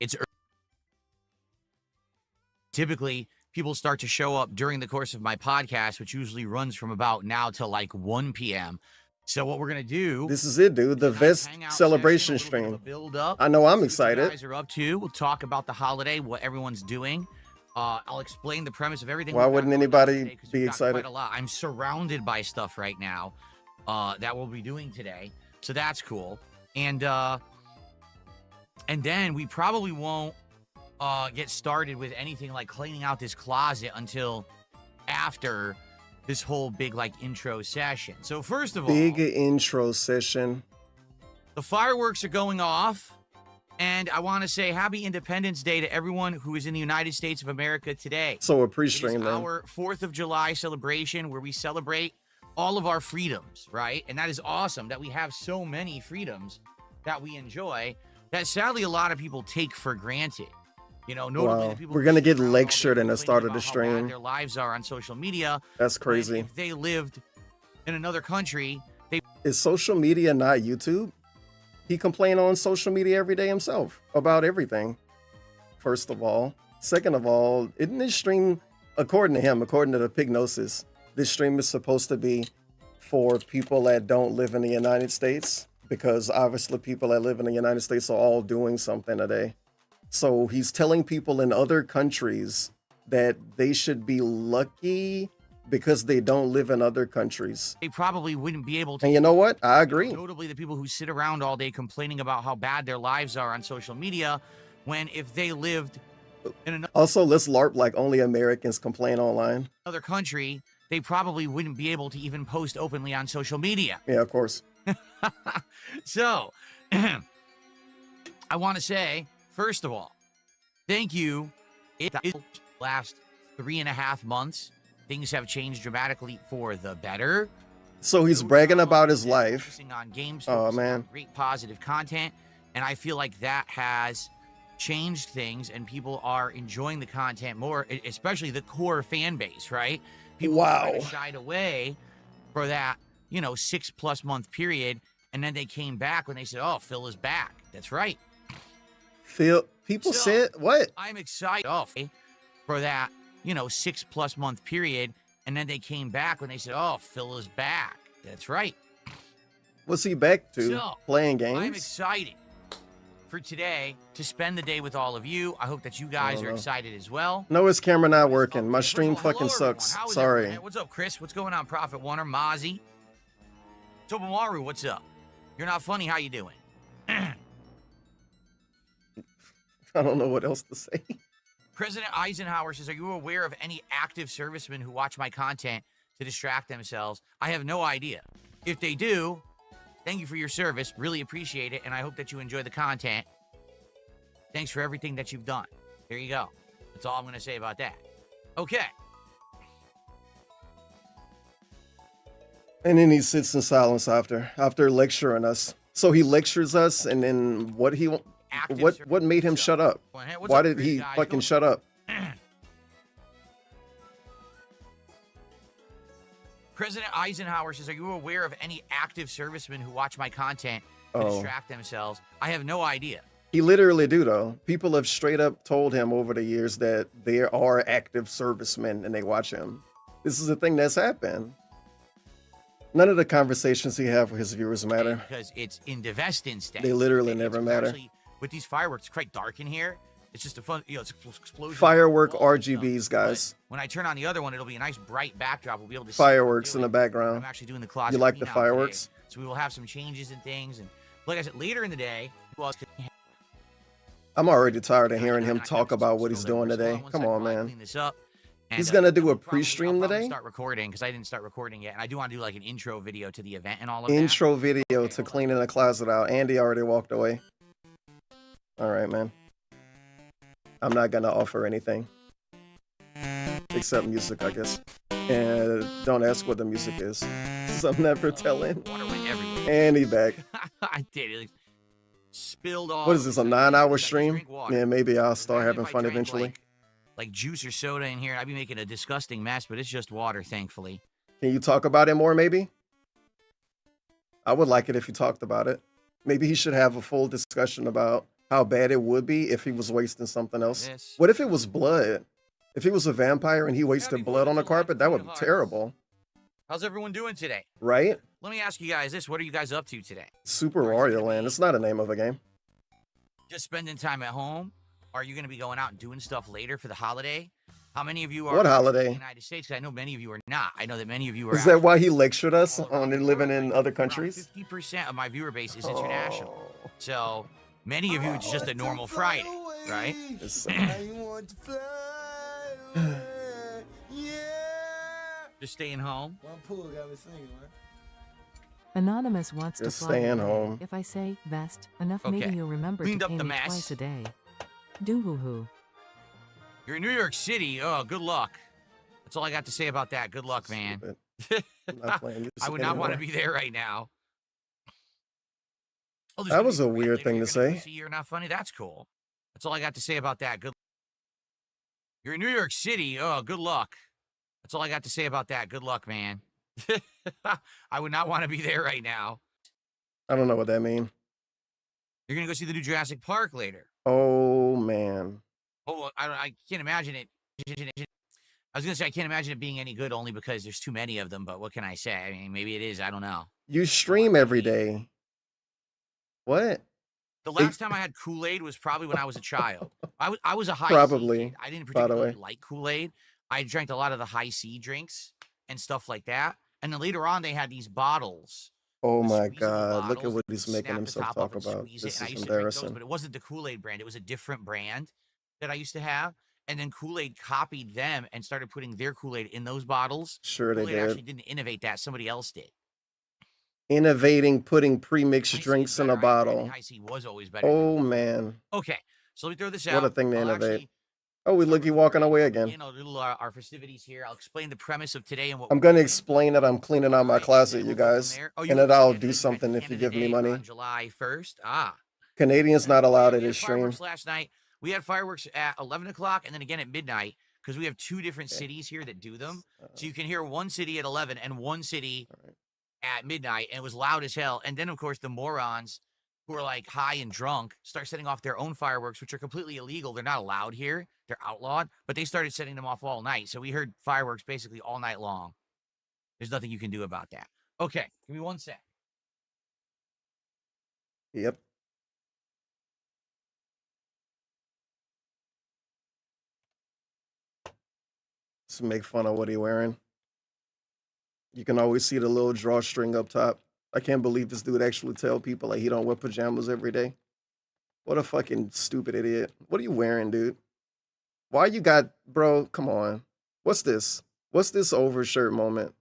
it's typically people start to show up during the course of my podcast, which usually runs from about now till like 1 p.m. So what we're gonna do? This is it, dude. The Vest celebration stream. Build up. I know I'm excited. excited. What you guys are up to? We'll talk about the holiday, what everyone's doing. I'll explain the premise of everything. Why wouldn't anybody be excited? Quite a lot. I'm surrounded by stuff right now that we'll be doing today, so that's cool. And then we probably won't get started with anything like cleaning out this closet until after this whole big like intro session. So first of all, big intro session. The fireworks are going off, and I want to say Happy Independence Day to everyone who is in the United States of America today. So a pre-stream then. Our 4th of July celebration where we celebrate all of our freedoms, right? And that is awesome that we have so many freedoms that we enjoy that sadly a lot of people take for granted. You know, notably the people we're gonna get lectured in the start of the stream. Their lives are on social media. That's crazy. If they lived in another country, is social media not YouTube? He complained on social media every day himself about everything. First of all, second of all, isn't this stream, according to him, according to the Pignosis, this stream is supposed to be for people that don't live in the United States, because obviously people that live in the United States are all doing something today. So he's telling people in other countries that they should be lucky because they don't live in other countries. They probably wouldn't be able to. And you know what? I agree. Notably the people who sit around all day complaining about how bad their lives are on social media, when if they lived in another also, let's LARP like only Americans complain online. Another country, they probably wouldn't be able to even post openly on social media. Yeah, of course. So, I want to say, first of all, thank you. It last 3.5 months, things have changed dramatically for the better. So he's bragging about his life. Focusing on games, oh man, great positive content, and I feel like that has changed things, and people are enjoying the content more, especially the core fan base, right? People kind of shied away for that, 6+ month period, and then they came back when they said, "Oh, Phil is back." That's right. Phil, people said what? I'm excited for that, 6+ month period, and then they came back when they said, "Oh, Phil is back." That's right. What's he back to? So, playing games? I'm excited for today to spend the day with all of you. I hope that you guys are excited as well. No, his camera not working. My stream fucking sucks. Sorry. Everyone? What's up, Chris? What's going on, Prophet Warner? Mozzie? Tobomaru, what's up? You're not funny. How you doing? I don't know what else to say. President Eisenhower says, "Are you aware of any active servicemen who watch my content to distract themselves?" I have no idea. If they do, thank you for your service. Really appreciate it, and I hope that you enjoy the content. Thanks for everything that you've done. There you go. That's all I'm going to say about that. Okay. And then he sits in silence after lecturing us. So he lectures us, and then what made him shut up? Why did he fucking shut up? President Eisenhower says, "Are you aware of any active servicemen who watch my content to distract themselves?" I have no idea. He literally do, though. People have straight up told him over the years that there are active servicemen and they watch him. This is a thing that's happened. None of the conversations he have with his viewers matter. Because it's in Devestin's day. They literally never matter. Actually, with these fireworks, it's quite dark in here. It's just a fun, it's explosion. Firework RGBs, guys. But when I turn on the other one, it'll be a nice bright backdrop. We'll be able to see fireworks in the background. I'm actually doing the closet. You like the fireworks? Today. So we will have some changes and things. And like I said, later in the day, I'm already tired of hearing him talk about what he's doing today. Come on, man. Clean this up. And, he's gonna do a pre-stream today. Start recording because I didn't start recording yet, and I do want to do like an intro video to the event and all of that. Intro video to cleaning the closet out. Andy already walked away. All right, man. I'm not gonna offer anything except music, I guess. And don't ask what the music is, 'cause I'm never telling. And he back. I did it. Spilled all. What is this? A 9-hour stream? Yeah, maybe I'll start having fun eventually. Like juice or soda in here, I'd be making a disgusting mess, but it's just water, thankfully. Can you talk about it more, maybe? I would like it if you talked about it. Maybe he should have a full discussion about how bad it would be if he was wasting something else. This. What if it was blood? If he was a vampire and he wasted before blood we on the collect carpet, that Queen would of be Hearts. terrible, How's everyone doing today? right? Let me ask you guys this. What are you guys up to today? Super Are you Wario gonna Land. be- It's not a name of a game. Just spending time at home? Are you going to be going out and doing stuff later for the holiday? How many of you are What in holiday? the United States? 'Cause I know many of you are not. I know that many of you are. Is that why he lectured us all around on the living world. in other countries? 50% of my viewer base is international. Oh, So many of you, it's just a normal Friday, right? it's- Just staying home. One pool got me singing, man. Anonymous wants to Just fly staying today. home. If I say vest enough, Okay. maybe you'll remember Cleaned to up pay the me mess. twice a day. Do hoo hoo. You're in New York City. Oh, good luck. That's all I got to say about that. Good luck, man. Stupid. I'm not playing music I would not want to anymore. be there right now. Oh, there's That gonna was be a rant weird later. thing You're to gonna go say. see You're not funny. That's cool. That's all I got to say about that. Good. You're in New York City. Oh, good luck. That's all I got to say about that. Good luck, man. I would not want to be there right now. I don't know what that means. You're gonna go see the new Jurassic Park later. Oh man. Oh, well, I can't imagine it. I was gonna say I can't imagine it being any good only because there's too many of them. But what can I say? I mean, maybe it is. I don't know. You stream every day. What? The last time I had Kool-Aid was probably when I was a child. I was a high C Probably, kid. I didn't by the particularly way. like Kool-Aid. I drank a lot of the high C drinks and stuff like that. And then later on, they had these bottles. Oh the my squeezable God. Look at bottles what that he's you making snap the himself top talk off and about. squeeze it, This and I is used to drink those, embarrassing. but it wasn't the Kool-Aid brand. It was a different brand that I used to have. And then Kool-Aid copied them and started putting their Kool-Aid in those bottles. Sure they Kool-Aid actually did. didn't innovate that. Somebody else did. Innovating, putting pre-mixed High C is drinks in better. a I agree. I mean, bottle. High C was always better. than Oh Kool-Aid. man. Okay, so let me throw this What a out. thing to I'll innovate. actually Oh, we start look with you the walking very away beginning. again. I'll do our festivities here. I'll explain the premise of today and what I'm we're gonna doing. explain that I'm cleaning out my Alright, and closet, then you we'll go from guys. there. Oh, And you that were I'll Canada. do You had something if you Canada give me Day money. on July 1st. Ah. Canadians not allowed at We had his stream. fireworks last night. We had fireworks at 11 o'clock and then again at midnight because we have two different Okay. cities here that do them. So you can hear one city at 11 and one city Alright. at midnight, and it was loud as hell. And then, of course, the morons who are like high and drunk start setting off their own fireworks, which are completely illegal. They're not allowed here. They're outlawed, but they started setting them off all night. So we heard fireworks basically all night long. There's nothing you can do about that. Okay, give me one sec. Yep. Just make fun of what he wearing. You can always see the little drawstring up top. I can't believe this dude actually tell people like he don't wear pajamas every day. What a fucking stupid idiot. What are you wearing, dude? Why you got, bro? Come on. What's this? What's this overshirt moment?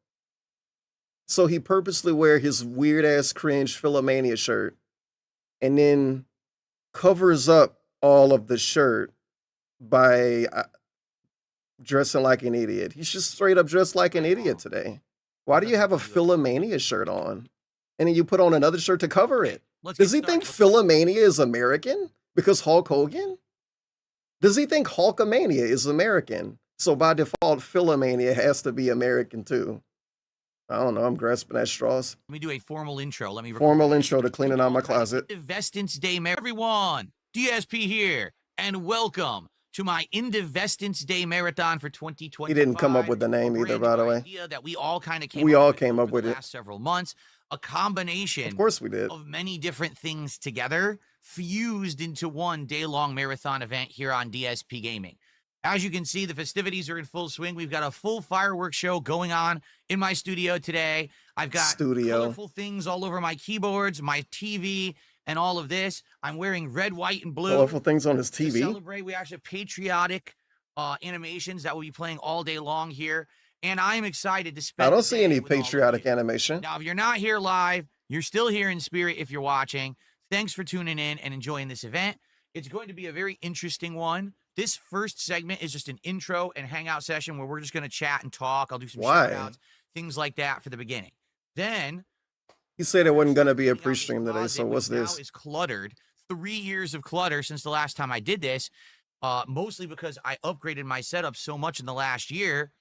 So he purposely wear his weird ass cringe Philomania shirt and then covers up all of the shirt by dressing like an idiot. He's just straight up dressed like an idiot today. Why do you have a Philomania shirt on? And then you put on another shirt to cover it. Let's Does get he think started. Philomania is American? Because Hulk Hogan? Does he think Hulkamania is American? So by default, Philomania has to be American too. I don't know. I'm grasping at straws. Let me do a formal intro. Let me Formal intro to cleaning out my closet. Indivestance Day, everyone. DSP here, and welcome to my Indivestance Day marathon for 2025. He didn't come up with the name A either, brand by the new way. idea that we all kind of came. We up all with came up over with the it. last several months. A combination Of course we did. of many different things together, fused into one day-long marathon event here on DSP Gaming. As you can see, the festivities are in full swing. We've got a full fireworks show going on in my studio today. I've got colorful things all over my keyboards, my TV, and all of this. I'm wearing red, white, and blue. Colorful things on his To TV. celebrate, we actually have patriotic animations that will be playing all day long here. And I'm excited to spend I don't the see day any with all of patriotic you. animation. Now, if you're not here live, you're still here in spirit if you're watching. Thanks for tuning in and enjoying this event. It's going to be a very interesting one. This first segment is just an intro and hangout session where we're just going to chat and talk. I'll do some Why? shout outs, things like that for the beginning. Then He said it wasn't going to be a cleaning out this pre-stream today, closet, so what's which now this? is cluttered. 3 years of clutter since the last time I did this, mostly because I upgraded my setup so much in the last year.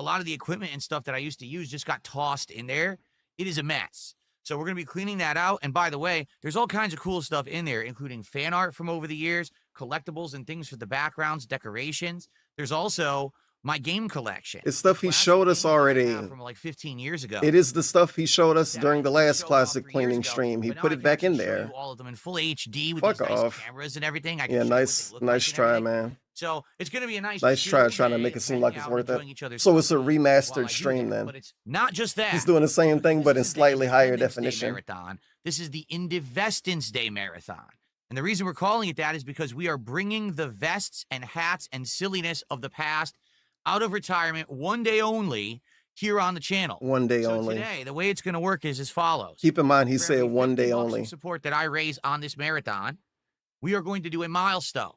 A lot of the equipment and stuff that I used to use just got tossed in there. It is a mess. So we're going to be cleaning that out. And by the way, there's all kinds of cool stuff in there, including fan art from over the years, collectibles and things for the backgrounds, decorations. There's also my game collection. It's stuff he Classic showed us games that I already. have from like 15 years ago. It is the stuff he showed us that during the I last showed off classic 3 years cleaning ago, stream. He but now put I it can back in actually show there. you all of them in full HD with Fuck these nice off. cameras and everything. I can Yeah, show you what they nice look nice like and try, everything. man. So it's going to be a nice Try trying to day make it seem of like hanging it's out, worth it. enjoying each other's So it's a company while I remastered do stream that. then. But it's not just that. He's doing the same thing, but in This is the slightly higher Independence Day definition. Marathon. This is the Indivestance Day Marathon. And the reason we're calling it that is because we are bringing the vests and hats and silliness of the past out of retirement one day only here on the channel. One day So only. today, the way it's going to work is as follows. Keep in mind, he For said every 1 50 day bucks only. of support that I raise on this marathon, we are going to do a milestone.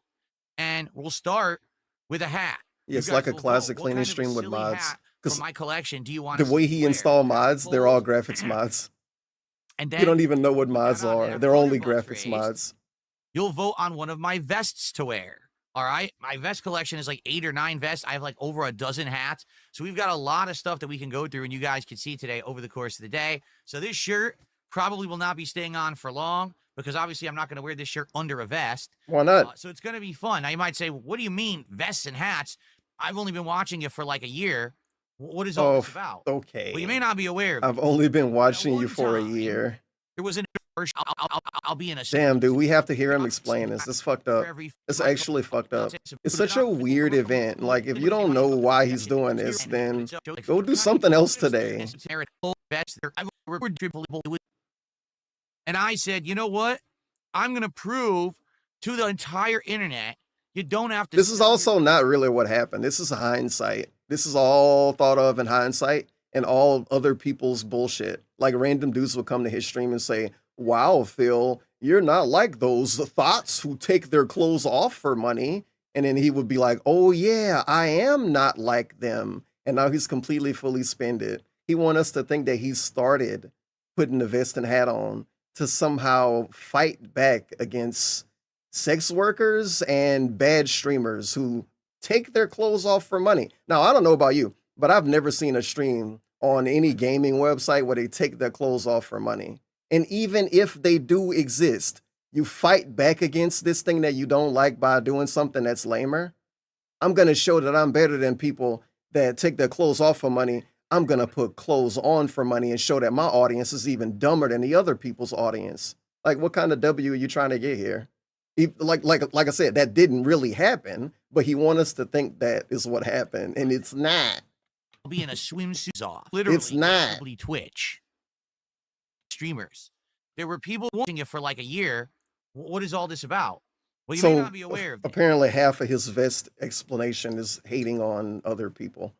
And we'll start with a hat. Yeah, You it's guys like a will vote. classic What cleaning kind of a stream with silly mods. hat Because from my collection do you want the us way to he wear? installed We have mods, they're all polls. graphics mods. And You then don't even know what put that mods on are. there. They're only 100 bucks graphics raised. mods. You'll vote on one of my vests to wear. All right. My vest collection is like 8 or 9 vests. I have like over a dozen hats. So we've got a lot of stuff that we can go through and you guys can see today over the course of the day. So this shirt probably will not be staying on for long because obviously I'm not going to wear this shirt under a vest. Why not? So it's going to be fun. Now you might say, what do you mean vests and hats? I've only been watching you for like a year. What is all this about? Okay. Well, you may not be aware of I've it. only been watching one you for a time, year. There was an I'll be in a Damn, dude, we have to hear him explain this. It's fucked up. It's actually fucked up. It's such a weird event. Like, if you don't know why he's doing this, then go do something else today. And I said, you know what? I'm going to prove to the entire internet you don't have to. This is also not really what happened. This is hindsight. This is all thought of in hindsight and all other people's bullshit. Like, random dudes will come to his stream and say, wow, Phil, you're not like those thoughts who take their clothes off for money. And then he would be like, oh yeah, I am not like them. And now he's completely fully spended. He wants us to think that he started putting the vest and hat on to somehow fight back against sex workers and bad streamers who take their clothes off for money. Now, I don't know about you, but I've never seen a stream on any gaming website where they take their clothes off for money. And even if they do exist, you fight back against this thing that you don't like by doing something that's lamer. I'm going to show that I'm better than people that take their clothes off for money. I'm going to put clothes on for money and show that my audience is even dumber than the other people's audience. Like, what kind of W are you trying to get here? Like I said, that didn't really happen, but he wants us to think that is what happened, and it's not. I'll be in a swimsuit off. Literally, It's not. Twitch streamers. There were people watching you for like a year. What is all this about? Well, you may not be aware of this. Apparently half of his vest explanation is hating on other people,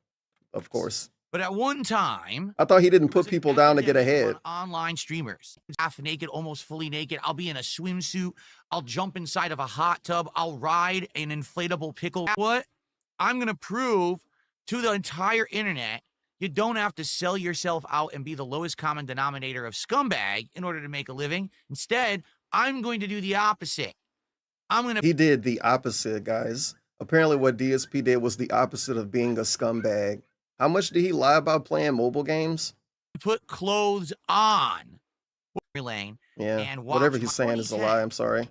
of course. But at one time, I thought he didn't there was put an people down to get epidemic ahead. on online streamers, half naked, almost fully naked. I'll be in a swimsuit. I'll jump inside of a hot tub. I'll ride an inflatable pickle. What? I'm going to prove to the entire internet you don't have to sell yourself out and be the lowest common denominator of scumbag in order to make a living. Instead, I'm going to do the opposite. He did the opposite, guys. Apparently what DSP did was the opposite of being a scumbag. How much did he lie about playing mobile games? Put clothes on. Lane. Yeah, And whatever watch he's my saying is a 2010. lie. I'm sorry.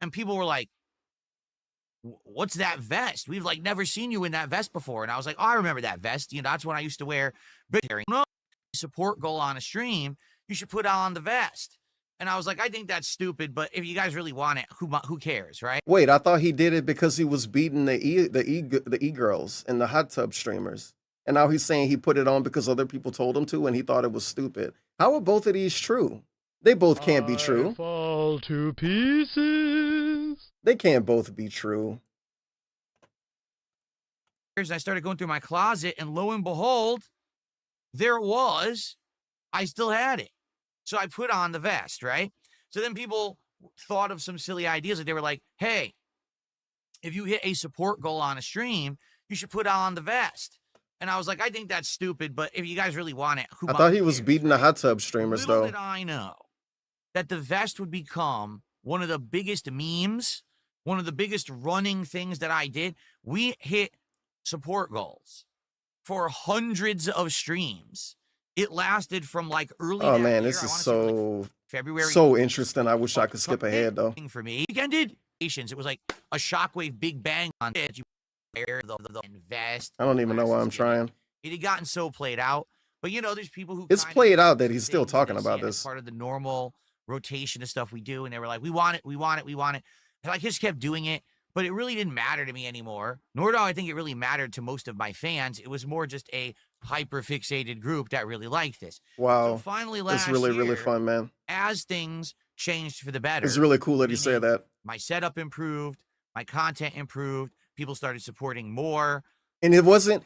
And people were like, what's that vest? We've like never seen you in that vest before. And I was like, oh, I remember that vest. You know, that's when I used to wear no support goal on a stream. You should put on the vest. And I was like, I think that's stupid, but if you guys really want it, who cares, right? Wait, I thought he did it because he was beating the e-girls and the hot tub streamers. And now he's saying he put it on because other people told him to and he thought it was stupid. How are both of these true? They both can't be true. I fall to pieces. They can't both be true. I started going through my closet, and lo and behold, there it was. I still had it. So I put on the vest, right? So then people thought of some silly ideas. Like they were like, hey, if you hit a support goal on a stream, you should put on the vest. And I was like, I think that's stupid, but if you guys really want it, I thought he was beating the hot tub streamers, Little though. did I know that the vest would become one of the biggest memes, one of the biggest running things that I did. We hit support goals for hundreds of streams It lasted from like early Oh that man, year. this I is want to say it was like so February. so interesting. I wish I could skip ahead though. For me, it ended. It was like a shockwave big bang on it. You invest. I don't even know why I'm classes, gimmick. trying. It had gotten so played out. But you know, there's people who It's kind of played do out that he's still things, talking they see about it as this. part of the normal rotation of stuff we do, and they were like, "We want it, we want it, we want it." And I just kept doing it, but it really didn't matter to me anymore. Nor do I think it really mattered to most of my fans. It was more just a hyper fixated group that really liked this. So Wow, finally, last it's really year, really fun, man. as things changed for the better, It's really cool that he said meaning that. my setup improved, my content improved, people started supporting more. And it wasn't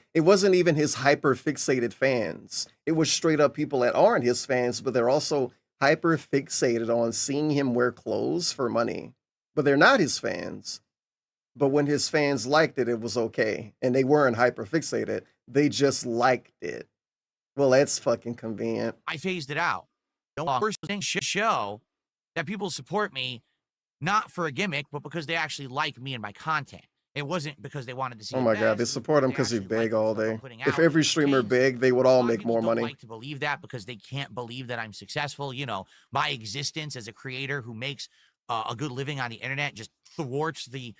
even his hyper fixated fans. It was straight up people that aren't his fans, but they're also hyper fixated on seeing him wear clothes for money. But they're not his fans. But when his fans liked it, it was okay. And they weren't hyper fixated. They just liked it. Well, that's fucking convenient. I phased it out. The first thing should show that people support me, not for a gimmick, but because they actually like me and my content. It wasn't because they wanted to see. Oh my god, they support him because he beg all day. If every streamer begged, they would all make more money. Like to believe that because they can't believe that I'm successful. You know, my existence as a creator who makes a good living on the internet just thwarts the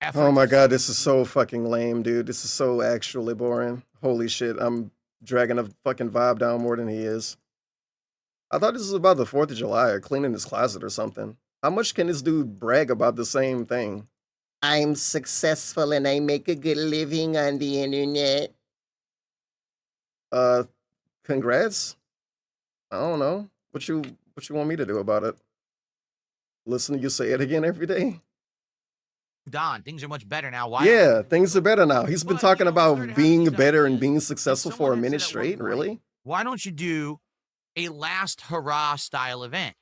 effort. Oh my god, this is so fucking lame, dude. This is so actually boring. Holy shit, I'm dragging a fucking vibe down more than he is. I thought this was about the 4th of July or cleaning his closet or something. How much can this dude brag about the same thing? I'm successful and I make a good living on the internet. Congrats. I don't know. What you want me to do about it? Listen to you say it again every day? Don, things are much better now. Why? Yeah, things are better now. He's been But, talking you know, we about started being having these better and ideas, being and successful for a someone had minute said at one straight, point, really? why don't you do a last hurrah style event?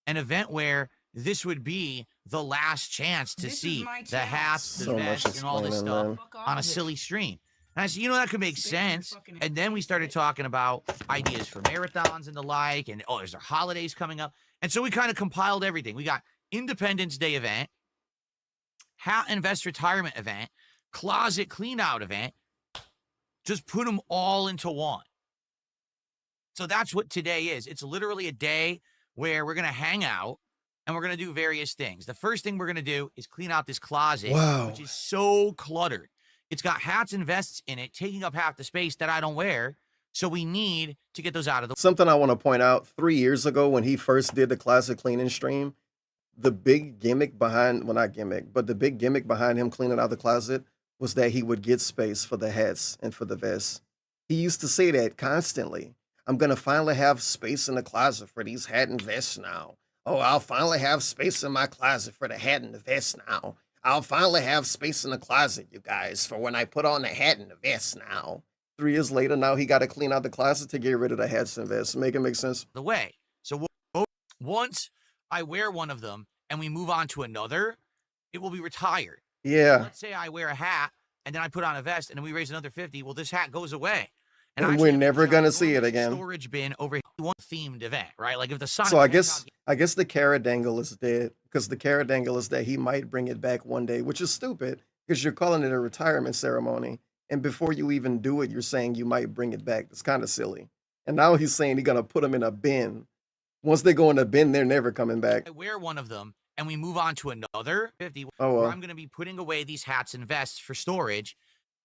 An event where this would be the last chance to see the hats, the So much vests, and all this explaining, stuff man. on a silly stream. And I said, you know, that could make sense. And then we started talking about ideas for marathons and the like, and oh, there's our holidays coming up. And so we kind of compiled everything. We got Independence Day event, hat and vest retirement event, closet clean out event. Just put them all into one. So that's what today is. It's literally a day where we're going to hang out and we're going to do various things. The first thing we're going to do is clean out this closet, Wow. which is so cluttered. It's got hats and vests in it, taking up half the space that I don't wear. So we need to get those out of the way. Something I want to point out, 3 years ago when he first did the closet cleaning stream, the big gimmick behind, well, not gimmick, but the big gimmick behind him cleaning out the closet was that he would get space for the hats and for the vests. He used to say that constantly. I'm going to finally have space in the closet for these hat and vests now. Oh, I'll finally have space in my closet for the hat and the vest now. I'll finally have space in the closet, you guys, for when I put on the hat and the vest now. 3 years later, now he got to clean out the closet to get rid of the hats and vests. Make it make sense? The way. So once I wear one of them and we move on to another, it will be retired. Yeah. Let's say I wear a hat and then I put on a vest and then we raise another 50. Well, this hat goes away. And I we're actually never have gonna this see it enormous again. Storage bin over one themed event, right? Like if the Sonic So I Hedgehog guess the carrot dangle is dead because the carrot dangle is that he might bring it back one day, which is stupid because you're calling it a retirement ceremony. And before you even do it, you're saying you might bring it back. It's kind of silly. And now he's saying he's going to put them in a bin. Once they go in a bin, they're never coming back. I wear one of them and we move on to another 50 Oh, where well. I'm going to be putting away these hats and vests for storage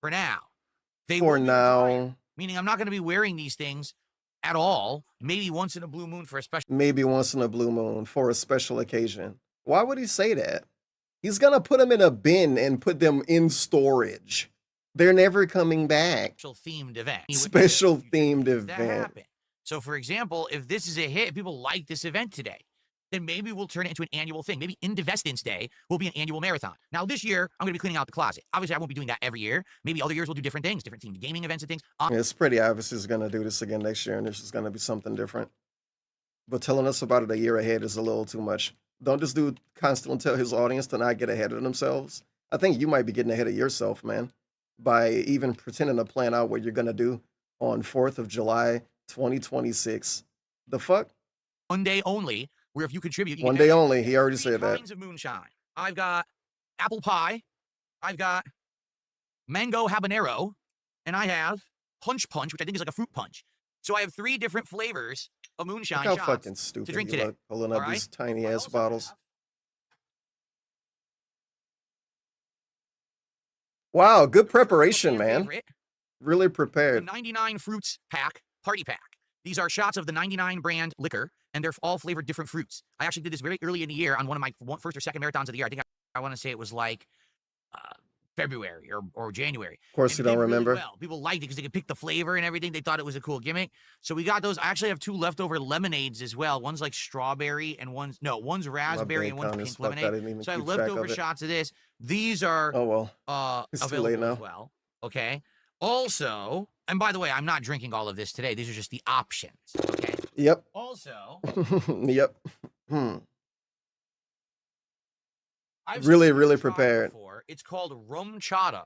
for now. They For will be retired, now, meaning I'm not going to be wearing these things at all. Maybe once in a blue moon for a special. maybe once in a blue moon for a special occasion. Why would he say that? He's going to put them in a bin and put them in storage. They're never coming back. Themed event. Special themed That event. happen. So, for example, if this is a hit, people like this event today, then maybe we'll turn it into an annual thing. Maybe Indivestance Day will be an annual marathon. Now, this year, I'm going to be cleaning out the closet. Obviously, I won't be doing that every year. Maybe other years we'll do different things, different themed gaming events and things. It's pretty obvious he's going to do this again next year, and this is going to be something different. But telling us about it a year ahead is a little too much. Don't this dude constantly tell his audience to not get ahead of themselves? I think you might be getting ahead of yourself, man, by even pretending to plan out what you're going to do on 4th of July, 2026. The fuck? One day only, where if you contribute, you One get day only. He already 3 said that. kinds of moonshine. I've got apple pie, I've got mango habanero, and I have punch, which I think is like a fruit punch. So I have 3 different flavors of moonshine Look how shots fucking to stupid drink you today. look, pulling All up right? these tiny I ass also bottles. have Wow, good my preparation, man. favorite, Really the prepared. 99 Fruits Pack Party Pack. These are shots of the 99 brand liquor, and they're all flavored different fruits. I actually did this very early in the year on one of my first or second marathons of the year. I think I want to say it was like February or January. Of course, And you it did don't really remember. well. People liked it because they could pick the flavor and everything. They thought it was a cool gimmick. So we got those. I actually have 2 leftover lemonades as well. One's like strawberry and one's raspberry bad and one's count is pink fucked. I lemonade. didn't even So I have keep track leftover of it. shots of this. These are Oh well. It's too late available now. as well. Okay. Also, and by the way, I'm not drinking all of this today. These are just the options. Okay. Yep. Also, Yep. I've Really, seen really chata prepared. before. It's called rum chata.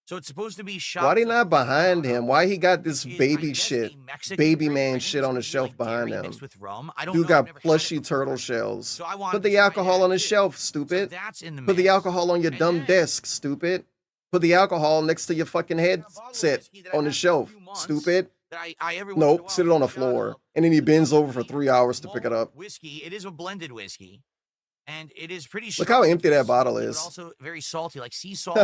So it's supposed to be shots. Why they of not behind chata, him? Why he got this which is, I baby guess, shit, a Mexican baby drink. I man think shit it's on the supposed to be shelf like behind dairy him? mixed with rum. I don't Dude know. I've got never had it plushy before. turtle shells. So I wanted Put to the try alcohol that on the too. shelf, So stupid. that's in the Put the mix. alcohol on your And dumb then desk, stupid. Put the alcohol next to your fucking I got a bottle of headset whiskey that I've on the had for a shelf, few months stupid. that I every once in a Nope, while sit it on the take a shot floor. of. And then he It's bends called over for Honey 3 hours to pick it Malt up. Whiskey. It is a blended whiskey, and it is pretty Look how strong. empty that It's bottle smoky, is. but also very salty, like sea salt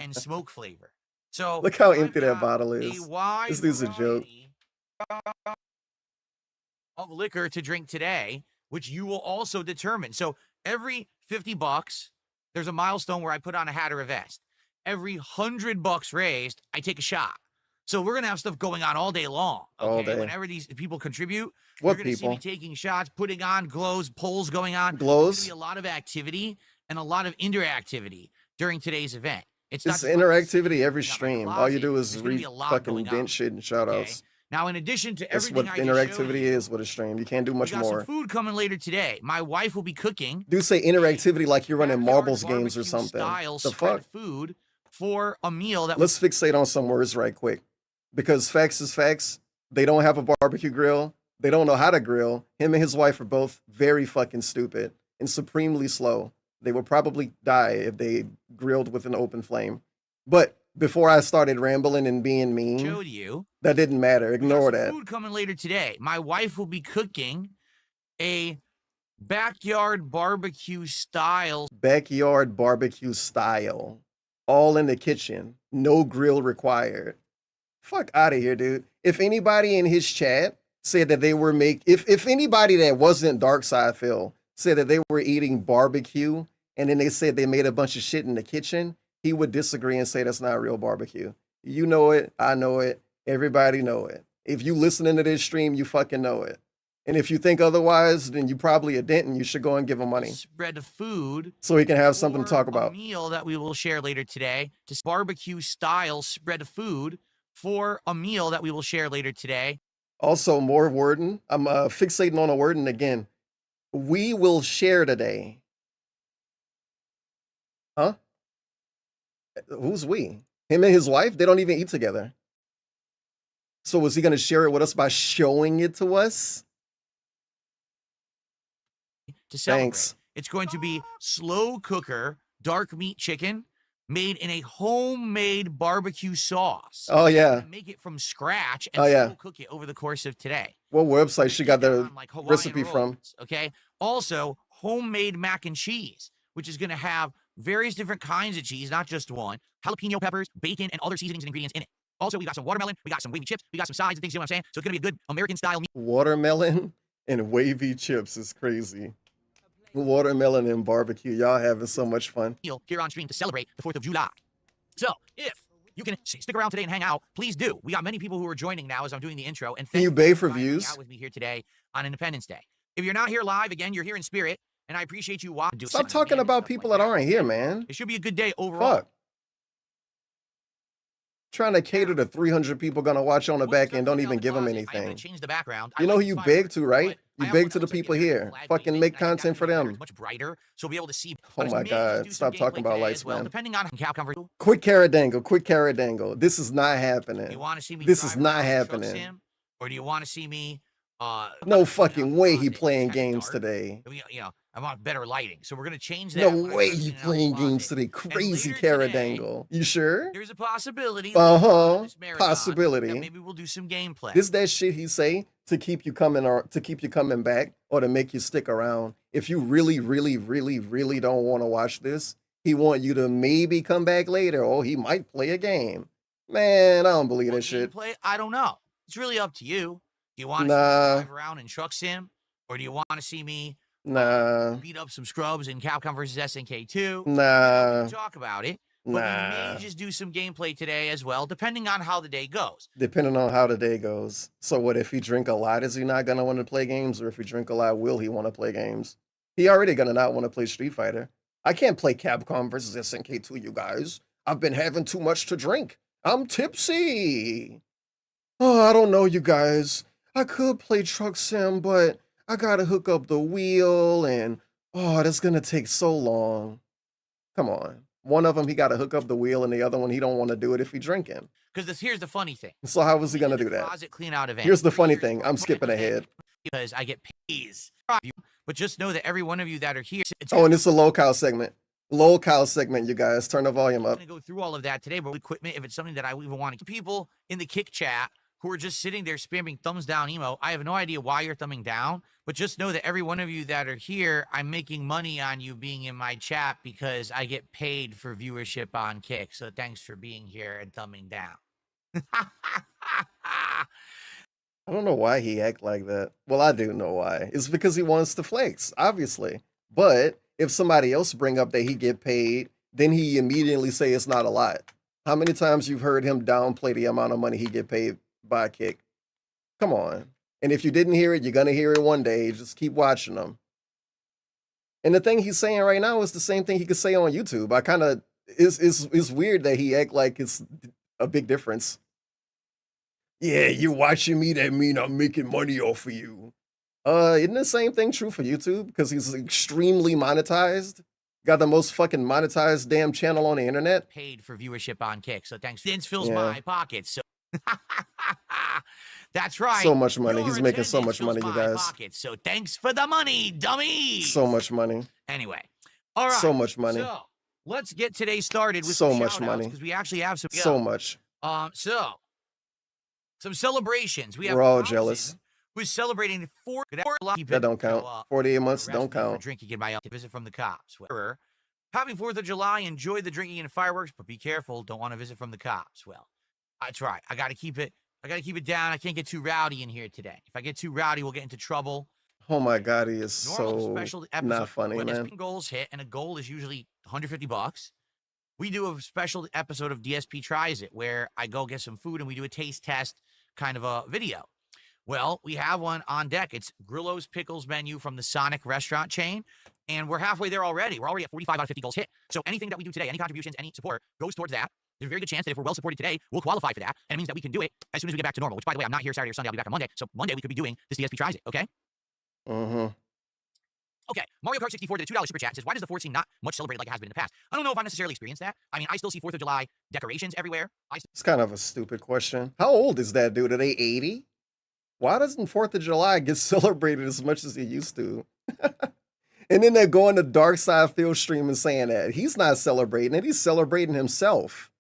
and smoke flavor. So Look how I've empty that got bottle a is. wide This dude's a joke. variety of liquor to drink today, which you will also determine. So every $50, there's a milestone where I put on a hat or a vest. Every $100 raised, I take a shot. So we're gonna have stuff going on all day long. Okay, All day. whenever these people contribute, What you're gonna see me people? taking shots, putting on glows, polls going on. There's Glows? gonna be a lot of activity and a lot of interactivity during today's event. It's not It's just about me interactivity sitting every in my stream. All you closet. do is There's gonna be read a lot fucking going on. dent shit and shout Okay. outs. Now, in addition to That's everything what I just showed interactivity you, is with a stream. You can't do much we got some more. food coming later today. My wife will be cooking Do say interactivity like you're running backyard marbles games or barbecue something. style The spread fuck? food for a meal that Let's fixate on some words right quick. Because facts is facts. They don't have a barbecue grill. They don't know how to grill. Him and his wife are both very fucking stupid and supremely slow. They would probably die if they grilled with an open flame. But before I started rambling and being mean, showed you. that didn't matter. We got Ignore some that. food coming later today. My wife will be cooking a backyard barbecue style. Backyard barbecue style. All in the kitchen. No grill required. Fuck out of here, dude. If anybody in his chat said that they were if anybody that wasn't Darkside Phil said that they were eating barbecue and then they said they made a bunch of shit in the kitchen, he would disagree and say that's not real barbecue. You know it, I know it, everybody know it. If you listening to this stream, you fucking know it. And if you think otherwise, then you probably a dent and you should go and give him money Spread of food. so he can have something to talk A about. meal that we will share later today. Just barbecue style spread of food for a meal that we will share later today. Also, more wording. I'm fixating on a wording again. We will share today. Huh? Who's we? Him and his wife? They don't even eat together. So is he going to share it with us by showing it to us? To celebrate. Thanks. It's going to be slow cooker dark meat chicken made in a homemade barbecue sauce. Oh, We're yeah. gonna make it from scratch and Oh, yeah. slow cook it over the course of today. What We're website gonna she eat got it the on, like, Hawaiian recipe from? rolls, okay? Also, homemade mac and cheese, which is going to have various different kinds of cheese, not just one, jalapeno peppers, bacon, and other seasonings and ingredients in it. Also, we got some watermelon, we got some wavy chips, we got some sides and things, you know what I'm saying? So it's going to be a good American-style Watermelon and wavy chips is crazy. Watermelon and barbecue. Y'all having so much fun. meal here on stream to celebrate the 4th of July. So, if you can stick around today and hang out, please do. We got many people who are joining now as I'm doing the intro. And Can you thank pay for for hanging views? out with me here today on Independence Day. If you're not here live, again, you're here in spirit, and I appreciate you watching. Stop talking about people that aren't here, man. It should be a good day overall. Fuck. Trying to cater to 300 people gonna watch on the back end. Don't even give them I am going anything. to change the background. You know who you beg to, right? You beg to the people here. Fucking make content for them. Much brighter, so we'll be able to see. Oh my God. Stop talking about lights, well, man. depending on cap coverage. Quick carrot dangle. Quick carrot dangle. This is not Do happening. you want to see me? This is drive not around in a truck happening. sim, or do you want to see me No fucking way he content. It's playing kinda games dark. today. I want better lighting, so we're gonna change that. No We're gonna way start he cleaning out the playing games closet. today. Crazy later today, Caradangle. You sure? There's a possibility later on in Uh-huh. this marathon that Possibility. maybe we'll do some gameplay. This that shit he say to keep you coming or to keep you coming back or to make you stick around. If you really, really, really, really don't want to watch this, he want you to maybe come back later or he might play a game. Man, I don't believe What that shit. gameplay? I don't know. It's really up to you. Do you want to drive around in truck sim, or do you want to see me beat up some scrubs in Capcom versus SNK 2? We can talk about it. But we may just do some gameplay today as well, depending on how the day goes. Depending on how the day goes. So what if he drink a lot, is he not gonna want to play games? Or if he drink a lot, will he want to play games? He already gonna not want to play Street Fighter. I can't play Capcom versus SNK 2, you guys. I've been having too much to drink. I'm tipsy. Oh, I don't know, you guys. I could play Truck Sim, but I gotta hook up the wheel and that's gonna take so long. Come on. One of them, he gotta hook up the wheel, and the other one, he don't want to do it if he drinking. Because here's the funny thing. So how was he gonna do that? Closet clean out event. Here's the funny thing. I'm skipping ahead. Because I get pays. But just know that every one of you that are here. And it's a low-cow segment. Low-cow segment, you guys. Turn the volume up. I'm going to go through all of that today, but equipment, if it's something that I even want to. People in the kick chat who are just sitting there spamming thumbs down emo, I have no idea why you're thumbing down, but just know that every one of you that are here, I'm making money on you being in my chat because I get paid for viewership on Kick. So thanks for being here and thumbing down. I don't know why he act like that. Well, I do know why. It's because he wants to flex, obviously. But if somebody else bring up that he get paid, then he immediately say it's not a lot. How many times you've heard him downplay the amount of money he get paid by Kick? Come on. And if you didn't hear it, you're gonna hear it one day. Just keep watching them. And the thing he's saying right now is the same thing he could say on YouTube. I kind of it's weird that he act like it's a big difference. Yeah, you're watching me, that mean I'm making money off of you. Isn't the same thing true for YouTube? Because he's extremely monetized. Got the most fucking monetized damn channel on the internet. Paid for viewership on Kick, so thanks. This fills my pockets. So that's right. So much money. He's making so much money, you guys. Pockets, so thanks for the money, dummy. So much money. Anyway, all right. So much money. So let's get today started with so some much money because we actually have some. So much. So some celebrations. We have. We're all jealous. Who's celebrating 4? That don't count. 48 months don't count. Drinking in my visit from the cops. Happy 4th of July. Enjoy the drinking and fireworks, but be careful. Don't want to visit from the cops. Well, that's right. I got to keep it down. I can't get too rowdy in here today. If I get too rowdy, we'll get into trouble. Oh my God, he is so not funny, when man. Goals hit, and a goal is usually $150. We do a special episode of DSP Tries It, where I go get some food and we do a taste test kind of a video. Well, we have one on deck. It's Grillo's Pickles menu from the Sonic restaurant chain, and we're halfway there already. We're already at 45 out of 50 goals hit. So anything that we do today, any contributions, any support, goes towards that. There's a very good chance that if we're well supported today, we'll qualify for that, and it means that we can do it as soon as we get back to normal, which, by the way, I'm not here Saturday or Sunday. I'll be back on Monday. So Monday, we could be doing this DSP Tries It, okay? Mm-hmm. Okay, Mario Kart 64 did a $2 super chat. Says, why does the 4th seem not much celebrated like it has been in the past? I don't know if I necessarily experienced that. I mean, I still see 4th of July decorations everywhere. It's kind of a stupid question. How old is that dude? Are they 80? Why doesn't 4th of July get celebrated as much as it used to? And then they're going to Dark Side Field Stream and saying that. He's not celebrating it. He's celebrating himself.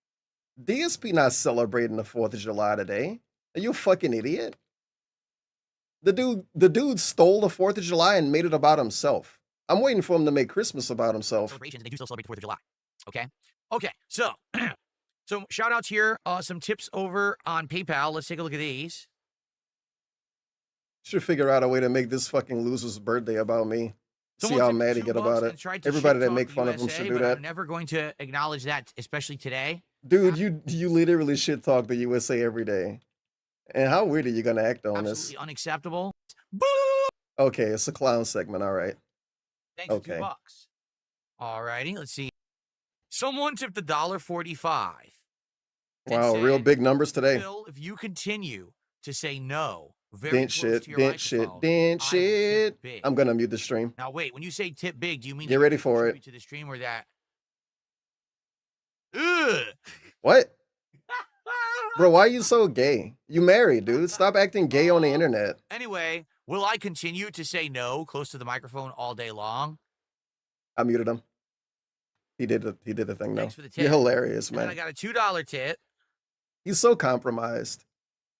DSP not celebrating the 4th of July today. Are you a fucking idiot? The dude stole the 4th of July and made it about himself. I'm waiting for him to make Christmas about himself. Celebrations, they do still celebrate the 4th of July. Okay? Okay, so, so shout outs here. Some tips over on PayPal. Let's take a look at these. Should figure out a way to make this fucking loser's birthday about me. See how mad he get about it. Everybody that make fun of him should do that. I'm never going to acknowledge that, especially today. Dude, you literally shit talk the USA every day. And how weird are you gonna act on this? Absolutely unacceptable. Okay, it's a clown segment. All right. Thanks. Okay. $2. All righty. Let's see. Someone tipped $1.45. Wow, real big numbers today. Phil, if you continue to say no, dent shit. I'm gonna mute the stream. Now wait, when you say tip big, do you mean get ready for it to the stream or that? Ugh. What? Bro, why are you so gay? You married, dude. Stop acting gay on the internet. Anyway, will I continue to say no close to the microphone all day long? I muted him. He did the thing though. Thanks for the tip. You're hilarious, And then man. I got a $2 tip. He's so compromised.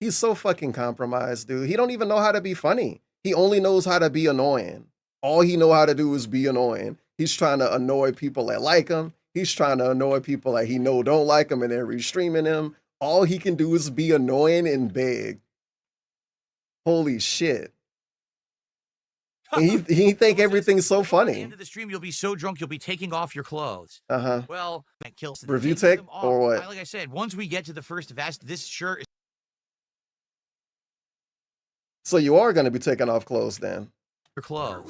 He's so fucking compromised, dude. He don't even know how to be funny. He only knows how to be annoying. All he know how to do is be annoying. He's trying to annoy people that like him. He's trying to annoy people that he know don't like him and then restreaming him. All he can do is be annoying and beg. Holy shit. And he think everything's so At the funny. end of the stream, you'll be so drunk you'll be taking off your clothes. Uh-huh. Well, that kills the Review taking tech them off. or what? Like I said, once we get to the first vest, this shirt is So you are going to be taking off clothes then? your clothes.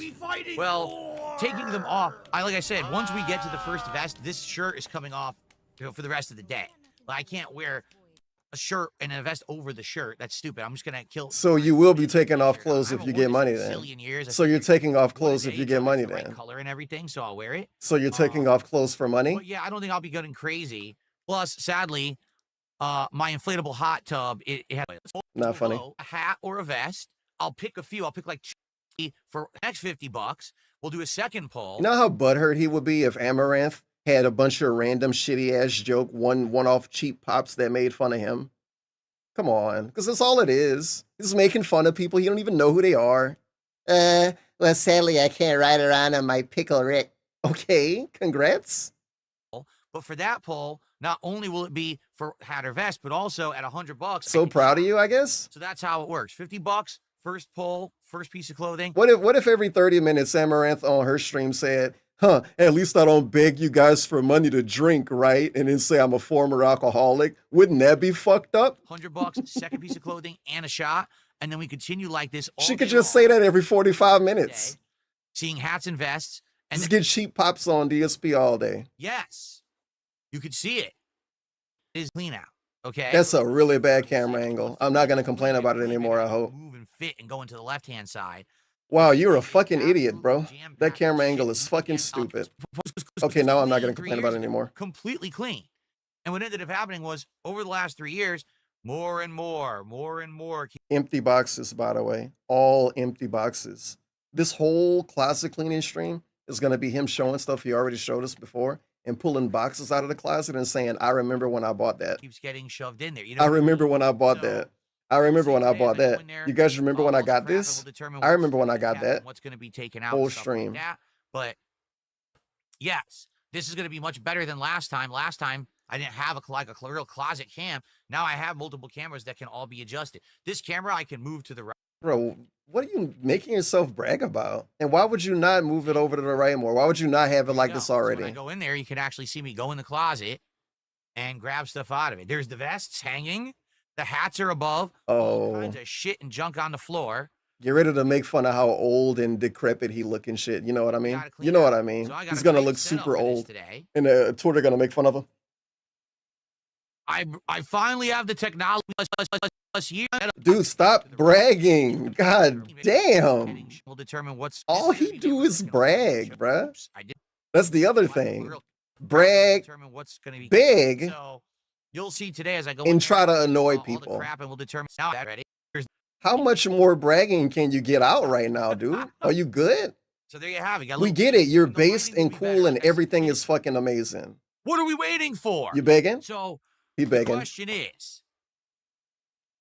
Well, taking them off. Like I said, once we get to the first vest, this shirt is coming off, for the rest of the day. Like, I can't wear a shirt and a vest over the shirt. That's stupid. I'm just gonna kill. So you will be taking off clothes I if haven't you worn get this money in a then. zillion years. I So you're figured taking off one clothes if day you till get it's money the right then. color and everything, so I'll wear it. So you're taking off clothes for money? But yeah, I don't think I'll be getting crazy. Plus, sadly, my inflatable hot tub, it has Not funny. a hat or a vest. I'll pick a few. I'll pick like 2 for the next $50. We'll do a second poll. You know how butthurt he would be if Amaranth had a bunch of random shitty ass joke, one-off cheap pops that made fun of him? Come on, because that's all it is. He's making fun of people. He don't even know who they are. Well, sadly, I can't ride around on my pickle Rick. Okay, congrats. But for that poll, not only will it be for hat or vest, but also at $100. So proud of you, I guess. So that's how it works. $50, first poll, first piece of clothing. What if every 30 minutes Amaranth on her stream said, at least I don't beg you guys for money to drink, right? And then say I'm a former alcoholic. Wouldn't that be fucked up? $100, second piece of clothing, and a shot. And then we continue like this all She day could just long. say that every 45 minutes. Day, seeing hats and vests. And Just then, get cheap pops on DSP all day. yes, you could see it. It is clean out. Okay. That's a really bad camera angle. I'm not going to complain about it anymore, I hope. Move and fit and go into the left-hand side. Wow, you're a fucking idiot, bro. That camera angle is fucking stupid. Okay, now I'm not going to complain about it anymore. Completely clean. And what ended up happening was, over the last 3 years, more and more. Empty boxes, by the way. All empty boxes. This whole closet cleaning stream is going to be him showing stuff he already showed us before and pulling boxes out of the closet and saying, I remember when I bought that. Keeps getting shoved in there. You know, I remember when I bought So, that. I remember when I today, bought as I go that. in there, You guys remember when I all the got crap, and this? we'll determine I what's remember when I gonna got happen, that. What's going to be taken out? Whole and stuff stream. Like that. But yes, this is going to be much better than last time. Last time I didn't have a real closet cam. Now I have multiple cameras that can all be adjusted. This camera I can move to the right. Bro, what are you making yourself brag about? And why would you not move it over to the right more? Why would you not have it like this So when I already? go in there, you can actually see me go in the closet and grab stuff out of it. There's the vests hanging. The hats are above. All Oh, kinds of shit and junk on the floor. get ready to make fun of how old and decrepit he look and shit. You know what I mean? Gotta clean You know it what up. I mean? So I got He's a gonna great look setup super for this old. today. And Twitter gonna make fun of him. I finally have the technology plus year. Dude, stop bragging. God damn. We'll determine what's All he do is brag, bruh. Oops, I did. That's the other thing. Brag, Determine what's going to be beg, So you'll see today as I go and try to annoy all the people. crap, and we'll determine now. Ready? How much more bragging can you get out right now, dude? Are you good? So there you have it. Got a We little get it. You're and the lighting based will and be cool better. and That's everything it. is fucking amazing. What are we waiting for? You begging? So He the begging. question is,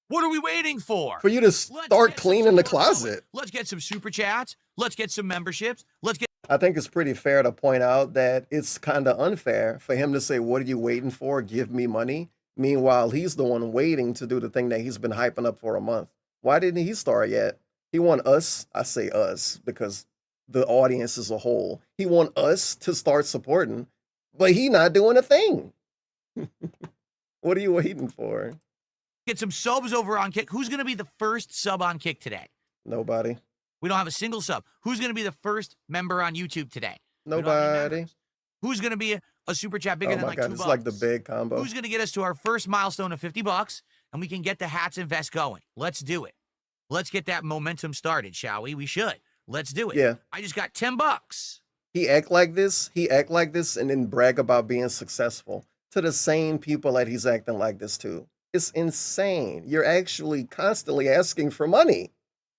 what are we waiting for? For you to Let's start get some cleaning the support going. closet. Let's get some super chats. Let's get some memberships. Let's get I think it's pretty fair to point out that it's kind of unfair for him to say, what are you waiting for? Give me money. Meanwhile, he's the one waiting to do the thing that he's been hyping up for a month. Why didn't he start yet? He want us, I say us, because the audience as a whole, he want us to start supporting, but he not doing a thing. What are you waiting for? some subs over on Kick. Who's going to be the first sub on Kick today? Nobody. We don't have a single sub. Who's going to be the first member on YouTube today? We don't have any Nobody. members. Who's going to be a super chat bigger Oh than my like God, $2? it's like the big combo. Who's going to get us to our first milestone of $50 and we can get the hats and vests going? Let's do it. Let's get that momentum started, shall we? We should. Let's do it. Yeah. I just got $10. He act like this, and then brag about being successful to the same people that he's acting like this to. It's insane. You're actually constantly asking for money.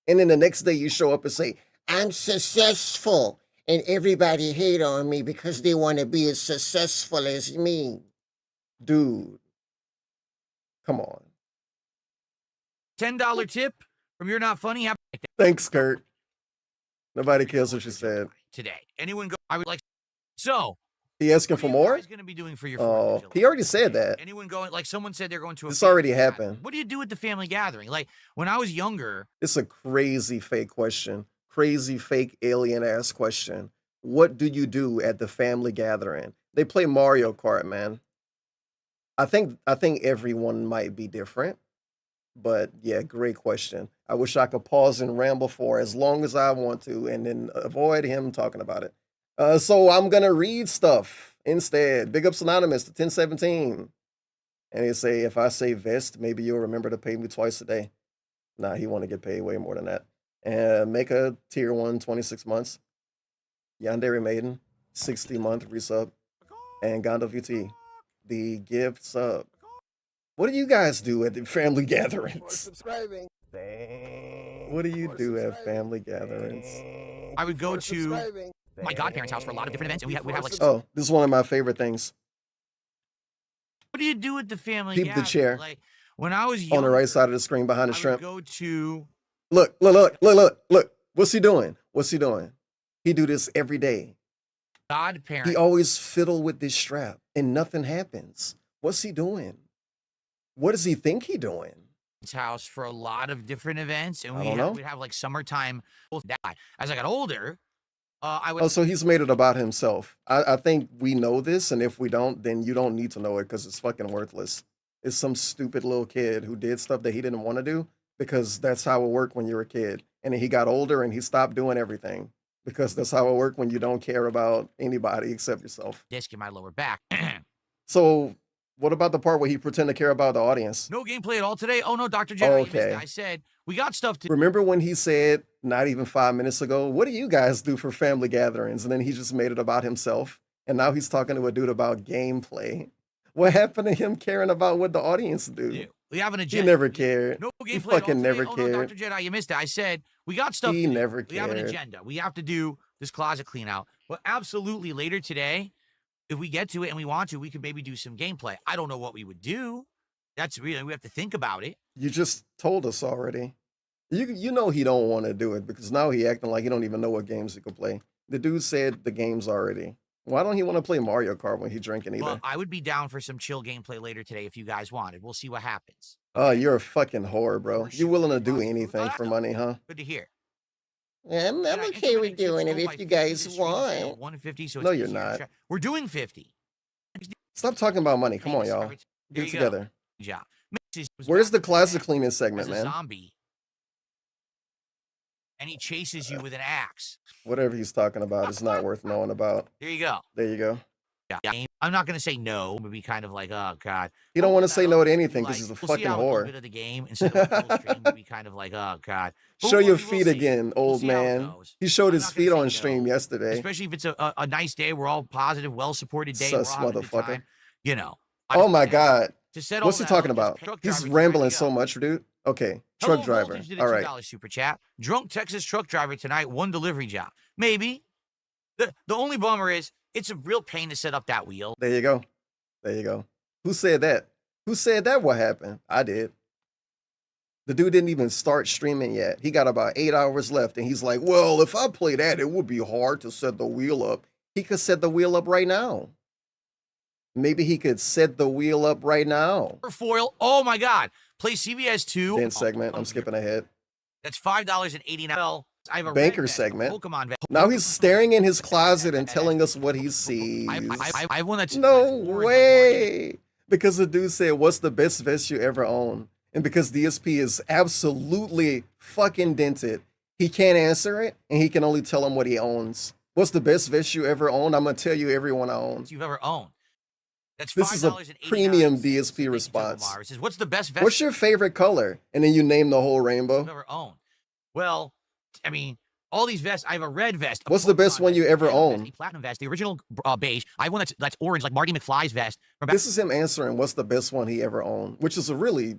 And then the next day you show up and say, I'm successful. And everybody hate on me because they want to be as successful as me. Dude, come on. $10 tip from You're Not Funny. Thanks, Kurt. Nobody cares what you said. Today. Anyone go? I would like. So. He asking for more? Going to be doing for your Oh, he already said that. Anyone going? Like someone said they're going to. This already happened. What do you do at the family gathering? Like when I was younger. It's a crazy fake question. Crazy fake alien ass question. What do you do at the family gathering? They play Mario Kart, man. I think everyone might be different. But yeah, great question. I wish I could pause and ramble for as long as I want to and then avoid him talking about it. So I'm gonna read stuff instead. Big ups Anonymous to 1017. And they say, if I say vest, maybe you'll remember to pay me twice a day. Nah, he want to get paid way more than that. And make a tier 1, 26 months. Yandere Maiden, 60-month resub. And Gondo VT, the gift sub. What do you guys do at the family gatherings? Subscribing. What do you do at family gatherings? I would go to my godparents' house for a lot of different events, and we'd have like. Oh, this is one of my favorite things. What do you do at the family? Keep the chair. Like when I was young, on the right side of the screen behind the shrimp. Go to. Look. What's he doing? He do this every day. Godparents. He always fiddle with this strap, and nothing happens. What's he doing? What does he think he doing? House for a lot of different events, and we'd have like summertime. As I got older, I would. Oh, so he's made it about himself. I think we know this, and if we don't, then you don't need to know it because it's fucking worthless. It's some stupid little kid who did stuff that he didn't want to do because that's how it worked when you were a kid. And then he got older and he stopped doing everything because that's how it worked when you don't care about anybody except yourself. Disc in my lower back. So what about the part where he pretend to care about the audience? No gameplay at all today. Oh no, Dr. Jedi. Okay. I said we got stuff to. Remember when he said not even 5 minutes ago, what do you guys do for family gatherings? And then he just made it about himself. And now he's talking to a dude about gameplay. What happened to him caring about what the audience do? We have an agenda. He never cared. No gameplay. He fucking never cared. cared. No, Dr. Jedi, you missed it. I said we got stuff. He never cared. We have an agenda. We have to do this closet clean out. But absolutely later today, if we get to it and we want to, we could maybe do some gameplay. I don't know what we would do. That's really, we have to think about it. You just told us already. You know he don't want to do it because now he acting like he don't even know what games he could play. The dude said the games already. Why don't he want to play Mario Kart when he drinking either? Well, I would be down for some chill gameplay later today if you guys wanted. We'll see what happens. Oh, you're a fucking whore, bro. You willing to do anything for money, huh? Good to hear. I'm okay with doing it if you guys want. 150, so no, you're not. We're doing 50. Stop talking about money. Come on, y'all. Get it together. Yeah. Where's the closet cleaning segment, man? Zombie. And he chases you with an axe. Whatever he's talking about is not worth knowing about. There you go. There you go. Yeah. I'm not gonna say no. But be kind of like, oh god. He don't want to say no to anything because he's a fucking whore. Bit of the game instead of a full stream, be kind of like, oh god. Show your feet again, old man. He showed his feet on stream yesterday. Especially if it's a nice day. We're all positive, well-supported day. Sus motherfucker. You know. Oh my god. What's he talking about? He's rambling so much, dude. Okay, truck driver. All right. Super chat. Drunk Texas truck driver tonight. One delivery job. Maybe. The only bummer is it's a real pain to set up that wheel. There you go. There you go. Who said that? Who said that? What happened? I did. The dude didn't even start streaming yet. He got about 8 hours left, and he's like, "Well, if I play that, it would be hard to set the wheel up." He could set the wheel up right now. Maybe he could set the wheel up right now. Foil. Oh my God. Play CBS 2. Then segment. I'm skipping ahead. That's $5.89. I have a banker segment. Pokemon. Now he's staring in his closet and telling us what he sees. I want that. No way. Because the dude said, "What's the best vest you ever owned?" And because DSP is absolutely fucking dented, he can't answer it, and he can only tell him what he owns. What's the best vest you ever owned? I'm gonna tell you every one I own. You've ever owned. That's this is a premium DSP response. Says, what's the best vest? What's your favorite color? And then you name the whole rainbow. You've ever owned. Well, I mean, all these vests. I have a red vest. What's the best one you ever owned? A platinum vest, the original beige. I have one that's orange, like Marty McFly's vest. This is him answering what's the best one he ever owned, which is a really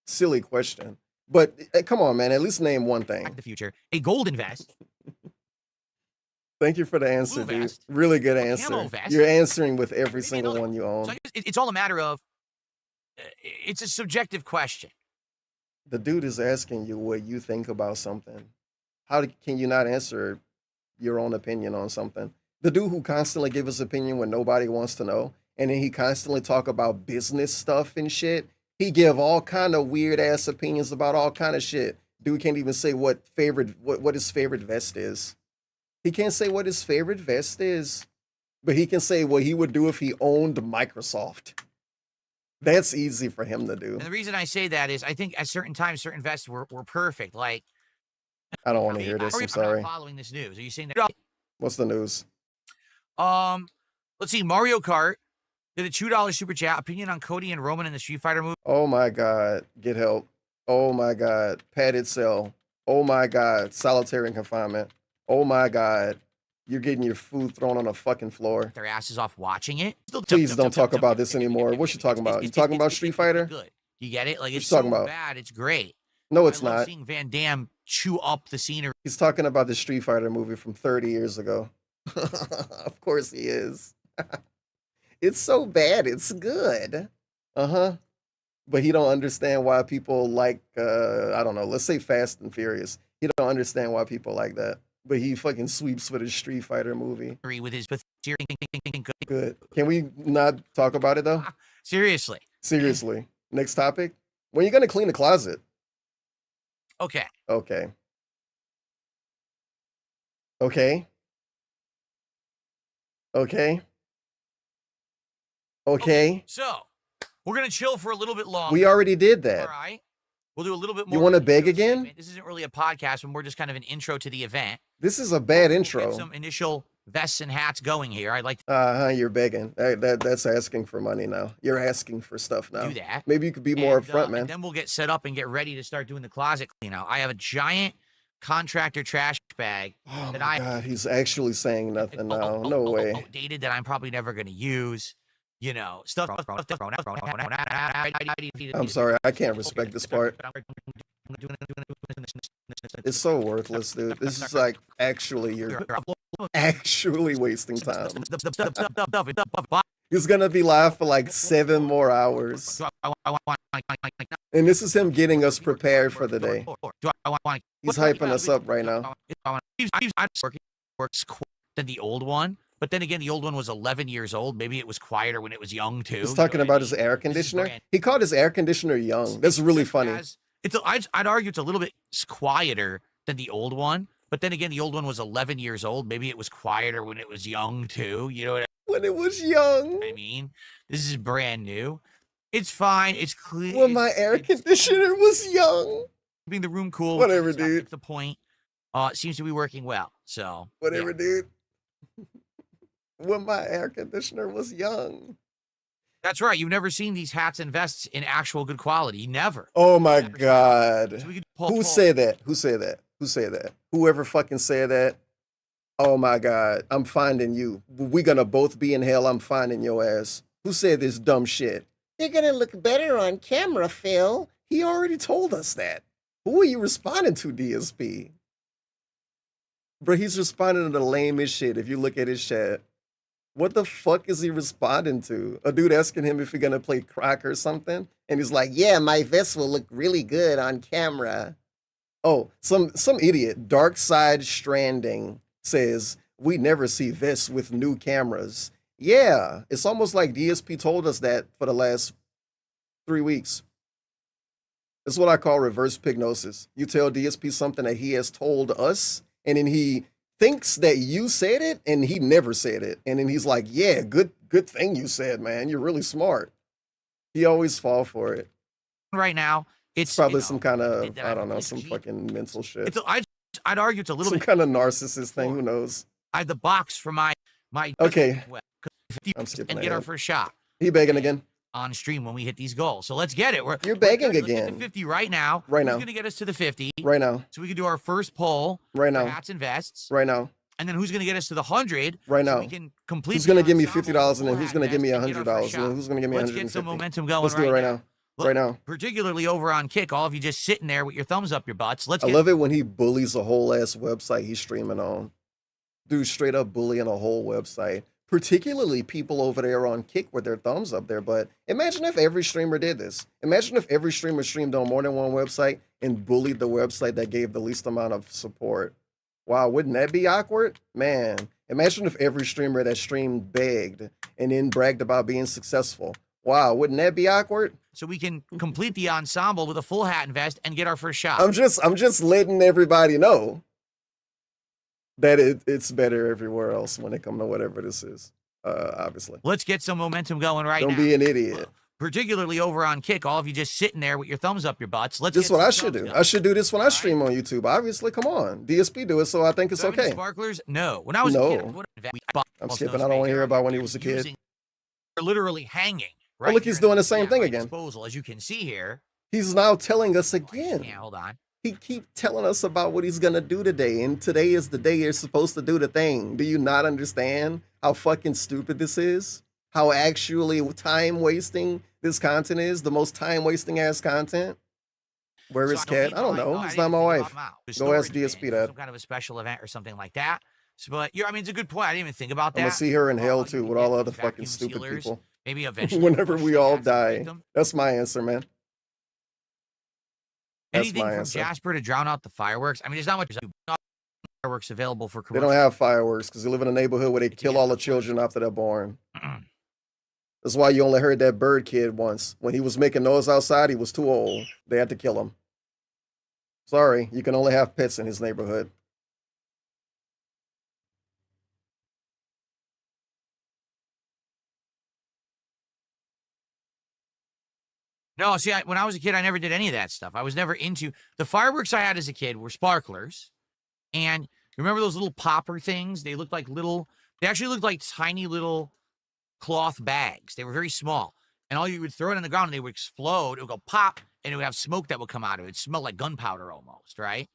silly question. But come on, man, at least name one thing. Back to the Future. A golden vest. Thank you for the answer, Blue dude. vest. Really good A answer. camo vest. You're answering with every Maybe single another one you own. So I guess it's all a matter of, it's a subjective question. The dude is asking you what you think about something. Can you not answer your own opinion on something? The dude who constantly gives his opinion when nobody wants to know, and then he constantly talk about business stuff and shit. He give all kind of weird ass opinions about all kind of shit. Dude can't even say what his favorite vest is. He can't say what his favorite vest is, but he can say what he would do if he owned Microsoft. That's easy for him to do. And the reason I say that is I think at certain times, certain vests were perfect. Like, I don't want to hear this. I'm sorry. Not following this news. Are you saying that? What's the news? Let's see. Mario Kart did a $2 super chat. Opinion on Cody and Roman in the Street Fighter movie. Oh my God. Get help. Oh my God. Padded cell. Oh my God. Solitary confinement. Oh my God. You're getting your food thrown on a fucking floor. Their asses off watching it. Please don't talk about this anymore. What you talking about? You talking about Street Fighter? Good. You get it? Like, it's talking so about? bad. It's great. No, it's I love not. seeing Van Damme chew up the scenery. He's talking about the Street Fighter movie from 30 years ago. Of course he is. It's so bad. It's good. Uh-huh. But he don't understand why people like, I don't know, let's say Fast and Furious. He don't understand why people like that. But he fucking sweeps for the Street Fighter movie. With his Good. Can we not talk about it, though? Seriously. Seriously. Next topic. When you going to clean the closet? Okay. Okay. Okay. Okay. Okay. So, we're going to chill for a little bit longer. We already did that. All right. We'll do a little bit more. You want to of an beg intro again? segment. This isn't really a podcast, but more just kind of an intro to the event. This is a bad We'll intro. get some initial vests and hats going here. I'd like to You're begging. That's asking for money now. You're asking for stuff now. do that. Maybe you could be more upfront, man. And then we'll get set up and get ready to start doing the closet clean out. I have a giant contractor trash bag Oh that my God, he's actually saying nothing now. No way. Outdated that I'm probably never going to use. You know, stuff. I'm sorry, I can't respect this part. It's so worthless, dude. This is like you're actually wasting time. He's gonna be live for like 7 more hours. And this is him getting us prepared for the day. He's hyping us up right now. Works than the old one. But then again, the old one was 11 years old. Maybe it was quieter when it was young, too. He's talking about his air conditioner. He called his air conditioner young. That's really funny. I'd argue it's a little bit quieter than the old one. But then again, the old one was 11 years old. Maybe it was quieter when it was young, too. You know what When it was young. I mean? This is brand new. It's fine. It's clean. When my air conditioner was young. Keeping the room cool. Whatever, dude. That's the point. It seems to be working well. So whatever, yeah. Dude. When my air conditioner was young. That's right. You've never seen these hats and vests in actual good quality. Never. Oh my God. So Who said that? Who said that? Who said that? Whoever fucking said that. Oh my God. I'm finding you. We're gonna both be in hell. I'm finding your ass. Who said this dumb shit? They're gonna look better on camera, Phil. He already told us that. Who are you responding to, DSP? Bro, he's responding to the lamest shit if you look at his chat. What the fuck is he responding to? A dude asking him if he's gonna play crack or something, and he's like, "Yeah, my vest will look really good on camera." Oh, some idiot, Dark Side Stranding says we never see vests with new cameras. Yeah, it's almost like DSP told us that for the last 3 weeks. That's what I call reverse pignosis. You tell DSP something that he has told us, and then he thinks that you said it, and he never said it. And then he's like, yeah, good thing you said, man. You're really smart. He always fall for it. Right now, it's probably some kind of, I don't know, some fucking mental shit. I'd argue it's a little some bit kind of narcissist thing. Who knows? I have the box for my okay. I'm skipping and get our first shot. He begging again. on stream when we hit these goals. So let's get it. You're begging let's get again. to 50 right now. Right Who's now. going to get us to the 50? Right now. So we can do our first poll Right for now. hats and vests. Right now. And then who's going to get us to the 100? Right now. So we can complete. Who's going to give me ensemble $50 and then full who's hat going to give me vest and get our first $100 and then shot. who's going to give me Let's 150? get some momentum going. Let's do it right now. Look, right now. Particularly over on Kick, all of you just sitting there with your thumbs up your butts. I love it when he bullies a whole ass website he's streaming on. Dude, straight up bullying a whole website. Particularly people over there on Kick with their thumbs up there. But imagine if every streamer did this. Imagine if every streamer streamed on more than one website and bullied the website that gave the least amount of support. Wow, wouldn't that be awkward? Man, imagine if every streamer that streamed begged and then bragged about being successful. Wow, wouldn't that be awkward? So we can complete the ensemble with a full hat and vest and get our first shot. I'm just letting everybody know that it's better everywhere else when it comes to whatever this is, obviously. Let's get some momentum going right now. Don't be an idiot. Particularly over on Kick, all of you just sitting there with your thumbs up your butts. Let's. This is get what I some should thumbs do. going. I should do this when I stream on YouTube. Obviously, come on. DSP do it, so I think it's Do I have any okay. Sparklers? No. When I was a kid, No. I'm skipping. I don't want to hear about when he was a kid. They're literally hanging. Right Oh, look, he's here doing at the same thing my again. Disposal, as you can see here. He's now telling us again. Yeah, hold on. He keep telling us about what he's gonna do today, and today is the day you're supposed to do the thing. Do you not understand how fucking stupid this is? How actually time wasting this content is? The most time wasting ass content. Where is Cat? I don't know. It's not my wife. Go ask DSP that. Some kind of a special event or something like that. So, but I mean, it's a good point. I didn't even think about that. I'm gonna see her in hell too You with can all get other those fucking vacuum stupid sealers, people. Maybe eventually. Whenever push we the all gas and break die. them. That's my answer, man. That's Anything my from answer. Jasper to drown out the fireworks. I mean, there's not much fireworks available for They commercial. don't have fireworks because they live in a neighborhood where they kill all the children after they're born. That's why you only heard that bird kid once. When he was making noise outside, he was too old. They had to kill him. Sorry, you can only have pets in his neighborhood. No, see, when I was a kid, I never did any of that stuff. I was never into the fireworks I had as a kid were sparklers. And remember those little popper things? They looked like they actually looked like tiny little cloth bags. They were very small. And all you would throw it on the ground and they would explode. It would go pop and it would have smoke that would come out of it. It smelled like gunpowder almost, right?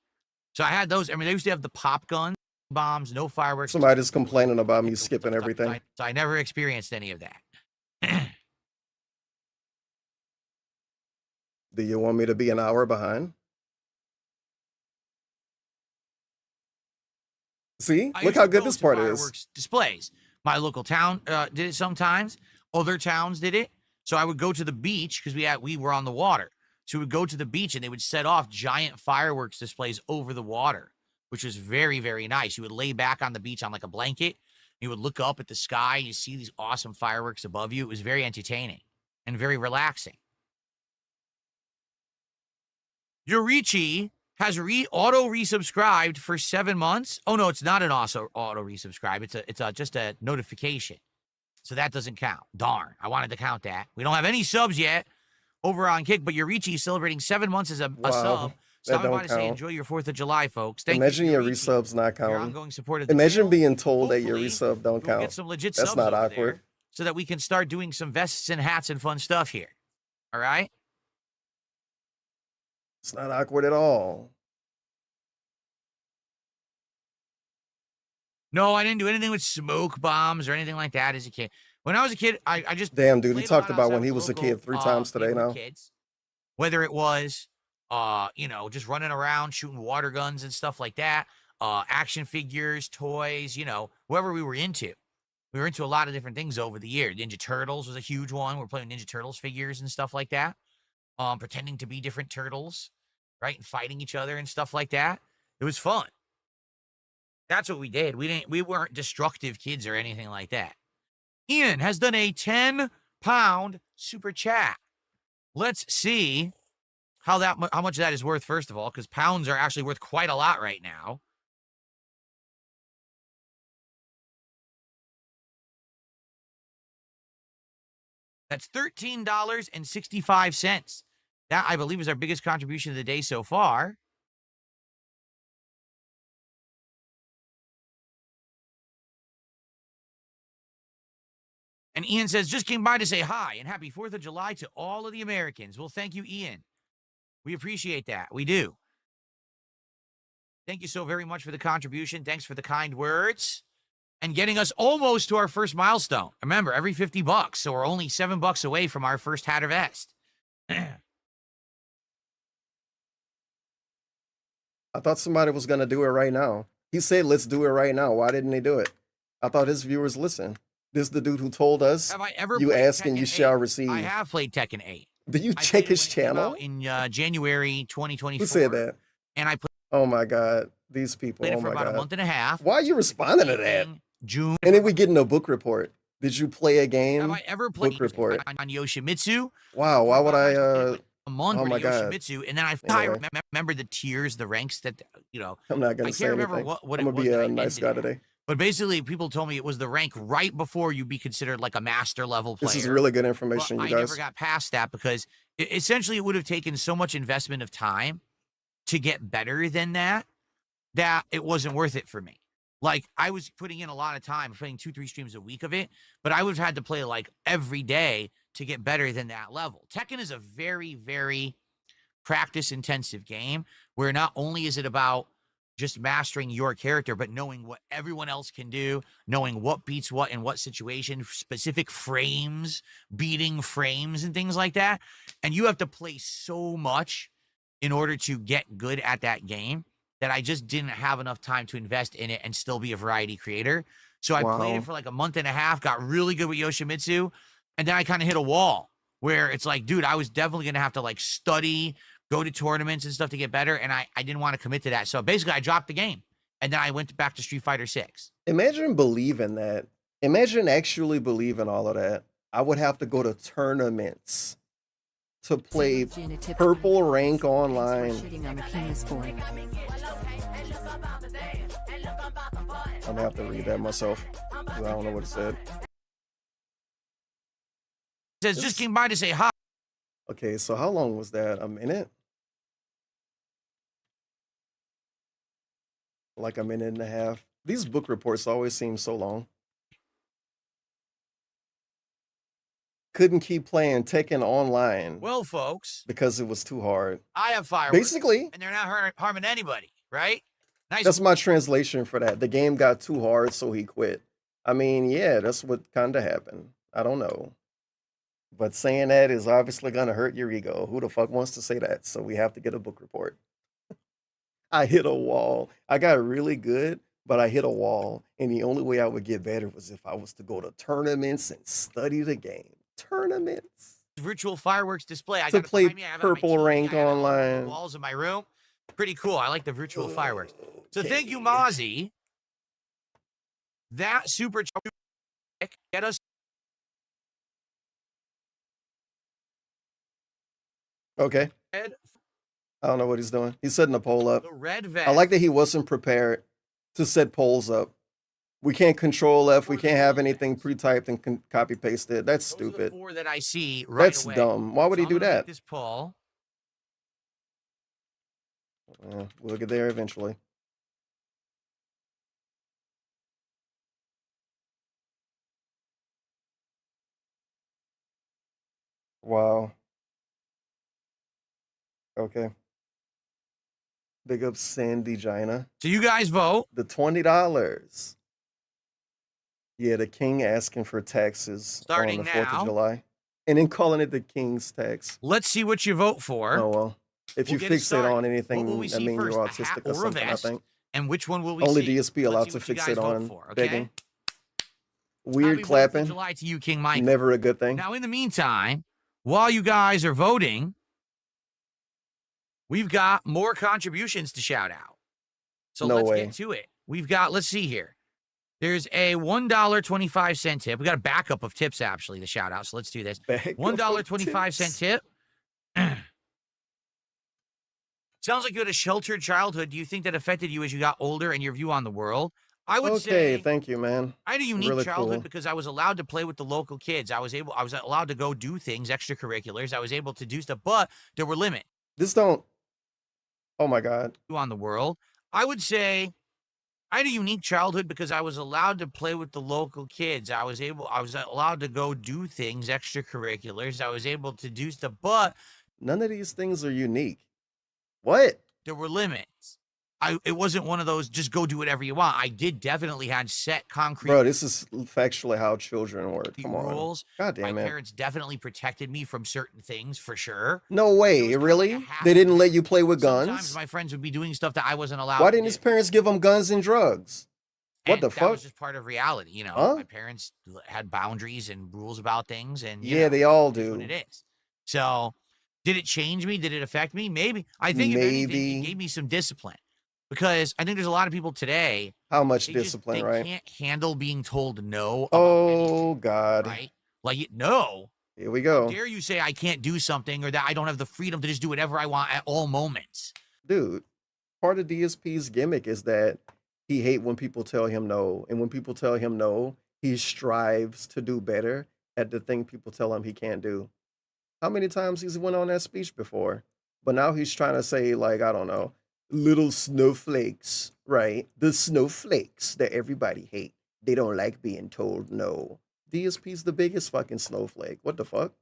So I had those. I mean, they used to have the pop gun bombs, no fireworks. Somebody's complaining about me skipping everything. So I never experienced any of that. Do you want me to be an hour behind? See? I Look used how to good go this to part is. fireworks displays. My local town did it sometimes. Other towns did it. So I would go to the beach because we were on the water. So we would go to the beach and they would set off giant fireworks displays over the water, which was very, very nice. You would lay back on the beach on like a blanket. You would look up at the sky. You see these awesome fireworks above you. It was very entertaining and very relaxing. Yorichi has auto resubscribed for 7 months. Oh no, it's not an auto resubscribe. It's just a notification. So that doesn't count. Darn, I wanted to count that. We don't have any subs yet over on Kick, but Yorichi is celebrating 7 months as a sub. Stopping by to say enjoy your 4th of July, folks. Thank Imagine you, your Yorichi, resubs not for your counting. ongoing support of the Imagine channel. being told that your Hopefully, resub don't we'll count. get some legit That's subs not over awkward. there so that we can start doing some vests and hats and fun stuff here. All right? It's not awkward at all. No, I didn't do anything with smoke bombs or anything like that as a kid. When I was a kid, I just Damn, dude, he played a talked lot about outside when with he was a local, kid 3 times today neighborhood now. Kids. Whether it was, just running around shooting water guns and stuff like that, action figures, toys, whoever we were into. We were into a lot of different things over the year. Ninja Turtles was a huge one. We're playing Ninja Turtles figures and stuff like that. Pretending to be different turtles, right? And fighting each other and stuff like that. It was fun. That's what we did. We weren't destructive kids or anything like that. Ian has done a 10-pound super chat. Let's see how much that is worth, first of all, because pounds are actually worth quite a lot right now. That's $13.65. That, I believe, is our biggest contribution of the day so far. And Ian says, just came by to say hi and happy 4th of July to all of the Americans. Well, thank you, Ian. We appreciate that. We do. Thank you so very much for the contribution. Thanks for the kind words and getting us almost to our first milestone. Remember, every $50, so we're only $7 away from our first hat or vest. I thought somebody was going to do it right now. He said, let's do it right now. Why didn't they do it? I thought his viewers listen. This is the dude who told us, Have I ever you played ask and Tekken you shall 8? receive. I have played Tekken 8. Did you I check played it his when it came channel? out in January 2024. Who said that? And I Oh my God. These people. played Oh it for my about a God. month and a half. Why are you responding to that? June. And then we get in a book report. Did you play a Have game? I ever played Book report. on Yoshimitsu? Wow. Why would I? A month oh for my God. Yoshimitsu, and then I Anyway. remember the tiers, the ranks that I'm not going I to say can't remember anything. what I'm it going to was be that I a nice ended guy at. today. But basically, people told me it was the rank right before you be considered like a master level player. This is really good Well, information, you I guys. never got past that because essentially it would have taken so much investment of time to get better than that it wasn't worth it for me. Like, I was putting in a lot of time, playing 2-3 streams a week of it, but I would have had to play like every day to get better than that level. Tekken is a very, very practice intensive game where not only is it about just mastering your character, but knowing what everyone else can do, knowing what beats what in what situation, specific frames, beating frames and things like that. And you have to play so much in order to get good at that game that I just didn't have enough time to invest in it and still be a variety creator. So I played Wow. it for like a month and a half, got really good with Yoshimitsu, and then I kind of hit a wall where it's like, dude, I was definitely going to have to like study, go to tournaments and stuff to get better, and I didn't want to commit to that. So basically, I dropped the game, and then I went back to Street Fighter 6. Imagine believing that. Imagine actually believing all of that. I would have to go to tournaments to play purple rank online. I'm gonna have to read that myself. 'Cause I don't know what it said. It says, just came by to say hi. Okay, so how long was that? A minute? Like a minute and a half. These book reports always seem so long. Couldn't keep playing Tekken online Well, folks, because it was too hard. I have fireworks. Basically, And they're not harming anybody, right? Nice. that's my translation for that. The game got too hard, so he quit. I mean, yeah, that's what kind of happened. I don't know. But saying that is obviously going to hurt your ego. Who the fuck wants to say that? So we have to get a book report. I hit a wall. I got really good, but I hit a wall. And the only way I would get better was if I was to go to tournaments and study the game. Tournaments. Virtual fireworks display. I To got play behind me. I have it on my Purple TV. Rank I have it all over the online. walls of my room. Pretty cool. I like the virtual fireworks. So thank you, Okay. Mozzie. That super get us. Okay. Red, I don't know what he's doing. He's setting a poll up. the red vest. I like that he wasn't prepared to set polls up. We can't control F. We can't have anything pre-typed and copy pasted. That's Those are the stupid. 4 that I see right That's away. dumb. Why would he So do I'm gonna make that? This poll. We'll get there eventually. Wow. Okay. Big up Sandy Gina. So you guys vote. The $20. Yeah, the king asking for taxes Starting on the 4th now. of July. And then calling it the king's tax. Let's see what you vote for. Oh, well. If We'll you get it fixate started. on What anything, will we that see means you're first, a hat autistic or or a something, I vest? think. And which one will we Only see? DSP allowed Let's to see what you guys fixate vote on for, okay? begging. Weird Happy 4th of clapping. July to you, King Mike. Never a good thing. Now, in the meantime, while you guys are voting, we've got more contributions to shout out. So No let's way. get to it. We've got, let's see here. There's a $1.25 tip. We got a backup of tips, actually, to shout out. So let's do this. $1.25 tip. Sounds like you had a sheltered childhood. Do you think that affected you as you got older and your view on the world? I would Okay, say thank you, man. I had a unique Really childhood cool. because I was allowed to play with the local kids. I was allowed to go do things, extracurriculars. I was able to do stuff, but there were limits This don't. Oh my God. on the world. I would say I had a unique childhood because I was allowed to play with the local kids. I was allowed to go do things, extracurriculars. I was able to do stuff, but None of these things are unique. What? there were limits. It wasn't one of those just go do whatever you want. I did definitely had set concrete Bro, this is factually how children work. Come on. rules. God My damn it. parents definitely protected me from certain things for sure. No It way, was kinda really? like a They didn't let half- you play with Sometimes guns? my friends would be doing stuff that I wasn't allowed Why to didn't his do. parents give him guns and drugs? What And the that fuck? was just part of reality, you know. Huh? My parents had boundaries and rules about things, and Yeah, they all it is what it do. is. So, did it change me? Did it affect me? Maybe. I think if anything, it Maybe. gave me some discipline because I think there's a lot of people today How much they discipline, they right? can't handle being told no about anything, Oh, God. right? Like no. Here we How go. dare you say I can't do something or that I don't have the freedom to just do whatever I want at all moments? Dude, part of DSP's gimmick is that he hate when people tell him no. And when people tell him no, he strives to do better at the thing people tell him he can't do. How many times he's went on that speech before? But now he's trying to say, like, I don't know, little snowflakes, right? The snowflakes that everybody hate. They don't like being told no. DSP's the biggest fucking snowflake. What the fuck?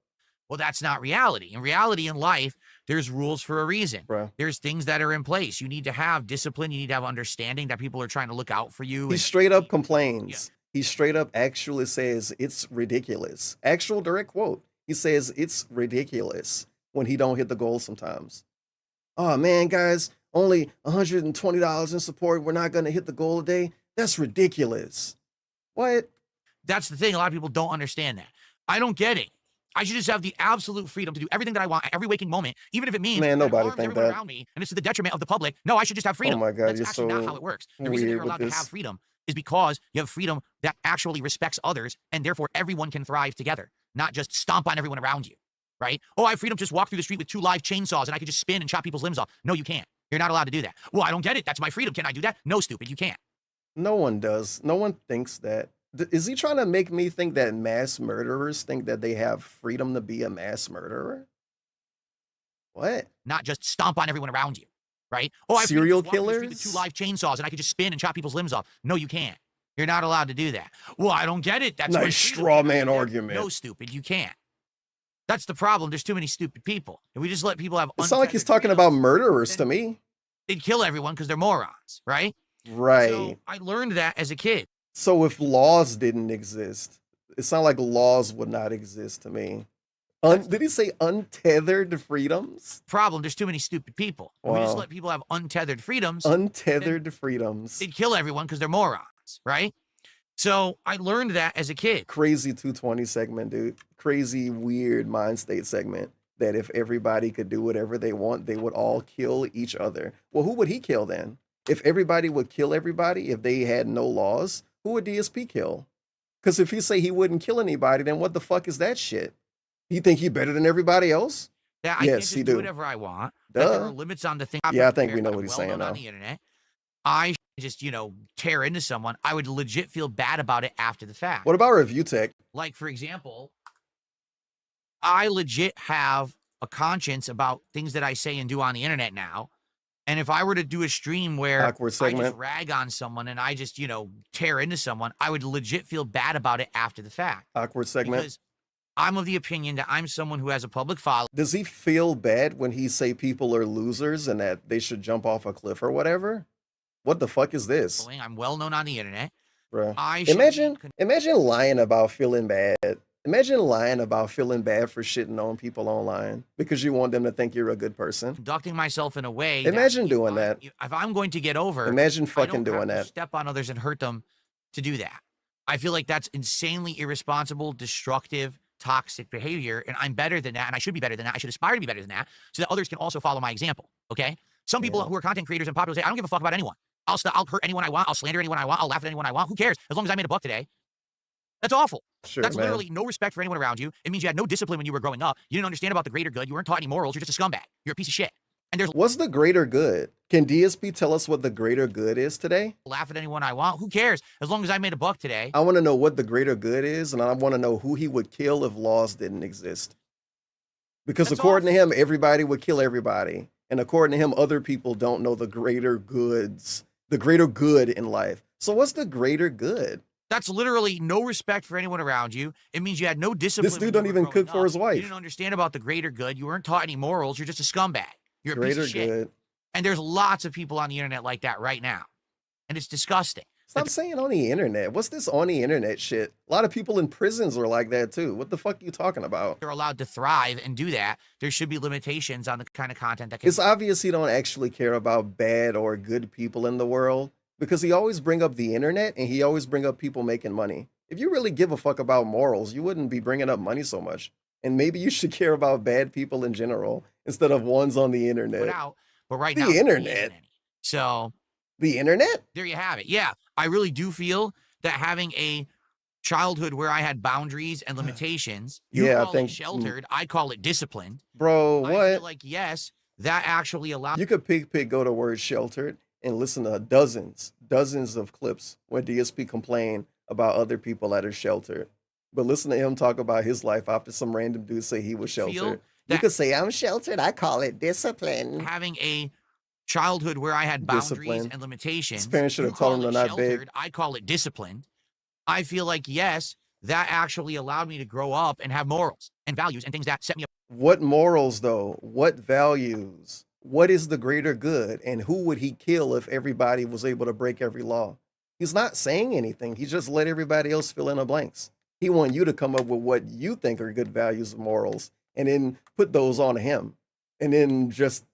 Well, that's not reality. In reality, in life, there's rules for a reason. Bruh. There's things that are in place. You need to have discipline. You need to have understanding that people are trying to look out for you. He and- straight up complains. He straight up actually says it's ridiculous. Actual direct quote. He says it's ridiculous when he don't hit the goal sometimes. Oh man, guys, only $120 in support. We're not gonna hit the goal today. That's ridiculous. What? That's the thing. A lot of people don't understand that. I don't get it. I should just have the absolute freedom to do everything that I want at every waking moment, even if it means Man, that it nobody harms think everyone that. around me and it's to the detriment of the public. No, I should just have freedom. Oh my God, That's you're actually not so how it works. The reason that weird you're with allowed to this. have freedom is because you have freedom that actually respects others, and therefore everyone can thrive together, not just stomp on everyone around you, right? Oh, I have freedom to just walk through the street with 2 live chainsaws and I could just spin and chop people's limbs off. No, you can't. You're not allowed to do that. Well, I don't get it. That's my freedom. Can I do that? No, stupid. You can't. No one does. No one thinks that. Is he trying to make me think that mass murderers think that they have freedom to be a mass murderer? What? Not just stomp on everyone around you, right? Oh, I have freedom to Serial just walk through the street with 2 killers? live chainsaws and I could just spin and chop people's limbs off. No, you can't. You're not allowed to do that. Well, I don't get it. That's my Nice freedom. straw Can I man do that? argument. No, stupid. You can't. That's the problem. There's too many stupid people. If we just let people have It sounds like he's untethered talking freedom, about murderers to then me. they'd kill everyone because they're morons, right? Right. So I learned that as a kid. So if laws didn't exist, it sounds like laws would not exist to me. Did he say untethered freedoms? Problem, there's too many stupid people. If we just Wow. let people have untethered freedoms, Untethered freedoms. they'd kill everyone because they're morons, right? So I learned that as a kid. Crazy 220 segment, dude. Crazy, weird mind state segment that if everybody could do whatever they want, they would all kill each other. Well, who would he kill then? If everybody would kill everybody, if they had no laws, who would DSP kill? Because if he say he wouldn't kill anybody, then what the fuck is that shit? You think he better than everybody else? That I can't Yes, just he do do. whatever I want. That there Duh. are limits on the thing. Yeah, I think we know I'm what he's well saying known on now. the internet. I just, tear into someone. I would legit feel bad about it after the fact. What about review tech? Like, for example, I legit have a conscience about things that I say and do on the internet now. And if I were to do a stream where Awkward I segment. just rag on someone and I just, tear into someone, I would legit feel bad about it after the fact. Awkward segment. Because I'm of the opinion that I'm someone who has a public following. Does he feel bad when he say people are losers and that they should jump off a cliff or whatever? What the fuck is this, I'm well known on the internet. bro? I should Imagine lying about feeling bad. Imagine lying about feeling bad for shitting on people online because you want them to think you're a good person. conducting myself in a way. Imagine that doing that. If I'm going to get over, Imagine I fucking don't doing have to that. step on others and hurt them to do that. I feel like that's insanely irresponsible, destructive, toxic behavior, and I'm better than that, and I should be better than that. I should aspire to be better than that, so that others can also follow my example. Okay? Some people Yeah. who are content creators and popular say, I don't give a fuck about anyone. I'll hurt anyone I want. I'll slander anyone I want. I'll laugh at anyone I want. Who cares? As long as I made a buck today. That's awful. Sure, That's man. literally no respect for anyone around you. It means you had no discipline when you were growing up. You didn't understand about the greater good. You weren't taught any morals. You're just a scumbag. You're a piece of shit. And there's What's the greater good? Can DSP tell us what the greater good is today? laugh at anyone I want. Who cares? As long as I made a buck today. I want to know what the greater good is, and I want to know who he would kill if laws didn't exist. Because That's according to him, everybody would kill everybody. And according to him, other people don't know the greater goods The greater good in life. So what's the greater good? That's literally no respect for anyone around you. It means you had no discipline. This dude don't even cook for his wife. You didn't understand about the greater good. You weren't taught any morals. You're just a scumbag. You're a piece Greater of shit. good. And there's lots of people on the internet like that right now. And it's disgusting. Stop saying on the internet. What's this on the internet shit? A lot of people in prisons are like that too. What the fuck are you talking about? They're allowed to thrive and do that. There should be limitations on the kind of content that can. It's obvious he don't actually care about bad or good people in the world, because he always bring up the internet and he always bring up people making money. If you really give a fuck about morals, you wouldn't be bringing up money so much. And maybe you should care about bad people in general instead of ones on the internet. But right The now, internet. So The internet? there you have it. Yeah, I really do feel that having a childhood where I had boundaries and limitations, you Yeah, I call think- it sheltered, I call it disciplined. Bro, I feel what? like, yes, that actually allows. You could go to word sheltered and listen to dozens of clips where DSP complain about other people that are sheltered. But listen to him talk about his life after some random dude say he was sheltered. You that- could say, I'm sheltered. I call it discipline. having a childhood where I had boundaries Discipline. and limitations. His parents should have you told call him they're it not big. sheltered, I call it disciplined. I feel like, yes, that actually allowed me to grow up and have morals and values and things that set me up. What morals, though? What values? What is the greater good? And who would he kill if everybody was able to break every law? He's not saying anything. He just let everybody else fill in the blanks. He want you to come up with what you think are good values and morals and then put those on him and then just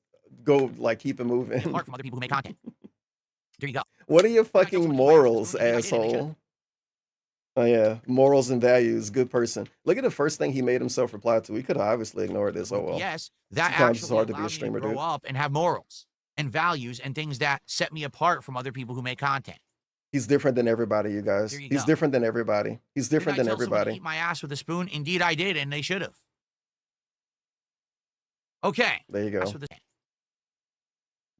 go like keep it moving. Apart from other people who make content. There you go. What are your fucking someone morals, who likes it, they should. asshole? Oh yeah, morals and values, good person. Look at the first thing he made himself reply to. He could have obviously ignored this. Oh well. Yes, that Sometimes it's actually hard to be a allowed me streamer, grow dude. up and have morals and values and things that set me apart from other people who make content. He's different than everybody, you guys. There you He's go. different than everybody. He's different Did I than tell someone to everybody. Eat my ass with a spoon? Indeed, I did, and they should have. Okay. There you go. Ass with a-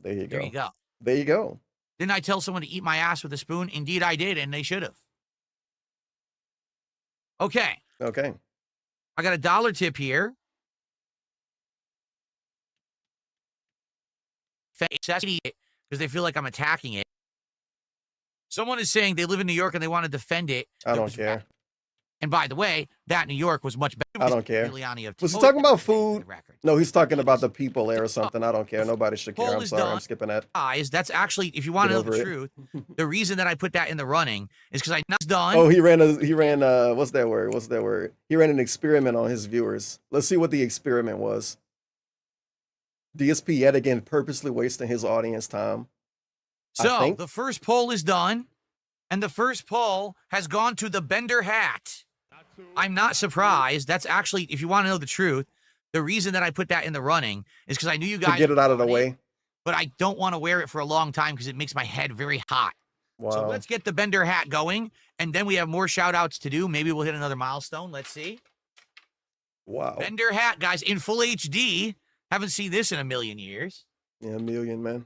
There you There go. you go. There you go. Didn't I tell someone to eat my ass with a spoon? Indeed, I did, and they should have. Okay. Okay. I got a dollar tip here. Because they feel like I'm attacking it. Someone is saying they live in New York and they want to defend it. I don't care. And by the way, that New York was much better. I don't care. Giuliani of Was he Oh, talking about the food? record. No, he's talking about the people there or something. I don't care. Nobody should care. Poll I'm is sorry. I'm done. skipping that. Guys, that's actually, if you want to know Get the over it. truth, the reason that I put that in the running is because I know it's done. Oh, he ran what's that word? What's that word? He ran an experiment on his viewers. Let's see what the experiment was. DSP yet again purposely wasting his audience time. So think- the first poll is done, and the first poll has gone to the Bender hat. I'm not surprised. That's actually, if you want to know the truth, the reason that I put that in the running is because I knew you guys To get it out of the wanted way. but I don't want to wear it for a long time because it makes my head very hot. Wow. So let's get the Bender hat going, and then we have more shout outs to do. Maybe we'll hit another milestone. Let's see. Wow. Bender hat, guys, in full HD. Haven't seen this in a million years. Yeah, a million, man.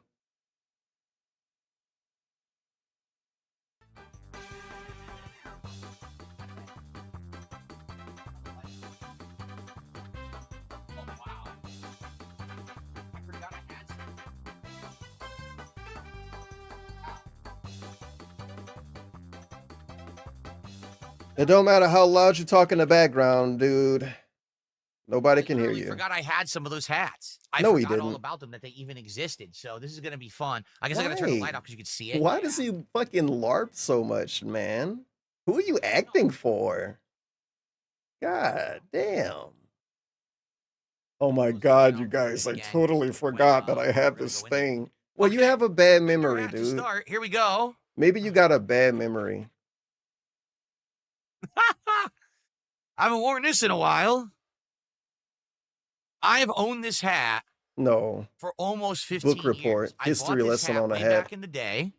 Oh, wow. I forgot I had some. It don't matter how loud you talk in the background, dude. Nobody can hear literally you. forgot I had some of those hats. I No, he forgot all didn't. about them, that they even existed. So this is going to be fun. I guess I got to turn the Why? light off because you can see it. Why does he fucking LARP so much, man? Who are you acting for? God damn. Oh my God, you guys, I totally forgot that I had this thing. Well, you have a bad memory, To dude. start, here we go. Maybe you got a bad memory. I haven't worn this in a while. I have owned this hat No. for almost 15 Book report, years. I history bought this lesson hat on a way hat. back in the day.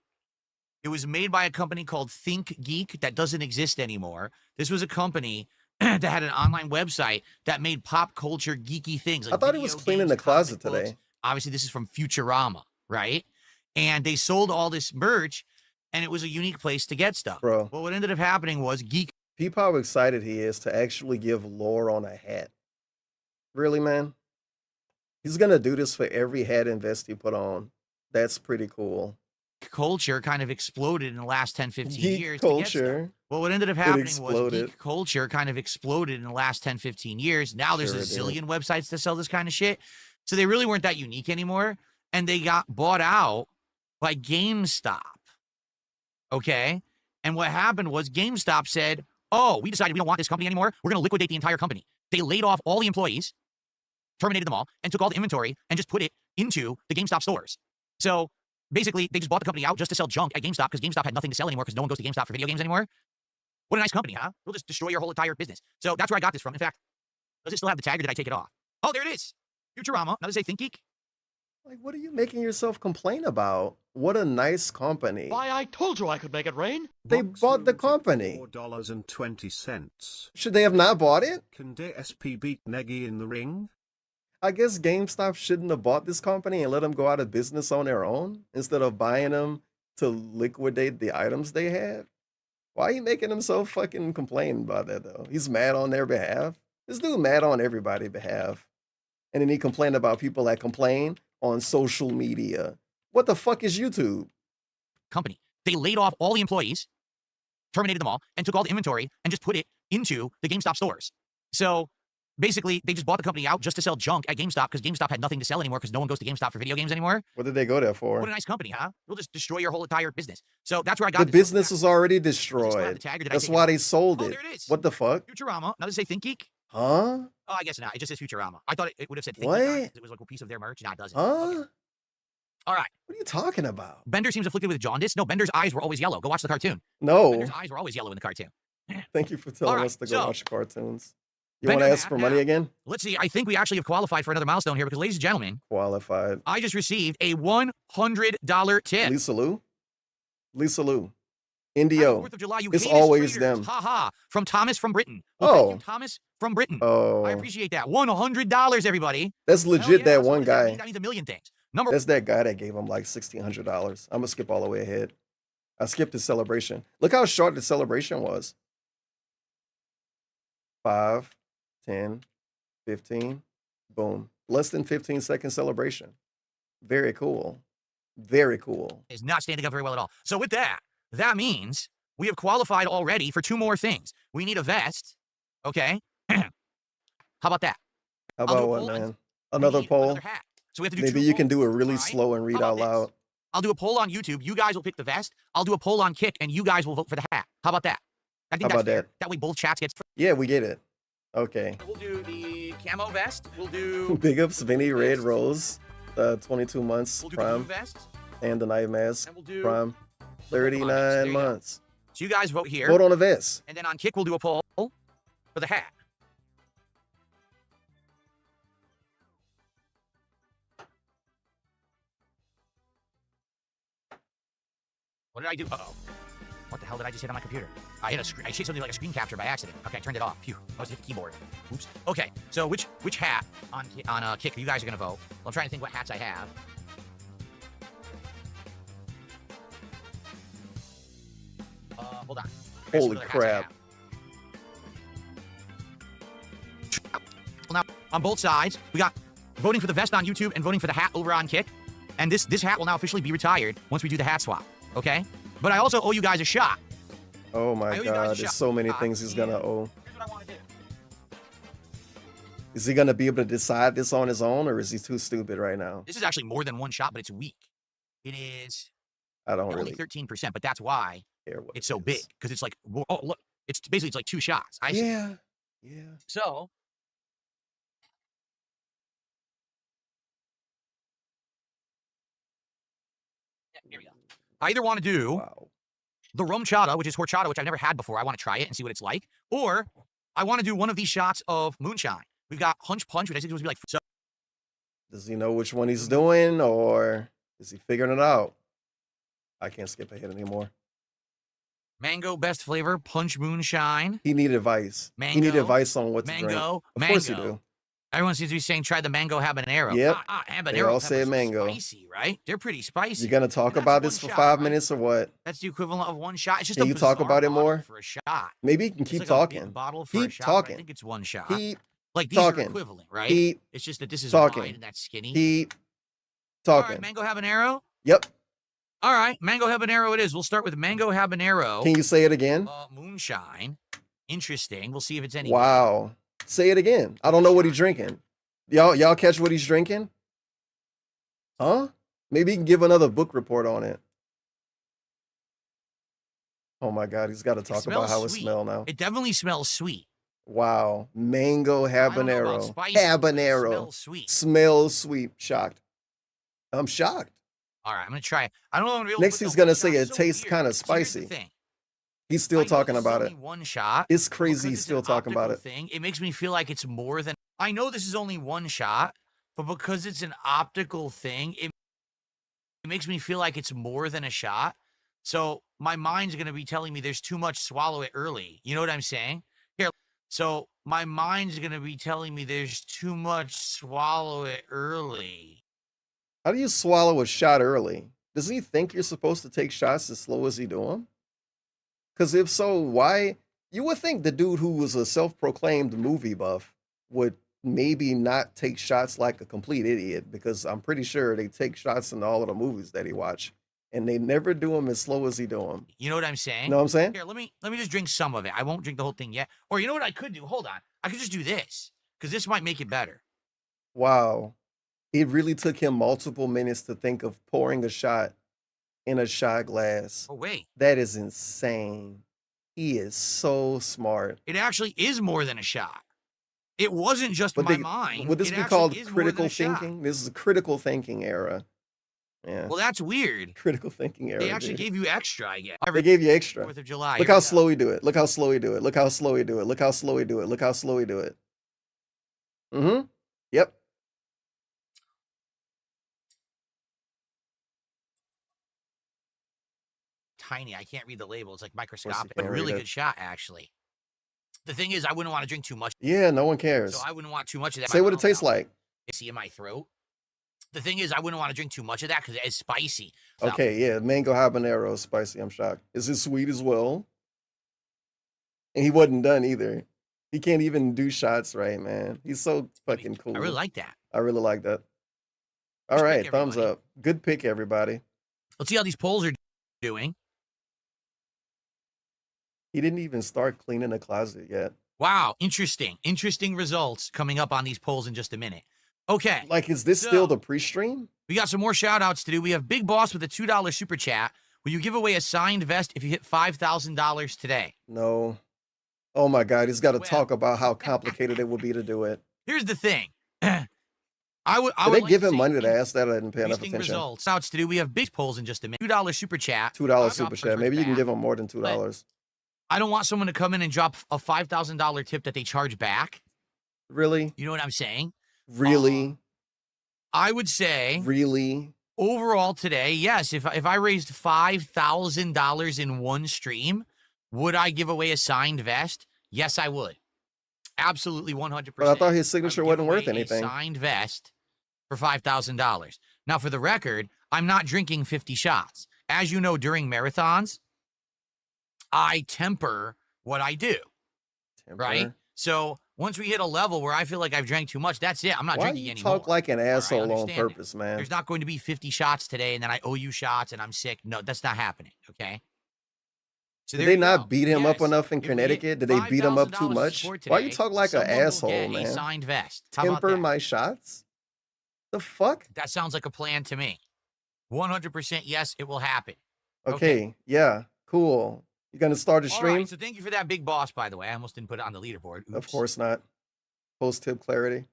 It was made by a company called Think Geek that doesn't exist anymore. This was a company that had an online website that made pop culture geeky things. I thought he was video cleaning games, the closet comic books. today. Obviously, this is from Futurama, right? And they sold all this merch, and it was a unique place to get stuff. Bro, Well, what ended up happening was Geek peep how excited he is to actually give lore on a hat. Really, man? He's gonna do this for every hat invest he put on. That's pretty cool. culture kind of exploded in the last 10, 15 Geek years. To get stuff. culture. Well, what ended up happening was exploded. geek culture kind of exploded in the last 10, 15 years. Now there's Sure a it did. zillion websites that sell this kind of shit. So they really weren't that unique anymore. And they got bought out by GameStop. Okay? And what happened was GameStop said, oh, we decided we don't want this company anymore. We're going to liquidate the entire company. They laid off all the employees, terminated them all, and took all the inventory and just put it into the GameStop stores. So basically, they just bought the company out just to sell junk at GameStop because GameStop had nothing to sell anymore because no one goes to GameStop for video games anymore. What a nice company, huh? We'll just destroy your whole entire business. So that's where I got this from. In fact, does it still have the tag or did I take it off? Oh, there it is. Futurama. Now does it say Think Geek? Like, what are you making yourself complain about? What a nice company. Why, I told you I could make it rain. They bought the company. $4.20. Should they have not bought it? Can DSP beat Negi in the ring? I guess GameStop shouldn't have bought this company and let them go out of business on their own instead of buying them to liquidate the items they had. Why are you making him so fucking complain about that, though? He's mad on their behalf. This dude mad on everybody's behalf. And then he complained about people that complain on social media. What the fuck is YouTube? Company. They laid off all the employees, terminated them all, and took all the inventory and just put it into the GameStop stores. So basically, they just bought the company out just to sell junk at GameStop because GameStop had nothing to sell anymore because no one goes to GameStop for video games anymore. What did they go there for? What a nice company, huh? We'll just destroy your whole entire business. So that's where I got The this business from. is already Does it still have the destroyed. tag, or did I That's take it why off? they sold Oh, it. there it is. What the fuck? Futurama. Now does it say Think Geek? Huh? Oh, I guess not. It just says Futurama. I thought it would have said Think Geek on it What? 'cause it was like a piece of their merch. No, it doesn't. Huh? Okay. All right. What are you talking about? Bender seems afflicted with jaundice. No, Bender's eyes were always yellow. Go watch the cartoon. No. Bender's eyes were always yellow in the cartoon. Thank you for telling Alright, us to go so- watch cartoons. You Bender want to ask Matt for money now. again? Let's see. I think we actually have qualified for another milestone here because, ladies and gentlemen, Qualified. I just received a $100 tip. Lisa Lou? Lisa Lou. Happy Indio. 4th of July, you It's heinous always traitors. them. Ha ha. From Thomas from Britain. Well, thank Oh. you, Thomas from Britain. Oh. I appreciate that. $100, everybody. That's Hell legit yeah. that So one what does that mean? guy. That means a million things. Number That's that guy that gave him like $1,600. I'm going to skip all the way ahead. I skipped the celebration. Look how short the celebration was. 5, 10, 15. Boom. Less than 15-second celebration. Very cool. Very cool. is not standing up very well at all. So with that, that means we have qualified already for 2 more things. We need a vest. Okay. How about that? How I'll do about a what, poll and man? We Another need poll? Another hat. So we have to do Maybe 2 you can do it polls, really all right? slow and read How out about this? loud. I'll do a poll on YouTube. You guys will pick the vest. I'll do a poll on Kick, and you guys will vote for the hat. How about that? I think How that's about fair. that? That way both chats get. Yeah, we get it. Okay. We'll do the camo vest. We'll do. Big ups, Vinny Red Rose. 22 months We'll do the blue prime. vest, And the Night Mask and we'll do. prime. the Pokemon vest. There 39 you go. months. So you guys vote here, Vote on the vest. and then on Kick we'll do a poll for the hat. What did I do? Uh-oh. What the hell did I just hit on my computer? I hit something like a screen capture by accident. Okay, I turned it off. Phew. I was hit the keyboard. Oops. Okay, so which hat on Kick you guys are gonna vote? Well, I'm trying to think what hats I have. Hold on. I gotta see Holy what other hats I crap. have. Well, now on both sides, we got voting for the vest on YouTube and voting for the hat over on Kick. And this hat will now officially be retired once we do the hat swap. Okay? But I also owe you guys a shot. Oh I my owe you guys a god, shot. there's so many things he's gonna owe. Here's what I want to do. Is he gonna be able to decide this on his own, or is he too stupid right now? This is actually more than one shot, but it's weak. It is I don't only really 13%, but that's why care what it's it so is. big. Because it's like, oh, look. It's basically like 2 shots. I see. Yeah, yeah. So, yeah, here we go. I either want to do Wow. the rum chata, which is horchata, which I've never had before. I want to try it and see what it's like. Or I want to do one of these shots of moonshine. We've got Hunch Punch, which I think is supposed to be like. So, Does he know which one he's doing, or is he figuring it out? I can't skip ahead anymore. mango best flavor, Punch Moonshine. He needed advice. He Mango, needed advice on what to drink. Mango. Of course you do. Everyone seems to be saying try the mango habanero. Yep. Habanero They all peppers say are mango. Spicy, right? They're pretty spicy. You gonna talk And that's about one this for shot, 5 right? minutes or what? That's the equivalent of one shot. It's just Can a you talk bizarre about it bottle more? for a shot. Maybe you can It's keep like a big talking. bottle for a Keep shot, but I talking. think it's one shot. Keep Like these are talking. equivalent, right? Keep It's just that this is talking. wide and that's skinny. keep All talking. right, mango habanero. Yep. All right, mango habanero it is. We'll start with mango habanero. Can you say it again? Moonshine. Interesting. We'll see if it's any. Wow. Say it again. I don't know what he's drinking. Y'all catch what he's drinking? Huh? Maybe he can give another book report on it. Oh my God, he's got to talk about how it smells now. It definitely smells sweet. Wow. Mango habanero. Spicy, Habanero. smells sweet. Smells sweet. Shocked. I'm shocked. All right, I'm going to try it. I don't know if I'm able Next to he's going to say it tastes kind of So here's the spicy. thing. He's still talking about it. One shot. It's crazy he's It's still an talking about optical it. thing. It makes me feel like it's more than. I know this is only one shot, but because it's an optical thing, it makes me feel like it's more than a shot. So my mind's going to be telling me there's too much, swallow it early. You know what I'm saying? Here. So my mind's going to be telling me there's too much, swallow it early. How do you swallow a shot early? Does he think you're supposed to take shots as slow as he do them? Because if so, why? You would think the dude who was a self-proclaimed movie buff would maybe not take shots like a complete idiot, because I'm pretty sure they take shots in all of the movies that he watched, and they never do them as slow as he do them. You know what I'm saying? Know what I'm saying? Here, let me just drink some of it. I won't drink the whole thing yet. Or you know what I could do? Hold on. I could just do this, because this might make it better. Wow. It really took him multiple minutes to think of pouring a shot in a shot glass. Oh, wait. That is insane. He is so smart. It actually is more than a shot. It wasn't just my mind. Would this It be actually called is more than critical a shot. thinking? This is a critical thinking era. Yeah. Well, that's weird. Critical thinking era. They actually dude. gave you extra, I guess. They gave you extra. 4th of July. Look how slow he do it. Look how slow he do it. Look how slow he do it. Look how slow he do it. Look how slow he do it. Mm-hmm. Yep. Tiny. I can't read the label. It's like you microscopic, but can't really read it. good shot, actually. The thing is, I wouldn't want to drink too much. Yeah, no one cares. So I wouldn't want too much of that. Say what it tastes like. See in my throat. The thing is, I wouldn't want to drink too much of that because it's spicy. So, Okay, yeah, mango habanero is spicy. I'm shocked. Is it sweet as well? And he wasn't done either. He can't even do shots right, man. He's so fucking cool. I really like that. I really like that. All Good right, pick, thumbs everybody. up. Good pick, everybody. Let's see how these polls are doing. He didn't even start cleaning the closet yet. Wow, interesting. Interesting results coming up on these polls in just a minute. Okay. Like, is this still the pre-stream? We got some more shout outs to do. We have Big Boss with a $2 super chat. Will you give away a signed vest if you hit $5,000 today? No. Oh my God, he's got to Well- talk about how complicated it would be to do it. Here's the thing. I would Did they like give to him say money to ask that? I didn't pay enough interesting attention. results. Outs to do. We have big polls in just a minute. $2 super chat. $2 super chat. Maybe you can give him more than $2. I don't want someone to come in and drop a $5,000 tip that they charge back. Really? You know what I'm saying? Really? I would say Really? overall today, yes. If I raised $5,000 in one stream, would I give away a signed vest? Yes, I would. Absolutely 100%. But I thought his signature I would wasn't give worth away a anything. signed vest for $5,000. Now, for the record, I'm not drinking 50 shots. As you know, during marathons, I temper what I do, right? Temper. So once we hit a level where I feel like I've drank too much, that's it. I'm not Why drinking you anymore. talk like an I asshole on understand it. purpose, man? There's not going to be 50 shots today, and then I owe you shots, and I'm sick. No, that's not happening, okay? So Did there they you not go. beat him up Yes, enough in if we hit Connecticut? Did they beat him up too $5,000 much? support Why you today, talk like an someone will asshole, get a man? signed vest. How about Temper that? my shots? The fuck? That sounds like a plan to me. 100% yes, it will happen. Okay, yeah, cool. You gonna start a All stream? right, so thank you for that, Big Boss, by the way. I almost didn't put it on the leaderboard. Of Oops. course not. Post tip clarity.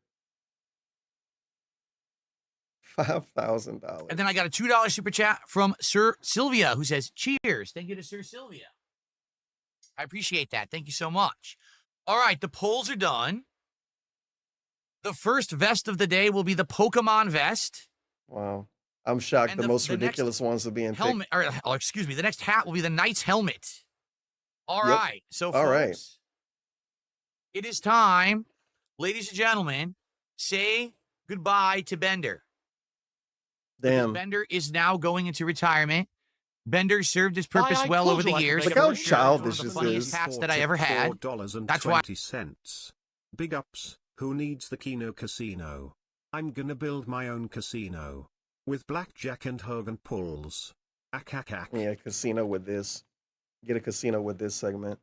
$5,000. And then I got a $2 super chat from Sir Sylvia, who says, cheers. Thank you to Sir Sylvia. I appreciate that. Thank you so much. All right, the polls are done. The first vest of the day will be the Pokemon vest. Wow. I'm shocked. And The most the next ridiculous ones are being picked. Helmet, or excuse me, the next hat will be the Knight's helmet. All Yep. right, so All folks, right. it is time, ladies and gentlemen, say goodbye to Bender. Damn. Bender is now going into retirement. Bender served his purpose I well told over the you I could years. make Look how it rain. childish One of this the funniest is. hats that I ever had. That's why. $4.20. Big ups. Who needs the Kino Casino? I'm gonna build my own casino with blackjack and Hogan pulls. Ack. Yeah, casino with this. Get a casino with this segment.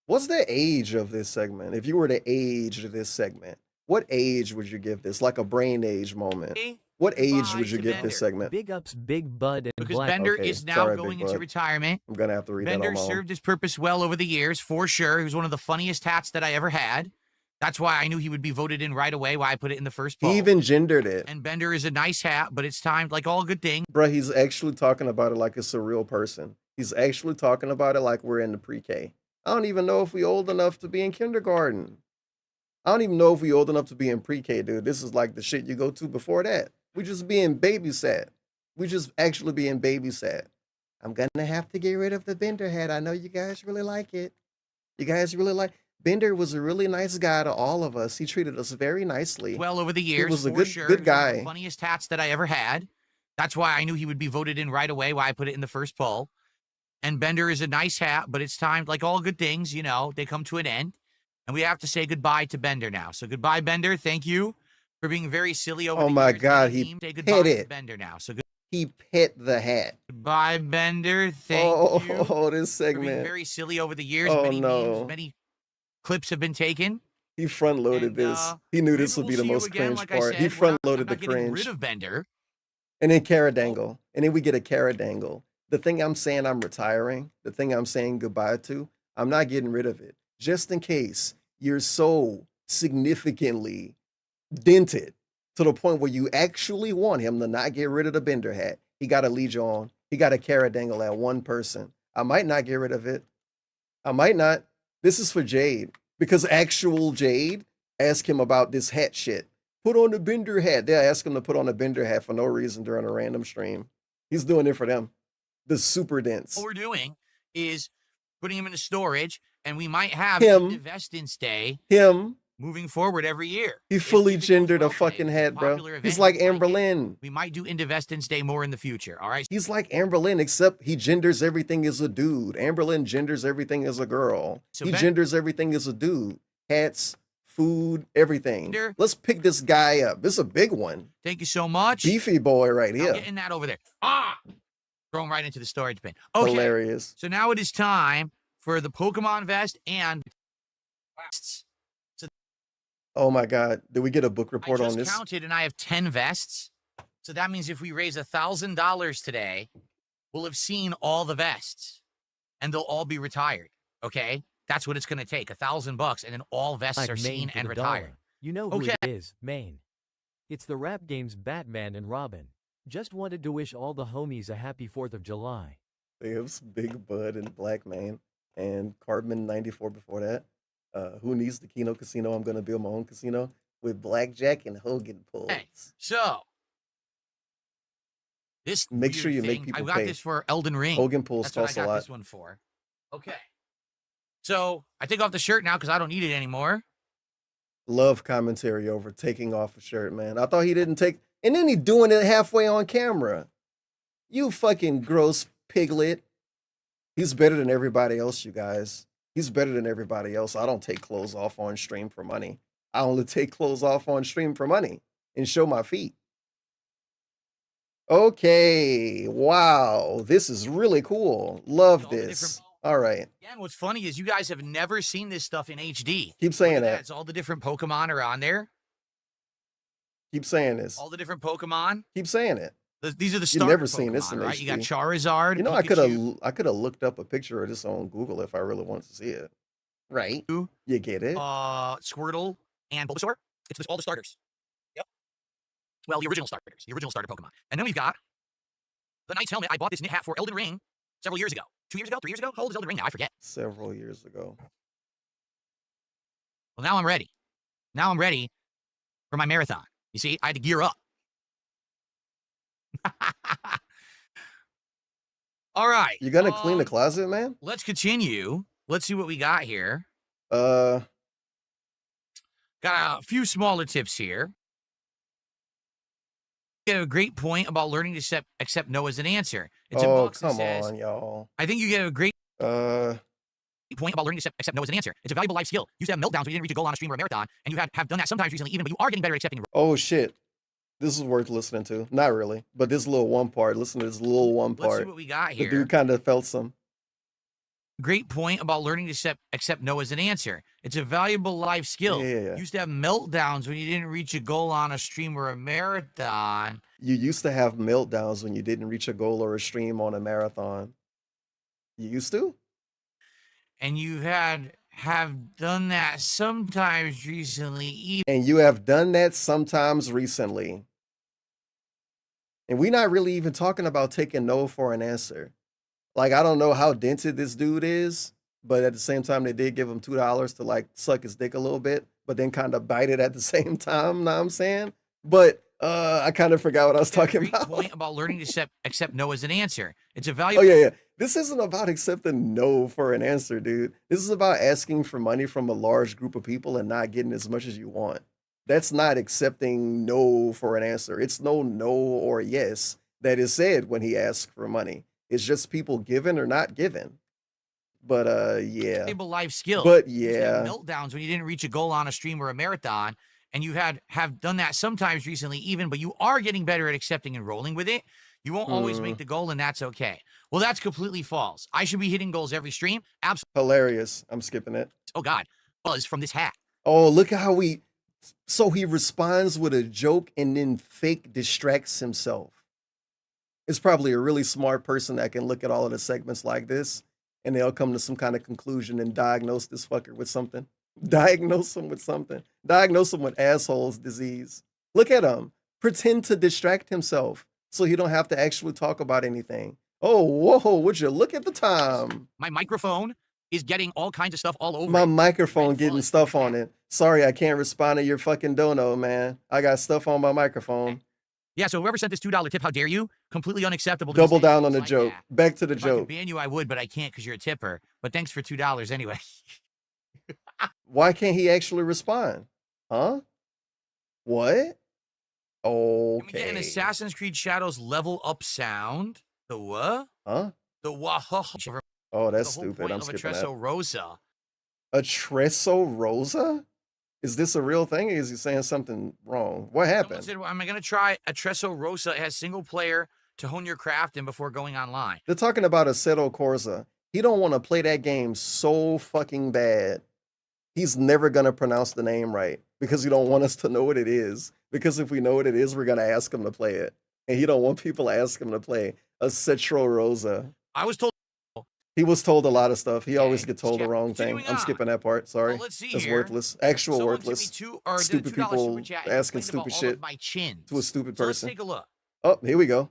What's the age of this segment? If you were to age this segment, what age would you give this? Like a brain age moment. What age would you give this segment? Big ups, Big Bud and Because Black. Bender Okay, is now sorry, going Big into Bud. retirement. I'm gonna have to read Bender that on my own. served his purpose well over the years, for sure. He was one of the funniest hats that I ever had. That's why I knew he would be voted in right away, why I put it in the first poll. He even gendered it. And Bender is a nice hat, but it's time, like all good things. Bruh, he's actually talking about it like it's a real person. He's actually talking about it like we're in the pre-K. I don't even know if we old enough to be in kindergarten. I don't even know if we old enough to be in pre-K, dude. This is like the shit you go to before that. We just being babysat. We just actually being babysat. I'm gonna have to get rid of the Bender hat. I know you guys really like it. You guys really like Bender was a really nice guy to all of us. He treated us very nicely. Well over the years, was a for good- sure. good He was one of the guy. funniest hats that I ever had. That's why I knew he would be voted in right away, why I put it in the first poll. And Bender is a nice hat, but it's time, like all good things, you know, they come to an end. And we have to say goodbye to Bender now. So goodbye, Bender. Thank you for being very silly over Oh the my years. God, Say he goodbye hit to it. Bender now. So He pet the hat. goodbye, Bender. Thank you Oh, this for being segment. very silly over the years. Oh, Many no. memes, many clips have been taken. He front loaded And, this. He knew maybe this would we'll be the see you most again, cringe like I part. He said. front I'm loaded the not getting cringe. rid of Bender. And then carrot dangle. And then we get a carrot dangle. The thing I'm saying I'm retiring, the thing I'm saying goodbye to, I'm not getting rid of it. Just in case you're so significantly dented to the point where you actually want him to not get rid of the Bender hat. He got to lead you on. He got a carrot dangle at one person. I might not get rid of it. I might not. This is for Jade. Because actual Jade asked him about this hat shit. Put on the Bender hat. They asked him to put on a Bender hat for no reason during a random stream. He's doing it for them. The super dense. What we're doing is putting him into storage, and we might have Him. Investance Day Him, moving forward every year. he If fully it goes gendered well a today, fucking it's a hat, bro. popular He's event, like we might Amber get- Lynn. We might do Investance Day more in the future, all right? He's like Amber Lynn, except he genders everything as a dude. Amber Lynn genders everything as a girl. So He Ben- genders everything as a dude. Hats, food, everything. Bender- Let's pick this guy up. This is a big one. Thank you so much. Beefy boy right Now here. getting that over there. Ah! Throw him right into the storage bin. Okay, Hilarious. so now it is time for the Pokemon vest and vests. Oh my God. Did we get a book report I on just this? counted, and I have 10 vests. So that means if we raise $1,000 today, we'll have seen all the vests, and they'll all be retired. Okay, that's what it's going to take, $1,000, and then all vests Like are Maine seen for and the retired. dollar. You know who Okay. it is, Maine. It's the rap game's Batman and Robin. Just wanted to wish all the homies a happy 4th of July. They have Big Bud and Black Man and Carbon 94 before that. Who needs the Kino Casino? I'm going to build my own casino with Blackjack and Hogan pulls. Hey. So this Make sure weird you make thing, people I got pay. this for Elden Ring. Hogan pulls That's what I cost a got lot. this one for. Okay. So I take off the shirt now because I don't need it anymore. Love commentary over taking off a shirt, man. I thought he didn't take, and then he doing it halfway on camera. You fucking gross piglet. He's better than everybody else, you guys. He's better than everybody else. I don't take clothes off on stream for money. I only take clothes off on stream for money and show my feet. Okay. Wow. This is really cool. Love All the this. different- All right. Again, what's funny is you guys have never seen this stuff in HD. Keep Look saying at that. It's all the different Pokemon are on there. Keep saying this. All the different Pokemon. Keep saying it. These are the You've starter never seen this Pokemon, in right? You got HD. Charizard. You know, I Pikachu, could have looked up a picture of this on Google if I really wanted to see it. Right? You get it? Squirtle, and Bulbasaur. It's all the starters. Yep. Well, the original starters, the original starter Pokemon. And then we've got the Knight's Helmet. I bought this knit hat for Elden Ring several years ago. 2 years ago? 3 years ago? How old is Elden Ring now? I forget. Several years ago. Well, now I'm ready. Now I'm ready for my marathon. You see, I had to gear up. All right. You gonna clean the closet, man? Let's continue. Let's see what we got here. Uh, Got a few smaller tips here. You have a great point about learning to accept no as an answer. It's a oh, box that come says, on, y'all. I think you get a great Uh, point about learning to accept no as an answer. It's a valuable life skill. You used to have meltdowns when you didn't reach a goal on a stream or a marathon, and you have done that sometimes recently, even, but you are getting better at accepting. oh shit. This is worth listening to. Not really, but this little one part. Listen to this little one Let's see part. what we got The here. dude kind of felt some. Great point about learning to accept no as an answer. It's a valuable life skill. Yeah. You used to have meltdowns when you didn't reach a goal on a stream or a marathon. You used to have meltdowns when you didn't reach a goal or a stream on a marathon. You used to? And you have done that sometimes recently. And you have done that sometimes recently. And we're not really even talking about taking no for an answer. Like, I don't know how dented this dude is, but at the same time, they did give him $2 to like suck his dick a little bit, but then kind of bite it at the same time. Know what I'm saying? But I kind of forgot what I was talking Great about. point about learning to accept no as an answer. It's a Oh, valuable. yeah. This isn't about accepting no for an answer, dude. This is about asking for money from a large group of people and not getting as much as you want. That's not accepting no for an answer. It's no or yes that is said when he asks for money. It's just people giving or not giving. But yeah. Valuable life skill. But You used to have yeah. meltdowns when you didn't reach a goal on a stream or a marathon, and you have done that sometimes recently even, but you are getting better at accepting and rolling with it. You won't always make the goal, and that's okay. Well, that's completely false. I should be hitting goals every stream. Absolutely. Hilarious. I'm skipping it. Oh God, buzz from this hat. Oh, look at how so he responds with a joke and then fake distracts himself. It's probably a really smart person that can look at all of the segments like this and they'll come to some kind of conclusion and diagnose this fucker with something. Diagnose him with something. Diagnose him with assholes disease. Look at him. Pretend to distract himself so he don't have to actually talk about anything. Oh, whoa, would you look at the time? My microphone is getting all kinds of stuff all over My it. microphone Red getting fuzz stuff from on this it. Sorry, I can't respond to your fucking dono, man. I got stuff on my microphone. Yeah, so whoever sent this $2 tip, how dare you? Completely unacceptable. to Double say down on things the like joke. that. Back to the If I could joke. ban you, I would, but I can't because you're a tipper. But thanks for $2 anyway. Why can't he actually respond? Huh? What? Can we get an Okay. Assassin's Creed Shadows level up sound? The what? Huh? The wah. Oh, that's the whole stupid. point I'm of skipping Atresso that. Rosa. Atresso Rosa? Is this a real thing or is he saying something wrong? What Someone happened? said, well, am I going to try Atresso Rosa? It has single player to hone your craft in before going online. They're talking about Assetto Corsa. He don't want to play that game so fucking bad. He's never going to pronounce the name right because he don't want us to know what it is. Because if we know what it is, we're going to ask him to play it. And he don't want people to ask him to play Assetto Rosa. I was told. He was told a lot of stuff. He always Okay, gets told the wrong thing. continuing I'm on. skipping that part. Sorry. Well, let's see That's here. worthless. Actual Someone sent me worthless. did a Stupid $2 people super chat and asking complained about stupid all shit of my chins. to a stupid So person. let's take a look. Oh, here we go.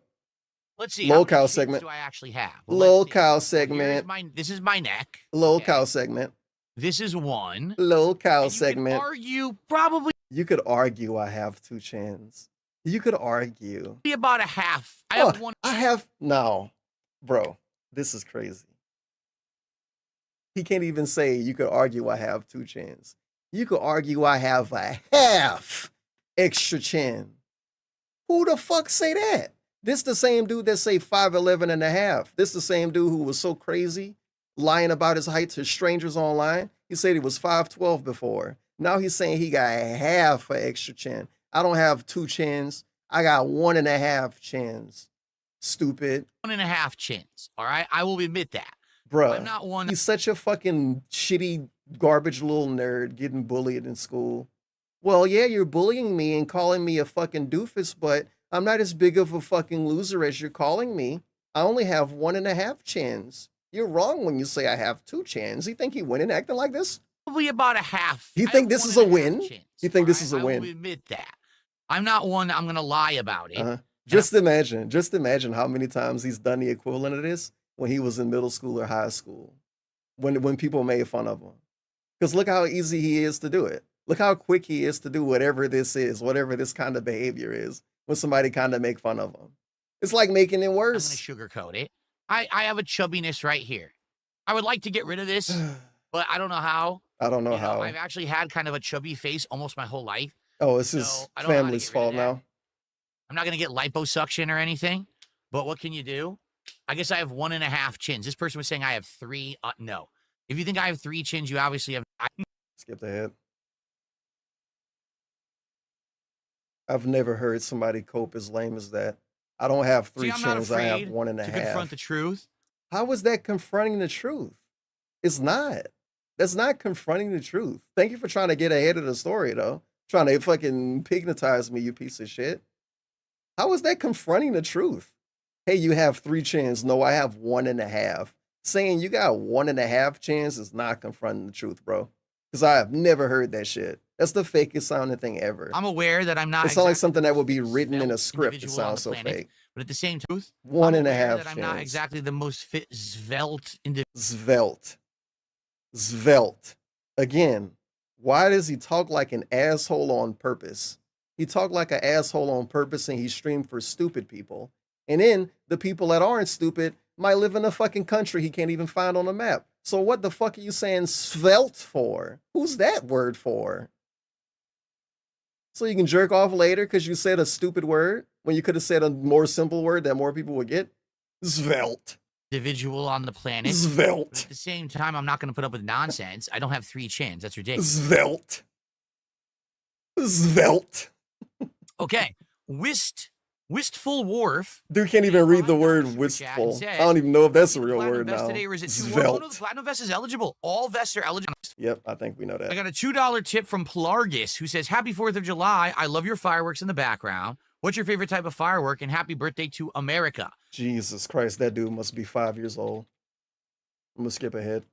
Let's see. Lol How many cow chins segment. do I actually have? Well, Lol let's see. cow Here's segment. this is my neck. Lol Okay. cow segment. This is one. Lol cow And you segment. could argue probably You could argue I have two chins. You could argue. about a half. I have one. I have no, bro. This is crazy. He can't even say you could argue I have two chins. You could argue I have a half extra chin. Who the fuck say that? This the same dude that say 5'11 and a half. This the same dude who was so crazy lying about his height to strangers online. He said he was 5'12 before. Now he's saying he got half an extra chin. I don't have two chins. I got 1.5 chins. Stupid. 1.5 chins. All right. I will admit that. Bruh. I'm not one. He's such a fucking shitty, garbage little nerd getting bullied in school. Well, yeah, you're bullying me and calling me a fucking doofus, but I'm not as big of a fucking loser as you're calling me. I only have 1.5 chins. You're wrong when you say I have two chins. You think he winning acting like this? Probably about a half. You I think have this is a 1.5 win? chins, You think this all is a right? I win? will admit that. I'm not one. I'm going to lie about it. Just imagine how many times he's done the equivalent of this when he was in middle school or high school, when people made fun of him. Because look how easy he is to do it. Look how quick he is to do whatever this is, whatever this kind of behavior is, when somebody kind of make fun of him. It's like making it I'm worse. going to sugarcoat it. I have a chubbiness right here. I would like to get rid of this, but I don't know how. I don't know You how. I've actually had kind of a chubby face almost my whole life. Oh, it's So, his I don't know how to family's get rid of fault that. now. I'm not going to get liposuction or anything, but what can you do? I guess I have 1.5 chins. This person was saying I have 3. No. If you think I have 3 chins, you obviously have. Skip ahead. I've never heard somebody cope as lame as that. I don't have See, 3 I'm not chins, I have afraid 1.5. to confront the truth. How is that confronting the truth? It's not. That's not confronting the truth. Thank you for trying to get ahead of the story, though. Trying to fucking pignatize me, you piece of shit. How is that confronting the truth? Hey, you have 3 chins. No, I have 1.5. Saying you got 1.5 chins is not confronting the truth, bro. Because I have never heard that shit. That's the fakest sounding thing ever. I'm aware that I'm not. It sounds like exactly something the that would be most written in a svelte script. It individual on sounds the so planet, fake. but at the same time, I'm 1.5 aware that I'm not chins. exactly the most fit svelte individual. Svelte. Svelte. Again, why does he talk like an asshole on purpose? He talked like an asshole on purpose and he streamed for stupid people. And then the people that aren't stupid might live in a fucking country he can't even find on a map. So what the fuck are you saying svelte for? Who's that word for? So you can jerk off later because you said a stupid word when you could have said a more simple word that more people would get? Svelte. Individual on the planet. But Svelte. at the same time, I'm not going to put up with nonsense. I don't have 3 chins. That's ridiculous. Svelte. Svelte. Okay. Wistful Wharf. Dude can't even read the $5 word super chat wistful. says, I don't even know if that's a "Is it real Platinum word Vest now. today, or is it 2 Svelte. Oh, no, the Platinum Vest is eligible. All vests are eligible. Yep, I think we know that. I got a $2 tip from Plargus, who says, Happy 4th of July. I love your fireworks in the background. What's your favorite type of firework? And happy birthday to America. Jesus Christ, that dude must be 5 years old. I'm gonna skip ahead.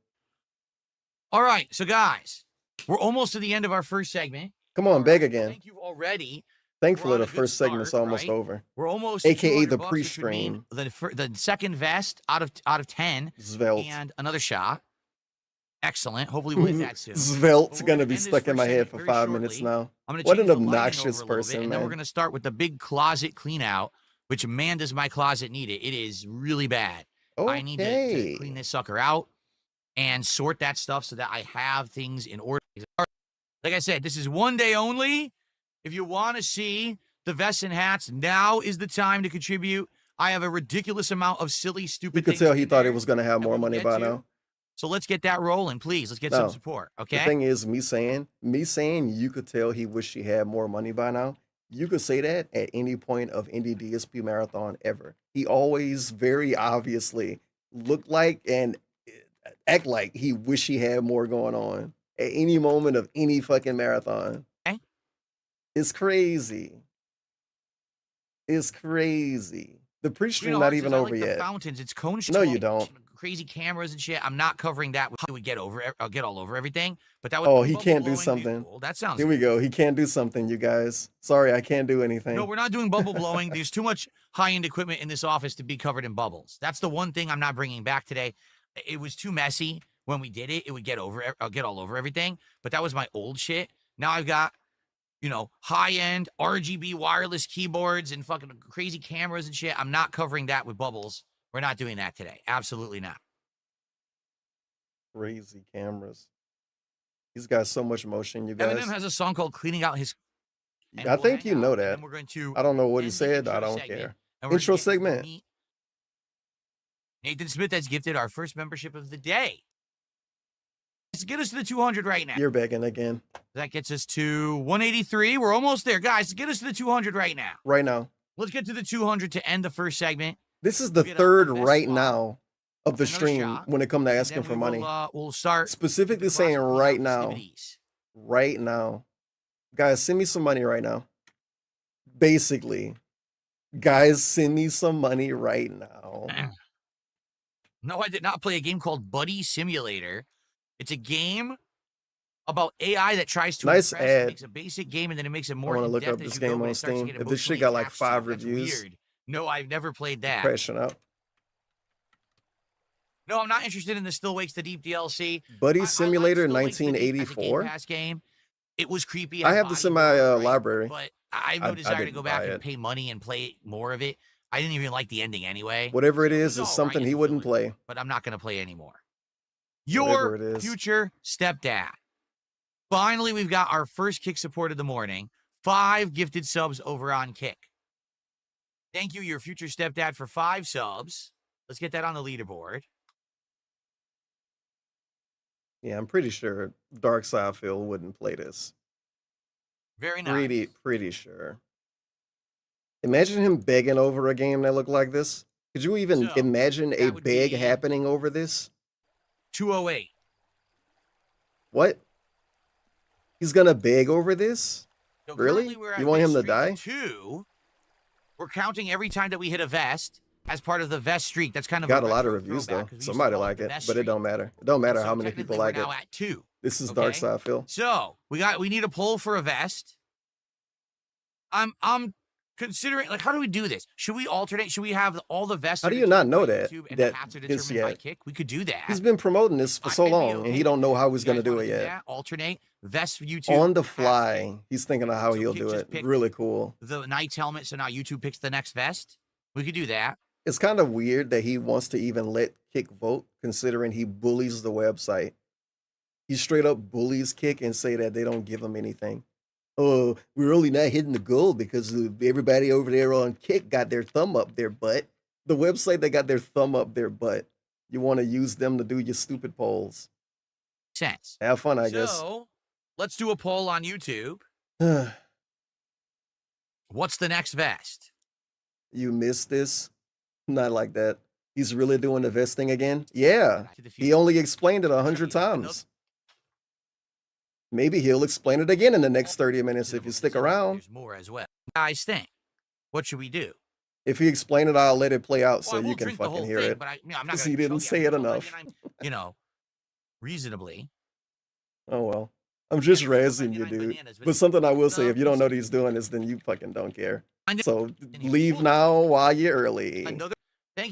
All right, so guys, we're almost to the end of our first segment. Come on, All beg right, again. Thank you already. Thankfully, We're on the a good first segment's start, almost right? over. We're almost AKA to the $200, which would mean pre-stream. the second vest out of 10 Svelte. and another shot. Excellent. Hopefully we'll hit that soon. Svelte's But we're gonna be end this stuck in first my head segment for very 5 minutes shortly. now. I'm gonna What change an the lighting over obnoxious a little bit, person, and then we're man. gonna start with the big closet clean out, which man does my closet need it. It is really bad. I need to clean Okay. this sucker out and sort that stuff so that I have things in order. Like I said, this is one day only. If you want to see the vests and hats, now is the time to contribute. I have a ridiculous amount of silly, stupid You could things tell he in thought he there was gonna have that more we will money get by to. now. So let's get that rolling, please. Let's get some No. support, The okay? thing is, me saying you could tell he wished he had more money by now. You could say that at any point of any DSP marathon ever. He always very obviously looked like and act like he wish he had more going on at any moment of any fucking marathon. Okay. It's crazy. It's crazy. The pre-stream Green not Heart even says, I over like the yet. fountains. It's cone No, you shaped, don't. crazy cameras and shit. I'm not covering that. It would get get all over everything. But that would Oh, be he bubble can't do blowing. something. Cool. That sounds Here we go. He can't do something, you guys. Sorry, I can't do No, anything. we're not doing bubble blowing. There's too much high-end equipment in this office to be covered in bubbles. That's the one thing I'm not bringing back today. It was too messy when we did it. It would get all over everything. But that was my old shit. Now I've got, high-end RGB wireless keyboards and fucking crazy cameras and shit. I'm not covering that with bubbles. We're not doing that today. Absolutely not. Crazy cameras. He's got so much motion, you guys. Eminem has a song called "Cleaning Out His." And I we'll think hang you know out, and that. then we're going to I don't know what he end the said. I intro don't segment, care. and we're Intro gonna get into the segment. meat. Nathan Smith has gifted our first membership of the day. Let's get us to the 200 right now. You're begging again. That gets us to 183. We're almost there, guys. Get us to the 200 right now. Right now. Let's get to the 200 to end the first segment. This is the Get a third vest right swap, now of the another stream shot, when it comes to and asking then for we money. We'll start Specifically with the closet saying clean right out now. festivities. Right now. Guys, send me some money right now. Basically. Guys, send me some money right now. No, I did not play a game called Buddy Simulator. It's a game about AI that tries to Nice impress. It ad. makes a basic game and then it makes it I more want to in look depth up as this you go, game but on it starts to Steam. get If this shit emotionally got like attached to you. 5 That's reviews, weird. No, I've never played that. crashing out. No, I'm not interested in the Still Wakes the Deep DLC. Buddy I like Simulator Still Wakes the Deep as a Game 1984. Pass game. It was creepy. I have this in my bodyboard, right? library. But I have no I desire to didn't go back buy and it. pay money and play more of it. I didn't even like the ending anyway. Whatever it It is was all something right he in wouldn't filler, play. but I'm not going to play anymore. Whatever Your it is. future stepdad. Finally, we've got our first Kick support of the morning. 5 gifted subs over on Kick. Thank you, your future stepdad, for 5 subs. Let's get that on the leaderboard. Yeah, I'm pretty sure Dark Side Phil wouldn't play this. Very nice. Pretty sure. Imagine him begging over a game that looked like this. Could you even So, imagine a that would beg be- happening over this? 208. What? He's gonna beg over this? So Really? currently we're at You want him to win streak of die? 2. We're counting every time that we hit a vest as part of the vest streak. That's kind of Got a lot of retro reviews throwback, though. 'cause we used to Somebody call like the it, vest but it streak. don't matter. It don't matter So how many people technically like we're it. now at 2. This is Okay. Dark Side Phil. So we need a poll for a vest. I'm considering, like, how do we do this? Should we alternate? Should we have all the vests? How are do you not determined know by that- YouTube and that the hats are this determined by yet? kick? We could do that. He's been promoting this for so I'd be long, okay and he don't know how he's You guys gonna do wanna it yet. that? Alternate vest for YouTube On the hats fly, he's thinking of how So he'll Kick do just it. picked- Really cool. the Knight's helmet, so now YouTube picks the next vest. We could do that. It's kind of weird that he wants to even let Kick vote, considering he bullies the website. He straight up bullies Kick and say that they don't give him anything. Oh, we're only not hitting the goal because everybody over there on Kick got their thumb up their butt. The website that got their thumb up their butt. You want to use them to do your stupid polls. Sense. Have fun, I guess. So let's do a poll on YouTube. What's the next vest? You missed this? Not like that. He's really doing the vesting again? Yeah. Back to the He Future. only explained it 100 times. Maybe he'll explain it again in the next 30 minutes if you stick around. There's more as well. Guys, think. What should we do? If he explain it, I'll let it play out Well, so I you won't can drink the fucking whole hear thing, it. but I'm not 'Cause gonna he didn't tell say you it I'm not, enough. Reasonably. Oh well. I'm just Yeah, razzing you, 99 dude. bananas, But something I will say, no, if you don't know listen. what he's doing this, then you fucking don't care. I know. So And he leave will. now while you're early. Another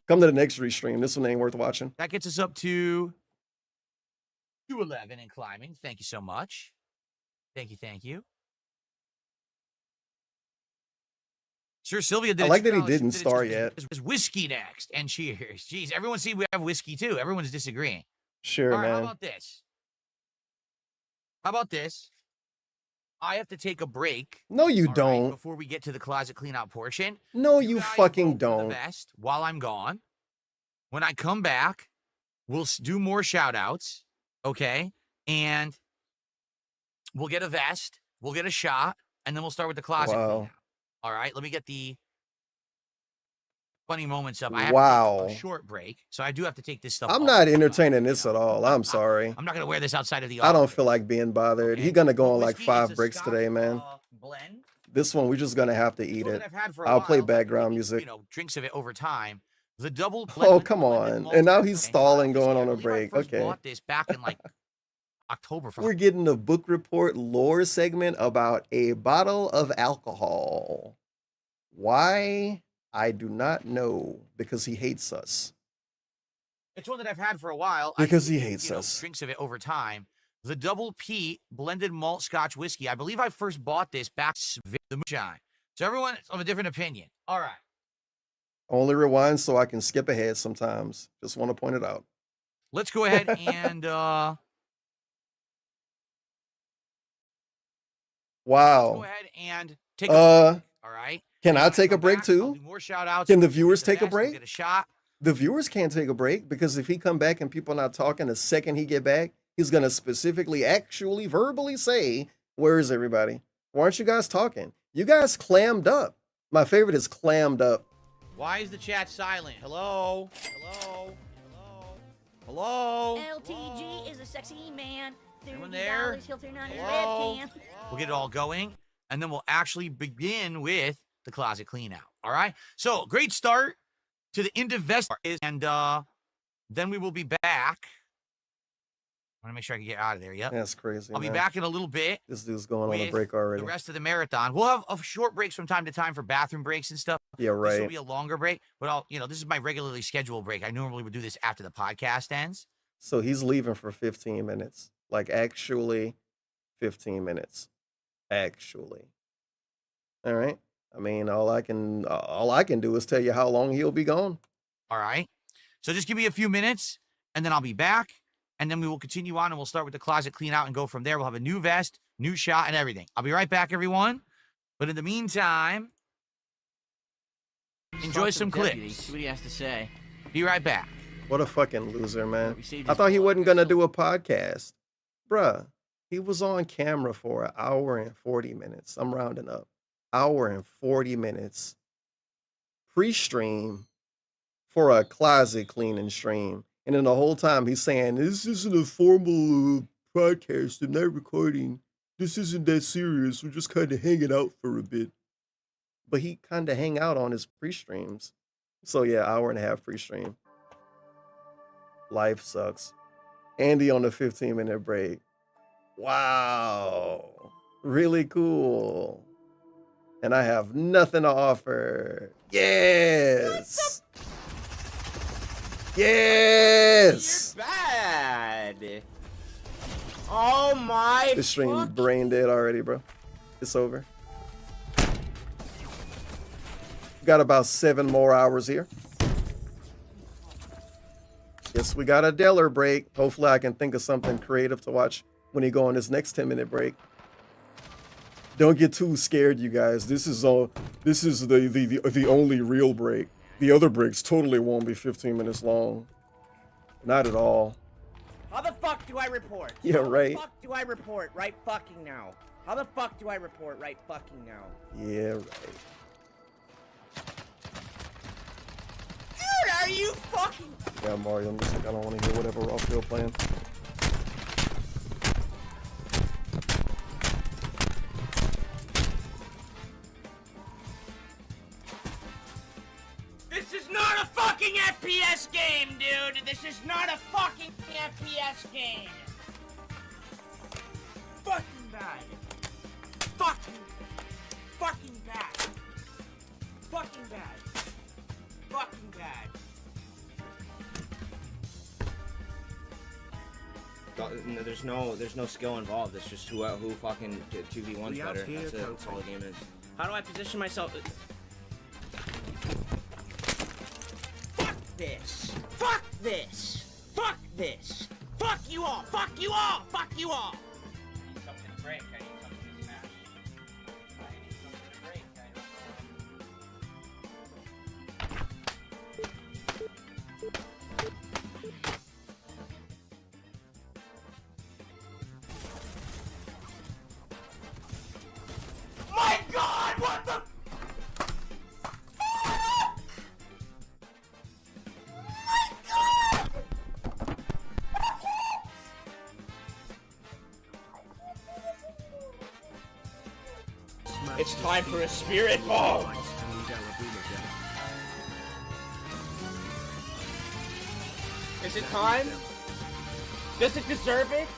Come to the next restream. This one ain't worth watching. that gets us up to 211 and climbing. Thank you so much. Thank you. Sir Sylvia did I a like that he $2 didn't did it star just- yet. There's whiskey next and cheers. Jeez, everyone see we have whiskey too. Everyone's disagreeing. Sure, All right, how man. about this? How about this? I have to take a break. No, you all right, don't. before we get to the closet clean out portion. No, you guys fucking vote for the don't. best while I'm gone. When I come back, we'll do more shout outs. Okay. And we'll get a vest, we'll get a shot, and then we'll start with the closet clean Wow. out. All right. Let me get the funny moments up. I have to Wow. take a short break, so I do have to take this stuff I'm off, not but, entertaining you this know, at all. I'm sorry. I'm not gonna wear this outside of the I don't office. feel like being bothered. Okay? He's gonna go But on like whiskey is 5 a breaks Scotch, today, man. Blend. This one, we're just gonna have to eat One it. that I've had for a I'll play while, but background maybe, music. You know, drinks of it over time. The double. Oh, come blended on. malt And now he's and stalling, whiskey. going I on a believe I break. first Okay. bought this back in like October. We're getting a book report lore segment about a bottle of alcohol. Why? I do not know, because he hates us. It's one that I've had for a while. Because he you hates know, us. Drinks of it over time. The double P blended malt Scotch whiskey. I believe I first bought this back the moonshine. So everyone is of a different opinion. All right. Only rewind so I can skip ahead sometimes. Just want to point it out. Let's go ahead and Wow. let's go ahead and take a break. All right. Can When I take a come break back, I'll too? do more shout outs. Can the viewers take a We'll break? get a shot. The viewers can't take a break because if he come back and people not talking, the second he get back, he's gonna specifically, actually, verbally say, "Where is everybody? Why aren't you guys talking? You guys clammed up." My favorite is clammed up. Why is the chat silent? Hello? Hello? LTG is a sexy man. Anyone there? $30 he'll turn on his Hello? webcam. We'll get it all going, and then we'll actually begin with the closet clean out. All right? So, great start to the invest, and then we will be back. I want to make sure I can get out of there. Yep. That's crazy. I'll be man. back in a little bit. This dude's going on a with break already. The rest of the marathon. We'll have short breaks from time to time for bathroom breaks and stuff. Yeah, This will right. be a longer break, but this is my regularly scheduled break. I normally would do this after the podcast ends. So he's leaving for 15 minutes. Like actually 15 minutes. Actually. All right. I mean, all I can do is tell you how long he'll be gone. All right. So just give me a few minutes, and then I'll be back, and then we will continue on, and we'll start with the closet clean out and go from there. We'll have a new vest, new shot, and everything. I'll be right back, everyone. But in the meantime, enjoy some clips. See what he has to say. Be right back. What a fucking loser, man. We saved I his thought he blood. wasn't gonna do a podcast. Bruh, he was on camera for an hour and 40 minutes. I'm rounding up. Hour and 40 minutes pre-stream for a closet cleaning stream. And then the whole time he's saying, this isn't a formal podcast. I'm not recording. This isn't that serious. We're just kind of hanging out for a bit. But he kind of hang out on his pre-streams. So yeah, hour and a half pre-stream. Life sucks. Andy on the 15-minute break. Wow. Really cool. And I have nothing to offer. Yes. Yes. You're bad. Oh my. This stream brain dead already, bro. It's over. Got about 7 more hours here. Yes, we got a Deller break. Hopefully I can think of something creative to watch when he go on this next 10-minute break. Don't get too scared, you guys. This is the only real break. The other breaks totally won't be 15 minutes long. Not at all. How the fuck do I report? Yeah, right. How the fuck do I report right fucking now? How the fuck do I report right fucking now? Yeah, right. Dude, are you fucking... Yeah, Mario, I'm just like, I don't want to hear whatever Raphael playing. This is not a fucking FPS game, dude! This is not a fucking FPS game! Fucking bad. Fucking bad. Fucking bad. Fucking bad. There's no skill involved. It's just who fucking 2v1's better. That's it. That's all the game is. How do I position myself? Fuck this. Fuck this. Fuck this. Fuck you all. Fuck you all. Fuck you all. I need something to break. I need something to smash. I need something to break. I don't know. My God! What the? It's time for a spirit bomb! Is it time? Does it deserve it?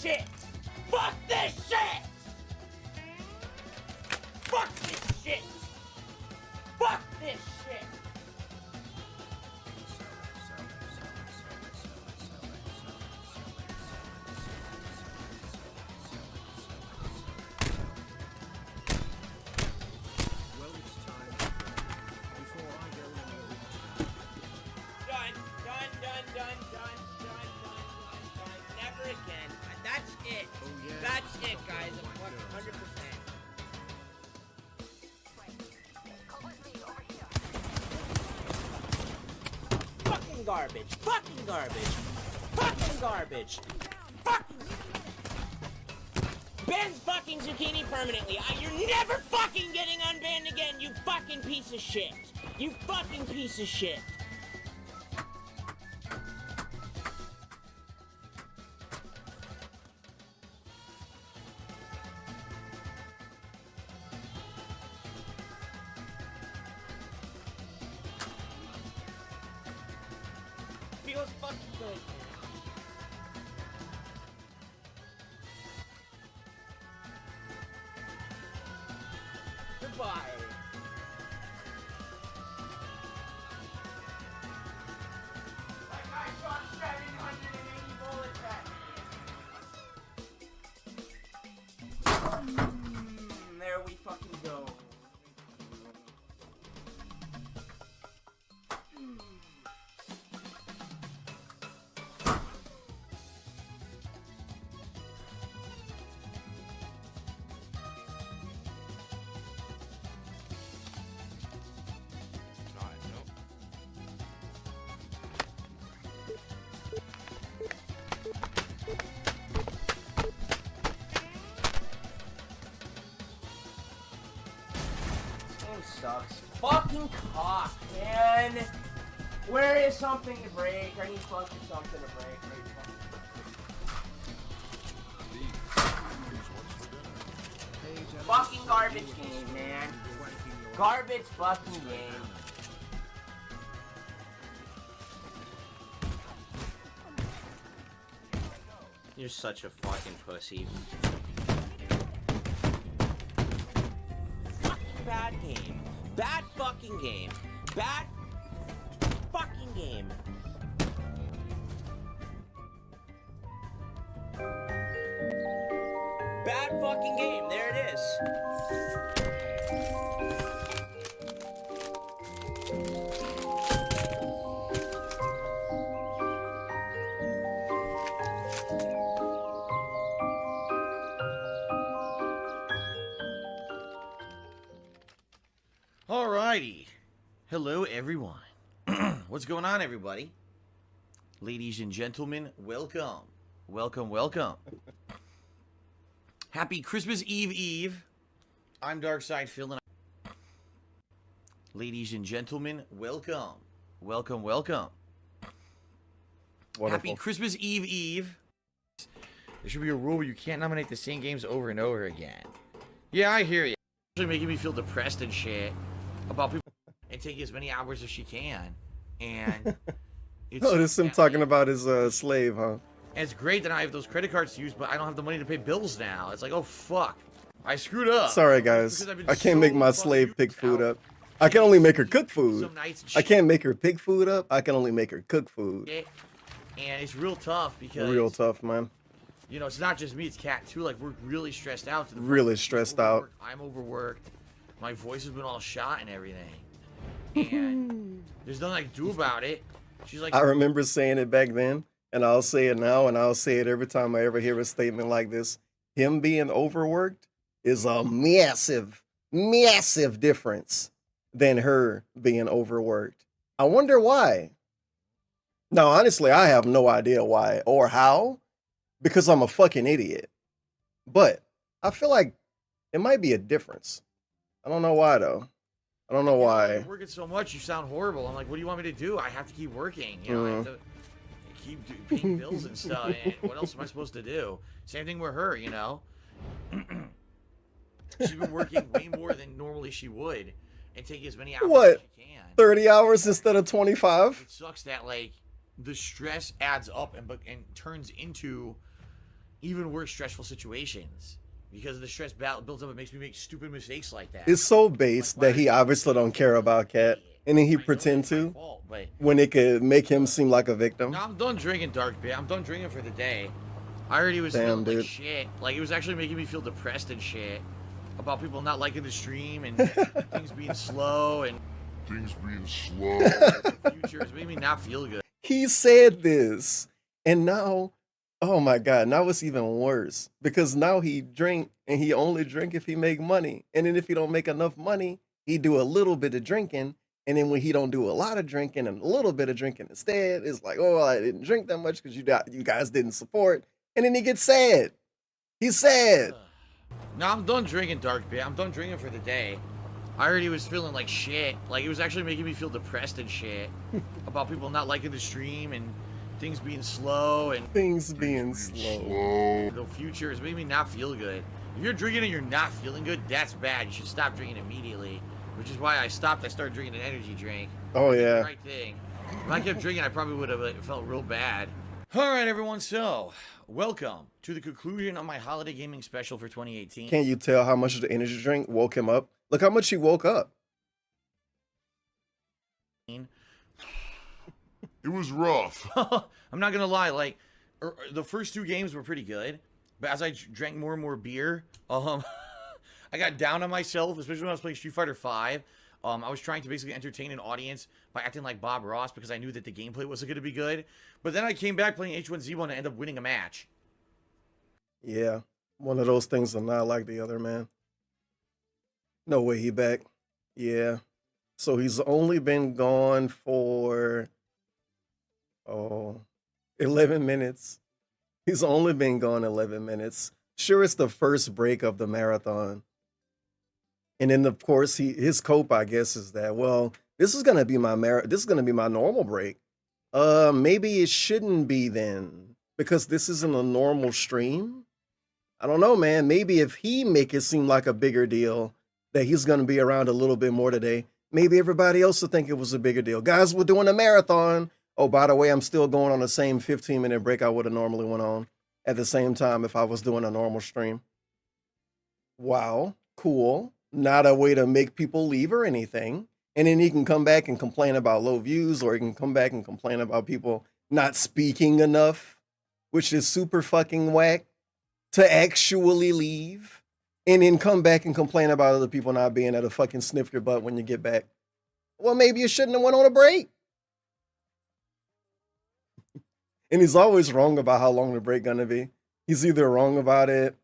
Shit! Fuck this shit! Fuck this shit! Fuck this shit! Well, it's time. Before I go Done. Never again. That's it. Oh, yeah. That's it, guys. I'm fucking 100%. garbage. Fucking garbage. Fucking garbage. Fucking. Bans fucking zucchini permanently. You're never fucking getting unbanned again, you fucking piece of shit. You fucking piece of shit. Feels fucking good. Goodbye. That guy shot 780 bullets at me. There we fucking go. Sucks. Fucking cock, man. Where is something to break? I need fucking something to break. Fucking garbage game, man. Garbage fucking game. You're such a fucking pussy. Fucking bad game. Bad fucking game. Bad fucking game. Bad fucking game. There it is. Alrighty. Hello, everyone. What's going on, everybody? Ladies and gentlemen, welcome. Welcome, welcome. Happy Christmas Eve. I'm Darkside Phil, and ladies and gentlemen, welcome. Welcome, welcome. Wonderful. Happy Christmas Eve. There should be a rule where you can't nominate the same games over and over again. Yeah, I hear you. Actually making me feel depressed and shit about people and take as many hours as she can. And it's Oh, this him talking about his slave, huh? and it's great that I have those credit cards to use, but I don't have the money to pay bills now. It's like, oh fuck, I screwed up. Sorry, guys. Because I've been I can't so make my fucking slave pick used food out. up. I can only make her cook food. Some nights and I shit. can't make her pick food up. I can only make her cook food. And it's real tough because Real tough, man. you know, it's not just me, it's Kat too. Like, we're really stressed out. To the point Really where she's stressed out. overworked, I'm overworked. My voice has been all shot and everything. And there's nothing I can do about it. She's like, I remember saying it back then, and I'll say it now, and I'll say it every time I ever hear a statement like this. Him being overworked is a massive, massive difference than her being overworked. I wonder why. Now, honestly, I have no idea why or how, because I'm a fucking idiot. But I feel like it might be a difference. I don't know why, though. I don't know why. You're working so much, you sound horrible. I'm like, what do you want me to do? I have to keep working. You know, I have to keep paying bills and stuff. And what else am I supposed to do? Same thing with her, you know. She's been working way more than normally she would, and taking as many hours What? as she can. 30 hours instead of 25? It sucks that like the stress adds up and turns into even worse stressful situations. Because the stress builds up, it makes me make stupid mistakes like that. It's so base that he obviously don't care about Cat, and then he pretend to Fault, but when it could make him seem like a victim. no, I'm done drinking, Dark Beer. I'm done drinking for the day. I already was Damn, feeling dude. like shit. Like, it was actually making me feel depressed and shit about people not liking the stream and things being slow and the future. It's making me not feel good. He said this, and now, oh my God, now it's even worse because now he drink and he only drink if he make money, and then if he don't make enough money, he do a little bit of drinking And then when he don't do a lot of drinking and a little bit of drinking instead, it's like, oh, I didn't drink that much because you guys didn't support. And then he gets sad. He's sad. No, I'm done drinking, Dark Beer. I'm done drinking for the day. I already was feeling like shit. Like, it was actually making me feel depressed and shit about people not liking the stream and things being slow and Things being slow. the future is making me not feel good. If you're drinking and you're not feeling good, that's bad. You should stop drinking immediately, which is why I stopped. I started drinking an energy drink. Oh, yeah. The right thing. If I kept drinking, I probably would have felt real bad. All right, everyone. So, welcome to the conclusion of my holiday gaming special for 2018. Can't you tell how much the energy drink woke him up? Look how much he woke up. It was rough. I'm not gonna lie, like the first two games were pretty good, but as I drank more and more beer, I got down on myself, especially when I was playing Street Fighter V. I was trying to basically entertain an audience by acting like Bob Ross because I knew that the gameplay wasn't going to be good. But then I came back playing H1Z1 and ended up winning a match. Yeah, one of those things are not like the other, man. No way he back. Yeah. So he's only been gone for 11 minutes. He's only been gone 11 minutes. Sure, it's the first break of the marathon. And then of course his cope, I guess, is that, well, this is gonna be my normal break. Maybe it shouldn't be then, because this isn't a normal stream. I don't know, man. Maybe if he make it seem like a bigger deal that he's gonna be around a little bit more today, maybe everybody else will think it was a bigger deal. Guys, we're doing a marathon. Oh, by the way, I'm still going on the same 15-minute break I would have normally went on at the same time if I was doing a normal stream. Wow, cool. Not a way to make people leave or anything. And then he can come back and complain about low views, or he can come back and complain about people not speaking enough, which is super fucking whack, to actually leave. And then come back and complain about other people not being able to fucking sniff your butt when you get back. Well, maybe you shouldn't have went on a break. And he's always wrong about how long the break gonna be. He's either wrong about it,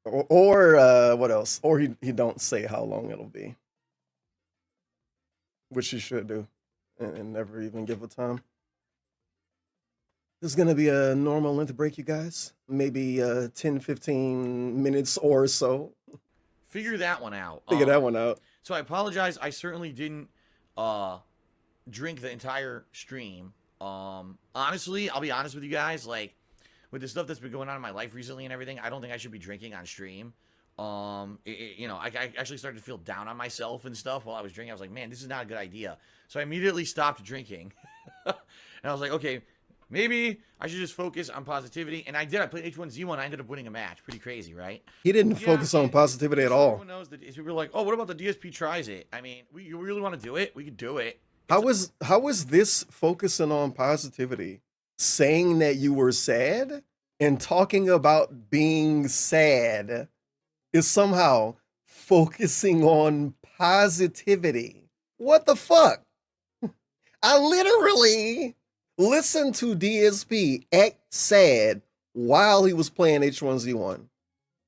or what else? Or he don't say how long it'll be, which he should do, and never even give a time. This is gonna be a normal length break, you guys. Maybe 10-15 minutes or so. Figure that one out. Figure that one out. So I apologize. I certainly didn't drink the entire stream. Honestly, I'll be honest with you guys, like, with the stuff that's been going on in my life recently and everything, I don't think I should be drinking on stream. I actually started to feel down on myself and stuff while I was drinking. I was like, man, this is not a good idea. So I immediately stopped drinking. And I was like, okay, maybe I should just focus on positivity. And I did. I played H1Z1. I ended up winning a match. Pretty crazy, right? He didn't focus on positivity at all. Everyone knows that people were like, oh, what about the DSP tries it? I mean, you really want to do it? We could do it. How was this focusing on positivity? Saying that you were sad and talking about being sad is somehow focusing on positivity. What the fuck? I literally listened to DSP act sad while he was playing H1Z1.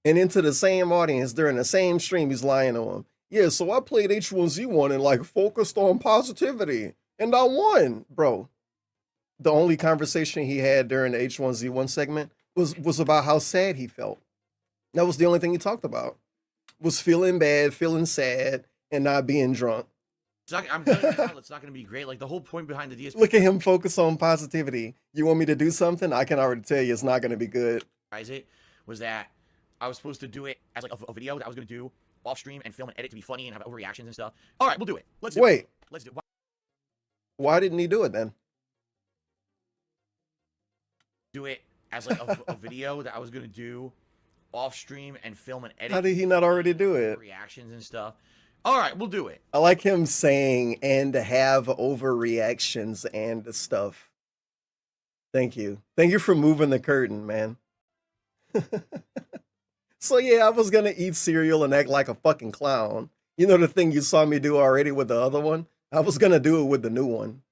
And into the same audience during the same stream, he's lying to him. Yeah, so I played H1Z1 and like focused on positivity and I won, bro. The only conversation he had during the H1Z1 segment was about how sad he felt. That was the only thing he talked about. Was feeling bad, feeling sad, and not being drunk. I'm telling you now, it's not going to be great. Like, the whole point behind the DSP... Look at him focus on positivity. You want me to do something? I can already tell you it's not going to be good. It was that I was supposed to do it as like a video that I was going to do off stream and film and edit to be funny and have overreactions and stuff. All right, we'll do it. Let's do it. Let's do it. Why didn't he do it then? Do it as like a video that I was going to do off stream and film and edit. How did he not already do it? Reactions and stuff. All right, we'll do it. I like him saying and have overreactions and stuff. Thank you. Thank you for moving the curtain, man. So yeah, I was going to eat cereal and act like a fucking clown. You know the thing you saw me do already with the other one? I was going to do it with the new one.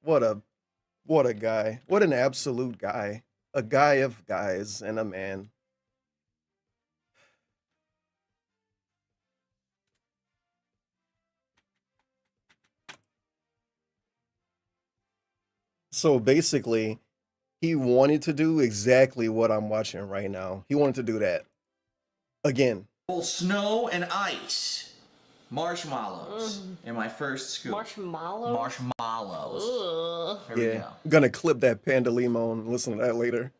What a guy. What an absolute guy. A guy of guys and a man. So basically, he wanted to do exactly what I'm watching right now. He wanted to do that again. Snow and ice. Marshmallows in my first scoop. Marshmallows? Marshmallows. Ugh. Here we Yeah, go. I'm gonna clip that Panda Limo and listen to that later.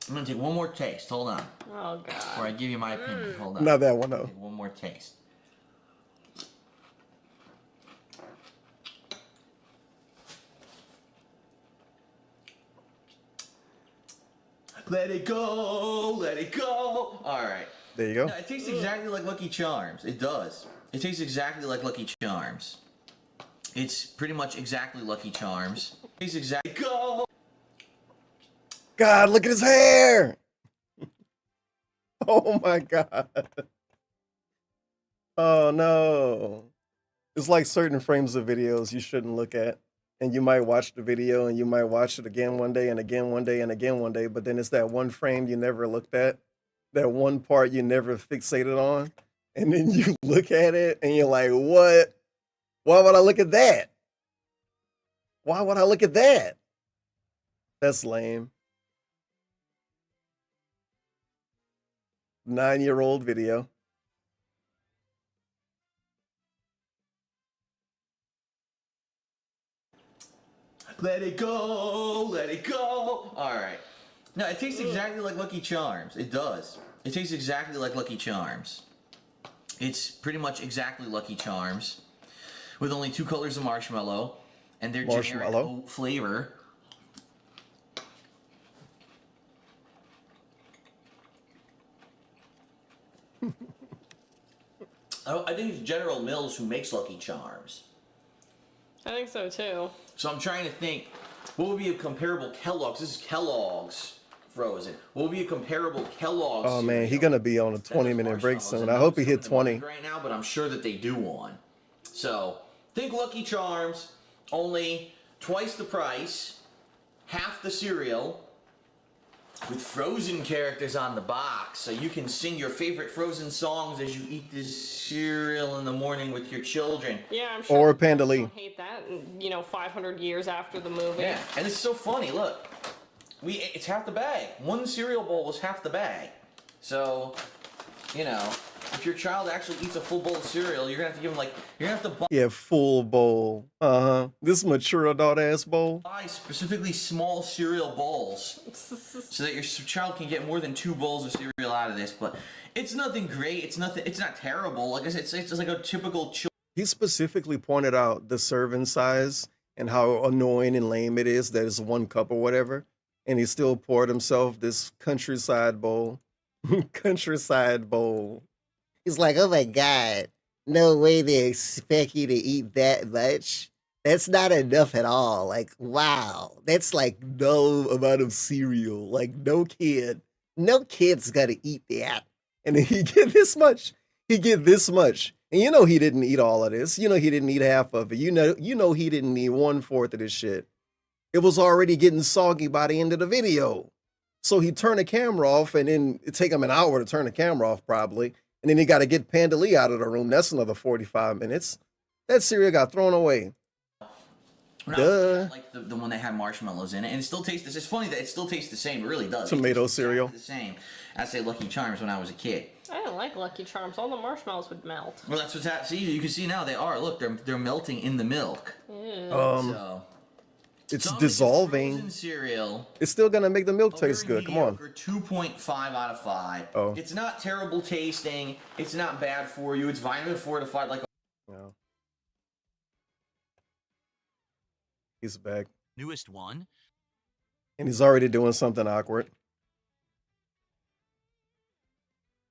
I'm gonna take one more taste. Hold on. Oh, God. Before I give you my opinion. Hold on. Not that one though. Take one more taste. Let it go, let it go. All right. There you go. No, it tastes exactly like Lucky Charms. It does. It tastes exactly like Lucky Charms. It's pretty much exactly Lucky Charms. It tastes exactly. Go. God, look at his hair. Oh my God. Oh no. It's like certain frames of videos you shouldn't look at. And you might watch the video and you might watch it again one day and again one day and again one day, but then it's that one frame you never looked at, that one part you never fixated on, and then you look at it and you're like, what? Why would I look at that? Why would I look at that? That's lame. 9-year-old video. Let it go, let it go. All right. No, it tastes exactly like Lucky Charms. It does. It tastes exactly like Lucky Charms. It's pretty much exactly Lucky Charms, with only 2 colors of marshmallow and their generic oat flavor. I think it's General Mills who makes Lucky Charms. I think so, too. So I'm trying to think, what would be a comparable Kellogg's? This is Kellogg's frozen. What would be a comparable Kellogg's? Oh man, he's gonna be on a 20-minute break soon. I hope he hit 20. Right now, but I'm sure that they do one. So think Lucky Charms, only twice the price, half the cereal, with Frozen characters on the box, so you can sing your favorite Frozen songs as you eat this cereal in the morning with your children. Yeah, I'm sure. Or Panda Lee. Don't hate that. 500 years after the movie. Yeah, and it's so funny. Look, it's half the bag. One cereal bowl is half the bag. So, if your child actually eats a full bowl of cereal, you're gonna have to give them Yeah, full bowl. This mature adult ass bowl. buy specifically small cereal bowls so that your child can get more than 2 bowls of cereal out of this. But it's nothing great. It's not terrible. Like I said, it's like a typical. He specifically pointed out the serving size and how annoying and lame it is that it's 1 cup or whatever, and he still poured himself this countryside bowl. Countryside bowl. He's like, oh my God, no way they expect you to eat that much. That's not enough at all. Like, wow, that's like no amount of cereal. Like, no kid's gonna eat that. And then he get this much. He get this much. And he didn't eat all of this. He didn't eat half of it. He didn't eat 1/4 of this shit. It was already getting soggy by the end of the video. So he turned the camera off, and then it take him an hour to turn the camera off probably. And then he got to get Panda Lee out of the room. That's another 45 minutes. That cereal got thrown away. Duh. Like the one that had marshmallows in it, and it still tastes. It's funny that it still tastes the same. It really does. Tomato It tastes cereal. exactly the same as say Lucky Charms when I was a kid. I didn't like Lucky Charms. All the marshmallows would melt. Well, that's what's happening. See, you can see now they are. Look, they're melting in the milk. Ew. So It's so dissolving. Frozen cereal. It's still gonna make the milk taste Very good. Come on. mediocre, 2.5 out of 5. Oh. It's not terrible tasting. It's not bad for you. It's vitamin fortified. Like Yeah. He's back. Newest one. And he's already doing something awkward.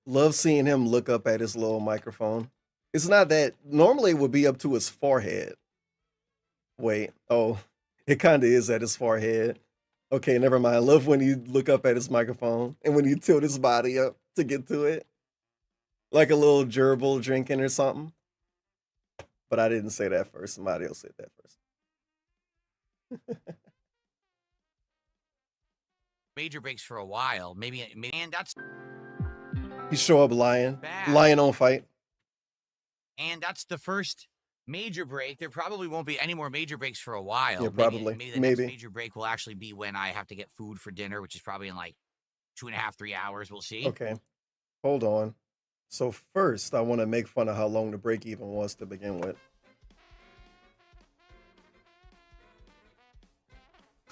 Love seeing him look up at his little microphone. It's not that. Normally it would be up to his forehead. Wait. Oh, it kind of is at his forehead. Okay, never mind. I love when you look up at his microphone and when you tilt his body up to get to it. Like a little gerbil drinking or something. But I didn't say that first. Somebody else said that first. Major breaks for a while. Maybe, and that's He show up lying. Back. Lying on fight. And that's the first major break. There probably won't be any more major breaks for a while. Yeah, probably. Maybe the next major break will actually be when I have to get food for dinner, which is probably in like 2.5, 3 hours. We'll see. Okay. Hold on. So first, I want to make fun of how long the break even was to begin with.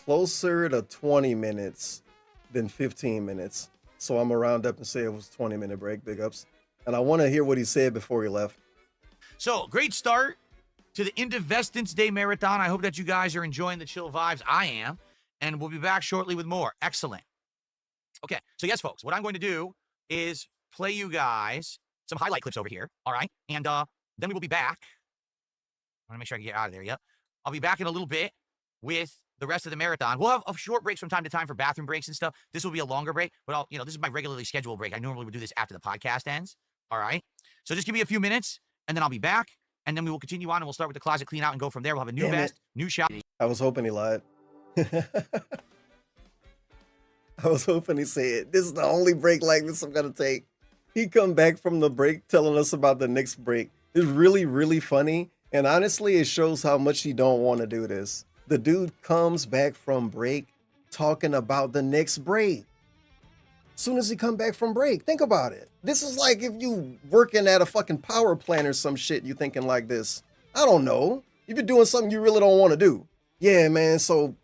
Closer to 20 minutes than 15 minutes. So I'm going to round up and say it was a 20-minute break. Big ups. And I want to hear what he said before he left. So, great start to the Indivestance Day Marathon. I hope that you guys are enjoying the chill vibes. I am. And we'll be back shortly with more. Excellent. Okay. So, yes, folks, what I'm going to do is play you guys some highlight clips over here. All right. And then we will be back. I want to make sure I can get out of there. Yep. I'll be back in a little bit with the rest of the marathon. We'll have a short breaks from time to time for bathroom breaks and stuff. This will be a longer break, but this is my regularly scheduled break. I normally would do this after the podcast ends. All right. So just give me a few minutes and then I'll be back and then we will continue on and we'll start with the closet clean out and go from there. We'll have a new vest, new shot. I was hoping he lied. I was hoping he said, this is the only break like this I'm going to take. He come back from the break telling us about the next break. It's really, really funny. And honestly, it shows how much he don't want to do this. The dude comes back from break talking about the next break. Soon as he come back from break, think about it. This is like if you working at a fucking power plant or some shit, you thinking like this. I don't know. If you're doing something you really don't want to do. Yeah, man, so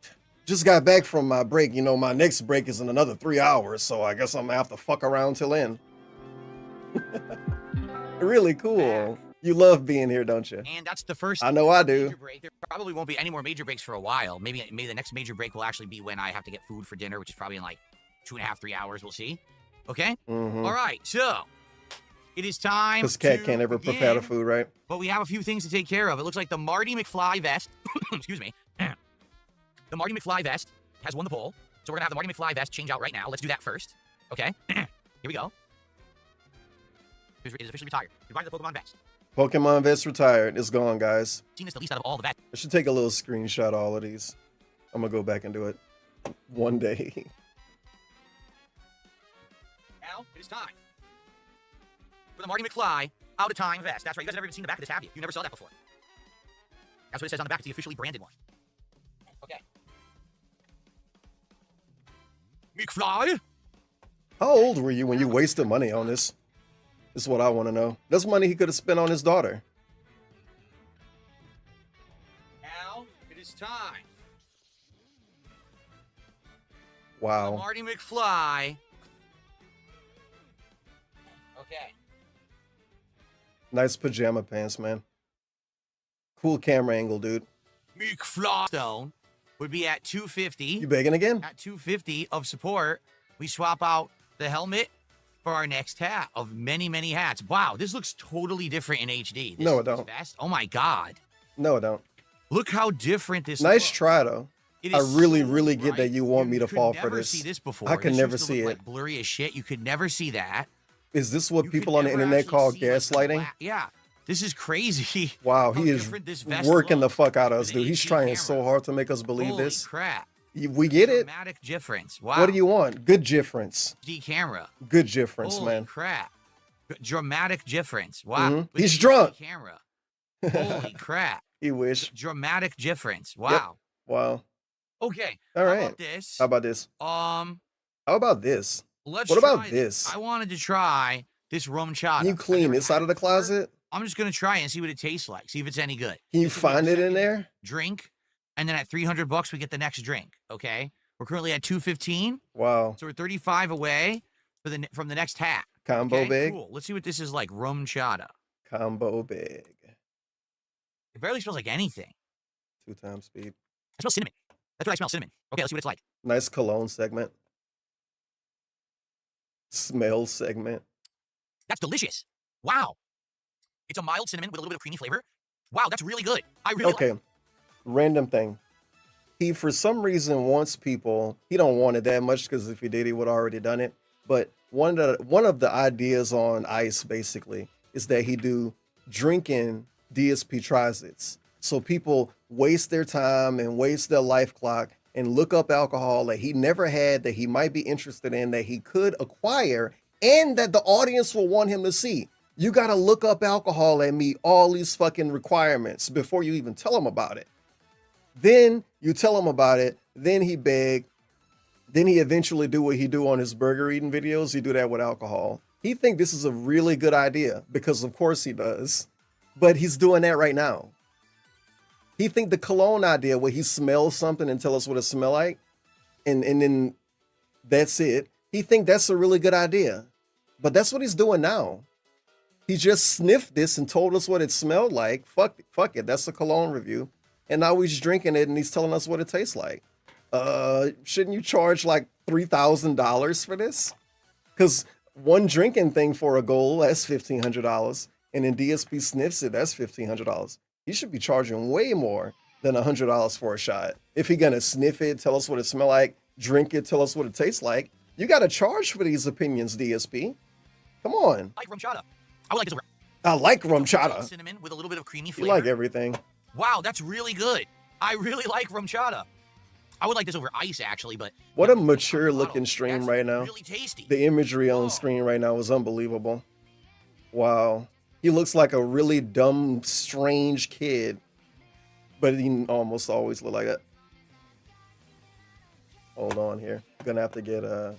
just got back from my break. You know, my next break is in another 3 hours, so I guess I'm gonna have to fuck around till then. Really cool. You love being here, don't you? And that's the first. I know I do. Break. There probably won't be any more major breaks for a while. Maybe the next major break will actually be when I have to get food for dinner, which is probably in like 2.5, 3 hours. We'll see. Okay. Mm-hmm. All right. So it is time. This cat can't ever prepare the food, right? But we have a few things to take care of. It looks like the Marty McFly vest. Excuse me. The Marty McFly vest has won the poll, so we're gonna have the Marty McFly vest change out right now. Let's do that first. Okay. Here we go. It is officially retired. Goodbye to the Pokemon vest. Pokemon vest retired. It's gone, guys. Seen this the least out of all the vests. I should take a little screenshot of all of these. I'm gonna go back and do it one day. Now it is time for the Marty McFly out of time vest. That's right. You guys have never even seen the back of this, have you? You never saw that before. That's what it says on the back. It's the officially branded one. Okay. McFly. How old were you when you wasted money on this? This is what I want to know. That's money he could have spent on his daughter. Now it is time. Wow. Marty McFly. Okay. Nice pajama pants, man. Cool camera angle, dude. McFly Stone would be at 250. You begging again? At 250 of support, we swap out the helmet for our next hat of many, many hats. Wow, this looks totally different in HD. No, it don't. Vest. Oh my God. No, it don't. Look how different this Nice looks. try, though. I really, really get that you want me to fall for this. See this before. I can This never used to see look it. like blurry as shit. You could never see that. Is this what You people could on the never internet actually call see, like, the gaslighting? black- Yeah, this is crazy. Wow, how he is different this vest working the looks fuck out of us, with dude. He's HD trying camera. so hard to make us believe Holy this. crap. We get it. Dramatic difference. Wow. What do you want? Good difference. HD camera. Good difference, Holy man. crap. Dramatic difference. Wow. Mhm. With He's HD drunk. Camera. Holy crap. He wish. Dramatic difference. Wow. Wow. Okay. All How right. about this? How about this? Um, How about this? let's What about try this? I wanted to try this rum chata. Can you clean I've never this had out of the it before. closet? I'm just gonna try it and see what it tastes like. See if it's any good. Can you This will be our find it in second there? Drink, and then at $300 we get the next drink. Okay. We're currently at 215, Wow. so we're 35 away from the next hat. Combo Okay, big. cool. Let's see what this is like. Rum chata. Combo big. It barely smells like anything. 2 times speed. I smell cinnamon. That's what I smell, cinnamon. Okay, let's see what it's like. Nice cologne segment. Smell segment. That's delicious. Wow. It's a mild cinnamon with a little bit of creamy flavor. Wow, that's really good. I really like it. Okay. Random thing. He, for some reason, wants people. He don't want it that much because if he did, he would have already done it. But one of the ideas on Ice, basically, is that he do drinking DSP trizits. So people waste their time and waste their life clock and look up alcohol that he never had, that he might be interested in, that he could acquire and that the audience will want him to see. You got to look up alcohol and meet all these fucking requirements before you even tell him about it. Then you tell him about it. Then he beg. Then he eventually do what he do on his burger eating videos. He do that with alcohol. He think this is a really good idea because of course he does. But he's doing that right now. He think the cologne idea where he smells something and tell us what it smell like. And then that's it. He think that's a really good idea. But that's what he's doing now. He just sniffed this and told us what it smelled like. Fuck it. That's a cologne review. And now he's drinking it and he's telling us what it tastes like. Shouldn't you charge like $3,000 for this? Because one drinking thing for a goal, that's $1,500. And then DSP sniffs it, that's $1,500. He should be charging way more than $100 for a shot. If he gonna sniff it, tell us what it smell like, drink it, tell us what it tastes like, you gotta charge for these opinions, DSP. Come on. I like rum chata. I would like this over I like rum chata. cinnamon with a little bit of creamy You flavor. like everything. Wow, that's really good. I really like rum chata. I would like this over ice, actually, but... What a mature looking stream That's right now. really tasty. The imagery on screen right now is unbelievable. Wow. He looks like a really dumb, strange kid. But he almost always look like that. Hold on here. Gonna have to get a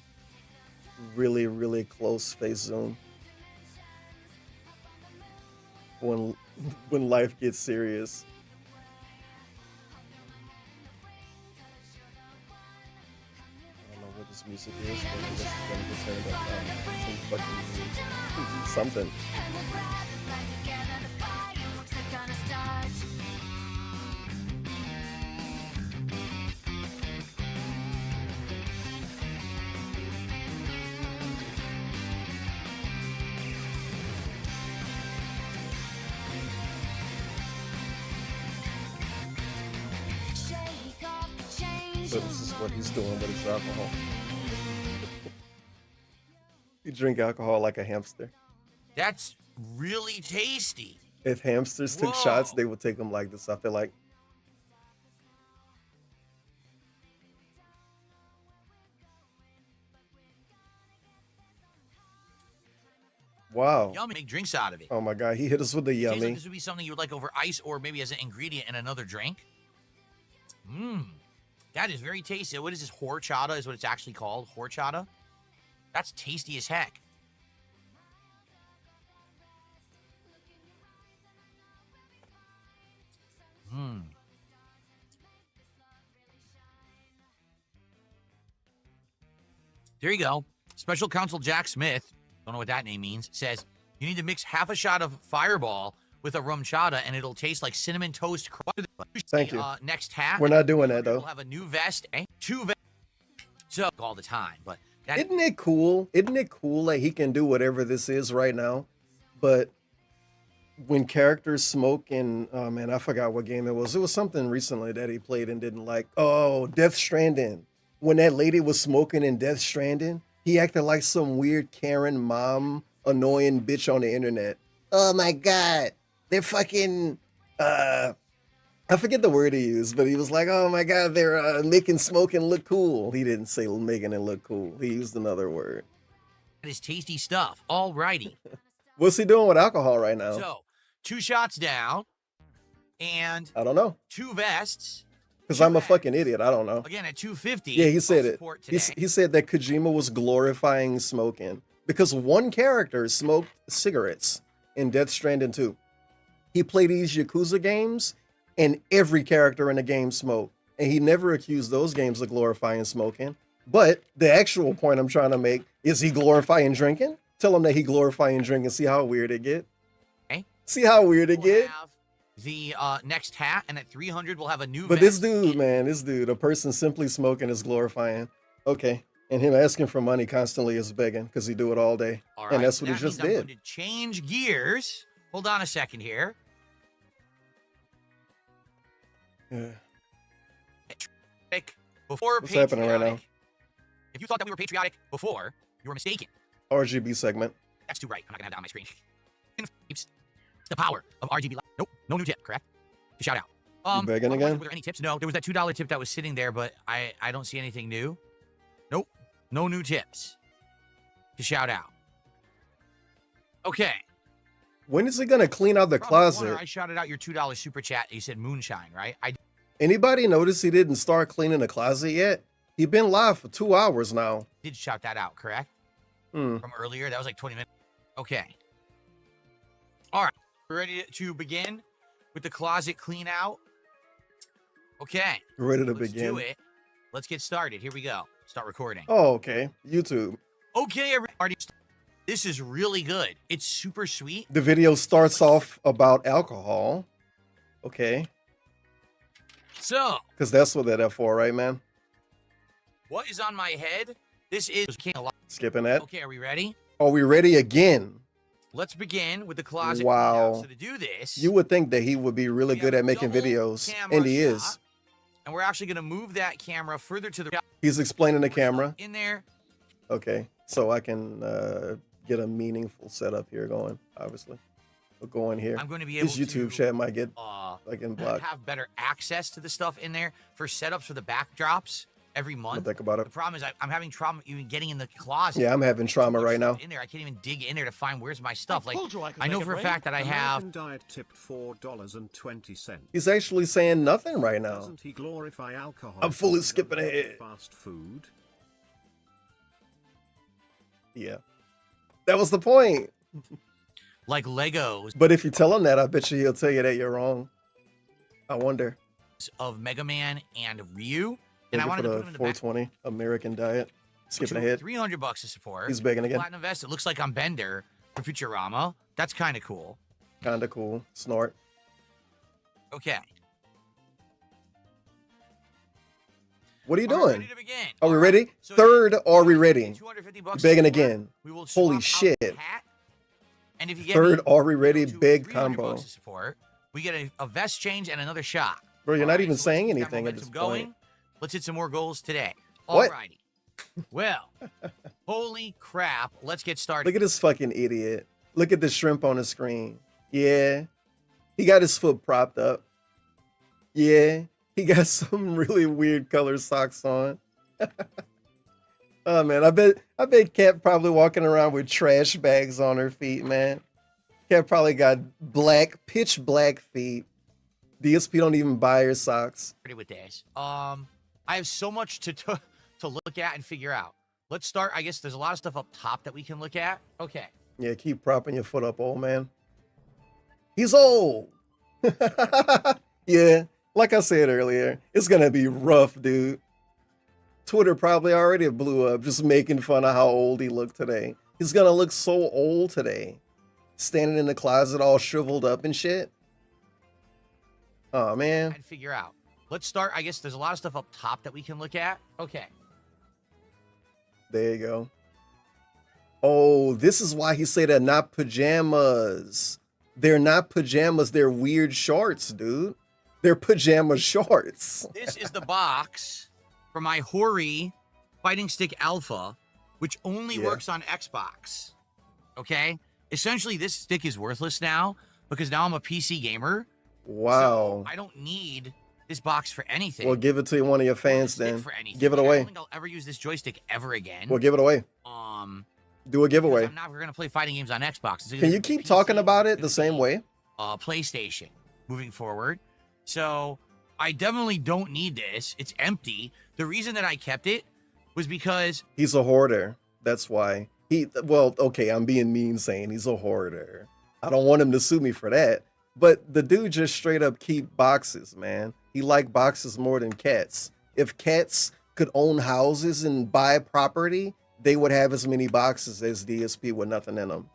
really, really close face zoom. When life gets serious. I don't know what this music is, but I guess it's gonna get turned up now. Some fucking something. So this is what he's doing with his alcohol. You drink alcohol like a hamster. That's really tasty. If hamsters took shots, they would take them like this. I feel like. Wow. Yummy. Make drinks out of it. Oh my God, he hit us with the Tastes like yummy. this would be something you would like over ice or maybe as an ingredient in another drink. Mmm. That is very tasty. What is this? Horchata is what it's actually called. Horchata. That's tasty as heck. Mmm. There you go. Special Counsel Jack Smith, don't know what that name means, says you need to mix half a shot of Fireball with a rum chata and it'll taste like cinnamon toast. Thank you. Next hat. We're not doing that though. We'll have a new vest, two vests. So all the time, but that, Isn't it cool? Isn't it cool that he can do whatever this is right now? But when characters smoke in, oh man, I forgot what game it was. It was something recently that he played and didn't like. Oh, Death Stranding. When that lady was smoking in Death Stranding, he acted like some weird Karen mom, annoying bitch on the internet. Oh my God. They're fucking, I forget the word he used, but he was like, oh my God, they're making smoking look cool. He didn't say making it look cool. He used another word. that is tasty stuff. All righty. What's he doing with alcohol right now? So 2 shots down and I don't know. 2 vests. Because I'm a fucking idiot. I don't know. Again, at 250. Yeah, he said it. Today. He said that Kojima was glorifying smoking because one character smoked cigarettes in Death Stranding 2. He played these Yakuza games and every character in the game smoked. And he never accused those games of glorifying smoking. But the actual point I'm trying to make is he glorifying drinking? Tell him that he glorifying drinking. See how weird it get? Okay. See how weird it We'll get? have the next hat, and at 300 we'll have a new But vest. this dude, man, this dude, a person simply smoking is glorifying. Okay. And him asking for money constantly is begging because he do it all day. All And right, that's what he that just means I'm did. going to change gears. Hold on a second here. Yeah. Before What's happening right now? If you thought that we were patriotic before, you were mistaken. RGB segment. That's too right. I'm not gonna have that on my screen. The power of RGB. Nope, no new tip. Correct. To shout out. You begging otherwise, again? Were there any tips? No, there was that $2 tip that was sitting there, but I don't see anything new. Nope, no new tips to shout out. Okay. When is he gonna clean out the From the corner, closet? I shouted out your $2 super chat. You said moonshine, right? I Anybody notice he didn't start cleaning the closet yet? He been live for 2 hours now. did shout that out, correct? Hmm. From earlier. That was like 20 minutes. Okay. All right. We're ready to begin with the closet clean out. Okay. Ready to Let's begin. do it. Let's get started. Here we go. Start recording. Oh, okay. YouTube. Okay, everybody. This is really good. It's super sweet. The video starts off about alcohol. Okay. So, Because that's what that for, right, man? what is on my head? This is Skipping that. Okay, are we ready? Are we ready again? Let's begin with the closet. Wow. clean out. So to do this, You would think that he would be really we good have at making double videos, camera and he shot, is. And we're actually going to move that camera further to the He's explaining the camera. in there. Okay, so I can get a meaningful setup here going, obviously. We'll go in here. I'm going to be able His YouTube to chat might get like blocked. have better access to the stuff in there for setups for the backdrops every But month. think about The it. problem is I'm having trauma even getting in the closet. Yeah, I'm having trauma Much right stuff now. in there. I can't even dig in there to find where's my stuff. Like told you I could I know make it for a rain. fact that I have American Diet tipped $4.20. He's actually saying nothing right now. Doesn't he glorify alcohol? I'm fully and skipping ahead. Fast food. Yeah. That was the point. like Legos But if you tell him that, I bet you he'll tell you that you're wrong. I wonder. of Mega Man and Ryu, and I Maybe wanted for to the put them in the back. 420 American diet. Skipping ahead. $300 to support. He's begging again. Platinum vest. It looks like I'm Bender for Futurama. That's kind of cool. Kinda cool. Snort. Okay. What are you Are we doing? ready to begin? Are we All right. ready? So Third, are we ready? $250 Begging support. again. We will Holy swap out the shit. hat, and if you get Third, me, are we ready? to Big $300 combo. to support, we get a vest change and another shot. Bro, you're All not right, even so let's saying keep that anything at this momentum point. going. Let's hit some more goals today. What? Alrighty. Well, holy crap. Let's get started. Look at this fucking idiot. Look at the shrimp on the screen. Yeah. He got his foot propped up. Yeah. He got some really weird color socks on. Oh man, I bet Cat probably walking around with trash bags on her feet, man. Cat probably got pitch black feet. DSP don't even buy her socks. With this. I have so much to look at and figure out. Let's start. I guess there's a lot of stuff up top that we can look at. Okay. Yeah, keep propping your foot up, old man. He's old. Yeah, like I said earlier, it's gonna be rough, dude. Twitter probably already blew up just making fun of how old he looked today. He's gonna look so old today. Standing in the closet all shriveled up and shit. Oh man. And figure out. Let's start. I guess there's a lot of stuff up top that we can look at. Okay. There you go. Oh, this is why he said they're not pajamas. They're not pajamas. They're weird shorts, dude. They're pajama shorts. This is the box for my Hori Fighting Stick Alpha, which only Yeah. works on Xbox. Okay? Essentially, this stick is worthless now because now I'm a PC gamer. Wow. So I don't need this box for anything. Well, give it to one of your Or fans this stick then. for anything. Give it Like, I away. don't think I'll ever use this joystick ever again. Well, give it away. Do a Because giveaway. I'm not gonna play fighting games on Xbox. It's Can gonna you be keep PC, talking about it it's the same gonna be, way? PlayStation moving forward. So I definitely don't need this. It's empty. The reason that I kept it was because He's a hoarder. That's why. Well, okay, I'm being mean saying he's a hoarder. I don't want him to sue me for that. But the dude just straight up keep boxes, man. He like boxes more than cats. If cats could own houses and buy property, they would have as many boxes as DSP with nothing in them.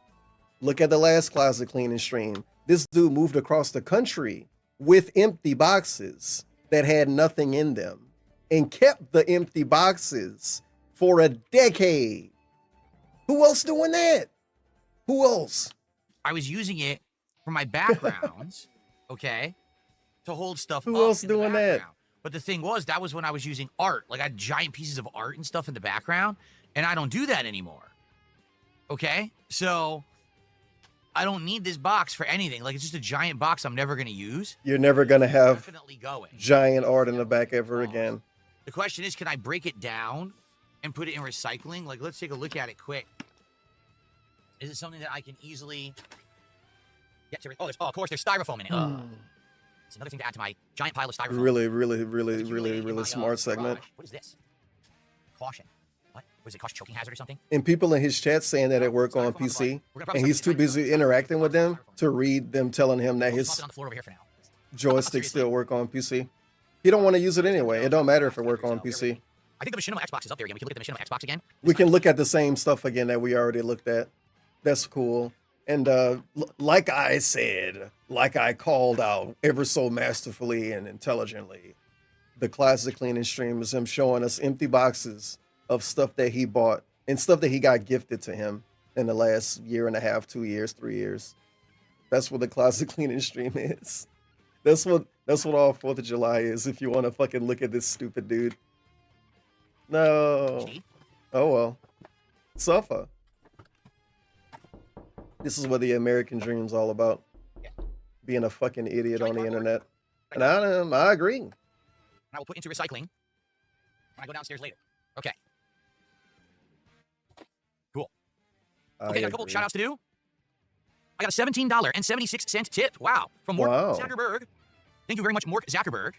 Look at the last closet cleaning stream. This dude moved across the country with empty boxes that had nothing in them and kept the empty boxes for a decade. Who else doing that? Who else? I was using it for my backgrounds, okay, to hold stuff Who up else in the doing that? background. But the thing was, that was when I was using art. Like I had giant pieces of art and stuff in the background, and I don't do that anymore. Okay? So I don't need this box for anything. Like it's just a giant box I'm never gonna use. You're never gonna have Definitely going. giant art in the back ever again. The question is, can I break it down and put it in recycling? Like let's take a look at it quick. Is it something that I can easily get to? Oh, of course, there's styrofoam in it. It's another thing to add to my giant pile of styrofoam. Really smart segment. What is this? Caution. What? Was it caution choking hazard or something? And people in his chat saying that it work on PC, and he's too busy interacting with them to read them telling him that his On the floor over here for now. joystick still work on PC. He don't want to use it anyway. It don't matter if it work on PC. I think the machinima Xbox is up there again. We can look at the machinima Xbox again. We can look at the same stuff again that we already looked at. That's cool. And like I said, like I called out ever so masterfully and intelligently, the classic cleaning stream is him showing us empty boxes of stuff that he bought and stuff that he got gifted to him in the last year and a half, 2 years, 3 years. That's what the classic cleaning stream is. That's what all 4th of July is, if you want to fucking look at this stupid dude. No. Oh well. Suffer. This is what the American dream's all about. Being a fucking idiot on the internet. And I agree. I will put into recycling when I go downstairs later. Okay. Cool. Okay, got a couple shout outs to do. I got a $17.76 tip. Wow. From Mark Zuckerberg. Thank you very much, Mark Zuckerberg.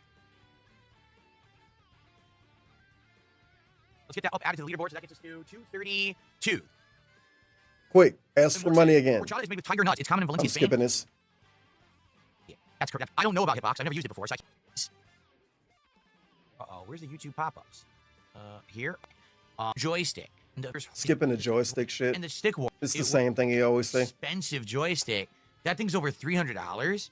Let's get that up, added to the leaderboard, so that gets us to 232. Quick, ask for money again. Horchata is made with tiger nuts. It's common in Valencia, I'm skipping this. Yeah, that's correct. I don't know about Hitbox. I've never used it before. So uh-oh, where's the YouTube pop-ups? Here. Joystick. Skipping the joystick shit. And the stick war. It's the same thing he always say. Expensive joystick. That thing's over $300,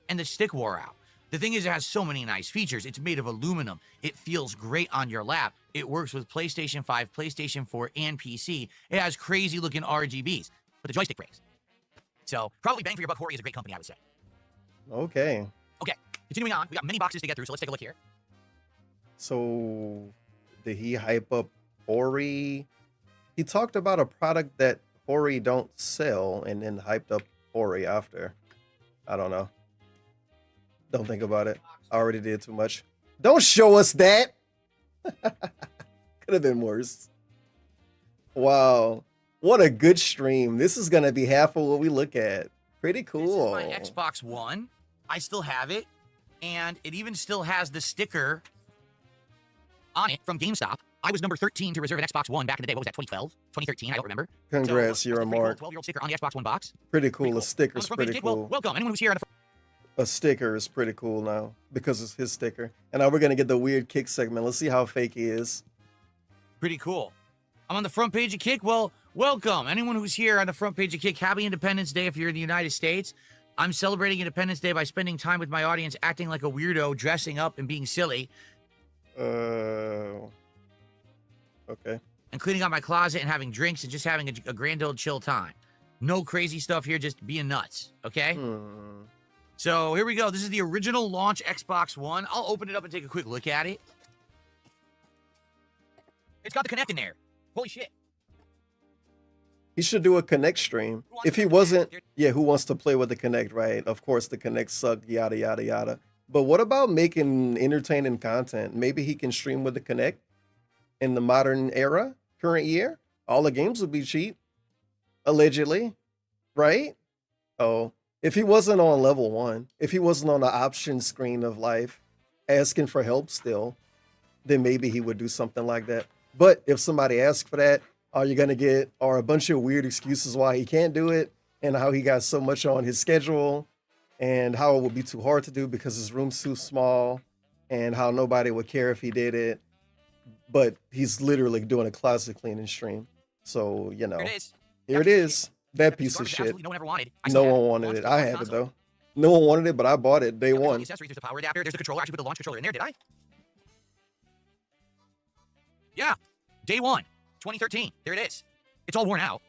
and the stick wore out. The thing is, it has so many nice features. It's made of aluminum. It feels great on your lap. It works with PlayStation 5, PlayStation 4, and PC. It has crazy-looking RGBs, but the joystick breaks. So, probably bang for your buck. Hori is a great company, I would say. Okay. Okay, continuing on. We got many boxes to get through, so let's take a look here. So, did he hype up Hori? He talked about a product that Hori don't sell, and then hyped up Hori after. I don't know. Don't think about it. I already did too much. Don't show us that. Could have been worse. Wow. What a good stream. This is going to be half of what we look at. Pretty cool. This is my Xbox One. I still have it. And it even still has the sticker on it from GameStop. I was number 13 to reserve an Xbox One back in the day. What was that, 2012? 2013? I don't remember. Congrats, so, you're a mark. 12-year-old sticker on the Xbox One box. Pretty cool. A sticker's pretty cool. Well, welcome. Anyone who's here on the a sticker is pretty cool now because it's his sticker. And now we're going to get the weird Kick segment. Let's see how fake he is. Pretty cool. I'm on the front page of Kick. Well, welcome. Anyone who's here on the front page of Kick, happy Independence Day if you're in the United States. I'm celebrating Independence Day by spending time with my audience, acting like a weirdo, dressing up and being silly. Okay. And cleaning out my closet and having drinks and just having a grand old chill time. No crazy stuff here, just being nuts, okay? So here we go. This is the original launch Xbox One. I'll open it up and take a quick look at it. It's got the Kinect in there. Holy shit. He should do a Kinect stream. If he wasn't, yeah, who wants to play with the Kinect, right? Of course, the Kinect suck, yada, yada, yada. But what about making entertaining content? Maybe he can stream with the Kinect in the modern era, current year. All the games would be cheap, allegedly, right? Oh. If he wasn't on level 1, if he wasn't on the option screen of life, asking for help still, then maybe he would do something like that. But if somebody asks for that, all you're going to get are a bunch of weird excuses why he can't do it and how he got so much on his schedule and how it would be too hard to do because his room's too small and how nobody would care if he did it. But he's literally doing a closet cleaning stream. So, you know, here it is. That piece of shit. No one ever wanted. No one wanted it. I have it though. No one wanted it, but I bought it day one. Accessories, there's a power adapter. There's a controller. I actually put the launch controller in there. Did I? Yeah. Day 1, 2013. There it is. It's all worn out.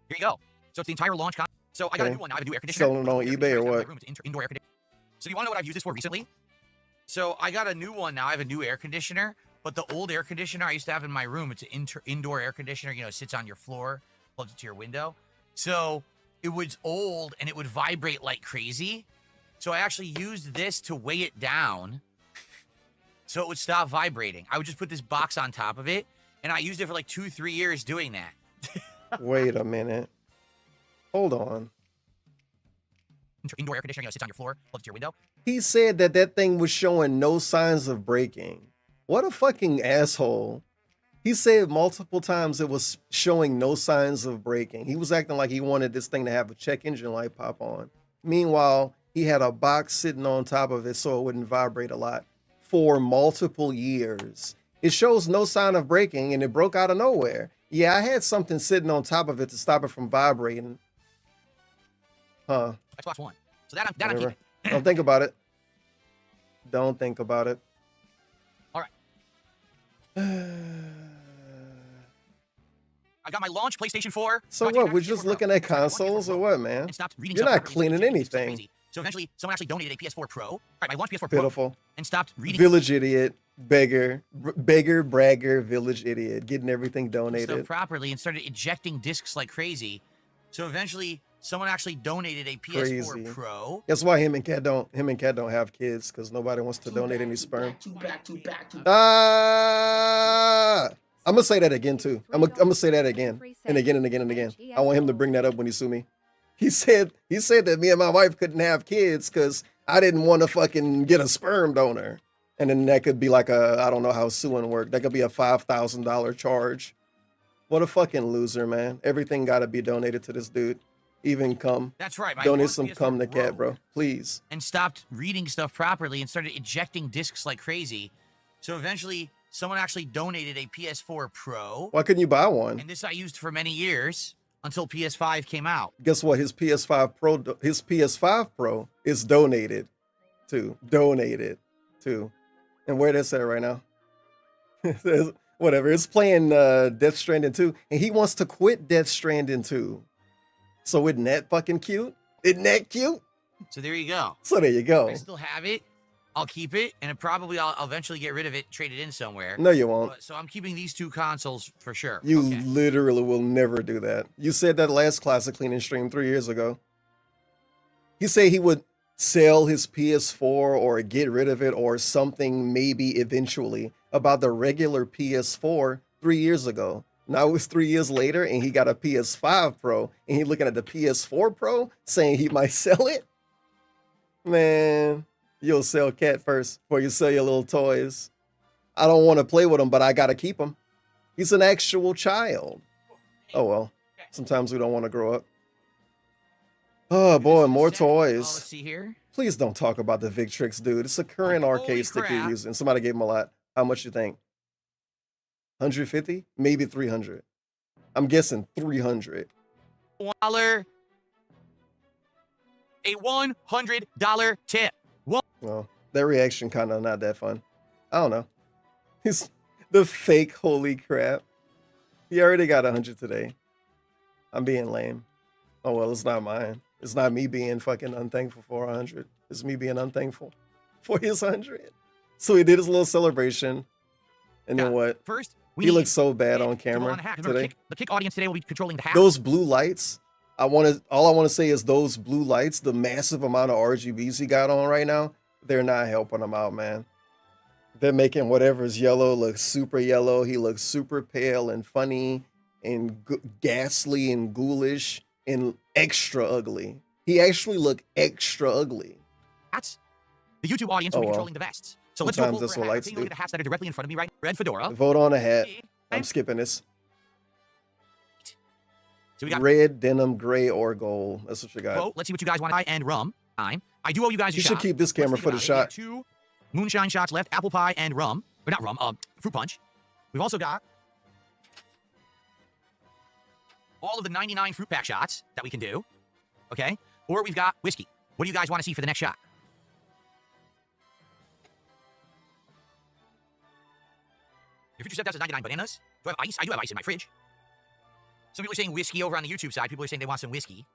Here you go. So it's the entire launch. So I got a new one now. I have a new air conditioner. Selling on eBay or what? Indoor air conditioner. So you want to know what I've used this for recently? So I got a new one now. I have a new air conditioner, but the old air conditioner I used to have in my room, it's an indoor air conditioner. You know, it sits on your floor, plugs it to your window. So it was old and it would vibrate like crazy. So I actually used this to weigh it down so it would stop vibrating. I would just put this box on top of it, and I used it for like 2-3 years doing that. Wait a minute. Hold on. Indoor air conditioning, sits on your floor, plugs to your window. He said that that thing was showing no signs of breaking. What a fucking asshole. He said multiple times it was showing no signs of breaking. He was acting like he wanted this thing to have a check engine light pop on. Meanwhile, he had a box sitting on top of it so it wouldn't vibrate a lot for multiple years. It shows no sign of breaking and it broke out of nowhere. Yeah, I had something sitting on top of it to stop it from vibrating. Huh. Xbox One. So that I'm keeping. Don't think about it. Don't think about it. All right. I got my launch PlayStation 4. So what? We're just looking at consoles or what, man? You're not cleaning anything. So eventually, someone actually donated a PS4 Pro. All right, my launch PS4 Pro. Pitiful. And stopped reading. Village idiot, beggar, bragger, village idiot, getting everything donated. Stuff properly and started ejecting discs like crazy. So eventually, someone actually donated a PS4 Pro. That's why him and Cat don't have kids, because nobody wants to donate any sperm. I'm gonna say that again too. I'm gonna say that again and again and again and again. I want him to bring that up when he sue me. He said that me and my wife couldn't have kids because I didn't want to fucking get a sperm donor. And then that could be like I don't know how suing worked. That could be a $5,000 charge. What a fucking loser, man. Everything got to be donated to this dude. Even cum. That's right. Donate some cum to Cat, bro. Please. And stopped reading stuff properly and started ejecting discs like crazy. So eventually, someone actually donated a PS4 Pro. Why couldn't you buy one? And this I used for many years until PS5 came out. Guess what? His PS5 Pro is donated to. And where that's at right now? Whatever. It's playing Death Stranding 2, and he wants to quit Death Stranding 2. So isn't that fucking cute? Isn't that cute? So there you go. So there you go. I still have it. I'll keep it, and I'll eventually get rid of it, trade it in somewhere. No, you won't. So I'm keeping these two consoles for sure. You literally will never do that. You said that last Classic Cleaning stream 3 years ago. He said he would sell his PS4 or get rid of it or something maybe eventually about the regular PS4 3 years ago. Now it's 3 years later and he got a PS5 Pro and he looking at the PS4 Pro saying he might sell it. Man, you'll sell Cat first before you sell your little toys. I don't want to play with him, but I got to keep him. He's an actual child. Oh, well. Sometimes we don't want to grow up. Oh, boy, more toys. Let's see here. Please don't talk about the Victrix, dude. It's a current arcade stick you're using. Somebody gave him a lot. How much you think? 150? Maybe 300. I'm guessing 300. $1. A $100 tip. Well, that reaction kind of not that fun. I don't know. It's the fake holy crap. He already got 100 today. I'm being lame. Oh, well, it's not mine. It's not me being fucking unthankful for 100. It's me being unthankful for his 100. So he did his little celebration. And then what? First, he looks so bad on camera today. The kick audience today will be controlling the hack. Those blue lights. All I want to say is those blue lights, the massive amount of RGBs he got on right now, they're not helping him out, man. They're making whatever's yellow look super yellow. He looks super pale and funny and ghastly and ghoulish and extra ugly. He actually looked extra ugly. Hats. The YouTube audience will be controlling the vests. So let's Sometimes that's what lights Look at the hats that are directly in front of me, right? Red fedora. Vote on a hat. I'm skipping this. So we got red, denim, gray, or gold. That's what you got. Well, let's see what you guys want. And rum. I do owe you guys a You shot. should keep this camera for the shot. 2 moonshine shots left. Apple pie and rum. Or not rum. Fruit punch. We've also got all of the 99 fruit pack shots that we can do. Okay? Or we've got whiskey. What do you guys want to see for the next shot? Your future step does 99 bananas. Do I have ice? I do have ice in my fridge. Some people are saying whiskey over on the YouTube side. People are saying they want some whiskey.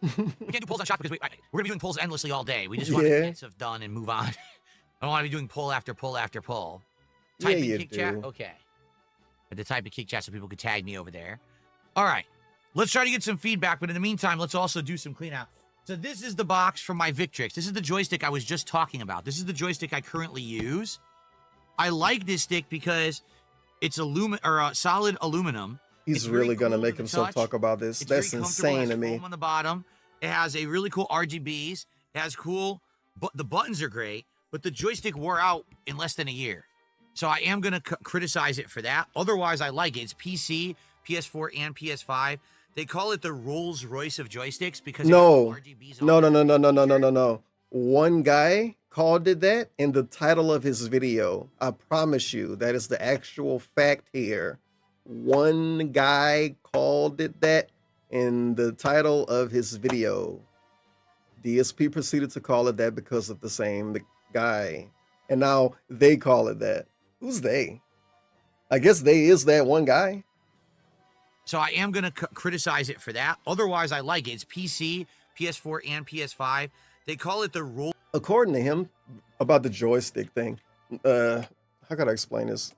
We can't do polls on shots because we're going to be doing polls endlessly all day. We just want to get stuff done and move on. I don't want to be doing poll after poll after poll. Type in kick chat? Okay. But the type of kick chat so people could tag me over there. All right. Let's try to get some feedback, but in the meantime, let's also do some clean out. So this is the box from my Victrix. This is the joystick I was just talking about. This is the joystick I currently use. I like this stick because It's solid aluminum. He's It's very really gonna cool make to the himself touch. talk about this. It's That's very comfortable. insane It to has me. foam on the bottom. It has a really cool RGBs. It has cool, but the buttons are great. But the joystick wore out in less than a year, so I am gonna criticize it for that. Otherwise, I like it. It's PC, PS4, and PS5. They call it the Rolls Royce of joysticks because No, RGBs no, no, no, no, no, no, no, no, no. One guy called it that in the title of his video. I promise you, that is the actual fact here. One guy called it that in the title of his video. DSP proceeded to call it that because of the same guy. And now they call it that. Who's they? I guess they is that one guy. So I am going to criticize it for that. Otherwise, I like it. It's PC, PS4, and PS5. They call it the roll. According to him, about the joystick thing, how could I explain this?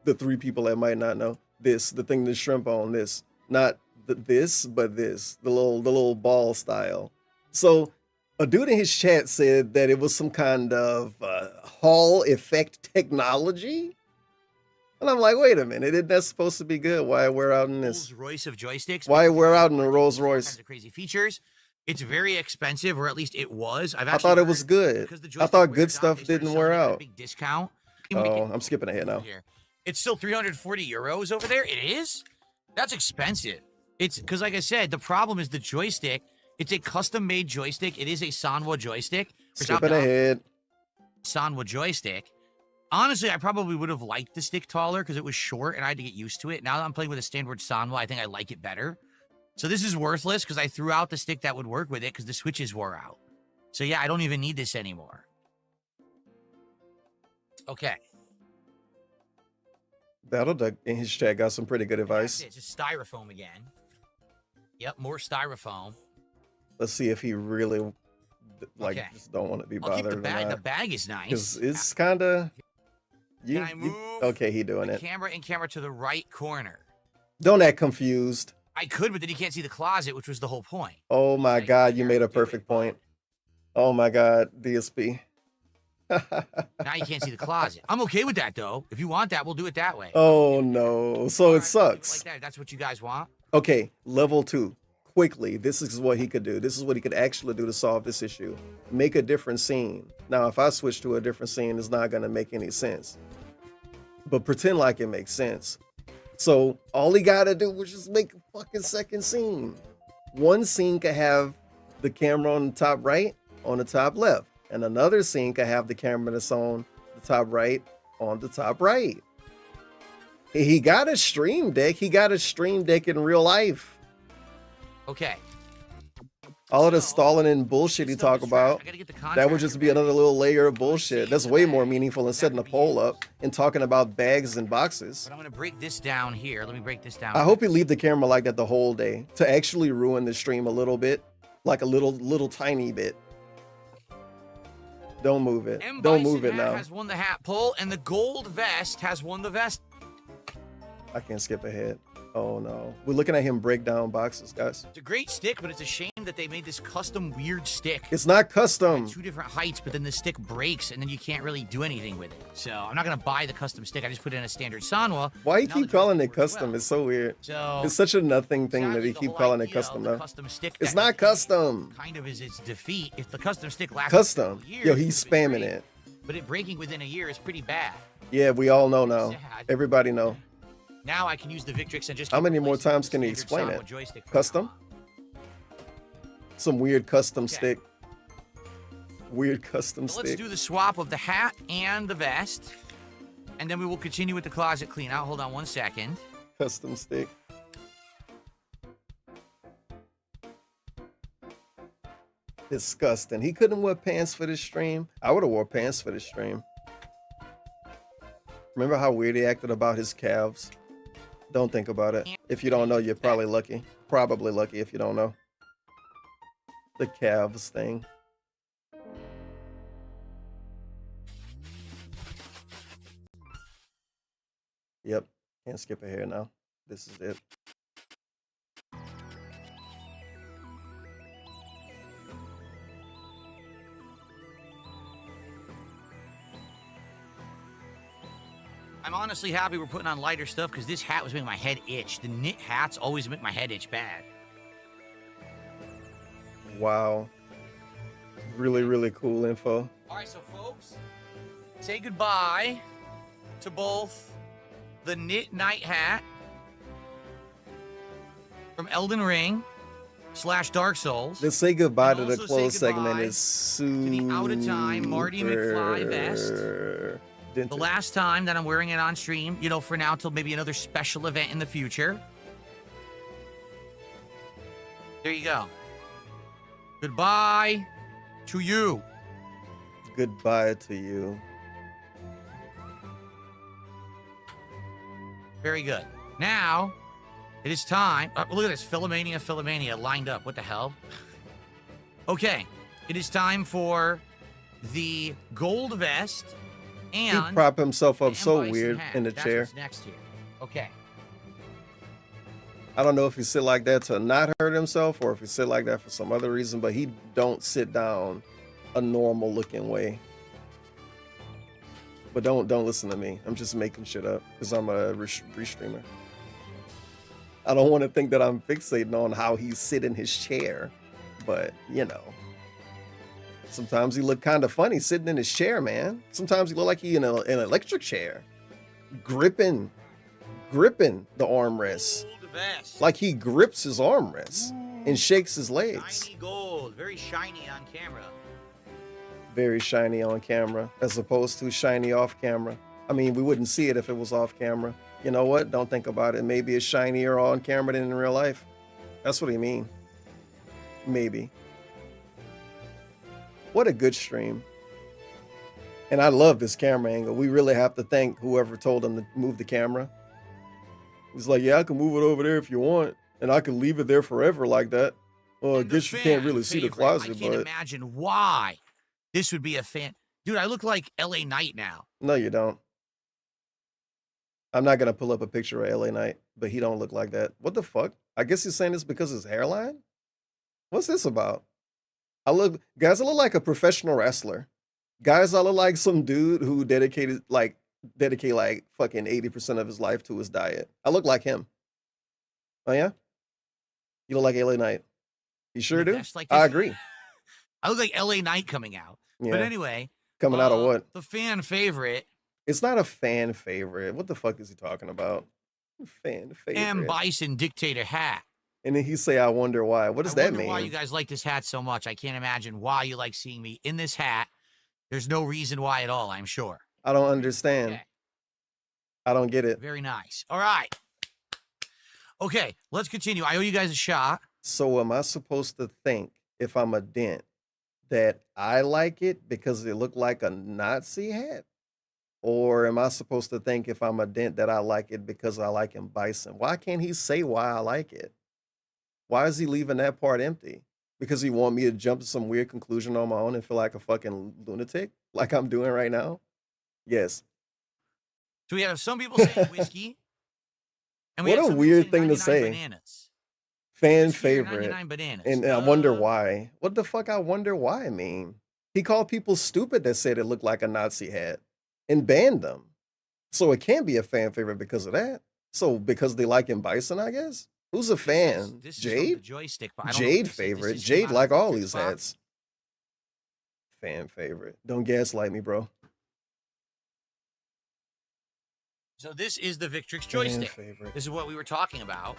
The three people that might not know this, the thing, the shrimp on this, not this, but this, the little ball style. So a dude in his chat said that it was some kind of Hall effect technology. And I'm like, wait a minute, isn't that supposed to be good? Why we're out in this? Rolls Royce of joysticks. Why we're out in the Rolls Royce? Kinds of crazy features. It's very expensive, or at least it was. I thought it was good. I thought good stuff didn't wear out. A big discount. Oh, I'm skipping ahead now. It's still 340 euros over there. It is? That's expensive. It's because, like I said, the problem is the joystick. It's a custom-made joystick. It is a Sanwa joystick. Skipping ahead. Sanwa joystick. Honestly, I probably would have liked the stick taller because it was short and I had to get used to it. Now that I'm playing with a standard Sanwa, I think I like it better. So this is worthless because I threw out the stick that would work with it because the switches wore out. So yeah, I don't even need this anymore. Okay. Battleduck in his chat got some pretty good advice. It's just styrofoam again. Yep, more styrofoam. Let's see if he really just don't want to be bothered. I'll keep the bag. The bag is nice. It's kind of. Can I move? Okay, he doing it. Camera to the right corner. Don't act confused. I could, but then you can't see the closet, which was the whole point. Oh my God, you made a perfect point. Oh my God, DSP. Now you can't see the closet. I'm okay with that though. If you want that, we'll do it that way. Oh no, so it sucks. Like that. That's what you guys want. Okay, level 2. Quickly, this is what he could do. This is what he could actually do to solve this issue. Make a different scene. Now, if I switch to a different scene, it's not going to make any sense. But pretend like it makes sense. So all he got to do was just make a fucking second scene. One scene could have the camera on the top right, on the top left. And another scene could have the camera that's on the top right, on the top right. He got a stream deck. He got a stream deck in real life. Okay. All of the stalling and bullshit he talk about, that would just be another little layer of bullshit. That's way more meaningful than setting a poll up and talking about bags and boxes. But I'm going to break this down here. Let me break this down. I hope he leave the camera like that the whole day to actually ruin the stream a little bit, like a little tiny bit. Don't move it. Don't move it now. Has won the hat pull, and the gold vest has won the vest. I can't skip ahead. Oh no, we're looking at him break down boxes, guys. It's a great stick, but it's a shame that they made this custom weird stick. It's not custom. 2 different heights, but then the stick breaks, and then you can't really do anything with it. So I'm not gonna buy the custom stick. I just put it in a standard Sanwa. Why you keep calling it custom? It's so weird. So it's such a nothing thing that he keep calling it custom though. It's not custom. Kind of is its defeat. If the custom stick lasts custom, years, yo, he's spamming it. But it breaking within a year is pretty bad. Yeah, we all know now. Everybody know. Now I can use the Victrix and just. How many more times can he explain it? Custom? Some weird custom stick. Weird custom stick. Let's do the swap of the hat and the vest, and then we will continue with the closet clean out. Hold on 1 second. Custom stick. Disgusting. He couldn't wear pants for this stream. I would have wore pants for this stream. Remember how weird he acted about his calves? Don't think about it. If you don't know, you're probably lucky. Probably lucky if you don't know. The calves thing. Yep. Can't skip ahead now. This is it. I'm honestly happy we're putting on lighter stuff because this hat was making my head itch. The knit hats always make my head itch bad. Wow. Really, really cool info. All right, so folks, say goodbye to both the knit night hat from Elden Ring / Dark Souls. Let's say goodbye And to the also say closed segment goodbye is soon. the out of time Marty McFly vest. The last time that I'm wearing it on stream, you know, for now till maybe another special event in the future. There you go. Goodbye to you. Goodbye to you. Very good. Now, it is time. Look at this. Philomania lined up. What the hell? Okay. It is time for the gold vest and He prop himself up the so Bison weird hat. in the That's chair. what's next here. Okay. I don't know if he sit like that to not hurt himself or if he sit like that for some other reason, but he don't sit down a normal looking way. But don't listen to me. I'm just making shit up because I'm a restreamer. I don't want to think that I'm fixating on how he sit in his chair, but you know. Sometimes he look kind of funny sitting in his chair, man. Sometimes he look like he in an electric chair, gripping the armrest, Gold vest. like he grips his armrest and shakes his legs. Shiny gold. Very shiny on camera. Very shiny on camera, as opposed to shiny off camera. I mean, we wouldn't see it if it was off camera. You know what? Don't think about it. Maybe it's shinier on camera than in real life. That's what I mean. Maybe. What a good stream. And I love this camera angle. We really have to thank whoever told him to move the camera. He's like, yeah, I can move it over there if you want. And I can leave it there forever like that. Well, I And the guess you can't fan really see the favorite. closet, I can't but imagine why this would be a fan. Dude, I look like LA Knight now. no, you don't. I'm not gonna pull up a picture of LA Knight, but he don't look like that. What the fuck? I guess he's saying this because of his hairline? What's this about? Guys, I look like a professional wrestler. Guys, I look like some dude who dedicate like fucking 80% of his life to his diet. I look like him. Oh yeah? You look like LA Knight. You sure do? That's like I this- agree. I look like LA Knight coming out. Yeah. But anyway. Coming out of what? The fan favorite, It's not a fan favorite. What the fuck is he talking about? Fan favorite. M. Bison Dictator hat. And then he say, I wonder why. What does I that wonder mean? why you guys like this hat so much. I can't imagine why you like seeing me in this hat. There's no reason why at all, I'm sure. I don't understand. Okay. I don't get it. Very nice. All right. Okay, let's continue. I owe you guys a shot. So am I supposed to think, if I'm a dent, that I like it because it looked like a Nazi hat? Or am I supposed to think, if I'm a dent, that I like it because I like him Bison? Why can't he say why I like it? Why is he leaving that part empty? Because he want me to jump to some weird conclusion on my own and feel like a fucking lunatic, like I'm doing right now? Yes. So we have some people saying whiskey. And we What have a some people weird saying thing to 99 say. Bananas. Fan Whiskey or favorite. 99 bananas. And I wonder why. What the fuck I wonder why I mean? He called people stupid that said it looked like a Nazi hat and banned them. So it can't be a fan favorite because of that. So because they like him Bison, I guess? Who's a fan? This is from the Jade? joystick, but I don't know Jade what this is. favorite. This is Jade from like all Xbox. these hats. Fan favorite. Don't gaslight me, bro. So this is the Victrix Fan joystick. favorite. This is what we were talking about.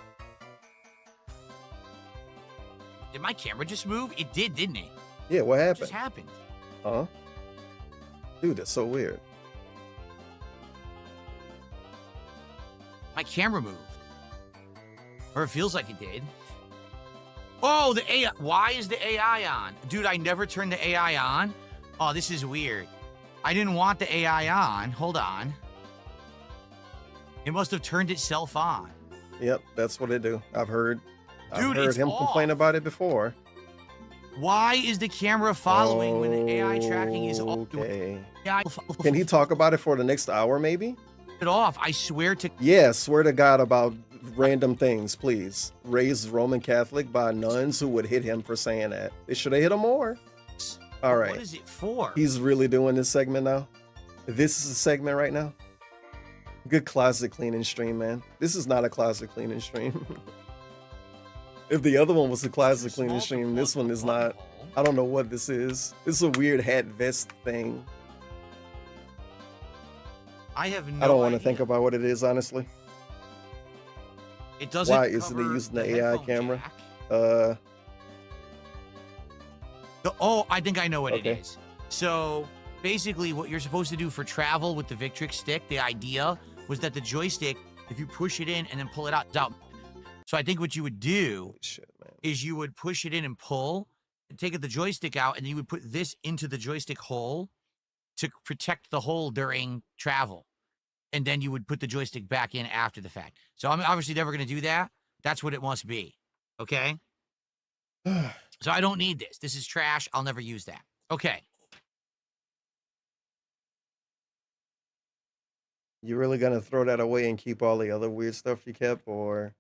Did my camera just move? It did, didn't it? Yeah, what What happened? just happened? Huh? Dude, that's so weird. My camera moved. Or it feels like it did. Oh, the AI. Why is the AI on? Dude, I never turned the AI on. Oh, this is weird. I didn't want the AI on. Hold on. It must have turned itself on. Yep, that's what they do. I've heard Dude, heard it's him complain off. about it before. Why is the camera following when the AI tracking is off? Okay. AI Can he talk about it for the next hour, maybe? it off? I swear to Yeah, swear to God about random things, please. Raised Roman Catholic by nuns who would hit him for saying that. They should have hit him more. All right. What is it for? He's really doing this segment now. This is a segment right now. Good closet cleaning stream, man. This is not a closet cleaning stream. If the other one was a closet cleaning stream, this one is not. I don't know what this is. This is a weird hat vest thing. I have no I don't want to idea. think about what it is, honestly. It doesn't Why isn't he cover using the AI headphone camera? jack. Oh, I think I know what Okay. it is. So basically what you're supposed to do for travel with the Victrix stick, the idea was that the joystick, if you push it in and then pull it out, it's out. So I think what you would do Holy shit, man. is you would push it in and pull, and take the joystick out, and you would put this into the joystick hole to protect the hole during travel. And then you would put the joystick back in after the fact. So I'm obviously never going to do that. That's what it must be. Okay? So I don't need this. This is trash. I'll never use that. Okay. You really gonna throw that away and keep all the other weird stuff you kept, or?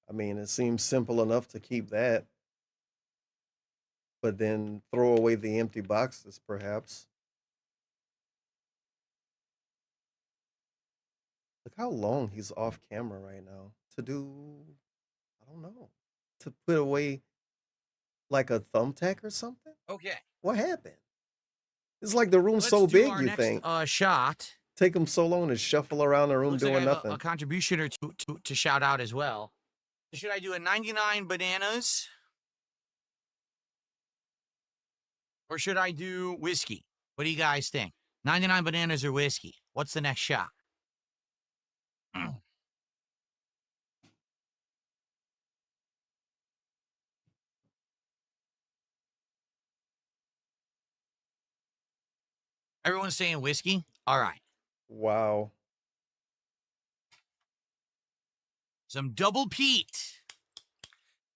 I mean, it seems simple enough to keep that, but then throw away the empty boxes, perhaps. Look how long he's off camera right now. To do, I don't know, to put away like a thumbtack or something? Okay. What happened? It's like the room's Let's so do big, our you next, think. Shot. Take him so long to shuffle around the room Looks like doing I have nothing. a contribution or two to shout out as well. Should I do a 99 bananas? Or should I do whiskey? What do you guys think? 99 bananas or whiskey? What's the next shot? Everyone's saying whiskey? All right. Wow. Some double peat.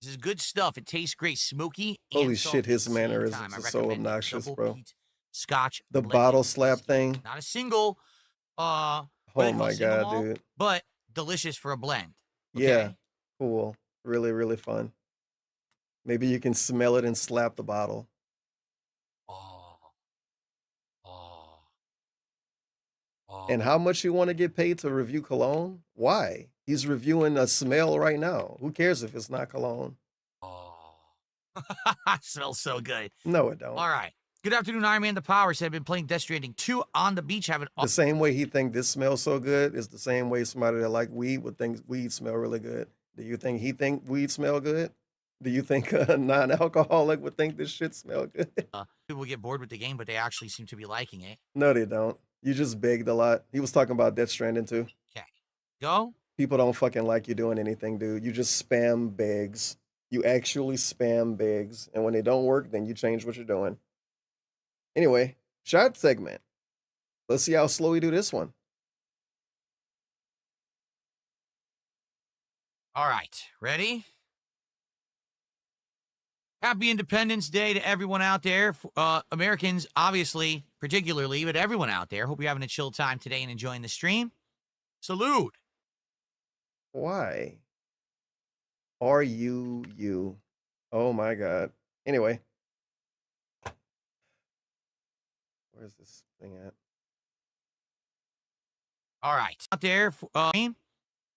This is good stuff. It tastes great. Smoky and Holy salty shit, his at the same mannerisms time. I are so recommend it. obnoxious, Double bro. peat Scotch. The blended bottle slap whiskey. thing. Not a single, Oh single my god, malt, dude. but delicious for a blend. Okay? Yeah, cool. Really, really fun. Maybe you can smell it and slap the bottle. Oh. Oh. Oh. And how much you want to get paid to review cologne? Why? He's reviewing a smell right now. Who cares if it's not cologne? Oh. Smells so good. No, it don't. All right. Good afternoon, Iron Man the Power said I've been playing Death Stranding 2 on the beach, having The same way he think this smells so good is the same way somebody that like weed would think weed smell really good. Do you think he think weed smell good? Do you think a non-alcoholic would think this shit smell good? people get bored with the game, but they actually seem to be liking it. No, they don't. You just begged a lot. He was talking about Death Stranding too. Okay. Go. People don't fucking like you doing anything, dude. You just spam begs. You actually spam begs. And when they don't work, then you change what you're doing. Anyway, shot segment. Let's see how slow we do this one. All right. Ready? Happy Independence Day to everyone out there. Americans, obviously, particularly, but everyone out there. Hope you're having a chill time today and enjoying the stream. Salute. Why are you? Oh my god. Anyway. Where's this thing at? All right. Out there.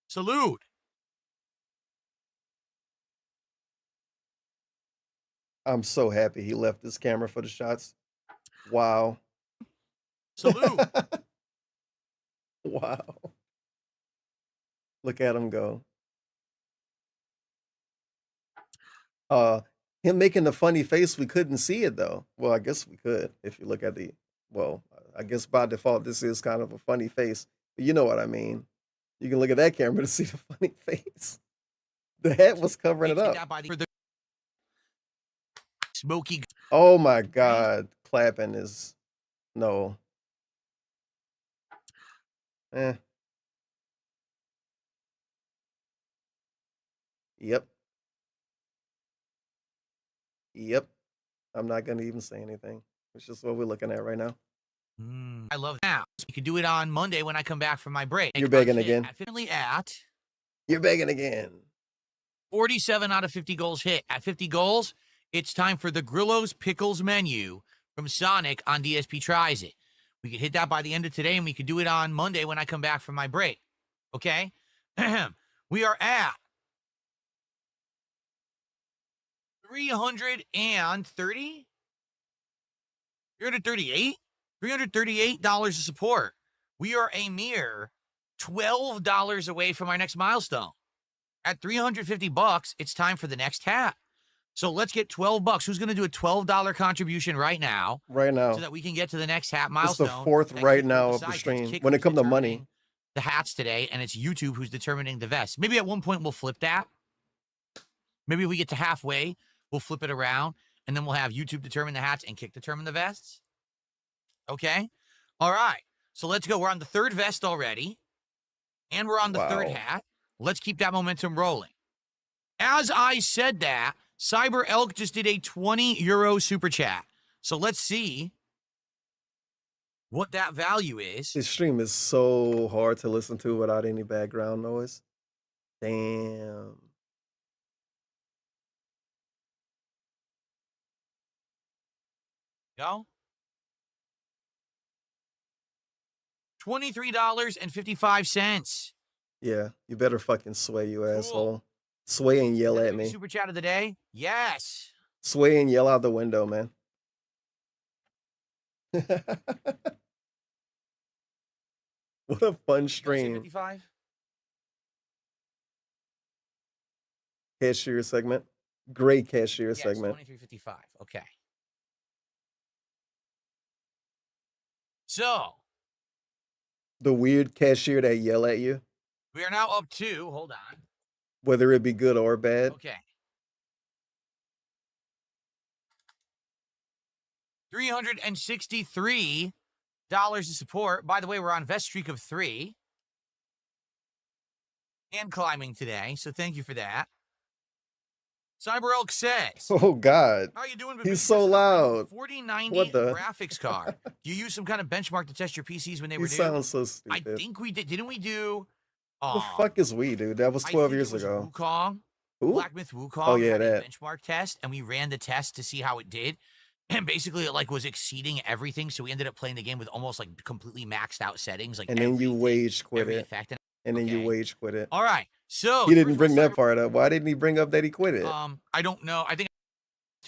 Salute. I'm so happy he left this camera for the shots. Wow. Salute. Wow. Look at him go. Him making the funny face, we couldn't see it though. Well, I guess we could if you look at the, well, I guess by default, this is kind of a funny face, but you know what I mean. You can look at that camera to see the funny face. The hat was covering it up. Smoky. Oh my God. Clapping is, no. Eh. Yep. Yep. I'm not going to even say anything. It's just what we're looking at right now. I love that. You could do it on Monday when I come back from my break. You're begging again. At You're begging again. 47 out of 50 goals hit. At 50 goals, it's time for the Grillo's Pickles menu from Sonic on DSP Tries It. We could hit that by the end of today, and we could do it on Monday when I come back from my break. Okay? We are at 338 $338 of support. We are a mere $12 away from our next milestone. At $350, it's time for the next hat. So let's get $12. Who's going to do a $12 contribution right now? Right now. So that we can get to the next hat It's milestone. the fourth right now of the stream. When it comes to money. The hats today, and it's YouTube who's determining the vest. Maybe at one point we'll flip that. Maybe if we get to halfway, we'll flip it around, and then we'll have YouTube determine the hats and Kick determine the vests. Okay? All right. So let's go. We're on the third vest already, and we're on the third hat. Let's keep that momentum rolling. As I said that, Cyber Elk just did a 20 euro super chat. So let's see what that value is. This stream is so hard to listen to without any background noise. Damn. Go. $23.55. Yeah, you better fucking sway, you asshole. Sway and yell at me. Super chat of the day? Yes. Sway and yell out the window, man. What a fun stream. 55? Cashier segment. Great cashier Yes, segment. 23.55. Okay. So, The weird cashier that yell at you, we are now up to, hold on. whether it be good or bad. Okay. $363 of support. By the way, we're on vest streak of 3. And climbing today, so thank you for that. Cyber Elk says, Oh God, how you doing? he's so loud. 4090 What the? graphics card. Do you use some kind of benchmark to test your PCs when they He were due? sounds so I stupid. think we did. Didn't we do? The fuck is we, dude? That was 12 years ago. Wukong, Who? Black Myth Wukong. Oh, yeah, had a that. benchmark test, and we ran the test to see how it did. And basically, it like was exceeding everything. So we ended up playing the game with almost like completely maxed out settings. Like And then you everything, wage quit every it. effect. And then you Okay. wage quit it. All right. So He didn't first bring of all, that part up. Why didn't he bring up that he quit it? I don't know. I think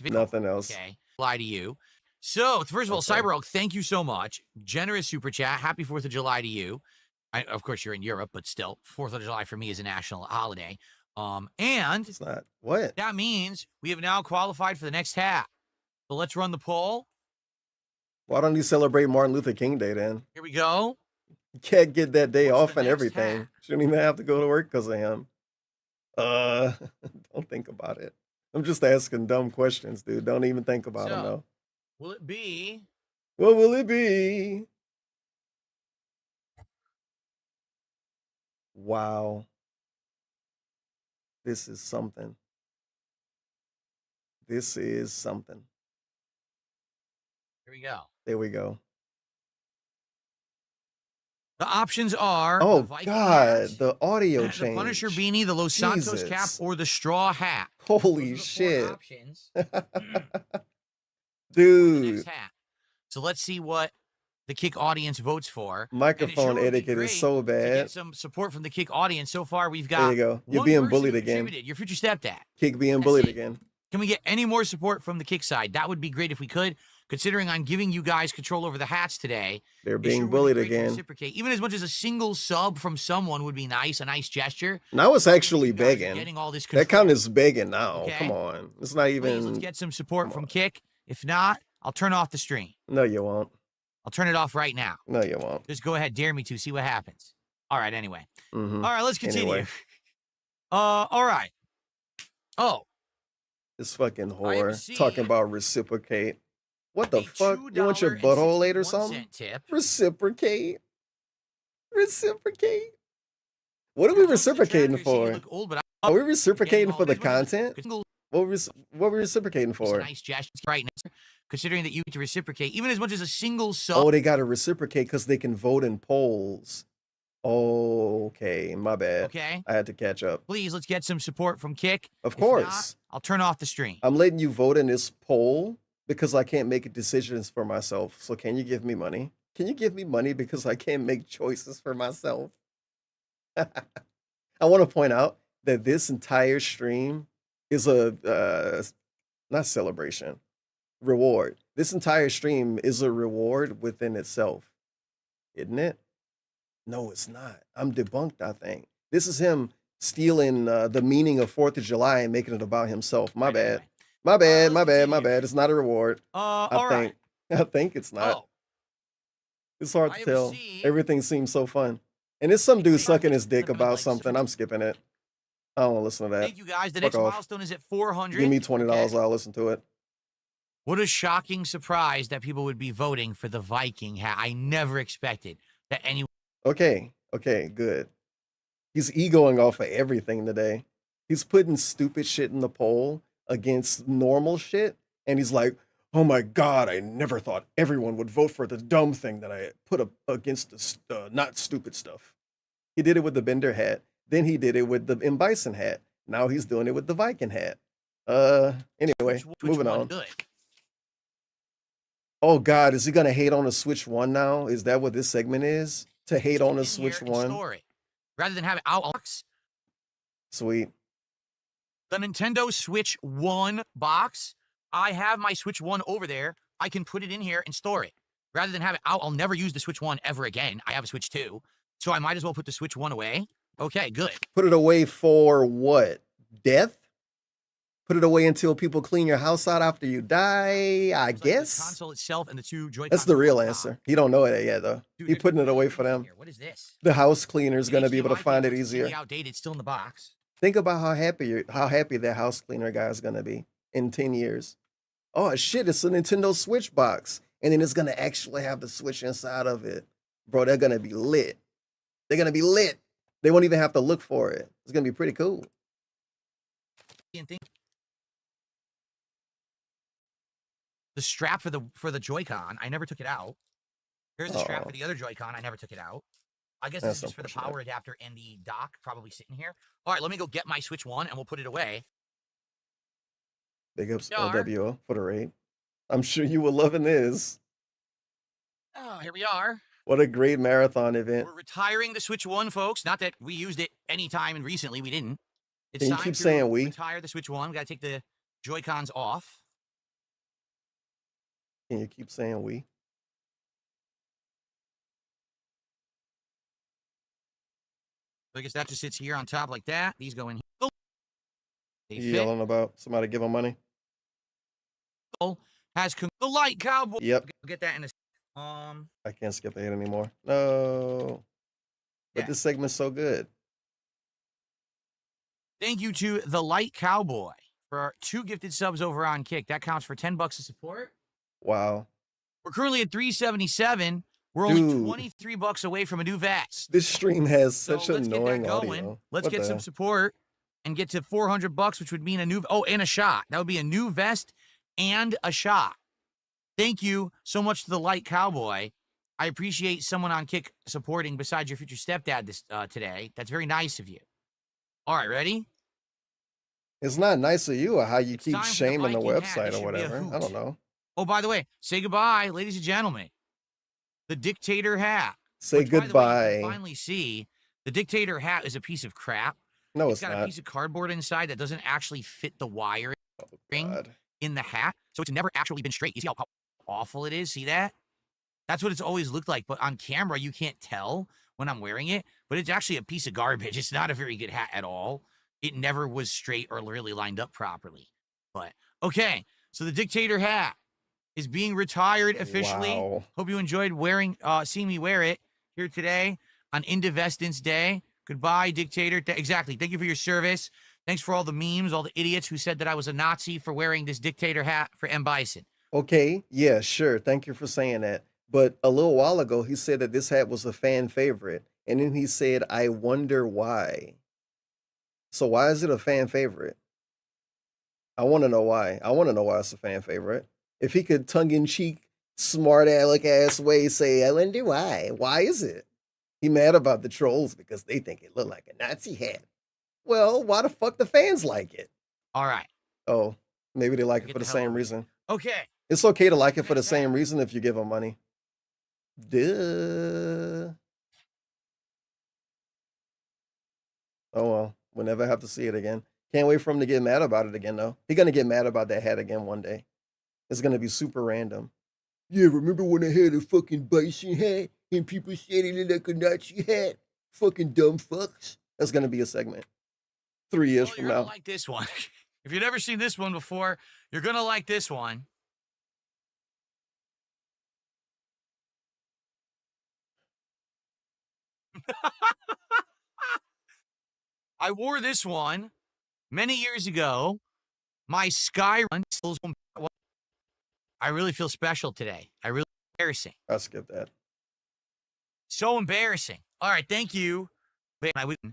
Nothing else. Okay, lie to you. So first of all, Okay. Cyber Elk, thank you so much. Generous super chat. Happy 4th of July to you. Of course, you're in Europe, but still, 4th of July for me is a national holiday. And It's not. What? that means we have now qualified for the next hat. So let's run the poll. Why don't you celebrate Martin Luther King Day then? Here we go. You can't get that day What's off the and next everything. hat? Shouldn't even have to go to work because of him. Don't think about it. I'm just asking dumb questions, dude. Don't even think about them, So- though. Will it be? What will it be? Wow. This is something. This is something. Here we go. There we go. The options are Oh, the Viking God. hat, The audio the change. Punisher beanie, the Los Santos cap, Jesus. or the straw hat. Holy Those are the 4 shit. options. For the Dude. next hat. So let's see what the Kick audience votes for. And it Microphone sure would be etiquette great is so to bad. get some support from the Kick audience. So far, we've got There you go. You're one being person bullied who again. contributed, your future stepdad. Kick being That's bullied it. again. Can we get any more support from the Kick side? That would be great if we could, considering I'm giving you guys control over the hats today. They're It being sure would be bullied great to again. reciprocate. Even as much as a single sub from someone would be nice, a nice gesture. Now it's actually You guys are begging. Getting all this That count control. is begging now. Okay. Come on. It's not Please, let's even. get some support come from on. Kick. If not, I'll turn off the stream. No, you won't. I'll turn it off right now. No, you won't. Just go ahead, dare me to, see what happens. All right, anyway. Hmm. All right, let's continue. Anyway. All right. Oh, This fucking I have whore received talking about reciprocate. What the a fuck? You want your butthole later or $2.61 something? tip. Reciprocate. Reciprocate. What are we You're looking at the reciprocating tracker, you see you for? look old, but Are we I'm reciprocating getting for all the these ones. content? Single- What were we reciprocating Just a for? nice gesture right now, considering that you get to reciprocate, even as much as a single sub. Oh, they got to reciprocate because they can vote in polls. Oh, okay. My bad. Okay. I had to catch up. Please, let's get some support from Kick. Of If not, course. I'll turn off the stream. I'm letting you vote in this poll because I can't make decisions for myself. So can you give me money? Can you give me money because I can't make choices for myself? I want to point out that this entire stream is a not celebration, reward. This entire stream is a reward within itself, isn't it? No, it's not. I'm debunked, I think. This is him stealing the meaning of 4th of July and making it about himself. My bad. Anyway. My bad, my let's bad, continue my here. bad. It's not a reward. All I right. think. I think it's not. Oh, It's hard I to have tell. received- Everything seems so fun. And it's some dude Thank you. sucking his dick Recommend about like, something. subscribe. I'm skipping it. I don't want to listen to that. Thank you guys. The Fuck next off. milestone is at 400. Give me $20. Okay. I'll listen to it. What a shocking surprise that people would be voting for the Viking hat. I never expected that anyone. Okay. Okay. Good. He's egoing off of everything today. He's putting stupid shit in the poll against normal shit. And he's like, oh my God, I never thought everyone would vote for the dumb thing that I put up against the not stupid stuff. He did it with the Bender hat. Then he did it with the M. Bison hat. Now he's doing it with the Viking hat. Anyway, Which moving one on. Good. Oh God, is he gonna hate on a Switch One now? Is that what this segment is? To hate on a In Switch here and One? Store it. Rather than have it out box, Sweet. the Nintendo Switch 1 box, I have my Switch 1 over there. I can put it in here and store it. Rather than have it out, I'll never use the Switch 1 ever again. I have a Switch 2. So I might as well put the Switch 1 away. Okay, good. Put it away for what? Death? Put it away until people clean your house out after you die, I It's like the guess. console itself and the two Joy-Cons. That's the on real top. answer. He don't know it yet though. Dude, He there's putting it away nothing for them. here. What is this? The house cleaner's The gonna be able to HDMI find it cable is easier. really outdated, still in the box. Think about how happy that house cleaner guy is gonna be in 10 years. Oh shit, it's a Nintendo Switch box. And then it's gonna actually have the Switch inside of it. Bro, they're gonna be lit. They're gonna be lit. They won't even have to look for it. It's gonna be pretty cool. Can't think. The strap for the Joy-Con, I never took it out. Here's the strap Oh. for the other Joy-Con, I never took it out. I guess That's this is just for the unfortunate. power adapter and the dock, probably sitting here. All right, let me go get my Switch 1 and we'll put it away. Big ups Yar. LWO for the raid. I'm sure you were loving this. Oh, here we are. What a great marathon event. We're retiring the Switch 1, folks. Not that we used it anytime and recently, we didn't. It's Can you time keep to saying we? retire the Switch 1. We gotta take the Joy-Cons off. Can you keep saying we? So I guess that just sits here on top like that. These go in here. They You fit. yelling about somebody give him money? Has the light cowboy. Yep. I'll get that in a. I can't skip ahead anymore. No. But Yeah. this segment's so good. Thank you to the Light Cowboy for 2 gifted subs over on Kick. That counts for $10 of support. Wow. We're currently at 377. We're only Dude. $23 away from a new vest. This stream has So such let's get that annoying going. audio. Let's What get the- some support and get to $400, which would mean a new and a shot. That would be a new vest and a shot. Thank you so much to the Light Cowboy. I appreciate someone on Kick supporting besides your future stepdad this today. That's very nice of you. All right, ready? It's not nice of you or how you It's keep time for the shaming the Viking hat. website It or should be a whatever. I hoot. don't know. Oh, by the way, say goodbye, ladies and gentlemen. The Dictator hat. Say Which, by the way, you goodbye. can finally see the Dictator hat is a piece of crap. No, It's it's got a not. piece of cardboard inside that doesn't actually fit the wiring God. in the hat, so it's never actually been straight. You see how awful it is? See that? That's what it's always looked like, but on camera you can't tell when I'm wearing it, but it's actually a piece of garbage. It's not a very good hat at all. It never was straight or really lined up properly. But okay, so the Dictator hat is being retired officially. Wow. Hope you enjoyed seeing me wear it here today on Indivestance Day. Goodbye, Dictator. Exactly. Thank you for your service. Thanks for all the memes, all the idiots who said that I was a Nazi for wearing this Dictator hat for M. Bison. Okay, yeah, sure. Thank you for saying that. But a little while ago, he said that this hat was a fan favorite. And then he said, I wonder why. So why is it a fan favorite? I want to know why. I want to know why it's a fan favorite. If he could tongue-in-cheek, smart aleck ass way say, I wonder why. Why is it? He mad about the trolls because they think it looked like a Nazi hat. Well, why the fuck the fans like it? All right. Oh, maybe they like it Get for the the hell same over reason. Okay. It's okay to like it for the Next hat. same reason if you give them money. Duh. Oh well, we'll never have to see it again. Can't wait for him to get mad about it again, though. He's gonna get mad about that hat again one day. It's gonna be super random. Yeah, remember when I had a fucking bison hat and people said it looked like a Nazi hat? Fucking dumb fucks. That's gonna be a segment. 3 years Well, from you're gonna now. like this one. If you've never seen this one before, you're gonna like this one. I wore this one many years ago. My Skyrun. I really feel special today. I really embarrassing. I'll skip that. So embarrassing. All right, thank you.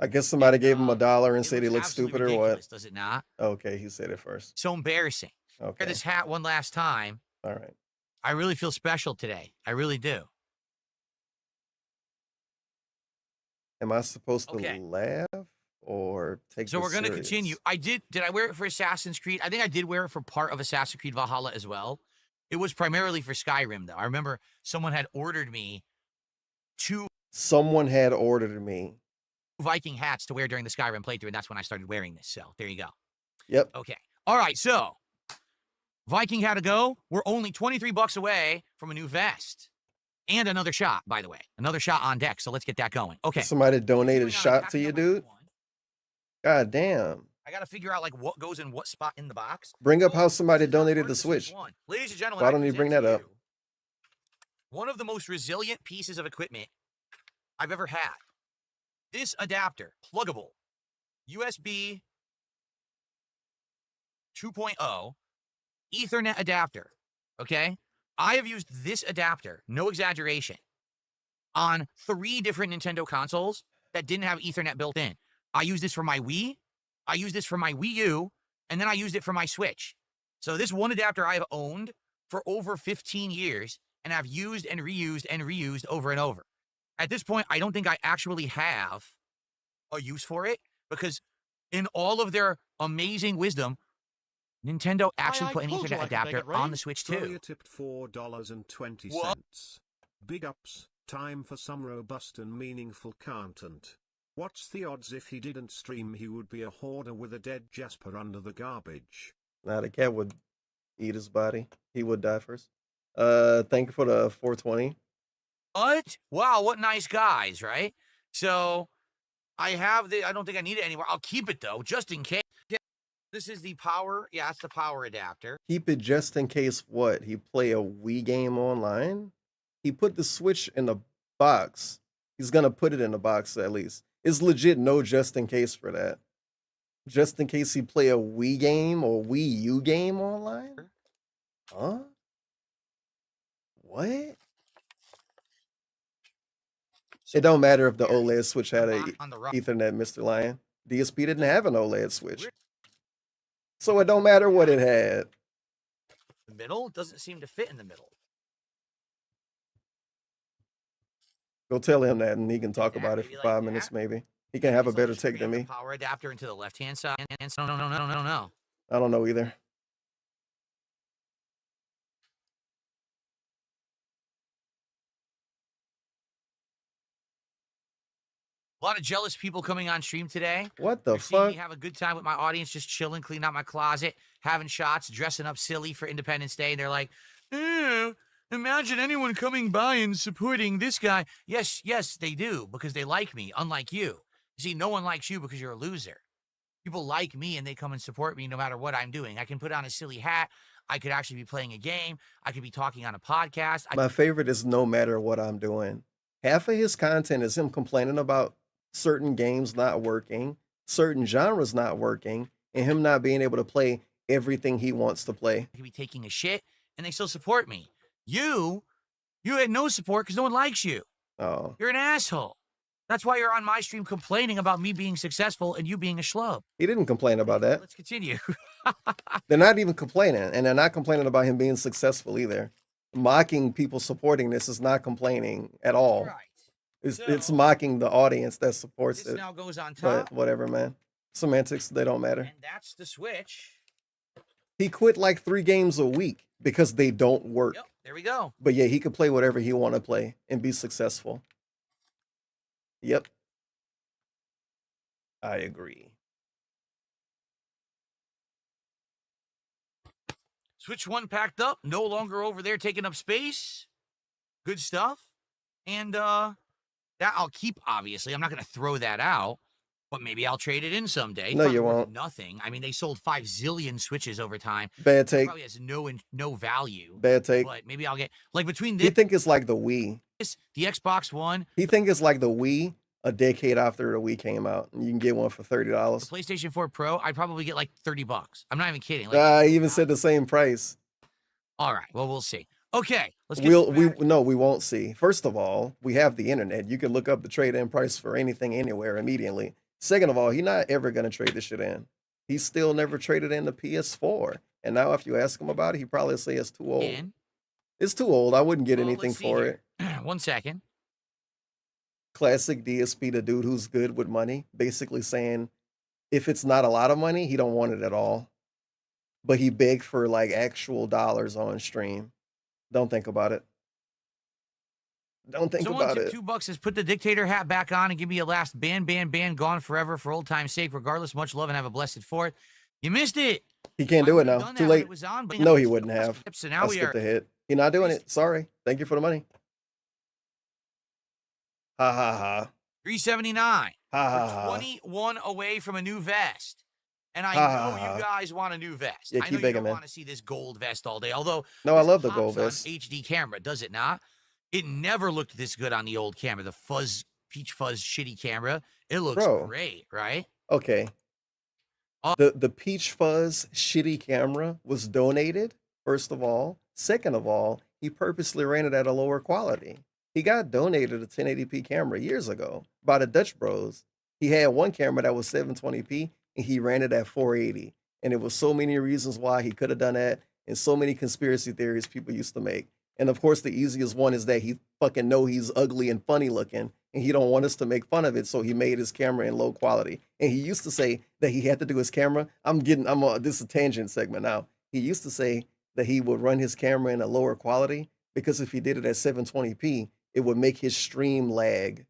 I guess somebody gave him $1 and It said he looks looked absolutely stupid or what? ridiculous, does it not? Okay, he said it first. So embarrassing. Okay. Wear this hat one last time. All right. I really feel special today. I really do. Am I supposed to Okay. laugh or take So this we're going to serious? continue. Did I wear it for Assassin's Creed? I think I did wear it for part of Assassin's Creed Valhalla as well. It was primarily for Skyrim, though. I remember someone had ordered me 2 Someone had ordered me. Viking hats to wear during the Skyrim playthrough, and that's when I started wearing this. So there you go. Yep. Okay. All right. So Viking had to go. We're only $23 away from a new vest and another shot, by the way. Another shot on deck. So let's get that going. Okay. Somebody donated a Continuing on, shot to packing you, up my dude. one. God damn. I got to figure out like what goes in what spot in the box. Bring up how So, somebody this is our donated the first Switch. one. Ladies and gentlemen, Why I don't you present bring to that up? you one of the most resilient pieces of equipment I've ever had. This adapter, pluggable, USB 2.0 Ethernet adapter, okay? I have used this adapter, no exaggeration, on 3 different Nintendo consoles that didn't have Ethernet built in. I used this for my Wii, I used this for my Wii U, and then I used it for my Switch. So this one adapter I have owned for over 15 years, and I've used and reused over and over. At this point, I don't think I actually have a use for it, because in all of their amazing wisdom, Nintendo actually I put an told you Ethernet I could make adapter it rain. on the Switch too. Trolia tipped $4.20. What? Big ups. Time for some robust and meaningful content. What's the odds if he didn't stream he would be a hoarder with a dead Jasper under the garbage? Nah, the cat would eat his body. He would die first. Thank you for the 420. What? Wow, what nice guys, right? So I have the, I don't think I need it anymore. I'll keep it though, just in case. This is the power, yeah, it's the power adapter. Keep it just in case what? He play a Wii game online? He put the Switch in the box. He's gonna put it in the box at least. It's legit no just in case for that. Just in case he play a Wii game or Wii U game online? Huh? What? It don't matter if the OLED Switch had a On the rock. Ethernet, Mr. Lion. DSP didn't have an OLED Switch. So it don't matter what it had. The middle doesn't seem to fit in the middle. Go tell him that and he can talk about it Maybe for like 5 that. minutes maybe. He can have a So better just take than cram the me. Power adapter into the left-hand side. And no. I don't know either. A lot of jealous people coming on stream today. What the They're seeing me fuck? have a good time with my audience, just chilling, cleaning out my closet, having shots, dressing up silly for Independence Day. And they're like, imagine anyone coming by and supporting this guy. Yes, they do, because they like me, unlike you. You see, no one likes you because you're a loser. People like me and they come and support me no matter what I'm doing. I can put on a silly hat. I could actually be playing a game. I could be talking on a podcast. My favorite is no matter what I'm doing. Half of his content is him complaining about certain games not working, certain genres not working, and him not being able to play everything he wants to play. I could be taking a shit and they still support me. You had no support because no one likes you. Oh, You're an asshole. That's why you're on my stream complaining about me being successful and you being a schlub. he didn't complain about that. Let's continue. They're not even complaining, and they're not complaining about him being successful either. Mocking people supporting this is not complaining at all. Right. It's So, mocking the audience that supports This it. now goes on top. But whatever, man. Semantics, they don't matter. And that's the Switch. He quit like 3 games a week because they don't work. Yep, there we go. But yeah, he could play whatever he want to play and be successful. Yep. I agree. Switch 1 packed up, no longer over there taking up space. Good stuff. And that I'll keep, obviously. I'm not going to throw that out, but maybe I'll trade it in someday. No, Probably you worth won't. Nothing. I mean, they sold 5 zillion Switches over time. Bad It take. probably has no value. Bad take. But maybe I'll get, like, between He this, think it's like the Wii. the Xbox One, He think it's like the Wii a decade after the Wii came out. And you can get one for $30. the PlayStation 4 Pro, I'd probably get like $30. I'm not even kidding. Like, I even said the same price. all right, well, we'll see. Okay, let's get We won't see. First of all, we have the internet. You can look up the trade-in price for anything anywhere immediately. Second of all, he's not ever gonna trade this shit in. He's still never traded in the PS4. And now if you ask him about it, he probably say it's too old. in. It's too old. I wouldn't get Well, anything let's see for here. it. 1 second. Classic DSP, the dude who's good with money, basically saying if it's not a lot of money, he don't want it at all. But he begged for like actual dollars on stream. Don't think about it. Don't think Someone about tipped it. $2 says, put the dictator hat back on and give me a last ban, gone forever for old time's sake. Regardless, much love and have a blessed fourth. You missed it. He can't I do it would've now. done Too that when late. it was on, but No, he wouldn't have. So I now we are skipped ahead. He's not doing it. Sorry. Thank you for the money. Ha ha ha. 379. Ha ha We're ha. 21 away from a new vest. And I Ha, know ha, ha. you guys want a new vest. Yeah, I keep know you begging, don't man. want to see this gold vest all day. Although No, I this love the pops gold on vest. HD camera, does it not? It never looked this good on the old camera. The peach fuzz shitty camera. It looks Bro. great, right? Okay. The Peach Fuzz shitty camera was donated, first of all. Second of all, he purposely ran it at a lower quality. He got donated a 1080p camera years ago by the Dutch Bros. He had one camera that was 720p and he ran it at 480. And it was so many reasons why he could have done that and so many conspiracy theories people used to make. And of course, the easiest one is that he fucking know he's ugly and funny looking and he don't want us to make fun of it. So he made his camera in low quality. And he used to say that he had to do his camera. This is a tangent segment now. He used to say that he would run his camera in a lower quality because if he did it at 720p, it would make his stream lag.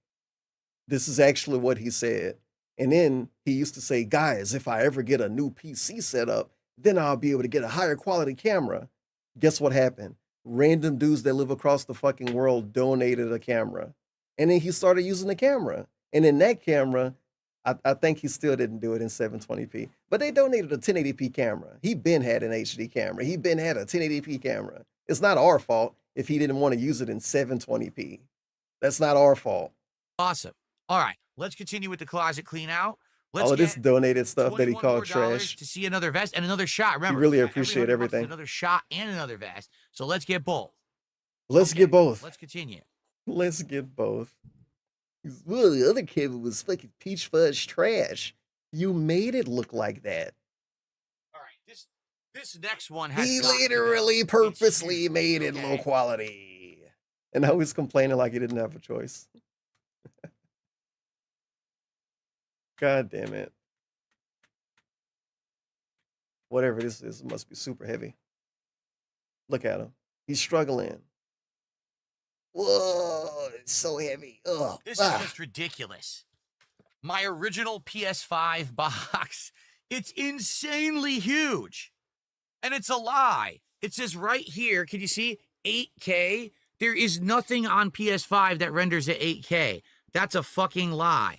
This is actually what he said. And then he used to say, guys, if I ever get a new PC setup, then I'll be able to get a higher quality camera. Guess what happened? Random dudes that live across the fucking world donated a camera. And then he started using the camera. And in that camera, I think he still didn't do it in 720p. But they donated a 1080p camera. He been had an HD camera. He been had a 1080p camera. It's not our fault if he didn't want to use it in 720p. That's not our fault. Awesome. All right, let's continue with the closet clean out. Let's All of this get donated stuff that he 21 called more dollars trash. to see another vest and another shot. Remember, really every appreciate 100 bucks is everything. Another shot and another vest. So let's get both. Let's Okay, get both. Let's continue. Let's get both. Well, the other camera was fucking peach fuzz trash. You made it look like that. All right, this next one has He got to go. literally It's purposely huge, made it okay? low quality. And now he's complaining like he didn't have a choice. God damn it. Whatever this is, it must be super heavy. Look at him. He's struggling. Whoa, it's so heavy. Ugh. This is just ridiculous. My original PS5 box, it's insanely huge. And it's a lie. It says right here, can you see 8K? There is nothing on PS5 that renders at 8K. That's a fucking lie.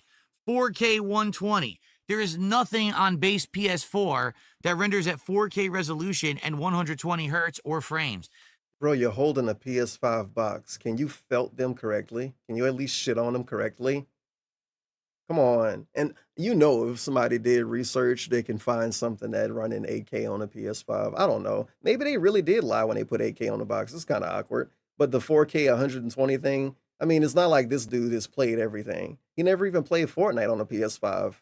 4K 120. There is nothing on base PS4 that renders at 4K resolution and 120 hertz or frames. Bro, you're holding a PS5 box. Can you felt them correctly? Can you at least shit on them correctly? Come on. And you know, if somebody did research, they can find something that run in 8K on a PS5. I don't know. Maybe they really did lie when they put 8K on the box. It's kind of awkward. But the 4K 120 thing, I mean, it's not like this dude has played everything. He never even played Fortnite on a PS5.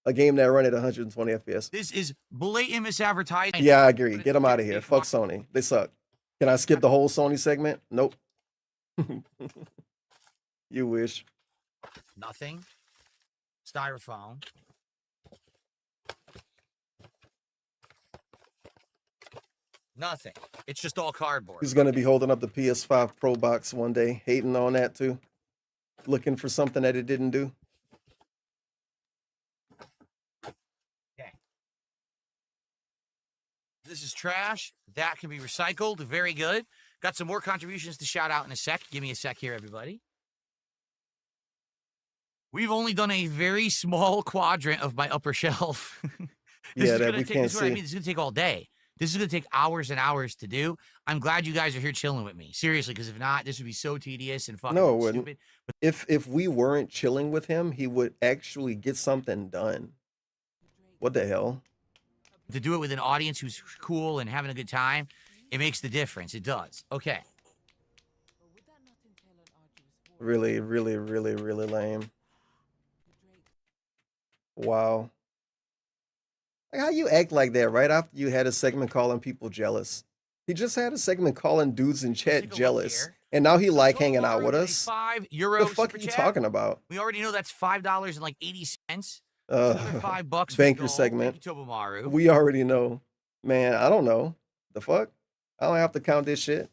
A game that run at 120 FPS. This is blatant misadvertising. Yeah, I agree. Get them out of here. Fuck Sony. They suck. Can I skip the whole Sony segment? Nope. You wish. Nothing. Styrofoam. Nothing. It's just all cardboard. He's gonna be holding up the PS5 Pro box one day, hating on that too, looking for something that it didn't do. Okay. This is trash. That can be recycled. Very good. Got some more contributions to shout out in a sec. Give me a sec here, everybody. We've only done a very small quadrant of my upper shelf. Yeah, that we take, can't this is what I see. mean. This is going to take all day. This is going to take hours and hours to do. I'm glad you guys are here chilling with me. Seriously, because if not, this would be so tedious and fucking No, it wouldn't. stupid. If we weren't chilling with him, he would actually get something done. What the hell? To do it with an audience who's cool and having a good time, it makes the difference. It does. Okay. Really, really, really, really lame. Wow. Like, how you act like that right after you had a segment calling people jealous? He just had a segment calling dudes in chat take a look jealous, here. and now he So like Joe hanging out Lauer with a us. €5 The fuck super are you chat. talking about? We already know that's $5.80. Uh, $5 for banker Joel. segment. Thank you, Tobomaru. We already know. Man, I don't know. The fuck? I don't have to count this shit.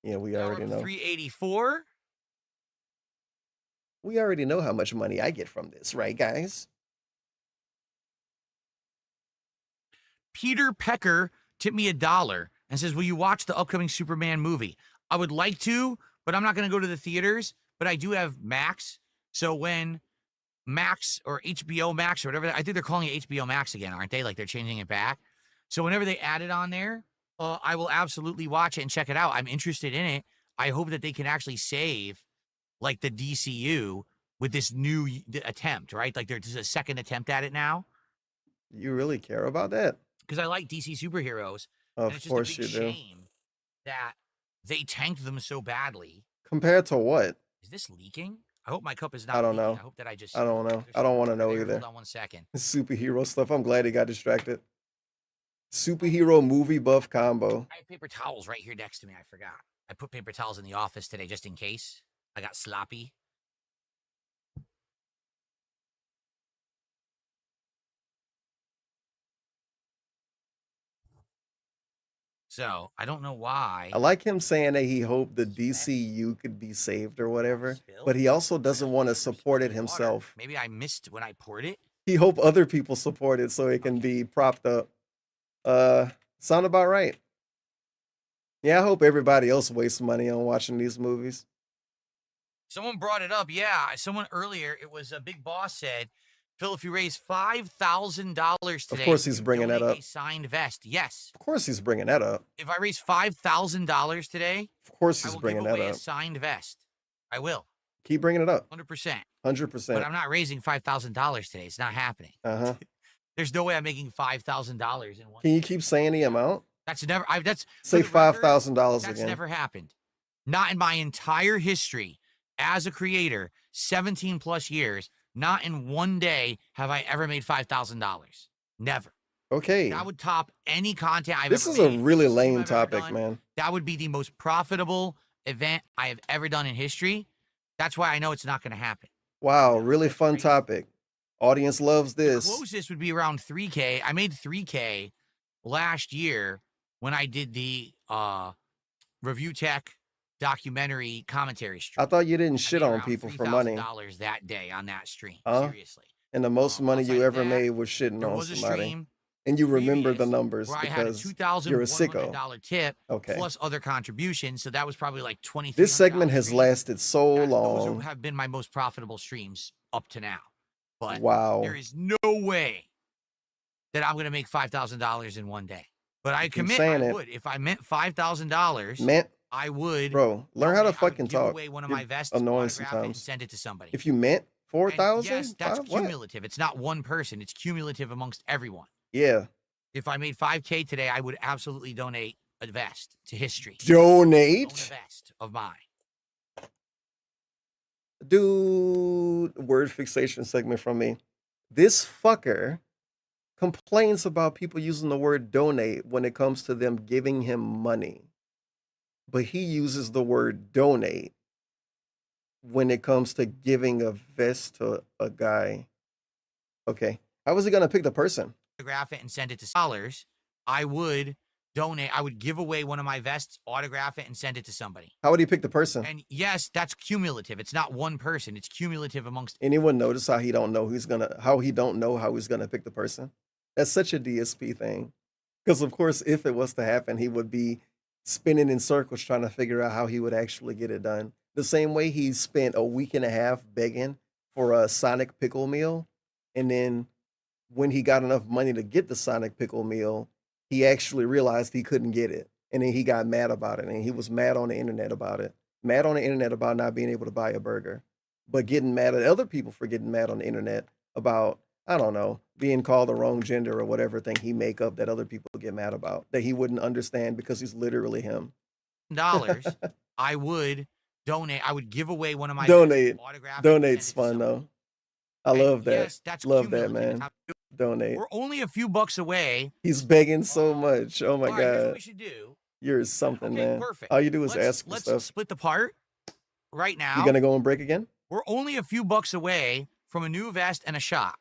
Yeah, we Now we're already up to know. 384. We already know how much money I get from this, right, guys? Peter Pecker tipped me $1 and says, will you watch the upcoming Superman movie? I would like to, but I'm not going to go to the theaters. But I do have Max. So when Max or HBO Max or whatever, I think they're calling it HBO Max again, aren't they? Like they're changing it back. So whenever they add it on there, I will absolutely watch it and check it out. I'm interested in it. I hope that they can actually save like the DCU with this new attempt, right? Like there's a second attempt at it now. You really care about that? Because I like DC superheroes. And Of it's just course a big you do. shame that they tanked them so badly. Compared to what? Is this leaking? I hope my cup is not I don't leaking. know. I hope that I just... I don't know. there's I don't want to something know right here. either. Hold on one second. Superhero stuff. I'm glad he got distracted. Superhero movie buff combo. I have paper towels right here next to me. I forgot. I put paper towels in the office today just in case. I got sloppy. So, I don't know why. I like him saying that he hoped the DCU could be saved or whatever, but he also doesn't want to support it himself. Maybe I missed when I poured it. He hope other people support it so it can be propped up. Sound about right. Yeah, I hope everybody else wastes money on watching these movies. Someone brought it up. Yeah, someone earlier, it was a Big Boss said, Phil, if you raise $5,000 today, Of course he's you bringing that donate up. a signed vest. Yes. Of course he's bringing that up. If I raise $5,000 today, Of course I he's will bringing give that away a up. signed vest. I will. Keep bringing it up. 100%. 100%. But I'm not raising $5,000 today. It's not happening. Uh-huh. There's no way I'm making $5,000 in one. Can you keep saying the amount? That's never. That's Say for the record, $5,000 That's again. never happened. Not in my entire history as a creator, 17 plus years. Not in one day have I ever made $5,000. Never. Okay. That would top any content I've This ever is a made. really Anything lame I've ever topic, done. man. That would be the most profitable event I have ever done in history. That's why I know it's not going to happen. Wow, really That's fun crazy. topic. Audience loves The this. closest would be around 3K. I made 3K last year when I did the Review Tech documentary commentary stream. I thought you didn't I shit made on around people for money. $3,000 that day on that stream. Huh? Seriously. And the most money outside you of ever that, made was shitting There on was a somebody. stream And you remember the previous numbers where I had a because you're a sicko. $2,100 tip Okay. plus other contributions. So that was probably like $2,300. This segment has stream. lasted so Those long. have been my most profitable streams up to now. But Wow. there is no way that I'm going to make $5,000 in one day. But I keep commit saying I it. would. If I meant $5,000, Man, I would. bro, learn how to donate- I would fucking give talk. away one of You're my vests, annoying autograph it, and sometimes. send it to somebody. If you meant And 4,000, yes, that's what? cumulative. It's not one person. It's cumulative amongst everyone. Yeah. If I made 5K today, I would absolutely donate a vest to history. Own a Donate? vest of mine. Dude, word fixation segment from me. This fucker complains about people using the word donate when it comes to them giving him money. But he uses the word donate when it comes to giving a vest to a guy. Okay. How was he going to pick the person? Autograph it and send it to scholars. I would donate. I would give away one of my vests, autograph it, and send it to somebody. How would he pick the person? And yes, that's cumulative. It's not one person. It's cumulative amongst. Anyone notice how he don't know how he don't know how he's gonna pick the person? That's such a DSP thing. Because of course, if it was to happen, he would be spinning in circles trying to figure out how he would actually get it done. The same way he spent a week and a half begging for a Sonic pickle meal, and then when he got enough money to get the Sonic pickle meal, he actually realized he couldn't get it. And then he got mad about it. And he was mad on the internet about it. Mad on the internet about not being able to buy a burger. But getting mad at other people for getting mad on the internet about, I don't know, being called the wrong gender or whatever thing he make up that other people get mad about. That he wouldn't understand because he's literally him. Dollars, I would donate. I would give away one of my Donate. vests, autograph it, and Donate's send it to fun somebody. though. I And love that. yes, that's Love that, cumulative. man. Donate. We're only a few bucks away. He's begging so much. Oh my All right, here's what God. we should do. You're something, Okay, man. perfect. All you do is ask for Let's stuff. split the part right now. You gonna go on break again? We're only a few bucks away from a new vest and a shot.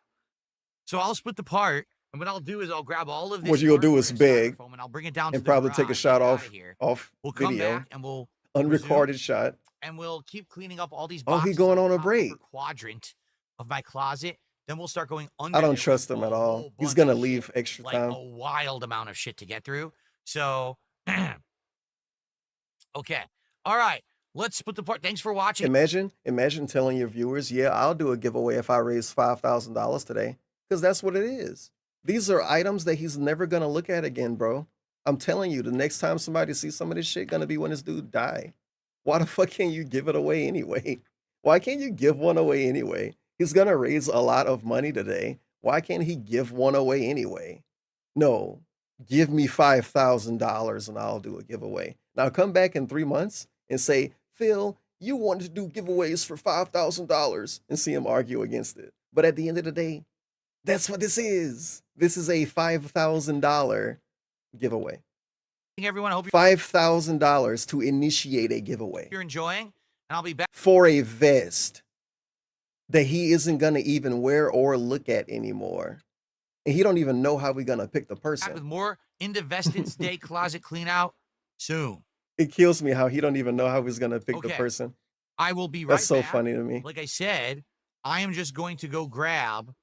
So I'll split the part, and what I'll do is I'll grab all of this. What you gonna do cardboard is and beg styrofoam, and I'll bring it down to and the probably take a garage, shot get it off outta here. off We'll come video. back and we'll Unrecorded shot. and we'll keep cleaning up all these Oh, he boxes. going on a top break. upper quadrant of my closet. Then we'll start going under. I don't there trust with him a at all. whole He's bunch gonna of leave shit, extra like time. a wild amount of shit to get through. So, okay, all right. Let's split the part. Thanks for watching. Imagine telling your viewers, yeah, I'll do a giveaway if I raise $5,000 today. Because that's what it is. These are items that he's never gonna look at again, bro. I'm telling you, the next time somebody sees some of this shit, gonna be when this dude die. Why the fuck can't you give it away anyway? Why can't you give one away anyway? He's gonna raise a lot of money today. Why can't he give one away anyway? No, give me $5,000 and I'll do a giveaway. Now come back in 3 months and say, Phil, you wanted to do giveaways for $5,000 and see him argue against it. But at the end of the day, that's what this is. This is a $5,000 giveaway. Everyone, I hope $5,000 to initiate a giveaway you're enjoying, and I'll be back for a vest that he isn't gonna even wear or look at anymore. And he don't even know how we're gonna pick the with person. more into Vestance Day closet clean out soon. It kills me how he don't even know how he's gonna pick the Okay. person. I will be right That's so back. funny to me. Like I said, I am just going to go grab.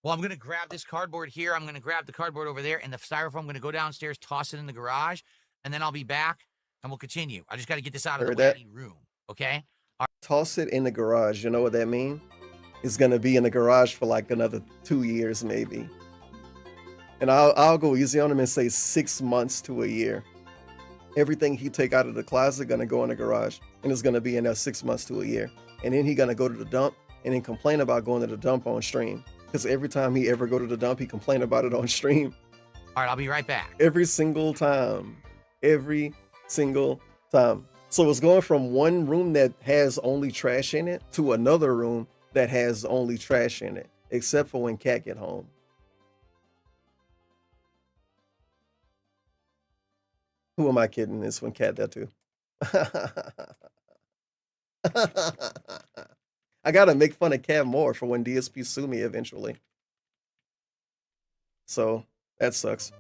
Well, I'm going to grab this cardboard here. I'm going to grab the cardboard over there, and the styrofoam. I'm going to go downstairs, toss it in the garage, and then I'll be back, and we'll continue. I just got to get this out of Heard the way. that? I need room. Okay. Toss it in the garage. You know what that means? It's gonna be in the garage for like another 2 years, maybe. And I'll go easy on him and say 6 months to a year. Everything he take out of the closet gonna go in the garage, and it's gonna be in there 6 months to a year. And then he gonna go to the dump and then complain about going to the dump on stream. Because every time he ever go to the dump, he complain about it on stream. All right. I'll be right back. Every single time. Every single time. So it's going from one room that has only trash in it to another room that has only trash in it, except for when Cat get home. Who am I kidding? It's when Cat there too. I gotta make fun of Cat more for when DSP sue me eventually. So that sucks.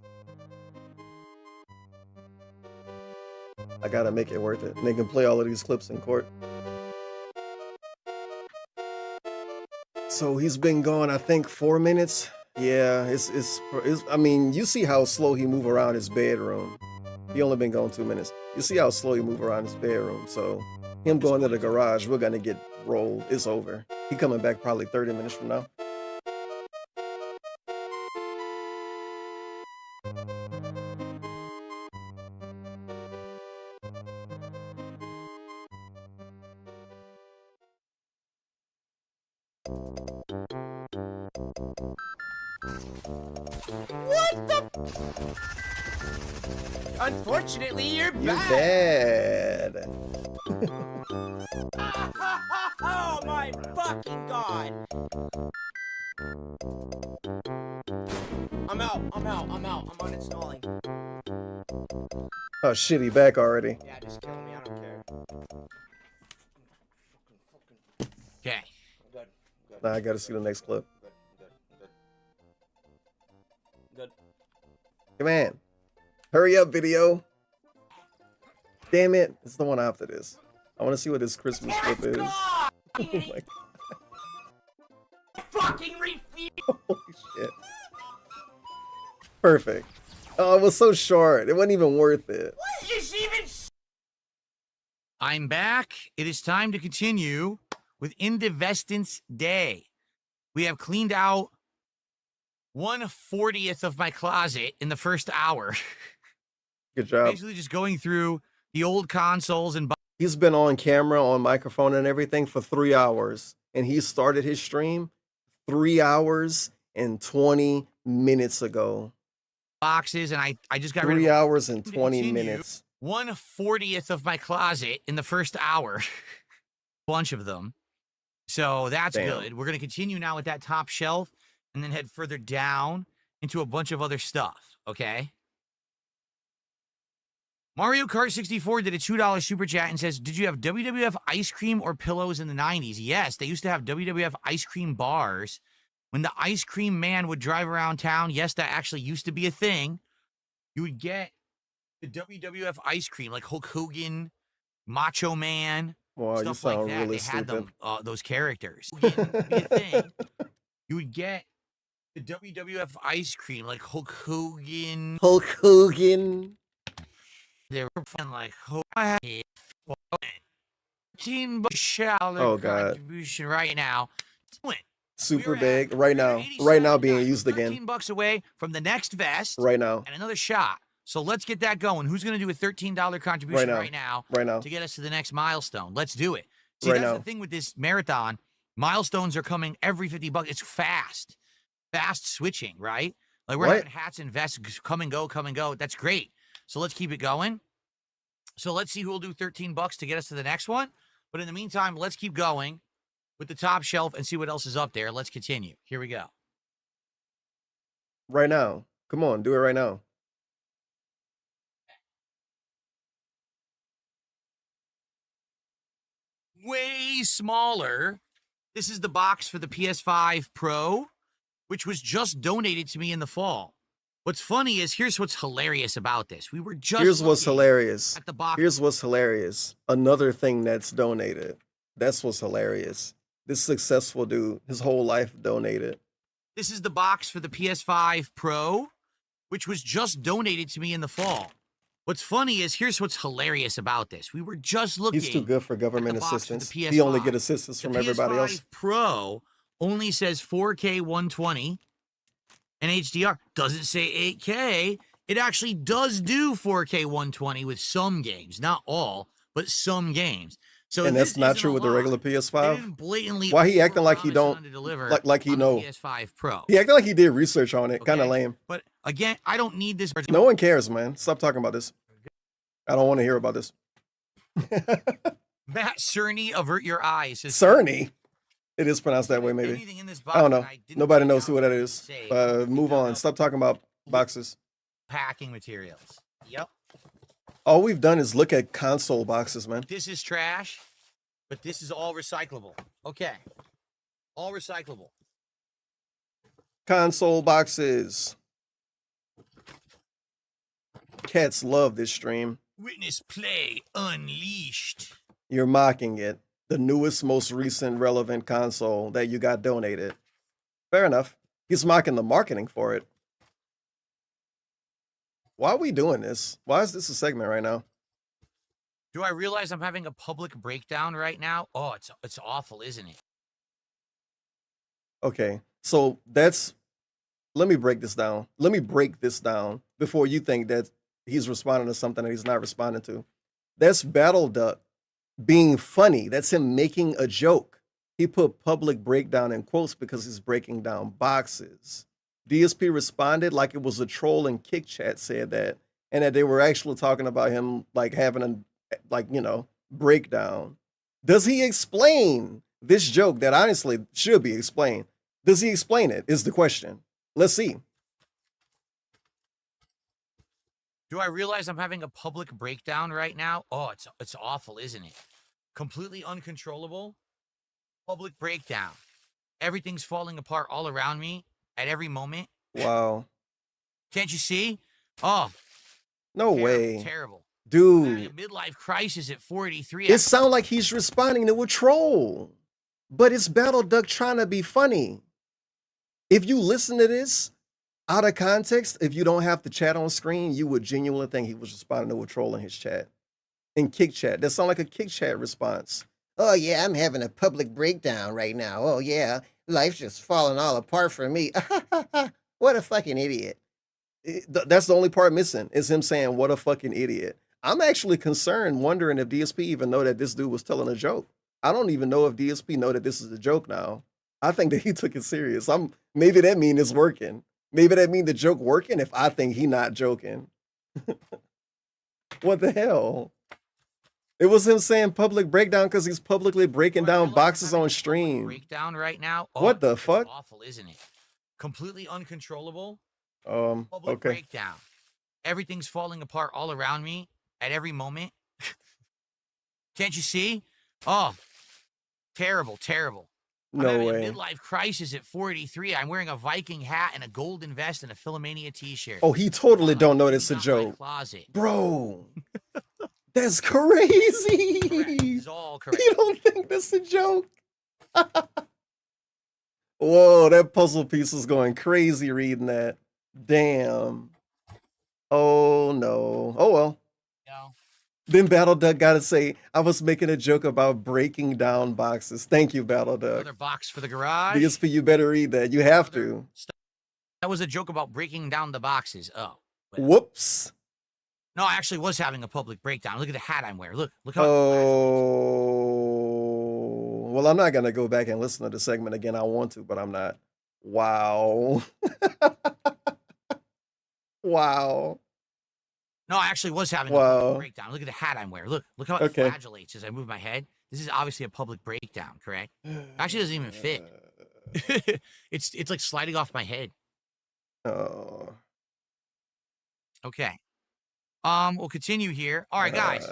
I gotta make it worth it. And they can play all of these clips in court. So he's been gone, I think, 4 minutes. Yeah, it's I mean, you see how slow he move around his bedroom. He only been gone 2 minutes. You see how slow he move around his bedroom. So him going to the garage, we're gonna get rolled. It's over. He coming back probably 30 minutes from now. What the? Unfortunately, you're You're back. bad. Oh my fucking god! I'm out. I'm uninstalling. Oh shit, he back already. Yeah, just kill me. I don't care. Okay. Good. Good. Now I gotta see the next clip. Good. Come on. Hurry up, video. Damn it. It's the one after this. I want to see what this Christmas clip is. Oh my God. Fucking refuse. Holy shit. Perfect. Oh, it was so short. It wasn't even worth it. What is even? I'm back. It is time to continue with Indivestance Day. We have cleaned out 1/40th of my closet in the first hour. Good job. Basically just going through the old consoles and... He's been on camera, on microphone and everything for 3 hours. And he started his stream 3 hours and 20 minutes ago. boxes, and I just got rid of 3 hours and 20 minutes. 1/40th of my closet in the first hour. Bunch of them. So that's good. We're going to continue now with that top shelf and then head further down into a bunch of other stuff, okay? Mario Kart 64 did a $2 super chat and says, did you have WWF ice cream or pillows in the 90s? Yes, they used to have WWF ice cream bars. When the ice cream man would drive around town, yes, that actually used to be a thing. You would get the WWF ice cream, like Hulk Hogan, Macho Man, Wow, stuff like that. really They had stupid. them, those characters. Would be a thing. You would get the WWF ice cream, like Hulk Hogan. Hulk Hogan. They were like, $14 Oh, God. contribution right now. Super We're big. at Right now. Right now being used again. $13 away from the next vest. Right now. And another shot. So let's get that going. Who's going to do a $13 contribution right now to get us to the next milestone? Let's do it. See, that's the thing with this marathon. Milestones are coming every $50. It's fast. Fast switching, right? Like we're having hats and vests come and go, come and go. That's great. So let's keep it going. So let's see who will do $13 to get us to the next one. But in the meantime, let's keep going with the top shelf and see what else is up there. Let's continue. Here we go. Right now. Come on, do it right now. Way smaller. This is the box for the PS5 Pro, which was just donated to me in the fall. What's funny is, here's what's hilarious about this. We were just Here's what's hilarious. at the box. Here's what's hilarious. Another thing that's donated. That's what's hilarious. This successful dude, his whole life donated. This is the box for the PS5 Pro, which was just donated to me in the fall. What's funny is, here's what's hilarious about this. We were just looking. He's too good for government at the box for assistance. the He only PS5. get assistance from The everybody PS5 else. Pro only says 4K 120 and HDR. Doesn't say 8K. It actually does do 4K 120 with some games. Not all, but some games. So And that's not true with the regular They PS5. didn't blatantly Why he acting like he overpromise don't on to deliver like he on the know? PS5 Pro. He acting like he did research on it. Kind of Okay? lame. But again, I don't need this. No one cares, man. Stop talking about this. I don't want to hear about this. Matt Cerny, avert your eyes. Says, Cerny. It is pronounced that way, maybe. anything in this box I don't know. that I didn't Nobody take knows out who that to is. say, Move on. Stop talking about boxes. Packing materials. Yep. All we've done is look at console boxes, man. This is trash, but this is all recyclable. Okay. All recyclable. Console boxes. Cats love this stream. Witness play unleashed. You're mocking it. The newest, most recent relevant console that you got donated. Fair enough. He's mocking the marketing for it. Why are we doing this? Why is this a segment right now? Do I realize I'm having a public breakdown right now? Oh, it's awful, isn't it? Okay, so that's... Let me break this down. Let me break this down before you think that he's responding to something that he's not responding to. That's Battle Duck being funny. That's him making a joke. He put public breakdown in quotes because he's breaking down boxes. DSP responded like it was a troll, and Kick Chat said that, and that they were actually talking about him like having a breakdown. Does he explain this joke that honestly should be explained? Does he explain it is the question. Let's see. Do I realize I'm having a public breakdown right now? Oh, it's awful, isn't it? Completely uncontrollable. Public breakdown. Everything's falling apart all around me at every moment. Wow. Can't you see? Oh, No Terrible, way. terrible. Dude. A midlife crisis at 43. It sounds like he's responding to a troll. But it's Battle Duck trying to be funny. If you listen to this out of context, if you don't have the chat on screen, you would genuinely think he was responding to a troll in his chat. In Kick Chat. That sounds like a Kick Chat response. Oh yeah, I'm having a public breakdown right now. Oh yeah, life's just falling all apart for me. What a fucking idiot. That's the only part missing, is him saying, what a fucking idiot. I'm actually concerned, wondering if DSP even know that this dude was telling a joke. I don't even know if DSP know that this is a joke now. I think that he took it serious. Maybe that mean it's working. Maybe that mean the joke working if I think he not joking. What the hell? It was him saying public breakdown because he's publicly breaking down boxes on stream. Breakdown right now. Oh, What the fuck? Awful, isn't it? Completely uncontrollable. Public Okay. Breakdown. Everything's falling apart all around me at every moment. Can't you see? Oh, terrible, terrible. No I'm having way. a midlife crisis at 43. I'm wearing a Viking hat and a golden vest and a Philomania t-shirt. Oh, he totally don't know it's a joke. Bro, that's crazy. It's all correct. You don't think this a joke? Whoa, that puzzle piece is going crazy reading that. Damn. Oh, no. Oh, well. No. Then Battle Duck got to say, I was making a joke about breaking down boxes. Thank you, Battle Duck. Another box for the garage. DSP, you better read that. You have to. That was a joke about breaking down the boxes. Oh. Whoops. No, I actually was having a public breakdown. Look at the hat I'm wearing. Look how. Oh, well, I'm not going to go back and listen to the segment again. I want to, but I'm not. Wow. Wow. No, I actually was having a public breakdown. Look at the hat I'm wearing. Look how it flagellates as I move my head. This is obviously a public breakdown, correct? Actually doesn't even fit. It's like sliding off my head. Oh. Okay. We'll continue here. All right, guys.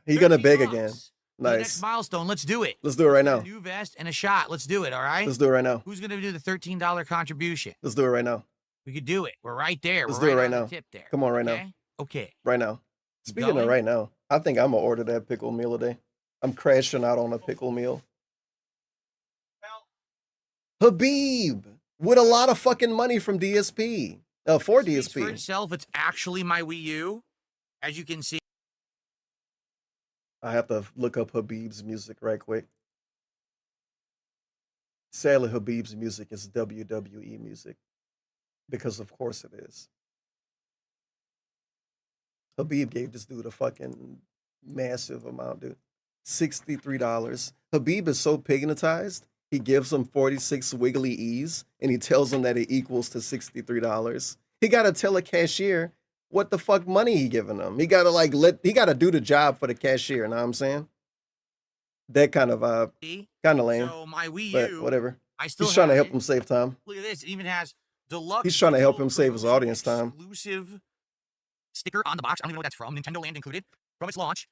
He's gonna beg $13 again. For the next Nice. milestone. Let's do it. Let's do it right now. A new vest and a shot. Let's do it. All right. Let's do it right now. Who's gonna do the $13 contribution? Let's do it right now. We could do it. We're right there. Let's We're do it right on the now. tip there. Come on, right now. Okay? Okay. Right now. Speaking of Going? right now, I think I'm gonna order that pickle meal today. I'm crashing out on a pickle meal. Habib with a lot of fucking money from DSP. For Speaks for DSP. itself, it's actually my Wii U, as you can see. I have to look up Habib's music right quick. Sadly, Habib's music is WWE music. Because of course it is. Habib gave this dude a fucking massive amount, dude. $63. Habib is so pignatized, he gives him 46 wiggly E's, and he tells him that it equals to $63. He gotta tell a cashier what the fuck money he giving him. He gotta he gotta do the job for the cashier, you know what I'm saying? That kind of vibe. Kind of lame. So my Wii But U, whatever. I still He's trying to have help it. him save time. Look at this. It even has deluxe. He's trying to help digital him save his promotion audience time. Exclusive sticker on the box. I don't even know what that's from. Nintendo Land included from its launch,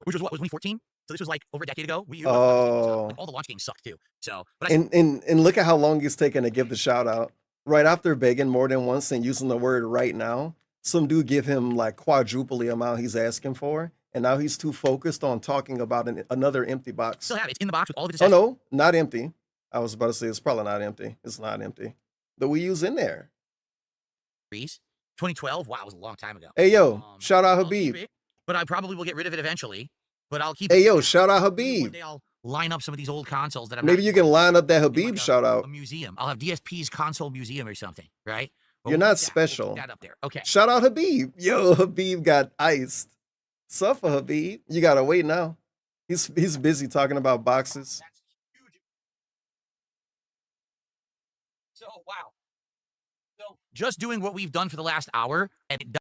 which was what, was 2014. So this was like over a decade ago. Wii U. Oh. Like, all the launch games sucked too. So, but I, And look at how long he's taken to give the shout out. Right after begging more than once and using the word right now, some dude give him like quadruple the amount he's asking for. And now he's too focused on talking about another empty box. still have it. It's in the box with all of its Oh accessories. no, not empty. I was about to say it's probably not empty. It's not empty. The Wii U's in there. 2012. Wow, it was a long time ago. Hey yo, shout out I'll keep Habib. it, but I probably will get rid of it eventually. But I'll keep. Hey it. yo, shout out One Habib. day I'll line up some of these old consoles that I'm. Maybe not you can line up that in Habib like shout a out. museum. I'll have DSP's console museum or something, right? But You're we'll not keep that. special. We'll keep that up there. Okay. Shout out Habib. Yo, Habib got iced. Suffer Habib. You gotta wait now. He's busy talking about boxes. That's huge. So wow. So just doing what we've done for the last hour, and it does.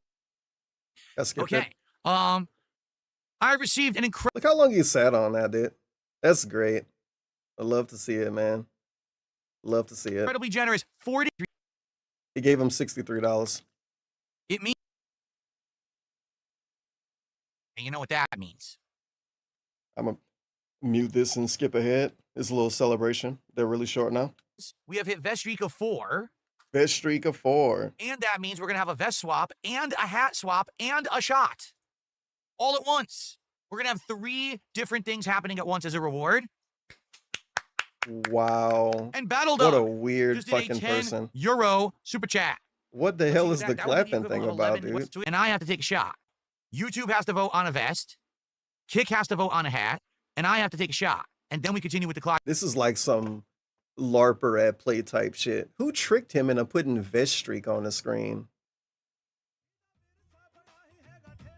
Let's skip Okay. it. I received an incredible. Look how long you sat on that, dude. That's great. I love to see it, man. Love to see it. Incredibly generous 43. He gave him $63. It means. And you know what that means. I'm gonna mute this and skip ahead. It's a little celebration. They're really short now. We have hit Vestrica 4. Best streak of 4. And that means we're going to have a vest swap and a hat swap and a shot all at once. We're going to have 3 different things happening at once as a reward. Wow. And Battle What a Dog weird just did a fucking 10 person. euro super chat. What the Let's hell see is that. the That would be clapping thing equivalent of about, 11 dude? and I have to take a shot. YouTube has to vote on a vest. Kick has to vote on a hat. And I have to take a shot. And then we continue with the clock. This is like some LARPer at play type shit. Who tricked him into putting vest streak on the screen?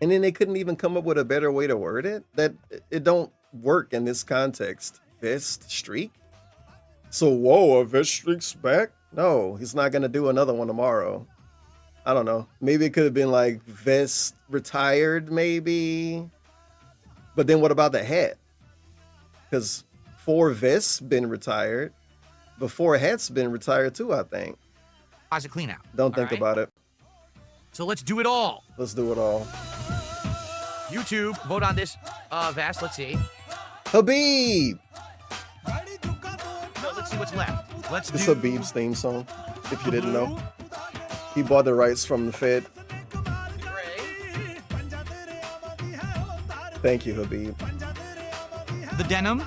And then they couldn't even come up with a better way to word it? That it don't work in this context. Vest streak? So, whoa, a vest streak's back? No, he's not going to do another one tomorrow. I don't know. Maybe it could have been like vest retired, maybe. But then what about the hat? Because 4 vests been retired. But 4 hats been retired too, I think. Closet clean out. Don't think about it. So let's do it all. Let's do it all. YouTube, vote on this vest. Let's see. Habib! No, let's see what's left. Let's It's do Habib's theme song, if you didn't know. He bought the rights from the Fed. Thank you, Habib. the denim.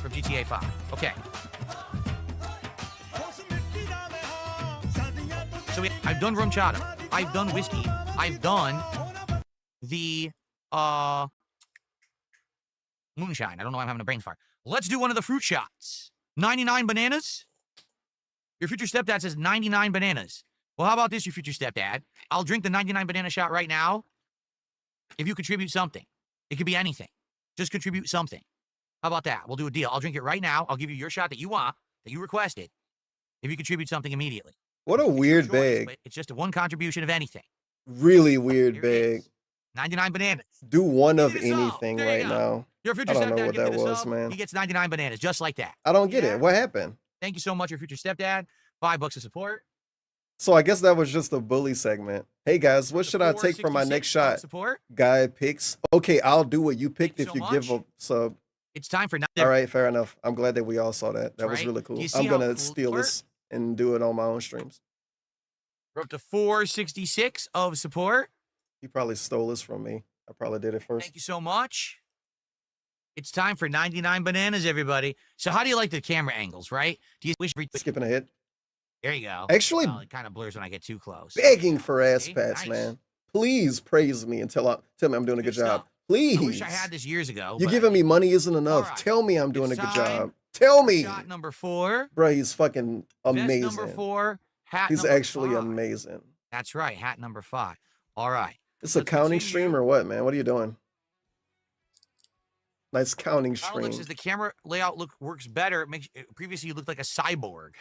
From GTA 5. Okay. So I've done rum chata. I've done whiskey. I've done the moonshine. I don't know why I'm having a brain fart. Let's do one of the fruit shots. 99 bananas. Your future stepdad says 99 bananas. Well, how about this, your future stepdad? I'll drink the 99 banana shot right now if you contribute something. It could be anything. Just contribute something. How about that? We'll do a deal. I'll drink it right now. I'll give you your shot that you want, that you requested, if you contribute something immediately. What a weird Choice, bag. but it's just a one contribution of anything. Really weird Here it bag. is. 99 bananas. Do one of Get this up. anything There you right go. now. Your future I don't know stepdad what gifted that us was, up. man. He gets 99 bananas, just like that. I don't get Yeah. it. What happened? Thank you so much, your future stepdad. $5 of support. So I guess that was just a bully segment. Hey guys, what should I take for my next 466 shot? support. Guy picks. Okay, I'll do what you picked Thank if you you so give much. a sub. It's time for All right, fair enough. I'm glad that we all saw that. That was Right? really Do cool. you see I'm how gonna cool steal it this and do it on my own streams. We're up to 466 of support. He probably stole this from me. I probably did it first. Thank you so much. It's time for 99 bananas, everybody. So how do you like the camera angles, right? Do you wish... Skipping ahead. There you go. Actually, Well, it kind of blurs when I get too close. begging for ass See? pats, Nice. man. Please praise me and tell me I'm doing a good job. stuff. Please. I wish I had this years ago. You but giving me money isn't enough. All right. Tell me I'm doing a It's good time job. Tell me. Shot number 4. Bro, he's fucking Vest amazing. number 4. Hat He's number actually 5. amazing. That's right. Hat number 5. All right. It's a Let's counting continue. stream or what, man? What are you doing? Nice counting Outlook stream. says the camera layout works better. It makes previously you looked like a cyborg.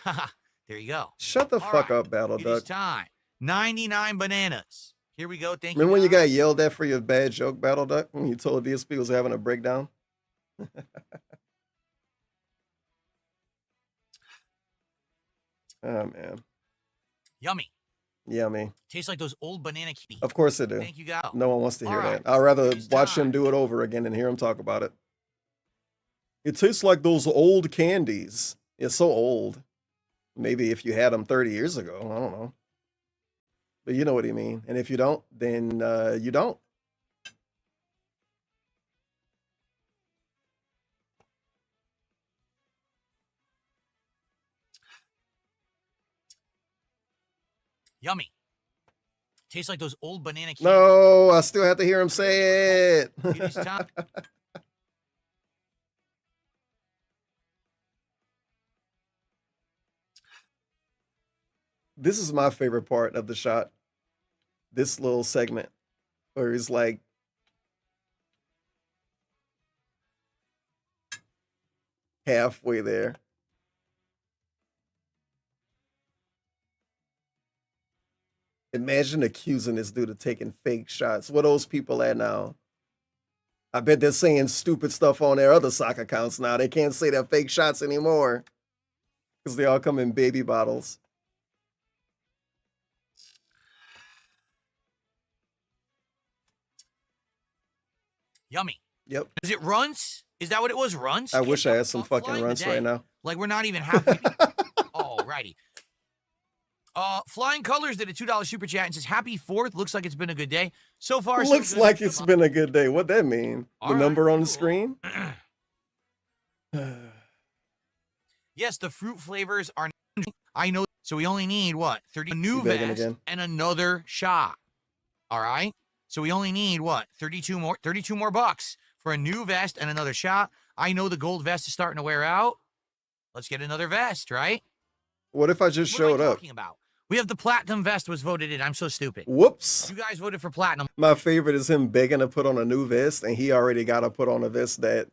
There you go. Shut the All fuck right. up, Battle It is Duck. time. 99 bananas. Here we go. Thank you. Remember when you got guys. yelled at for your bad joke, Battle Duck? When you told DSP was having a breakdown? Oh, man. Yummy. Yummy. Tastes like those old banana candy. Of course they do. Thank you, guys. No one wants to hear All right. that. I'd rather It's watch time. him do it over again and hear him talk about it. It tastes like those old candies. It's so old. Maybe if you had them 30 years ago, I don't know. But you know what I mean. And if you don't, then you don't. Yummy. Tastes like those old banana candy. No, I still have to hear him say it. It is time. This is my favorite part of the shot. This little segment where he's like, halfway there. Imagine accusing this dude of taking fake shots. Where those people at now? I bet they're saying stupid stuff on their other sock accounts now. They can't say they're fake shots anymore because they all come in baby bottles. Yummy. Yep. Is it runts? Is that what it was? Runts? I wish I had some Flying fucking runs today. right now. Like we're not even halfway. Alrighty. Flying Colors did a $2 super chat and says, "Happy 4th. Looks like it's been a good day so far." So Looks good. like it's been a good day. What that mean? All The right, number on the cool. screen? Yes, the fruit flavors are. I know. So we only need what? 30 new You begging vest again. and another shot. All right. So we only need what? 32 more bucks for a new vest and another shot. I know the gold vest is starting to wear out. Let's get another vest, right? What if I just What am I showed up? talking about? We have the platinum vest was voted in. I'm so stupid. Whoops. You guys voted for platinum. My favorite is him begging to put on a new vest, and he already got to put on a vest that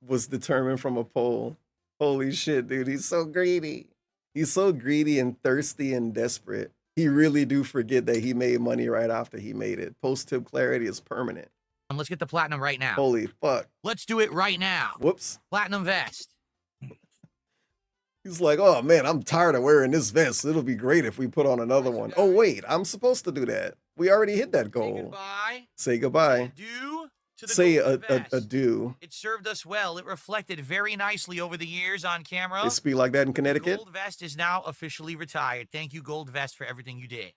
was determined from a poll. Holy shit, dude. He's so greedy. He's so greedy and thirsty and desperate. He really do forget that he made money right after he made it. Post-tip clarity is permanent. Let's get the platinum right now. Holy fuck. Let's do it right now. Whoops. Platinum vest. He's like, oh man, I'm tired of wearing this vest. It'll be great if we put on another one. Oh wait, I'm supposed to do that. We already hit that Say goal. goodbye. Say goodbye. Adieu to the Say golden a vest. adieu. It served us well. It reflected very nicely over the years on camera. They speak like that in The Connecticut. Gold Vest is now officially retired. Thank you, Gold Vest, for everything you did.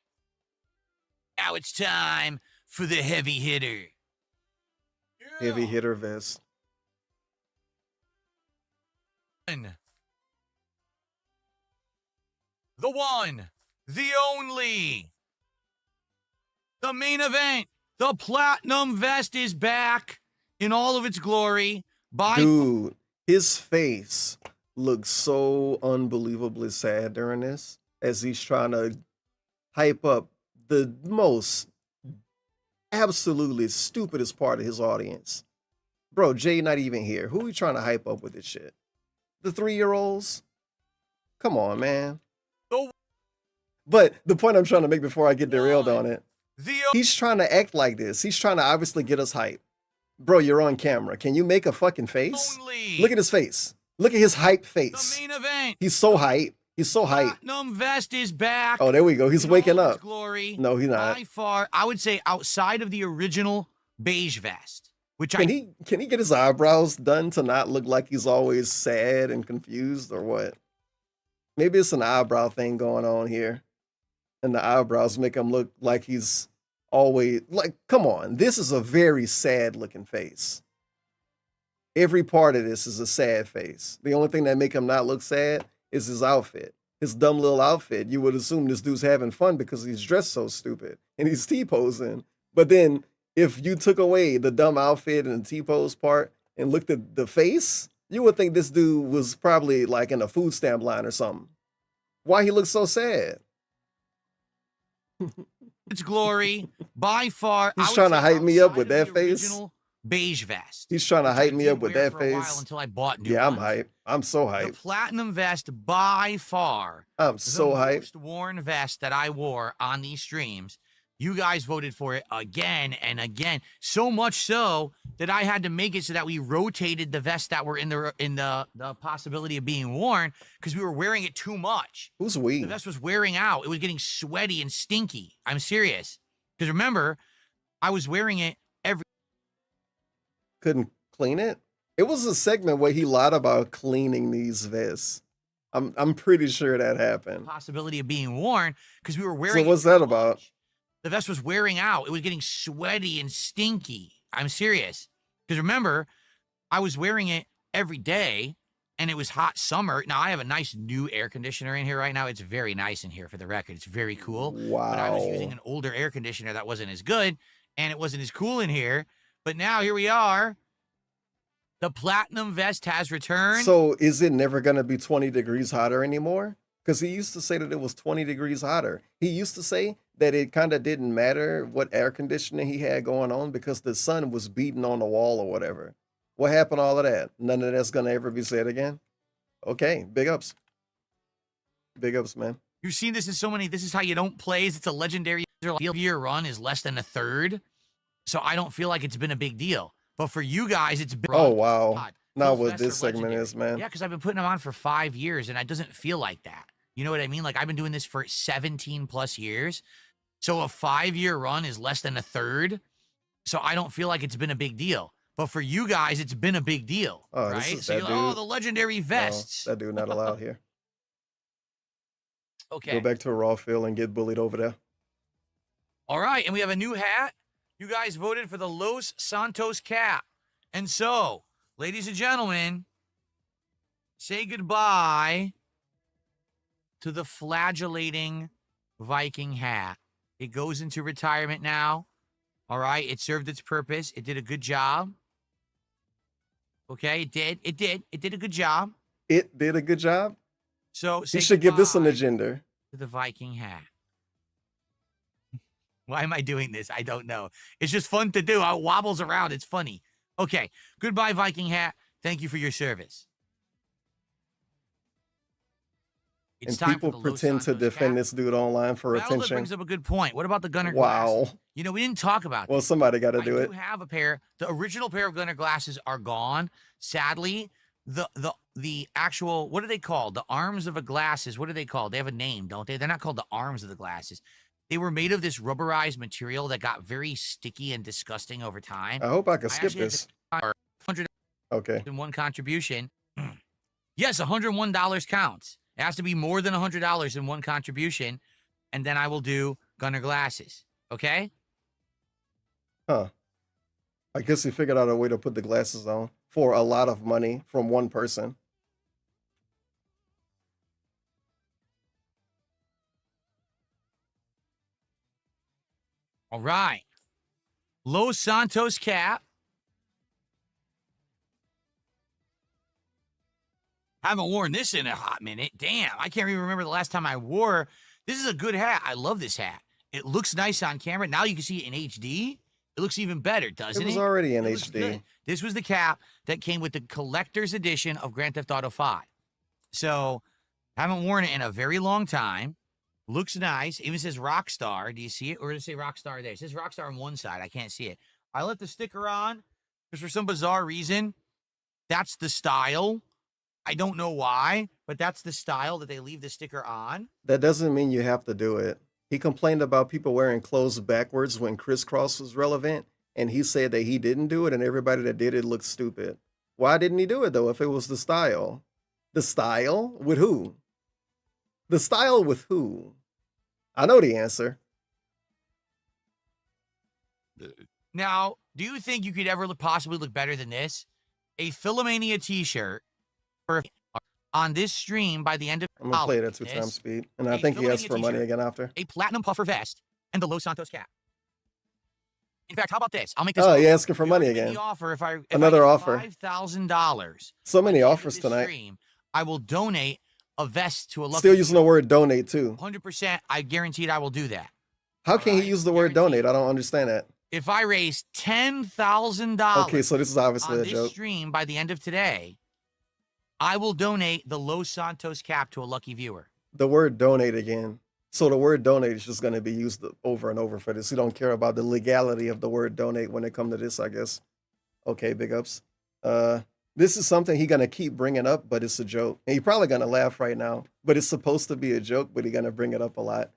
Now it's time for the heavy hitter. Heavy hitter vest. The one, the only, the main event. The platinum vest is back in all of its glory. By Dude, his face looks so unbelievably sad during this as he's trying to hype up the most absolutely stupidest part of his audience. Bro, Jay not even here. Who are we trying to hype up with this shit? The 3-year-olds? Come on, man. The- But the point I'm trying to make before I get derailed One. on it, the he's trying to act like this. He's trying to obviously get us hype. Bro, you're on camera. Can you make a fucking face? only, Look at his face. Look at his hype the face. main event. He's so hype. He's so hype. Platinum vest is back. Oh, there we go. He's in waking all of its up. Glory. No, he's not. By far, I would say outside of the original beige vest, which Can he get his eyebrows done to not look like he's always sad and confused or what? Maybe it's an eyebrow thing going on here. And the eyebrows make him look like he's always like, come on, this is a very sad looking face. Every part of this is a sad face. The only thing that make him not look sad is his outfit. His dumb little outfit. You would assume this dude's having fun because he's dressed so stupid and he's T-posing. But then if you took away the dumb outfit and the T-pose part and looked at the face, you would think this dude was probably like in a food stamp line or something. Why he looks so sad? its glory, by far. He's I would trying to say hype me up outside with of the that face. original beige vest. He's trying to which I hype me did up with wear that for a while face. until I bought new Yeah, I'm ones. hype. I'm so The hype. platinum vest, by far, I'm so the hype. most worn vest that I wore on these streams. You guys voted for it again and again, so much so that I had to make it so that we rotated the vests that were in the possibility of being worn because we were wearing it too much. Who's we? The vest was wearing out. It was getting sweaty and stinky. I'm serious. Because remember, I was wearing it every. Couldn't clean it? It was a segment where he lied about cleaning these vests. I'm pretty sure that happened. Possibility of being worn because we were wearing. So what's it that too about? much. The vest was wearing out. It was getting sweaty and stinky. I'm serious. Because remember, I was wearing it every day and it was hot summer. Now I have a nice new air conditioner in here right now. It's very nice in here for the record. It's very cool. Wow. But I was using an older air conditioner that wasn't as good and it wasn't as cool in here. But now here we are. The platinum vest has returned. So is it never going to be 20 degrees hotter anymore? Because he used to say that it was 20 degrees hotter. He used to say that it kind of didn't matter what air conditioning he had going on because the sun was beating on the wall or whatever. What happened to all of that? None of that's going to ever be said again? Okay, big ups. Big ups, man. You've seen this in so many. This is how you don't plays. It's a legendary year run is less than a third. So I don't feel like it's been a big deal. But for you guys, it's been. Oh, wow. God, Now those what vests this are segment legendary. is, man. Yeah, because I've been putting them on for 5 years and it doesn't feel like that. You know what I mean? Like I've been doing this for 17 plus years. So a 5-year run is less than a third. So I don't feel like it's been a big deal. But for you guys, it's been a big deal, Oh, this right? is So that you're like, oh, dude. the legendary No, vests. that dude not allowed here. Okay. Go back to a raw field and get bullied over there. All right, and we have a new hat. You guys voted for the Los Santos cap. And so, ladies and gentlemen, say goodbye to the flagellating Viking hat. It goes into retirement now. All right, it served its purpose. It did a good job. Okay, it did. It did a good job. It did a good job. So You should give this an goodbye agenda. to the Viking hat. Why am I doing this? I don't know. It's just fun to do. It wobbles around. It's funny. Okay. Goodbye, Viking hat. Thank you for your service. It's And time people for the Los pretend to Santos defend cap. this dude online for Well, that attention. brings up a good point. What about the gunner Wow. glasses? You know, we didn't talk about Well, this. somebody got to I do it. have a pair. The original pair of gunner glasses are gone. Sadly, the actual, what are they called? The arms of a glasses. What are they called? They have a name, don't they? They're not called the arms of the glasses. They were made of this rubberized material that got very sticky and disgusting over time. I hope I can skip actually had this. to buy Okay. $101 contribution. Yes, $101 counts. It has to be more than $100 in one contribution, and then I will do gunner glasses. Okay? Huh. I guess he figured out a way to put the glasses on for a lot of money from one person. All right. Los Santos cap. Haven't worn this in a hot minute. Damn, I can't even remember the last time I wore. This is a good hat. I love this hat. It looks nice on camera. Now you can see it in HD. It looks even better, doesn't it? It was already in It looks HD. good. This was the cap that came with the collector's edition of Grand Theft Auto 5. So, haven't worn it in a very long time. Looks nice. Even says Rockstar. Do you see it? Or does it say Rockstar there? It says Rockstar on one side. I can't see it. I left the sticker on because for some bizarre reason, that's the style. I don't know why, but that's the style that they leave the sticker on. That doesn't mean you have to do it. He complained about people wearing clothes backwards when crisscross was relevant, and he said that he didn't do it, and everybody that did it looked stupid. Why didn't he do it, though, if it was the style? The style? With who? The style with who? I know the answer. Now, do you think you could ever possibly look better than this? A Philomania t-shirt for on this stream by the end of I'm going to play it at this, 2x speed, and I a think he asked Philomania for money t-shirt, again after. a platinum puffer vest, and the Los Santos cap. In fact, how about this? I'll make this. Oh, offer. you're asking for You money already made again. the offer if I Another get offer. $5,000. So many by the end of offers this tonight. Stream, I will donate a vest to a lucky. Still using the word donate, too. 100%. I guaranteed I will do that. How can Alright, he use the word guaranteed. donate? I don't understand that. If I raise $10,000 Okay, so this is obviously on a this joke. stream by the end of today, I will donate the Los Santos cap to a lucky viewer. The word donate again. So the word donate is just going to be used over and over for this. You don't care about the legality of the word donate when it comes to this, I guess. Okay, big ups. This is something he's going to keep bringing up, but it's a joke. And he's probably going to laugh right now, but it's supposed to be a joke, but he's going to bring it up a lot.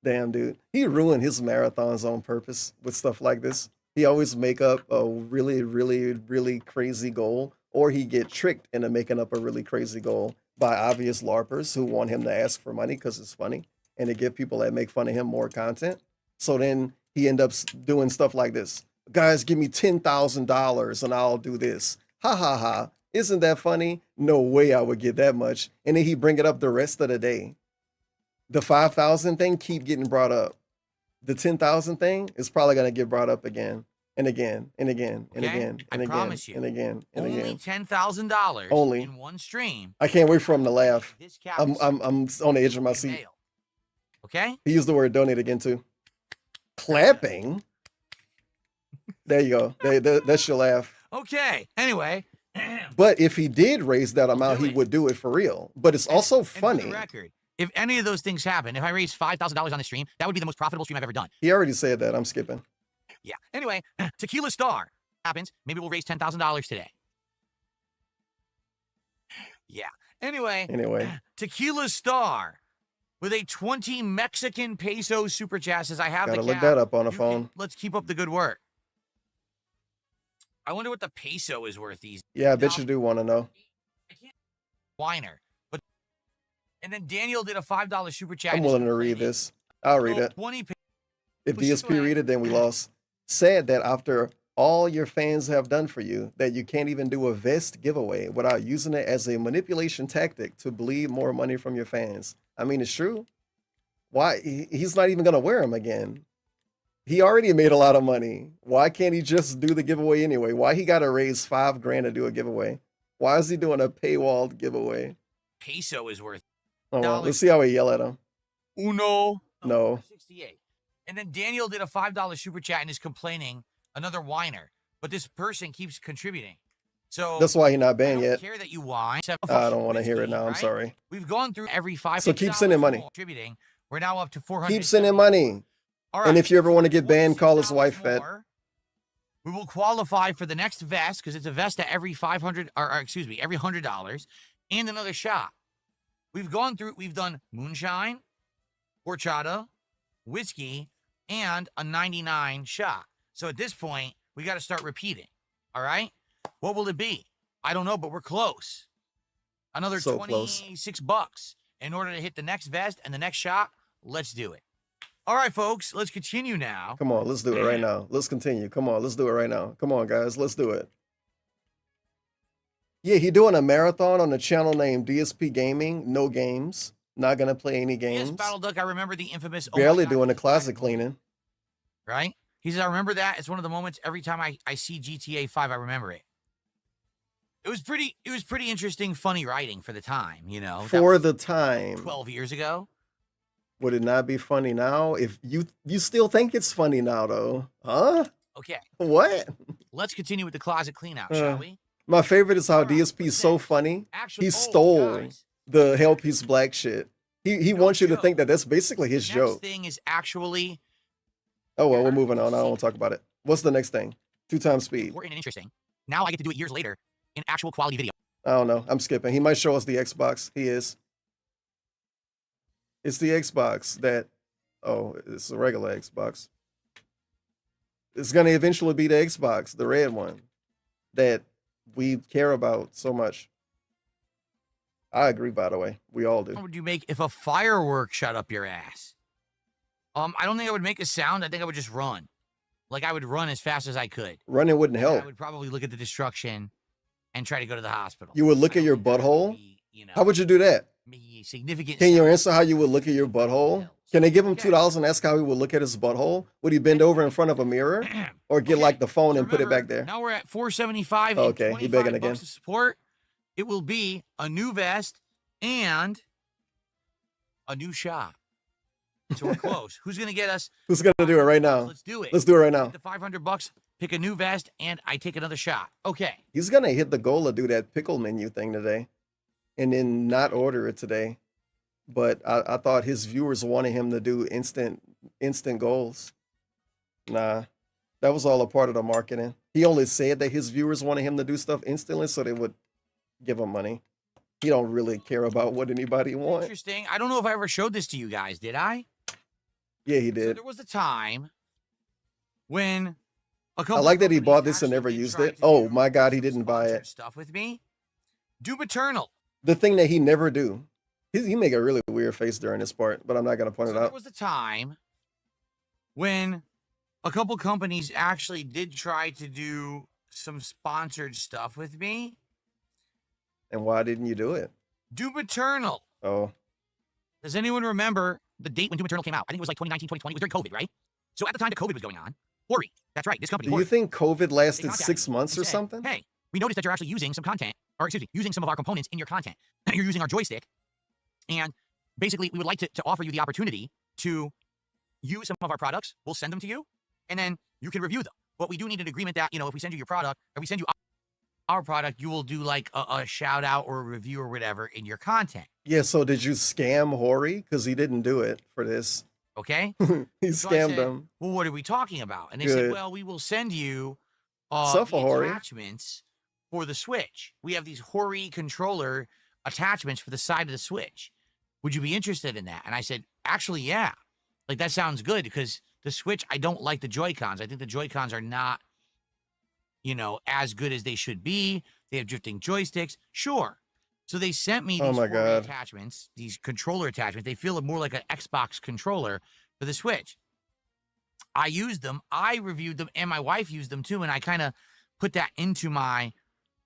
Damn, dude. He ruined his marathons on purpose with stuff like this. He always make up a really, really, really crazy goal, or he get tricked into making up a really crazy goal by obvious LARPers who want him to ask for money because it's funny and to give people that make fun of him more content. So then he end up doing stuff like this. Guys, give me $10,000 and I'll do this. Ha ha ha. Isn't that funny? No way I would get that much. And then he bring it up the rest of the day. The 5,000 thing keep getting brought up. The 10,000 thing is probably going to get brought up again and again and again and Okay? again and I again promise you. and again and Only again. $10,000 Only. in one stream. I can't wait for him to laugh. This cap I'm is on the edge of my seat. mail. Okay? He used the word donate again too. Clapping. There you go. That's your laugh. Okay. Anyway. But if he did raise that amount, do he it. would do it for real. But it's also And for the funny. record, if any of those things happen, if I raise $5,000 on the stream, that would be the most profitable stream I've ever done. He already said that. I'm skipping. Yeah. Anyway, Tequila Star happens. Maybe we'll raise $10,000 today. Yeah. Anyway, Tequila Star with a 20 Mexican peso super chat says, I have Gotta the look cap. that up on the You phone. can- let's keep up the good work. I wonder what the peso is worth these. Yeah, I bet you do want to know. I can't whiner, but and then Daniel did a $5 super chat. I'm willing to read this. I'll read it. 20 If Push it DSP read it, then we lost. Said that after all your fans have done for you, that you can't even do a vest giveaway without using it as a manipulation tactic to bleed more money from your fans. I mean, it's true. Why? He's not even going to wear them again. He already made a lot of money. Why can't he just do the giveaway anyway? Why he got to raise $5,000 to do a giveaway? Why is he doing a paywalled giveaway? peso is worth. Oh, well, let's see how we yell at him. Uno. No. 68. And then Daniel did a $5 super chat and is complaining, another whiner. But this person keeps contributing. So That's why he's not I banned don't yet. care that you whine. I don't want to hear it now. I'm right? sorry. We've gone through every 5. So keep sending money. Contributing. We're now up to 400. Keep sending money. All right. And if you ever want to get banned, call his wife fat. We will qualify for the next vest because it's a vest at every $500, or excuse me, every $100, and another shot. We've gone through. We've done moonshine, horchata, whiskey, and a 99 shot. So at this point, we got to start repeating. All right. What will it be? I don't know, but we're close. Another So close. $26 in order to hit the next vest and the next shot. Let's do it. All right, folks, let's continue now. Come on, let's do it right now. Let's continue. Come on, let's do it right now. Come on, guys, let's do it. Yeah, he doing a marathon on a channel named DSP Gaming. No games. Not gonna play any games. Yes, Battle Duck, I remember the infamous. Barely God, doing the closet cleaning. Right? He says, I remember that. It's one of the moments every time I see GTA 5, I remember it. It was pretty interesting, funny writing for the time, you know. For the time. 12 years ago. Would it not be funny now? If you still think it's funny now, though, huh? Okay. What? Let's continue with the closet clean out, shall we? My favorite is how All right, DSP is so funny. Actually, He stole guys, the Hell Piece Black shit. He No wants you to joke. think that that's basically his next joke. thing is actually Oh well, we're moving on. I don't want to talk about it. What's the next thing? 2x speed. important and interesting. Now I get to do it years later in actual quality video. I don't know. I'm skipping. He might show us the Xbox. He is. It's the Xbox that. Oh, it's a regular Xbox. It's gonna eventually be the Xbox, the red one, that we care about so much. I agree, by the way. We all do. What would you make if a firework shot up your ass? I don't think I would make a sound. I think I would just run. Like I would run as fast as I could. Running wouldn't And help. I would probably look at the destruction and try to go to the hospital. You would look I at don't your think that would butthole? be, you know, How would you do that? be significant. Can you sound. answer how you would look at your butthole? Can they give him $2 and ask how he would look at his butthole? Would he bend over in front of a mirror or get Okay, like the phone so and put it remember, back there? Now we're at 475. Okay, and he begging $25 again. to support. It will be a new vest and a new shot. So we're close. Who's gonna get us? Who's gonna do it right now? Let's do it. Let's do it right now. Take the $500, pick a new vest, and I take another shot. Okay. He's gonna hit the goal to do that pickle menu thing today, and then not order it today. But I thought his viewers wanted him to do instant goals. Nah, that was all a part of the marketing. He only said that his viewers wanted him to do stuff instantly so they would give him money. He don't really care about what anybody wants. Interesting. I don't know if I ever showed this to you guys. Did I? Yeah, he So did. there was a time when a couple I like that he companies bought this and actually never did used try it. to Oh do my God, he some didn't buy sponsored it. stuff with me. Doom Eternal. The thing that he never do. He make a really weird face during this part, but I'm not gonna point So it there out. was a time when a couple companies actually did try to do some sponsored stuff with me. And why didn't you do it? Doom Eternal. Oh, Does anyone remember the date when Doom Eternal came out? I think it was like 2019, 2020. It was during COVID, right? So at the time that COVID was going on, Hori, that's right, this company. do you Hori, think COVID they lasted contacted 6 me months and or said, something? Hey, we noticed that you're actually using some content, or excuse me, using some of our components in your content. You're using our joystick. And basically, we would like to offer you the opportunity to use some of our products. We'll send them to you, and then you can review them. But we do need an agreement that, you know, if we send you your product, or we send you our product, you will do like a shout out or a review or whatever in your content. Yeah, so did you scam Hori? Because he didn't do it for this. Okay? He So I scammed said, him. Well, what are we talking about? And they Good. said, well, we will send you Suffer, the Hori. attachments for the Switch. We have these Hori controller attachments for the side of the Switch. Would you be interested in that? And I said, actually, yeah. Like, that sounds good because the Switch, I don't like the Joy-Cons. I think the Joy-Cons are not, as good as they should be. They have drifting joysticks. Sure. So they sent me Oh these my 4-way God. attachments, these controller attachments. They feel more like an Xbox controller for the Switch. I used them. I reviewed them, and my wife used them too, and I kind of put that into my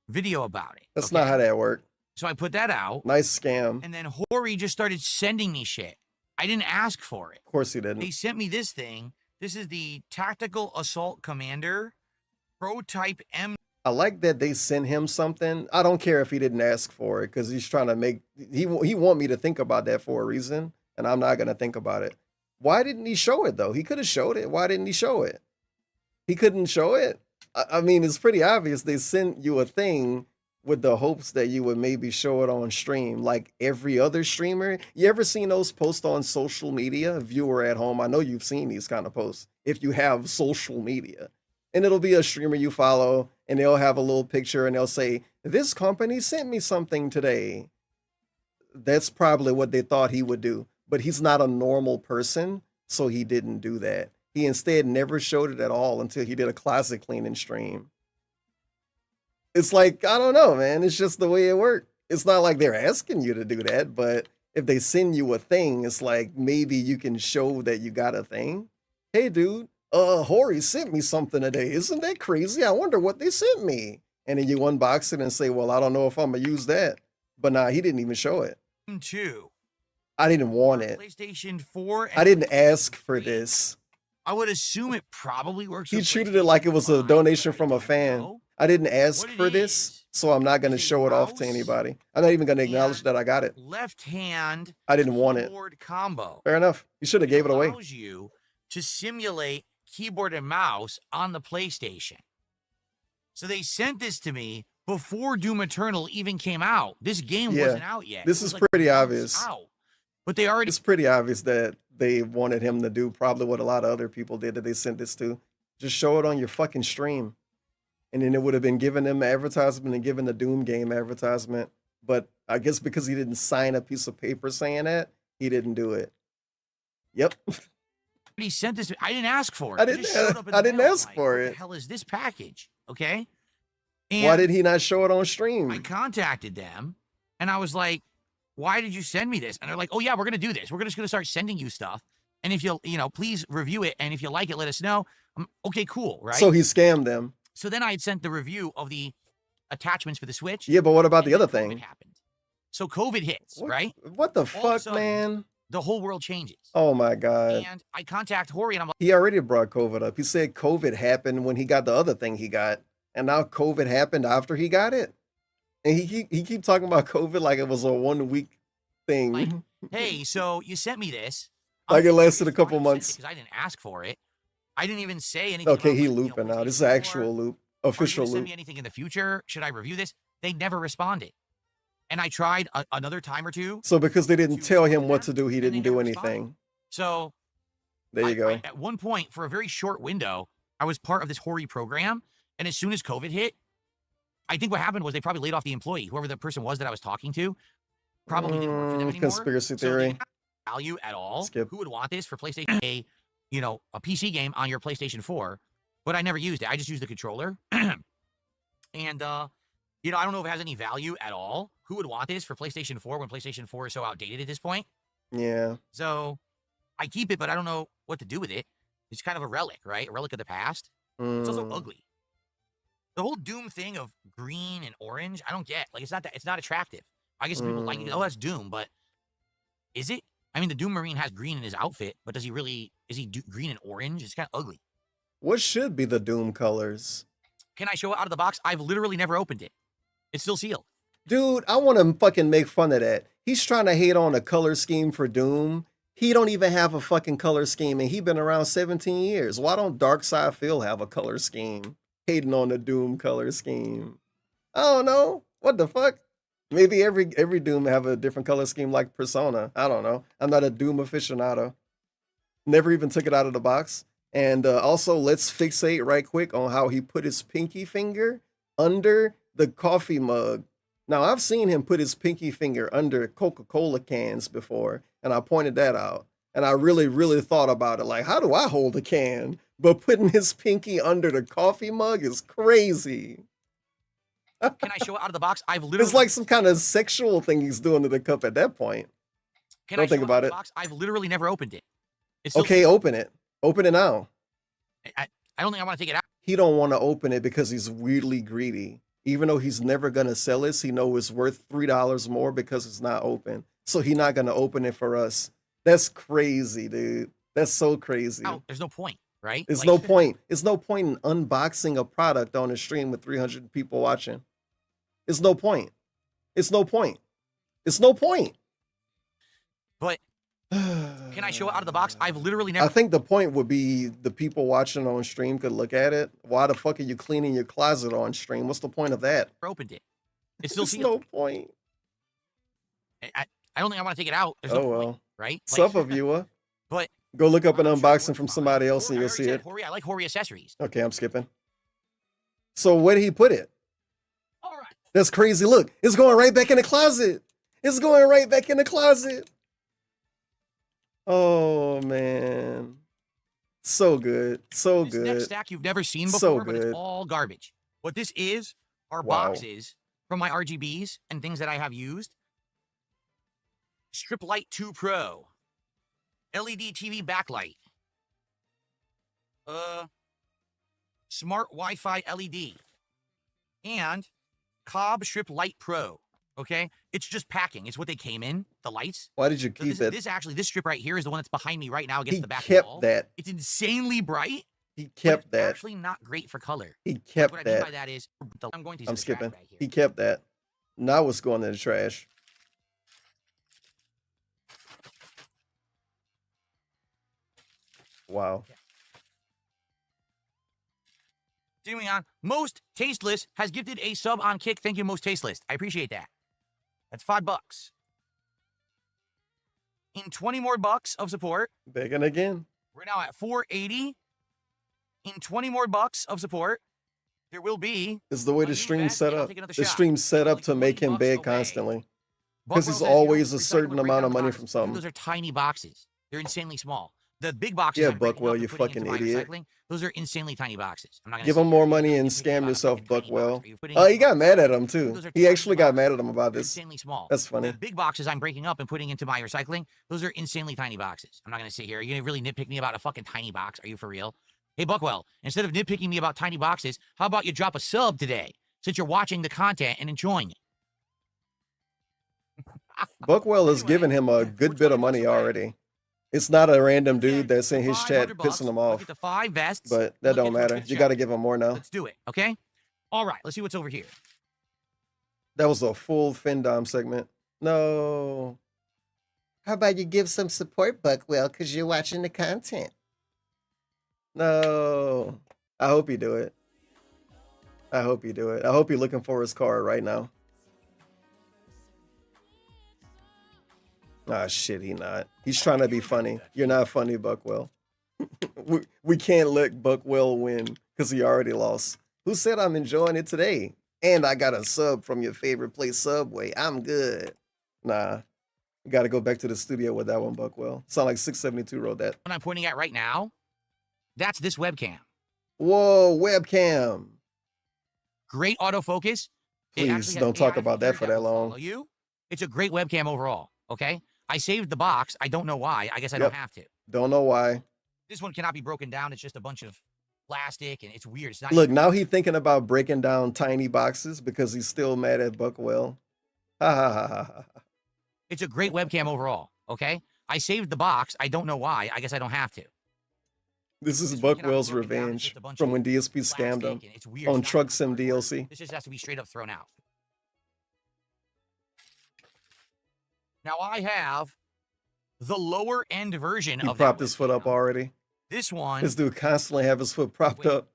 video about it. That's not how that worked. So I put that out. Nice scam. And then Hori just started sending me shit. I didn't ask for it. Of course he didn't. They sent me this thing. This is the Tactical Assault Commander Prototype M. I like that they sent him something. I don't care if he didn't ask for it because he's trying to make, he want me to think about that for a reason, and I'm not going to think about it. Why didn't he show it though? He could have showed it. Why didn't he show it? He couldn't show it. I mean, it's pretty obvious they sent you a thing with the hopes that you would maybe show it on stream like every other streamer. You ever seen those posts on social media? Viewer at home, I know you've seen these kind of posts if you have social media. And it'll be a streamer you follow and they'll have a little picture and they'll say, this company sent me something today. That's probably what they thought he would do. But he's not a normal person, so he didn't do that. He instead never showed it at all until he did a closet cleaning stream. It's like, I don't know, man. It's just the way it worked. It's not like they're asking you to do that, but if they send you a thing, it's like maybe you can show that you got a thing. Hey, dude, Hori sent me something today. Isn't that crazy? I wonder what they sent me. And then you unbox it and say, well, I don't know if I'm going to use that. But nah, he didn't even show it. 2. I didn't want it. PlayStation 4. I didn't ask for this. I would assume it probably works. He treated it like it was a donation from a fan. I didn't ask for this, so I'm not going to show it off to anybody. I'm not even going to acknowledge that I got it. Left hand. I didn't want it. Keyboard combo. Fair enough. You should have gave it away. Allows you to simulate keyboard and mouse on the PlayStation. So they sent this to me before Doom Eternal even came out. This game wasn't out yet. This is pretty obvious. But they already. It's pretty obvious that they wanted him to do probably what a lot of other people did that they sent this to. Just show it on your fucking stream. And then it would have been giving them advertisement and giving the Doom game advertisement. But I guess because he didn't sign a piece of paper saying that, he didn't do it. Yep. He sent this. I didn't ask for it. I didn't ask for it. What the hell is this package? Okay. And why did he not show it on stream? I contacted them and I was like, why did you send me this? And they're like, oh yeah, we're going to do this. We're just going to start sending you stuff. And if you'll, please review it. And if you like it, let us know. Okay, cool. Right. So he scammed them. So then I had sent the review of the attachments for the Switch. Yeah, but what about the other thing? COVID happened. So COVID hits, right? What the fuck, man? The whole world changes. Oh my God. And I contact Hori and I'm like, he already brought COVID up. He said COVID happened when he got the other thing he got. And now COVID happened after he got it. And he keep talking about COVID like it was a 1 week thing. Like, hey, so you sent me this. Like it lasted a couple months. Because I didn't ask for it. I didn't even say anything. Okay, he looping now. This is an actual loop. Official loop. Send me anything in the future? Should I review this? They never responded. And I tried another time or two. So because they didn't tell him what to do, he didn't do anything. So there you go. At one point, for a very short window, I was part of this Hori program. And as soon as COVID hit, I think what happened was they probably laid off the employee, whoever the person was that I was talking to. Probably didn't work for them anymore. Conspiracy theory. So value at all. Skip. Who would want this for PlayStation? A PC game on your PlayStation 4. But I never used it. I just used the controller. And I don't know if it has any value at all. Who would want this for PlayStation 4 when PlayStation 4 is so outdated at this point? Yeah. So I keep it, but I don't know what to do with it. It's kind of a relic, right? A relic of the past. It's also ugly. The whole Doom thing of green and orange, I don't get. Like, it's not attractive. I guess people like, oh, that's Doom, but is it? I mean, the Doom Marine has green in his outfit, but is he green and orange? It's kind of ugly. What should be the Doom colors? Can I show it out of the box? I've literally never opened it. It's still sealed. Dude, I want to fucking make fun of that. He's trying to hate on a color scheme for Doom. He don't even have a fucking color scheme, and he been around 17 years. Why don't Darkside Phil have a color scheme? Hating on the Doom color scheme. I don't know. What the fuck? Maybe every Doom have a different color scheme like Persona. I don't know. I'm not a Doom aficionado. Never even took it out of the box. And also, let's fixate right quick on how he put his pinky finger under the coffee mug. Now, I've seen him put his pinky finger under Coca-Cola cans before, and I pointed that out. And I really, really thought about it. Like, how do I hold a can? But putting his pinky under the coffee mug is crazy. Can I show it out of the box? I've literally. It's like some kind of sexual thing he's doing to the cup at that point. Can Don't I think show about out of it. the box? I've literally never opened it. It's still Okay, open it. Open it now. I don't think I want to take it out. He don't want to open it because he's weirdly greedy. Even though he's never going to sell this, he know it's worth $3 more because it's not open. So he's not going to open it for us. That's crazy, dude. That's so crazy. No, there's no point, right? There's Like, no point. It's no point in unboxing a product on a stream with 300 people watching. It's no point. It's no point. It's no point. But can I show it out of the box? I've literally never. I think the point would be the people watching on stream could look at it. Why the fuck are you cleaning your closet on stream? What's the point of that? Opened it. It's still There's sealed. no point. I don't think I want to take it out. There's Oh no well. point, right? Suffer viewer. But Go look up an I'm not sure unboxing from somebody else and I you'll already see said it. Hori, I like Hori accessories. Okay, I'm skipping. So where did he put it? All right. That's crazy. Look, it's going right back in the closet. It's going right back in the closet. Oh man. So good. So This next good. stack you've never seen So before, but it's good. all garbage. What this is are Wow. boxes from my RGBs and things that I have used. Strip Light 2 Pro. LED TV backlight. Smart Wi-Fi LED. And Cobb Strip Light Pro. Okay? It's just packing. It's what they came in, the lights. Why did you So keep this it? this strip right here is the one that's behind me right now against He the back kept wall. that. It's insanely bright. He but kept it's that. actually not great for color. He Like, kept what I mean by that. that is I'm going to use I'm the trash skipping. bag here. He kept that. Now it's going in the trash. Wow. Continuing on, Most Tasteless has gifted a sub on Kick. Thank you, Most Tasteless. I appreciate that. That's $5. In 20 more bucks of support, Begging again. we're now at 480. In 20 more bucks of support, there will be Is the way a the new stream's vest, set and I'll up. take another The shot. stream's set up Only to make 20 him beg bucks away. constantly. Buckwell Because there's says, you don't always a recycle certain the amount of breakdown money boxes. from Dude, something. Those are tiny boxes. They're insanely small. The big boxes. Yeah, I'm breaking Buckwell, up and you putting fucking into my idiot. recycling, those are insanely tiny boxes. I'm not gonna Give sit him here more and money you're and thinking scam about a yourself, fucking tiny box. Buckwell. Are you putting Oh, into he got my mad at recycling? him too. Those are He tiny actually got mad boxes. at him about They're this. insanely small. That's funny. The big boxes I'm breaking up and putting into my recycling, those are insanely tiny boxes. I'm not gonna sit here. Are you gonna really nitpick me about a fucking tiny box? Are you for real? Hey, Buckwell, instead of nitpicking me about tiny boxes, how about you drop a sub today, since you're watching the content and enjoying it? Buckwell is Anyway, giving him a we're good bit 20 of money bucks away. already. It's not a random Again, dude that's in his chat 500 bucks, pissing him I'll off. get the 5 vests. But that Look don't into it, matter. get the You got to check. give him more now. Let's do it, okay? All right, let's see what's over here. That was a full Fendom segment. No. How about you give some support, Buckwell, because you're watching the content? No. I hope you do it. I hope you do it. I hope you're looking for his card right now. Ah, shit, he not. He's trying to be funny. You're not funny, Buckwell. we can't let Buckwell win because he already lost. Who said I'm enjoying it today? And I got a sub from your favorite place, Subway. I'm good. Nah. You got to go back to the studio with that one, Buckwell. Sound like 672 wrote that. What I'm pointing at right now, that's this webcam. Whoa, webcam. Great autofocus. It Please actually has don't talk AI about that features for that will follow long. you. It's a great webcam overall, okay? I saved the box. I don't know why. I guess I don't have to. Don't know why. This one cannot be broken down. It's just a bunch of plastic, and it's weird. It's not Look, now he's thinking about breaking down tiny boxes because he's still mad at Buckwell. Ha ha ha ha ha. It's a great webcam overall, okay? I saved the box. I don't know why. I guess I don't have to. This is This one cannot be Buckwell's broken down. It's revenge just a bunch from of when DSP scammed him plastic, and it's weird. on It's not Truck even Sim cardboard. DLC. This just has to be straight up thrown out. Now I have the lower end version He of that propped his foot up webcam. already. This one, This dude constantly have his foot propped Wait. up.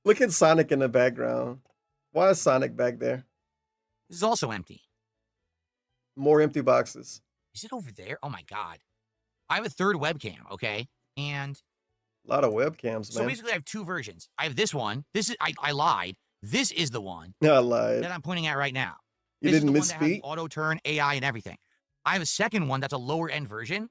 Look at Sonic in the background. Why is Sonic back there? this is also empty. More empty boxes. Is it over there? Oh my god. I have a third webcam, okay? And A lot of webcams, so man. basically I have two versions. I have this one. This is I lied. This is the one I lied. that I'm pointing at right now. You This is didn't the one that has misspeak? auto turn, AI, and everything. I have a second one that's a lower end version.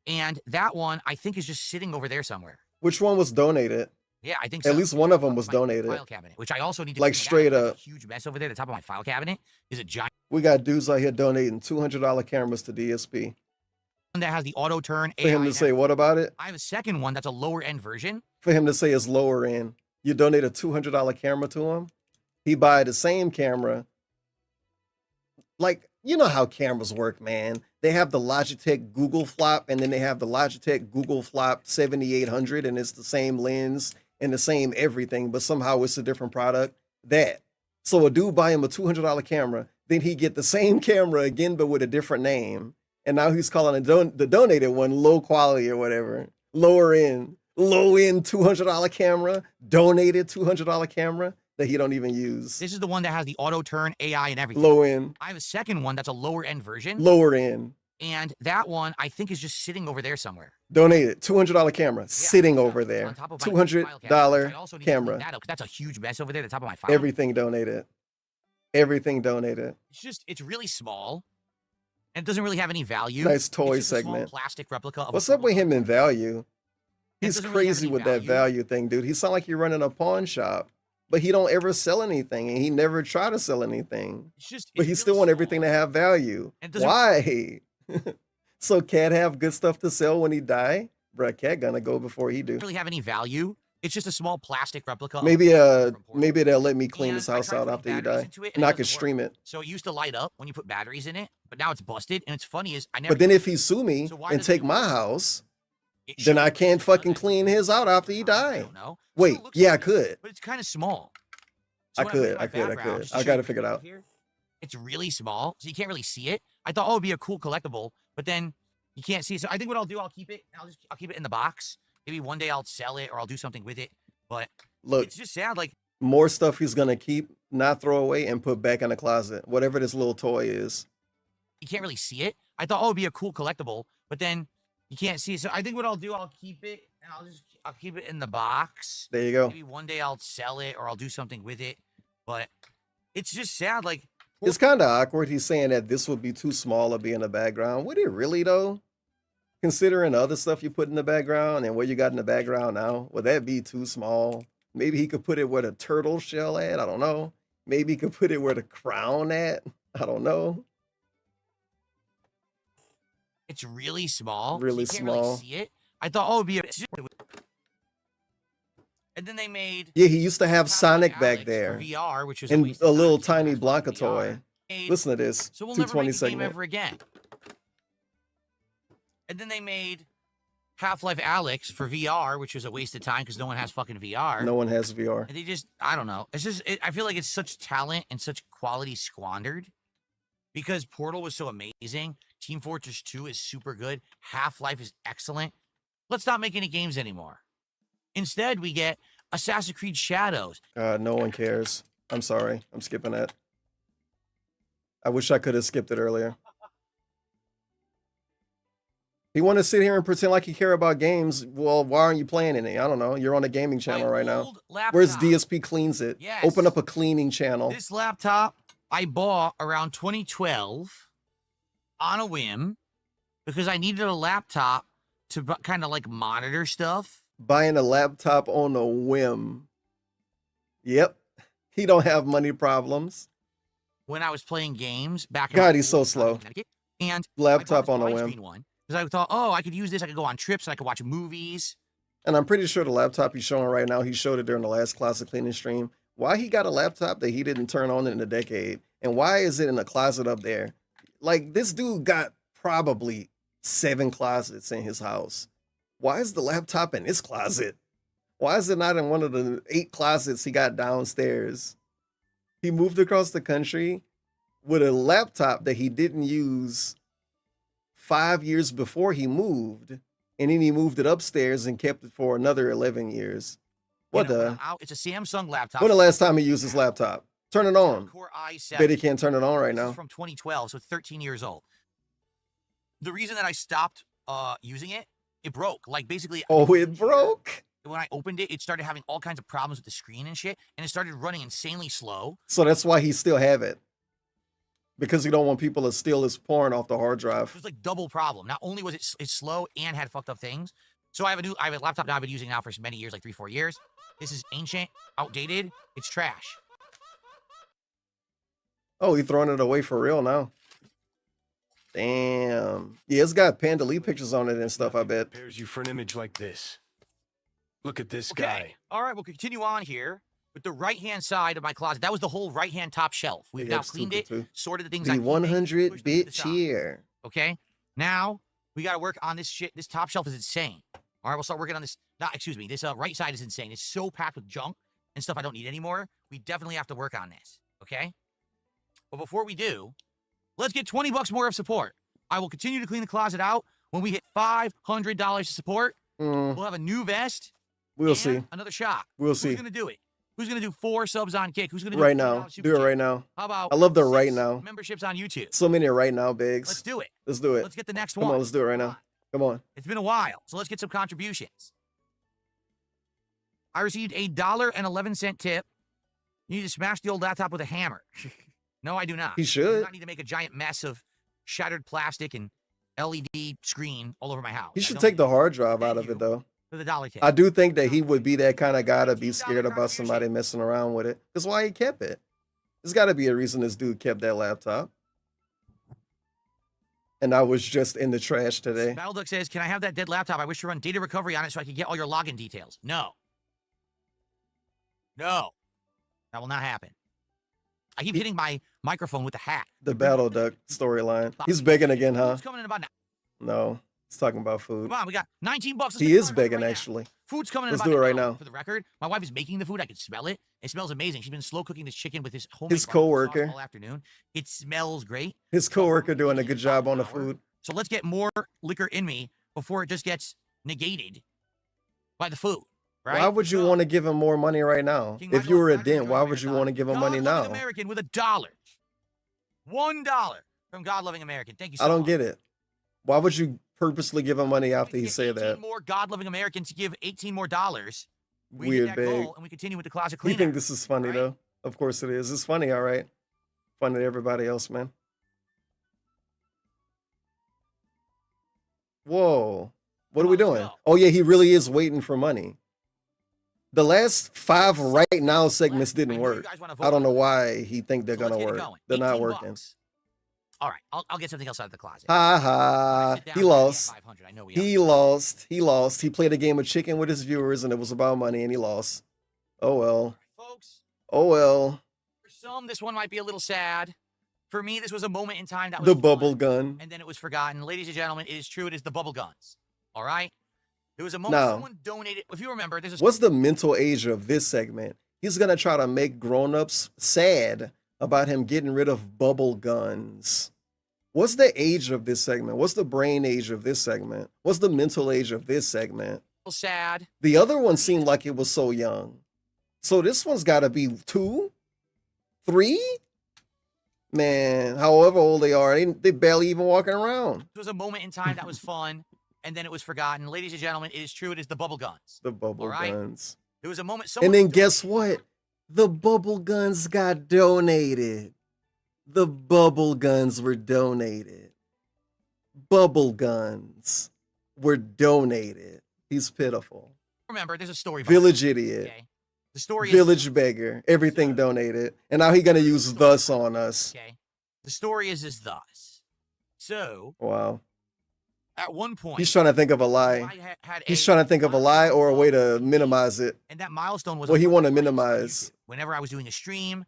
And that one, I think, is just sitting over there somewhere. Which one was donated? Yeah, I think so. At least one of them was My donated. file cabinet, which I also need to Like clean that straight That's up. a huge mess over there. The top of my file cabinet is a giant We got dudes out here donating $200 cameras to DSP. one that has the auto turn. For him to say, what about it? I have a second one that's a lower end version. For him to say it's lower end. You donate a $200 camera to him. He buy the same camera. Like, you know how cameras work, man. They have the Logitech Google Flop, and then they have the Logitech Google Flop 7800, and it's the same lens and the same everything, but somehow it's a different product. That. So a dude buy him a $200 camera, then he get the same camera again, but with a different name. And now he's calling the donated one low quality or whatever. Lower end. Low end $200 camera. Donated $200 camera that he don't even use. This is the one that has the auto turn, AI, and everything. Low end. I have a second one that's a lower end version. Lower end. And that one, I think, is just sitting over there somewhere. Donated $200 camera sitting over On there. top of my file cabinet, which I $200 also need to clean camera. that up, 'cause that's a huge mess over there. The top of my file. Everything donated. Everything donated. It's really small, and it doesn't really have any value. Nice toy It's just a small segment. plastic replica. Of What's up with him in value? He's doesn't really have crazy any with that value thing, dude. He sound like you're running a pawn shop, but he don't ever sell anything, and he never try to sell anything. But he still want everything to have value. Why? So Cat have good stuff to sell when he die? Bruh, Cat gonna go before he do. Doesn't really have any value. It's just a small plastic replica. Maybe maybe they'll let me clean his house out after you die, and I can stream it. So it used to light up when you put batteries in it, but now it's busted. And it's funny is I never. But then if he sue me and take my house, then I can't fucking clean his out after he die. Wait, yeah, I could. But it's kind of small. I could. I got to figure it out. It's really small, so you can't really see it. I thought, oh, it'd be a cool collectible, but then you can't see it. So I think what I'll do, I'll keep it. I'll keep it in the box. Maybe one day I'll sell it or I'll do something with it. But look, it's just sad. Like more stuff he's gonna keep, not throw away, and put back in the closet. Whatever this little toy is. You can't really see it. I thought, oh, it'd be a cool collectible, but then you can't see it. So I think what I'll do, I'll keep it and I'll keep it in the box. There you go. Maybe one day I'll sell it or I'll do something with it. But it's just sad. Like it's kind of awkward. He's saying that this would be too small to be in the background. Would it really though? Considering the other stuff you put in the background and what you got in the background now, would that be too small? Maybe he could put it where the turtle shell at. I don't know. Maybe he could put it where the crown at. I don't know. It's really small. Really so you small. Can't really see it. I thought, oh, it'd be a. And then they made. Yeah, he used to have Sonic back there. VR, which was and a little tiny Blanca toy. Listen to this. So we'll 220 never make a game segment. ever again. And then they made Half-Life Alyx for VR, which was a waste of time because no one has fucking VR. No one has VR. And they just, I don't know. It's just, I feel like it's such talent and such quality squandered because Portal was so amazing. Team Fortress 2 is super good. Half-Life is excellent. Let's not make any games anymore. Instead, we get Assassin's Creed Shadows. No one cares. I'm sorry. I'm skipping that. I wish I could have skipped it earlier. He want to sit here and pretend like he care about games. Well, why aren't you playing any? I don't know. You're on a gaming channel right now. Where's DSP cleans it? Yes. Open up a cleaning channel. This laptop I bought around 2012 on a whim because I needed a laptop to kind of like monitor stuff. Buying a laptop on a whim. Yep. He don't have money problems. When I was playing games back in God, he's so slow. And laptop on a whim. Because I thought, oh, I could use this. I could go on trips and I could watch movies. And I'm pretty sure the laptop he's showing right now, he showed it during the last closet cleaning stream. Why he got a laptop that he didn't turn on in a decade? And why is it in a closet up there? Like, this dude got probably 7 closets in his house. Why is the laptop in his closet? Why is it not in one of the 8 closets he got downstairs? He moved across the country with a laptop that he didn't use 5 years before he moved, and then he moved it upstairs and kept it for another 11 years. What the? It's a Samsung laptop. When the last time he used his laptop? Turn it on. Core i7. Bet he can't turn it on right now. This is from 2012, so it's 13 years old. The reason that I stopped using it, it broke. Like basically. Oh, it broke? When I opened it, it started having all kinds of problems with the screen and shit, and it started running insanely slow. So that's why he still have it. Because you don't want people to steal his porn off the hard It drive. was like double problem. Not only was it's slow and had fucked up things. So I have a laptop now I've been using now for many years, like 3-4 years. This is ancient, outdated. It's trash. Oh, he throwing it away for real now. Damn. Yeah, it's got Panda Lee pictures on it and stuff, I bet. Prepares you for an image like this. Look at this Okay. guy. All right, we'll continue on here with the right-hand side of my closet. That was the whole right-hand top shelf. We've Yeah, now it's cleaned stupid, it, too. sorted the things The I'm keeping, 100 pushed them to the bit side. cheer. Okay. Now we got to work on this shit. This top shelf is insane. All right, we'll start working on this. Excuse me. This right side is insane. It's so packed with junk and stuff I don't need anymore. We definitely have to work on this. Okay. But before we do, let's get $20 more of support. I will continue to clean the closet out. When we hit $500 to support, we'll have a new vest. We'll and see. Another shop. We'll see. Who's gonna do it? Who's gonna do 4 subs on Kick? Who's gonna do Right $20 now. super Do it chat? right now. How about I love the 6 right now. memberships on YouTube? So many right now, Biggs. Let's do it. Let's do it. Let's get the next Come one. on, let's do it right now. Come on. It's been a while, so let's get some contributions. I received a $1.11 tip. You need to smash the old laptop with a hammer. No, I do not. He I do should. not need to make a giant mess of shattered plastic and LED screen all over my house. He I should don't take the need hard drive Thank out of you it, though. for the dollar tip. I do think that he would be that kind of guy to be $15 scared about somebody contribution. messing around with it. That's why he kept it. There's got to be a reason this dude kept that laptop. And I was just in the trash today. Battleduck says, can I have that dead laptop? I wish to run data recovery on it so I can get all your login details. No. No. That will not happen. I keep hitting my microphone with the hat. The Battle Duck storyline. He's begging again, huh? Food's coming in about now. No. He's talking about food. Come on, we got $19. Let's He get is started begging, right now. actually. Food's coming in Let's about do it right now. now. For the record, my wife is making the food. I can smell it. It smells amazing. She's been slow cooking this chicken with this homemade His barbecue sauce coworker. all afternoon. It smells great. His coworker doing a good job on the Hour. food. So let's get more liquor in me before it just gets negated by the food. Right? Why would you So, want to give him more money right now? King If Michael you were a Alexander dent, why joining would you Marathon. want to give him money God-loving now? American with $1. $1 from God Loving American. Thank you so I much. don't get it. Why would you purposely give him money after he Get said 18 that? more God Loving Americans to give 18 more dollars. We hit Weird that big. goal and we continue with the closet You cleanup. think this is funny, right? though? Of course it is. It's funny, all right. Funny to everybody else, man. Whoa. What Come are we on, let's doing? go. Oh, yeah, he really is waiting for money. The last 5 right now segments I didn't know you work. guys wanna vote I don't know on it. why he think they're So let's gonna get it work. going. They're not 18 working. bucks. All right, I'll get something else out of the closet. Ha When I ha. sit down, He we're gonna get lost. 500. I know we He are. lost. He lost. He played a game of chicken with his viewers and it was about money and he lost. Oh well. Folks, Oh well. for some, this one might be a little sad. For me, this was a moment in time that was The fun, bubble gun. and then it was forgotten. Ladies and gentlemen, it is true. It is the bubble guns. All right? There was a moment Now, someone donated. If you remember, there's a what's the mental age of this segment? He's gonna try to make grown-ups sad about him getting rid of bubble guns. What's the age of this segment? What's the brain age of this segment? What's the mental age of this segment? sad. The other one seemed like it was so young. So this one's gotta be 2, 3? Man, however old they are, they barely even walking around. It was a moment in time that was fun, and then it was forgotten. Ladies and gentlemen, it is true. It is the bubble guns. The bubble All right. guns. There was a moment. And Someone then guess donated- what? The bubble guns got donated. The bubble guns were donated. Bubble guns were donated. He's pitiful. Remember, there's a story. behind Village it, idiot. Okay. The story Village beggar. Everything donated. And now he gonna use thus on us. Okay. The story is thus. So Wow. at one point, He's trying to think of a lie. I had He's a trying to think of a lie or a way to minimize it. And that milestone was. Well, he 100 wanna likes on minimize. YouTube. Whenever I was doing a stream,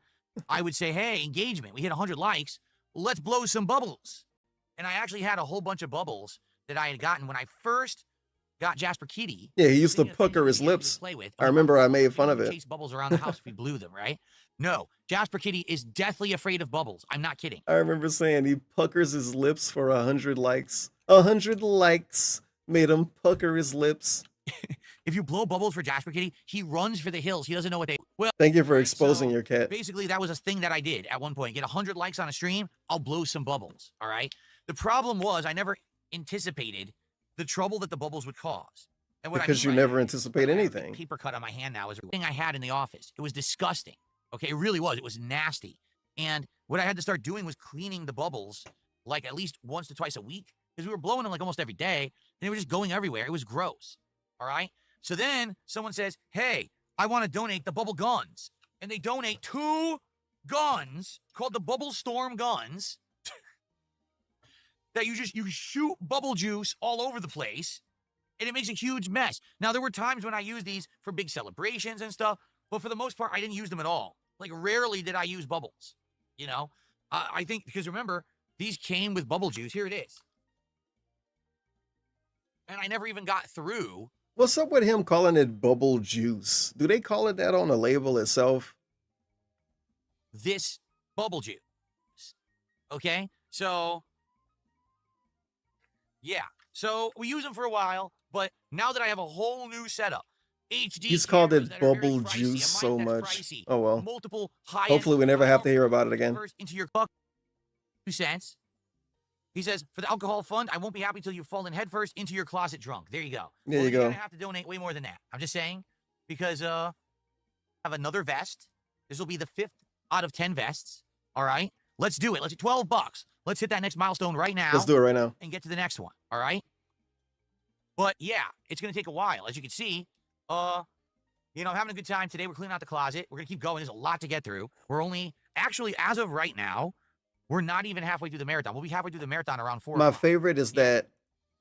I would say, "Hey, engagement! We hit 100 likes. Let's blow some bubbles." And I actually had a whole bunch of bubbles that I had gotten when I first got Jasper Kitty. Yeah, he used to Thing that pucker he his began to lips. Play with. I remember I made fun of He it. chase bubbles around the house if we blew them, right? No, Jasper Kitty is deathly afraid of bubbles. I'm not kidding. I remember saying he puckers his lips for 100 likes. 100 likes made him pucker his lips. If you blow bubbles for Jasper Kitty, he runs for the hills. He doesn't know what they. Well, Thank you for right, exposing so your cat. basically, that was a thing that I did at one point. Get 100 likes on a stream, I'll blow some bubbles. All right. The problem was I never anticipated the trouble that the bubbles would cause. And what I Because mean you by never that, anticipate I have a anything. paper cut on my hand now is a thing I had in the office. It was disgusting. Okay, it really was. It was nasty. And what I had to start doing was cleaning the bubbles like at least once to twice a week because we were blowing them like almost every day and they were just going everywhere. It was gross. All right. So then someone says, hey, I want to donate the bubble guns. And they donate 2 guns called the Bubble Storm guns that you shoot bubble juice all over the place. And it makes a huge mess. Now, there were times when I used these for big celebrations and stuff, but for the most part, I didn't use them at all. Like, rarely did I use bubbles, you know? I think, because remember, these came with bubble juice. Here it is. And I never even got through. What's up with him calling it bubble juice? Do they call it that on the label itself? This bubble juice. Okay? So, yeah. So, we use them for a while, but now that I have a whole new setup, HD He's called cameras it that are very bubble pricey, juice a so mic that's much. pricey, Oh well. multiple high-end Hopefully we never have to hear about it again. first into your buck 2 cents. He says, for the alcohol fund, I won't be happy till you've fallen headfirst into your closet drunk. There you go. There Well, you you're go. gonna have to donate way more than that. I'm just saying, because I have another vest. This will be the 5th out of 10 vests. All right, let's do it. Let's do $12. Let's hit that next milestone right now. Let's do it right now. And get to the next one. All right. But yeah, it's gonna take a while, as you can see. You know, I'm having a good time today. We're cleaning out the closet. We're gonna keep going. There's a lot to get through. We're only actually, as of right now, we're not even halfway through the marathon. We'll be halfway through the marathon around 4 My o'clock. favorite is that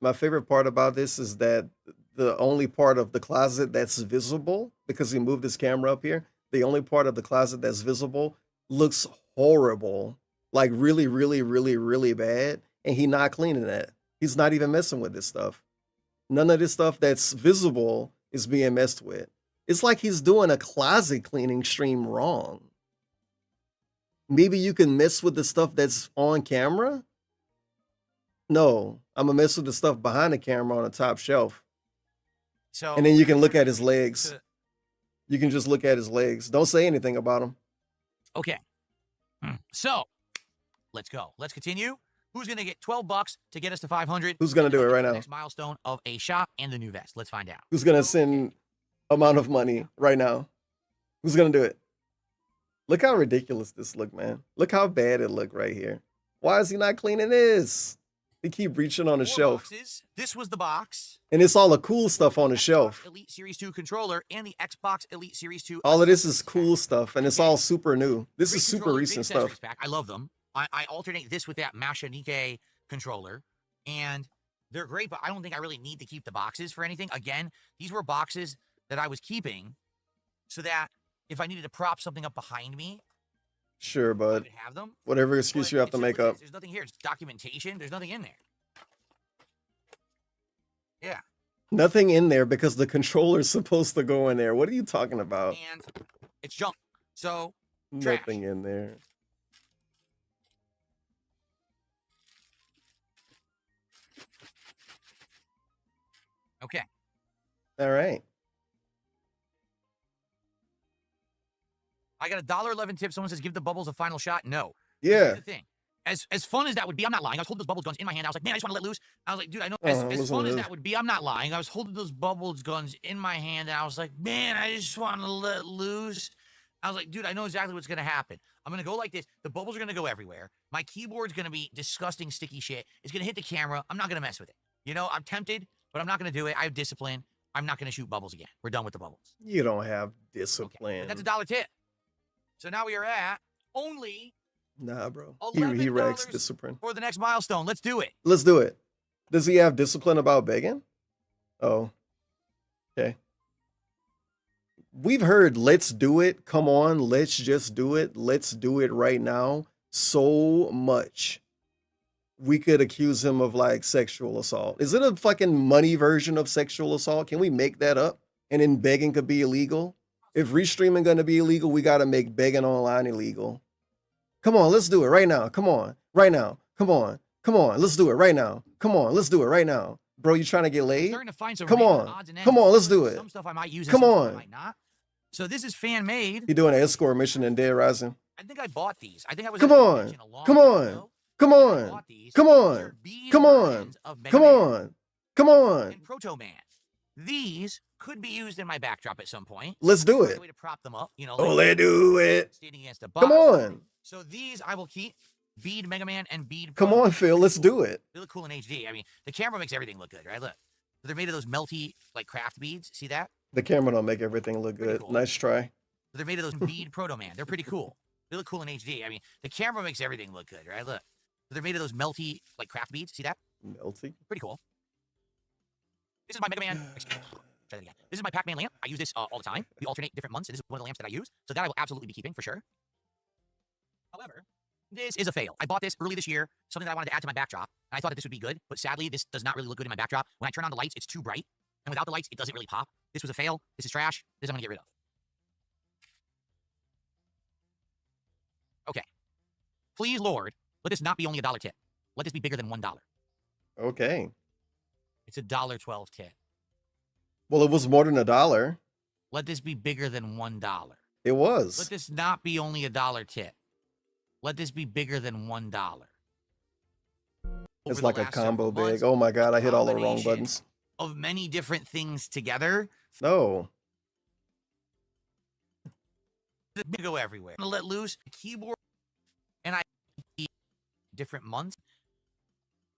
my favorite part about this is that the only part of the closet that's visible, because he moved his camera up here, the only part of the closet that's visible looks horrible. Like really, really, really, really bad. And he's not cleaning that. He's not even messing with this stuff. None of this stuff that's visible is being messed with. It's like he's doing a closet cleaning stream wrong. Maybe you can mess with the stuff that's on camera. No, I'm gonna mess with the stuff behind the camera on the top shelf. So, And then you can look at his legs. You can just look at his legs. Don't say anything about him. Okay. So, let's go. Let's continue. Who's gonna get $12 to get us to 500? Who's gonna do it right now? Next milestone of a shop and the new vest. Let's find out. Who's gonna send amount of money right now? Who's gonna do it? Look how ridiculous this look, man. Look how bad it look right here. Why is he not cleaning this? He keep reaching on the 4 shelf. boxes. This was the box. And it's all the cool stuff on the Xbox shelf. Elite Series 2 controller and the Xbox Elite Series 2. All of this is cool stuff, and it's all super new. This is super recent stuff. Pack. I love them. I alternate this with that Mashanike controller, and they're great, but I don't think I really need to keep the boxes for anything. Again, these were boxes that I was keeping so that if I needed to prop something up behind me, Sure, I bud. would have them. Whatever excuse But you have it's to just make what it up. is. There's nothing here. It's documentation. There's nothing in there. Yeah. Nothing in there because the controller's supposed to go in there. What are you talking about? And it's junk. So, trash. Nothing in there. Okay. All right. I got a $1.11 tip. Someone says, give the bubbles a final shot. No. Yeah. Here's the thing. As fun as that would be, I'm not lying. I was holding those bubbles guns in my hand. I was like, man, I just want to let loose. I was like, dude, I know. As listen fun to as this. that would be, I'm not lying. I was holding those bubbles guns in my hand, and I was like, man, I just want to let loose. I was like, dude, I know exactly what's going to happen. I'm going to go like this. The bubbles are going to go everywhere. My keyboard's going to be disgusting, sticky shit. It's going to hit the camera. I'm not going to mess with it. You know, I'm tempted, but I'm not going to do it. I have discipline. I'm not going to shoot bubbles again. We're done with the bubbles. You don't have Okay. discipline. But that's a $1 tip. So now we are at only Nah, bro. He $11 wrecks discipline. for the next milestone. Let's do it. Let's do it. Does he have discipline about begging? Oh. Okay. We've heard let's do it. Come on, let's just do it. Let's do it right now. So much. We could accuse him of like sexual assault. Is it a fucking money version of sexual assault? Can we make that up? And then begging could be illegal? If restreaming gonna be illegal, we gotta make begging online illegal. Come on, let's do it right now. Come on, right now. Come on, come on, let's do it right now. Come on, let's do it right now. Bro, you trying to get I'm laid? starting to find some Come random on. odds and ends. Come on, let's do it. Some stuff I might use. And Come some stuff I on. might not. So this is fan made. He doing an escort mission in Dead Rising. I think I bought these. I think I was. Come at a on. convention a long Come time on. ago. Come I on. bought these. Come These on. are bead Come on. versions of Mega Come Man on. Come on. and Proto Man. These could be used in my backdrop at some point. Let's do Find it. a way to prop them up. You know. Oh, like let's do it. standing against a box. Come on. So these I will keep. Bead Mega Man and Bead. Come Pro. on, Phil, let's do it. They look cool in HD. I mean, the camera makes everything look good, right? Look. So they're made of those melty, like, craft beads. See that? The camera don't make everything look Pretty good. cool. Nice try. So they're made of those Bead Proto Man. They're pretty cool. They look cool in HD. I mean, the camera makes everything look good, right? Look. So they're made of those melty, like, craft beads. See that? Melty. Pretty cool. This is my Mega Man. Try that again. This is my Pac-Man lamp. I use this all the time. We alternate different months, and this is one of the lamps that I use. So that I will absolutely be keeping for sure. However, this is a fail. I bought this early this year, something that I wanted to add to my backdrop. And I thought that this would be good, but sadly, this does not really look good in my backdrop. When I turn on the lights, it's too bright. And without the lights, it doesn't really pop. This was a fail. This is trash. This I'm going to get rid of. Okay. Please, Lord, let this not be only a $1 tip. Let this be bigger than $1. Okay. It's a $1.12 tip. Well, it was more than $1. Let this be bigger than $1. It was. Let this not be only a $1 tip. Let this be bigger than $1. It's Over like the a last combo several months, big. Oh my God, I hit all the wrong combination buttons. of many different things together. No. They go everywhere. I'm gonna let loose the keyboard, and I different months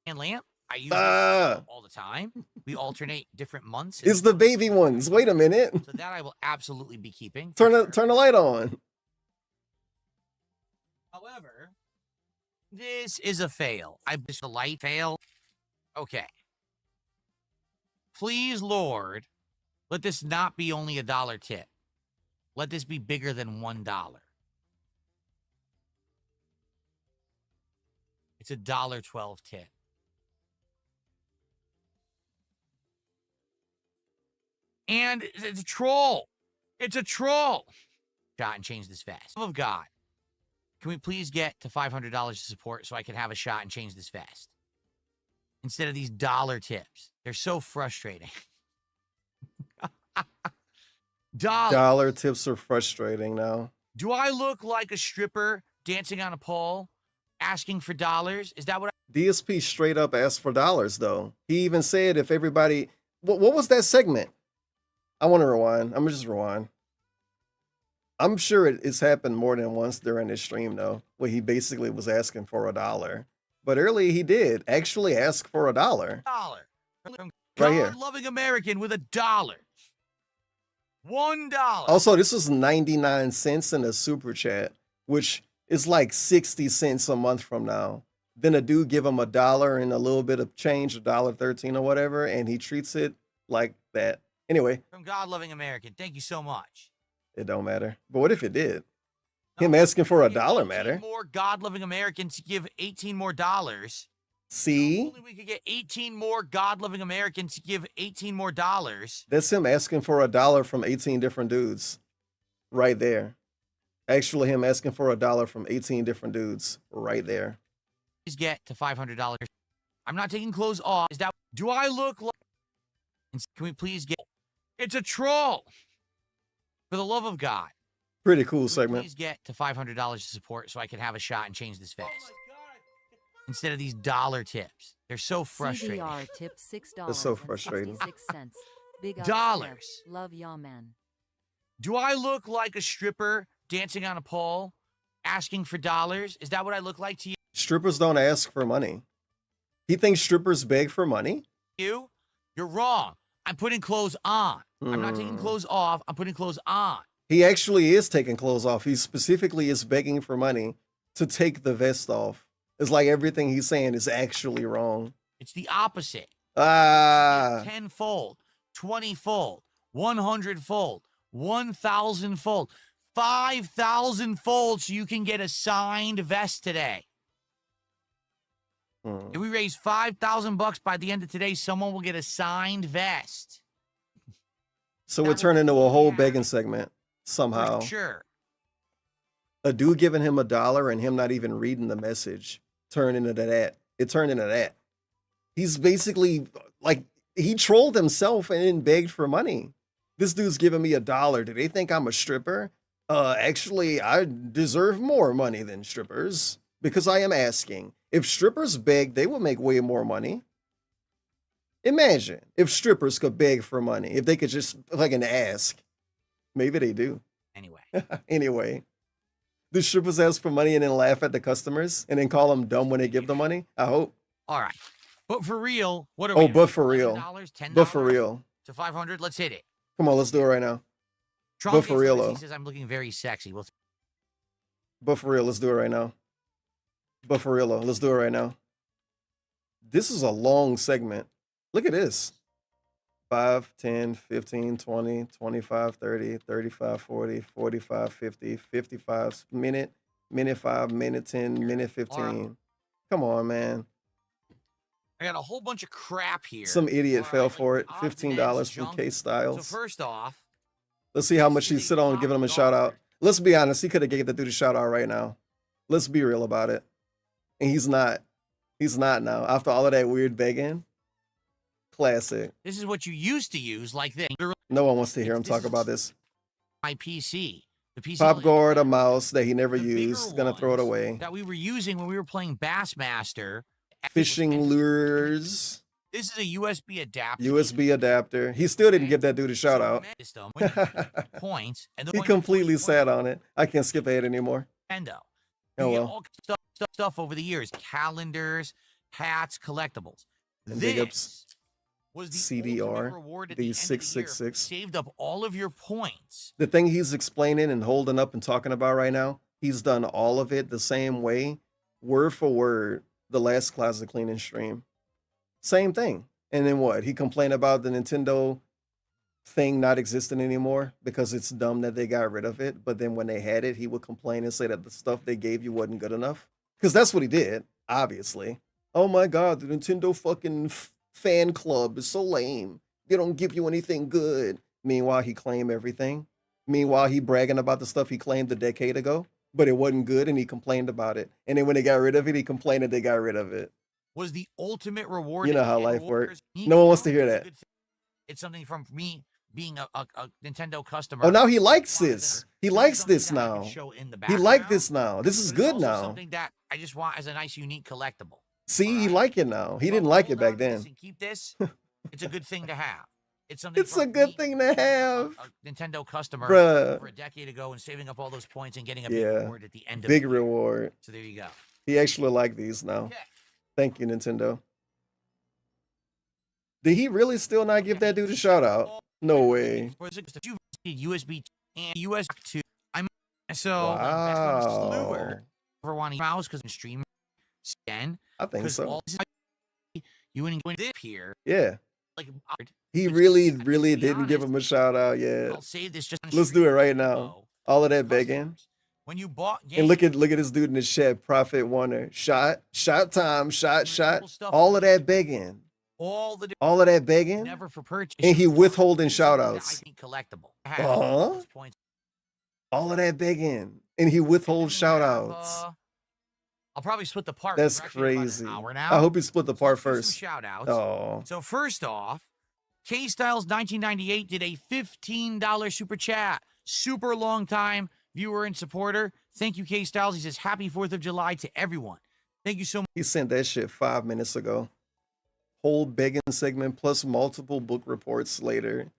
and lamp. I use it all the time. We alternate different months. It's the baby ones. Wait a minute. So that I will absolutely be keeping. Turn the light on. However, this is a fail. I just a light fail. Okay. Please, Lord, let this not be only a $1 tip. Let this be bigger than $1. It's a $1.12 tip. And it's a troll. It's a troll. Shot and change this fast. Love of God. Can we please get to $500 to support so I can have a shot and change this fast? Instead of these dollar tips. They're so frustrating. Dollar tips are frustrating now. Do I look like a stripper dancing on a pole asking for dollars? Is that what DSP straight up asked for dollars, though. He even said if everybody... What was that segment? I want to rewind. I'm going to just rewind. I'm sure it's happened more than once during this stream, though, where he basically was asking for $1. But earlier he did actually ask for $1. Dollar. Right here. God-loving American with $1. $1. Also, this was 99 cents in a super chat, which is like 60 cents a month from now. Then a dude give him $1 and a little bit of change, $1.13 or whatever, and he treats it like that. Anyway. From God-loving American. Thank you so much. It don't matter. But what if it did? Him asking for $1 matter. More God-loving Americans to give 18 more dollars. See? Only we could get 18 more God-loving Americans to give 18 more dollars. That's him asking for $1 from 18 different dudes. Right there. Actually, him asking for $1 from 18 different dudes. Right there. Please get to $500. I'm not taking clothes off. Is that... Do I look like... Can we please get... It's a troll. For the love of God. Pretty cool segment. Please get to $500 to support so I can have a shot and change this fast. Instead of these dollar tips. They're so frustrating. CDR tip $6. That's so frustrating. Big dollars. Love y'all, man. Do I look like a stripper dancing on a pole asking for dollars? Is that what I look like to you? Strippers don't ask for money. He thinks strippers beg for money? You're wrong. I'm putting clothes on. I'm not taking clothes off. I'm putting clothes on. He actually is taking clothes off. He specifically is begging for money to take the vest off. It's like everything he's saying is actually wrong. It's the opposite. 10-fold, 20-fold, 100-fold, 1,000-fold, 5,000-fold so you can get a signed vest today. If we raise $5,000 by the end of today, someone will get a signed vest. So it turned into a whole begging segment somehow. For sure. A dude giving him $1 and him not even reading the message turned into that. It turned into that. He's basically like, he trolled himself and then begged for money. This dude's giving me $1. Do they think I'm a stripper? Actually, I deserve more money than strippers because I am asking. If strippers beg, they will make way more money. Imagine if strippers could beg for money, if they could just like an ask. Maybe they do. Anyway. Anyway. Do strippers ask for money and then laugh at the customers and then call them dumb when they give the money? I hope. All right. But for real, what are we? Oh, but for real. $10 But for real. to 500. Let's hit it. Come on, let's do it right now. Trump But for real, he though. says I'm looking very sexy. Well, But for real, let's do it right now. But for real, though, let's do it right now. This is a long segment. Look at this. 5, 10, 15, 20, 25, 30, 35, 40, 45, 50, 55 minute 5, minute 10, minute 15. Come on, man. I got a whole bunch of crap here. Some idiot All fell right, for it. odds and $15 ends, from junk. K Styles. So first off, Let's see how much he sit on giving him a shout out. Let's be honest. He could have gave the dude a shout out right now. Let's be real about it. And he's not. He's not now. After all of that weird begging. Classic. this is what you used to use, like this. No one wants to hear him This talk is about this. My PC. The PC Pop guard, a mouse that he never the bigger used. Gonna throw it ones away. that we were using when we were playing Bassmaster. Fishing lures. This is a USB adapter. USB adapter. He still didn't give that dude a shout out. System, when you points, and the He points are completely 20 sat on it. I can't skip ahead anymore. Nintendo. Oh, You get well. all stuff over the years: calendars, hats, collectibles. And big ups. This was the CDR, ultimate reward at the the end of the year. 666. Saved up all of your points. The thing he's explaining and holding up and talking about right now, he's done all of it the same way, word for word, the last Classic Cleaning stream. Same thing. And then what? He complained about the Nintendo thing not existing anymore because it's dumb that they got rid of it. But then when they had it, he would complain and say that the stuff they gave you wasn't good enough. Because that's what he did, obviously. Oh my God, the Nintendo fucking fan club is so lame. They don't give you anything good. Meanwhile, he claimed everything. Meanwhile, he bragging about the stuff he claimed a decade ago, but it wasn't good and he complained about it. And then when they got rid of it, he complained that they got rid of it. Was the ultimate reward. You know at the how end. life Rewards, works. unique No one wants to is hear a that. good thing. It's something from me being a Nintendo customer. Oh, now he likes this. He This is likes something this that I can now. show in the He liked background, this now. This is but it's good also now. Something that I just want as a nice, unique collectible. See, he like it now. He didn't like it Hold on back to this then. and keep this. It's a good thing to have. It's something. It's a from good me thing to being have. A Nintendo customer Bruh. over a decade ago and saving up all those points and getting a big Yeah. reward at the end of Big it. reward. So there you go. He actually liked these now. Okay. Thank you, Nintendo. Did he really still not give that dude a shout out? No way. Or is it just a few USB and USB 2? So Wow. Ever want to mouse because I'm streaming again? I think so. You wouldn't go this here. Yeah. Like He really didn't give him a shout out yet. I'll save this just. Let's do it right now. All of that begging. When you bought games, And look at this dude in the chat, Prophet Warner. Shot time, shot. All of that begging. all All of that begging. never for purchase. And he withholding It's shout something that outs. I think collectible. I have Uh-huh. those points. All of that begging. And he withholds And shout then we have, outs. I'll probably split the part. That's We're actually at about an crazy. hour now. I hope he split the So part let's do some first. Shout outs. Oh. So first off, K Styles 1998 did a $15 super chat. Super long time viewer and supporter. Thank you, K Styles. He says happy 4th of July to everyone. Thank you so He sent that shit 5 minutes ago. Whole begging segment plus multiple book reports later.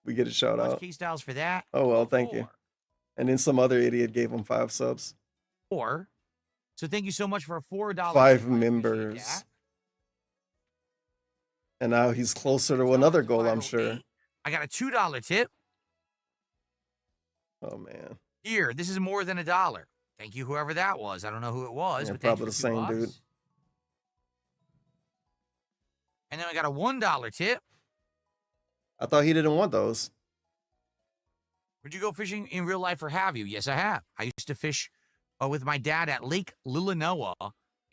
We get a shout much, out. K Styles, for that. Oh well, thank you. And then some other idiot gave him 5 subs. So thank you so much for a $4. 5 tip. I appreciate members. that. And now he's closer to another goal, I'm sure. I got a $2 tip. Oh man. Here, this is more than $1. Thank you, whoever that was. I don't know who it was, Yeah, but thank probably you the for same $2. dude. And then I got a $1 tip. I thought he didn't want those. Would you go fishing in real life or have you? Yes, I have. I used to fish with my dad at Lake Lillanoa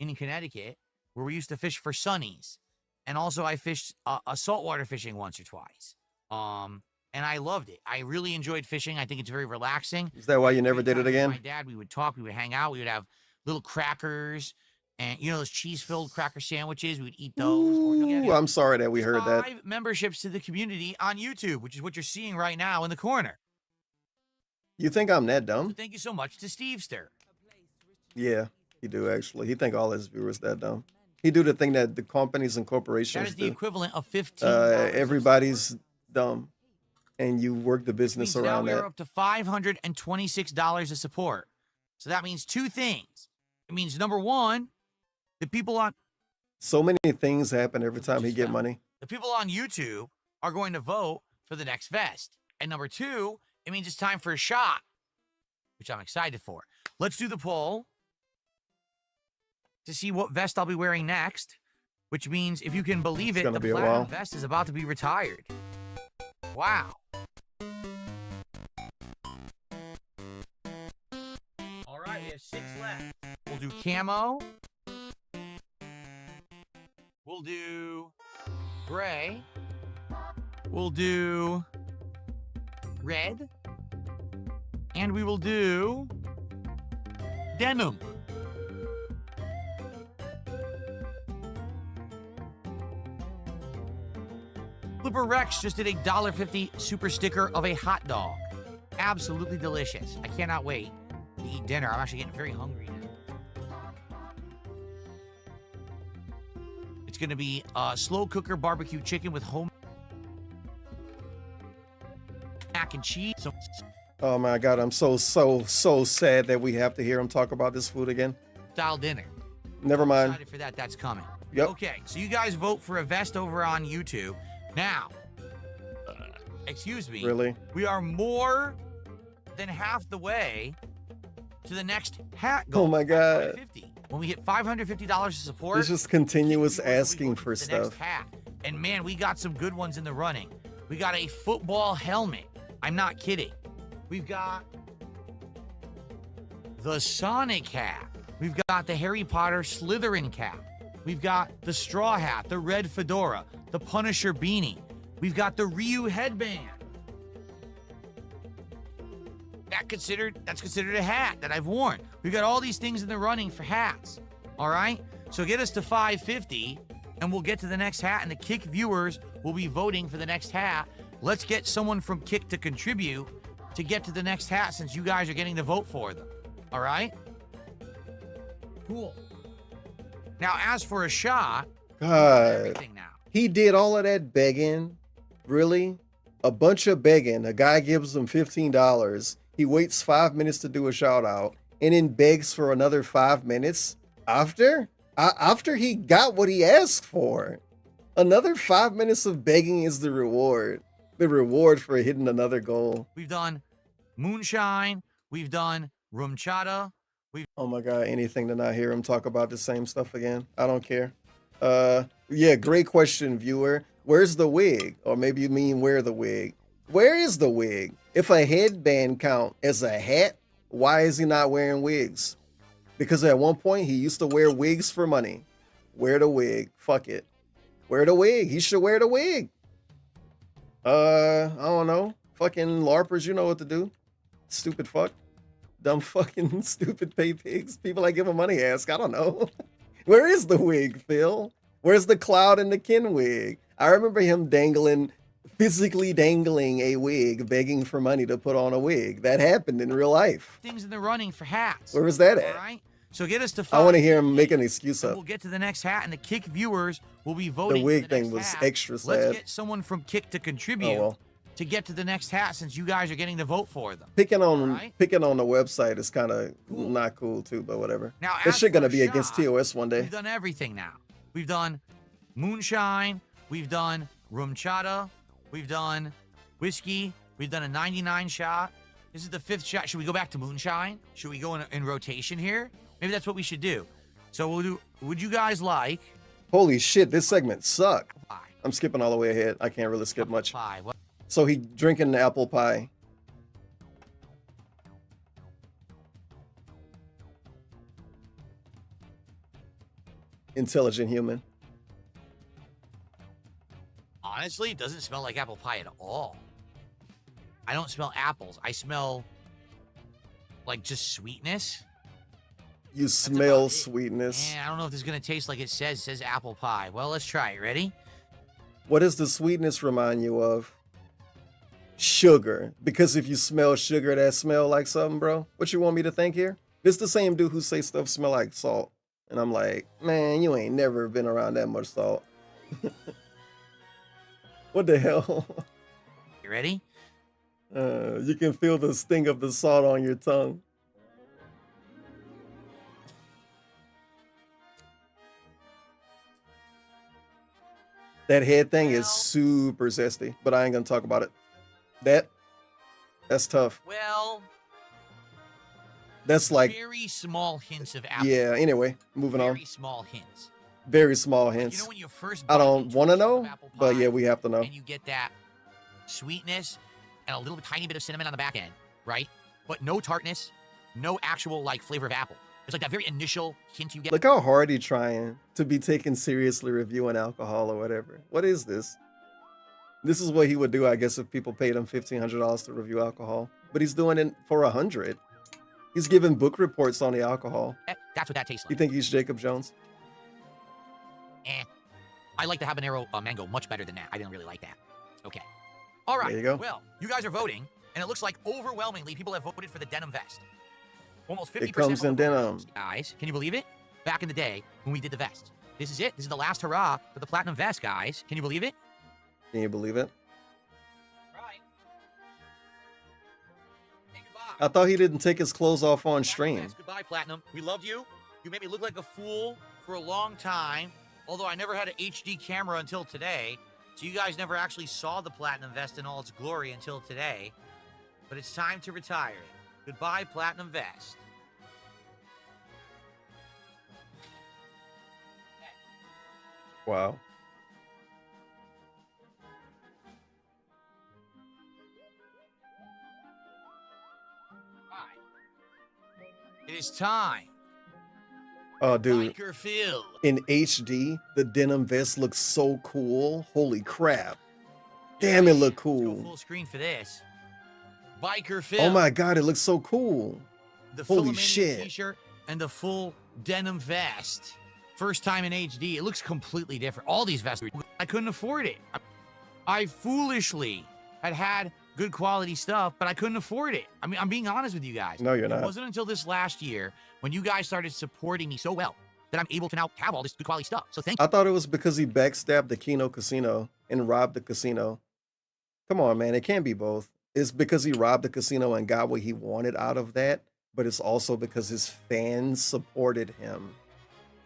in Connecticut, where we used to fish for sunnies. And also I fished a saltwater fishing once or twice. And I loved it. I really enjoyed fishing. I think it's very relaxing. Is that why you never did it With again? my dad, we would talk, we would hang out, we would have little crackers and those cheese-filled cracker sandwiches. We would eat those. Ooh, I'm sorry that we heard that. 5 memberships to the community on YouTube, which is what you're seeing right now in the corner. You think I'm that dumb? So thank you so much to Stevester. Yeah, he do actually. He think all his viewers that dumb. He do the thing that the companies and That corporations is the do. equivalent of $15. Everybody's dumb, and you work the Which business means now around we are that. up to $526 of support. So that means two things. It means number one, the people on So many things happen every time he get money. the people on YouTube are going to vote for the next vest. And number two, it means it's time for a shot, which I'm excited for. Let's do the poll to see what vest I'll be wearing next, which means, if you can believe it, the be a platinum while. vest is about to be retired. Wow. All right, we have 6 left. We'll do camo. We'll do gray. We'll do red. And we will do denim. Flipper Rex just did a $1.50 super sticker of a hot dog. Absolutely delicious. I cannot wait to eat dinner. I'm actually getting very hungry now. It's going to be slow cooker barbecue chicken with home mac and cheese. Oh my God, I'm so sad that we have to hear him talk about this food again. Style dinner. Never I'm mind. excited for that. That's coming. Yep. Okay, so you guys vote for a vest over on YouTube. Now, excuse me. Really? We are more than half the way to the next hat goal. Oh my God. 550. When we hit $550 of support, It's just continuous viewers will be asking voting for the next stuff. hat. And man, we got some good ones in the running. We got a football helmet. I'm not kidding. We've got the Sonic hat. We've got the Harry Potter Slytherin cap. We've got the straw hat, the red fedora, the Punisher beanie. We've got the Ryu headband. That's considered a hat that I've worn. We've got all these things in the running for hats. All right? So get us to 550 and we'll get to the next hat, and the Kick viewers will be voting for the next hat. Let's get someone from Kick to contribute to get to the next hat, since you guys are getting to vote for them. All right? Cool. Now, as for a shot, God, everything now. he did all of that begging. Really? A bunch of begging. A guy gives him $15. He waits 5 minutes to do a shout out and then begs for another 5 minutes after he got what he asked for. Another 5 minutes of begging is the reward. The reward for hitting another goal. We've done moonshine. We've done rumchata. Oh my God, anything to not hear him talk about the same stuff again. I don't care. Yeah, great question, viewer. Where's the wig? Or maybe you mean wear the wig. Where is the wig? If a headband count as a hat, why is he not wearing wigs? Because at one point he used to wear wigs for money. Wear the wig. Fuck it. Wear the wig. He should wear the wig. I don't know. Fucking LARPers, you know what to do. Stupid fuck. Dumb fucking stupid pay pigs. People I give him money ask. I don't know. Where is the wig, Phil? Where's the Cloud and the Kin wig? I remember him physically dangling a wig, begging for money to put on a wig. That happened in real life. Things in the running for hats. Where was that All at? right? So get us to I want to 550, hear him make an excuse and up. we'll get to the next hat, and the Kick viewers will be voting. The wig for the thing next was hat. extra Let's sad. get someone from Kick to contribute Oh, well. to get to the next hat, since you guys are getting to vote for them. Picking on Alright. the website is kind of not cool too, but whatever. Now, This as shit gonna for be against shot, TOS one day. We've done everything now. We've done moonshine. We've done rumchata. We've done whiskey. We've done a 99 shot. This is the 5th shot. Should we go back to moonshine? Should we go in rotation here? Maybe that's what we should do. So we'll do. Would you guys like Holy shit, this segment sucked. pie? I'm skipping all the way ahead. I can't really skip much. Pie. What? So he drinking the apple pie. Intelligent human. Honestly, it doesn't smell like apple pie at all. I don't smell apples. I smell like just sweetness. You smell about it. sweetness. I don't know if this is gonna taste like it says. It says apple pie. Well, let's try it. Ready? What does the sweetness remind you of? Sugar. Because if you smell sugar, that smell like something, bro. What you want me to think here? This the same dude who say stuff smell like salt. And I'm like, man, you ain't never been around that much salt. What the hell? You ready? You can feel the sting of the salt on your tongue. That head thing is Well- super zesty, but I ain't gonna talk about it. That's tough. Well, That's like, very small hints of apple. yeah. Anyway, moving on. Very small hints. Very small Like, hints. you know when you first I bite don't into a want to chunk of know, apple but pie yeah, we have to know. and you get that sweetness and a little tiny bit of cinnamon on the back end, right? But no tartness, no actual like flavor of apple. It's like that very initial hint you get. Look how hard he's trying to be taken seriously reviewing alcohol or whatever. What is this? This is what he would do, I guess, if people paid him $1,500 to review alcohol. But he's doing it for $100. He's giving book reports on the alcohol. That's what that tastes You like. think he's Jacob Jones? I like the habanero mango much better than that. I didn't really like that. Okay. All right. There you go. Well, you guys are voting, and it looks like overwhelmingly people have voted for the denim vest. Almost 50%. It comes in denim. Guys, can you believe it? Back in the day when we did the vest. This is it. This is the last hurrah for the platinum vest, guys. Can you believe it? Can you believe it? Right. Hey, goodbye. I thought he didn't take his clothes off on Platinum stream. vest. Goodbye, Platinum. We loved you. You made me look like a fool for a long time, although I never had an HD camera until today, so you guys never actually saw the platinum vest in all its glory until today. But it's time to retire it. Goodbye, platinum vest. Wow. It is time. Oh, dude. Biker Phil. In HD, the denim vest looks so cool. Holy crap. Damn, it looked Let's cool. go full screen for this. Biker Phil. Oh my god, it looks so cool. The holy Philomania shit. T-shirt and the full denim vest. First time in HD. It looks completely different. All these vests, I couldn't afford it. I foolishly had good quality stuff, but I couldn't afford it. I mean, I'm being honest with you guys. No, you're It not. wasn't until this last year when you guys started supporting me so well that I'm able to now have all this good quality stuff. So thank you. I thought it was because he backstabbed the Kino Casino and robbed the casino. Come on, man. It can't be both. It's because he robbed the casino and got what he wanted out of that, but it's also because his fans supported him.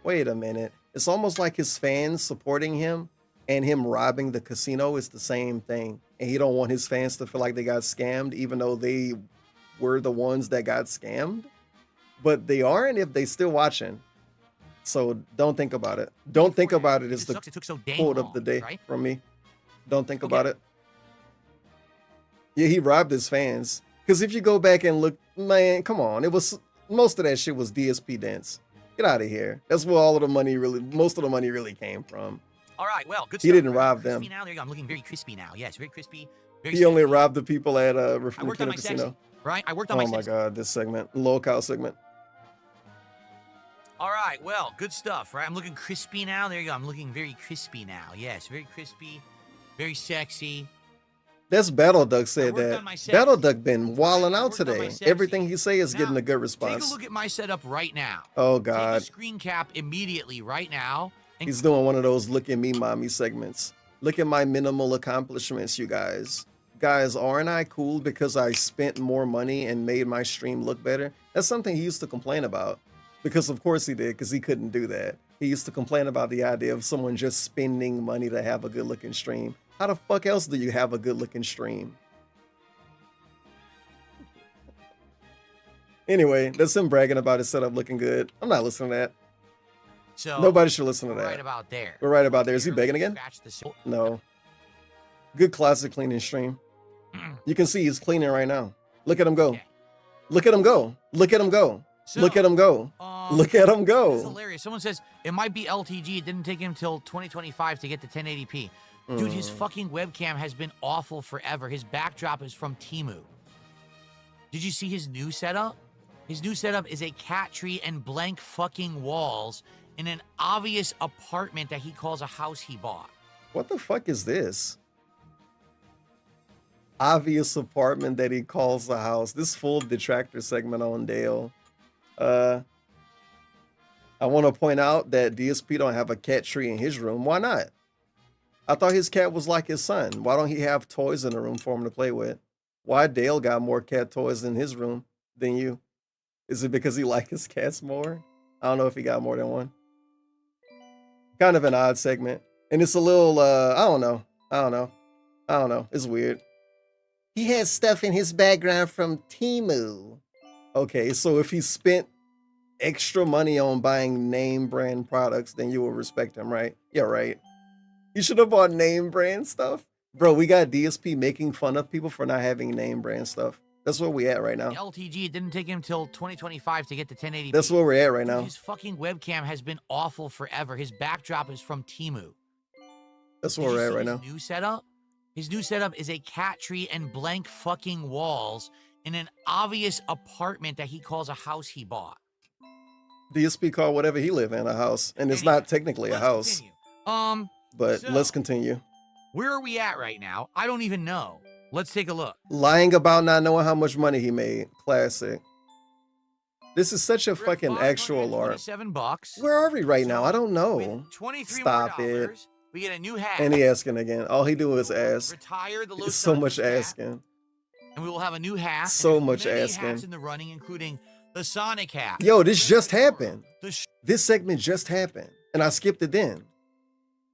Wait a minute. It's almost like his fans supporting him and him robbing the casino is the same thing. And he don't want his fans to feel like they got scammed, even though they were the ones that got scammed. But they aren't if they still watching. So don't think about it. Don't think about it is the sucks it took so dang quote long, of the day right? from me. Don't think Okay. about it. Yeah, he robbed his fans. Because if you go back and look, man, come on. It was most of that shit was DSP dance. Get out of here. That's where all of the money most of the money really came from. All right, well, good He stuff. didn't Very rob crispy them. Now, there you go. I'm looking very crispy now. Yes, very crispy. Very He only sexy. robbed the people at I worked on Kino my Casino. sexy, right? I worked on Oh my my sexy. god, this segment. Locale segment. All right, well, good stuff, right? I'm looking crispy now. There you go. I'm looking very crispy now. Yes, very crispy, very sexy. That's Battle Duck said worked that. on my sexy. Battle Duck been wilding I out worked on my today. sexy. Everything he say is Now, getting a good Take response. a look at my setup right now. Oh Take a god. screen cap immediately right now. And He's doing one of those look at me mommy segments. Look at my minimal accomplishments, you guys. Guys, aren't I cool because I spent more money and made my stream look better? That's something he used to complain about. Because of course he did, because he couldn't do that. He used to complain about the idea of someone just spending money to have a good looking stream. How the fuck else do you have a good looking stream? Anyway, that's him bragging about his setup looking good. I'm not listening to that. so Nobody should listen to we're that. right about there. We're right about there. Is he Barely begging again? scratched the sur- No. Good classic cleaning stream. You can see he's cleaning right now. Look at him go. Okay. Look at him go. Look at him go. Look at him go. Look at him It's go. hilarious. Someone says it might be LTG. It didn't take him till 2025 to get to 1080p. Dude, his fucking webcam has been awful forever. His backdrop is from Temu. Did you see his new setup? His new setup is a cat tree and blank fucking walls in an obvious apartment that he calls a house he bought. What the fuck is this? Obvious apartment that he calls the house. This full detractor segment on Dale. I want to point out that DSP don't have a cat tree in his room. Why not? I thought his cat was like his son. Why don't he have toys in the room for him to play with? Why Dale got more cat toys in his room than you? Is it because he likes his cats more? I don't know if he got more than one. Kind of an odd segment. And it's a little, I don't know. It's weird. He has stuff in his background from Temu. Okay, so if he spent extra money on buying name brand products, then you will respect him, right? Yeah, right. You should have bought name brand stuff. Bro, we got DSP making fun of people for not having name brand stuff. That's where we at right now. LTG, it didn't take him till 2025 to get to 1080p. That's where we're at right now. His fucking webcam has been awful forever. His backdrop is from Temu. That's where we're at right now. His new setup? His new setup is a cat tree and blank fucking walls in an obvious apartment that he calls a house he bought. DSP called whatever he live in a house, and it's not technically a house. Continue. But so, let's continue. Where are we at right now? I don't even know. Let's take a look. Lying about not knowing how much money he made. Classic. This is such a fucking actual LARP. $7. Where are we right now? I don't know. 23 Stop more it. dollars. We get a new hat. And he asking again. All he do is ask. Retire the It's so much asking. And we will have a new hat. So much asking. Hats in the running, including the Sonic hat. Yo, this just happened. This segment just happened. And I skipped it then.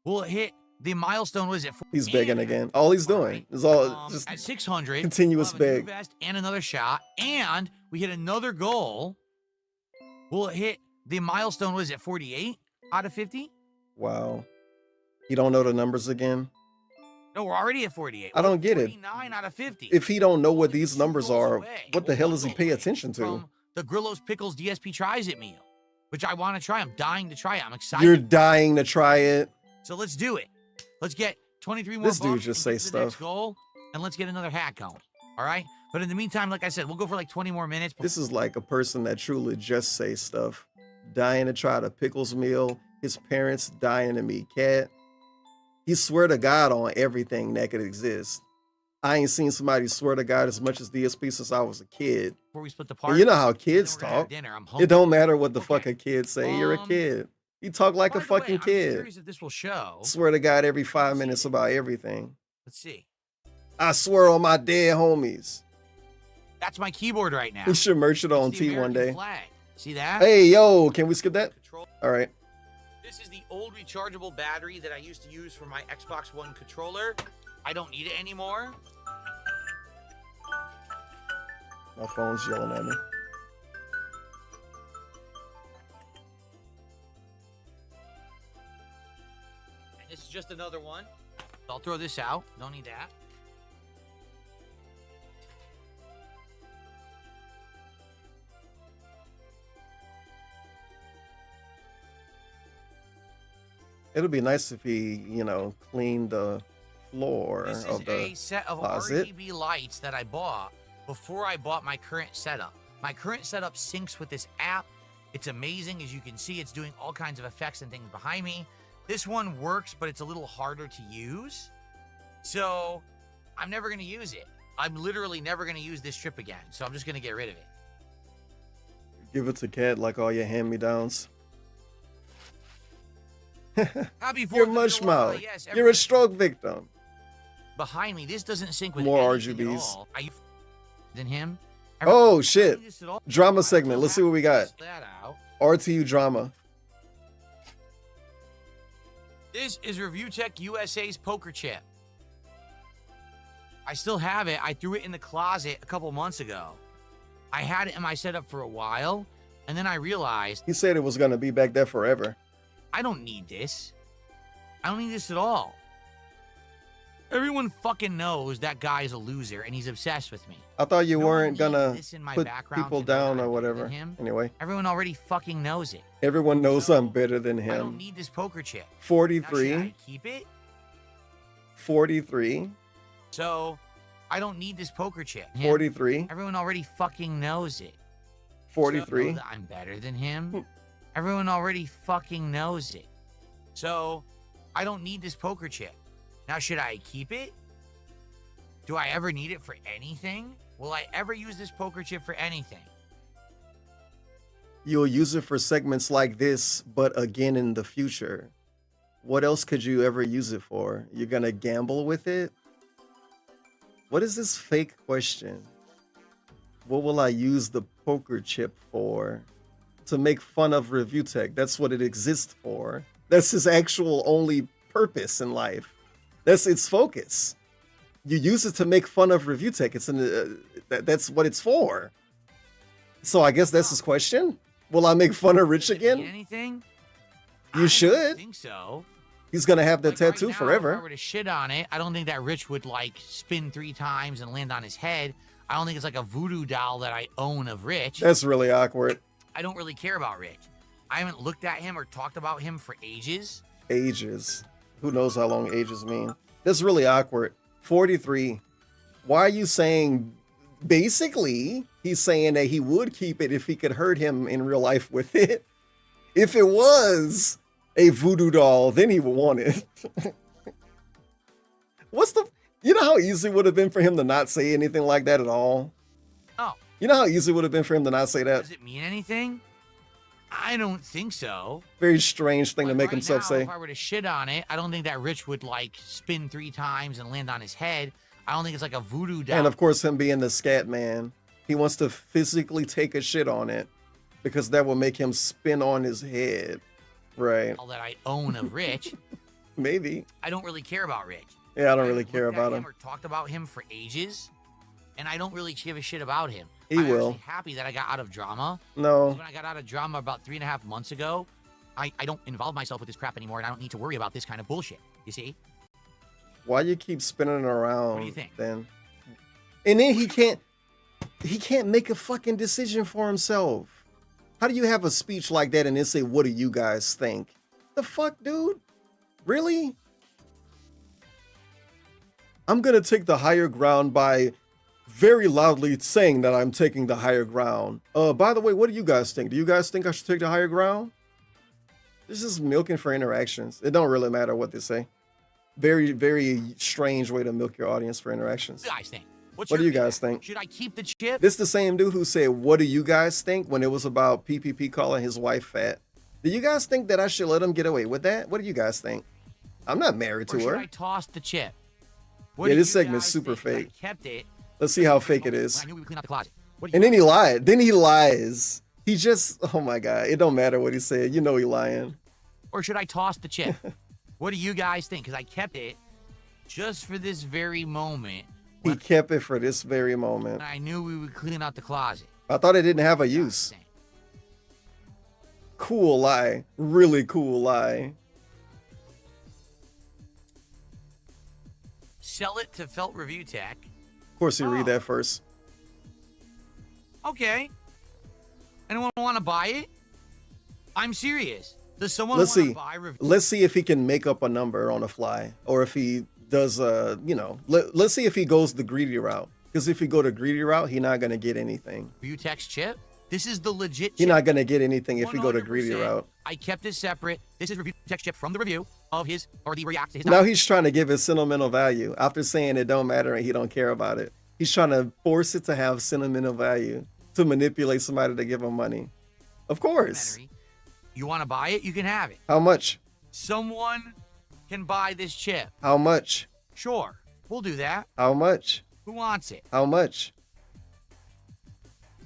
We'll hit the milestone. Was it? He's begging again. All he's doing is all just at 600. Continuous we'll beg. And another shot. And we hit another goal. We'll hit the milestone. Was it 48 out of 50? Wow. You don't know the numbers again? No, we're already at 48. I don't get it. 49 out of 50. If he don't know what these numbers are, what the hell does he pay attention to? From the Grillo's Pickles DSP Tries It meal, which I want to try. I'm dying to try it. I'm excited. You're dying to try it. So let's do it. Let's get 23 more. This dude just say stuff. Goal, and let's get another hat going. All right. But in the meantime, like I said, we'll go for like 20 more minutes. This is like a person that truly just say stuff. Dying to try the pickles meal. His parents dying to meet cat. He swear to God on everything that could exist. I ain't seen somebody swear to God as much as DSP since I was a kid. Before we split the And party, you know how kids talk. It don't matter what the fuck a kid say. You're a kid. You talk like a fucking kid. I'm curious if this will show. Swear to God every 5 minutes about everything. Let's see. I swear on my dead homies. That's my keyboard right now. We should merch it on T one day. Flag. See that? Hey, yo, can we skip that? All right. This is the old rechargeable battery that I used to use for my Xbox One controller. I don't need it anymore. My phone's yelling at me. And this is just another one. I'll throw this out. Don't need that. It'll be nice if he, you know, cleaned the floor This of is the a set of closet. RGB lights that I bought before I bought my current setup. My current setup syncs with this app. It's amazing. As you can see, it's doing all kinds of effects and things behind me. This one works, but it's a little harder to use. So I'm never going to use it. I'm literally never going to use this strip again. So I'm just going to get rid of it. Give it to Cat like all your hand-me-downs. Happy 4th You're of mush July. mouth. Yes, You're a stroke victim. behind me. This doesn't sync with More anything at RGBs. all. Are you than him? Oh shit. Drama segment. Let's see what we got. That out. RTU drama. This is Review Tech USA's poker chip. I still have it. I threw it in the closet a couple months ago. I had it in my setup for a while, and then I realized He said it was gonna be back there forever. I don't need this. I don't need this at all. Everyone fucking knows that guy is a loser, and he's obsessed with me. I thought you No one weren't needs gonna this in my put background people to know down that or I'm better whatever. than him. Anyway, Everyone already fucking knows it. everyone knows I'm better than I don't him. need this poker chip. Now, should 43. I keep it? 43. So, I don't need this poker chip. 43. Everyone already fucking knows it. 43. So, I'm better than him. Everyone already fucking knows it. So, I don't need this poker chip. Now, should I keep it? Do I ever need it for anything? Will I ever use this poker chip for anything? You'll use it for segments like this, but again in the future. What else could you ever use it for? You're gonna gamble with it? What is this fake question? What will I use the poker chip for? To make fun of Review Tech. That's what it exists for. That's his actual only purpose in life. That's its focus. You use it to make fun of review tech. It's that's what it's for. So I guess that's his question. Will I make fun of Rich again? Anything? You should. I think so. He's gonna have that Like, tattoo right now, forever. If I were to shit on it, I don't think that Rich would like spin 3 times and land on his head. I don't think it's like a voodoo doll that I own of Rich. That's really awkward. I don't really care about Rich. I haven't looked at him or talked about him for ages. Ages. Who knows how long ages mean? That's really awkward. 43. Why are you saying, basically, he's saying that he would keep it if he could hurt him in real life with it. If it was a voodoo doll, then he would want it. You know how easy it would have been for him to not say anything like that at all? Oh. You know how easy it would have been for him to not say that? Does it mean anything? I don't think so. Very strange thing to make himself say. If I were to shit on it, I don't think that Rich would like spin 3 times and land on his head. I don't think it's like a voodoo doll. And of course, him being the scat man, he wants to physically take a shit on it because that will make him spin on his head. Right. That I own of Rich. Maybe. I don't really care about Rich. Yeah, I don't really care about him. Or talked about him for ages, and I don't really give a shit about him. He I'm will. actually happy that I got out of drama. No. When I got out of drama about 3.5 months ago, I don't involve myself with this crap anymore, and I don't need to worry about this kind of bullshit. You see? Why you keep spinning it around? What do you think? Then? And then he can't make a fucking decision for himself. How do you have a speech like that and then say, "What do you guys think?" The fuck, dude? Really? I'm gonna take the higher ground by very loudly saying that I'm taking the higher ground. By the way, what do you guys think? Do you guys think I should take the higher ground? This is milking for interactions. It don't really matter what they say. Very, very strange way to milk your audience for interactions. What do you guys think? What do you guys think? Should I keep the chip? This the same dude who said, "What do you guys think?" when it was about PPP calling his wife fat. Do you guys think that I should let him get away with that? What do you guys think? I'm not married to Or should her. I toss the chip? Yeah, this segment's super fake. I kept it. Let's see how fake it is. I knew we would clean out the closet. And then he lied. Then he lies. He just, oh my God. It don't matter what he said. You know he lying. Or should I toss the chip? What do you guys think? Because I kept it just for this very moment. He kept it for this very moment. I knew we would clean out the closet. I thought it didn't have a use. Cool lie. Really cool lie. Sell it to Felt Review Tech. Of course you read that first. Okay. Anyone want to buy it? I'm serious. Does someone Let's want see. to buy review? Let's see if he can make up a number on the fly, or if he does. Let's see if he goes the greedy route. Because if he go the greedy route, he's not gonna get anything. Review Tech's chip? This is the legit chip. He's not gonna get anything if he go the greedy 100%. route. I kept it separate. This is Review Tech's chip from the review of his, or the react to his. Now he's trying to give it sentimental value after saying it don't matter and he don't care about it. He's trying to force it to have sentimental value to manipulate somebody to give him money. Of course. You want to buy it? You can have it. How much? Someone can buy this chip. How much? Sure, we'll do that. How much? Who wants it? How much?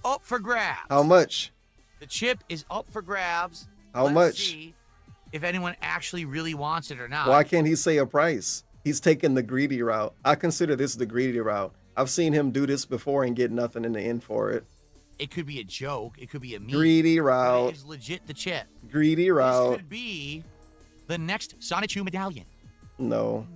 Up for grabs. How much? The chip is up for grabs. How Let's much? see if anyone actually really wants it or not. Why can't he say a price? He's taking the greedy route. I consider this the greedy route. I've seen him do this before and get nothing in the end for it. It could be a joke. It could be a meme. Greedy route. It's legit the chip. Greedy This route. could be the next Sonichu medallion. No.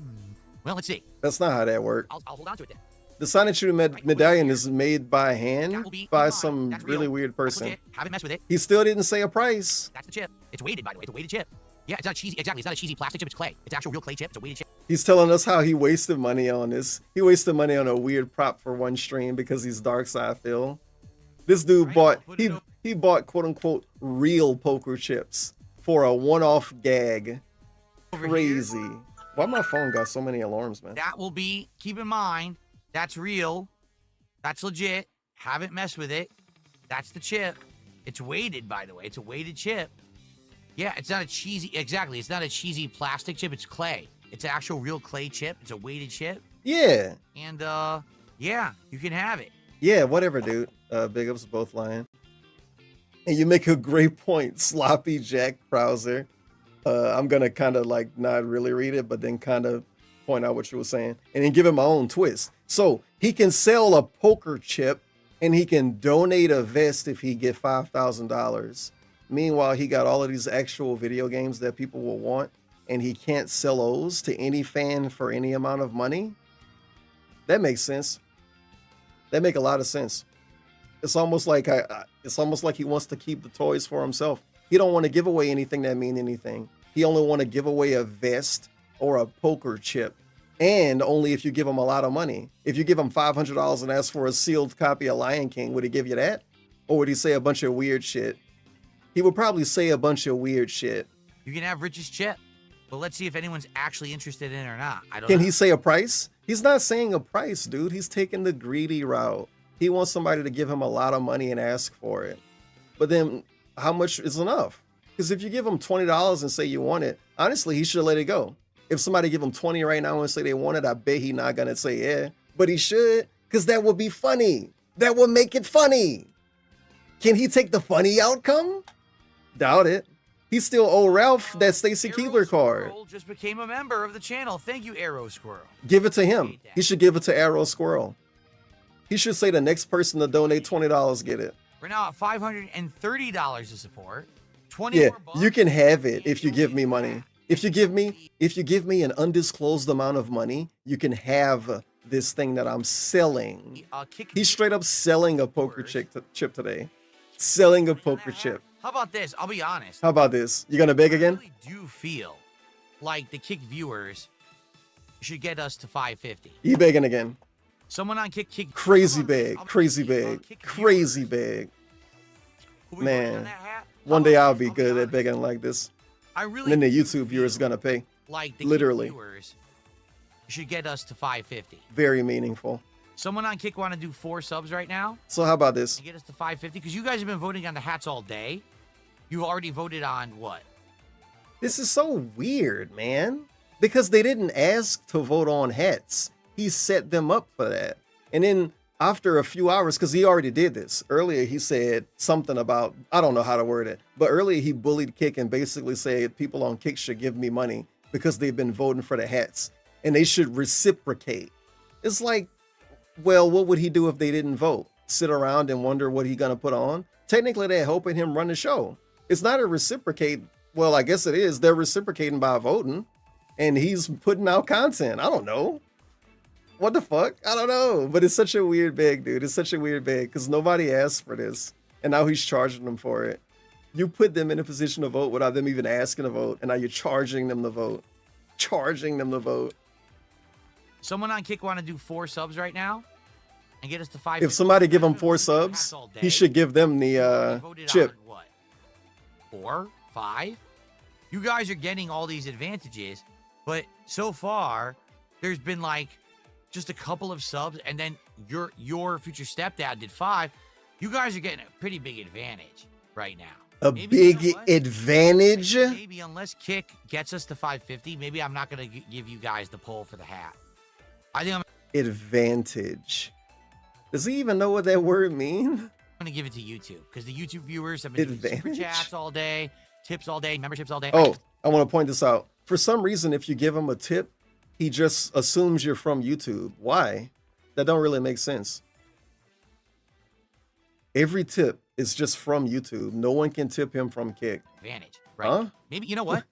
Well, let's see. That's not how that works. I'll hold on to it then. The Sonichu medallion is made by hand by some really weird person. Legit. Haven't messed with it. He still didn't say a price. That's the chip. It's weighted, by the way. It's a weighted chip. Yeah, it's not cheesy. Exactly. It's not a cheesy plastic chip. It's clay. It's actual real clay chip. It's a weighted chip. He's telling us how he wasted money on this. He wasted money on a weird prop for one stream because he's dark side Phil. This dude bought he bought quote unquote real poker chips for a one-off gag. Crazy. Why my phone got so many alarms, man? That will be, keep in mind, that's real. That's legit. Haven't messed with it. That's the chip. It's weighted, by the way. It's a weighted chip. Yeah, it's not a cheesy, exactly. It's not a cheesy plastic chip. It's clay. It's an actual real clay chip. It's a weighted chip. Yeah. And, yeah, you can have it. Yeah, whatever, dude. Big ups both lying. And you make a great point, Sloppy Jack Krauser. I'm gonna kind of like not really read it, but then kind of point out what you were saying, and then give it my own twist. So he can sell a poker chip, and he can donate a vest if he get $5,000. Meanwhile, he got all of these actual video games that people will want, and he can't sell those to any fan for any amount of money. That makes sense. That make a lot of sense. It's almost like he wants to keep the toys for himself. He don't want to give away anything that mean anything. He only want to give away a vest or a poker chip, and only if you give him a lot of money. If you give him $500 and ask for a sealed copy of Lion King, would he give you that? Or would he say a bunch of weird shit? He would probably say a bunch of weird shit. You can have Rich's chip, but let's see if anyone's actually interested in it or not. I don't Can know. he say a price? He's not saying a price, dude. He's taking the greedy route. He wants somebody to give him a lot of money and ask for it. But then how much is enough? Because if you give him $20 and say you want it, honestly, he should let it go. If somebody give him 20 right now and say they want it, I bet he's not going to say yeah. But he should, because that would be funny. That would make it funny. Can he take the funny outcome? Doubt it. He still owe Ralph that Stacy Keebler card. Squirrel just became a member of the channel. Thank you, Arrow Squirrel. Give it to him. He should give it to Arrow Squirrel. He should say the next person to donate $20 get it. We're now at $530 to support. 20 Yeah, more bucks. you can have it if you give me money. If you give me an undisclosed amount of money, you can have this thing that I'm selling. He's straight up selling a poker chip today. Selling a poker chip. How about this? I'll be honest. How about this? You gonna beg again? I really do feel like the Kick viewers should get us to 550. You begging again? Someone on Kick Crazy big, crazy big, crazy big. Man, one day I'll be good at begging like this. I really And then the YouTube viewers gonna pay. like the Literally. Kick viewers should get us to 550. Very meaningful. Someone on Kick want to do 4 subs right now So how about this? and get us to 550? Because you guys have been voting on the hats all day. You already voted on what? This is so weird, man. Because they didn't ask to vote on hats. He set them up for that. And then after a few hours, because he already did this. Earlier, he said something about, I don't know how to word it, but earlier he bullied Kick and basically said people on Kick should give me money because they've been voting for the hats. And they should reciprocate. It's like, well, what would he do if they didn't vote? Sit around and wonder what he gonna put on? Technically, they're helping him run the show. It's not a reciprocate. Well, I guess it is. They're reciprocating by voting. And he's putting out content. I don't know. What the fuck? I don't know. But it's such a weird bag, dude. It's such a weird bag because nobody asked for this. And now he's charging them for it. You put them in a position to vote without them even asking to vote. And now you're charging them to vote. Charging them to vote. Someone on Kick want to do 4 subs right now and get us to 550. If somebody give him 4 subs, he should give them the chip. On what? 4? 5? You guys are getting all these advantages, but so far there's been like just a couple of subs, and then your future stepdad did 5. You guys are getting a pretty big advantage right now. A big advantage? Maybe unless Kick gets us to 550, maybe I'm not going to give you guys the poll for the hat. I think I'm Advantage. Does he even know what that word means? going to give it to YouTube because the YouTube viewers have been doing super chats all day, tips all day, memberships all day. Oh, I want to point this out. For some reason, if you give him a tip, he just assumes you're from YouTube. Why? That don't really make sense. Every tip is just from YouTube. No one can tip him from Kick. Advantage, right? Huh? Maybe, you know what?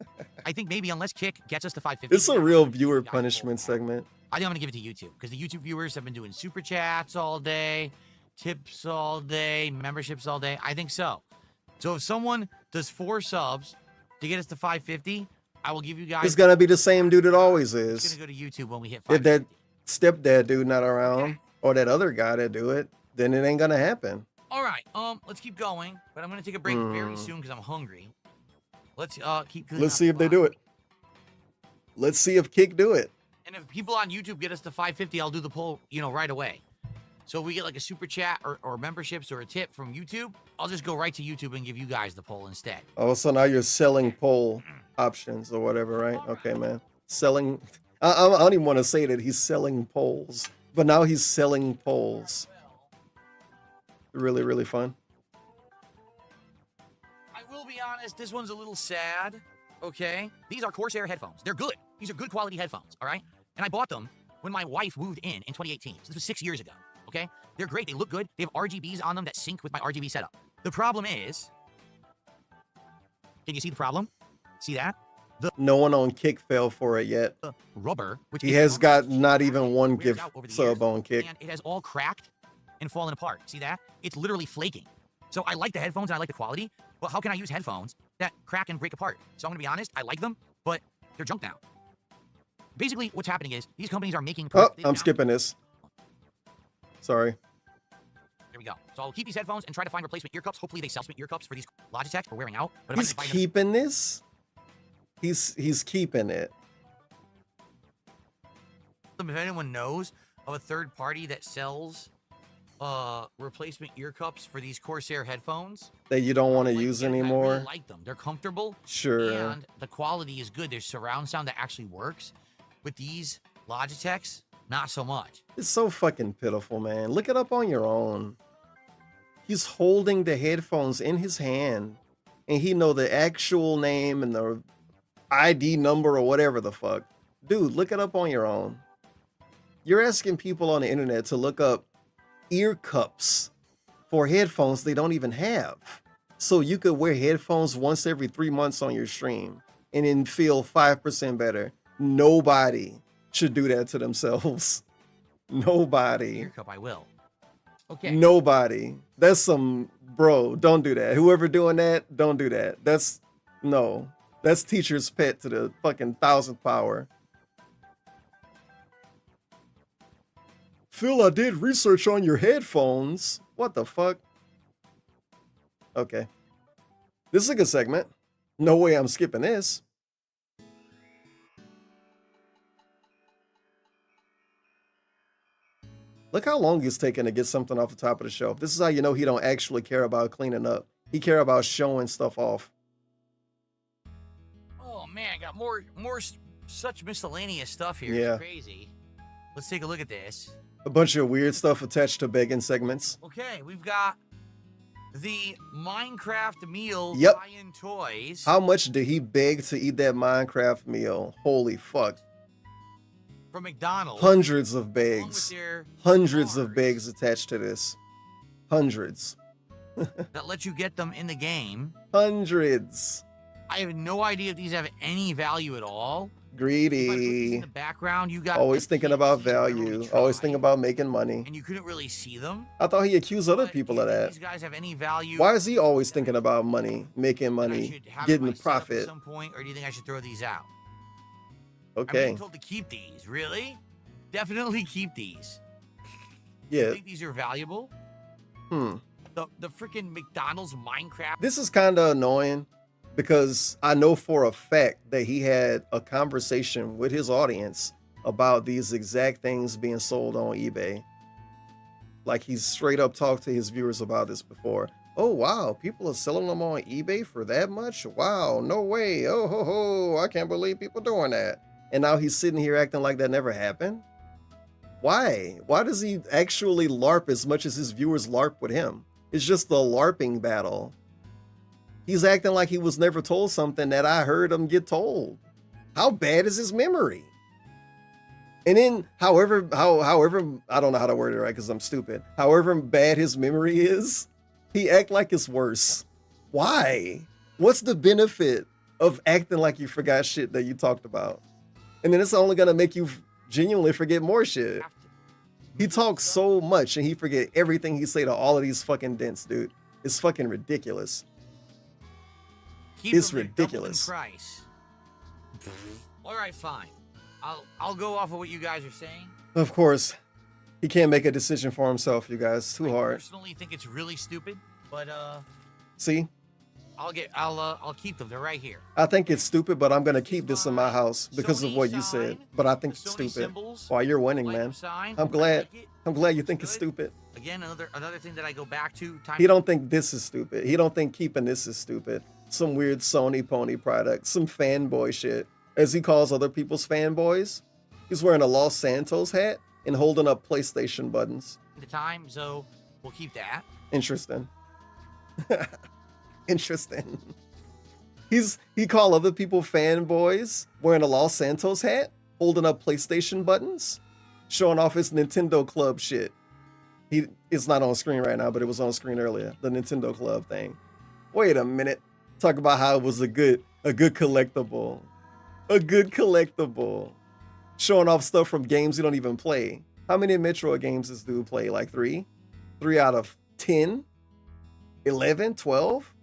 I think maybe unless Kick gets us to 550. It's a real viewer punishment segment. I think I'm going to give it to YouTube because the YouTube viewers have been doing super chats all day, tips all day, memberships all day. I think so. So if someone does 4 subs to get us to 550, I will give you guys. It's going to be the same dude it always It's is. going to go to YouTube when we hit If 550. that stepdad dude not around or that other guy that do it, then it ain't going to happen. All right, let's keep going, but I'm going to take a break very soon because I'm hungry. Let's keep. Let's see if they do it. Let's see if Kick do it. And if people on YouTube get us to 550, I'll do the poll, right away. So if we get like a super chat or memberships or a tip from YouTube, I'll just go right to YouTube and give you guys the poll instead. Oh, so now you're selling poll options or whatever, right? Okay, man. Selling. I don't even want to say that he's selling polls, but now he's selling polls. Really, really fun. I will be honest, this one's a little sad Okay? These are Corsair headphones. They're good. These are good quality headphones, all right? And I bought them when my wife moved in 2018. So this was 6 years ago, okay? They're great. They look good. They have RGBs on them that sync with my RGB setup. The problem is, can you see the problem? See that? No one on Kick fell for it yet. The rubber, which He is has got normally not even actually one wears gift out over the sub years, on Kick. and it has all cracked and fallen apart. See that? It's literally flaking. So I like the headphones and I like the quality, but how can I use headphones that crack and break apart? So I'm gonna be honest, I like them, but they're junk now. Basically, what's happening is these companies are making. Oh, I'm skipping this. Sorry. There we go. So I'll keep these headphones and try to find replacement ear cups. Hopefully they sell some ear cups for these Logitech for wearing out. But if He's I can find keeping this? He's keeping it. them, if anyone knows of a third party that sells replacement ear cups for these Corsair headphones That you don't want to like use them, I anymore. really like them. They're comfortable. Sure. And the quality is good. There's surround sound that actually works. With these Logitechs, not so much. It's so fucking pitiful, man. Look it up on your own. He's holding the headphones in his hand, and he know the actual name and the ID number or whatever the fuck. Dude, look it up on your own. You're asking people on the internet to look up ear cups for headphones they don't even have. So you could wear headphones once every 3 months on your stream and then feel 5% better. Nobody should do that to themselves. Nobody. Ear cup, I will. Okay. Nobody. That's some, bro, don't do that. Whoever doing that, don't do that. That's teacher's pet to the fucking 1000th power. Phil, I did research on your headphones. What the fuck? Okay. This is a good segment. No way I'm skipping this. Look how long it's taking to get something off the top of the shelf. This is how you know he don't actually care about cleaning up. He care about showing stuff off. Oh man, got more such miscellaneous stuff here. Yeah. It's crazy. Let's take a look at this. A bunch of weird stuff attached to begging segments. Okay, we've got the Minecraft meal Yep. buy-in toys. How much did he beg to eat that Minecraft meal? Holy fuck. From McDonald's. Hundreds of along with begs. their Hundreds of cards begs attached to this. Hundreds. that let you get them in the game. Hundreds. I have no idea if these have any value at all. In Greedy. the background, you got Always the thinking about kids that literally value. Always tried, thinking about making money. and you couldn't really see them. I thought he accused other But people do of you think that. These guys have any value? Why is he always thinking about money, making that I money, should have in getting my the setup profit? at some point, or do you think I should throw these out? I'm Okay. being told to keep these. Really? Definitely keep these. I Yeah. think these are valuable. Hmm. The freaking McDonald's Minecraft. This is kind of annoying because I know for a fact that he had a conversation with his audience about these exact things being sold on eBay. Like he's straight up talked to his viewers about this before. Oh, wow. People are selling them on eBay for that much? Wow. No way. Oh, ho, ho. I can't believe people doing that. And now he's sitting here acting like that never happened. Why? Why does he actually LARP as much as his viewers LARP with him? It's just the LARPing battle. He's acting like he was never told something that I heard him get told. How bad is his memory? And then, however, I don't know how to word it right because I'm stupid. However bad his memory is, he act like it's worse. Why? What's the benefit of acting like you forgot shit that you talked about? And then it's only gonna make you genuinely forget more shit. He talks so much and he forget everything he say to all of these fucking dents, dude. It's fucking ridiculous. Keep It's them, they're double in ridiculous. price. All right, fine. I'll go off of what you guys are saying. Of course, he can't make a decision for himself, you guys. Too I hard. personally think it's really stupid, but See, I'll keep them. They're right here. I think it's stupid, but I'm gonna keep this in my house because of Sony what you said. sign, But I think the it's Sony stupid. symbols, Why you're winning, like man. sign, I'm glad. I like it. I'm glad you think it's Good. stupid. Again, another thing that I go back to. Time He don't think this is stupid. He don't think keeping this is stupid. Some weird Sony pony product, some fanboy shit, as he calls other people's fanboys. He's wearing a Los Santos hat and holding up PlayStation buttons. the time, so we'll keep that. Interesting. Interesting. He called other people fanboys, wearing a Los Santos hat, holding up PlayStation buttons, showing off his Nintendo Club shit. It's not on screen right now, but it was on screen earlier. The Nintendo Club thing. Wait a minute. Talk about how it was a good collectible. A good collectible. Showing off stuff from games you don't even play. How many Metroid games does dude play? Like 3? 3 out of 10? 11? 12?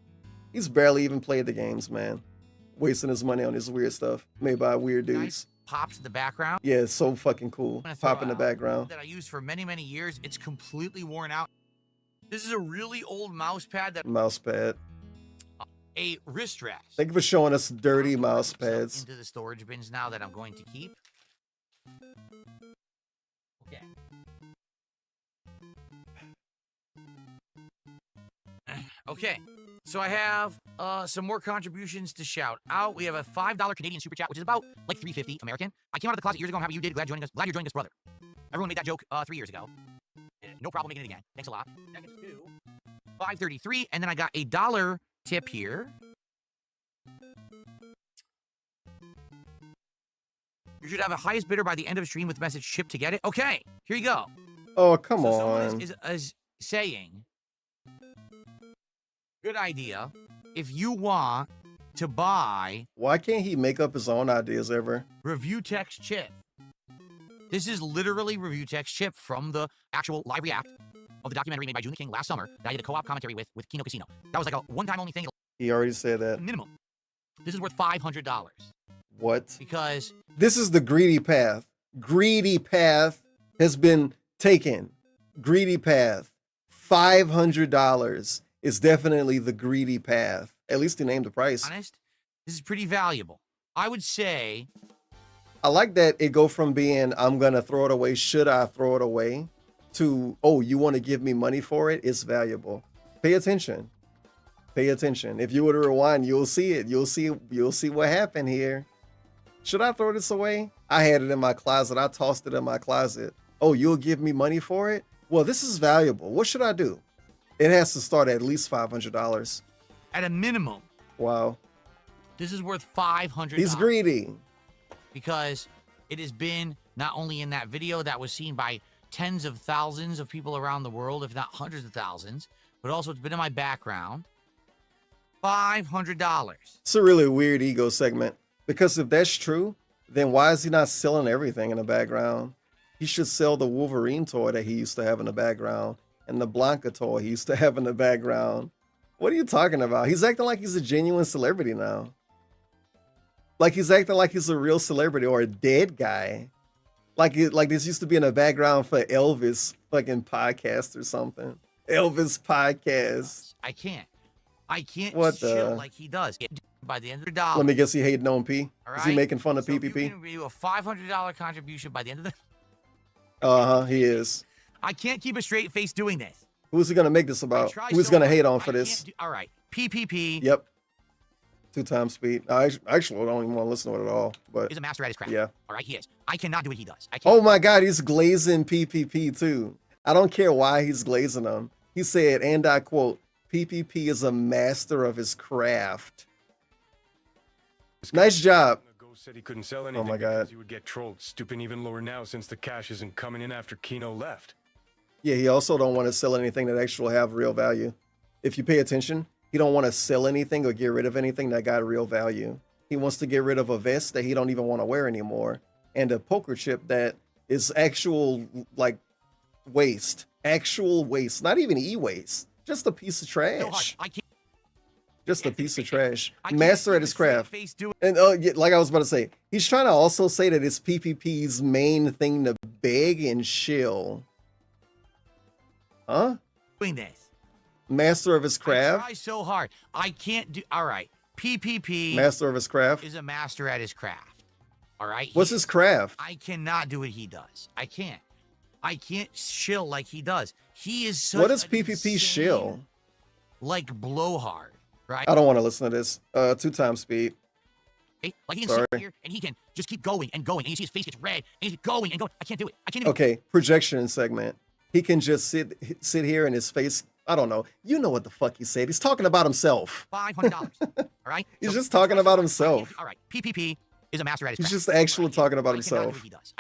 He's barely even played the games, man. Wasting his money on this weird stuff made by weird dudes. Nice pops in the background. Yeah, it's so fucking cool. I'm gonna throw Pop in the out background. that I used for many, many years. It's completely worn out. This is a really old mouse pad that Mouse pad. a wrist rest. Thank you for showing us dirty I'm gonna mouse put some pads. into the storage bins now that I'm going to keep. Okay. Okay. So I have some more contributions to shout out. We have a $5 Canadian super chat, which is about like $3.50 American. I came out of the closet years ago. I'm happy you did. Glad you're joining us, brother. Everyone made that joke 3 years ago. No problem making it again. Thanks a lot. That gets to $5.33, and then I got a $1 tip here. You should have a highest bidder by the end of stream with message shipped to get it. Okay, here you go. Oh, come So on. someone is saying, good idea. If you want to buy Why can't he make up his own ideas ever? review text chip. This is literally review text chip from the actual live react of the documentary made by June the King last summer that I did a co-op commentary with Kino Casino. That was like a one-time only thing. He already said that. Minimum. This is worth $500 What? because This is the greedy path. Greedy path has been taken. Greedy path. $500 is definitely the greedy path. At least he named the price. honest, this is pretty valuable. I would say I like that it go from being, I'm going to throw it away, should I throw it away, to, oh, you want to give me money for it? It's valuable. Pay attention. Pay attention. If you were to rewind, you'll see it. You'll see what happened here. Should I throw this away? I had it in my closet. I tossed it in my closet. Oh, you'll give me money for it? Well, this is valuable. What should I do? It has to start at least $500. at a minimum, Wow. this is worth $500. He's greedy. Because it has been not only in that video that was seen by tens of thousands of people around the world, if not hundreds of thousands, but also it's been in my background. $500. It's a really weird ego segment. Because if that's true, then why is he not selling everything in the background? He should sell the Wolverine toy that he used to have in the background and the Blanca toy he used to have in the background. What are you talking about? He's acting like he's a genuine celebrity now. Like he's acting like he's a real celebrity or a dead guy. Like this used to be in the background for Elvis fucking podcast or something. Elvis podcast. I can't What chill the- like he does. By the end of the dollar. Let me guess, he hating on P. All Is he right? making fun of So if PPP? You can do a $500 contribution by the end of the. He is. I can't keep a straight face doing this. Who's he gonna make this about? try Who's so gonna hard. hate on for I this? can't do- all right, PPP Yep. 2 times speed. I actually don't even want to listen to it at all. But is a master at his craft. yeah. All right, he is. I cannot do what he does. I can't. Oh my God, he's glazing PPP too. I don't care why he's glazing them. He said, and I quote, PPP is a master of his craft. Nice job. Ghost said he couldn't sell Oh anything my God. because he would get trolled, stooping even lower now since the cash isn't coming in after Kino left. Yeah, he also don't want to sell anything that actually have real value. If you pay attention, he don't want to sell anything or get rid of anything that got real value. He wants to get rid of a vest that he don't even want to wear anymore, and a poker chip that is actual like waste, actual waste, not even e-waste, just a piece of trash. I can't. Just a piece of trash. I can't Master keep at a his straight craft. face doing- And yeah, like I was about to say, he's trying to also say that it's PPP's main thing to beg and shill. Huh? doing this. Master of his I craft? try so hard. I can't do. All right, PPP Master of his craft? is a master at his craft. All right. What's his craft? I cannot do what he does. I can't shill like he does. He is so. What does PPP shill? Like blowhard, right? I don't want to listen to this. 2 times speed. Like he can Sorry. sit here and he can just keep going and going, and you see his face gets red, and he's going and going. I can't do it. I can't even. Okay, projection segment. He can just sit here and his face, I don't know. You know what the fuck he said. He's talking about himself. $500. All All right. He's So just talking about I himself. can't- all right. PPP is a master at his He's craft. just actually I can't- talking about I cannot do himself. what he does.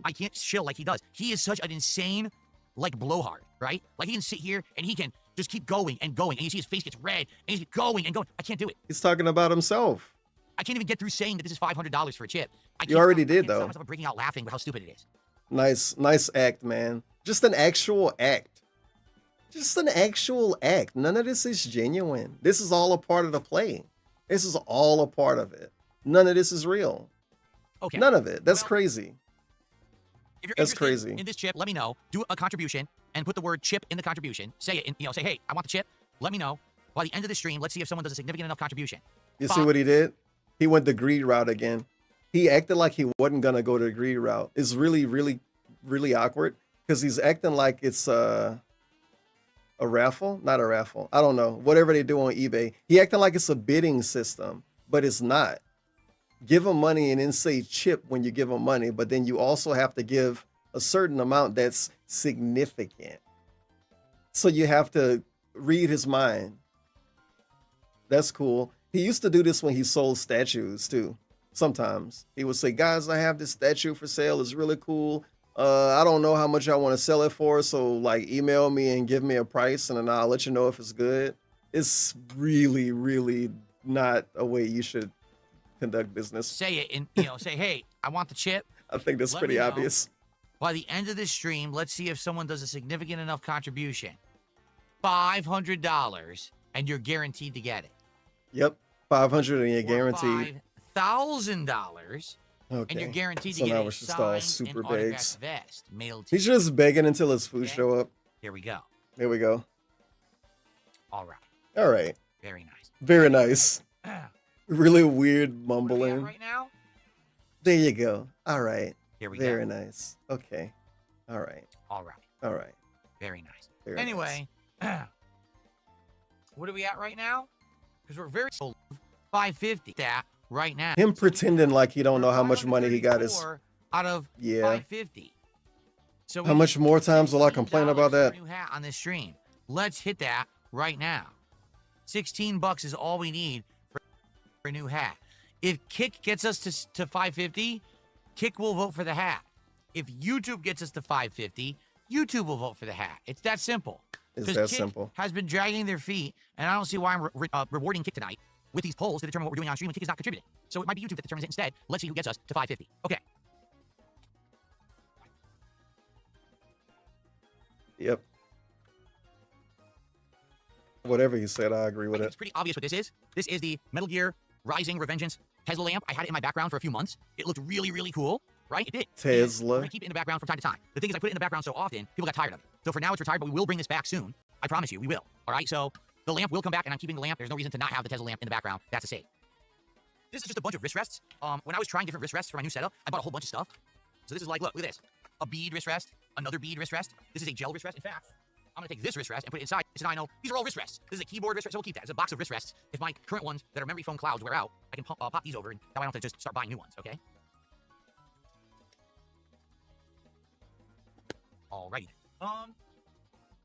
I can't chill like he does. He is such an insane, like, blowhard, right? Like, he can sit here and he can just keep going and going, and you see his face gets red, and he's going and going. I can't do it. He's talking about himself. I can't even get through saying that this is $500 for a chip. You already I did, can't stop though. myself from breaking out laughing with how stupid it is. Nice act, man. Just an actual act. Just an actual act. None of this is genuine. This is all a part of the play. This is all a part of it. None of this is real. Okay. None of it. That's Well, crazy. If you're That's interested crazy. in this chip, let me know. Do a contribution and put the word chip in the contribution. Say it, say, hey, I want the chip. Let me know. By the end of the stream, let's see if someone does a significant enough contribution. You see what he did? He went the greed route again. He acted like he wasn't gonna go the greed route. It's really, really, really awkward because he's acting like it's a raffle, not a raffle. I don't know. Whatever they do on eBay, he acting like it's a bidding system, but it's not. Give him money and then say chip when you give him money, but then you also have to give a certain amount that's significant. So you have to read his mind. That's cool. He used to do this when he sold statues too. Sometimes he would say, guys, I have this statue for sale. It's really cool. I don't know how much I want to sell it for. So like email me and give me a price and then I'll let you know if it's good. It's really, really not a way you should conduct business. Say it and, say, hey, I want the chip. I think that's Let pretty me know. obvious. By the end of this stream, let's see if someone does a significant enough contribution. $500 and you're guaranteed to get it. Yep. 500 and you're guaranteed. $1,000 and you're Okay. guaranteed So to get now a it's just all signed super and autographed bakes. vest mailed to He's you. just begging until his food Okay. show up. Here we go. There we go. All right. All right. Very nice. Very nice. Really weird What are we at mumbling. right now? There you go. All right. Here we Very go. nice. Okay. All right. All right. All right. Very nice. Very Anyway, what are we at right now? Because we're very sold 550 that right now. Him pretending like he don't know how much money he got is 534 out of yeah. 550. So How much more times will I complain about that? New hat on this stream. Let's hit that right now. $16 is all we need for a new hat. If Kick gets us to 550, Kick will vote for the hat. If YouTube gets us to 550, YouTube will vote for the hat. It's that simple. It's 'Cause that Kick simple. has been dragging their feet, and I don't see why I'm rewarding Kick tonight with these polls to determine what we're doing on stream when Kick is not contributing. So it might be YouTube that determines it instead. Let's see who gets us to 550. Okay. Yep. Whatever he said, I agree with It's it. pretty obvious what this is. This is the Metal Gear Rising Revengeance Tesla lamp. I had it in my background for a few months. It looked really, really cool, right? It did. Tesla. I'm gonna keep it in the background from time to time. The thing is, I put it in the background so often, people got tired of it. So for now, it's retired, but we will bring this back soon. I promise you, we will. All right. So the lamp will come back, and I'm keeping the lamp. There's no reason to not have the Tesla lamp in the background. That's a save. This is just a bunch of wrist rests. When I was trying different wrist rests for my new setup, I bought a whole bunch of stuff. So this is like, look at this: a bead wrist rest, another bead wrist rest. This is a gel wrist rest. In fact, I'm gonna take this wrist rest and put it inside. So now I know these are all wrist rests. This is a keyboard wrist rest, so we'll keep that. It's a box of wrist rests. If my current ones that are memory foam clouds wear out, I can pop these over, and that way I don't have to just start buying new ones. Okay. Alrighty.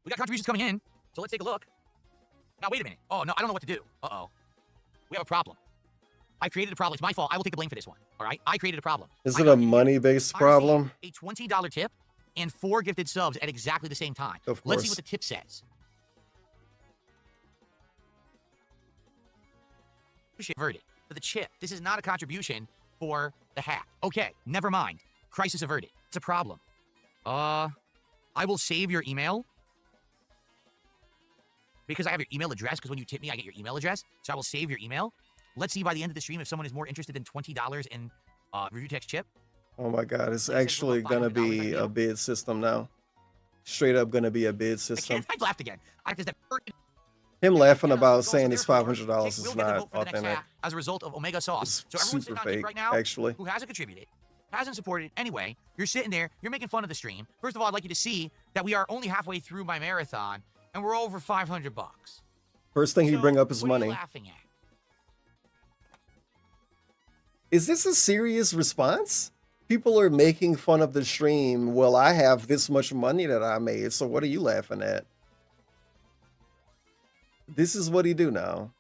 We got contributions coming in, so let's take a look. Now wait a minute. Oh no, I don't know what to do. Uh-oh. We have a problem. I created a problem. It's my fault. I will take the blame for this one. All right. I created a problem. Is it a money-based problem? A $20 tip and 4 gifted subs at exactly the same time. Of Let's see course. what the tip says. Averted. For the chip. This is not a contribution for the hat. Okay, never mind. Crisis averted. It's a problem. I will save your email. Because I have your email address, because when you tip me, I get your email address. So I will save your email. Let's see by the end of the stream if someone is more interested than $20 in review text chip. Oh my God, it's actually gonna be a bid system now. Straight up gonna be a bid system. I laughed again. Him laughing about saying it's $500 Will is get the not vote for the next authentic. hat as a result of Omega Sauce. It's So everyone's super sitting on Kick fake, right now actually. who hasn't contributed, hasn't supported. Anyway, you're sitting there, you're making fun of the stream. First of all, I'd like you to see that we are only halfway through my marathon, and we're over $500. First thing he bring up is What are you money. laughing at? Is this a serious response? People are making fun of the stream. Well, I have this much money that I made, so what are you laughing at? This is what he do now.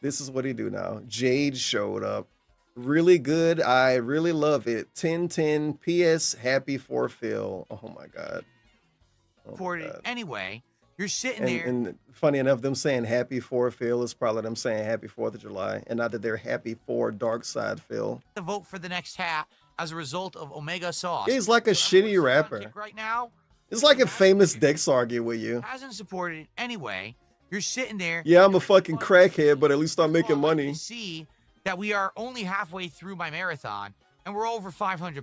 This is what he do now. Jade showed up. Really good. I really love it. 1010 PS happy for Phil. Oh my god. Oh my Supported God. anyway. You're sitting And, there. and funny enough, them saying happy for Phil is probably them saying happy 4th of July, and not that they're happy for Dark Side Phil. To vote for the next hat as a result of Omega Sauce. He's like a So shitty everyone's on rapper. kick right now It's like if Famous Dex argue with you. hasn't supported it anyway. You're sitting there. Yeah, I'm a fucking crackhead, but at least I'm making money. To see that we are only halfway through my marathon and we're over $500.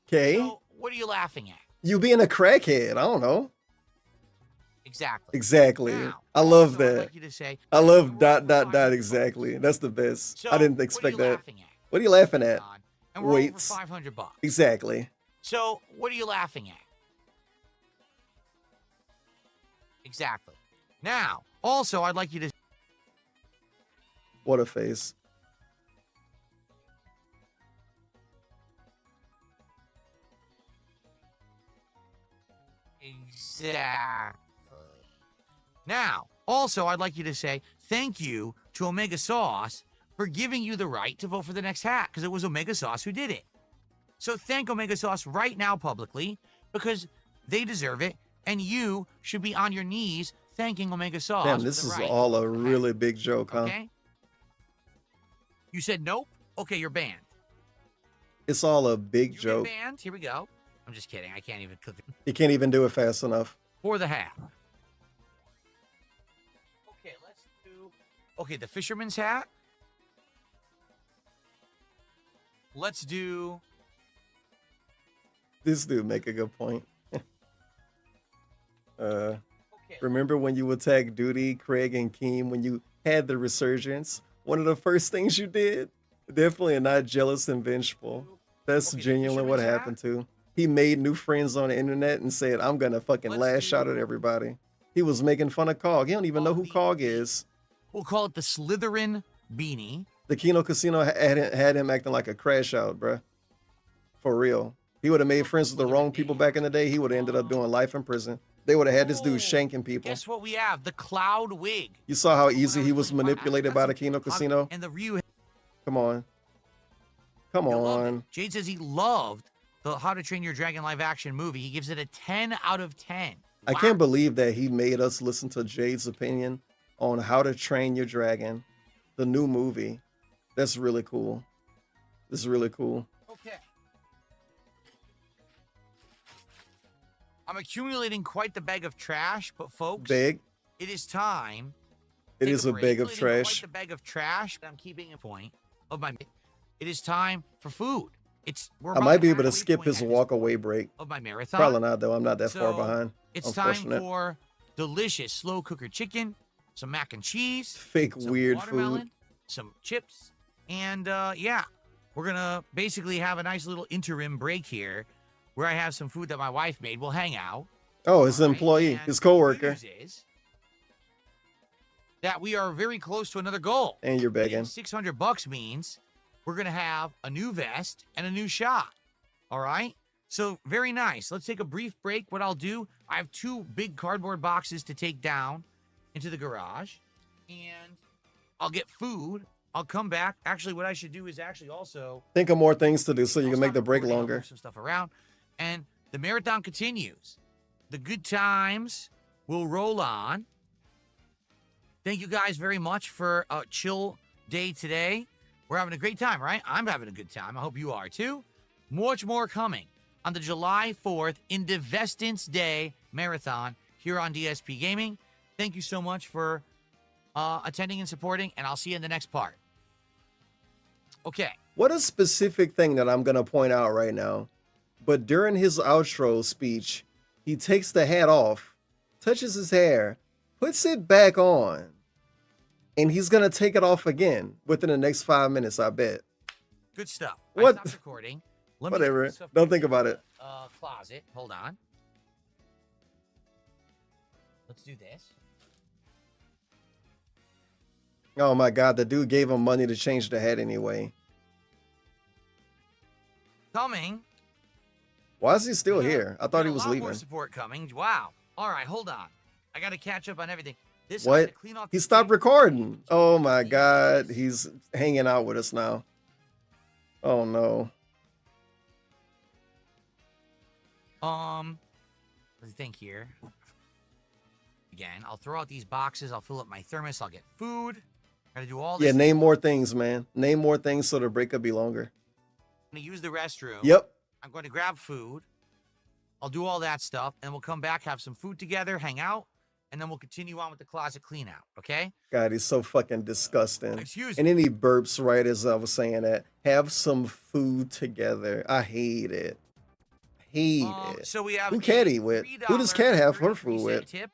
Okay. So what are you laughing at? You being a crackhead. I don't know. Exactly. Exactly. Now, I love also, I'd that. like you to say, I love we're dot over dot dot 500 exactly. That's the best. So, I didn't what are expect you that. laughing at? What are you laughing at? And we're Weights. over $500. Exactly. So what are you laughing at? Exactly. Now, also, I'd like you to. What a face. Exactly. Now, also, I'd like you to say thank you to Omega Sauce for giving you the right to vote for the next hat, because it was Omega Sauce who did it. So thank Omega Sauce right now publicly, because they deserve it, and you should be on your knees thanking Omega Sauce. Damn, for this the is right. all a really big joke, huh? Okay. You said nope. Okay, you're banned. It's all a big You've joke. been banned. Here we go. I'm just kidding. I can't even cook it You can't even do it fast enough. for the hat. Okay, let's do. Okay, the fisherman's hat. Let's do. This dude make a good point. Remember when you attacked Duty, Craig, and Keem when you had the resurgence? One of the first things you did? Definitely not jealous and vengeful. That's genuinely what happened to. He made new friends on the internet and said, I'm gonna fucking lash out at everybody. He was making fun of Cog. He don't even know who Cog is. We'll call it the Slytherin beanie. The Kino Casino had him acting like a crash out, bruh. For real. He would have made friends with the wrong people back in the day. He would have ended up doing life in prison. They would have had this dude shanking people. Guess what we have? The Cloud Wig. You saw how easy he was manipulated by the Kino Casino? And the Ryu. Come on. Come on. Jade says he loved the How to Train Your Dragon live action movie. He gives it a 10 out of 10. I can't believe that he made us listen to Jade's opinion on How to Train Your Dragon, the new movie. That's really cool. This is really cool. Okay. I'm accumulating quite the bag of trash, but folks, Big. it is time. It Take is a break. bag of Accumulating trash. Quite the bag of trash. I'm keeping a point of my. It is time for food. We're I might be able to skip his walk away break. of my marathon. Probably not, though. I'm not that far So, behind. It's time Unfortunate. for delicious slow cooker chicken, some mac and cheese, Fake some weird watermelon, food. some chips, and yeah, we're gonna basically have a nice little interim break here, where I have some food that my wife made. We'll hang out. Oh, his employee, his coworker. The good news is that we are very close to another goal. And you're begging. $600 means we're gonna have a new vest and a new shot. All right. So very nice. Let's take a brief break. What I'll do, I have 2 big cardboard boxes to take down into the garage, and I'll get food. I'll come back. Actually, what I should do is actually also Think of more things to do so you can make the break recording. I'll longer. move some stuff around, and the marathon continues. The good times will roll on. Thank you guys very much for a chill day today. We're having a great time, right? I'm having a good time. I hope you are too. Much more coming on the July 4th Indivestance Day Marathon here on DSP Gaming. Thank you so much for attending and supporting, and I'll see you in the next part. Okay. What a specific thing that I'm going to point out right now. But during his outro speech, he takes the hat off, touches his hair, puts it back on, and he's going to take it off again within the next 5 minutes, I bet. Good stuff. What? I stopped recording. Let me Whatever. get this stuff Don't think about it. Closet. Hold on. Let's do this. Oh my God, the dude gave him money to change the hat anyway. Coming. Why is he still Yeah, here? I thought he got was a lot leaving. more support coming. Wow. All right, hold on. I got to catch up on everything. This What? to clean off He the stopped stream. recording. Oh my God. He's hanging out with us now. Oh no. Let's think here. Again, I'll throw out these boxes. I'll fill up my thermos. I'll get food. Gotta do all this. Yeah, name more things, man. Name more things so the break could be longer. I'm gonna use the restroom. Yep. I'm going to grab food. I'll do all that stuff, and we'll come back, have some food together, hang out, and then we'll continue on with the closet clean out, okay? God, he's so fucking disgusting. Excuse And me. then he burps right as I was saying that. Have some food together. I hate it. Hate it. So we have Who Cat eat with? Who does Cat have her food with? Tip.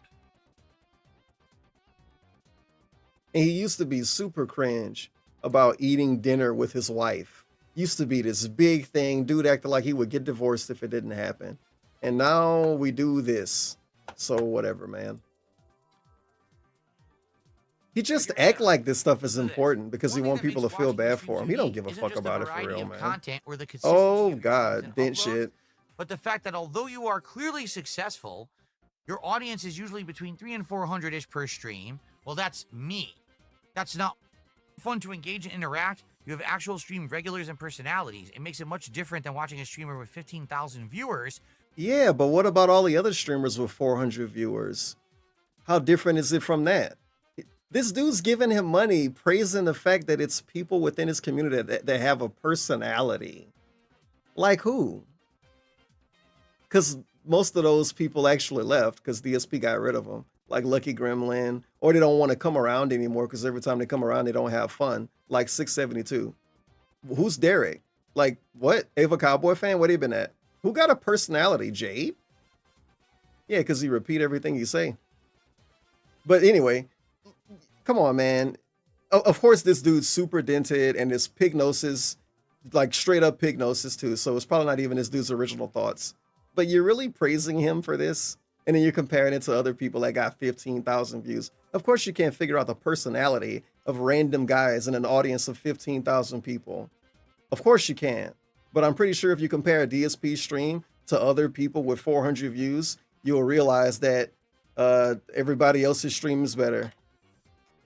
And he used to be super cringe about eating dinner with his wife. Used to be this big thing. Dude acted like he would get divorced if it didn't happen. And now we do this. So whatever, man. He just act like this stuff is important because he want people to feel bad for him. He don't give a fuck about it for real, man. Content or the Oh consistency of God, videos dent and shit. uploads, but the fact that although you are clearly successful, your audience is usually between 300 and 400-ish per stream. Well, that's me. That's not fun to engage and interact. You have actual stream regulars and personalities. It makes it much different than watching a streamer with 15,000 viewers. Yeah, but what about all the other streamers with 400 viewers? How different is it from that? This dude's giving him money, praising the fact that it's people within his community that have a personality. Like who? Because most of those people actually left because DSP got rid of them. Like Lucky Gremlin, or they don't want to come around anymore because every time they come around, they don't have fun. Like 672. Who's Derek? Like, what? Ava Cowboy fan? Where they been at? Who got a personality? Jade? Yeah, because he repeat everything you say. But anyway, come on, man. Of course, this dude's super dented and his pignosis, like straight up pignosis too. So it's probably not even this dude's original thoughts. But you're really praising him for this? And then you're comparing it to other people that got 15,000 views. Of course, you can't figure out the personality of random guys in an audience of 15,000 people. Of course you can. But I'm pretty sure if you compare a DSP stream to other people with 400 views, you'll realize that everybody else's stream is better.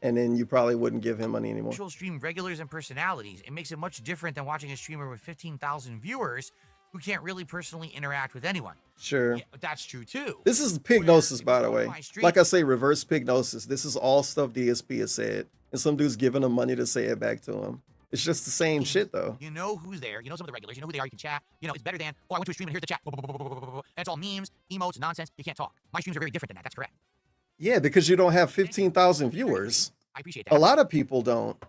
And then you probably wouldn't give him money anymore. Actual stream regulars and personalities. It makes it much different than watching a streamer with 15,000 viewers who can't really personally interact with anyone. Sure. Yeah, that's true too. This is pignosis, by the way. Like I say, reverse pignosis. This is all stuff DSP has said. And some dude's giving him money to say it back to him. It's just the same shit, though. You know who's there. You know some of the regulars. You know who they are. You can chat. You know, it's better than, oh, I went to a stream and here's the chat. And it's all memes, emotes, nonsense. You can't talk. My streams are very different than that. That's correct. Yeah, because you don't have 15,000 viewers. I appreciate that. A lot of people don't.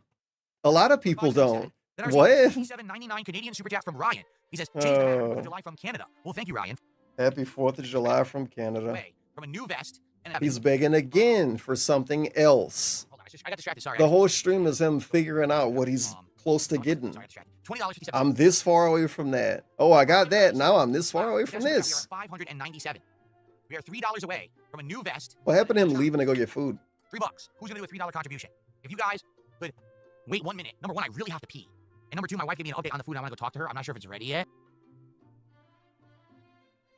A lot of people don't. Then What? $7.99 Canadian super chat from Ryan. He says, change the map, 4th of July from Canada. Well, thank you, Ryan. Happy 4th of July from Canada. Away from a new vest. And He's begging again for something else. Hold on, I got distracted. Sorry. The whole stream is him figuring out what he's close to getting. Sorry, $20.57. I'm this far away from that. Oh, I got that. Now I'm this far away from this. We are 597. We are $3 away from a new vest. What happened to him leaving to go get food? $3. Who's gonna do a $3 contribution? If you guys could wait 1 minute. Number one, I really have to pee. And number two, my wife gave me an update on the food. I want to go talk to her. I'm not sure if it's ready yet.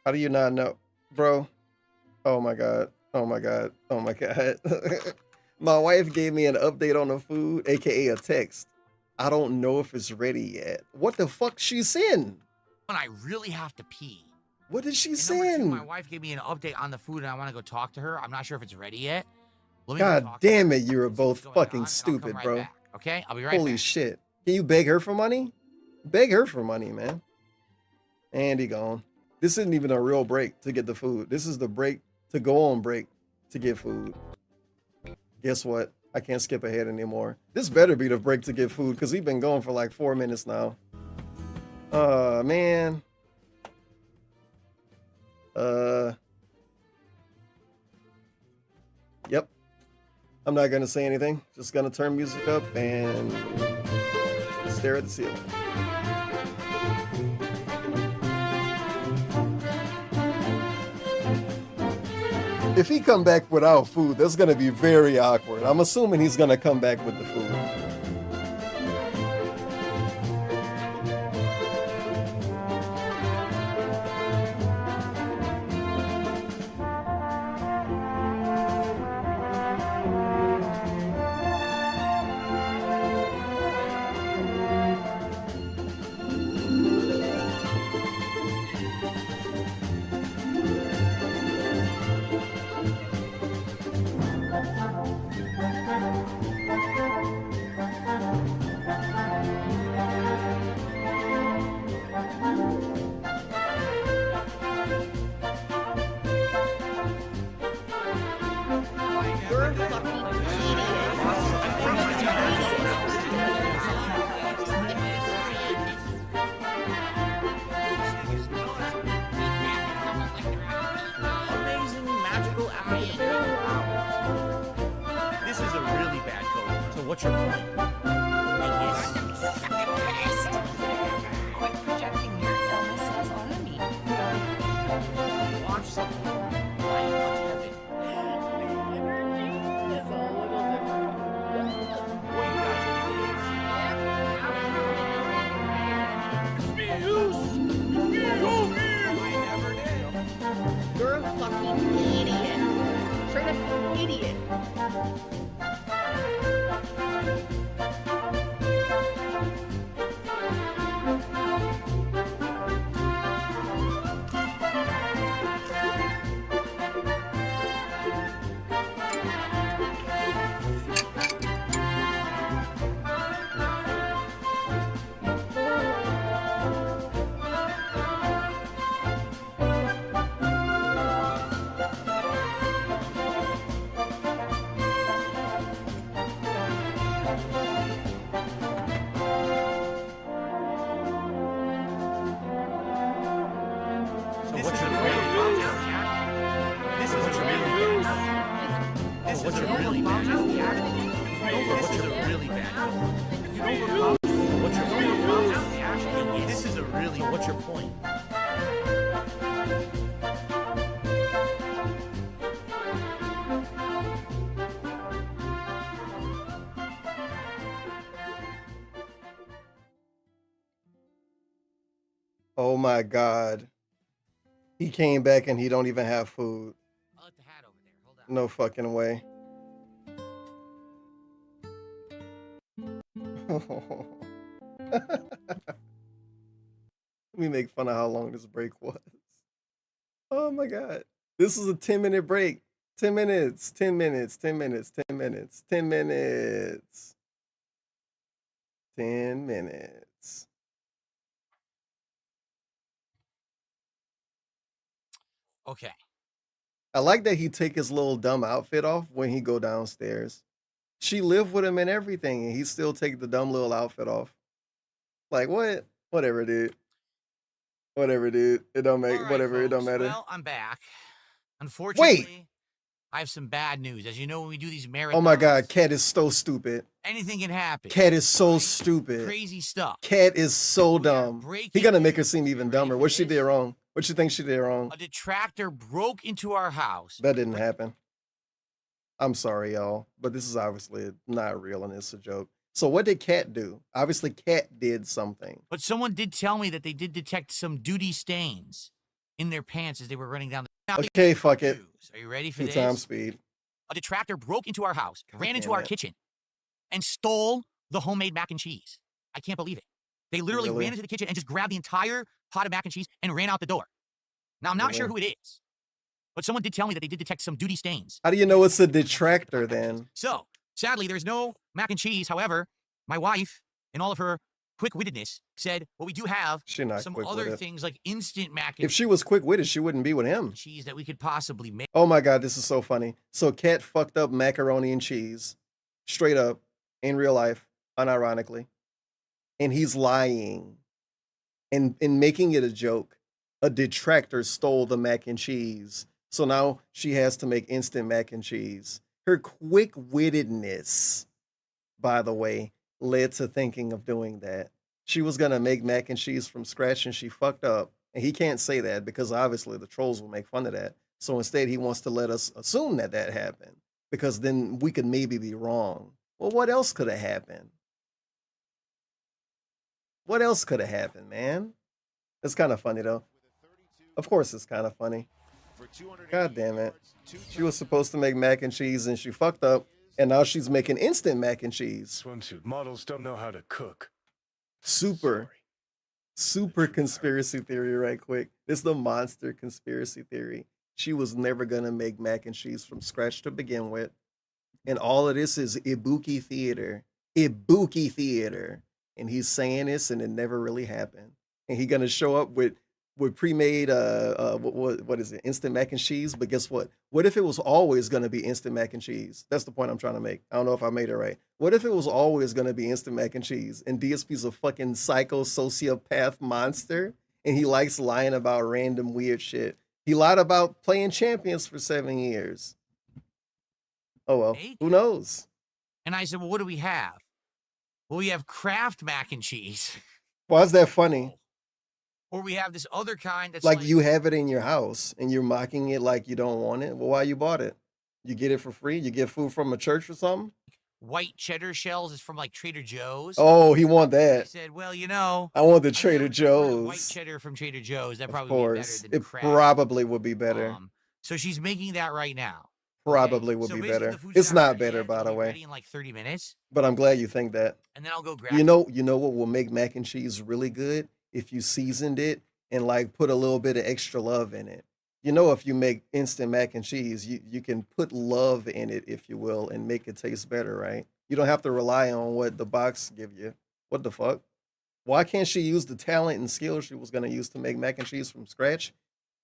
How do you not know? Bro. Oh my God. Oh my God. Oh my God. My wife gave me an update on the food, aka a text. I don't know if it's ready yet. What the fuck she send? When I really have to pee. What did she And number two, send? my wife gave me an update on the food and I want to go talk to her. I'm not sure if it's ready yet. Let me go God talk to damn her, it, you're see both what's going on, fucking and I'll come stupid, right bro. back, okay? I'll be right Holy back. shit. Can you beg her for money? Beg her for money, man. And he gone. This isn't even a real break to get the food. This is the break to go on break to get food. Guess what? I can't skip ahead anymore. This better be the break to get food because he's been going for like 4 minutes now. Man. Yep. I'm not gonna say anything. Just gonna turn music up and stare at the ceiling. If he come back without food, that's gonna be very awkward. I'm assuming he's gonna come back with the food. This is a really bad code. So what's your point? Quit projecting your illnesses onto me. Watch something. Like Tevin. You're a fucking idiot. Straight up idiot. What's your point? Oh my God. He came back and he don't even have food. I'll let the hat over there. Hold on. No fucking way. We make fun of how long this break was. Oh my God. This is a 10-minute break. 10 minutes, 10 minutes, 10 minutes, 10 minutes, 10 minutes. 10 minutes. Okay. I like that he take his little dumb outfit off when he go downstairs. She lived with him and everything, and he still take the dumb little outfit off. Like, what? Whatever, dude. Whatever, dude. It don't make, All whatever, it don't folks. matter. Well, I'm back. Unfortunately, I have some bad news. As you know, when we do these marathons, Oh my God, Cat is so stupid. anything can happen. Cat is so stupid. Crazy stuff. Cat is so We are dumb. breaking He gonna make her news. seem even Ready dumber. for What she this? did wrong? What you think she did wrong? A detractor broke into our house. That didn't happen. I'm sorry, y'all, but this is obviously not real and it's a joke. So what did Cat do? Obviously, Cat did something. But someone did tell me that they did detect some duty stains in their pants as they were running down the. Now, Okay, fuck it. news. Are you ready for Two this? times speed. A detractor broke into our house, ran into damn our it. kitchen, and stole the homemade mac and cheese. I can't believe it. They literally Really? ran into the kitchen and just grabbed the entire pot of mac and cheese and ran out the door. Now, I'm not sure Really? who it is, but someone did tell me that they did detect some duty stains. How do you know it's a detractor then? So, sadly, there's no mac and cheese. However, my wife, in all of her quick-wittedness, said, well, we do have She not some quick with other it. things like instant mac and If she was quick-witted, she wouldn't be with him. cheese that we could possibly make. Oh my God, this is so funny. So Cat fucked up macaroni and cheese, straight up, in real life, unironically. And he's lying and making it a joke. A detractor stole the mac and cheese. So now she has to make instant mac and cheese. Her quick-wittedness, by the way, led to thinking of doing that. She was gonna make mac and cheese from scratch and she fucked up. And he can't say that because obviously the trolls will make fun of that. So instead, he wants to let us assume that that happened because then we could maybe be wrong. Well, what else could have happened? What else could have happened, man? It's kind of funny though. Of course, it's kind of funny. God damn it. She was supposed to make mac and cheese and she fucked up. And now she's making instant mac and cheese. Swimsuit models don't know how to cook. Super conspiracy theory right quick. This is the monster conspiracy theory. She was never gonna make mac and cheese from scratch to begin with. And all of this is Ibuki theater. Ibuki theater. And he's saying this and it never really happened. And he gonna show up with pre-made what is it, instant mac and cheese? But guess what? What if it was always gonna be instant mac and cheese? That's the point I'm trying to make. I don't know if I made it right. What if it was always gonna be instant mac and cheese and DSP's a fucking psycho sociopath monster and he likes lying about random weird shit? He lied about playing champions for 7 years. Oh well, Make who it. knows? And I said, well, what do we have? Well, we have Kraft mac and cheese. Why is that funny? Or we have this other kind that's Like you have it in your house and you're mocking it like you don't want it. Well, why you bought it? You get it for free? You get food from a church or something? white cheddar shells. It's from like Trader Joe's. Oh, he want I that. said, well, you know, I want the I Trader never prefer white Joe's. cheddar from Trader Joe's. That Of probably would be course, better than it Kraft. probably would be better. So she's making that right now. Probably would So be basically better. the food's It's not not ready better, yet. by It'll the be way. ready in like 30 minutes, But I'm glad you think that. and then I'll go grab You it. know what will make mac and cheese really good? If you seasoned it and like put a little bit of extra love in it. You know, if you make instant mac and cheese, you can put love in it, if you will, and make it taste better, right? You don't have to rely on what the box give you. What the fuck? Why can't she use the talent and skill she was gonna use to make mac and cheese from scratch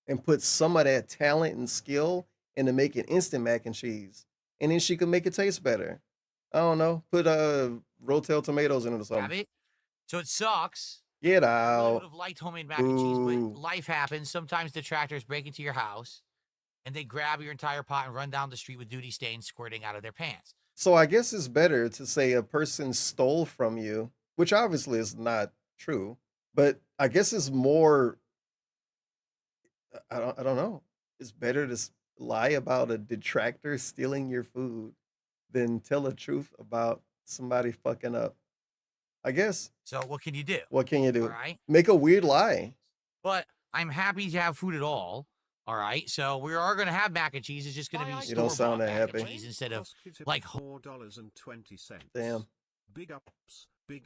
and put some of that talent and skill into making instant mac and cheese? And then she could make it taste better. I don't know. Put Rotel tomatoes in it or Grab something. it. So it sucks. Get I really would out. have liked homemade mac and cheese, Boo. but life happens. Sometimes detractors break into your house, and they grab your entire pot and run down the street with duty stains squirting out of their pants. So I guess it's better to say a person stole from you, which obviously is not true, but I guess it's more I don't know. It's better to lie about a detractor stealing your food than tell the truth about somebody fucking up. I guess. So what can you do? What can you All do? right. Make a weird lie. But I'm happy to have food at all. All right. So we are going to have mac and cheese. It's just going to be You don't sound store-bought that mac and happy. cheese instead of Basket like $4.20. Damn. Big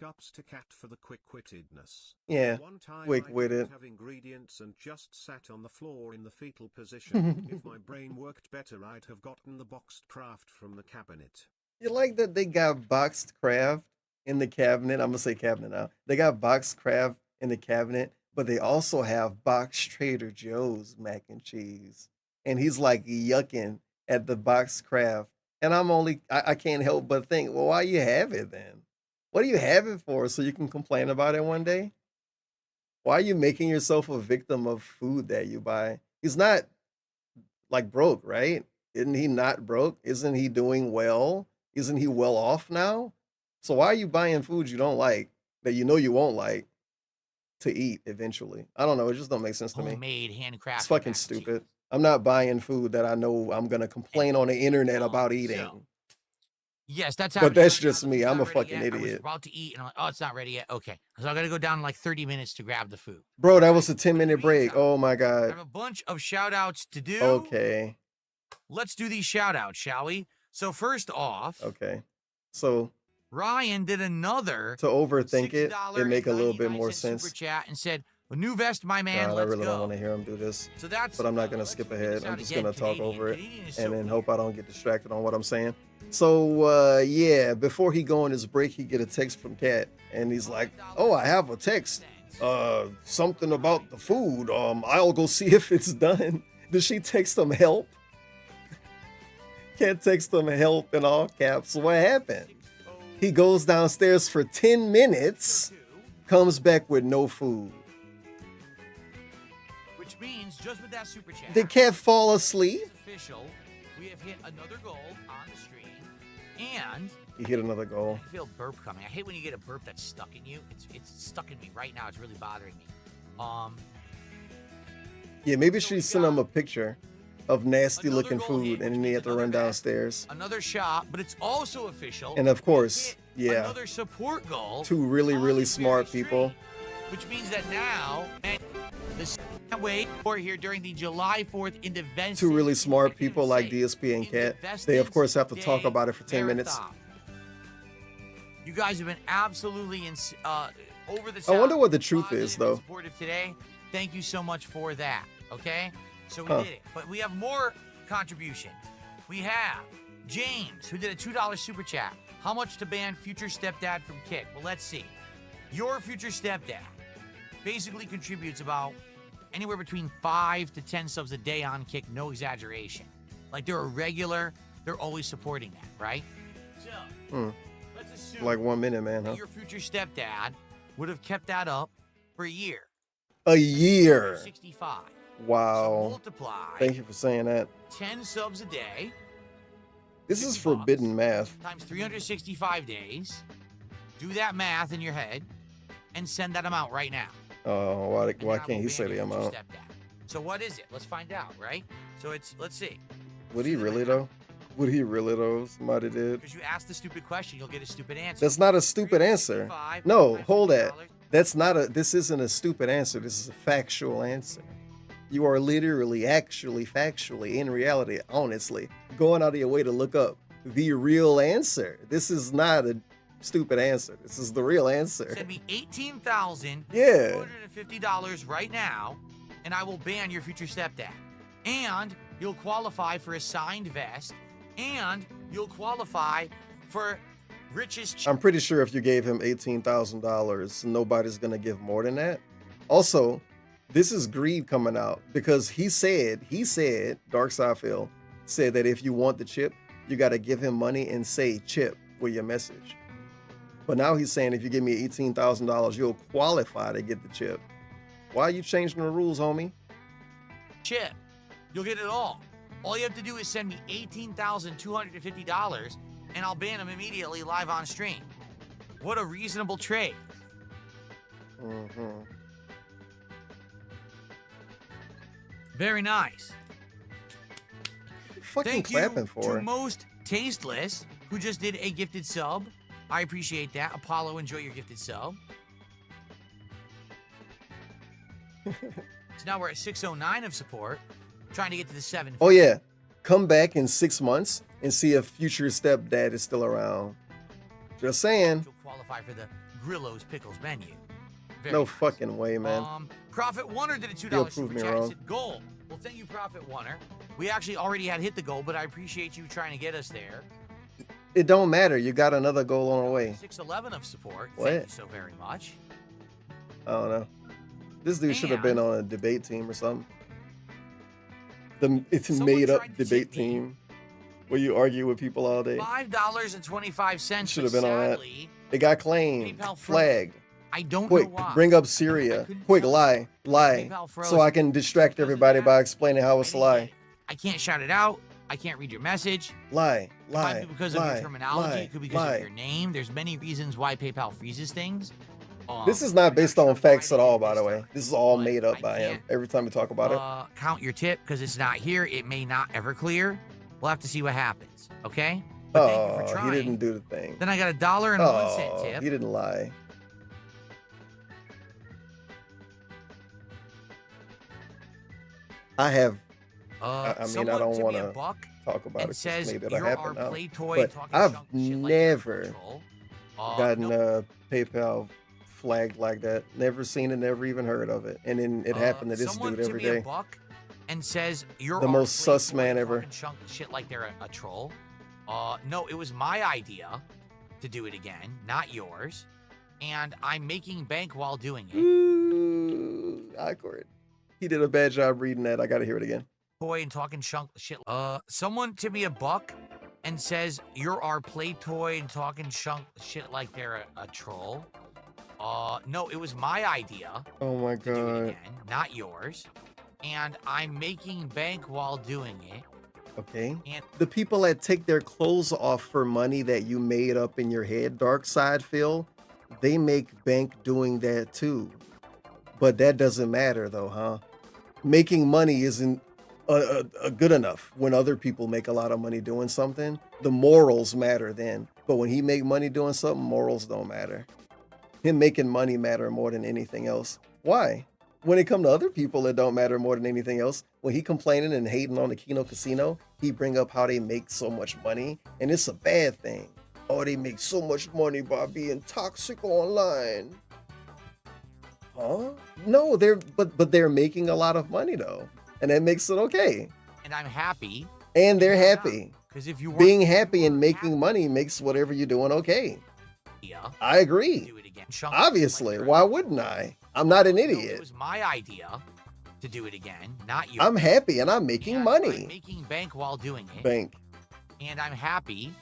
ups to Cat for the quick-wittedness. Yeah, One time quick-witted. I didn't have ingredients and just sat on the floor in the fetal position. If my brain worked better, I'd have gotten the boxed craft from the cabinet. You like that they got boxed craft in the cabinet? I'm gonna say cabinet now. They got boxed craft in the cabinet, but they also have boxed Trader Joe's mac and cheese. And he's like yucking at the boxed craft. And I can't help but think, well, why you have it then? What do you have it for? So you can complain about it one day? Why are you making yourself a victim of food that you buy? He's not like broke, right? Isn't he not broke? Isn't he doing well? Isn't he well off now? So why are you buying food you don't like that you know you won't like to eat eventually? I don't know. It just don't make sense to me. homemade, handcrafted. It's fucking stupid. I'm not buying food that I know I'm gonna complain on the internet about eating. Yes, that's how. But it that's started out. just The me. food's I'm not a ready fucking yet. I was idiot. about to eat, and I'm like, oh, it's not ready yet. Okay, so I got to go down in like 30 minutes to grab the food. Bro, that was a 10-minute break. Oh my I god. have a bunch of shout outs to do. Okay. Let's do these shout outs, shall we? So first off, Okay. So Ryan did another to overthink it, it make a little bit more $6.99 super sense. chat and said, "A new vest, my man. God, I Let's really don't go." want to hear him do this. So that's. But I'm not gonna let's skip figure ahead. this I'm out just again. gonna talk Canadian. over it Canadian is and so then weird. hope I don't get distracted on what I'm saying. So yeah, before he go on his break, he get a text from Kat, and he's like, "Oh, I have a text. Something about the food. I'll go see if it's done." Did she text him help? Kat text him help in all caps. What happened? He goes downstairs for 10 minutes, comes back with no food. Which means just with that super chat, Did Kat fall asleep? it's official. We have hit another goal on the stream, and He hit another goal. I feel burp coming. I hate when you get a burp that's stuck in you. It's stuck in me right now. It's really bothering me. Yeah, maybe So she we sent got him a picture of nasty another looking goal food, hit, and then which he means had to another run bet. downstairs. Another shot, but it's also official. And of We course, hit yeah, another support goal. two really, on really this smart very people. stream, which means that now, and the wait for here during the July 4th Independence. Two really smart people like DSP and Kat. They of course have to talk about it for 10 minutes. You guys have been absolutely over the top. I wonder what the truth is, positive and though. Supportive today. Thank you so much for that. Okay, so we Huh. did it, but we have more contributions. We have James, who did a $2 super chat. How much to ban future stepdad from Kick? Well, let's see. Your future stepdad basically contributes about anywhere between 5 to 10 subs a day on Kick, no exaggeration. Like they're a regular, they're always supporting that, right? So let's assume Like 1 minute, man, huh? your future stepdad would have kept that up for a year. A year. 65. So Wow. multiply Thank you for saying that. 10 subs a day This is 50 forbidden math. times 365 days. Do that math in your head and send that amount right now. Oh, why can't he say the amount? So what is it? Let's find out, right? So let's see. Would he really though? Would he really though? Somebody did. Because you ask the stupid question, you'll get a stupid answer. That's not a stupid answer. No, hold that. This isn't a stupid answer. This is a factual answer. You are literally, actually, factually, in reality, honestly, going out of your way to look up the real answer. This is not a stupid answer. This is the real answer. Send me $18,250 right now, and I will ban your future stepdad. And you'll qualify for a signed vest, and you'll qualify for richest. I'm pretty sure if you gave him $18,000, nobody's gonna give more than that. Also, this is greed coming out because he said, Darksidefil said that if you want the chip, you got to give him money and say chip with your message. But now he's saying if you give me $18,000, you'll qualify to get the chip. Why are you changing the rules, homie? Chip. You'll get it all. All you have to do is send me $18,250 and I'll ban him immediately live on stream. What a reasonable trade. Mm-hmm. Very nice. Fucking clapping for to Most Tasteless, who just did a gifted sub. I appreciate that. Apollo, enjoy your gifted sub. So now we're at 609 of support, trying to get to the 750. Oh yeah, come back in 6 months and see if future stepdad is still around. Just saying. You'll qualify for the Grillo's Pickles menu. Very no nice. Fucking way, man. Prophet Warner did a $2 He'll prove super me chat. wrong. He said, goal. Well, thank you, Prophet Warner. We actually already had hit the goal, but I appreciate you trying to get us there. It don't matter. You got another goal on the way. 611 of support. What? Thank you so very much. I don't know. This dude should have been on a debate team or something. It's made up debate team where you argue with people all day. $5.25. Should have been on that. It got claimed, flagged. I don't Quick, know why. bring up Syria. Quick, lie, so I can distract everybody by explaining how it's a lie. I can't shout it out. I can't read your message. Lie, It might be because of your terminology. It could be because lie. of your name. There's many reasons why PayPal freezes things. This is not based on facts at all, by the way. This is all made up by him every time we talk about it. Count your tip because it's not here. It may not ever clear. We'll have to see what happens. Okay? But thank you for trying. He didn't do the thing. Then I got $1.01 tip. He didn't lie. I have. I mean, I don't want to talk about it. Says maybe it'll you're happen our now. play toy But talking I've junk shit like never gotten no. PayPal flagged like that. Never seen it. Never even heard of it. And then it happened to this dude every day. And says you're the our most play sus toy man ever. talking junk shit like they're a troll. No, it was my idea to do it again, not yours. And I'm making bank while doing it. Ooh, awkward. He did a bad job reading that. I gotta hear it again. Toy and talking shit. Someone tip me $1 and says you're our play toy and talking shit like they're a troll. No, it was my idea. Oh my to do it god. again, not yours. And I'm making bank while doing it. Okay. And The people that take their clothes off for money that you made up in your head, Darksidefil, they make bank doing that too. But that doesn't matter though, huh? Making money isn't good enough when other people make a lot of money doing something. The morals matter then. But when he make money doing something, morals don't matter. Him making money matter more than anything else. Why? When it come to other people, it don't matter more than anything else. When he complaining and hating on the Kino Casino, he bring up how they make so much money, and it's a bad thing. Oh, they make so much money by being toxic online. Huh? No, they're making a lot of money though, and that makes it okay. And I'm happy. And they're happy. Because if you being happy and making money makes whatever you're doing okay. Yeah. I agree. Do it again. Obviously, why wouldn't I? I'm not an No, idiot. it was my idea to do it again, not yours. I'm happy and I'm making money. I'm making bank while doing it. Bank. And I'm happy,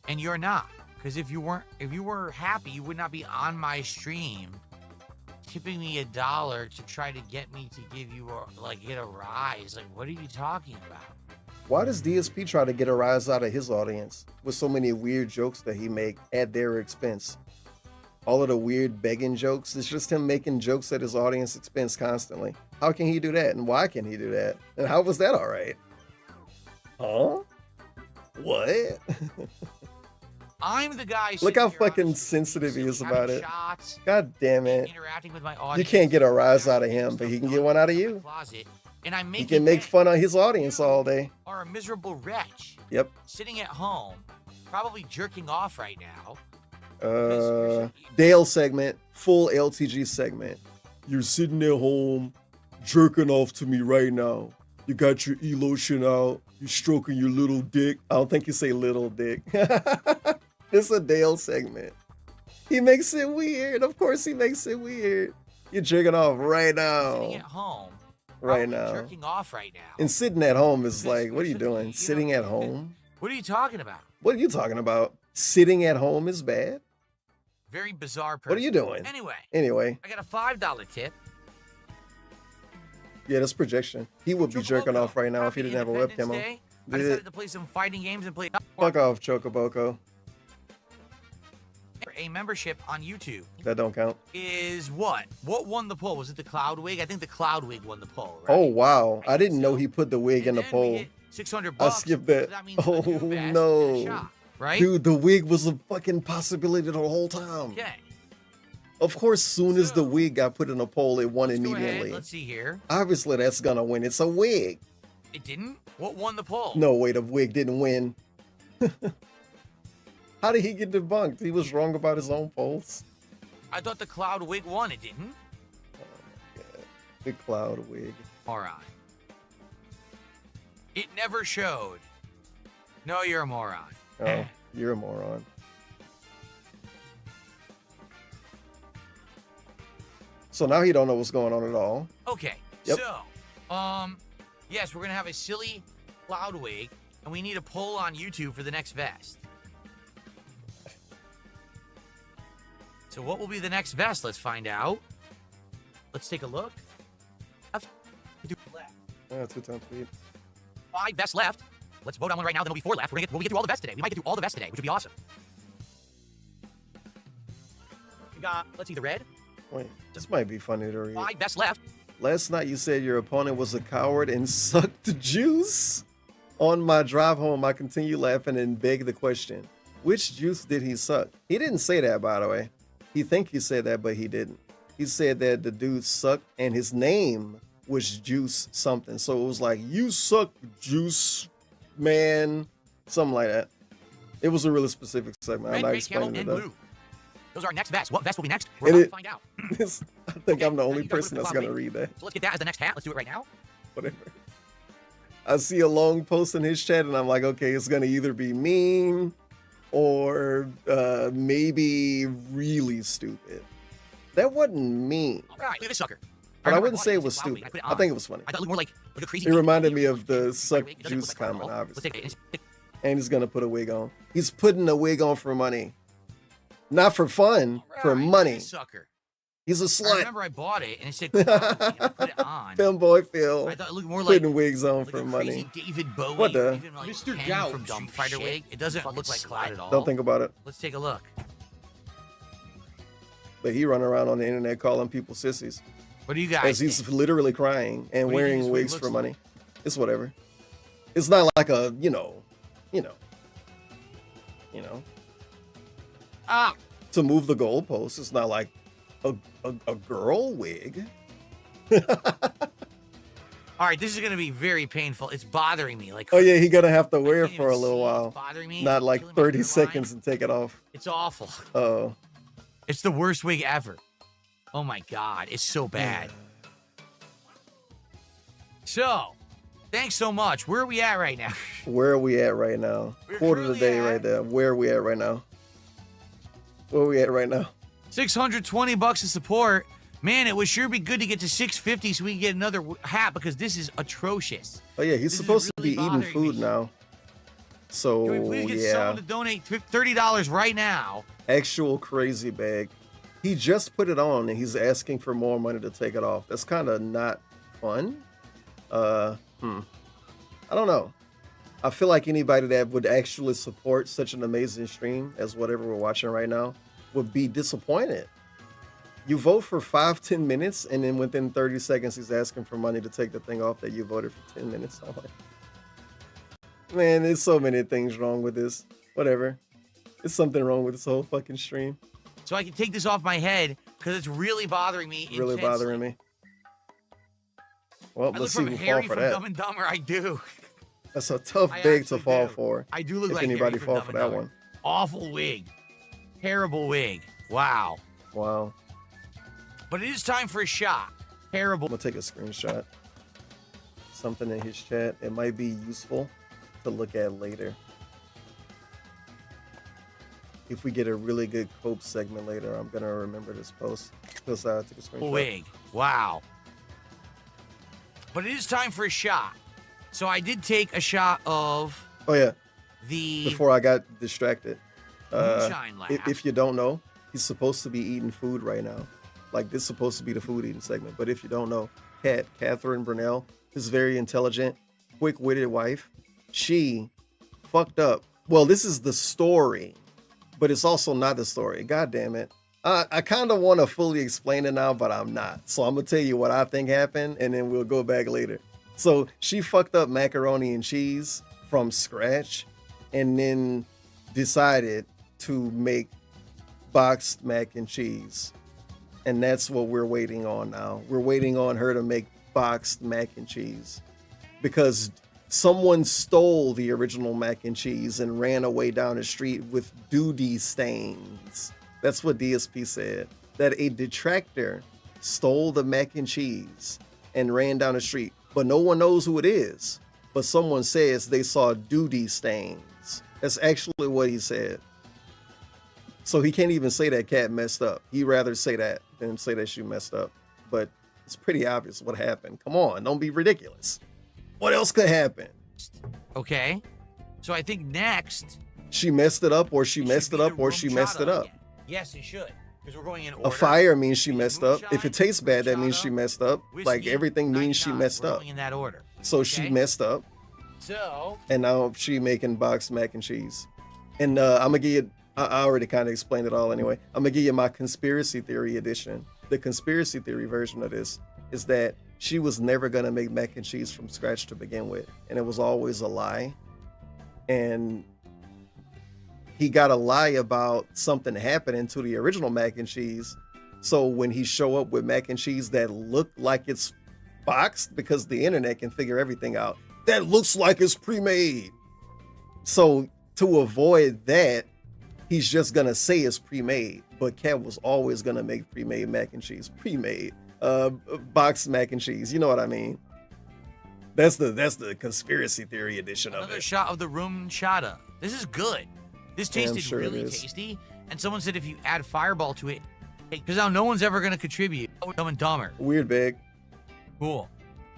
and you're not. Because if you were happy, you would not be on my stream tipping me $1 to try to get me to give you get a rise. Like, what are you talking about? Why does DSP try to get a rise out of his audience with so many weird jokes that he make at their expense? All of the weird begging jokes, it's just him making jokes at his audience expense constantly. How can he do that? And why can he do that? And how was that all right? Huh? What? I'm the guy. Look how sitting here fucking on sensitive he is having about it. shots, God damn it. interacting with my You audience. can't get a rise out of him, but he can get one out of you. Closet, and I'm He making can make that fun of his audience all day. are a miserable wretch Yep. sitting at home, probably jerking off right now. Dale segment, full LTG segment. You're sitting at home, jerking off to me right now. You got your e-lotion out. You're stroking your little dick. I don't think you say little dick. This is a Dale segment. He makes it weird. Of course he makes it weird. You're jerking off right Sitting at now. home, Right probably now. jerking off right now. And sitting at home is like, what are you doing? Sitting at home? What are you talking about? What are you talking about? Sitting at home is bad? Very bizarre person. What are you doing? Anyway, Anyway, I got a $5 tip. yeah, that's projection. He would be jerking off right now if he Happy didn't have a Independence webcam on. Day. I decided to play some fighting games and play Fuck off, Chocoboko. a membership on YouTube. That don't count. Is what? What won the poll? Was it the Cloud Wig? I think the Cloud Wig won the poll, right? Oh, wow. I didn't know he put the wig in the poll. $600. I skipped that. So that means Oh, the new vest and a no. shot, right? Dude, the wig was a fucking possibility the whole time. Okay. Of course, soon as the wig got put in a poll, it won Go ahead. immediately. Let's see here. Obviously, that's gonna win. It's a wig. It didn't? What won the poll? No, wait, the wig didn't win. How did he get debunked? He was wrong about his own polls. I thought the Cloud Wig won. It didn't? The cloud wig. All right. It never showed. No, you're a moron. Oh, you're a moron. So now he don't know what's going on at all. Okay. Yep. So, yes, we're gonna have a silly Cloud Wig, and we need a poll on YouTube for the next vest. So what will be the next vest? Let's find out. Let's take a look. 2 times speed. 5 vests left. Let's vote on one right now. Then there'll be 4 left. We'll get through all the vests today. We might get through all the vests today, which would be awesome. We got, let's see, the red. Wait, this might be funny to read. 5 vests left. Last night you said your opponent was a coward and sucked juice. On my drive home, I continue laughing and beg the question, which juice did he suck? He didn't say that, by the way. He think he said that, but he didn't. He said that the dude sucked and his name was Juice something. So it was like, you suck, Juice, man. Something like that. It was a really specific segment. I'm Red, not gray, camel, explaining it and though. blue. Those are our next vests. What vest will be next? We're And about it- to find out. I think I'm the only you guys person look that's at the going to cloud read that. So let's get that as the next hat. Let's do it right now. Whatever. I see a long post in his chat and I'm like, okay, it's gonna either be mean or maybe really stupid. That wasn't mean, All right, look at this sucker. but I remember wouldn't say it bought was this Cloud Wig, stupid. put it I on. think it was funny. I thought it looked more like a crazy. It reminded me of the Cloud suck Wig. It doesn't juice look like that at comment, all. Let's obviously. take it. And he's gonna put a wig on. He's putting a wig on for money, not for fun, for All right, money. this sucker. He's a I slut. remember I bought it and it said Cloud Wig, and I put it on. Femboy Phil I thought it looked more like putting wigs on like for a money. crazy David Bowie. What the? Or even like Mr. Ken Gouge, from you Dumb Fighter shit. Wig. It doesn't Fucking look like Cloud at all. Don't think about it. Let's take a look. But he run around on the internet calling people sissies. What do you guys As he's literally crying and What do you think wearing this wig wigs looks for like? money. It's whatever. It's not like a, you know, Ah, to move the goalposts. It's not like a girl wig. all right, this is going to be very painful. It's bothering me. Like, Oh yeah, he gonna have to wear it can't for a even little see. while. It's bothering me. Not It's like killing my 30 hairline. seconds and take it off. It's awful. Oh. It's the worst wig ever. Oh my God, it's so bad. So, thanks so much. Where are we at right now? Where are we at right now? We're Quarter of the currently day at- right there. Where are we at right now? Where are we at right now? $620 to support. Man, it would sure be good to get to $650 so we can get another hat because this is atrocious. Oh yeah, he's This is supposed really to be eating bothering food me. now. So Can we please get yeah, someone to donate $30 right now? actual crazy bag. He just put it on and he's asking for more money to take it off. That's kind of not fun. I don't know. I feel like anybody that would actually support such an amazing stream as whatever we're watching right now would be disappointed. You vote for 5-10 minutes, and then within 30 seconds, he's asking for money to take the thing off that you voted for 10 minutes on. Man, there's so many things wrong with this. Whatever. There's something wrong with this whole fucking stream. So I can take this off my head because it's really bothering me. Really intensely. bothering me. Well, I let's look see from who Harry fall for from that. Dumb and Dumber. I do. That's a tough I big to actually fall do. for. I do look if like anybody Harry from fall Dumb for and that Dumber. one. Awful wig. Terrible wig. Wow. Wow. But it is time for a shot. Terrible. I'm gonna take a screenshot. Something in his chat. It might be useful to look at later. If we get a really good Cope segment later, I'm gonna remember this post. Because I took a screenshot. Wig. Wow. But it is time for a shot. So I did take a shot of Oh yeah. the Before I got distracted. Moonshine Lab. If you don't know, he's supposed to be eating food right now. Like, this is supposed to be the food eating segment. But if you don't know, Catherine Brunell, his very intelligent, quick-witted wife, she fucked up. Well, this is the story, but it's also not the story. God damn it. I kind of want to fully explain it now, but I'm not. So I'm going to tell you what I think happened, and then we'll go back later. So she fucked up macaroni and cheese from scratch, and then decided to make boxed mac and cheese. And that's what we're waiting on now. We're waiting on her to make boxed mac and cheese because someone stole the original mac and cheese and ran away down the street with duty stains. That's what DSP said, that a detractor stole the mac and cheese and ran down the street, but no one knows who it is. But someone says they saw duty stains. That's actually what he said. So he can't even say that Cat messed up. He'd rather say that than say that she messed up. But it's pretty obvious what happened. Come on, don't be ridiculous. What else could happen? Okay. So I think next. She messed it up, or she messed it up, or she messed it up. Again. Yes, it should. Because we're going in order. A fire means she messed up. If it tastes bad, that means she messed up. Like, everything means she messed up. Going in that order. So she messed up. So. And now she making boxed mac and cheese. And I'm gonna give you. I already kind of explained it all anyway. I'm gonna give you my conspiracy theory edition. The conspiracy theory version of this is that she was never gonna make mac and cheese from scratch to begin with, and it was always a lie. And he got a lie about something happening to the original mac and cheese. So when he show up with mac and cheese that looked like it's boxed, because the internet can figure everything out, that looks like it's pre-made. So to avoid that, he's just gonna say it's pre-made, but Cat was always gonna make pre-made mac and cheese. Pre-made, boxed mac and cheese. You know what I mean? That's the conspiracy theory edition of Another it. shot of the rum chata. This is good. This tasted sure it really is. tasty. And someone said if you add Fireball to it, because now no one's ever gonna contribute. Dumb and Dumber. Weird bag. Cool.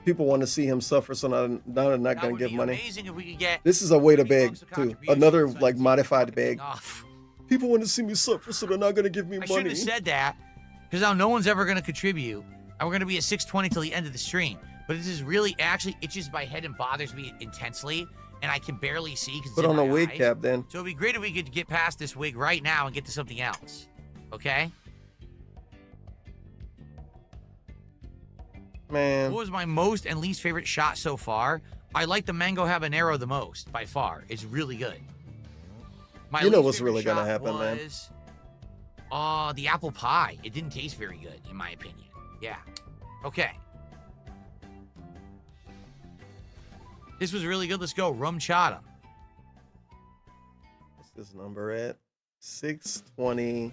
People want to see him suffer, so now they're not That gonna would give be money. amazing if we could get. This is a way to beg bucks a too. contribution, Another so I like can see modified everything beg. off. People want to see me suffer, so they're not gonna give me I shouldn't money. have said that, because now no one's ever gonna contribute, and we're gonna be at 6:20 till the end of the stream. But this is really actually itches my head and bothers me intensely, and I can barely see because Put on a wig cap then. So it'd be great if we could get past this wig right now and get to something else. Okay? Man. What was my most and least favorite shot so far? I like the mango habanero the most, by far. It's really good. My You know least what's favorite really gonna shot happen, man. was, the apple pie. It didn't taste very good, in my opinion. Yeah. Okay. This was really good. Let's go. Rum chata. What's this number at? 620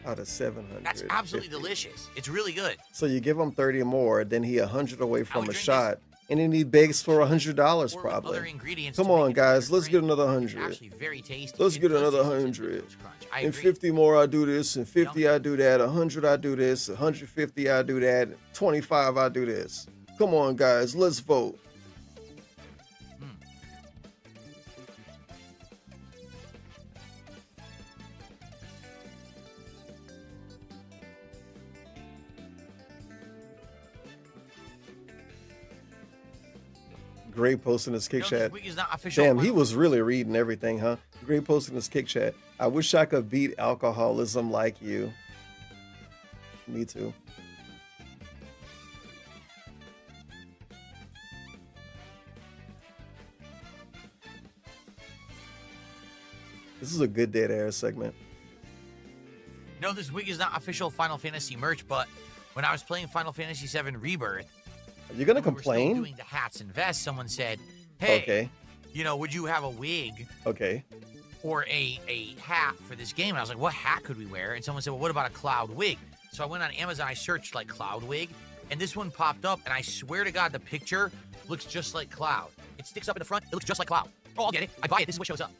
out of 700. That's absolutely delicious. It's really good. So you give him 30 or more, then he 100 away from would a drink shot, and then he begs for $100 Or with probably. other ingredients Come to on, make it a guys, better let's get drink. another It's 100. actually very tasty. Let's It get does another taste like cinnamon 100. Toast Crunch. I And agree. 50 more, I do this, and 50, I do that, 100, I do this, 150, I do that, 25, I do this. Come on, guys, let's vote. Great post in his kick No, chat. this week is not official. Damn, he final- was really reading everything, huh? Great post in his kick chat. I wish I could beat alcoholism like you. Me too. This is a good dead air segment. No, this week is not official Final Fantasy merch, but when I was playing Final Fantasy VII Rebirth, Are you gonna when we were still complain? doing the hats and vests, someone said, "Hey, Okay. you know, would you have a wig Okay. or a hat for this game?" And I was like, "What hat could we wear?" And someone said, "Well, what about a cloud wig?" So I went on Amazon, I searched like cloud wig, and this one popped up, and I swear to God, the picture looks just like Cloud. It sticks up in the front, it looks just like Cloud. Oh, I'll get it. I buy it. This is what shows up.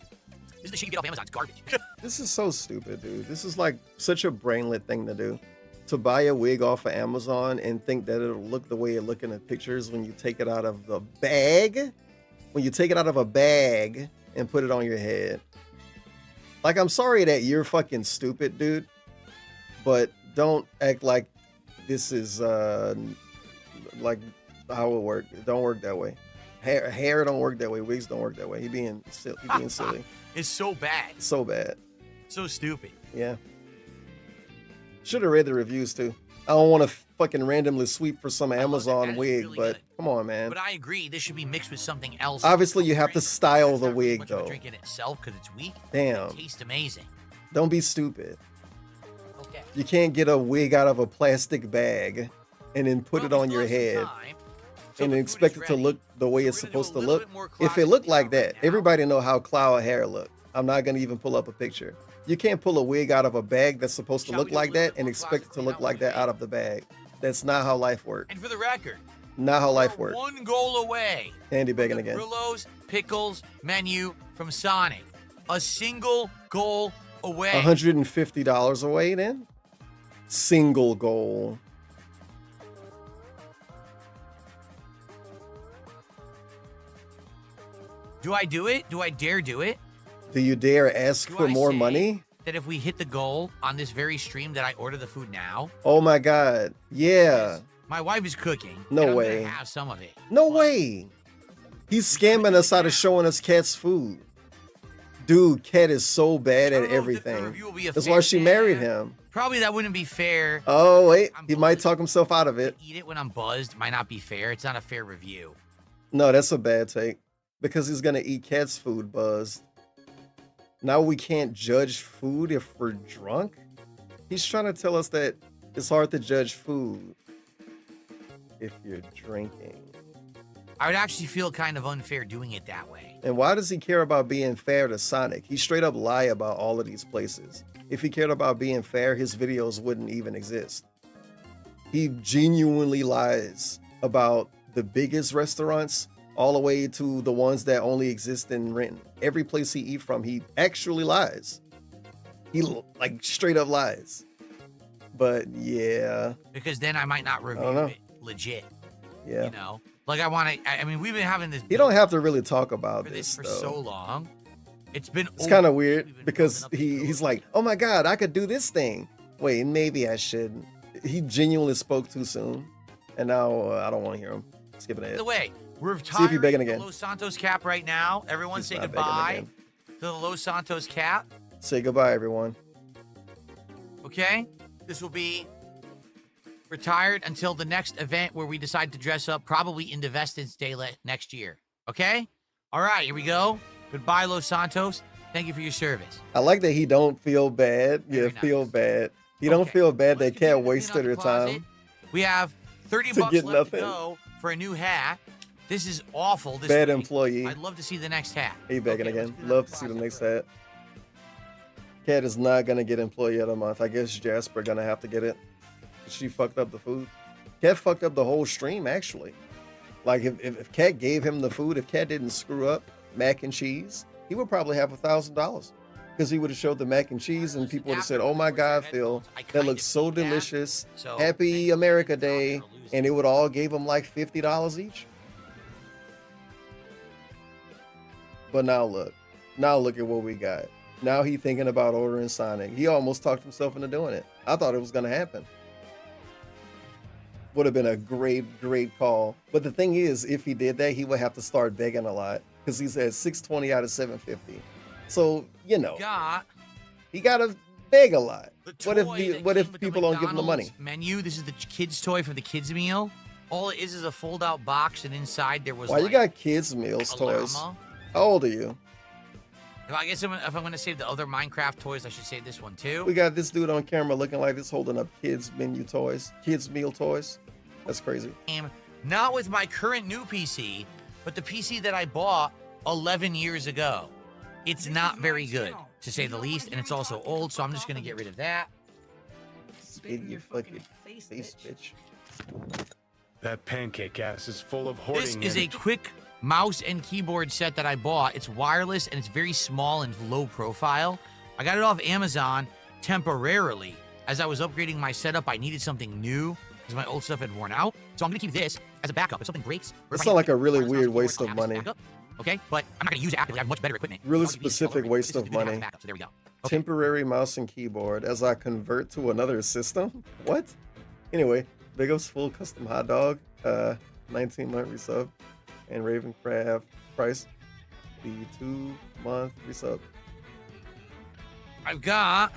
This is the shit you get off Amazon. It's garbage. This is so stupid, dude. This is like such a brainlet thing to do. To buy a wig off of Amazon and think that it'll look the way it look in the pictures when you take it out of the bag. When you take it out of a bag and put it on your head. Like, I'm sorry that you're fucking stupid, dude. But don't act like this is like how it works. It don't work that way. Hair don't work that way. Wigs don't work that way. He being silly. It's so bad. So bad. So stupid. Yeah. Should have read the reviews too. I don't want to fucking randomly sweep for some Amazon wig, really but good. come on, man. But I agree, this should be mixed with something else. Obviously, you have to style It's the not really wig much of a though. drink in itself because it's weak. Damn. It tastes amazing. Don't be stupid. Okay. You can't get a wig out of a plastic bag and then put it Well, we on still your have some head time, so and the food expect is it to ready. look the way it's We're gonna do supposed a to little look. bit more If it classic looked like detail that, right now. everybody know how Cloud hair look. I'm not gonna even pull up a picture. You can't pull a wig out of a bag that's supposed to Shall we look do a like little that bit and more expect it to classic look now like with that me? out of the bag. That's not how life works. And for the record, Not how life we're works. one goal away Andy from begging the again. Brillo's Pickles menu from Sonic. A single goal away. $150 away then? Single goal. Do I do it? Do I dare do it? Do you dare ask Do for I more say money? That if we hit the goal on this very stream that I order the food now? Oh my God. Yeah. My wife is cooking. No and I'm way. gonna have some of it. No way. He's scamming us out of showing us Cat's food. Dude, Cat is so bad at everything. review will be a That's why fair she married share. him. Probably that wouldn't be fair. Oh, wait. He might talk himself out of it. Eat it when I'm buzzed might not be fair. It's not a fair review. No, that's a bad take. Because he's going to eat Cat's food buzzed. Now we can't judge food if we're drunk? He's trying to tell us that it's hard to judge food if you're drinking. I would actually feel kind of unfair doing it that way. And why does he care about being fair to Sonic? He straight up lie about all of these places. If he cared about being fair, his videos wouldn't even exist. He genuinely lies about the biggest restaurants all the way to the ones that only exist in Renton. Every place he eat from, he actually lies. He like straight up lies. But yeah. Because then I might not review know. it legit. Yeah. You know? Like I want to, I mean, we've been having this You don't have to really talk about for this for though. so long. It's been It's kind of weird because he's like, oh my God, I could do this thing. Wait, maybe I should. He genuinely spoke too soon. And now I don't want to hear him. Skipping By ahead. the way, we're See if you're begging retiring again. the Los Santos cap right now. Everyone He's say not begging goodbye again. to the Los Santos cap. Say goodbye, everyone. Okay? This will be retired until the next event where we decide to dress up, probably into Vestin's Day next year. Okay? All right, here we go. Goodbye, Los Santos. Thank you for your service. I like that he don't feel bad. Very Yeah, feel bad. He don't feel bad that Cat wasted her time. We have 30 To bucks get left nothing. to go for a new hat. This is awful. This Bad week. employee. I'd love to see the next hat. He begging Okay, again. Love to see the next hat. Cat is not gonna get employee of the month. I guess Jasper gonna have to get it. She fucked up the food. Cat fucked up the whole stream actually. Like if Cat gave him the food, if Cat didn't screw up mac and cheese, he would probably have $1,000 because he would have showed the mac and cheese and people would have said, "Oh my God, Phil, that looks so delicious. Happy America Day," and it would all gave him like $50 each. But now look at what we got. Now he thinking about ordering Sonic. He almost talked himself into doing it. I thought it was gonna happen. would have been a great call. But the thing is, if he did that, he would have to start begging a lot because he's at 620 out of 750. So, you know, he got to beg a lot. What if people don't give him the money? Menu. This is the kid's toy for the kids meal. All it is a fold-out box, and inside there was. Why you got kids meals toys? Llama. How old are you? If I guess if I'm going to save the other Minecraft toys, I should save this one too. We got this dude on camera looking like this holding up kids menu toys, kids meal toys. That's crazy. Not with my current new PC, but the PC that I bought 11 years ago. It's not very good, to say the least, and it's also old, so I'm just going to get rid of that. Spit your fucking face, bitch. That pancake ass is full of hoarding. This is a quick mouse and keyboard set that I bought. It's wireless, and it's very small and low profile. I got it off Amazon temporarily. As I was upgrading my setup, I needed something new because my old stuff had worn out. So I'm going to keep this as a backup. If something breaks... It's not like a really weird waste of money. Okay, but I'm not going to use it actively. I have much better equipment. Really specific waste of money. So there we go. Okay. Temporary mouse and keyboard as I convert to another system? What? Anyway, Big Ups Full Custom Hot Dog, 19-month resub, and Ravencraft price, the 2-month resub. I've got...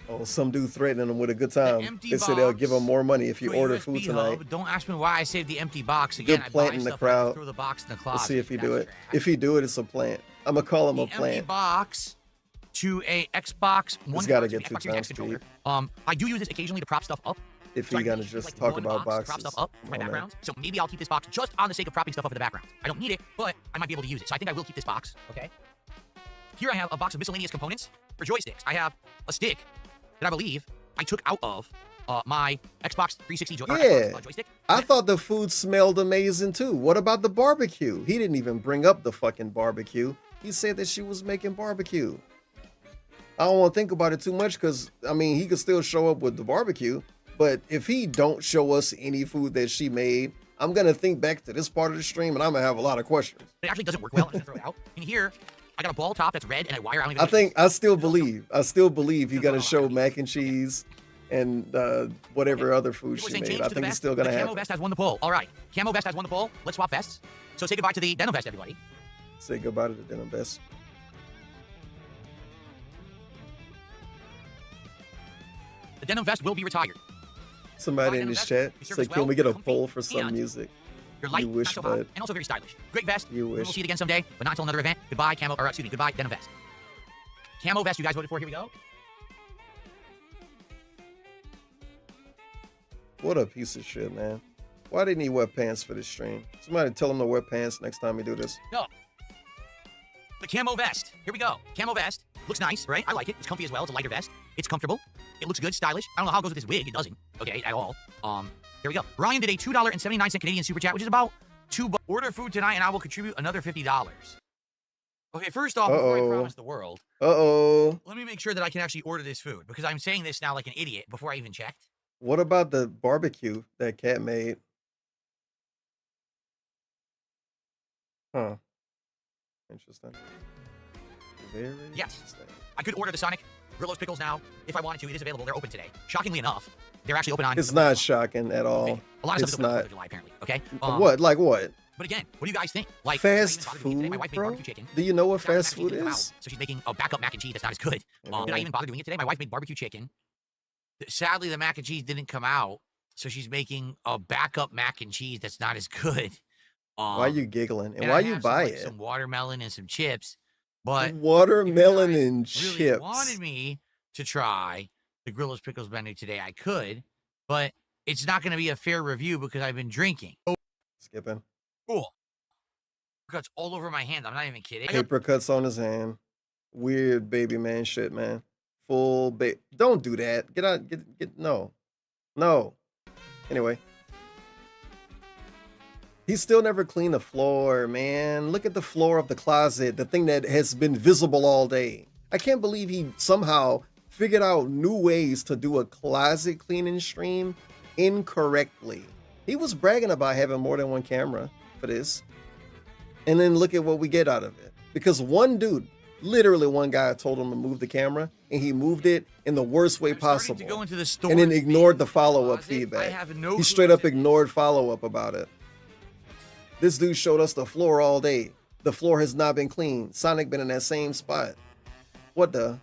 Oh, some dude threatening them with a good time. Empty They said they'll give him box more money if you to a order USB food tonight. hub. Don't ask me why I saved the empty box. Again, Good plant in the crowd. Throw the box in the closet. Let's see if he do That's it. trash. If he do it, it's a plant. I'm gonna call him a Empty plant. box to a Xbox One. It's gotta controller, get Xbox 2 Series X times controller. speed. I do use this occasionally to prop stuff up. If So he I gonna use, just like, talk one about box to prop boxes. stuff up for my on that. background. So maybe I'll keep this box just on the sake of propping stuff up in the background. I don't need it, but I might be able to use it. So I think I will keep this box. Okay. Here I have a box of miscellaneous components for joysticks. I have a stick that I believe I took out of my Xbox 360 joystick. I thought the food smelled amazing too. What about the barbecue? He didn't even bring up the fucking barbecue. He said that she was making barbecue. I don't want to think about it too much because, I mean, he could still show up with the barbecue. But if he don't show us any food that she made, I'm going to think back to this part of the stream and I'm going to have a lot of questions. It actually doesn't work well. I'm just going to throw it out. In here, I got a ball top that's red and a wire. I still believe you're going to show mac and cheese and whatever other food she made. I think it's still going to happen. Camo Vest has won the poll. All right. Camo Vest has won the poll. Let's swap vests. So say goodbye to the Denim Vest, everybody. Say goodbye to the Denim Vest. The Denim Vest will be retired. Somebody in this chat said, can we get a poll for some music? You're light, You wish, not so hot, but and also very stylish. Great vest. You wish. We'll see it again someday, but not until another event. Goodbye, goodbye, Denim Vest. Camo Vest, you guys voted for. Here we go. What a piece of shit, man. Why didn't he wear pants for this stream? Somebody tell him to wear pants next time we do this. No. The Camo Vest. Here we go. Camo Vest. Looks nice, right? I like it. It's comfy as well. It's a lighter vest. It's comfortable. It looks good, stylish. I don't know how it goes with this wig. It doesn't. Okay, at all. Here we go. Brian did a $2.79 Canadian super chat, which is about $2. Order food tonight, and I will contribute another $50. Okay, first off, before I promise the world, let me make sure that I can actually order this food because I'm saying this now like an idiot before I even checked. What about the barbecue that Cat made? Huh. Interesting. Very interesting. I could order the Sonic Grillo's Pickles now if I wanted to. It is available. They're open today. Shockingly enough, they're actually open on... It's not shocking at all. A lot of it's stuff is open not. on July, apparently. Okay? What? Like what? But again, what do you guys think? Like Fast food, my wife made bro? barbecue chicken. Do you know what She got fast mac and cheese food didn't come is? out, so she's making a backup mac and cheese that's not as good. Did I even bother doing it today? My wife made barbecue chicken. Sadly, the mac and cheese didn't come out, so she's making a backup mac and cheese that's not as good. Why are you giggling? And I why you have buy some, it? Some watermelon and some chips. But watermelon and if you guys chips. really wanted me to try the Grillo's Pickles menu today, I could, but it's not going to be a fair review because I've been drinking. Skipping. Cool. Cuts all over my hand. I'm not even kidding. Paper cuts on his hand. Weird baby man shit, man. Full baby. Don't do that. Get out. Get. No. No. Anyway. He still never cleaned the floor, man. Look at the floor of the closet, the thing that has been visible all day. I can't believe he somehow figured out new ways to do a closet cleaning stream incorrectly. He was bragging about having more than one camera for this. And then look at what we get out of it. Because one dude Literally, one guy told him to move the camera, and he moved it in the worst way possible. To go into the store and then ignored the follow-up closet. I feedback. have no He clue straight up what's ignored follow-up about it. This dude showed us the floor all day. The floor has not been cleaned. Sonic been in that same spot. What the?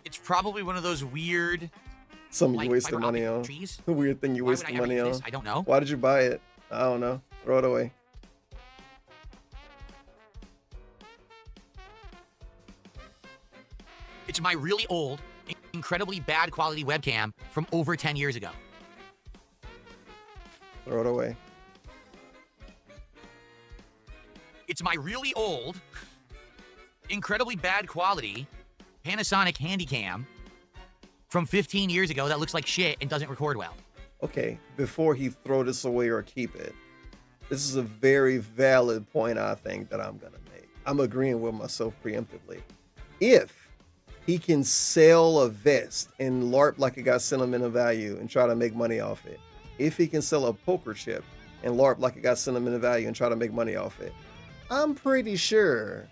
It's probably one of those weird. Something you Like, wasted why would money I on. trees? A weird thing you Why would wasted I ever money use on. this? I don't know. Why did you buy it? I don't know. Throw it away. It's my really old, incredibly bad quality webcam from over 10 years ago. Throw it away. It's my really old, incredibly bad quality Panasonic Handycam from 15 years ago that looks like shit and doesn't record well. Okay, before he throw this away or keep it, this is a very valid point I think that I'm gonna make. I'm agreeing with myself preemptively. If he can sell a vest and LARP like it got sentimental value and try to make money off it, if he can sell a poker chip and LARP like it got sentimental value and try to make money off it, I'm pretty sure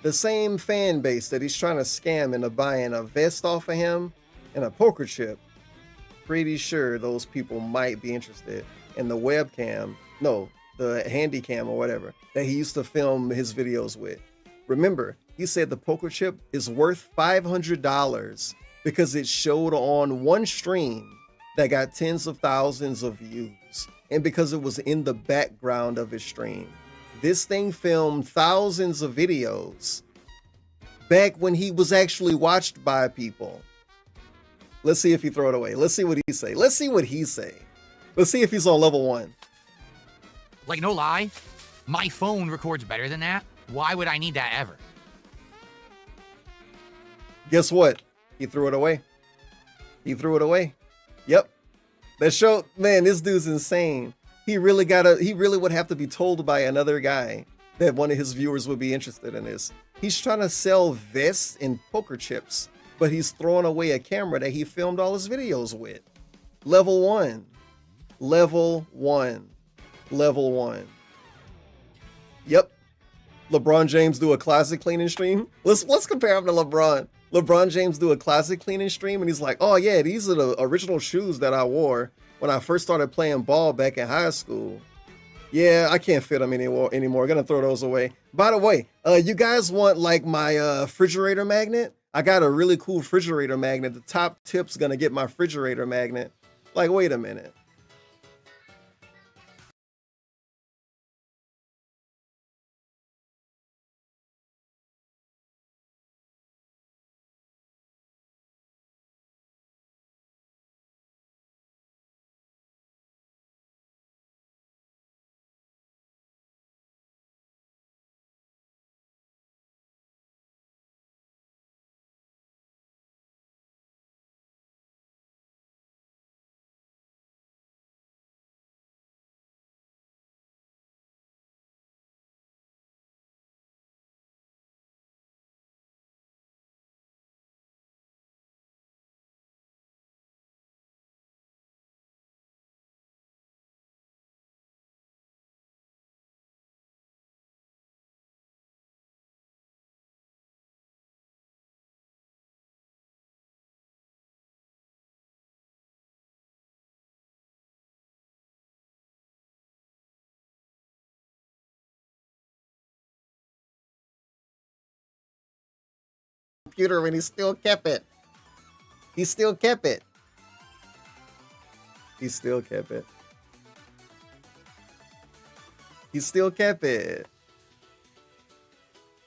the same fan base that he's trying to scam into buying a vest off of him and a poker chip, pretty sure those people might be interested in the webcam, no, the handy cam or whatever, that he used to film his videos with. Remember, he said the poker chip is worth $500 because it showed on one stream that got tens of thousands of views, and because it was in the background of his stream. This thing filmed thousands of videos back when he was actually watched by people. Let's see if he throw it away. Let's see what he say. Let's see what he say. Let's see if he's on level 1. Like, no lie, my phone records better than that. Why would I need that ever? Guess what? He threw it away. He threw it away. Yep. That show, man, this dude's insane. He really would have to be told by another guy that one of his viewers would be interested in this. He's trying to sell vests and poker chips, but he's throwing away a camera that he filmed all his videos with. Level 1. Level 1. Level 1. Yep. LeBron James do a classic cleaning stream. Let's compare him to LeBron. LeBron James do a classic cleaning stream and he's like, oh yeah, these are the original shoes that I wore when I first started playing ball back in high school. Yeah, I can't fit them anymore. Gonna throw those away. By the way, you guys want like my refrigerator magnet? I got a really cool refrigerator magnet. The top tip's gonna get my refrigerator magnet. Like, wait a minute. Computer and he still kept it. He still kept it. He still kept it. He still kept it.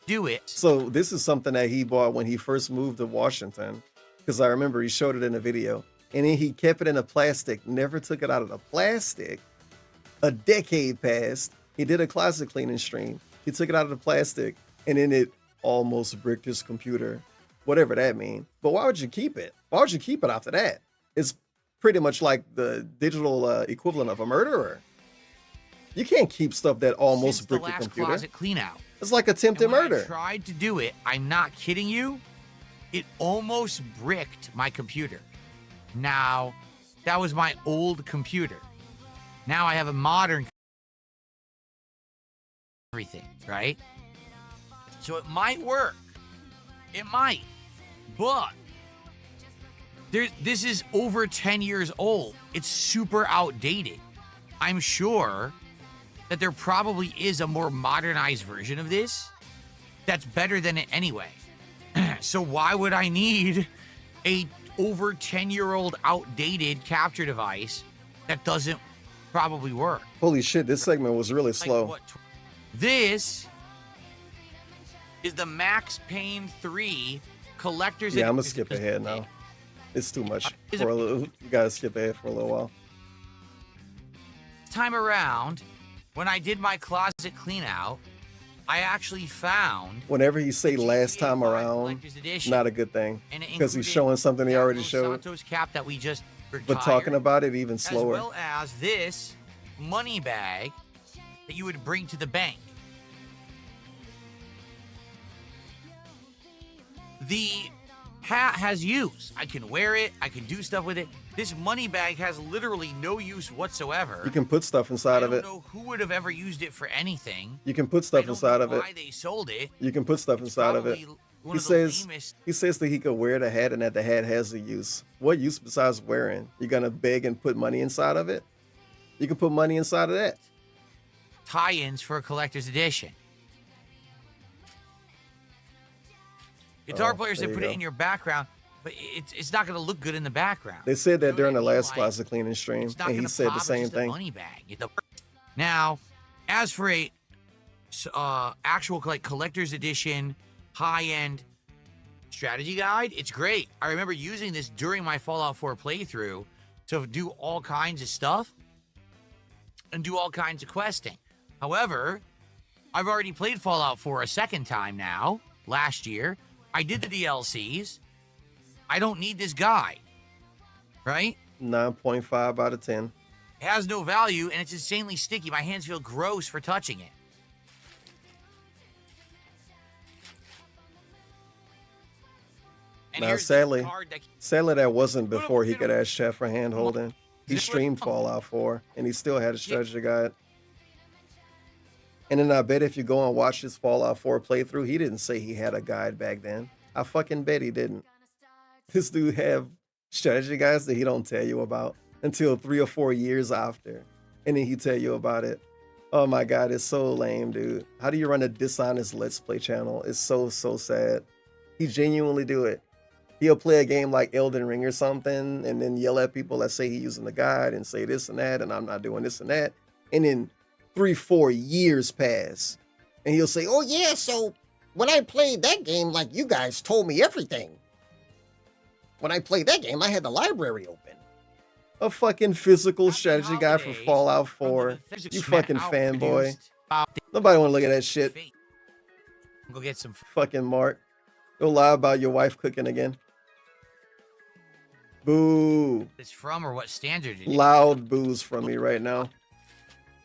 Do it. So this is something that he bought when he first moved to Washington, because I remember he showed it in a video, and then he kept it in a plastic, never took it out of the plastic. A decade passed. He did a classic cleaning stream. He took it out of the plastic, and then it almost bricked his computer. Whatever that means. But why would you keep it? Why would you keep it after that? It's pretty much like the digital equivalent of a murderer. You can't keep stuff that almost bricked your computer. Closet clean out. It's like attempted murder. I tried to do it. I'm not kidding you. It almost bricked my computer. Now, that was my old computer. Now I have a modern everything, right? So it might work. It might. But this is over 10 years old. It's super outdated. I'm sure that there probably is a more modernized version of this that's better than it anyway. So why would I need a over 10-year-old outdated capture device that doesn't probably work? Holy shit, this segment was really Like, slow. what, this is the Max Payne 3 Collector's Yeah, I'm gonna Edition. skip ahead now. It's too much Is for it- a little. You gotta skip ahead for a little while. This time around, when I did my closet clean out, I actually found Whenever he say last GTA time 5 around, Collector's Edition, not a good thing and it because he's included showing something he that already Los showed. Santos cap that we just retired, But talking about it even as slower. well as this money bag that you would bring to the bank. The hat has use. I can wear it. I can do stuff with it. This money bag has literally no use whatsoever. You can put stuff inside I of don't it. know who would have ever used it for anything. You can put I stuff don't inside know of it. why they sold it. You can put stuff inside of it. Probably one He of the says lamest- he says that he could wear the hat and that the hat has a use. What use besides wearing? You're gonna beg and put money inside of it? You can put money inside of that. tie-ins for a collector's edition. Guitar Oh, players there that you put go. it in your background, but it's not going to look good in the background. They said that You know during what the I mean? last Like, closet cleaning stream, It's not and he gonna said pop, the it's same just a thing. money bag. Now, as for a actual like collector's edition, high-end strategy guide, it's great. I remember using this during my Fallout 4 playthrough to do all kinds of stuff and do all kinds of questing. However, I've already played Fallout 4 a second time now, last year. I did the DLCs. I don't need this guide, right? 9.5 out of 10. It has no value, and it's insanely sticky. My hands feel gross for touching it. And Now, here's the sadly, card that- that wasn't before he could ask chat for hand holding. He streamed Fallout 4, and he still had a strategy guide. And then I bet if you go and watch his Fallout 4 playthrough, he didn't say he had a guide back then. I fucking bet he didn't. This dude have strategy guides that he don't tell you about until 3 or 4 years after. And then he tell you about it. Oh my God, it's so lame, dude. How do you run a dishonest Let's Play channel? It's so sad. He genuinely do it. He'll play a game like Elden Ring or something and then yell at people that say he's using the guide and say this and that and I'm not doing this and that. And then 3-4 years pass and he'll say, oh yeah, so when I played that game, like you guys told me everything. When I played that game, I had the library open. A fucking physical strategy guide for Fallout 4. You fucking fanboy. Nobody want to look at that shit. Go get some. Fucking Mark. Go lie about your wife cooking again. Boo. It's from or what standard it is. Loud boos from me right now.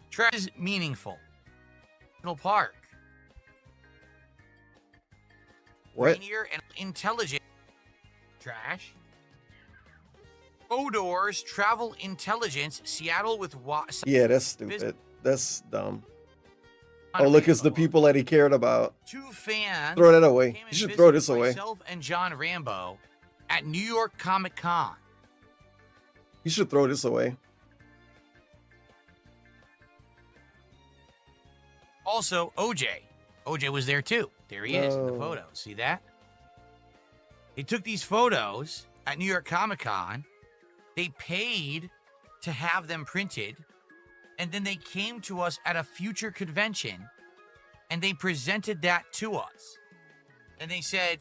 Trash is meaningful. National Park. What? Rainier and intelligent. Trash. Odor's Travel Intelligence, Seattle with Yeah, that's stupid. That's dumb. Oh, look, it's the people that he cared about. Two fans. Throw that away. came You and should throw this visited away. Myself and John Rambo at New York Comic Con. You should throw this away. Also, OJ. OJ was there too. There he is in the No. photo. See that? They took these photos at New York Comic Con. They paid to have them printed. And then they came to us at a future convention and they presented that to us. And they said,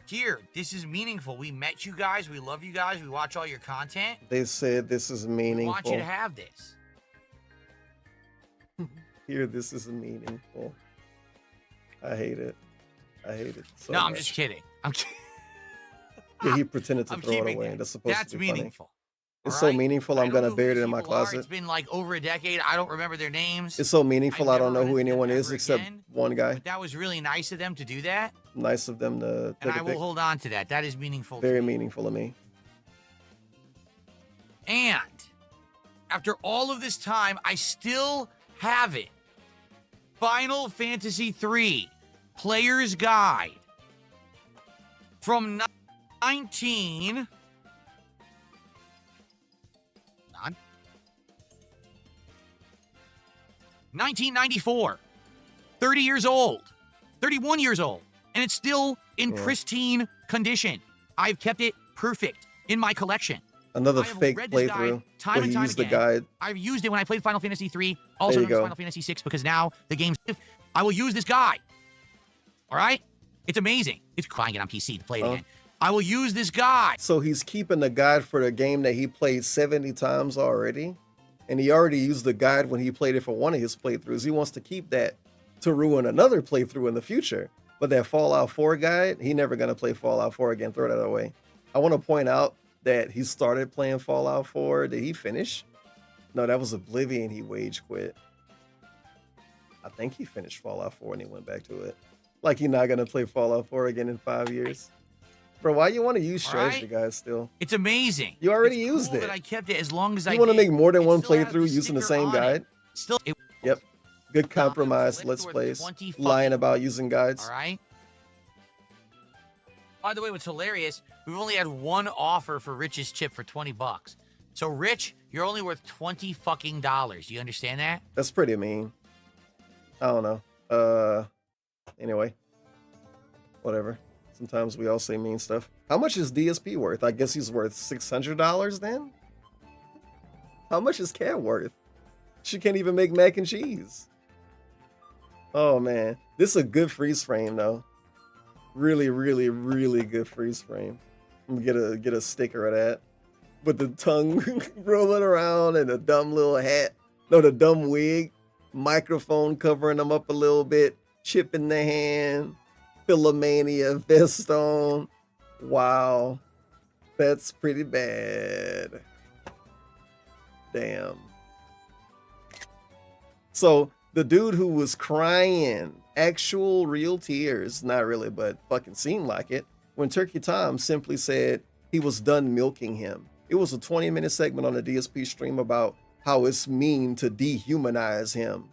here, this is meaningful. We met you guys. We love you guys. We watch all your content. They said this is We meaningful. want you to have this. Here, this is meaningful. I hate it. I hate it so No, I'm much. just kidding. I'm kidding. Yeah, he pretended to I'm throw it keeping away. that. That's supposed That's to be funny. meaningful. It's All so right? meaningful, I I'm don't gonna know who bury it these in my people are. closet. It's been like over a decade. I don't remember their names. It's so meaningful, I don't know never who run into anyone them is ever except again. one guy. But that was really nice of them to do that. Nice of them to And take I a will pic. hold on to that. That is meaningful. Very to me. meaningful to me. And after all of this time, I still have it. Final Fantasy 3 Player's Guide from 1994. 30 years old. 31 years old. And it's still in pristine condition. I've kept it perfect in my collection. Another I have fake read this playthrough time where and he time used the again. guide. I've used it when I played Final Fantasy 3, also There you known as go. Final Fantasy 6, because now the game's... I will use this guide. All right? It's amazing. It's fine, get on PC to play it again. I will use this guide. So he's keeping the guide for the game that he played 70 times already. And he already used the guide when he played it for one of his playthroughs. He wants to keep that to ruin another playthrough in the future. But that Fallout 4 guide, he never going to play Fallout 4 again. Throw that away. I want to point out that he started playing Fallout 4. Did he finish? No, that was Oblivion. He wage quit. I think he finished Fallout 4 and he went back to it. Like he's not going to play Fallout 4 again in 5 years. Bro, why you want to use strategy guides still? It's amazing. You already It's used cool it. that I kept it as long as I You want to did. make more than It one still has playthrough using the sticker same on it. guide? Still, Yep. Good compromise. Let's worth plays. 20 Lying fucking- about using guides. All right. By the way, what's hilarious, we've only had one offer for Rich's chip for $20. So, Rich, you're only worth $20 fucking dollars. You understand that? That's pretty mean. I don't know. Anyway. Whatever. Sometimes we all say mean stuff. How much is DSP worth? I guess he's worth $600 then? How much is Cat worth? She can't even make mac and cheese. Oh, man. This is a good freeze frame, though. Really, really, really good freeze frame. I'm gonna get a sticker of that. With the tongue rolling around and the dumb little hat. No, the dumb wig. Microphone covering them up a little bit. Chip in the hand. Philomania vest on. Wow. That's pretty bad. Damn. So the dude who was crying, actual real tears, not really, but fucking seemed like it, when Turkey Tom simply said he was done milking him. It was a 20-minute segment on the DSP stream about how it's mean to dehumanize him.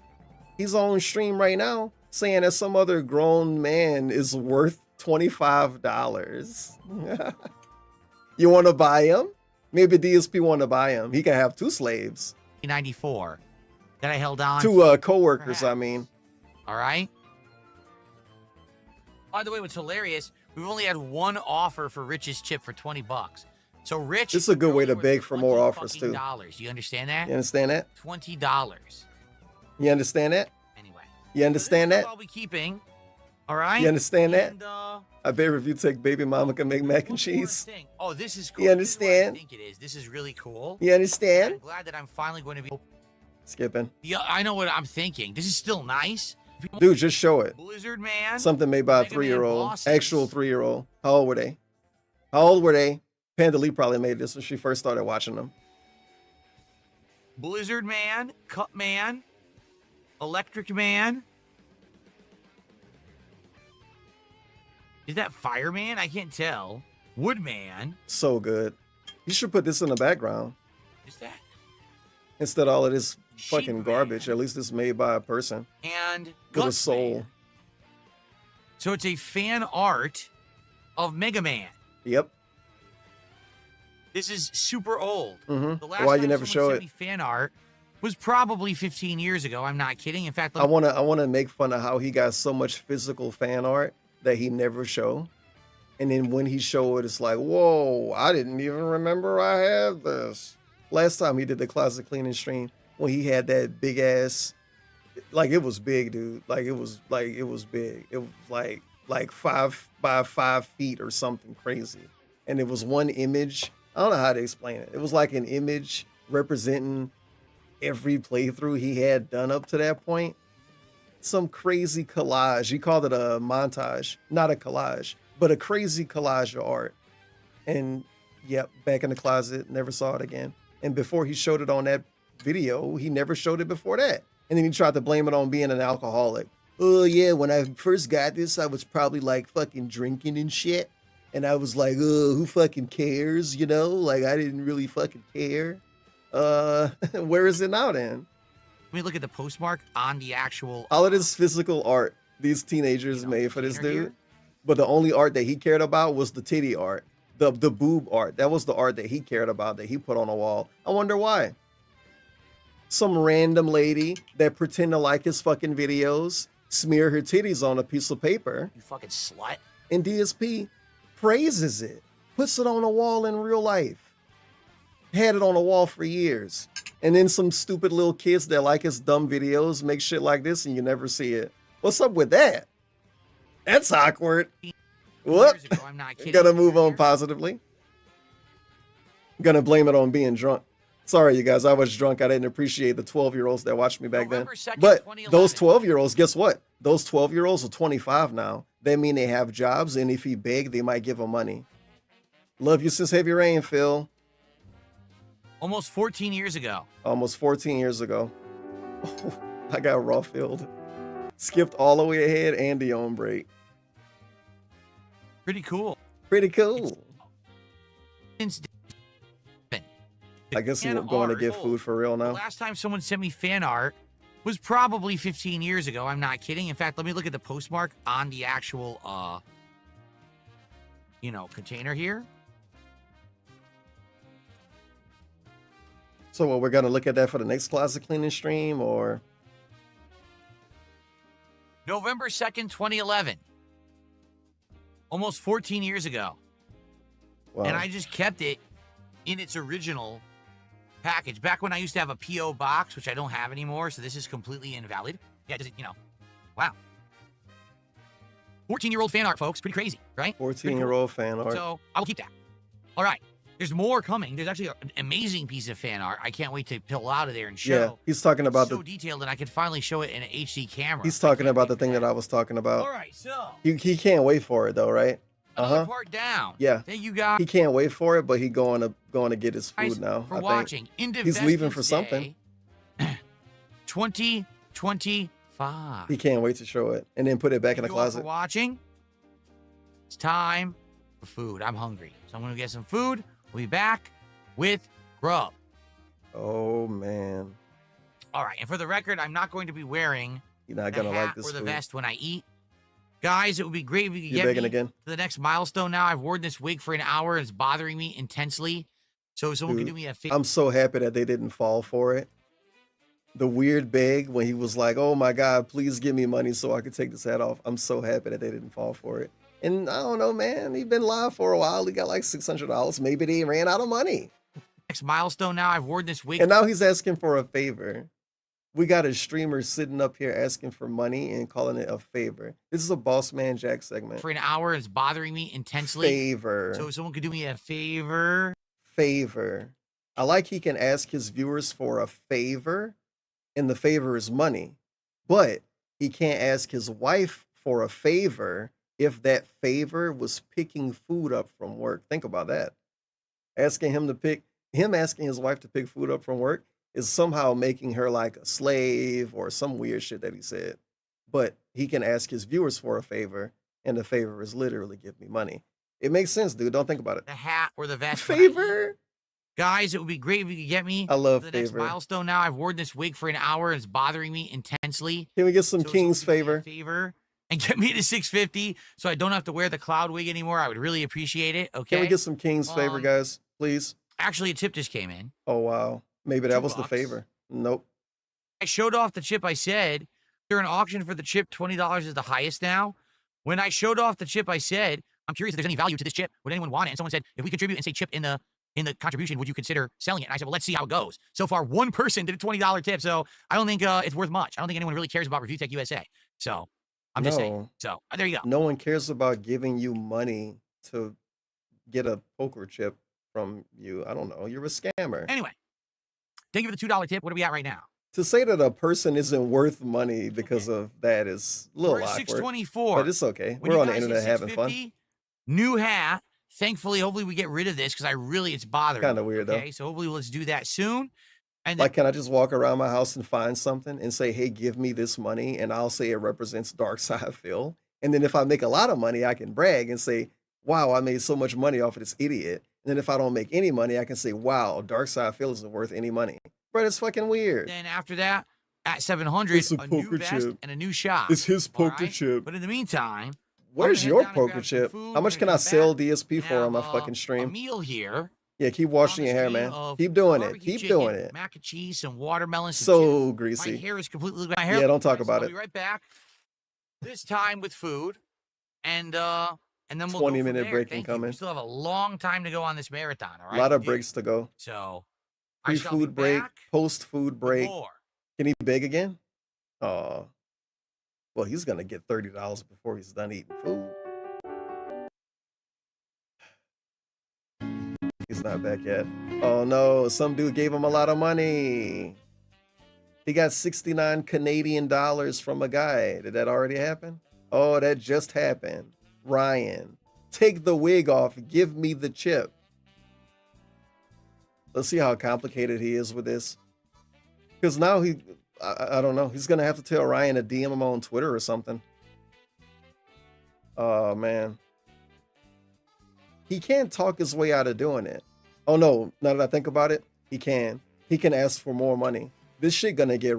He's on stream right now saying that some other grown man is worth $25. You want to buy him? Maybe DSP want to buy him. He can have 2 slaves. 94 that I held on. 2 co-workers, I mean. All right. By the way, what's hilarious, we've only had one offer for Rich's chip for $20. So, Rich, This is a good you're way only to worth beg for more offers, too. $20. You understand that? You understand that? $20. You understand that? Anyway. You understand So this that? is what I'll be keeping. All right. You understand that? And, I bet if you take baby mama can make mac and one more cheese. thing. Oh, this is cool. You This is what I understand? think it is. This is really cool. You understand? I'm glad that I'm finally going to be. Skipping. Yeah, I know what I'm thinking. This is still nice. Dude, just show it. Blizzard Man. Something made by a Mega Man 3-year-old. bosses. Actual 3-year-old. How old were they? How old were they? Panda Lee probably made this when she first started watching them. Blizzard Man, Cup Man, Electric Man. Is that Fireman? I can't tell. Woodman. So good. You should put this in the background. Is that? Instead of all of this Sheep fucking Man. garbage. At least it's made by a person And with a Guts soul. Man. So it's a fan art of Mega Man. Yep. This is super old. Mhm. The last Why time you never someone show sent it? me fan art was probably 15 years ago. I'm not kidding. In fact, I wanna make fun of how he got so much physical fan art that he never show. And then when he show it, it's like, whoa, I didn't even remember I had this. Last time he did the closet cleaning stream, when he had that big ass, like it was big, dude. Like it was big. It was like 5 by 5 feet or something crazy. And it was one image. I don't know how to explain it. It was like an image representing every playthrough he had done up to that point. Some crazy collage. He called it a montage, not a collage, but a crazy collage of art. And yep, back in the closet, never saw it again. And before he showed it on that video, he never showed it before that. And then he tried to blame it on being an alcoholic. Oh yeah, when I first got this, I was probably like fucking drinking and shit. And I was like, oh, who fucking cares? You know, like I didn't really fucking care. Where is it now then? Let me look at the postmark on the actual. All of this physical art these teenagers made for this container dude, here. but the only art that he cared about was the titty art, the boob art. That was the art that he cared about, that he put on a wall. I wonder why. Some random lady that pretend to like his fucking videos, smear her titties on a piece of paper, You fucking slut. and DSP praises it, puts it on a wall in real life. Had it on a wall for years. And then some stupid little kids that like his dumb videos make shit like this and you never see it. What's up with that? That's awkward. Whoop. Years ago, I'm not kidding. Gonna move on positively. Gonna blame it on being drunk. Sorry, you guys, I was drunk. I didn't appreciate the 12-year-olds that watched me back November then. 2nd, But 2011. those 12-year-olds, guess what? Those 12-year-olds are 25 now. That mean they have jobs, and if he beg, they might give him money. Love you since Heavy Rain, Phil. Almost 14 years ago. Almost 14 years ago. I got raw filled. Skipped all the way ahead and the on break. Pretty cool. Pretty cool. Since I guess fan we're going to art. get food for real The now. last time someone sent me fan art was probably 15 years ago. I'm not kidding. In fact, let me look at the postmark on the actual, container here. So what, we're going to look at that for the next closet cleaning stream, or? November 2nd, 2011. Almost 14 years ago. Wow. And I just kept it in its original package. Back when I used to have a P.O. box, which I don't have anymore, so this is completely invalid. Yeah, just, wow. 14-year-old fan art, folks. Pretty crazy, right? 14-year-old fan art. So I will keep that. All right. There's more coming. There's actually an amazing piece of fan art. I can't wait to pull out of there and show. Yeah, he's talking about so detailed, and I can finally show it in an HD camera. He's talking about the thing that I was talking about. All right, so He can't wait for it though, right? another part down. Yeah. Thank you guys He can't wait for it, but he going to get his food now. for I think. watching. He's leaving for something. 2025. He can't wait to show it and then put it back in the Thank you all closet. for watching. It's time for food. I'm hungry, so I'm gonna get some food. We'll be back with grub. Oh man, All right, and for the record, I'm not going to be wearing you're not the gonna hat like this or the food. vest when I eat. Guys, it would be great if you could You get begging me again? to the next milestone now. I've worn this wig for an hour. It's bothering me intensely. So if someone Dude, could do me a favor. I'm so happy that they didn't fall for it. The weird beg when he was like, "Oh my God, please give me money so I could take this hat off." I'm so happy that they didn't fall for it. And I don't know, man. He's been live for a while. He got like $600. Maybe they ran out of money. Next milestone now. I've worn this wig. And now he's asking for a favor. We got a streamer sitting up here asking for money and calling it a favor. This is a Boss Man Jack segment. for an hour. It's bothering me intensely. Favor. So if someone could do me a favor. Favor. I like he can ask his viewers for a favor, and the favor is money. But he can't ask his wife for a favor if that favor was picking food up from work. Think about that. Asking his wife to pick food up from work is somehow making her like a slave or some weird shit that he said. But he can ask his viewers for a favor, and the favor is literally give me money. It makes sense, dude. Don't think about it. The hat or the vest. when I eat. Favor. Guys, it would be great if you could get me I love to the next favor. milestone now. I've worn this wig for an hour. It's bothering me intensely. Can we get some So if someone King's could do me a favor? favor and get me to 650 so I don't have to wear the cloud wig anymore. I would really appreciate it. Okay. Can we get some King's favor, guys? Please. Actually, a tip just came in. Oh, wow. Maybe that was the $2. favor. Nope. I showed off the chip. I said during an auction for the chip, $20 is the highest now. When I showed off the chip, I said, I'm curious if there's any value to this chip. Would anyone want it? And someone said, if we contribute and say chip in the contribution, would you consider selling it? And I said, well, let's see how it goes. So far, one person did a $20 tip. So I don't think it's worth much. I don't think anyone really cares about Review Tech USA. So I'm just saying. No. So there you go. No one cares about giving you money to get a poker chip from you. I don't know. You're a scammer. Anyway, thank you for the $2 tip. What are we at right now? To say that a person isn't worth money because of that is a little We're at awkward. 624. But it's okay. When We're you on the guys hit internet having fun. 650, new hat. Thankfully, hopefully we get rid of this because it's bothering Kinda me. weird, though. Okay, so hopefully let's do that soon. And Like, can I just walk around my house and find something and say, hey, give me this money, and I'll say it represents Dark Side Phil. And then if I make a lot of money, I can brag and say, wow, I made so much money off of this idiot. And then if I don't make any money, I can say, wow, Dark Side Phil isn't worth any money. Bro, it's fucking weird. then after that, at 700, It's a a new poker vest chip. and a new shop. It's his all poker right? chip. But in the meantime, Where's I'm gonna your head down and poker grab some chip? food. How We're much gonna can I come sell back DSP and for on my have, fucking a stream? meal here. Yeah, keep on washing the your hair, stream man. of Keep doing it. barbecue Keep chicken, doing it. mac and cheese, some watermelon, some So chips. greasy. My hair is completely. My hair Yeah, don't talk nice. about I'll it. be right back. This time with food, and then we'll go 20-minute from there. break Thank you. We incoming. still have a long time to go on this marathon. All right. A lot of We do. breaks to go. So I shall be Pre-food break, back post-food with break. more. Can he beg again? Oh, well, he's gonna get $30 before he's done eating food. He's not back yet. Oh no, some dude gave him a lot of money. He got 69 Canadian dollars from a guy. Did that already happen? Oh, that just happened. Ryan, take the wig off. Give me the chip. Let's see how complicated he is with this. Because now I don't know. He's going to have to tell Ryan to DM him on Twitter or something. Oh, man. He can't talk his way out of doing it. Oh, no. Now that I think about it, he can. He can ask for more money. This shit going to get...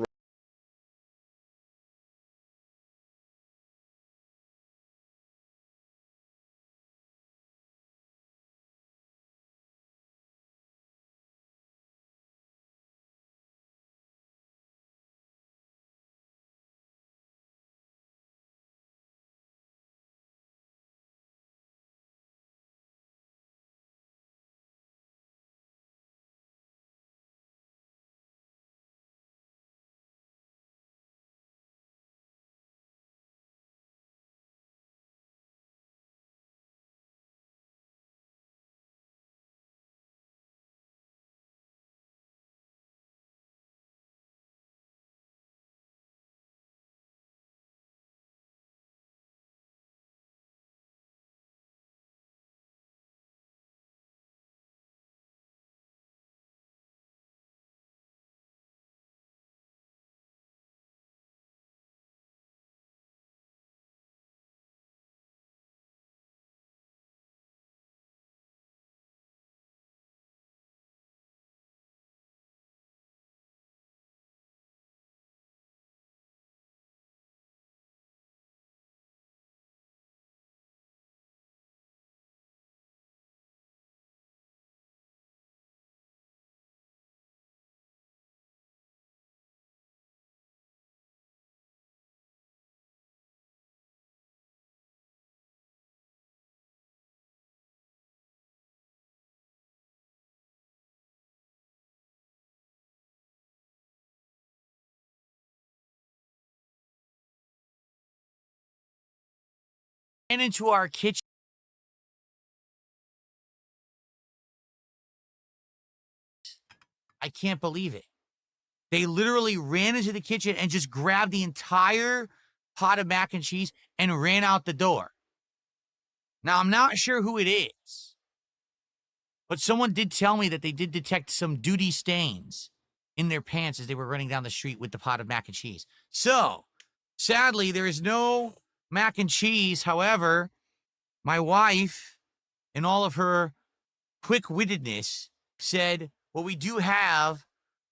And into our kitchen. I can't believe it. They literally ran into the kitchen and just grabbed the entire pot of mac and cheese and ran out the door. Now, I'm not sure who it is, but someone did tell me that they did detect some duty stains in their pants as they were running down the street with the pot of mac and cheese. So, sadly, there is no mac and cheese. However, my wife, in all of her quick-wittedness, said, well, we do have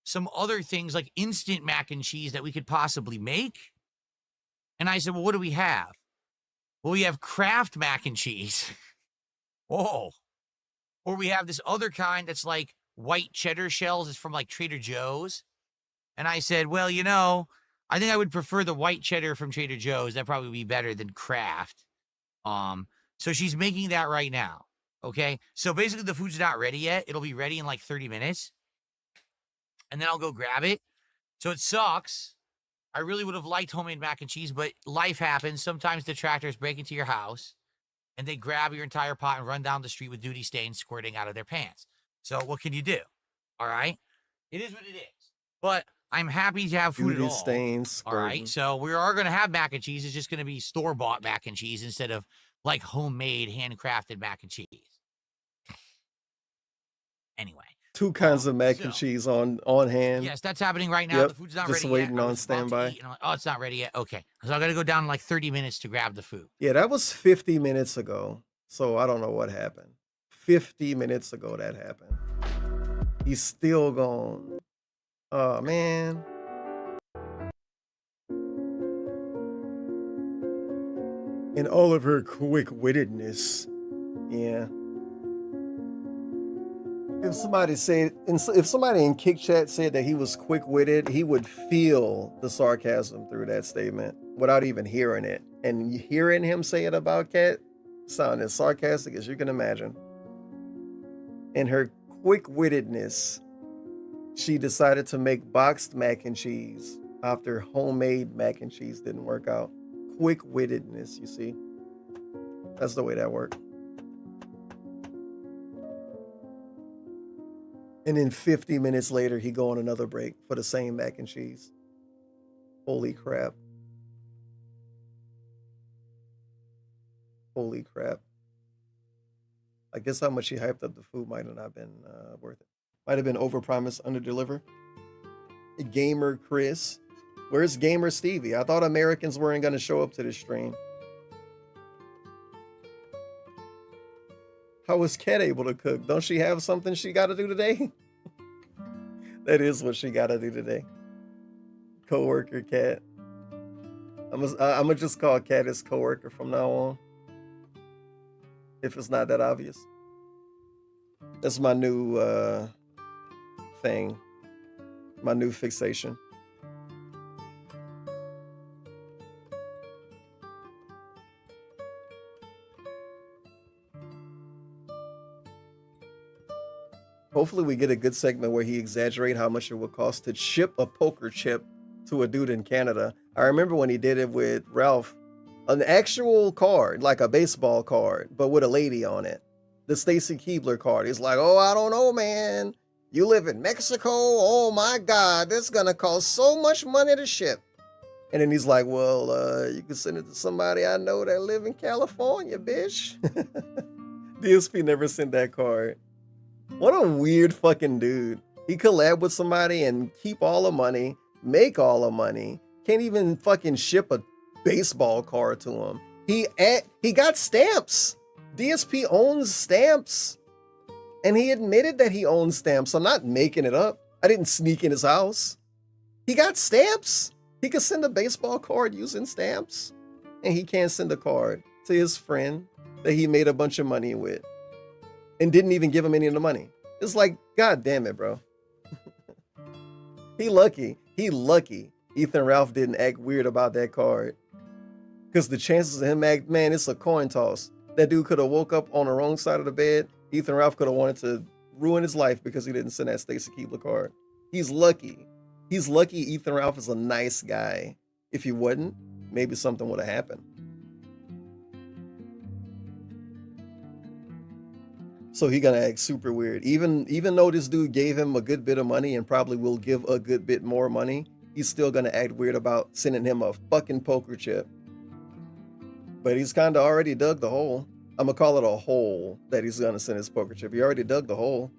some other things like instant mac and cheese that we could possibly make. And I said, well, what do we have? Well, we have Kraft mac and cheese. Whoa. Or we have this other kind that's like white cheddar shells. It's from like Trader Joe's. And I said, well, you know, I think I would prefer the white cheddar from Trader Joe's. That'd probably be better than Kraft. So she's making that right now. Okay. So basically the food's not ready yet. It'll be ready in like 30 minutes. And then I'll go grab it. So it sucks. I really would have liked homemade mac and cheese, but life happens. Sometimes detractors break into your house and they grab your entire pot and run down the street with duty stains squirting out of their pants. So what can you do? All right. It is what it is. But I'm happy to have food Duty at all. stains All right. So we are going to have mac and cheese. It's just going to be store-bought mac and cheese instead of like homemade, handcrafted mac and cheese. Anyway. 2 kinds of mac and cheese on hand. Yes, that's happening right now. Yep, The food's not just ready waiting yet. I on was about to standby. eat, and I'm like, oh, it's not ready yet. Okay. So I got to go down in like 30 minutes to grab the food. Yeah, that was 50 minutes ago. So I don't know what happened. 50 minutes ago that happened. He's still gone. Oh, man. In all of her quick-wittedness. Yeah. If somebody in Kick Chat said that he was quick-witted, he would feel the sarcasm through that statement without even hearing it. And hearing him say it about Cat sounded as sarcastic as you can imagine. In her quick-wittedness, she decided to make boxed mac and cheese after homemade mac and cheese didn't work out. Quick-wittedness, you see? That's the way that worked. And then 50 minutes later, he go on another break for the same mac and cheese. Holy crap. Holy crap. I guess how much he hyped up the food might have not been worth it. Might have been overpromise, underdeliver. Gamer Chris. Where's Gamer Stevie? I thought Americans weren't going to show up to this stream. How was Kat able to cook? Don't she have something she got to do today? That is what she got to do today. Coworker Kat. I'm gonna just call Kat his coworker from now on. If it's not that obvious. That's my new thing. My new fixation. Hopefully we get a good segment where he exaggerate how much it would cost to ship a poker chip to a dude in Canada. I remember when he did it with Ralph, an actual card, like a baseball card, but with a lady on it. The Stacy Keebler card. He's like, oh, I don't know, man. You live in Mexico? Oh my God, that's gonna cost so much money to ship. And then he's like, well, you can send it to somebody I know that live in California, bitch. DSP never sent that card. What a weird fucking dude. He collab with somebody and keep all the money, make all the money, can't even fucking ship a baseball card to him. He got stamps. DSP owns stamps. And he admitted that he owns stamps. I'm not making it up. I didn't sneak in his house. He got stamps. He could send a baseball card using stamps. And he can't send a card to his friend that he made a bunch of money with. And didn't even give him any of the money. It's like, God damn it, bro. He lucky. Ethan Ralph didn't act weird about that card. Because the chances of him act, man, it's a coin toss. That dude could have woke up on the wrong side of the bed. Ethan Ralph could have wanted to ruin his life because he didn't send that Stacy Keebler card. He's lucky. He's lucky Ethan Ralph is a nice guy. If he wasn't, maybe something would have happened. So he gonna act super weird. Even though this dude gave him a good bit of money and probably will give a good bit more money, he's still gonna act weird about sending him a fucking poker chip. But he's kind of already dug the hole. I'm gonna call it a hole that he's gonna send his poker chip. He already dug the hole.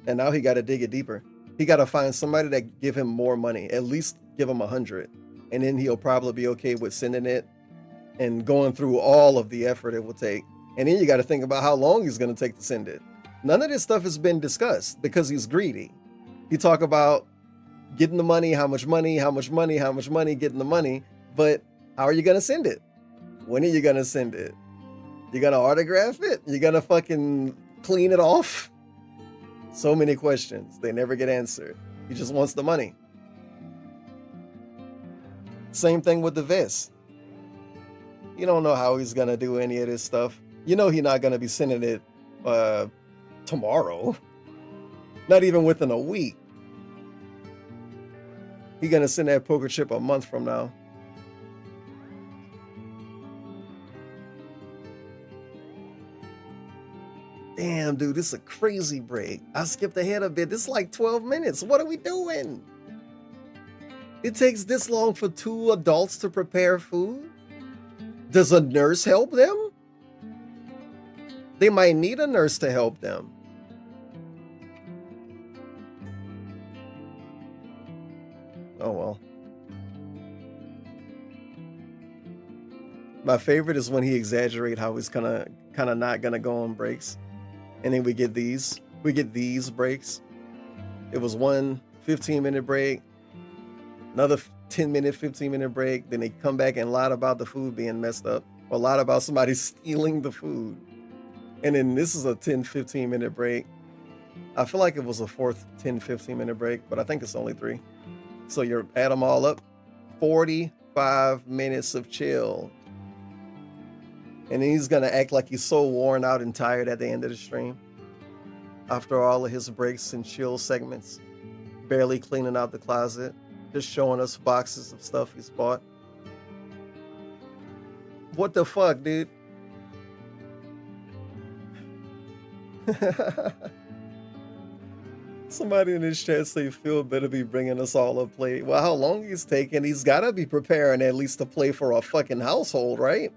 And now he gotta dig it deeper. He gotta find somebody that give him more money, at least give him 100. And then he'll probably be okay with sending it and going through all of the effort it will take. And then you got to think about how long he's going to take to send it. None of this stuff has been discussed because he's greedy. He talk about getting the money, how much money, getting the money. But how are you going to send it? When are you going to send it? You going to autograph it? You going to fucking clean it off? So many questions. They never get answered. He just wants the money. Same thing with the vest. You don't know how he's going to do any of this stuff. You know he's not going to be sending it tomorrow. Not even within a week. He's going to send that poker chip a month from now. Damn, dude, this is a crazy break. I skipped ahead a bit. This is like 12 minutes. What are we doing? It takes this long for 2 adults to prepare food? Does a nurse help them? They might need a nurse to help them. Oh well. My favorite is when he exaggerates how he's kind of not gonna go on breaks. And then we get these breaks. It was one 15-minute break, another 10-minute, 15-minute break. Then they come back and lie about the food being messed up. A lot about somebody stealing the food. And then this is a 10-15 minute break. I feel like it was a fourth 10-15 minute break, but I think it's only 3. So you add them all up, 45 minutes of chill. And then he's gonna act like he's so worn out and tired at the end of the stream. After all of his breaks and chill segments, barely cleaning out the closet, just showing us boxes of stuff he's bought. What the fuck, dude? Somebody in this chat say Phil better be bringing us all a plate. Well, how long he's taking, he's gotta be preparing at least a play for a fucking household, right?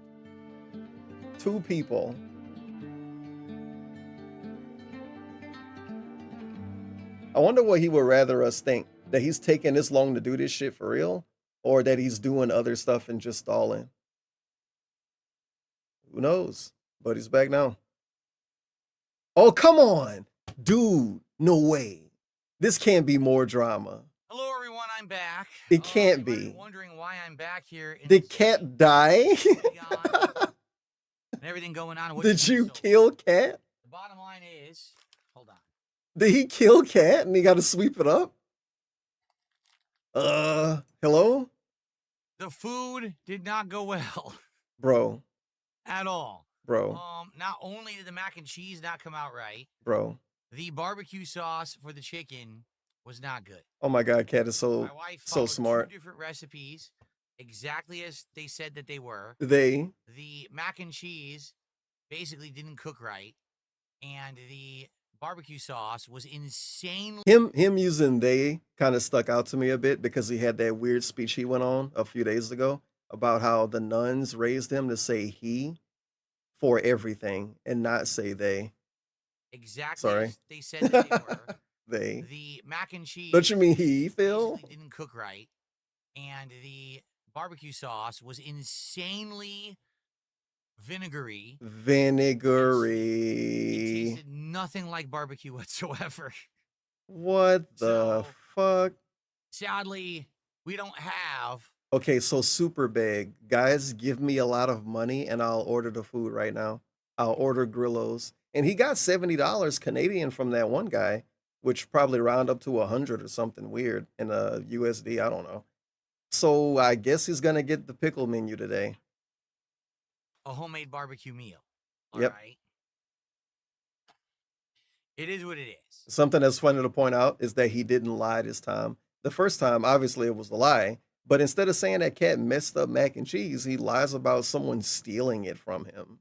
2 people. I wonder what he would rather us think. That he's taking this long to do this shit for real? Or that he's doing other stuff and just stalling? Who knows? But he's back now. Oh, come on. Dude, no way. This can't be more drama. Hello, everyone. I'm back. It can't be. Wondering why I'm back here. Did Cat die? And everything going on. Did you kill Cat? The bottom line is, hold on. Did he kill Cat and he got to sweep it up? Hello? The food did not go well. Bro. At all. Bro. Not only did the mac and cheese not come out right, Bro. the barbecue sauce for the chicken was not good. Oh my God, Cat is so smart. 2 different recipes, exactly as they said that they were. The mac and cheese basically didn't cook right, and the barbecue sauce was insanely. Him using they kind of stuck out to me a bit because he had that weird speech he went on a few days ago about how the nuns raised him to say he for everything and not say they. Exactly. Sorry. As they said that they were. They. The mac and cheese. Don't you mean he, Phil? Didn't cook right, and the barbecue sauce was insanely vinegary. Vinegary. It tasted nothing like barbecue whatsoever. What the fuck? Sadly, we don't have. Okay, so super big. Guys, give me a lot of money and I'll order the food right now. I'll order Grillos. And he got $70 Canadian from that one guy, which probably round up to 100 or something weird in a USD. I don't know. So I guess he's going to get the pickle menu today. A homemade barbecue meal. Yep. All right. It is what it is. Something that's funny to point out is that he didn't lie this time. The first time, obviously, it was a lie. But instead of saying that Cat messed up mac and cheese, he lies about someone stealing it from him.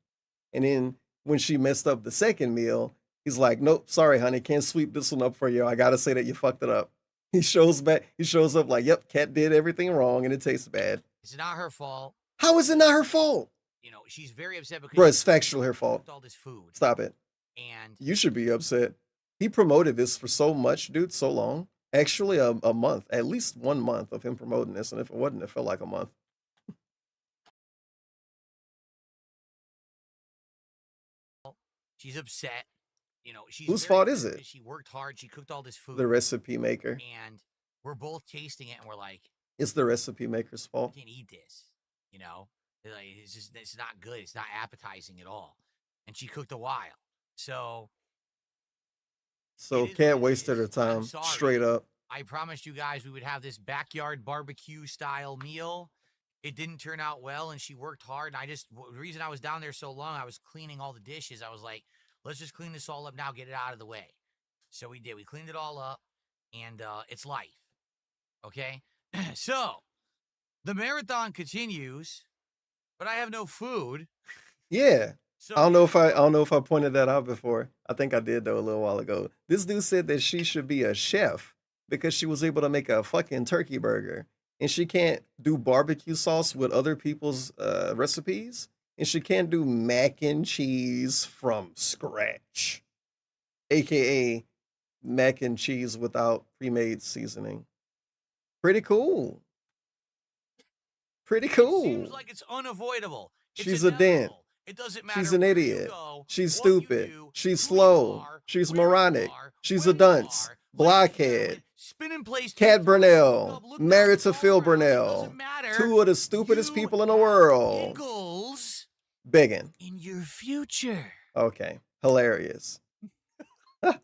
And then when she messed up the second meal, he's like, nope, sorry, honey, can't sweep this one up for you. I got to say that you fucked it up. He shows up like, yep, Cat did everything wrong and it tastes bad. It's not her fault. How is it not her fault? You know, she's very upset because Bro, it's factually her fault. all this food. Stop it. And you should be upset. He promoted this for so much, dude, so long. Actually, a month, at least 1 month of him promoting this. And if it wasn't, it felt like a month. She's upset. You know, she's whose fault is it? She worked hard. She cooked all this food. The recipe maker. And we're both tasting it, and we're like, it's the recipe maker's fault. I can't eat this. You know, like, it's not good. It's not appetizing at all. And she cooked a while. So Cat wasted her time, straight up. I promised you guys we would have this backyard barbecue style meal. It didn't turn out well, and she worked hard. And the reason I was down there so long, I was cleaning all the dishes. I was like, let's just clean this all up now, get it out of the way. So we did. We cleaned it all up, and it's life. Okay? So the marathon continues, but I have no food. Yeah. So, I don't know if I pointed that out before. I think I did though a little while ago. This dude said that she should be a chef because she was able to make a fucking turkey burger, and she can't do barbecue sauce with other people's recipes, and she can't do mac and cheese from scratch, aka mac and cheese without pre-made seasoning. Pretty cool. Pretty cool. It seems like it's unavoidable. She's a dent. It doesn't matter. She's an idiot. She's stupid. She's slow. She's moronic. She's a dunce. Blockhead. Cat Burnell. Married to Phil Burnell. 2 of the stupidest people in the world. Begging. in your future. Okay. Hilarious. Can't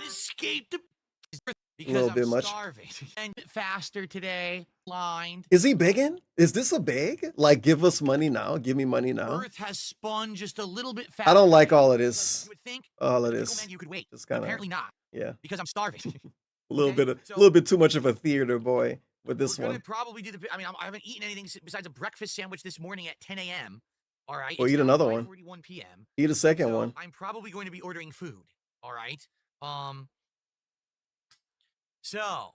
escape the because Little I'm bit much. starving. And faster today, lined. Is he begging? Is this a beg? Like, give us money now. Give me money now. Earth has spun just a little bit faster. I don't like today. all of Like, this. you would think All of the this. menu could wait. Just kind of, Apparently not, yeah. because I'm starving. A little Okay, bit, so- a little bit too much of a theater boy with this We're gonna one. probably do the. I mean, I haven't eaten anything besides a breakfast sandwich this morning at 10 a.m. All right. Well, it's eat now another one. 5:41 p.m. Eat a second So one. I'm probably going to be ordering food. All right. So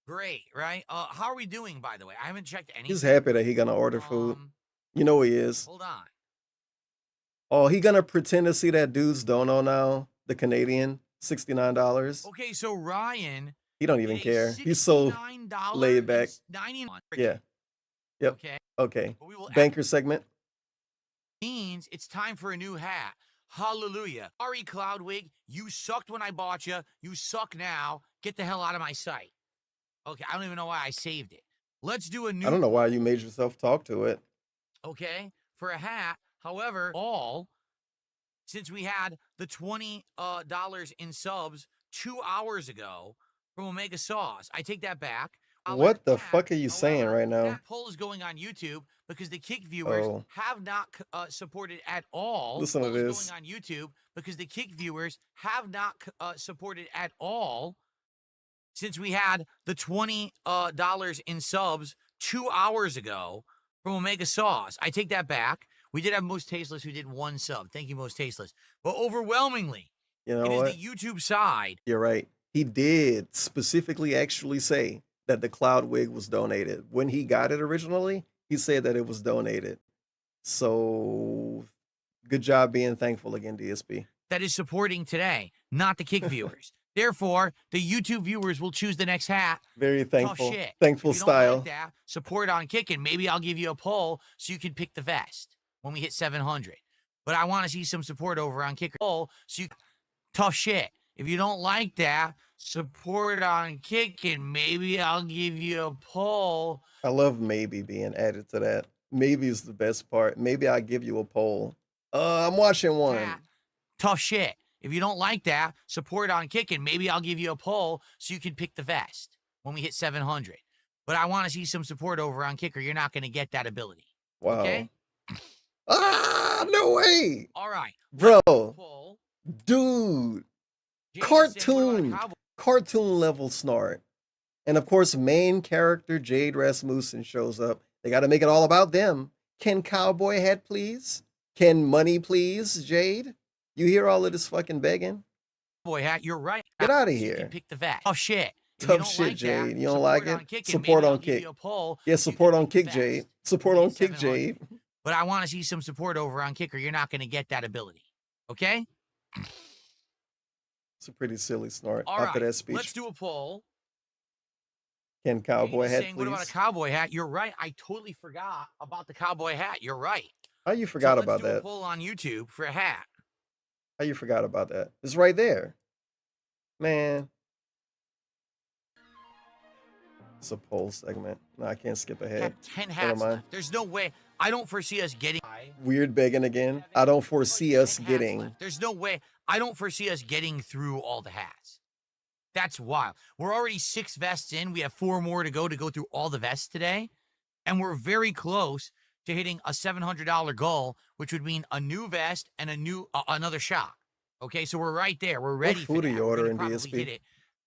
great, right? How are we doing, by the way? I haven't checked anything. He's happy that he gonna order food. You know he is. Hold on. Oh, he gonna pretend to see that dude's dono now. The Canadian, $69. Okay, so Ryan. He don't even did a care. He's so $69 laid back. and 91. Yeah. Yep. Okay. Okay. But we will Banker segment. means it's time for a new hat. Hallelujah. Sorry, Cloudwig. You sucked when I bought you. You suck now. Get the hell out of my sight. Okay, I don't even know why I saved it. Let's do a new. I don't know why you made yourself talk to it. Okay, for a hat. However, since we had the $20 in subs 2 hours ago from Omega Sauce, I take that back. What the fuck are you saying right now? That poll is going on YouTube because the Kick viewers Oh. have not supported at all. Listen to Poll is this. going on YouTube because the Kick viewers have not supported at all since we had the $20 in subs 2 hours ago from Omega Sauce. I take that back. We did have Most Tasteless who did 1 sub. Thank you, Most Tasteless. But overwhelmingly, You know it what? is the YouTube side. You're right. He did specifically actually say that the cloud wig was donated. When he got it originally, he said that it was donated. So good job being thankful again, DSP. That is supporting today, not the Kick viewers. Therefore, the YouTube viewers will choose the next hat. Very thankful. Tough shit. Thankful If you don't style. like that, support on Kickin'. Maybe I'll give you a poll so you can pick the vest when we hit 700. But I want to see some support over on Kicker. Poll, so you tough shit. If you don't like that, support on Kickin'. Maybe I'll give you a poll. I love maybe being added to that. Maybe is the best part. Maybe I'll give you a poll. I'm watching one. That. Tough shit. If you don't like that, support on Kickin'. Maybe I'll give you a poll so you can pick the vest when we hit 700. But I want to see some support over on Kicker. You're not going to get that ability. Wow. Okay? Ah, no way. All right. Bro. Poll. Dude. Jason saying, what about a cowboy? Cartoon level snort. And of course, main character Jade Rasmussen shows up. They got to make it all about them. Can cowboy hat please? Can money please, Jade? You hear all of this fucking begging? Boy hat, you're right. Get out of You here. can pick the vest. Tough shit. If you Tough don't shit, like Jade. that, You don't like support on it? Kickin'. Support Maybe on I'll give Kick. you a poll Yeah, so you support can on pick the Kick, vest Jade. when Support we on hit Kick, 700. Jade. But I want to see some support over on Kicker. You're not going to get that ability. Okay? It's a pretty silly snort All after right. that speech. Let's do a poll. Can cowboy Jade's hat saying, please? what about a cowboy hat? You're right. I totally forgot about the cowboy hat. You're right. How you forgot so about let's do a that? poll on YouTube for a hat. How you forgot about that? It's right there. Man. It's a poll segment. No, I can't skip ahead. Got 10 Never hats mind. left. There's no way. I don't foresee us getting. Weird begging again. I don't foresee us 10 hats getting. left. There's no way. I don't foresee us getting through all the hats. That's wild. We're already 6 vests in. We have 4 more to go through all the vests today. And we're very close to hitting a $700 goal, which would mean a new vest and a new another shot. Okay, so we're right there. We're ready What for food that. are you We're gonna ordering, probably DSP? hit it.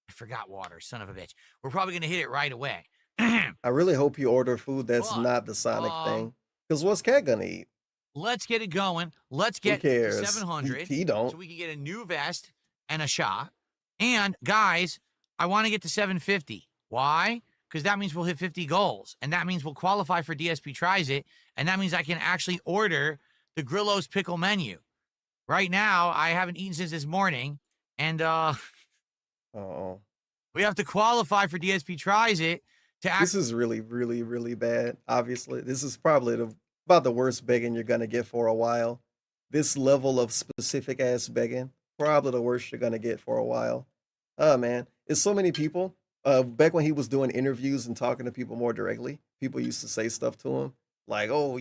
I forgot water, son of a bitch. We're probably going to hit it right away. I really hope you order food that's But, not the Sonic thing. Because what's Cat gonna eat? Let's get it going. Let's Who get to cares? 700 He don't. so we can get a new vest and a shot. And guys, I want to get to 750. Why? Because that means we'll hit 50 goals. And that means we'll qualify for DSP Tries It. And that means I can actually order the Grillo's Pickle menu. Right now, I haven't eaten since this morning. And Oh, we have to qualify for DSP Tries It to this is really, really, really bad. Obviously, this is probably about the worst begging you're gonna get for a while. This level of specific ass begging, probably the worst you're gonna get for a while. Oh man, it's so many people. Back when he was doing interviews and talking to people more directly, people used to say stuff to him like, "Oh,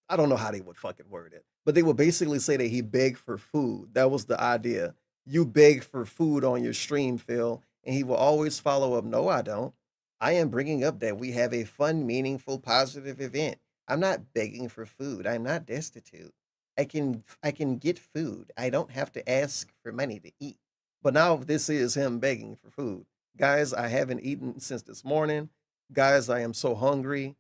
I don't know how they would fucking word it, but they would basically say that he begged for food. That was the idea. You beg for food on your stream, Phil, and he will always follow up. No, I don't. I am bringing up that we have a fun, meaningful, positive event. I'm not begging for food. I'm not destitute. I can get food. I don't have to ask for money to eat. But now this is him begging for food. Guys, I haven't eaten since this morning. Guys, I am so hungry.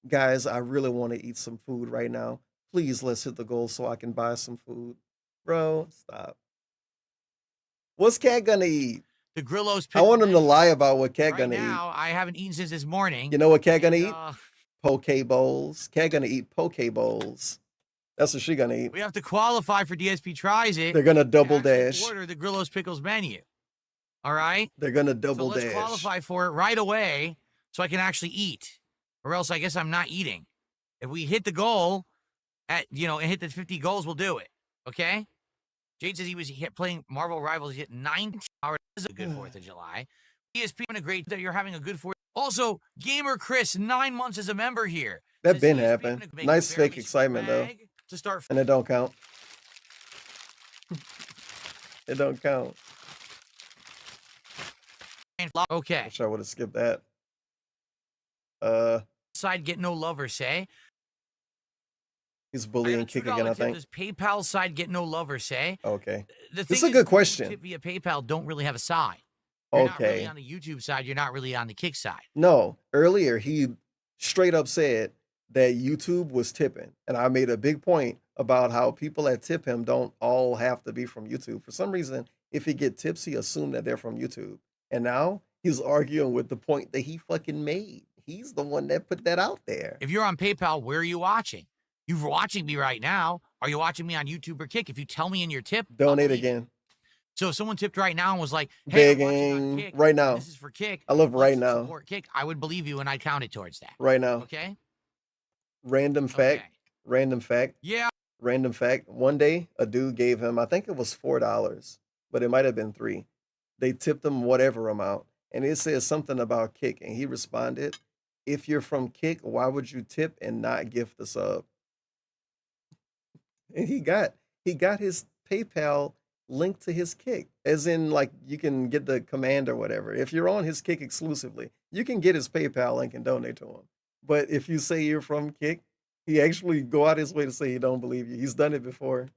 Guys, I really want to eat some food right now. Please let's hit the goal so I can buy some food. Bro, stop. What's Cat gonna eat? The Grillo's I want him to menu. lie about what Cat Right gonna now, I haven't eaten since this morning. eat. You know what Cat gonna and, eat? Poke bowls. Cat gonna eat poke bowls. That's what she gonna eat. We have to qualify for DSP Tries It. They're gonna double and actually dash. Order the Grillo's Pickles menu. All right? They're gonna So double let's dash. qualify for it right away so I can actually eat. Or else I guess I'm not eating. If we hit the goal and hit the 50 goals, we'll do it. Okay? Jade says he was playing Marvel Rivals. He hit 9 hours. This is a good 4th of July. DSP, a great that you're having a good 4th. Also, Gamer Chris, 9 months as a member here. That Says been DSP happened. gonna make Nice a very fake excitement though. swag to start. And it don't count. It don't count. Okay. Wish I would have skipped that. Side get no lover, say. He's bullying Kick again, I think. Does PayPal side get no lover, say? Okay. The This is thing a good people who question. tip via PayPal don't really have a side. You're not really Okay. on the YouTube side. You're not really on the Kick side. No, earlier he straight up said that YouTube was tipping. And I made a big point about how people that tip him don't all have to be from YouTube. For some reason, if he get tips, he assumed that they're from YouTube. And now he's arguing with the point that he fucking made. He's the one that put that out there. If you're on PayPal, where are you watching? You're watching me right now. Are you watching me on YouTube or Kick? If you tell me in your tip, I'll Donate believe you. again. So if someone tipped right now and was like, "Hey, I'm watching on Begging Kick, right now. This is for Kick. I love right let's now. Support Kick." I would believe you, and I'd count it towards that. Right now. Okay. Random fact. Okay. Random fact. Yeah. Random fact. One day, a dude gave him, I think it was $4, but it might have been $3. They tipped him whatever amount, and it says something about Kick, and he responded, "If you're from Kick, why would you tip and not gift the sub?" And he got his PayPal linked to his Kick, as in like you can get the command or whatever. If you're on his Kick exclusively, you can get his PayPal link and donate to him. But if you say you're from Kick, he actually go out his way to say he don't believe you. He's done it before.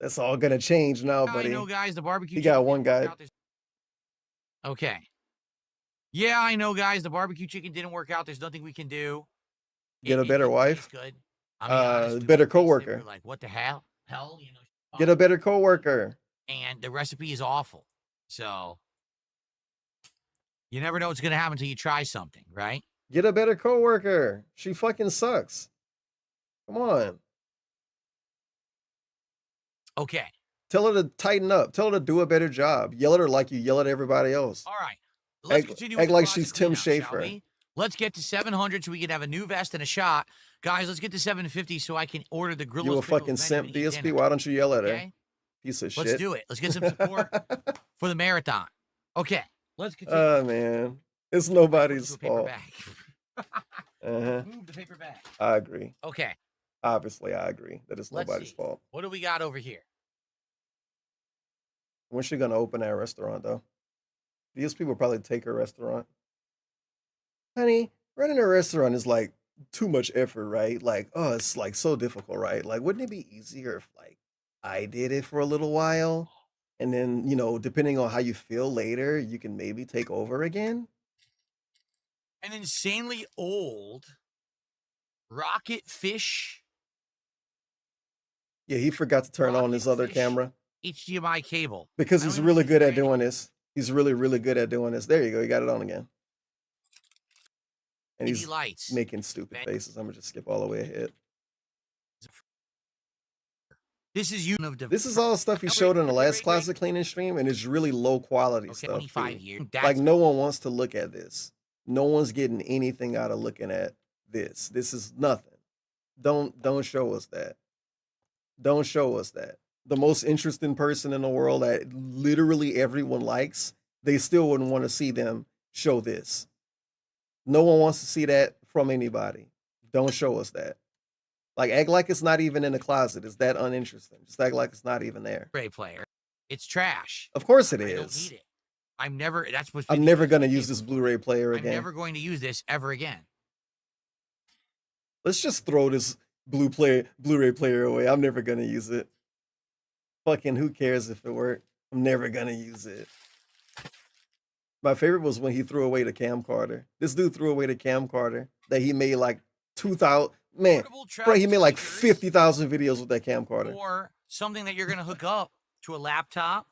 That's all gonna change now, buddy. I know, guys. The barbecue. He got chicken one didn't work guy. out this- Okay. Yeah, I know, guys. The barbecue chicken didn't work out. There's nothing we can do. Get a better didn't wife. taste good. I mean, honestly, Better we tasted it, we coworker. were like, what the hell? Hell, you know. Get a better coworker. And the recipe is awful. So you never know what's gonna happen until you try something, right? Get a better coworker. She fucking sucks. Come on. Okay. Tell her to tighten up. Tell her to do a better job. Yell at her like you yell at everybody else. All right. Let's Act, continue. act with the like process she's Tim cleanup, shall Schafer. we? Let's get to 700 so we can have a new vest and a shot. Guys, let's get to 750 so I can order the Grillo's You a Pickles fucking menu simp, and eat DSP. dinner. Why don't you yell at her? Okay? Piece of Let's shit. do it. Let's get some support for the marathon. Okay. Let's continue. Oh, man. It's Put nobody's it to a paper fault. bag. Uh-huh. Move the paper bag. I agree. Okay. Obviously, I agree that it's Let's nobody's see. fault. What do we got over here? When's she gonna open that restaurant, though? These people probably take her restaurant. Honey, running a restaurant is like too much effort, right? Like, oh, it's like so difficult, right? Like, wouldn't it be easier if like I did it for a little while, and then depending on how you feel later, you can maybe take over again? An insanely old rocket fish Yeah, he forgot to turn on his other fish camera HDMI cable. because I he's don't know really if good at it's doing this. He's really, really good at doing this. There you go. You got it on again. And LED he's lights. making stupid faces. I'm gonna just skip all the way ahead. This is you of This is all stuff he showed in the last classic cleaning stream, and it's really low quality stuff. 25 too. years. Like That's no one wants to look at this. No one's getting anything out of looking at this. This is nothing. Don't show us that. Don't show us that. The most interesting person in the world that literally everyone likes, they still wouldn't want to see them show this. No one wants to see that from anybody. Don't show us that. Like, act like it's not even in the closet. It's that uninteresting. Just act like it's not even there. Blu-ray player. It's trash. Of course it I don't is. need it. I'm never. That's what. I'm never gonna use this Blu-ray player I'm again. never going to use this ever again. Let's just throw this Blu-ray player away. I'm never gonna use it. Fucking who cares if it worked? I'm never gonna use it. My favorite was when he threw away the camcorder. This dude threw away the camcorder that he made like 2,000. Man, bro, he made like 50,000 videos with that camcorder. Or something that you're gonna hook up to a laptop,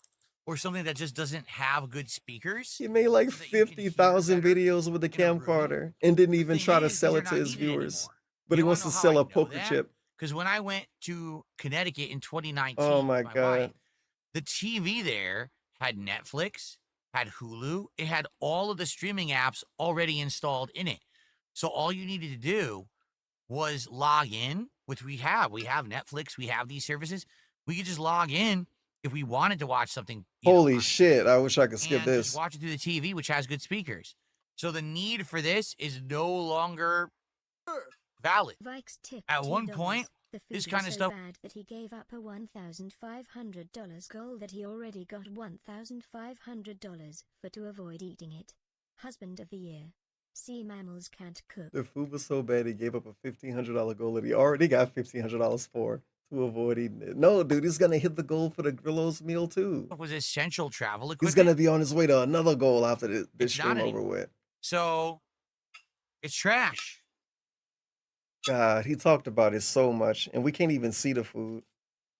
or something that just doesn't have good speakers. He made like 50,000 videos with the camcorder and didn't even try to sell it to his viewers. But he wants to sell a poker chip. Because when I went to Connecticut in 2019, Oh my with God. wife, the TV there had Netflix, had Hulu, it had all of the streaming apps already installed in it. So all you needed to do was log in, which we have. We have Netflix, we have these services. We could just log in if we wanted to watch something. Holy shit, I wish I could skip and this. just watch it through the TV, which has good speakers. So the need for this is no longer valid. Vikes tipped At one $2. point, The this food kind was of so stuff. bad that he gave up a $1,500 goal that he already got $1,500 for to avoid eating it. Husband of the year. Sea mammals can't cook. The food was so bad he gave up a $1,500 goal that he already got $1,500 for to avoid eating it. No, dude, he's gonna hit the goal for the Grillo's meal too. Was essential travel equipment. He's gonna be on his way to another goal after this It's not stream over anymore. with. So it's trash. God, he talked about it so much, and we can't even see the food.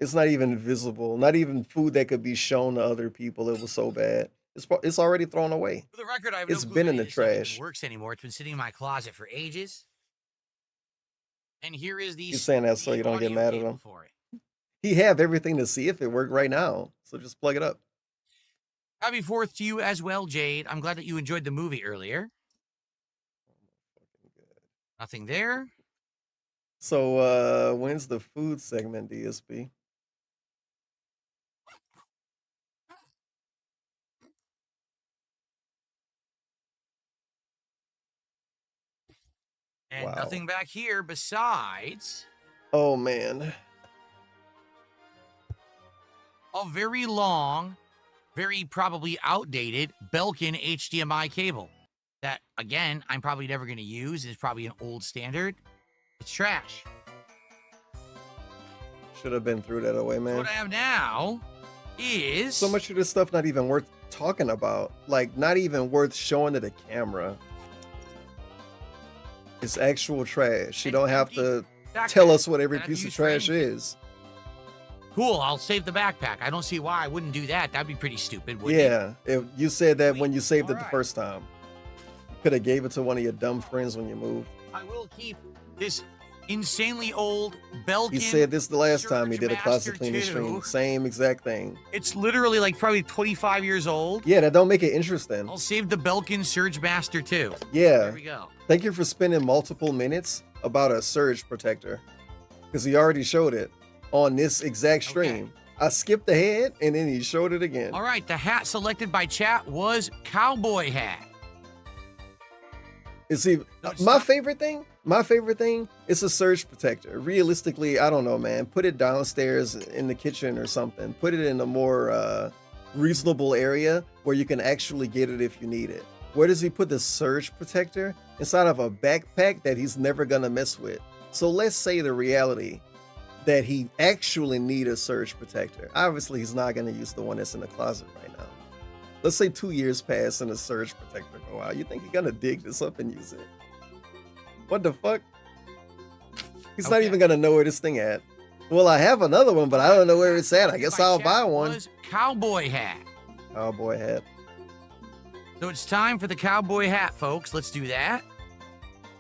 It's not even visible. Not even food that could be shown to other people. It was so bad. It's already thrown away. For the record, I have It's no clue been if in any the of this stuff even trash. works anymore. It's been sitting in my closet for ages. And here is the. He's saying that so you don't get audio mad at cable him. for it. He have everything to see if it worked right now. So just plug it up. Happy 4th to you as well, Jade. I'm glad that you enjoyed the movie earlier. Nothing there. So when's the food segment, DSP? And Wow. nothing back here besides Oh man. a very long, very probably outdated Belkin HDMI cable that, again, I'm probably never going to use. It's probably an old standard. It's trash. Should have been through that away, So man. what I have now is So much of this stuff not even worth talking about. Like, not even worth showing to the camera. It's actual trash. You don't have to tell us what every That piece of used for trash anything. is. Cool. I'll save the backpack. I don't see why I wouldn't do that. That'd be pretty stupid, wouldn't it? Yeah, if you said that when you saved it the Alright. first time. You could have gave it to one of your dumb friends when you moved. I will keep this insanely old Belkin. He said this the last time he did a Surge classic Master cleaning 2. stream. Same exact thing. It's literally like probably 25 years old. Yeah, that don't make it interesting. I'll save the Belkin Surge Master 2. Yeah. There we go. Thank you for spending multiple minutes about a surge protector. Because he already showed it on this exact stream. I skipped ahead and then he showed it again. All right, the hat selected by chat was cowboy hat. You see, my favorite thing is a surge protector. Realistically, I don't know, man. Put it downstairs in the kitchen or something. Put it in a more reasonable area where you can actually get it if you need it. Where does he put the surge protector? Inside of a backpack that he's never gonna mess with. So let's say the reality that he actually need a surge protector. Obviously, he's not gonna use the one that's in the closet right now. Let's say 2 years pass and a surge protector go out. You think he's gonna dig this up and use it? What the fuck? He's not even gonna know where this thing at. Well, I have another one, but I don't know where it's at. I guess I'll buy one. Was cowboy hat. Cowboy hat. So it's time for the cowboy hat, folks. Let's do that.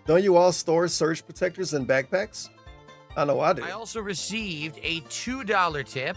Don't you all store surge protectors in backpacks? I know I do. I also received a $2 tip.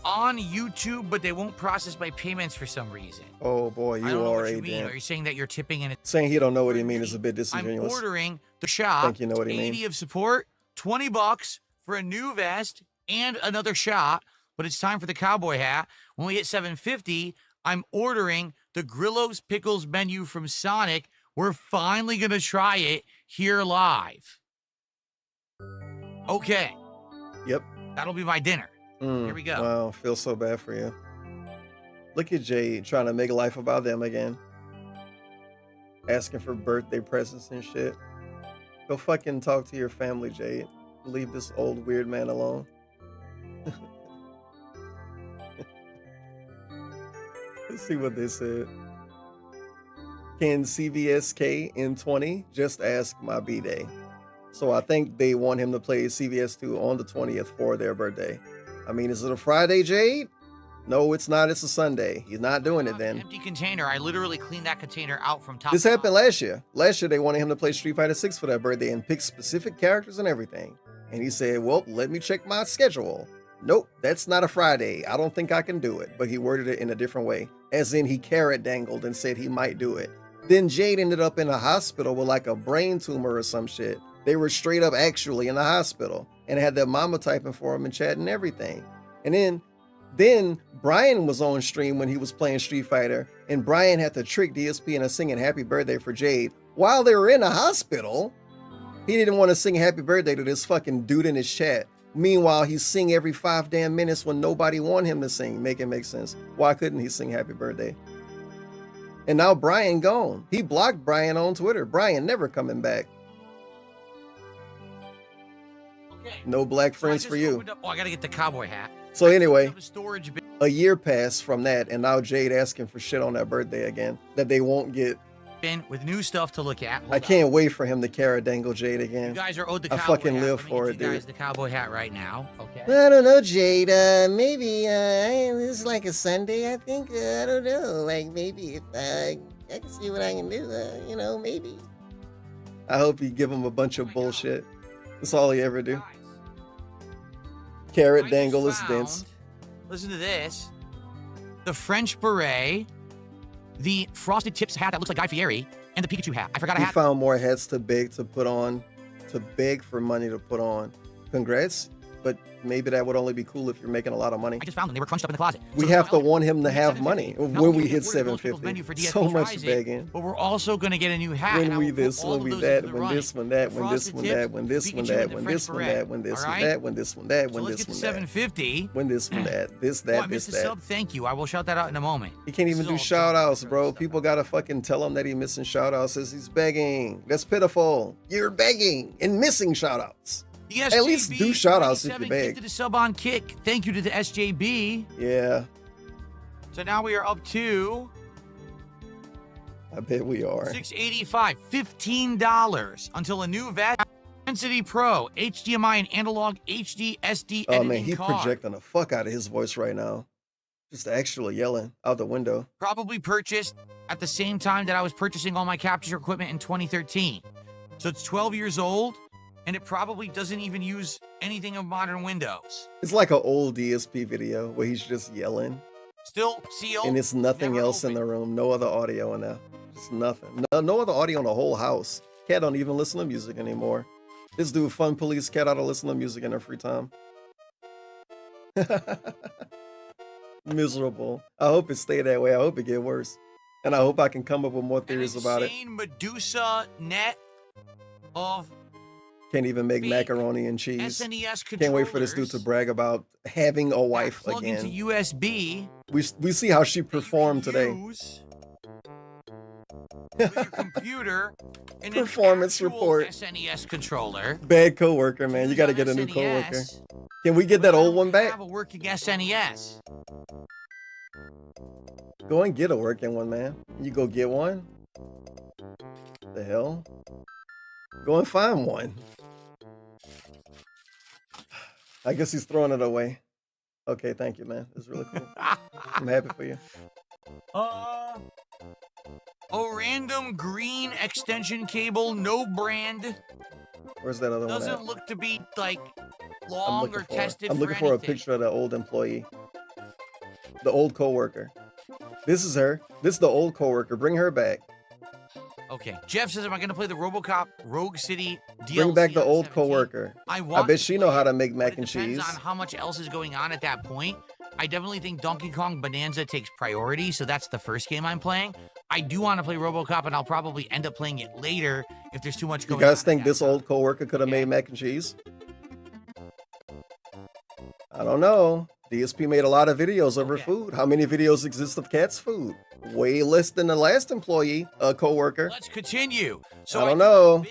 On YouTube, but they won't process my payments for some reason. Oh boy, I don't you know are what a you mean. damn. Are you saying that you're tipping and it's Saying he don't know what he mean is a bit I'm disingenuous. ordering the shop Think you know what he 80 mean. of support, $20 for a new vest and another shot, but it's time for the cowboy hat. When we hit 750, I'm ordering the Grillo's Pickles menu from Sonic. We're finally going to try it here live. Okay. Yep. That'll be my dinner. Here we go. Wow, feel so bad for you. Look at Jade trying to make life about them again. Asking for birthday presents and shit. Go fucking talk to your family, Jade. Leave this old weird man alone. Let's see what they said. Can CVSK in 20 just ask my B-Day? So I think they want him to play CVS2 on the 20th for their birthday. I mean, is it a Friday, Jade? No, it's not. It's a Sunday. He's not doing it then. Empty container. I literally cleaned that container out from top. This happened last year. Last year, they wanted him to play Street Fighter 6 for their birthday and pick specific characters and everything. And he said, well, let me check my schedule. Nope, that's not a Friday. I don't think I can do it. But he worded it in a different way. As in, he carrot dangled and said he might do it. Then Jade ended up in a hospital with like a brain tumor or some shit. They were straight up actually in the hospital and had their mama typing for him and chat and everything. And then Brian was on stream when he was playing Street Fighter, and Brian had to trick DSP into singing happy birthday for Jade while they were in the hospital. He didn't want to sing happy birthday to this fucking dude in his chat. Meanwhile, he sing every 5 damn minutes when nobody wanted him to sing. Make it make sense. Why couldn't he sing happy birthday? And now Brian gone. He blocked Brian on Twitter. Brian never coming back. Okay. No black friends for you. Oh, I gotta get the cowboy hat. So anyway, Storage bin. a year passed from that, and now Jade asking for shit on their birthday again that they won't get. With new stuff to look at. I can't wait for him to carrot dangle Jade again. You guys are owed the I cowboy fucking hat. live Let me for get it, you guys dude. the cowboy hat right now. Okay. I don't know, Jade. Maybe this is like a Sunday. I think I don't know. Like maybe if I can see what I can do. You know, maybe. I hope you give him a bunch of bullshit. That's all he ever do. Carrot dangle is dense. Listen to this. The French beret, the frosted tips hat that looks like Guy Fieri, and the Pikachu hat. I forgot a He hat. found more hats to beg to put on, to beg for money to put on. Congrats, but maybe that would only be cool if you're making a lot of money. I just found them. They were crunched up in the closet. We have to want him to have money when we hit 750. So much begging. But we're also going to get a new hat. When we this, when we that, when this, when that, when this, when that, when this, when that, when this, when that, when this, when that, when this, when that, when this, when that. 750. When this, when that, this, Oh, I that, missed this, a that. sub. Thank you. I will shout that out in a moment. He can't even This do is all shout outs, bro. People gotta fucking tell him that he's missing shout outs as he's begging. That's pitiful. You're begging and missing shout outs. At least do shout outs if you beg. To the sub on kick. Thank you to the SJB. Yeah, So now we are up to I bet we are. $685, $15 until a new VAT Density Pro HDMI and analog HD SD Oh editing man, he card. projecting the fuck out of his voice right now. Just actually yelling out the window. Probably purchased at the same time that I was purchasing all my capture equipment in 2013. So it's 12 years old, and it probably doesn't even use anything of modern Windows. It's like an old DSP video where he's just yelling. Still sealed. And it's nothing else in the room. No other audio in there. Just nothing. No other audio in the whole house. Cat don't even listen to music anymore. This dude, Fun Police, Cat ought to listen to music in her free time. Miserable. I hope it stay that way. I hope it get worse. And I hope I can come up with more theories about it. Medusa net of Can't even make macaroni and cheese. SNES Can't wait for this dude to brag about having a wife plug again. into USB. We see how she performed today. Use with your computer in an Performance actual report. SNES controller. Bad coworker, man. You got to get a new coworker. Can we get that old one back? Have a working SNES. Go and get a working one, man. You go get one? The hell? Go and find one. I guess he's throwing it away. Okay, thank you, man. It's really cool. I'm happy for you. A random green extension cable, no brand. Where's that other one Doesn't at? look to be like long or tested. I'm looking for a anything. picture of the old employee. The old coworker. This is her. This is the old coworker. Bring her back. Okay. Jeff says, am I going to play the RoboCop Rogue City DLC? Bring back the on old 17? coworker. I I want bet to she know play how to it, make but mac it and depends cheese. on how much else is going on at that point. I definitely think Donkey Kong Bonanza takes priority, so that's the first game I'm playing. I do want to play RoboCop, and I'll probably end up playing it later if there's too much going on. You guys think this old coworker could have made mac and cheese? I don't know. DSP made a lot of videos of her food. How many videos exist of Cat's food? Way less than the last employee, coworker. Let's continue. So I don't know.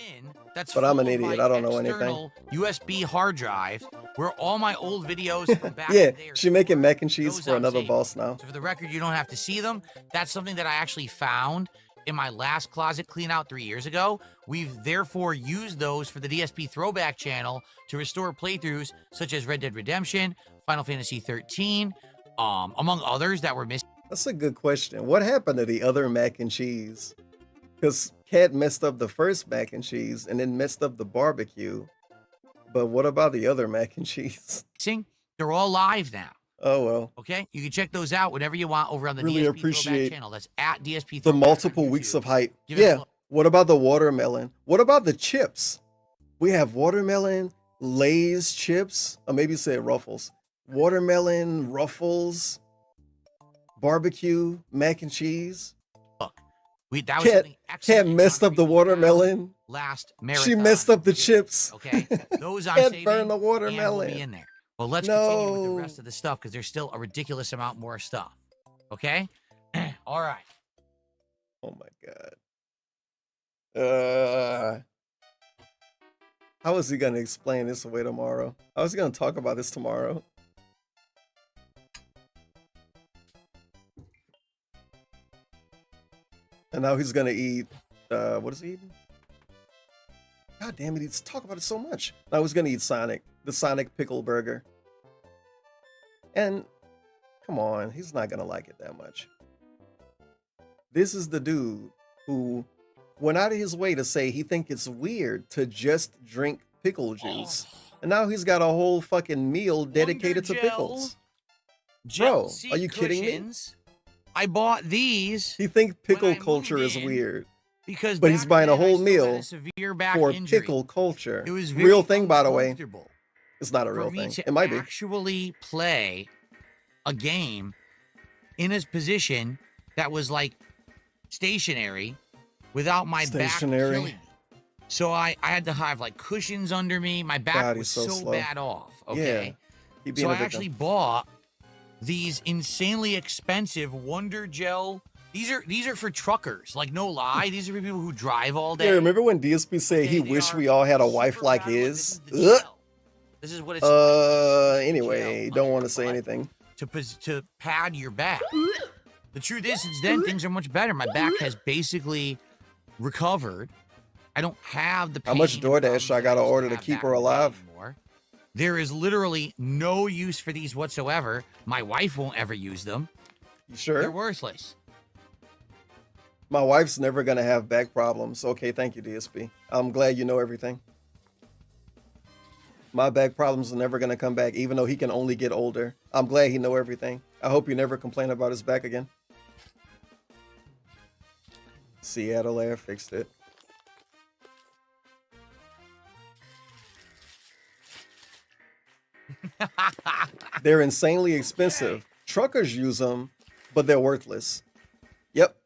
That's but I'm an full of idiot. my I don't know external anything. USB hard drive where all my old videos from back Yeah, in the day are she making mac and cheese those for I'm another saving. boss now. So for the record, you don't have to see them. That's something that I actually found in my last closet clean out 3 years ago. We've therefore used those for the DSP throwback channel to restore playthroughs such as Red Dead Redemption, Final Fantasy 13, among others that were missing. That's a good question. What happened to the other mac and cheese? Because Cat messed up the first mac and cheese and then messed up the barbecue. But what about the other mac and cheese? They're all live now. Oh, well. Okay, you can check those out whenever you want over on the Really DSP appreciate throwback channel. That's at DSP The throwback. multiple weeks of hype. Give it a Yeah. look. What about the watermelon? What about the chips? We have watermelon, Lay's chips, or maybe say Ruffles. Watermelon, Ruffles, barbecue, mac and cheese. Look, that was something Cat messed up the watermelon. last She marathon. messed up the chips. Okay, those I'm Cat saving. burned the and will watermelon. be in there. Well, let's continue with the No. rest of the stuff because there's still a ridiculous amount more stuff. Okay, all right. Oh my god. How is he gonna explain this away tomorrow? I was gonna talk about this tomorrow. And now he's gonna eat what is he eating? God damn it, he's talk about it so much. Now he's gonna eat Sonic, the Sonic pickle burger. And come on, he's not gonna like it that much. This is the dude who went out of his way to say he think it's weird to just drink pickle juice. And now he's got a whole fucking meal dedicated to pickles. Bro, are you kidding me? I bought these. He think pickle culture is weird. Because but he's buying a whole meal severe back for injury. Pickle culture. It was very real thing, by the way. uncomfortable It's not a for real me thing. to It might be. actually play a game in a position that was like stationary without my back killing me. So I had to have like cushions under me. My back God, was he's so slow. bad off. Okay. He being So a I victim. actually bought these insanely expensive Wonder Gel. These are for truckers. Like, no lie. These are for people who drive all day. Yeah, remember when DSP said he wished we all had a wife like his? Ugh. This is what it's Anyway, don't want to say anything. to pad your back. The truth is, since then, things are much better. My back has basically recovered. I don't have the How pain much and DoorDash problems I that gotta used to order to have keep back her in the day alive? anymore. There is literally no use for these whatsoever. My wife won't ever use them. You sure? They're worthless. My wife's never gonna have back problems. Okay, thank you, DSP. I'm glad you know everything. My back problems are never gonna come back, even though he can only get older. I'm glad he know everything. I hope you never complain about his back again. Seattle Air fixed it. They're insanely expensive. Truckers use them, but they're worthless. Yep.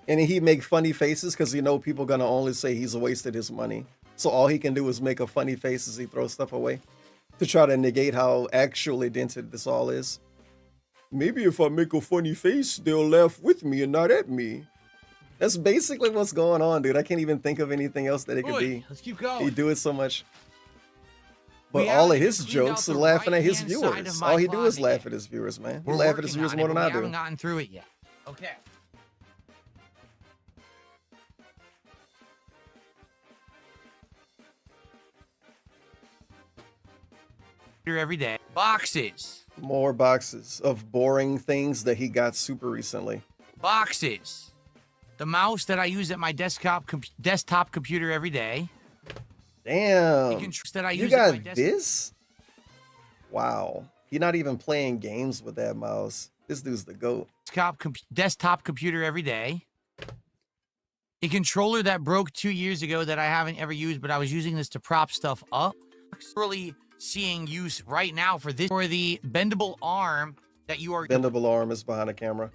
And he make funny faces because you know people gonna only say he's wasted his money. So all he can do is make a funny face as he throws stuff away to try to negate how actually dented this all is. Maybe if I make a funny face, they'll laugh with me and not at me. That's basically what's going on, dude. I can't even think of anything else that it could be. Let's keep going. He do it so much. But We all of haven't his cleaned out jokes the are laughing at his right-hand side viewers. of my All he do is closet laugh yet. at his viewers, man. He We're laugh at his working viewers on more it, than but I we haven't do. gotten through it yet. Okay. Every day. Boxes. More boxes of boring things that he got super recently. Boxes. The mouse that I use at my desktop computer every day. Damn. That I You use at my got this? Wow. You're not even playing games with that mouse. This dude's the GOAT. Desktop computer every day. A controller that broke 2 years ago that I haven't ever used, but I was using this to prop stuff up. Really seeing use right now for this, for the bendable arm that you are. Bendable arm is behind the camera.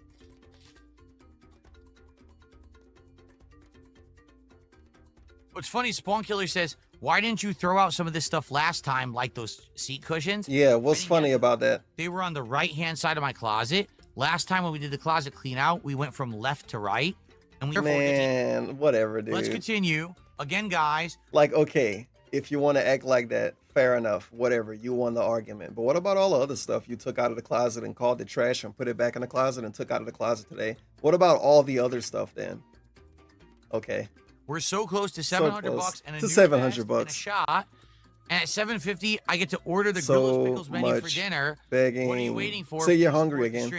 What's funny, Spawn Killer says, why didn't you throw out some of this stuff last time, like those seat cushions? Yeah, what's funny about that? They were on the right-hand side of my closet. Last time when we did the closet clean out, we went from left to right. And we Man, whatever, dude. Let's continue. Again, guys. Like, okay, if you want to act like that, fair enough. Whatever, you won the argument. But what about all the other stuff you took out of the closet and called it trash and put it back in the closet and took out of the closet today? What about all the other stuff then? Okay. We're so close to 700 bucks and a to new 700 vest bucks. and a shot. And at 750, I get to order the Grillos Pickles menu for dinner. Begging. What are you waiting for? Say you're hungry again.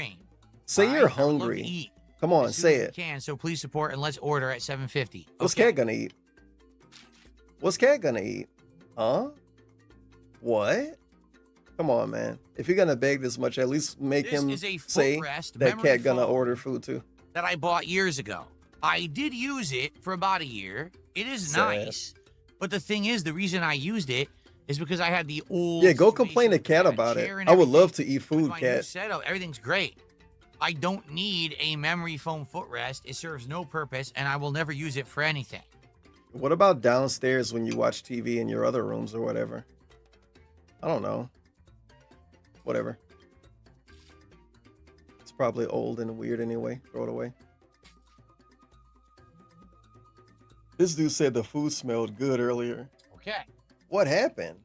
Say you're hungry. Come on, say it. Can so please support and let's order at 750. What's Cat gonna eat? What's Cat gonna eat? Huh? What? Come on, man. If you're gonna beg this much, at least make him say that Cat gonna order food too. That I bought years ago. I did use it for about a year. It is nice. But the thing is, the reason I used it is because I had the old. Yeah, go complain to Cat about it. I would love to eat food, Cat. Everything's great. I don't need a memory foam footrest. It serves no purpose, and I will never use it for anything. What about downstairs when you watch TV in your other rooms or whatever? I don't know. Whatever. It's probably old and weird anyway. Throw it away. This dude said the food smelled good earlier. Okay. What happened?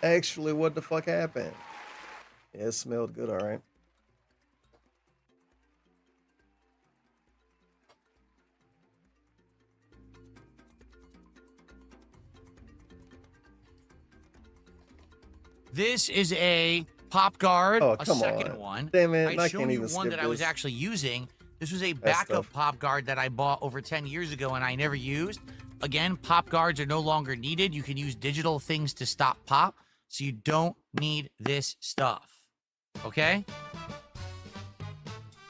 Actually, what the fuck happened? Yeah, it smelled good, all right. This is a pop guard, Oh, a come second on. one. Damn it, I showed can't you even one skip that I was this. actually using. This was a That backup stuff. pop guard that I bought over 10 years ago and I never used. Again, pop guards are no longer needed. You can use digital things to stop pop, so you don't need this stuff. Okay?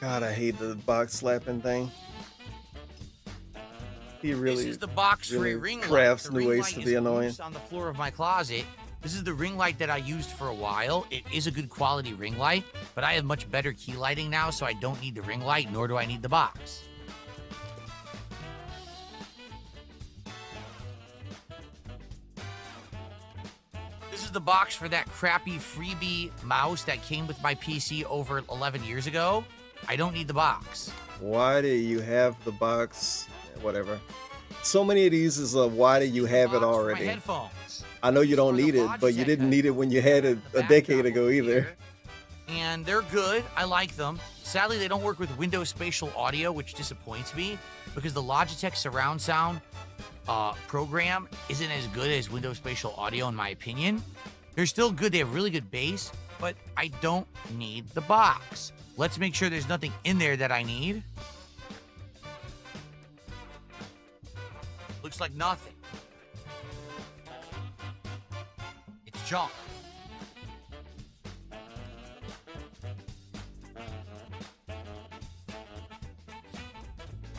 God, I hate the box slapping thing. He really, This is the box really free ring light. crafts The new ring ways light to is be annoying. loose on the floor of my closet. This is the ring light that I used for a while. It is a good quality ring light, but I have much better key lighting now, so I don't need the ring light, nor do I need the box. This is the box for that crappy freebie mouse that came with my PC over 11 years ago. I don't need the box. Why do you have the box? Whatever. So many of these is why do you have it My already? headphones. I know you don't need it, but you didn't need it when you had it a decade ago either. And they're good. I like them. Sadly, they don't work with Windows Spatial Audio, which disappoints me because the Logitech surround sound program isn't as good as Windows Spatial Audio in my opinion. They're still good. They have really good bass, but I don't need the box. Let's make sure there's nothing in there that I need. Looks like nothing. It's junk.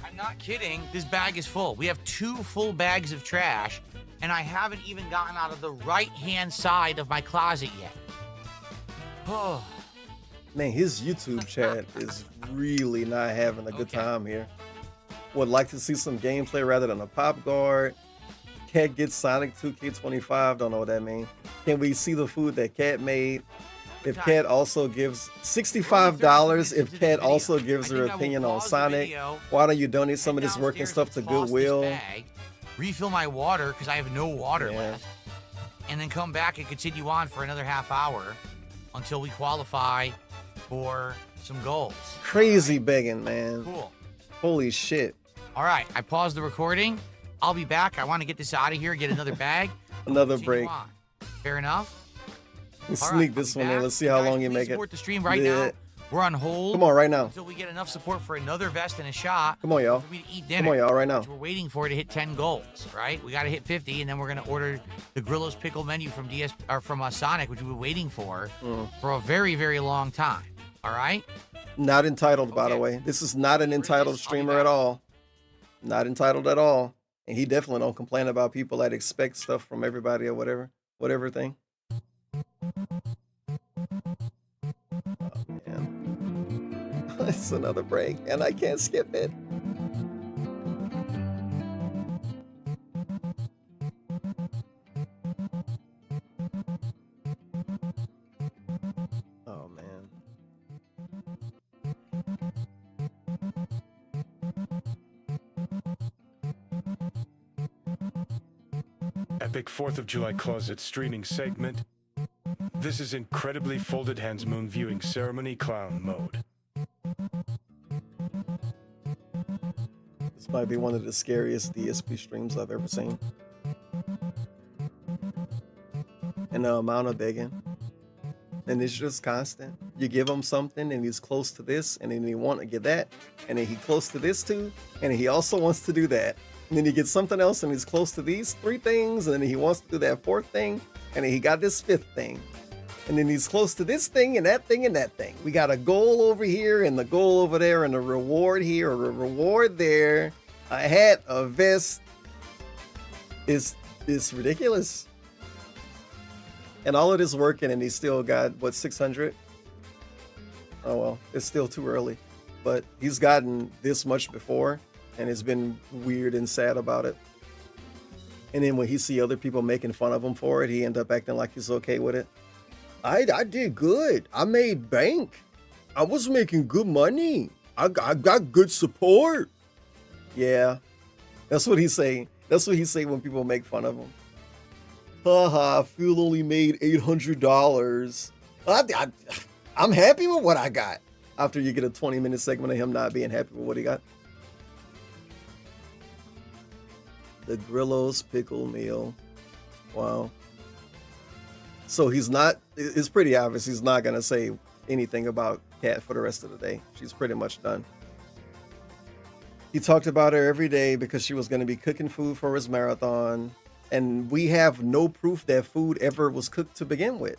I'm not kidding. This bag is full. We have 2 full bags of trash, and I haven't even gotten out of the right-hand side of my closet yet. Oh. Man, his YouTube chat is really not having a good time here. Would like to see some gameplay rather than a pop guard. Cat gets Sonic 2K25. Don't know what that means. Can we see the food that Cat made? If Cat also gives $65, if Cat also gives her opinion on Sonic, why don't you donate some of this work and stuff to Goodwill? Refill my water because I have no water left, and then come back and continue on for another half hour until we qualify for some goals. Crazy begging, man. Cool. Holy shit. All right, I paused the recording. I'll be back. I want to get this out of here, get another bag. Another Continue break. on. Fair enough? Sneak this one in. Let's see how long you make it. Support the stream right now. We're on hold. Come on, right now. Until we get enough support for another vest and a shot. Come on, y'all. For me to eat dinner. Come on, y'all, right now. We're waiting for it to hit 10 goals, right? We got to hit 50, and then we're gonna order the Grillos pickle menu from Sonic, which we've been waiting for a very, very long time. All right. Not entitled, by the way. This is not an entitled streamer at all. Not entitled at all. And he definitely don't complain about people that expect stuff from everybody or whatever. whatever thing. Oh man. It's another break and I can't skip it. Oh man. Epic 4th of July closet streaming segment. This is incredibly folded hands moon viewing ceremony clown mode. This might be one of the scariest DSP streams I've ever seen. And the amount of begging. And it's just constant. You give him something and he's close to this, and then he want to get that, and then he's close to this too, and he also wants to do that. And then he gets something else and he's close to these 3 things, and then he wants to do that 4th thing, and then he got this 5th thing. And then he's close to this thing and that thing and that thing. We got a goal over here and the goal over there and a reward here or a reward there. A hat, a vest. It's ridiculous. And all of this working and he still got, what, 600? Oh well, it's still too early. But he's gotten this much before and it's been weird and sad about it. And then when he see other people making fun of him for it, he end up acting like he's okay with it. I did good. I made bank. I was making good money. I got good support. Yeah, that's what he say. That's what he say when people make fun of him. Haha, Phil only made $800. I'm happy with what I got. After you get a 20-minute segment of him not being happy with what he got. The Grillo's pickle meal. Wow. So he's not, it's pretty obvious he's not going to say anything about Kat for the rest of the day. She's pretty much done. He talked about her every day because she was going to be cooking food for his marathon. And we have no proof that food ever was cooked to begin with.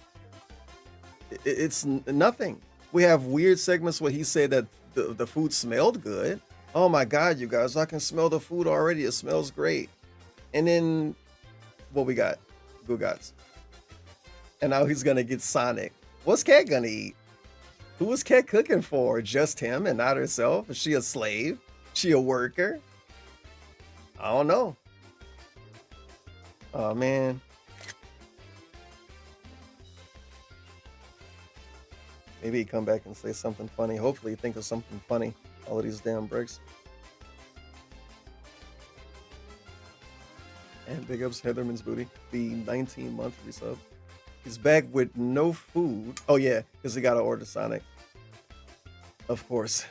It's nothing. We have weird segments where he said that the food smelled good. Oh my God, you guys, I can smell the food already. It smells great. And then what we got? Gugats. And now he's going to get Sonic. What's Kat going to eat? Who was Kat cooking for? Just him and not herself? Is she a slave? She a worker? I don't know. Oh, man. Maybe he come back and say something funny. Hopefully he think of something funny. All of these damn bricks. And big ups Heatherman's Booty. The 19-month resub. He's back with no food. Oh, yeah, because he got to order Sonic. Of course.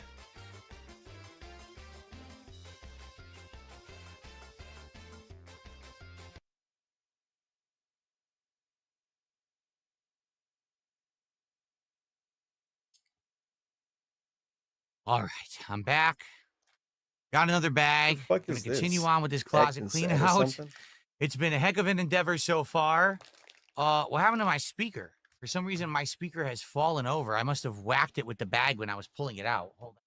All right, I'm back. Got another bag. Gonna continue on with this closet clean out. It's been a heck of an endeavor so far. What happened to my speaker? For some reason, my speaker has fallen over. I must have whacked it with the bag when I was pulling it out. Hold on.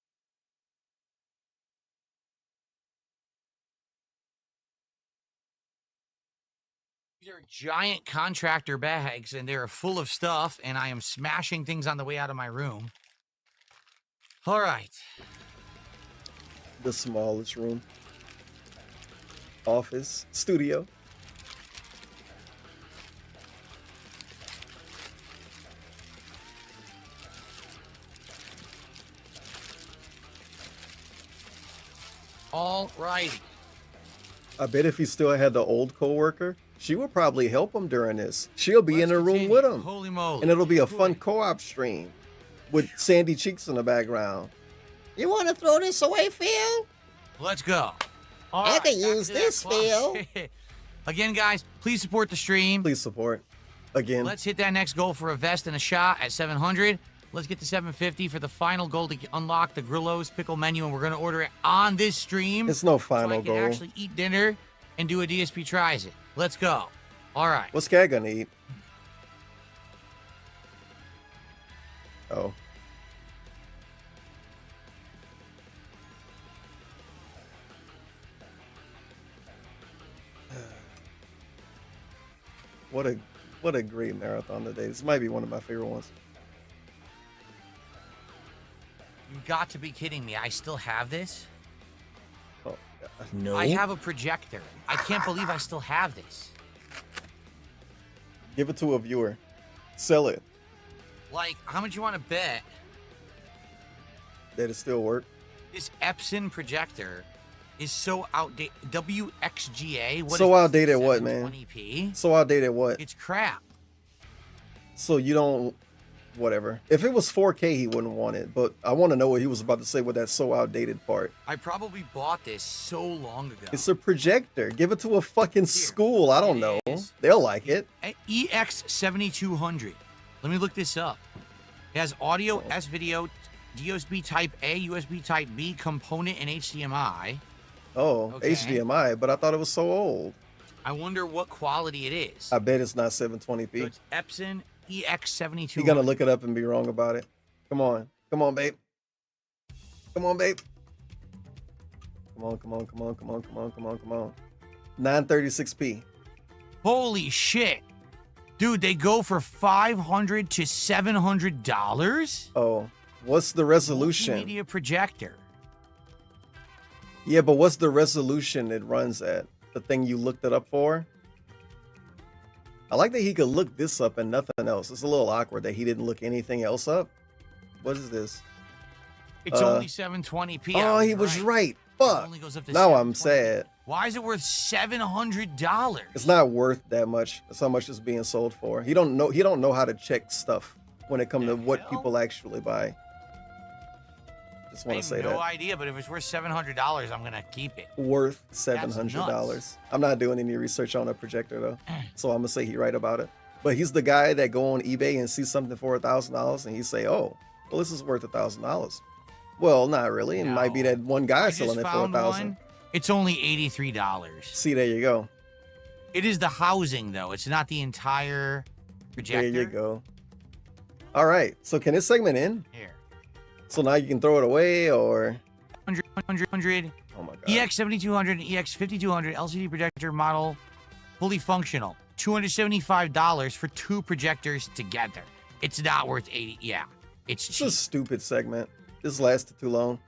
These are giant contractor bags, and they're full of stuff, and I am smashing things on the way out of my room. All right. The smallest room. Office. Studio. All right. I bet if he still had the old coworker, she would probably help him during this. She'll be in the room with him. Holy moly. And it'll be a fun co-op stream with Sandy Cheeks in the background. You want to throw this away, Phil? Let's go. I can use this, Phil. Again, guys, please support the stream. Please support. Again. Let's hit that next goal for a vest and a shot at 700. Let's get to 750 for the final goal to unlock the Grillo's pickle menu, and we're going to order it on this stream. It's no final so I can goal. actually eat dinner and do a DSP tries it. Let's go. All right. What's Kat gonna eat? Oh. What a What a great marathon today. This might be one of my favorite ones. You got to be kidding me. I still have this? Oh, No. I have a projector. I can't believe I still have this. give it to a viewer. Sell it. Like, how much you want to bet That it still work. this Epson projector is so outdated? WXGA? What So is outdated what, man? 720p? So outdated what? It's crap. So you don't, whatever. If it was 4K, he wouldn't want it. But I want to know what he was about to say with that so outdated part. I probably bought this so long ago. It's a projector. Give it to a fucking school. I don't know. is. They'll like it. EX7200. Let me look this up. It has audio, S video, USB Type A, USB Type B, component, and HDMI. Oh, Okay. HDMI. But I thought it was so old. I wonder what quality it is. I bet it's not So 720p. it's Epson EX7200. You're gonna look it up and be wrong about it. Come on. Come on, babe. Come on, babe. Come on, come on, come on, come on, come on, come on, come on. 936p. Holy shit. Dude, they go for $500 to $700? Oh, what's the resolution? Media projector. Yeah, but what's the resolution it runs at? The thing you looked it up for? I like that he could look this up and nothing else. It's a little awkward that he didn't look anything else up. What is this? It's only 720p. Oh, he was right. Fuck. only goes up to Now I'm 720p. sad. Why is it worth $700? It's not worth that much. That's how much it's being sold for. He don't know how to check stuff when it comes to what people actually buy. Just I want have to say no that. idea, but if it's worth $700, I'm gonna keep it. Worth That's $700. nuts. I'm not doing any research on a projector though, so I'm gonna say he right about it. But he's the guy that go on eBay and see something for $1,000 and he say, "Oh, well, this is worth $1,000." Well, not really. It might be that one guy I selling just it for found 1,000. one. It's only $83. See, there you go. It is the housing though. It's not the entire projector. There you go. All right. So can this segment end? Here. So now you can throw it away, or 100. Oh my god. EX7200 and EX5200 LCD projector model, fully functional. $275 for two projectors together. It's not worth 80. Yeah, it's It's cheap. a stupid segment. This lasted too long.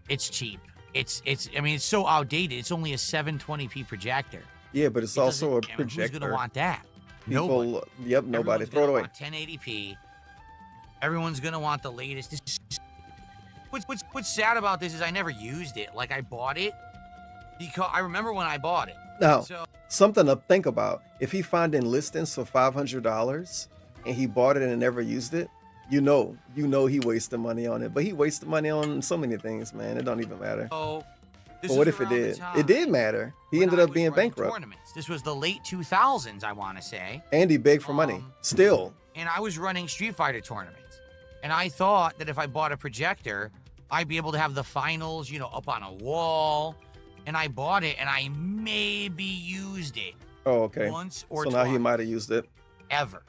It's cheap. It's. I mean, it's so outdated. It's only a 720p projector. Yeah, but it's also a I mean, projector. who's gonna want that? People, Nobody. yep, nobody. Everyone's Throw it gonna away. want 1080p. Everyone's gonna want the latest. What's sad about this is I never used it. Like, I bought it because I remember when I bought it. Now, So something to think about. If he finding listings for $500 and he bought it and never used it, you know he wasted money on it. But he wasted money on so many things, man. It don't even matter. Oh, But what if it did? It did matter. He ended up being bankrupt. Tournaments. This was the late 2000s, I want to say. And he begged for money. Still. And I was running Street Fighter tournaments. And I thought that if I bought a projector, I'd be able to have the finals, up on a wall. And I bought it, and I maybe used it Oh, okay. once or So now he twice. might have used it. Ever.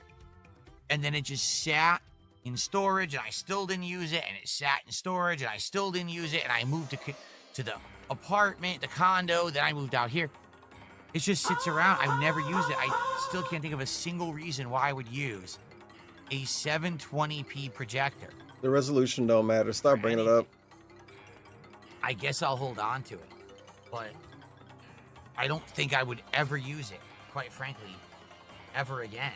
And then it just sat in storage, and I still didn't use it, and it sat in storage, and I still didn't use it, and I moved to the apartment, the condo, then I moved out here. It just sits around. I've never used it. I still can't think of a single reason why I would use a 720p projector. The resolution don't matter. Stop bringing it up. I guess I'll hold on to it, but I don't think I would ever use it, quite frankly, ever again.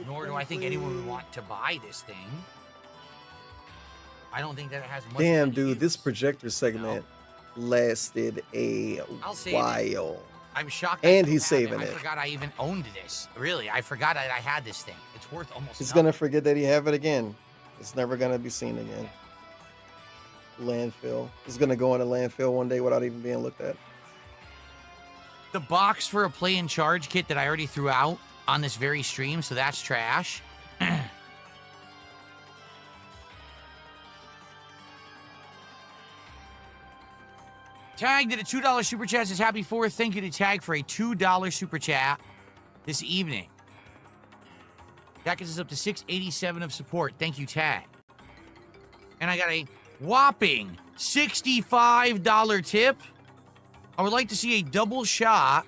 Nor do I think anyone would want to buy this thing. I don't think that it has much. Damn, dude, this projector segment lasted a I'll save it. while. I'm shocked. And I he's still have saving I it. forgot I even owned this. Really, I forgot that I had this thing. It's worth almost. He's nothing. gonna forget that he have it again. It's never gonna be seen again. Landfill. It's gonna go in a landfill one day without even being looked at. The box for a play and charge kit that I already threw out on this very stream, so that's trash. Tag did a $2 super chat. Says happy 4th. Thank you to Tag for a $2 super chat this evening. That gets us up to $687 of support. Thank you, Tag. And I got a whopping $65 tip I would like to see a double shot,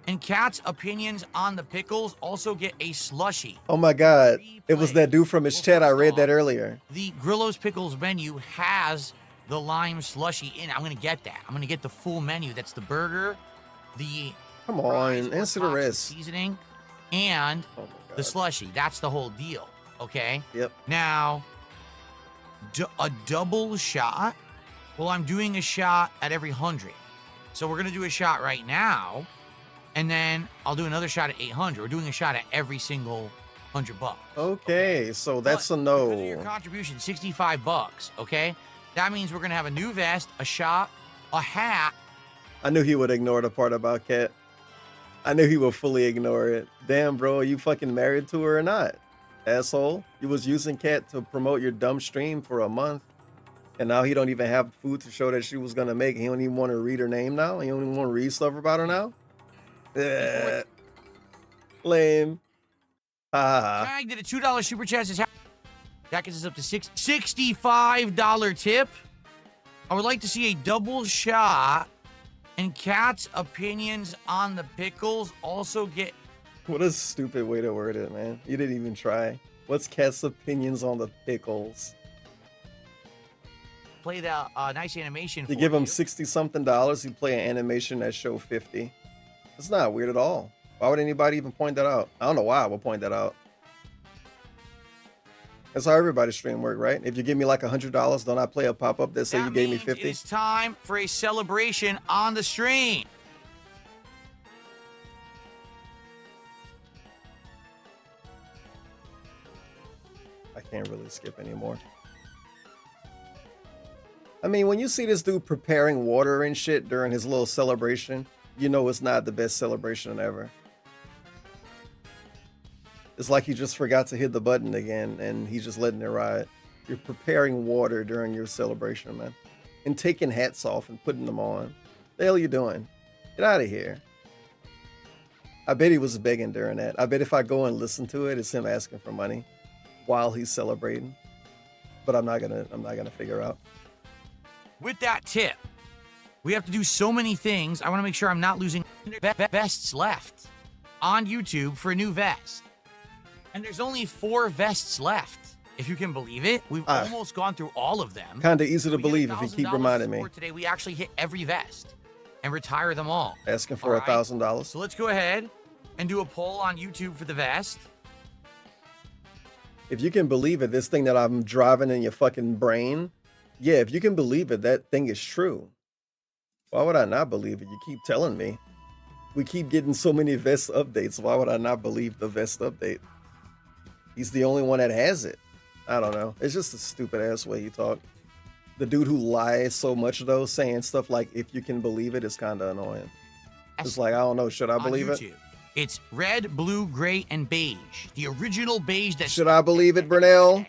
and Cat's opinions on the pickles also get a slushie. Oh my God. It was that dude from his chat. I read that earlier. The Grillo's Pickles menu has the lime slushie in it. I'm going to get that. I'm going to get the full menu. That's the burger, the Come fries, on, answer the hot sauce, rest. seasoning, and the slushie. That's the whole deal. Okay? Yep. Now, a double shot? Well, I'm doing a shot at every 100. So we're going to do a shot right now, and then I'll do another shot at 800. We're doing a shot at every single $100. Okay, so that's But a because of your no. contribution, $65, okay? That means we're going to have a new vest, a shot, a hat. I knew he would ignore the part about Cat. I knew he would fully ignore it. Damn, bro, are you fucking married to her or not? Asshole. You was using Cat to promote your dumb stream for a month. And now he don't even have food to show that she was gonna make. He don't even want to read her name now. He don't even want to read stuff about her now. Lame. Tag did a $2 super chat. That gets us up to $65 tip. I would like to see a double shot, and Cat's opinions on the pickles also get. What a stupid way to word it, man. You didn't even try. What's Cat's opinions on the pickles? Play the nice animation. You for give him $60-something, you play an animation that show 50. It's not weird at all. Why would anybody even point that out? I don't know why I would point that out. That's how everybody's stream work, right? If you give me like $100, don't I play a pop-up that say you gave me 50? It's time for a celebration on the stream. I can't really skip anymore. I mean, when you see this dude preparing water and shit during his little celebration, you know it's not the best celebration ever. It's like he just forgot to hit the button again and he's just letting it ride. You're preparing water during your celebration, man. And taking hats off and putting them on. The hell you doing? Get out of here. I bet he was begging during that. I bet if I go and listen to it, it's him asking for money while he's celebrating. But I'm not gonna figure out. With that tip, we have to do so many things. I want to make sure I'm not losing vests left on YouTube for a new vest. And there's only 4 vests left. If you can believe it, we've almost gone through all of them. Kind of easy to believe if you keep reminding me. Today, we actually hit every vest and retire them all. Asking for $1,000. So let's go ahead and do a poll on YouTube for the vest. If you can believe it, this thing that I'm driving in your fucking brain, yeah, if you can believe it, that thing is true. Why would I not believe it? You keep telling me. We keep getting so many vest updates. Why would I not believe the vest update? He's the only one that has it. I don't know. It's just a stupid ass way you talk. The dude who lies so much though, saying stuff like, if you can believe it, is kind of annoying. It's like, I don't know. Should I believe it? It's red, blue, gray, and beige. The original beige that. Should I believe it, Brunel?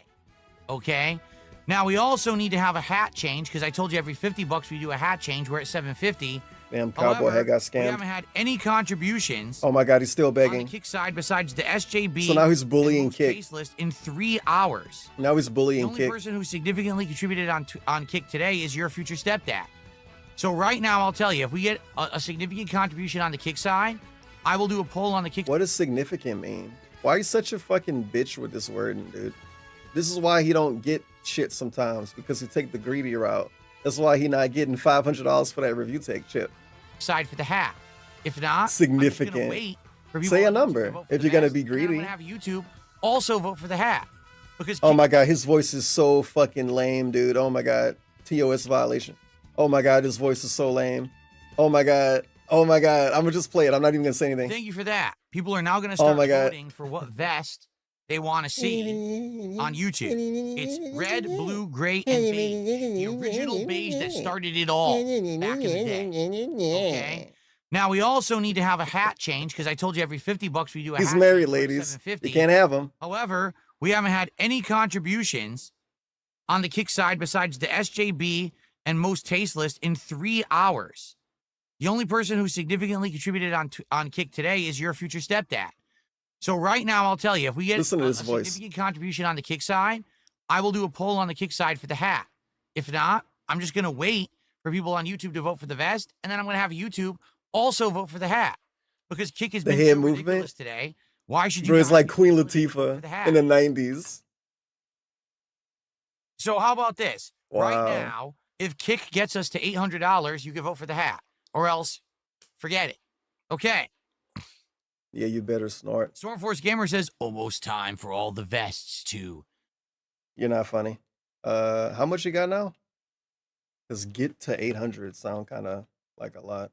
Okay. Now we also need to have a hat change because I told you every $50 we do a hat change. We're at $750. Damn, cowboy head got scammed. We haven't had any contributions. Oh my God, he's still begging. On the Kick side besides the SJB. So now he's bullying Kick. Case list in 3 hours. Now he's bullying Kick. The only person who significantly contributed on Kick today is your future stepdad. So right now, I'll tell you, if we get a significant contribution on the Kick side, I will do a poll on the Kick. What does significant mean? Why are you such a fucking bitch with this word, dude? This is why he don't get shit sometimes, because he take the greedy route. That's why he not getting $500 for that review take chip. Side for the hat. If not, significant. I'm just gonna wait for say a number if you're gonna be greedy. I'm gonna have YouTube also vote for the hat because. Oh my God, his voice is so fucking lame, dude. Oh my God, TOS violation. Oh my God, his voice is so lame. Oh my God. Oh my God. I'm gonna just play it. I'm not even gonna say anything. Thank you for that. People are now gonna start voting for what vest they want to see on YouTube. It's red, blue, gray, and beige. The original beige that started it all back in the day. Okay. Now we also need to have a hat change because I told you every $50 we do a hat. He's married, ladies. You can't have him. However, we haven't had any contributions on the Kick side besides the SJB and most tasteless in 3 hours. The only person who significantly contributed on Kick today is your future stepdad. So right now, I'll tell you, if we get a significant contribution on the Kick side, I will do a poll on the Kick side for the hat. If not, I'm just going to wait for people on YouTube to vote for the vest, and then I'm going to have YouTube also vote for the hat because Kick has The been head so movement? ridiculous today. Why should you? Bro, it's guys like be Queen voting for Latifah the hat? in the 90s. So how about this? Right Wow. now, if Kick gets us to $800, you can vote for the hat, or else forget it. Okay. Yeah, you better snort. Stormforce Gamer says, almost time for all the vests to. You're not funny. How much you got now? Because get to 800 sound kind of like a lot.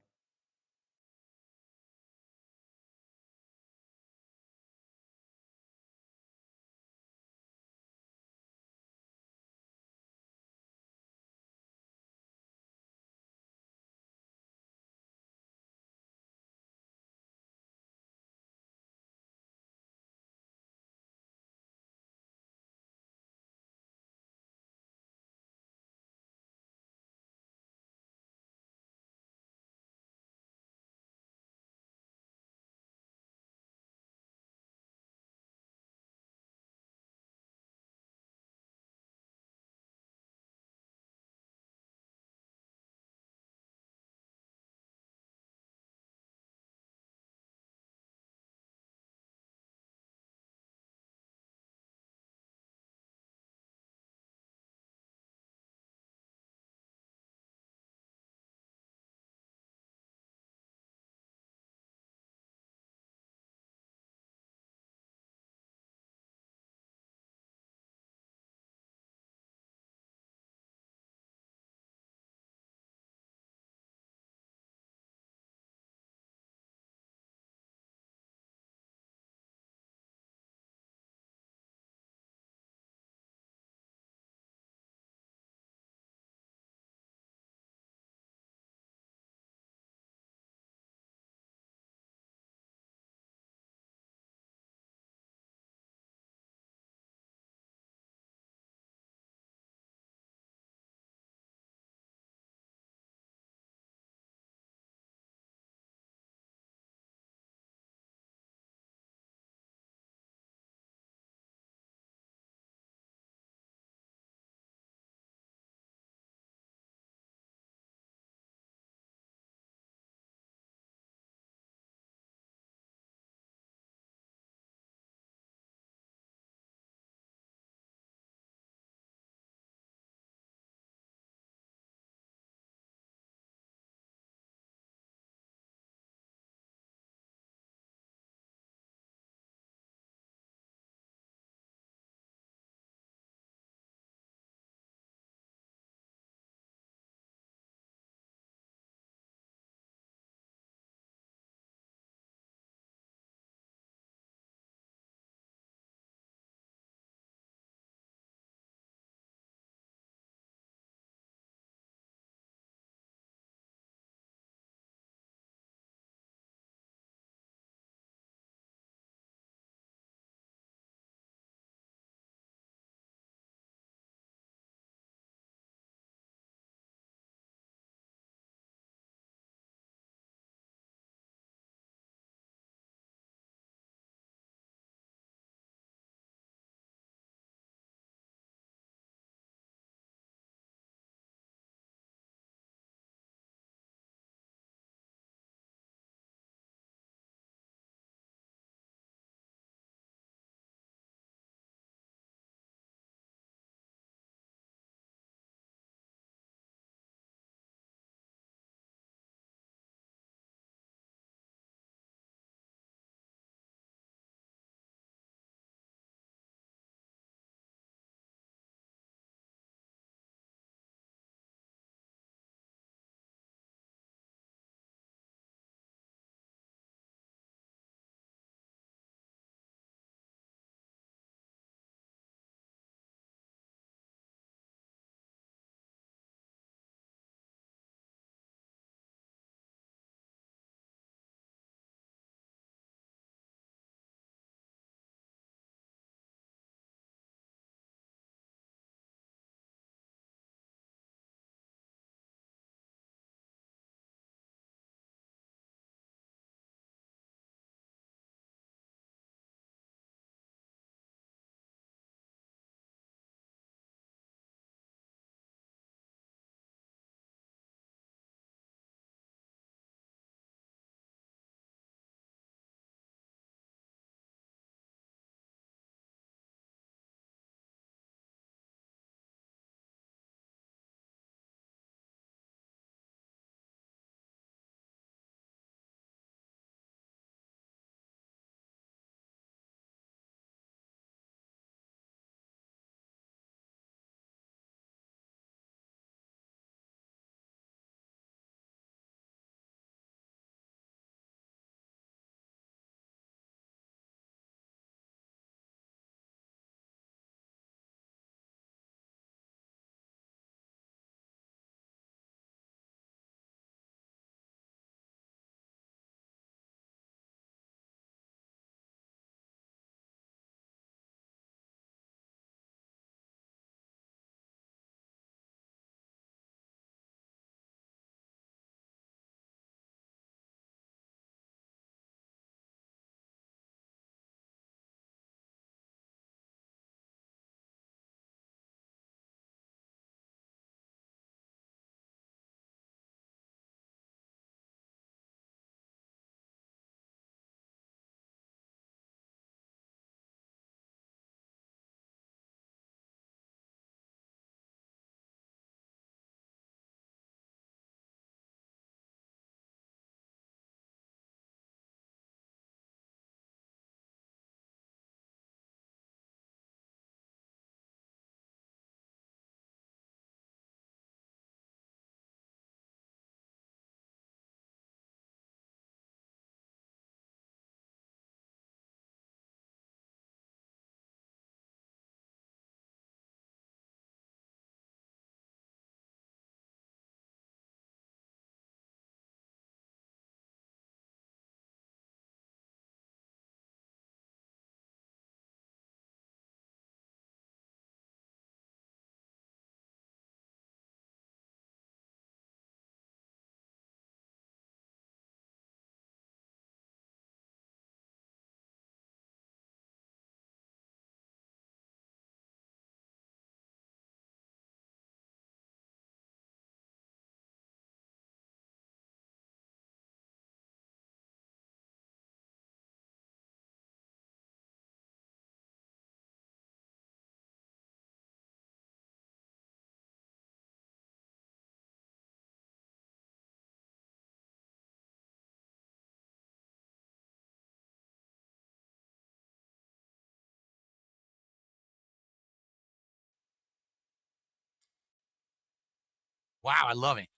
Wow, I love it.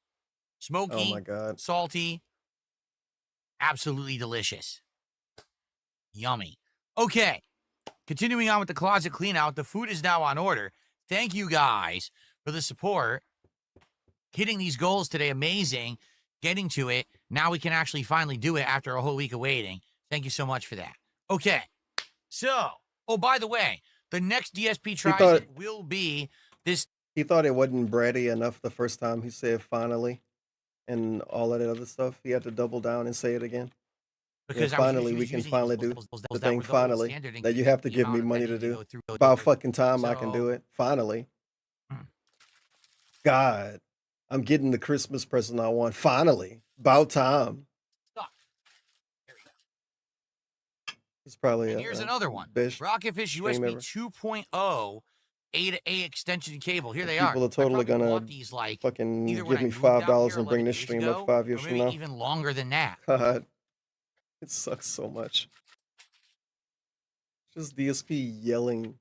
Smoky, Oh my God. salty, absolutely delicious. Yummy. Okay, continuing on with the closet clean out. The food is now on order. Thank you guys for the support. Hitting these goals today, amazing. Getting to it. Now we can actually finally do it after a whole week of waiting. Thank you so much for that. Okay, so, oh, by the way, the next DSP tries it will be this. He thought it wasn't bratty enough the first time he said finally and all of that other stuff. He had to double down and say it again. Because finally we can finally do the thing finally that you have to give me money to do. About fucking time I can do it. Finally. God, I'm getting the Christmas present I want. Finally. About time. It's probably And here's another one. best Rocketfish stream USB ever. 2.0 A to A extension cable. Here they are. People are I totally probably gonna bought these, like, fucking either give when I me moved out $5 here and bring 11 this years stream ago, up 5 years or from maybe now. even longer than that. God, it sucks so much. Just DSP yelling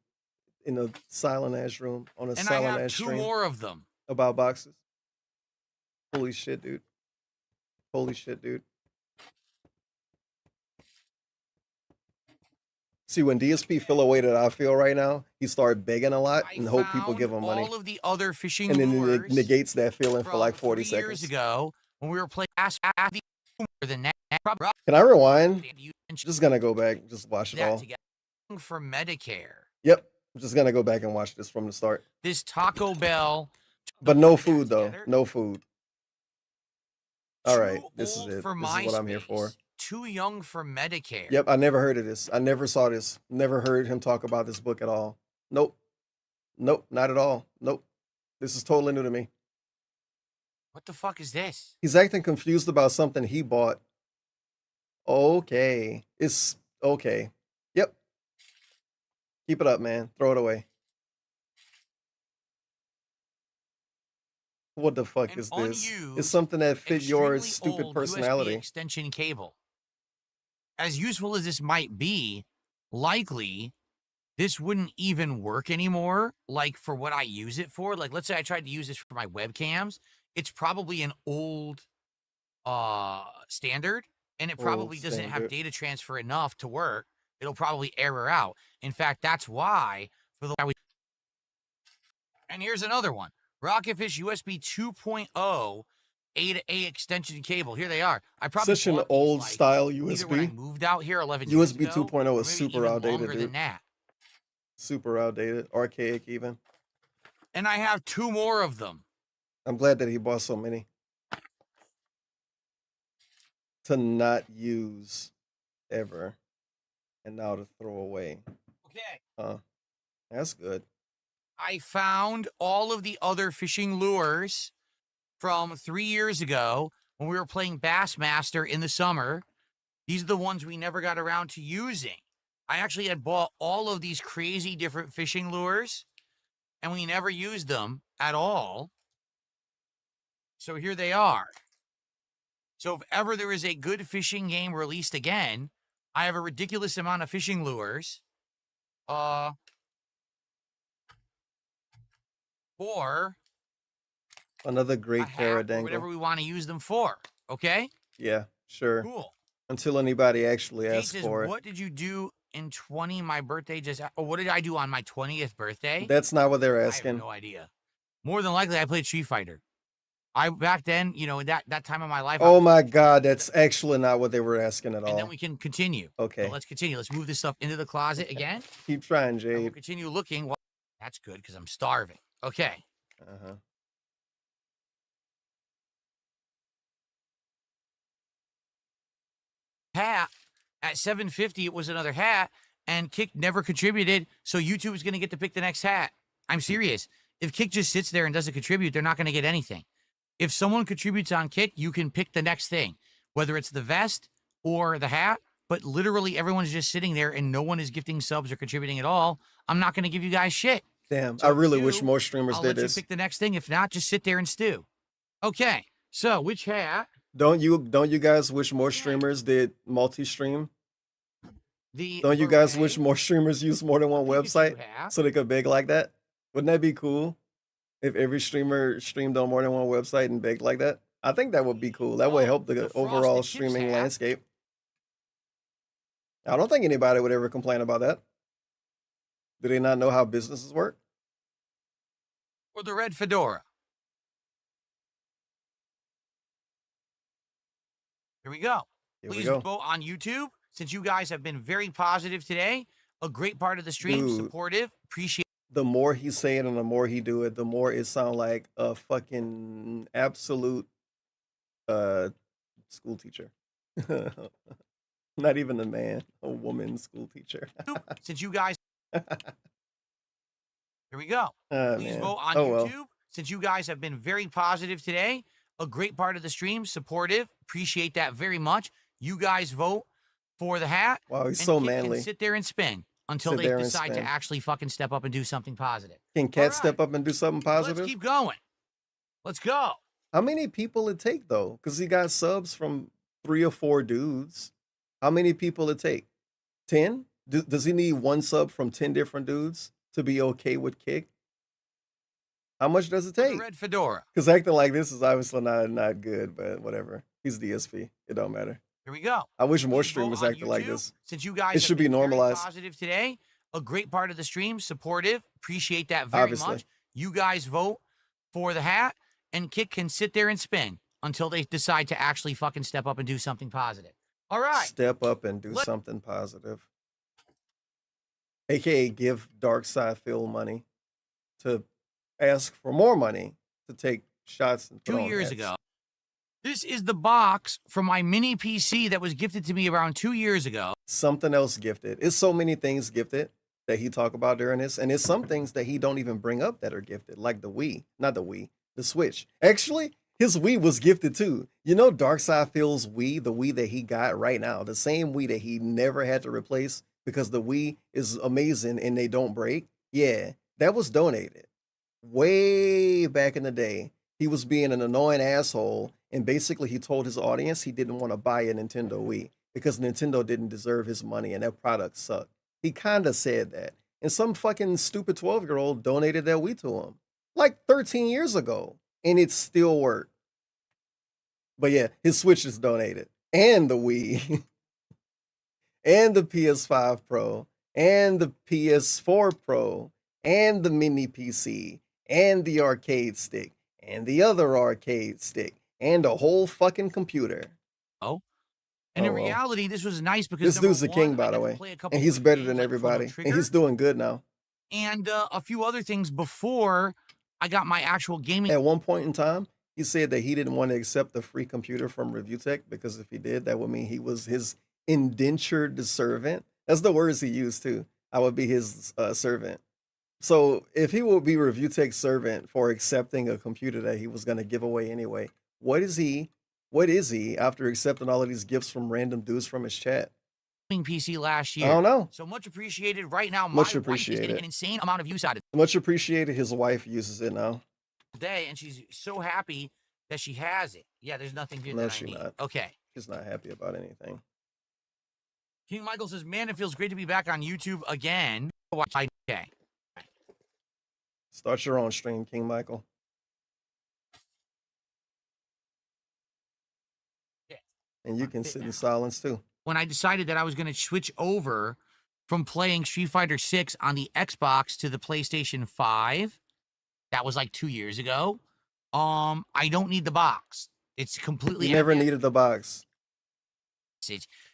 in a silent ass room on a And I silent have ass 2 stream more of them. about boxes. Holy shit, dude. Holy shit, dude. See, when DSP feel a way that I feel right now, he started begging a lot and hope people give him money. All of the other fishing And then lures it negates that feeling for like 40 3 years seconds. ago when we were playing more than that. Can I rewind? Just gonna go back, just watch it That all. together for Medicare. Yep. I'm just gonna go back and watch this from the start. This Taco Bell. But no food though. No food. All right, this is old it. for This is what I'm here for. Too young for Medicare. Yep, I never heard of this. I never saw this. Never heard him talk about this book at all. Nope. Nope, not at all. Nope. This is totally new to me. What the fuck is this? He's acting confused about something he bought. Okay. It's okay. Yep. Keep it up, man. Throw it away. What the fuck is this? It's something that fit your Extremely stupid old personality. USB extension cable. As useful as this might be, likely this wouldn't even work anymore. Like for what I use it for. Like let's say I tried to use this for my webcams. It's probably an old standard, and it probably doesn't have data transfer enough to work. It'll probably error out. In fact, that's why for the. And here's another one. Rocketfish USB 2.0 A to A extension cable. Here they are. I probably Such an bought old these, like, style either when I USB. moved out here 11 years USB ago, 2.0 or is maybe super even outdated, longer dude. than that. Super outdated, archaic even. And I have 2 more of them. I'm glad that he bought so many. To not use ever. And now to throw away. Okay. That's good. I found all of the other fishing lures from 3 years ago when we were playing Bassmaster in the summer. These are the ones we never got around to using. I actually had bought all of these crazy different fishing lures, and we never used them at all. So here they are. So if ever there is a good fishing game released again, I have a ridiculous amount of fishing lures. Or another great carrot or whatever we want to use them for. Okay? Yeah, sure. Cool. Until anybody actually Jade asks says, for it. what did you do in 20? My birthday just. Oh, what did I do on my 20th birthday? That's not what they're I asking. have no idea. More than likely, I played Street Fighter. Back then, you know, that time of my life. Oh my God, that's actually not what they were asking at all. And then we can continue. Okay. So let's continue. Let's move this stuff into the closet again. Keep trying, And we'll Jade. continue looking. Well, that's good because I'm starving. Okay. Uh-huh. Hat at 750, it was another hat, and Kick never contributed, so YouTube is going to get to pick the next hat. I'm serious. If Kick just sits there and doesn't contribute, they're not going to get anything. If someone contributes on Kick, you can pick the next thing, whether it's the vest or the hat, but literally everyone's just sitting there and no one is gifting subs or contributing at all. I'm not going to give you guys shit. Damn, So I really if wish you, more streamers I'll did let this. you pick the next thing. If not, just sit there and stew. Okay, so which hat? Don't you guys wish more streamers did multi-stream? Don't you guys wish more streamers use more than one website so they could beg like that? Wouldn't that be cool? If every streamer streamed on more than one website and begged like that, I think that would be cool. That would help the overall Frosted Chips streaming hat. landscape. I don't think anybody would ever complain about that. Do they not know how businesses work? Or the red fedora. Here we go. Here we Please go. vote on YouTube. Since you guys have been very positive today, a great part of the stream, Dude. supportive, appreciate. The more he say it and the more he do it, the more it sound like a fucking absolute school teacher. Not even a man, a woman school teacher. Since you guys. Here we go. Please Man. vote on Oh, YouTube. well. Since you guys have been very positive today, a great part of the stream, supportive, appreciate that very much. You guys vote for the hat. Wow, he's and so Kit can manly. sit there and spin until Sit they there and decide to spin. actually fucking step up and do something positive. Can Cat step up and do something positive? Let's keep going. Let's go. How many people it take though? Because he got subs from 3 or 4 dudes. How many people it take? 10? Does he need one sub from 10 different dudes to be okay with Kick? How much does it The take? red fedora. Because acting like this is obviously not good, but whatever. He's DSP. It don't matter. Here we go. I wish more Please vote streamers on acted like YouTube. this. Since you guys It should be have been very normalized. positive today, a great part of the stream, supportive, appreciate that very Obviously. much. You guys vote for the hat, and Kick can sit there and spin until they decide to actually fucking step up and do something positive. All right. Step up and do something positive. AKA give Darkside Phil money to ask for more money to take shots and 2 years ago. This is the box from my mini PC that was gifted to me around 2 years ago. Something else gifted. It's so many things gifted that he talk about during this, and it's some things that he don't even bring up that are gifted, like the Wii, not the Wii, the Switch. Actually, his Wii was gifted too. You know, Darkside Phil's Wii, the Wii that he got right now, the same Wii that he never had to replace because the Wii is amazing and they don't break. Yeah, that was donated way back in the day. He was being an annoying asshole, and basically he told his audience he didn't want to buy a Nintendo Wii because Nintendo didn't deserve his money and that product sucked. He kind of said that. And some fucking stupid 12-year-old donated that Wii to him like 13 years ago, and it still worked. But yeah, his Switch is donated, and the Wii, and the PS5 Pro, and the PS4 Pro, and the mini PC, and the arcade stick, and the other arcade stick, and a whole fucking computer. Oh. And in well. reality, this was nice because This dude's the king, by the way, and he's better than everybody, and he's doing good now. And a few other things before I got my actual gaming. At one point in time, he said that he didn't want to accept the free computer from ReviewTech because if he did, that would mean he was his indentured servant. That's the words he used too. I would be his servant. So if he would be ReviewTech's servant for accepting a computer that he was going to give away anyway, what is he after accepting all of these gifts from random dudes from his chat? PC last year. I don't know. So much appreciated. Right now, my Much wife is appreciated. getting an insane amount of use out of Much appreciated. His wife uses it now. today, and she's so happy that she has it. Yeah, there's nothing here No, that I she's need. not. Okay. She's not happy about anything. King Michael says, man, it feels great to be back on YouTube again. Okay. Start your own stream, King Michael. And you can sit in silence too. When I decided that I was going to switch over from playing Street Fighter 6 on the Xbox to the PlayStation 5, that was like 2 years ago. I don't need the box. It's completely You never empty. needed the box.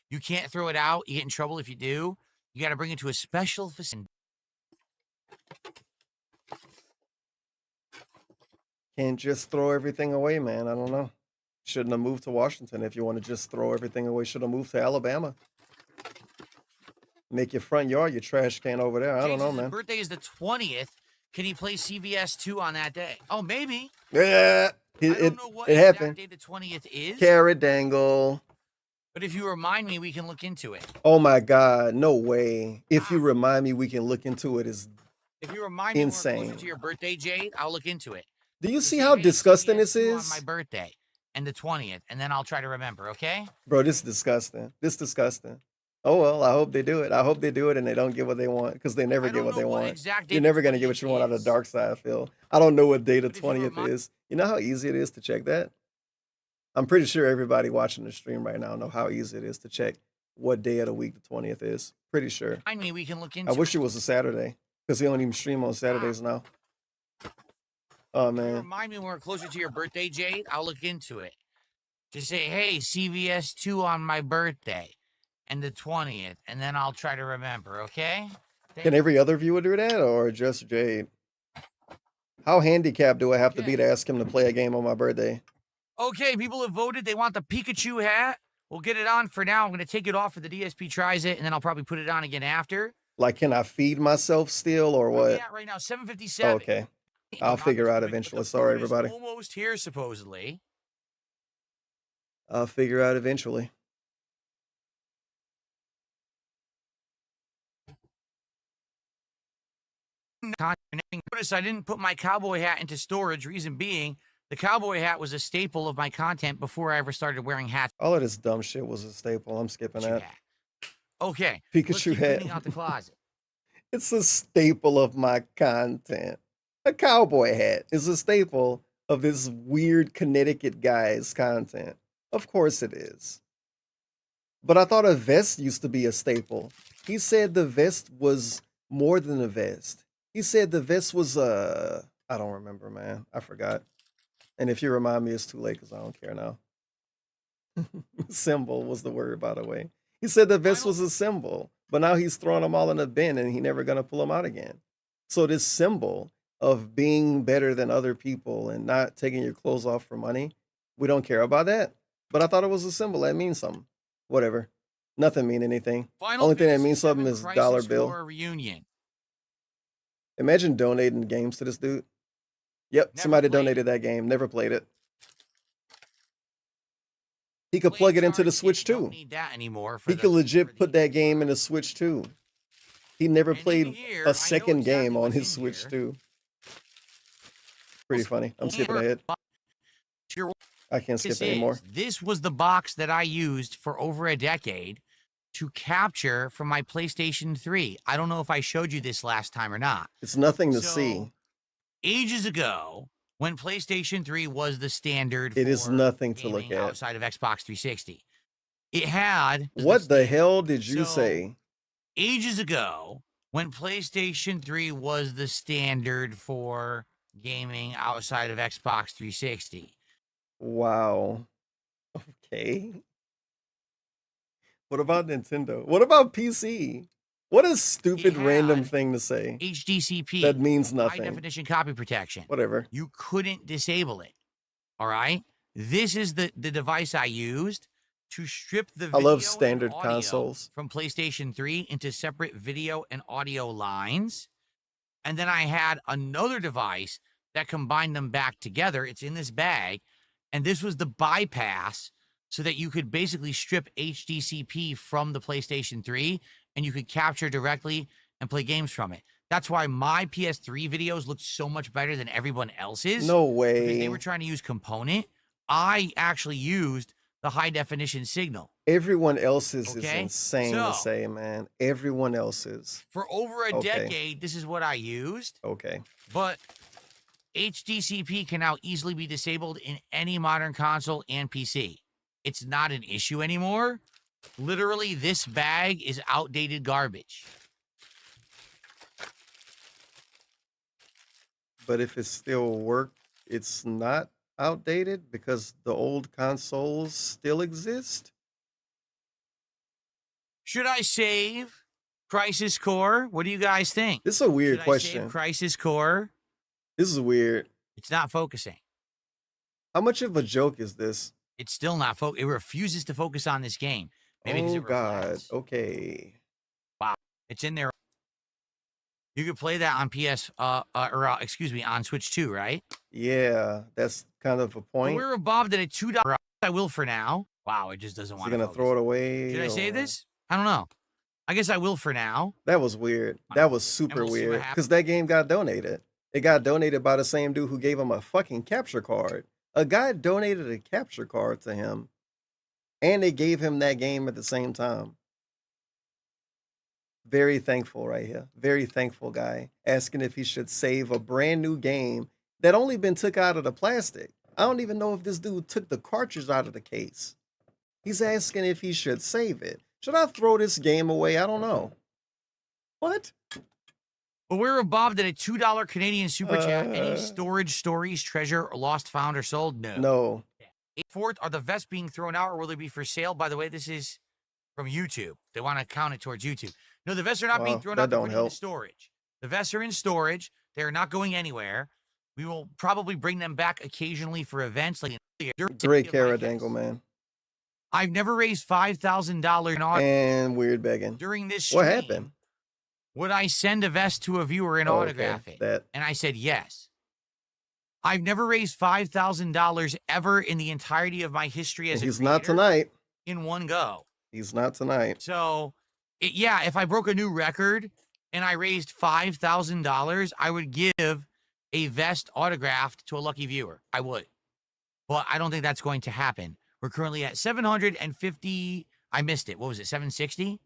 You can't throw it out. You get in trouble if you do. You got to bring it to a special facility. Can't just throw everything away, man. I don't know. Shouldn't have moved to Washington if you want to just throw everything away. Should have moved to Alabama. Make your front yard your trash can over there. I don't know, His man. birthday is the 20th. Can he play CVS 2 on that day? Oh, maybe. Yeah, I don't know what it exact happened. day the 20th is. Carrot dangle. But if you remind me, we can look into it. Oh my God, no way. If you remind me, we can look into it. Is If you remind me when we're insane. closer to your birthday, Jade, I'll look into it. Do you see how disgusting this On is? my birthday and the 20th, and then I'll try to remember, okay? Bro, this is disgusting. This is disgusting. Oh well, I hope they do it. I hope they do it and they don't get what they want, because they never I get don't what know they what want. exact You're day the never gonna get what 20th you want out of is. dark side, I feel. I don't know what day the But if you 20th remind- is. You know how easy it is to check that? I'm pretty sure everybody watching the stream right now know how easy it is to check what day of the week the 20th is. Pretty sure. Remind me, we can look into I wish it. it was a Saturday, because they don't even stream on Saturdays now. Oh If you man. remind me when we're closer to your birthday, Jade, I'll look into it. Just say, hey, CVS 2 on my birthday and the 20th, and then I'll try to remember, okay? Can every other viewer do that, or just Jade? How handicapped do I have to be to ask him to play a game on my birthday? Okay, people have voted. They want the Pikachu hat. We'll get it on for now. I'm going to take it off for the DSP tries it, and then I'll probably put it on again after. Like, can I feed myself still, or Where are we what? at right now? 7:57. Okay. I'll figure out eventually. Sorry, everybody. Almost here, supposedly. I'll figure out eventually. Notice I didn't put my cowboy hat into storage. Reason being, the cowboy hat was a staple of my content before I ever started wearing hats. All of this dumb shit was a staple. I'm skipping that. Okay. let's Pikachu keep hat. cleaning out the closet. It's a staple of my content. A cowboy hat is a staple of this weird Connecticut guy's content. Of course it is. But I thought a vest used to be a staple. He said the vest was more than a vest. He said the vest was I don't remember, man. I forgot. And if you remind me, it's too late because I don't care now. Symbol was the word, by the way. He said the vest was a symbol, but now he's throwing them all in a bin and he never gonna pull them out again. So this symbol of being better than other people and not taking your clothes off for money, we don't care about that. But I thought it was a symbol. That means something. Whatever. Nothing mean anything. Only thing that means something is dollar bill. Reunion. Imagine donating games to this dude. Yep, somebody donated that game. Never played it. He could plug it into the Switch too. Don't need that anymore. He could legit put that game in the Switch too. He never played a second game on his Switch too. Pretty funny. I'm skipping ahead. I can't skip anymore. This was the box that I used for over a decade to capture from my PlayStation 3. I don't know if I showed you this last time or not. It's nothing to see. Ages ago, when PlayStation 3 was the standard, it is nothing to look at outside of Xbox 360. It had. What the hell did you say? Ages ago, when PlayStation 3 was the standard for gaming outside of Xbox 360. Wow. Okay. What about Nintendo? What about PC? What a stupid random thing to say. HDCP. That means High nothing. definition copy protection. Whatever. You couldn't disable it. All right. This is the device I used to strip the video I love standard and audio consoles from PlayStation 3 into separate video and audio lines. And then I had another device that combined them back together. It's in this bag. And this was the bypass so that you could basically strip HDCP from the PlayStation 3 and you could capture directly and play games from it. That's why my PS3 videos looked so much better than everyone else's. No way. Because they were trying to use component. I actually used the high definition signal. Everyone else's is insane to say, man. Everyone else's. For over a decade, this is what I used. Okay. But HDCP can now easily be disabled in any modern console and PC. It's not an issue anymore. Literally, this bag is outdated garbage. But if it still worked, it's not outdated because the old consoles still exist? Should I save Crisis Core? What do you guys think? This is a weird Should I question. save Crisis Core? This is weird. It's not focusing. How much of a joke is this? It's still not focused. It refuses to focus on this game. Maybe because Oh it God. reflects. Okay. Wow. It's in there. You could play that on excuse me, on Switch 2, right? Yeah, that's kind of a point. We're above at $2. I will for now. Wow, it just doesn't Is want he to gonna throw it away? Should I say or- this? I don't know. I guess I will for now. That was weird. That was super we'll see what weird. happens. Because that game got donated. It got donated by the same dude who gave him a fucking capture card. A guy donated a capture card to him. And they gave him that game at the same time. Very thankful right here. Very thankful guy. Asking if he should save a brand new game that only been took out of the plastic. I don't even know if this dude took the cartridge out of the case. He's asking if he should save it. Should I throw this game away? I don't know. What? Aware of Bob that a $2 Canadian super chat, any storage stories, treasure, or lost, found, or sold? No. No. Fourth, are the vests being thrown out or will they be for sale? By the way, this is from YouTube. They want to count it towards YouTube. No, the vests are not being thrown out. They're putting in storage. The vests are in storage. They're not going anywhere. We will probably bring them back occasionally for events. Like Great carrot angle, man. I've never raised $5,000 in autograph. And weird begging. During this stream, what happened? Would I send a vest to a viewer and autograph it? And I said yes. I've never raised $5,000 ever in the entirety of my history as a He's not tonight. In one go. He's not tonight. So, yeah, if I broke a new record and I raised $5,000, I would give a vest autographed to a lucky viewer. I would. But I don't think that's going to happen. We're currently at 750. I missed it. What was it? 760?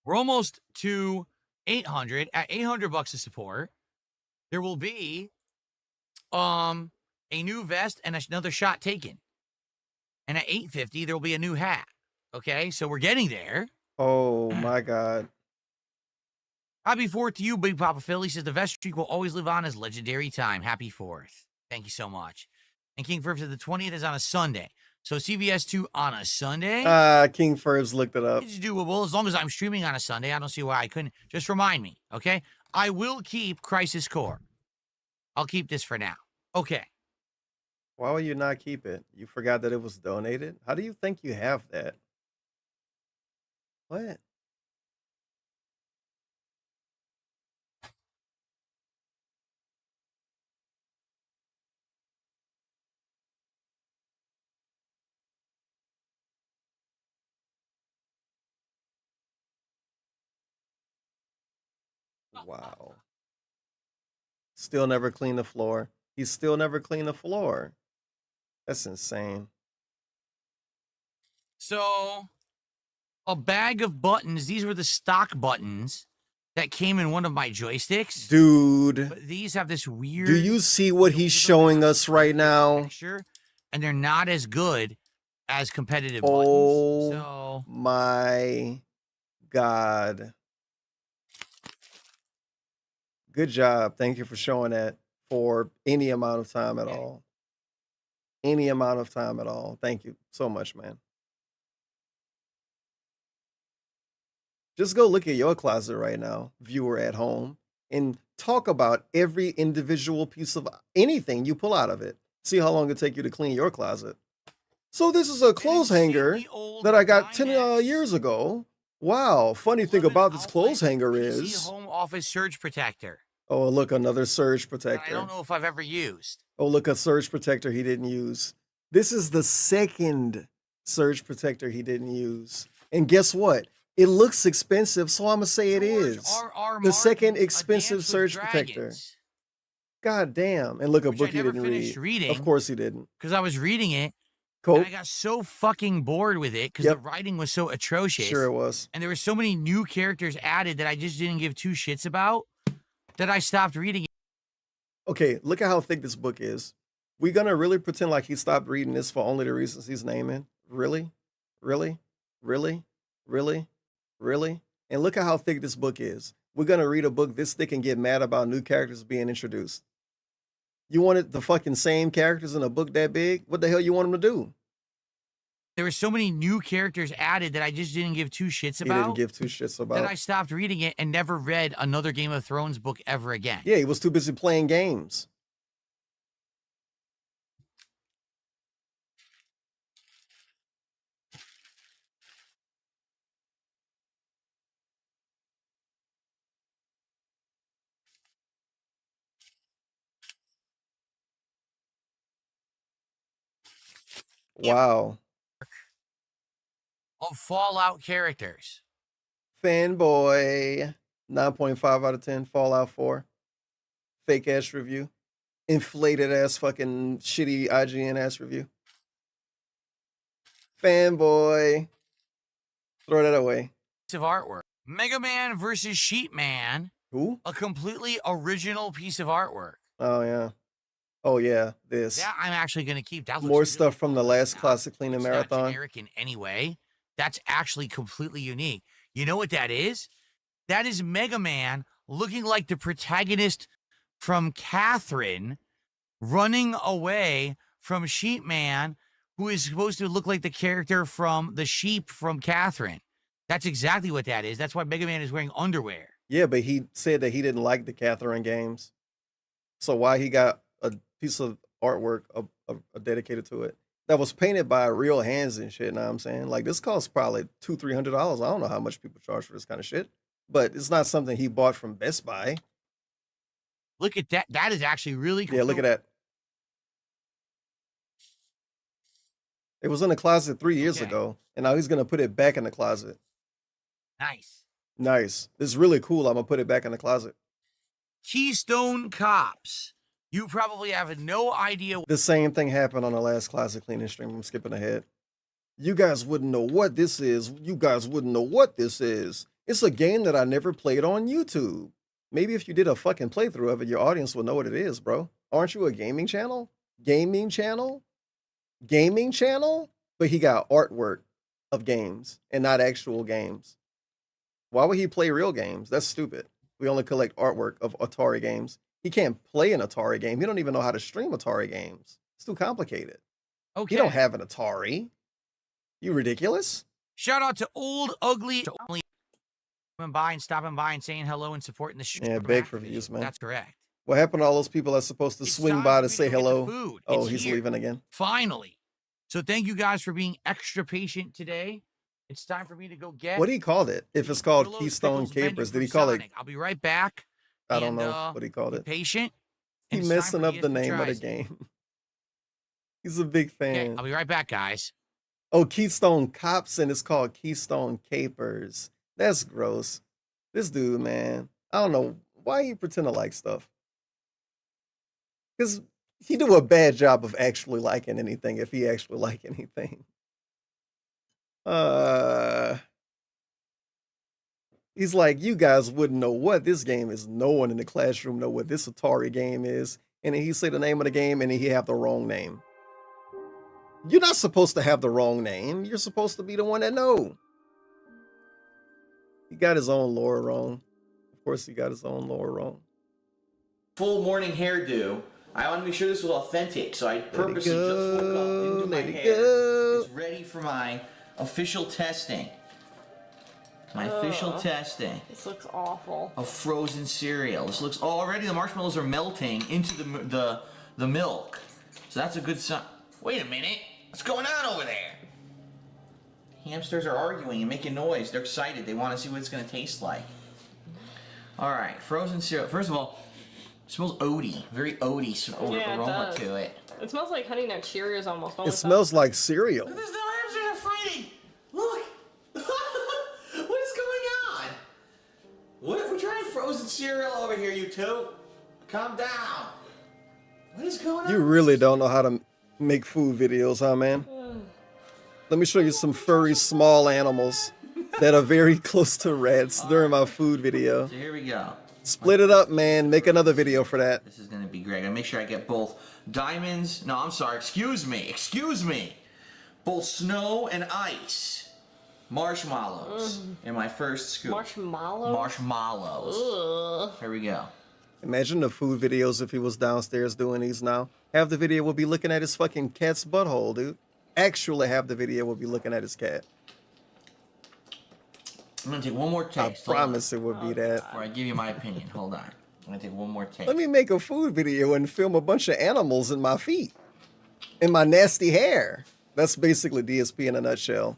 We're almost to 800. At $800 of support, there will be a new vest and another shot taken. And at 850, there will be a new hat. Okay, so we're getting there. Oh my God. Happy 4th to you, Big Papa Phil. He says the vest streak will always live on as legendary time. Happy 4th. Thank you so much. And King Ferb said the 20th is on a Sunday. So CVS 2 on a Sunday. King Ferbs looked it up. It's doable as long as I'm streaming on a Sunday. I don't see why I couldn't. Just remind me, okay? I will keep Crisis Core. I'll keep this for now. Okay. Why would you not keep it? You forgot that it was donated? How do you think you have that? What? Wow. Still never cleaned the floor. He's still never cleaned the floor. That's insane. So, a bag of buttons. These were the stock buttons that came in one of my joysticks. Dude. But these have this weird... Do you see what he's showing us right now? Texture, and they're not as good as competitive buttons. So, my God. Good job. Thank you for showing that for any amount of time at all. Any amount of time at all. Thank you so much, man. Just go look at your closet right now, viewer at home, and talk about every individual piece of anything you pull out of it. See how long it take you to clean your closet. So this is a clothes hanger that I got 10 years ago. Wow. Funny thing about this clothes hanger is... home office surge protector. Oh, look, another surge protector. I don't know if I've ever used. Oh, look, a surge protector he didn't use. This is the second surge protector he didn't use. And guess what? It looks expensive, so I'm going to say it is. The second expensive surge protector. God damn. And look, a book he didn't read. Of course he didn't. Because I was reading it. Cool. And I got so fucking bored with it because the writing was so atrocious. Sure it was. And there were so many new characters added that I just didn't give two shits about that I stopped reading it. Okay, look at how thick this book is. We gonna really pretend like he stopped reading this for only the reasons he's naming? Really? Really? Really? Really? Really? And look at how thick this book is. We're gonna read a book this thick and get mad about new characters being introduced. You wanted the fucking same characters in a book that big? What the hell you want them to do? There were so many new characters added that I just didn't give two shits about. He didn't give two shits about. That I stopped reading it and never read another Game of Thrones book ever again. Yeah, he was too busy playing games. Wow. Of Fallout characters. Fanboy. 9.5 out of 10. Fallout 4. Fake ass review. Inflated ass fucking shitty IGN ass review. Fanboy. Throw that away. Piece of artwork. Mega Man versus Sheep Man. Who? A completely original piece of artwork. Oh, yeah. Oh, yeah. This. That I'm actually going to keep. That looks More really stuff from the cool. last Now, Classic Cleaning it's Marathon. Not generic in any way. That's actually completely unique. You know what that is? That is Mega Man looking like the protagonist from Catherine running away from Sheep Man, who is supposed to look like the character from the sheep from Catherine. That's exactly what that is. That's why Mega Man is wearing underwear. Yeah, but he said that he didn't like the Catherine games. So why he got a piece of artwork dedicated to it that was painted by real hands and shit, know what I'm saying? Like, this costs probably $200-$300. I don't know how much people charge for this kind of shit, but it's not something he bought from Best Buy. Look at that. That is actually really cool. Yeah, look at that. It was in the closet 3 years ago, and now he's going to put it back in the closet. Nice. Nice. This is really cool. I'm going to put it back in the closet. Keystone Cops. You probably have no idea. The same thing happened on the last Classic Cleaning stream. I'm skipping ahead. You guys wouldn't know what this is. You guys wouldn't know what this is. It's a game that I never played on YouTube. Maybe if you did a fucking playthrough of it, your audience will know what it is, bro. Aren't you a gaming channel? Gaming channel? Gaming channel? But he got artwork of games and not actual games. Why would he play real games? That's stupid. We only collect artwork of Atari games. He can't play an Atari game. He don't even know how to stream Atari games. It's too complicated. Okay. He don't have an Atari. You ridiculous? Shout out to Old Ugly. Stopping by and saying hello and supporting the show. Yeah, beg for views, man. That's correct. What happened to all those people that's supposed to swing by to say hello? Food. Oh, It's he's here. leaving again. Finally. So thank you guys for being extra patient today. It's time for me to go get. What he called it? If it's called Willows Keystone Pickles menu Capers, from did he call it? Sonic. I'll be right back. I don't know what he called Be it. patient. He and it's time messing for up the DSP name of the tries. game. He's a big Okay, fan. I'll be right back, guys. Oh, Keystone Cops, and it's called Keystone Capers. That's gross. This dude, man. I don't know why he pretend to like stuff. Because he do a bad job of actually liking anything if he actually like anything. He's like, you guys wouldn't know what this game is. No one in the classroom know what this Atari game is. And then he say the name of the game and then he have the wrong name. You're not supposed to have the wrong name. You're supposed to be the one that know. He got his own lore wrong. Of course he got his own lore wrong. Full morning hairdo. I want to make sure this was authentic, so I purposely just woke up, didn't do my hair. It's ready for my official testing. My official testing This looks awful. of frozen cereal. This looks already the marshmallows are melting into the milk, so that's a good sign. Wait a minute, what's going on over there? Hamsters are arguing and making noise. They're excited. They want to see what it's going to taste like. All right, frozen cereal. First of all, it smells oaty, very oaty Yeah, it aroma does. to it. It smells like Honey Nut Cheerios almost. It smells like cereal. There's no hamsters are fighting. Look, what is going on? What if we're trying frozen cereal over here, you two? Calm down. What is going on? You really don't know how to make food videos, huh, man? Let me show you some furry small animals that are very close to rats during my food video. So here we go. Split it up, man. Make another video for that. This is gonna be great. I make sure I get both diamonds. No, I'm sorry. Excuse me. Both snow and ice, marshmallows in my first scoop. Marshmallows. Ugh. Here we go. Imagine the food videos if he was downstairs doing these now. Half the video will be looking at his fucking cat's butthole, dude. Actually, half the video will be looking at his cat. I'm gonna take one more taste. I promise it would be that. Before I give you my opinion. Hold on. I'm gonna take one more taste. Let me make a food video and film a bunch of animals in my feet. In my nasty hair. That's basically DSP in a nutshell.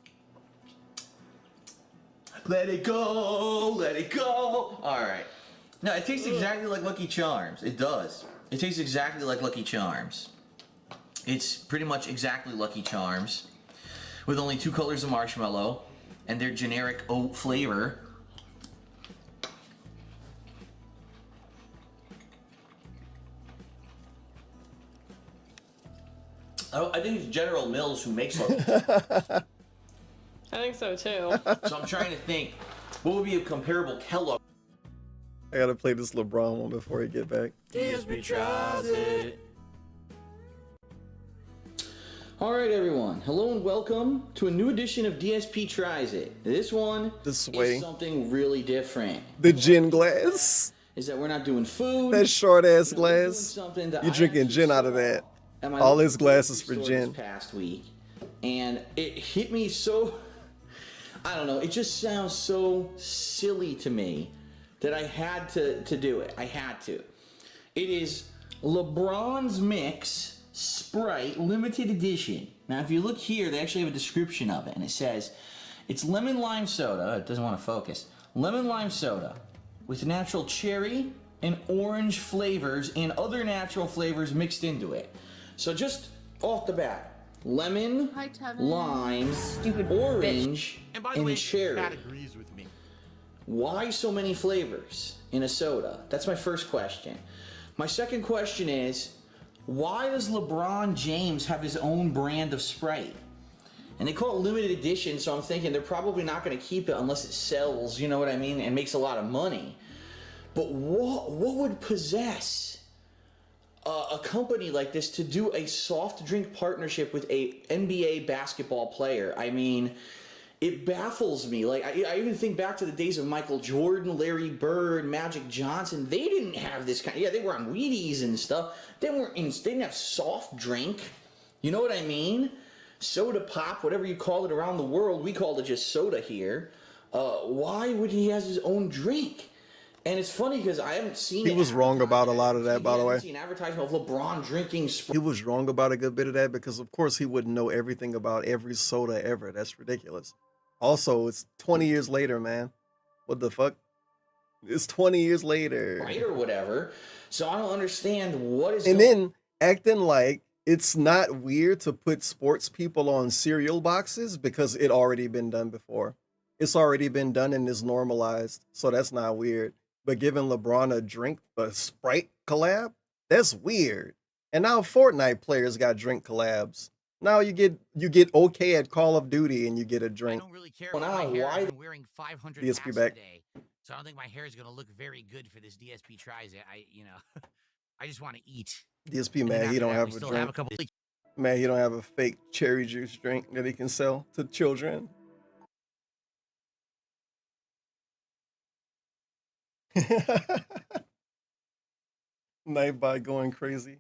Let it go, let it go. All right. No, it tastes exactly like Lucky Charms. It does. It tastes exactly like Lucky Charms. It's pretty much exactly Lucky Charms with only 2 colors of marshmallow and their generic oat flavor. I think it's General Mills who makes Lucky Charms. I think so too. So I'm trying to think, what would be a comparable Kellogg? I gotta play this LeBron one before he get back. DSP tries it. Alright everyone, hello and welcome to a new edition of DSP Tries It. This one This way. is something really different. The gin glass. Is that we're not doing food. That short ass You know, we're doing glass. something that You're I drinking actually gin out saw of that. at my All local his glasses for grocery store gin. this past week. And it hit me so, I don't know, it just sounds so silly to me that I had to do it. I had to. It is LeBron's Mix Sprite Limited Edition. Now, if you look here, they actually have a description of it, and it says, it's lemon lime soda. It doesn't want to focus. Lemon lime soda with natural cherry and orange flavors and other natural flavors mixed into it. So just off the bat, lemon, Hi, Tevin. lime, orange, And by the way, cherry. Pat agrees with me. Why so many flavors in a soda? That's my first question. My second question is, why does LeBron James have his own brand of Sprite? And they call it limited edition, so I'm thinking they're probably not going to keep it unless it sells, you know what I mean, and makes a lot of money. But what would possess a company like this to do a soft drink partnership with a NBA basketball player? I mean, it baffles me. Like, I even think back to the days of Michael Jordan, Larry Bird, Magic Johnson. They didn't have this kind. Yeah, they were on Wheaties and stuff. They didn't have soft drink. You know what I mean? Soda pop, whatever you call it around the world. We call it just soda here. Why would he have his own drink? And it's funny because I haven't seen. He was wrong about a lot of that, by the way. I haven't seen an advertisement of LeBron drinking Sprite. He was wrong about a good bit of that because, of course, he wouldn't know everything about every soda ever. That's ridiculous. Also, it's 20 years later, man. What the fuck? It's 20 years later. Right or whatever. So I don't understand what is. And then acting like it's not weird to put sports people on cereal boxes because it already been done before. It's already been done and is normalized. So that's not weird. But giving LeBron a drink, a Sprite collab, that's weird. And now Fortnite players got drink collabs. Now you get okay at Call of Duty and you get a drink. I don't really care about my hair. I've been wearing 500 DSP hats back. today, so I don't think my hair is going to look very good for this DSP Tries It. I just want to eat. DSP And then man, he after don't that, have we a still drink. have a couple. Man, he don't have a fake cherry juice drink that he can sell to children. Nightbot going crazy.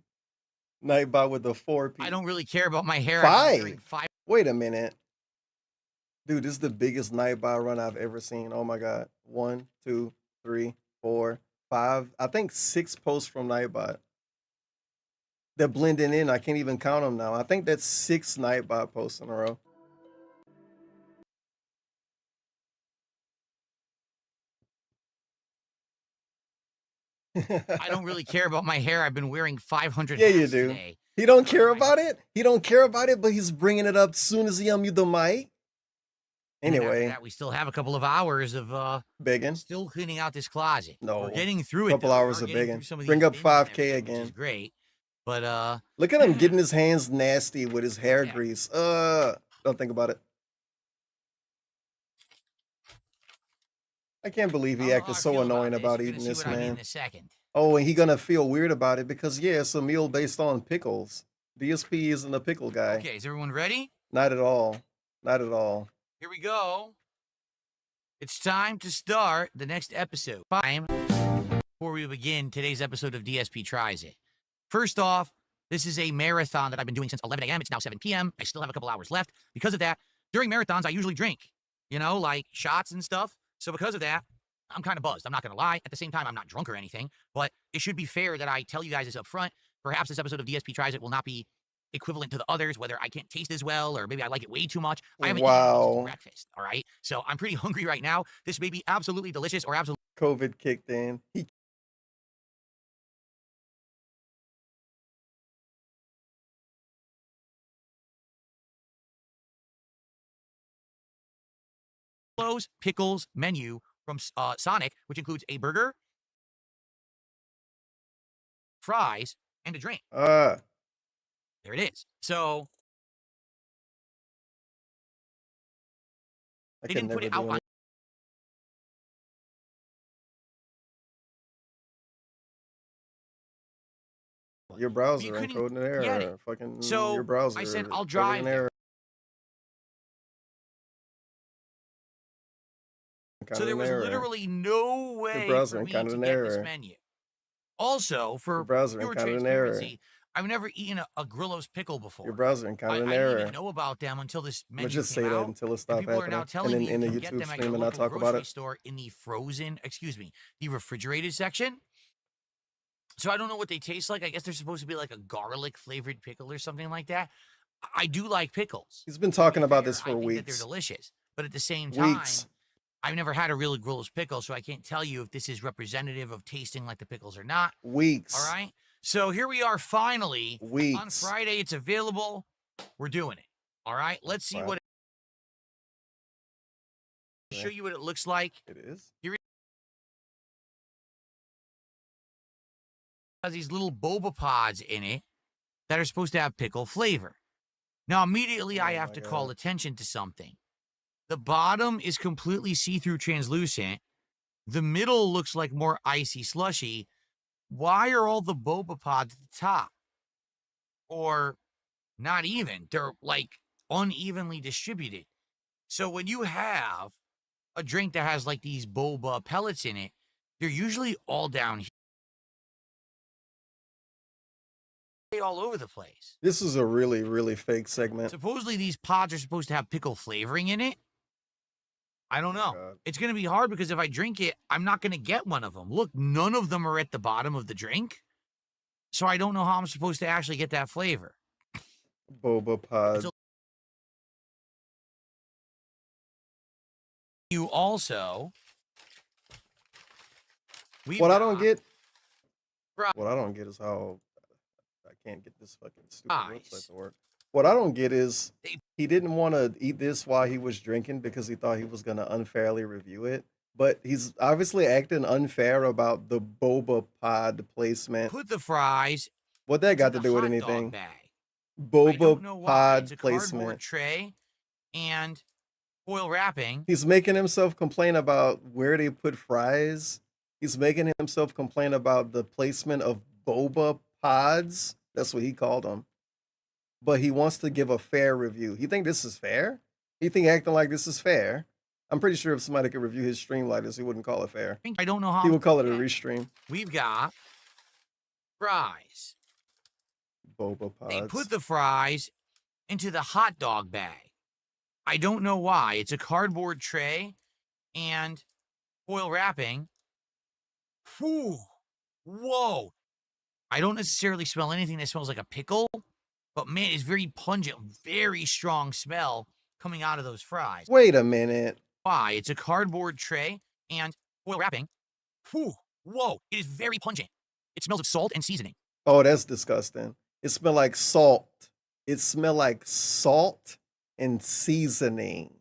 Nightbot with the 4P. I don't really care about my hair. I've been wearing 5. Wait a minute. Dude, this is the biggest Nightbot run I've ever seen. Oh my God. 1, 2, 3, 4, 5. I think 6 posts from Nightbot. They're blending in. I can't even count them now. I think that's 6 Nightbot posts in a row. I don't really care about my hair. I've been wearing 500 Yeah, hats you do. today. He don't care about it. He don't care about it, but he's bringing it up as soon as he unmute the mic. And after Anyway, that, we still have a couple of hours of begging. still cleaning out this closet. No, we're getting through it. couple though. hours We're of getting begging. through some of Bring these up bins and 5K everything, which again. is great. But Look at him getting his hands nasty with his hair Yeah. grease. Don't think about it. I can't believe he I acted feel so annoying this. about You're eating gonna see this, what I mean man. in a second. Oh, and he gonna feel weird about it because yeah, it's a meal based on pickles. DSP isn't a pickle guy. Okay, is everyone ready? Not at all. Not at all. Here we go. It's time to start the next episode. Time before we begin today's episode of DSP Tries It. First off, this is a marathon that I've been doing since 11 a.m. It's now 7 p.m. I still have a couple hours left. Because of that, during marathons, I usually drink, like shots and stuff. So because of that, I'm kind of buzzed. I'm not going to lie. At the same time, I'm not drunk or anything, but it should be fair that I tell you guys this up front. Perhaps this episode of DSP Tries It will not be equivalent to the others, whether I can't taste as well or maybe I like it way too much. I haven't eaten since breakfast, all right? So I'm pretty hungry right now. This may be absolutely delicious or absolutely COVID kicked in. He pickles menu from Sonic, which includes a burger, fries, and a drink. There it is. So I They could didn't put never it do out on. any. Your browser couldn't encoding an get error. it. Fucking So your browser. I said, I'll encoding drive an there. error. So there Encountered an was error. literally no Your way browser for me encountered to an get this error. menu. Also, Your for browser pure encountered an error. transparency, I've never eaten a Grillo's pickle before. Your browser encountered an I didn't error. even know about them until this I'm gonna menu just came say that out. until it And stops people are now happening. telling And me in you a can get YouTube them at stream your and not local talk about grocery it. store in the the refrigerated section. So I don't know what they taste like. I guess they're supposed to be like a garlic flavored pickle or something like that. I do like pickles. He's been talking about fair, this for I think that they're weeks. delicious. But at the same time, Weeks. I've never had a real Grillo's pickle, so I can't tell you if this is representative of tasting like the pickles or not. Weeks. All right. So here we are finally. Weeks. On Friday, it's available. We're doing it. All right. Let's see what. Show you what it looks like. It is. Here has these little boba pods in it that are supposed to have pickle flavor. Now, immediately I have to call attention to something. The bottom is completely see-through translucent. The middle looks like more icy slushy. Why are all the boba pods at the top? Or not even. They're like unevenly distributed. So when you have a drink that has like these boba pellets in it, they're usually all down here. All over the place. This is a really, really fake segment. Supposedly these pods are supposed to have pickle flavoring in it. I don't know. God. It's going to be hard because if I drink it, I'm not going to get one of them. Look, none of them are at the bottom of the drink. So I don't know how I'm supposed to actually get that flavor. Boba pods. You also... What I don't get is how I can't get this fucking stupid website to work. What I don't get is he didn't want to eat this while he was drinking because he thought he was going to unfairly review it. But he's obviously acting unfair about the boba pod placement. Put the fries. What that got to do with anything? Boba pod placement. Tray and foil wrapping. He's making himself complain about where they put fries. He's making himself complain about the placement of boba pods. That's what he called them. But he wants to give a fair review. You think this is fair? You think acting like this is fair? I'm pretty sure if somebody could review his stream like this, he wouldn't call it fair. I don't know how. He would call it a restream. We've got fries. Boba pods. They put the fries into the hot dog bag. I don't know why. It's a cardboard tray and foil wrapping. Whew. Whoa. I don't necessarily smell anything that smells like a pickle, but man, it's very pungent, very strong smell coming out of those fries. Wait a minute. Why? It's a cardboard tray and foil wrapping. Whew. Whoa. It is very pungent. It smells of salt and seasoning. Oh, that's disgusting. It smells like salt. It smells like salt and seasoning,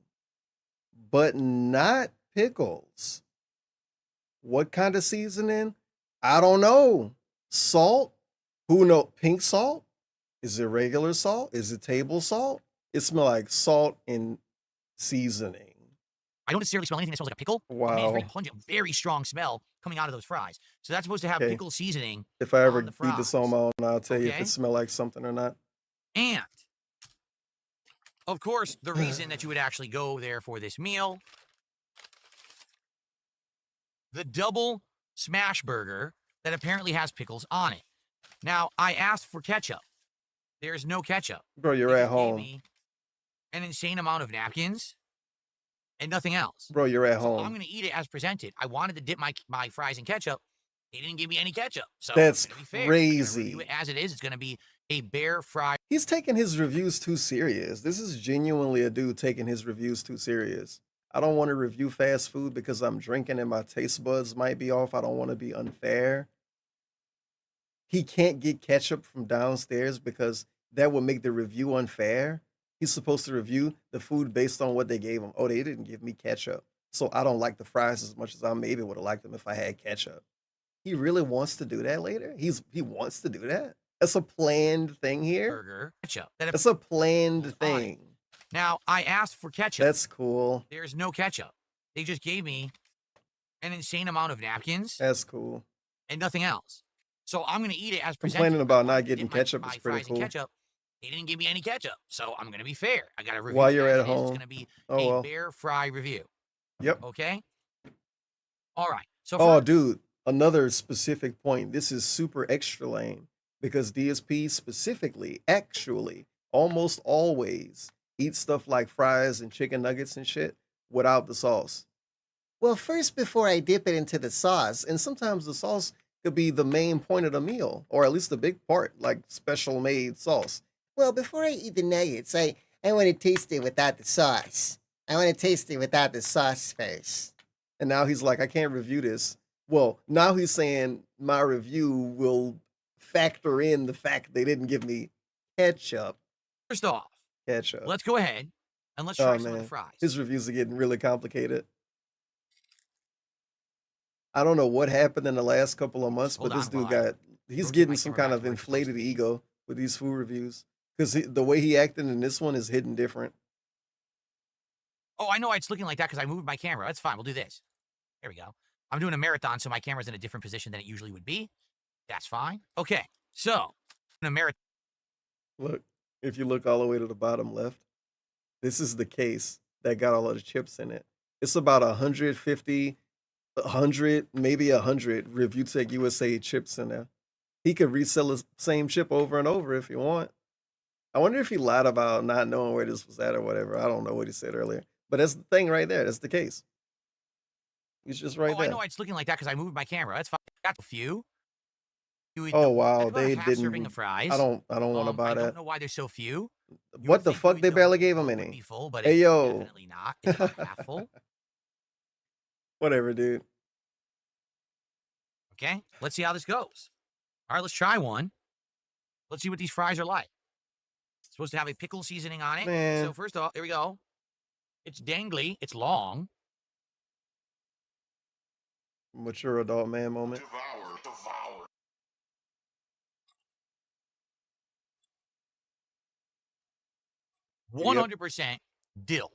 but not pickles. What kind of seasoning? I don't know. Salt? Who knows? Pink salt? Is it regular salt? Is it table salt? It smells like salt and seasoning. I don't necessarily smell anything that smells like a pickle. Wow. It's very pungent, very strong smell coming out of those fries. So that's supposed to have pickle seasoning. If I ever the eat this on my own, I'll tell you if Okay. it smells like something or not. And, of course, the reason that you would actually go there for this meal, the double smash burger that apparently has pickles on it. Now, I asked for ketchup. There's no ketchup. Bro, you're They at just gave home. me an insane amount of napkins and nothing else. Bro, you're at So home. I'm going to eat it as presented. I wanted to dip my fries in ketchup. They didn't give me any ketchup. So That's to be fair, I'm gonna crazy. review it as it is. It's going to be a bare fry. He's taking his reviews too serious. This is genuinely a dude taking his reviews too serious. I don't want to review fast food because I'm drinking and my taste buds might be off. I don't want to be unfair. He can't get ketchup from downstairs because that would make the review unfair. He's supposed to review the food based on what they gave him. Oh, they didn't give me ketchup. So I don't like the fries as much as I maybe would have liked them if I had ketchup. He really wants to do that later? He wants to do that? That's a planned thing here? Burger ketchup. That's a planned thing. Now, I asked for ketchup. That's cool. There's no ketchup. They just gave me an insane amount of napkins. That's cool. And nothing else. So I'm going to eat it as presented. Complaining about not getting ketchup my is pretty fries and cool. ketchup. They didn't give me any ketchup. So I'm going to be fair. I got to review While it you're as at it is. It's home. going to be Oh, a well. bear fry review. Yep. Okay? All right. So Oh, first, dude, another specific point. This is super extra lame because DSP specifically, actually, almost always eat stuff like fries and chicken nuggets and shit without the sauce. Well, first, before I dip it into the sauce, and sometimes the sauce could be the main point of the meal, or at least a big part, like special made sauce. Well, before I eat the nuggets, I want to taste it without the sauce. I want to taste it without the sauce first. And now he's like, I can't review this. Well, now he's saying my review will factor in the fact they didn't give me ketchup. first off, Ketchup. let's go ahead and let's try Oh, some of the man. fries. His reviews are getting really complicated. I don't know what happened in the last couple of months, Hold but this on dude while I he's rotate getting my some camera kind back of to where it's supposed to inflated be. ego with these food reviews because the way he acted in this one is hidden different. Oh, I know it's looking like that because I moved my camera. That's fine. We'll do this. There we go. I'm doing a marathon, so my camera's in a different position than it usually would be. That's fine. Okay. So, in a marathon. Look, if you look all the way to the bottom left, this is the case that got all of the chips in it. It's about 150, 100, maybe 100 Review Tech USA chips in there. He could resell the same chip over and over if you want. I wonder if he lied about not knowing where this was at or whatever. I don't know what he said earlier. But that's the thing right there. That's the case. He's just right Oh, there. I know it's looking like that because I moved my camera. That's fine. Got a few. You eat Oh the- wow, that's about a they half serving didn't. of fries. I don't want to buy I don't that. know why there's so few. You would What the think you fuck? would They know barely the gave him bowl would any. be full, but Hey it's yo, definitely not. It's about half full. whatever, dude. Okay, let's see how this goes. All right, let's try one. Let's see what these fries are like. It's supposed to have a pickle seasoning on it. Man. So first off, here we go. It's dangly. It's long. Mature adult man moment. Devour, devour. 100% dill.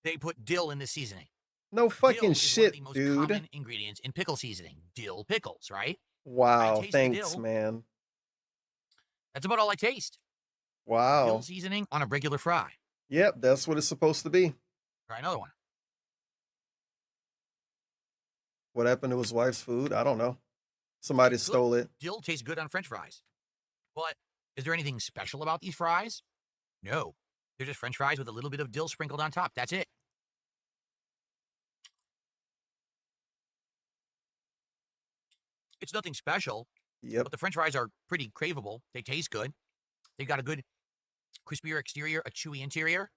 They put dill in the seasoning. No Dill fucking is shit, one of the most dude. common ingredients in pickle seasoning. Dill pickles, right? Wow, taste the thanks, dill. man. That's about all I taste. Dill Wow. seasoning on a regular fry. Yep, that's what it's supposed to be. Try another one. What happened to his wife's food? I don't know. Somebody Tastes good. stole it. Dill tastes good on French fries. But is there anything special about these fries? No. They're just French fries with a little bit of dill sprinkled on top. That's it. It's nothing special, Yep. but the French fries are pretty craveable. They taste good. They've got a good crispier exterior, a chewy interior.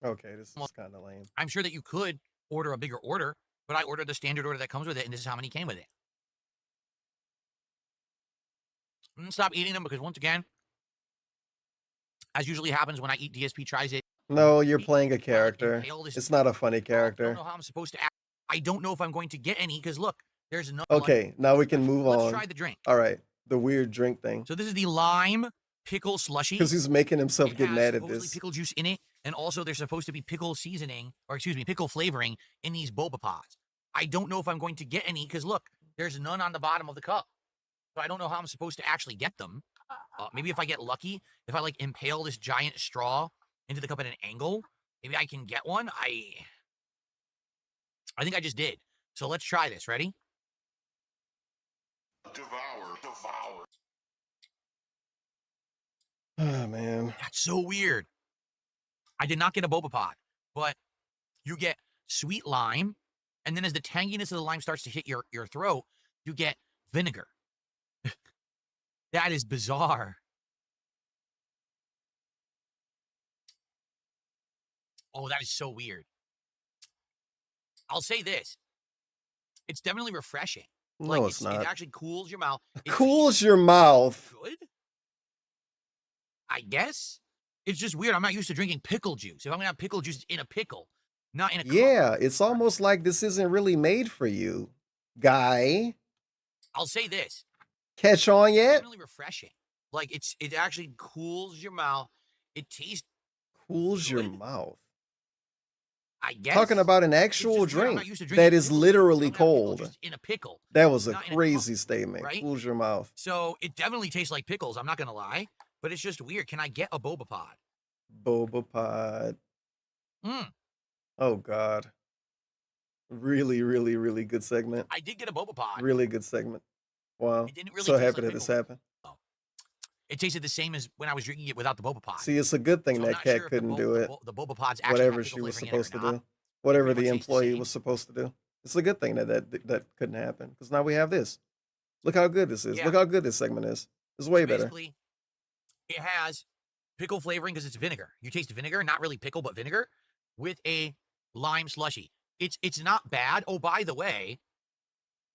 Okay, this Well, is kind of lame. I'm sure that you could order a bigger order, but I ordered the standard order that comes with it, and this is how many came with it. I'm gonna stop eating them because once again, as usually happens when I eat DSP tries it. No, you're playing a character. impale this- It's not a funny I don't character. know how I'm supposed to act. I don't know if I'm going to get any because look, there's no. Okay, now we can move Let's on. try the drink. All right, the weird drink thing. So this is the lime pickle slushy. Because he's making himself It get has mad at supposedly this. pickle juice in it, and also there's supposed to be pickle seasoning, or excuse me, pickle flavoring in these boba pods. I don't know if I'm going to get any because look, there's none on the bottom of the cup. So I don't know how I'm supposed to actually get them. Maybe if I get lucky, if I like impale this giant straw into the cup at an angle, maybe I can get one. I think I just did. So let's try this. Ready? Devour, devour. Oh, man. That's so weird. I did not get a boba pod, but you get sweet lime, and then as the tanginess of the lime starts to hit your throat, you get vinegar. That is bizarre. Oh, that is so weird. I'll say this. It's definitely refreshing. No, it's It not. actually cools your mouth. It Cools your mouth. good, I guess. It's just weird. I'm not used to drinking pickle juice. If I'm going to have pickle juice, it's in a pickle, not in a cup. Yeah, it's almost like this isn't really made for you, guy. I'll say this. Catch on It's yet? definitely refreshing. Like it actually cools your mouth. It tastes Cools your mouth. I guess. Talking about an It's actual just weird. I'm drink not used to drinking that is pickle. literally I'm having pickle cold. just in a pickle. That was a not in a cup, crazy statement. right? Cools your mouth. So it definitely tastes like pickles. I'm not gonna lie, but it's just weird. Can I get a boba pod? Boba pod. Mm. Oh God. Really, really, really good segment. I did get a boba pod. Really good segment. Wow. It didn't really So taste happy like that this pickle. happened. It tasted the same as when I was drinking it without the boba pod. See, it's a good thing So I'm that not cat sure if couldn't do it. the boba pods actually Whatever have she pickle was flavoring in it or supposed to not. do. Whatever Pretty the much tastes the employee same. was supposed to do. It's a good thing that couldn't happen. Because now we have this. Look how good this is. Yeah. Look how good this segment is. It's way better. Basically, it has pickle flavoring because it's vinegar. You taste vinegar, not really pickle, but vinegar, with a lime slushy. It's not bad. Oh, by the way,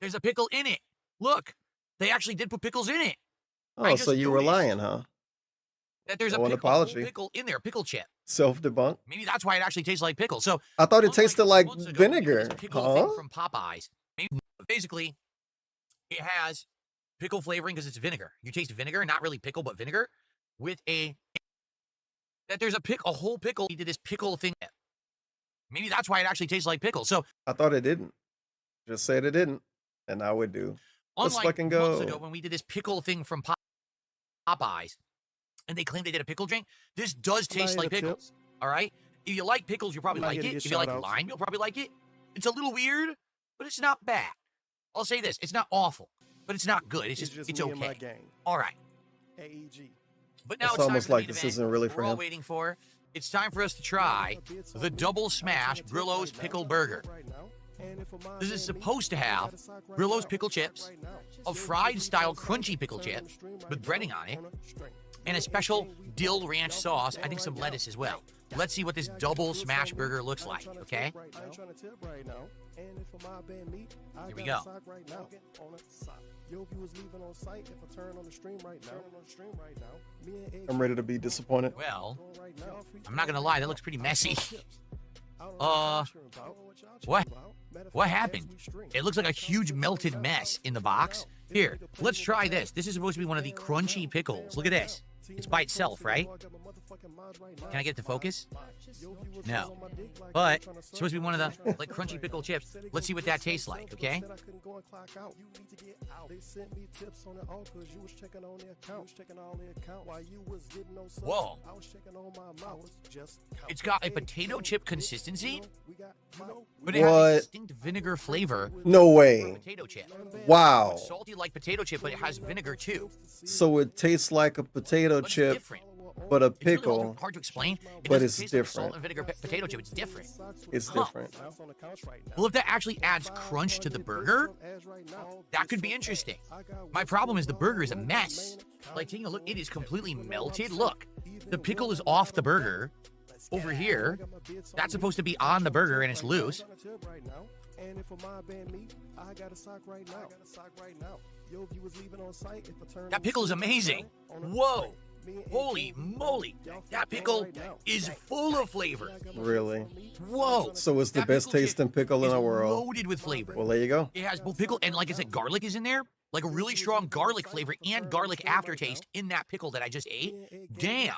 there's a pickle in it. Look, they actually did put pickles in it. Oh, so you were lying, huh? That there's a Oh, an pickle, whole apology. pickle in there, pickle chip. Self-debunk. Maybe that's why it actually tastes like pickle. So I thought it unlike tasted like months ago, when we did vinegar. this pickle thing Huh? from Popeyes. Basically, it has pickle flavoring because it's vinegar. You taste vinegar, not really pickle, but vinegar, with a that there's a whole pickle. We did this pickle thing. Maybe that's why it actually tastes like pickle. So I thought it didn't. Just said it didn't. And now it do. Let's unlike fucking months go. ago when we did this pickle thing from Popeyes, and they claimed they did a pickle drink, this does taste like pickles. All right? If you like pickles, you'll probably I'm not like here to it. get If you like shout-outs. lime, you'll probably like it. It's a little weird, but it's not bad. I'll say this: it's not awful, but it's not good. It's just it's me and my okay. gang. All right. AEG. But now It's it's time almost for the like main this event isn't really for we're all him. waiting for. It's time for us to try the Double Smash Grillo's Pickle Burger. This is supposed to have Grillo's pickle chips, a fried style crunchy pickle chip with breading on it, and a special dill ranch sauce. I think some lettuce as well. Let's see what this Double Smash Burger looks like, okay? Here we go. I'm ready to be disappointed. Well, I'm not gonna lie, that looks pretty messy. What happened? It looks like a huge melted mess in the box. Here, let's try this. This is supposed to be one of the crunchy pickles. Look at this. It's by itself, right? Can I get it to focus? No. But it's supposed to be one of the like crunchy pickle chips. Let's see what that tastes like, okay? Whoa. It's got a potato chip consistency, but it has a What? distinct vinegar flavor. No way. Potato chip. Wow. It's salty like potato chip, but it has vinegar too. So it tastes like a potato But it's chip, different. but a It's really pickle. hard to explain. It But doesn't it's taste like different. salt and vinegar potato chip. It's different. It's Huh. different. Well, if that actually adds crunch to the burger, that could be interesting. My problem is the burger is a mess. Like, taking a look, it is completely melted. Look, the pickle is off the burger. Over here, that's supposed to be on the burger and it's loose. That pickle is amazing. Whoa. Holy moly. That pickle is full of flavor. Really. Whoa. So it's the That best pickle chip tasting pickle in is the world. loaded with flavor. Well, there you go. It has both pickle and, like I said, garlic is in there. Like a really strong garlic flavor and garlic aftertaste in that pickle that I just ate. Damn.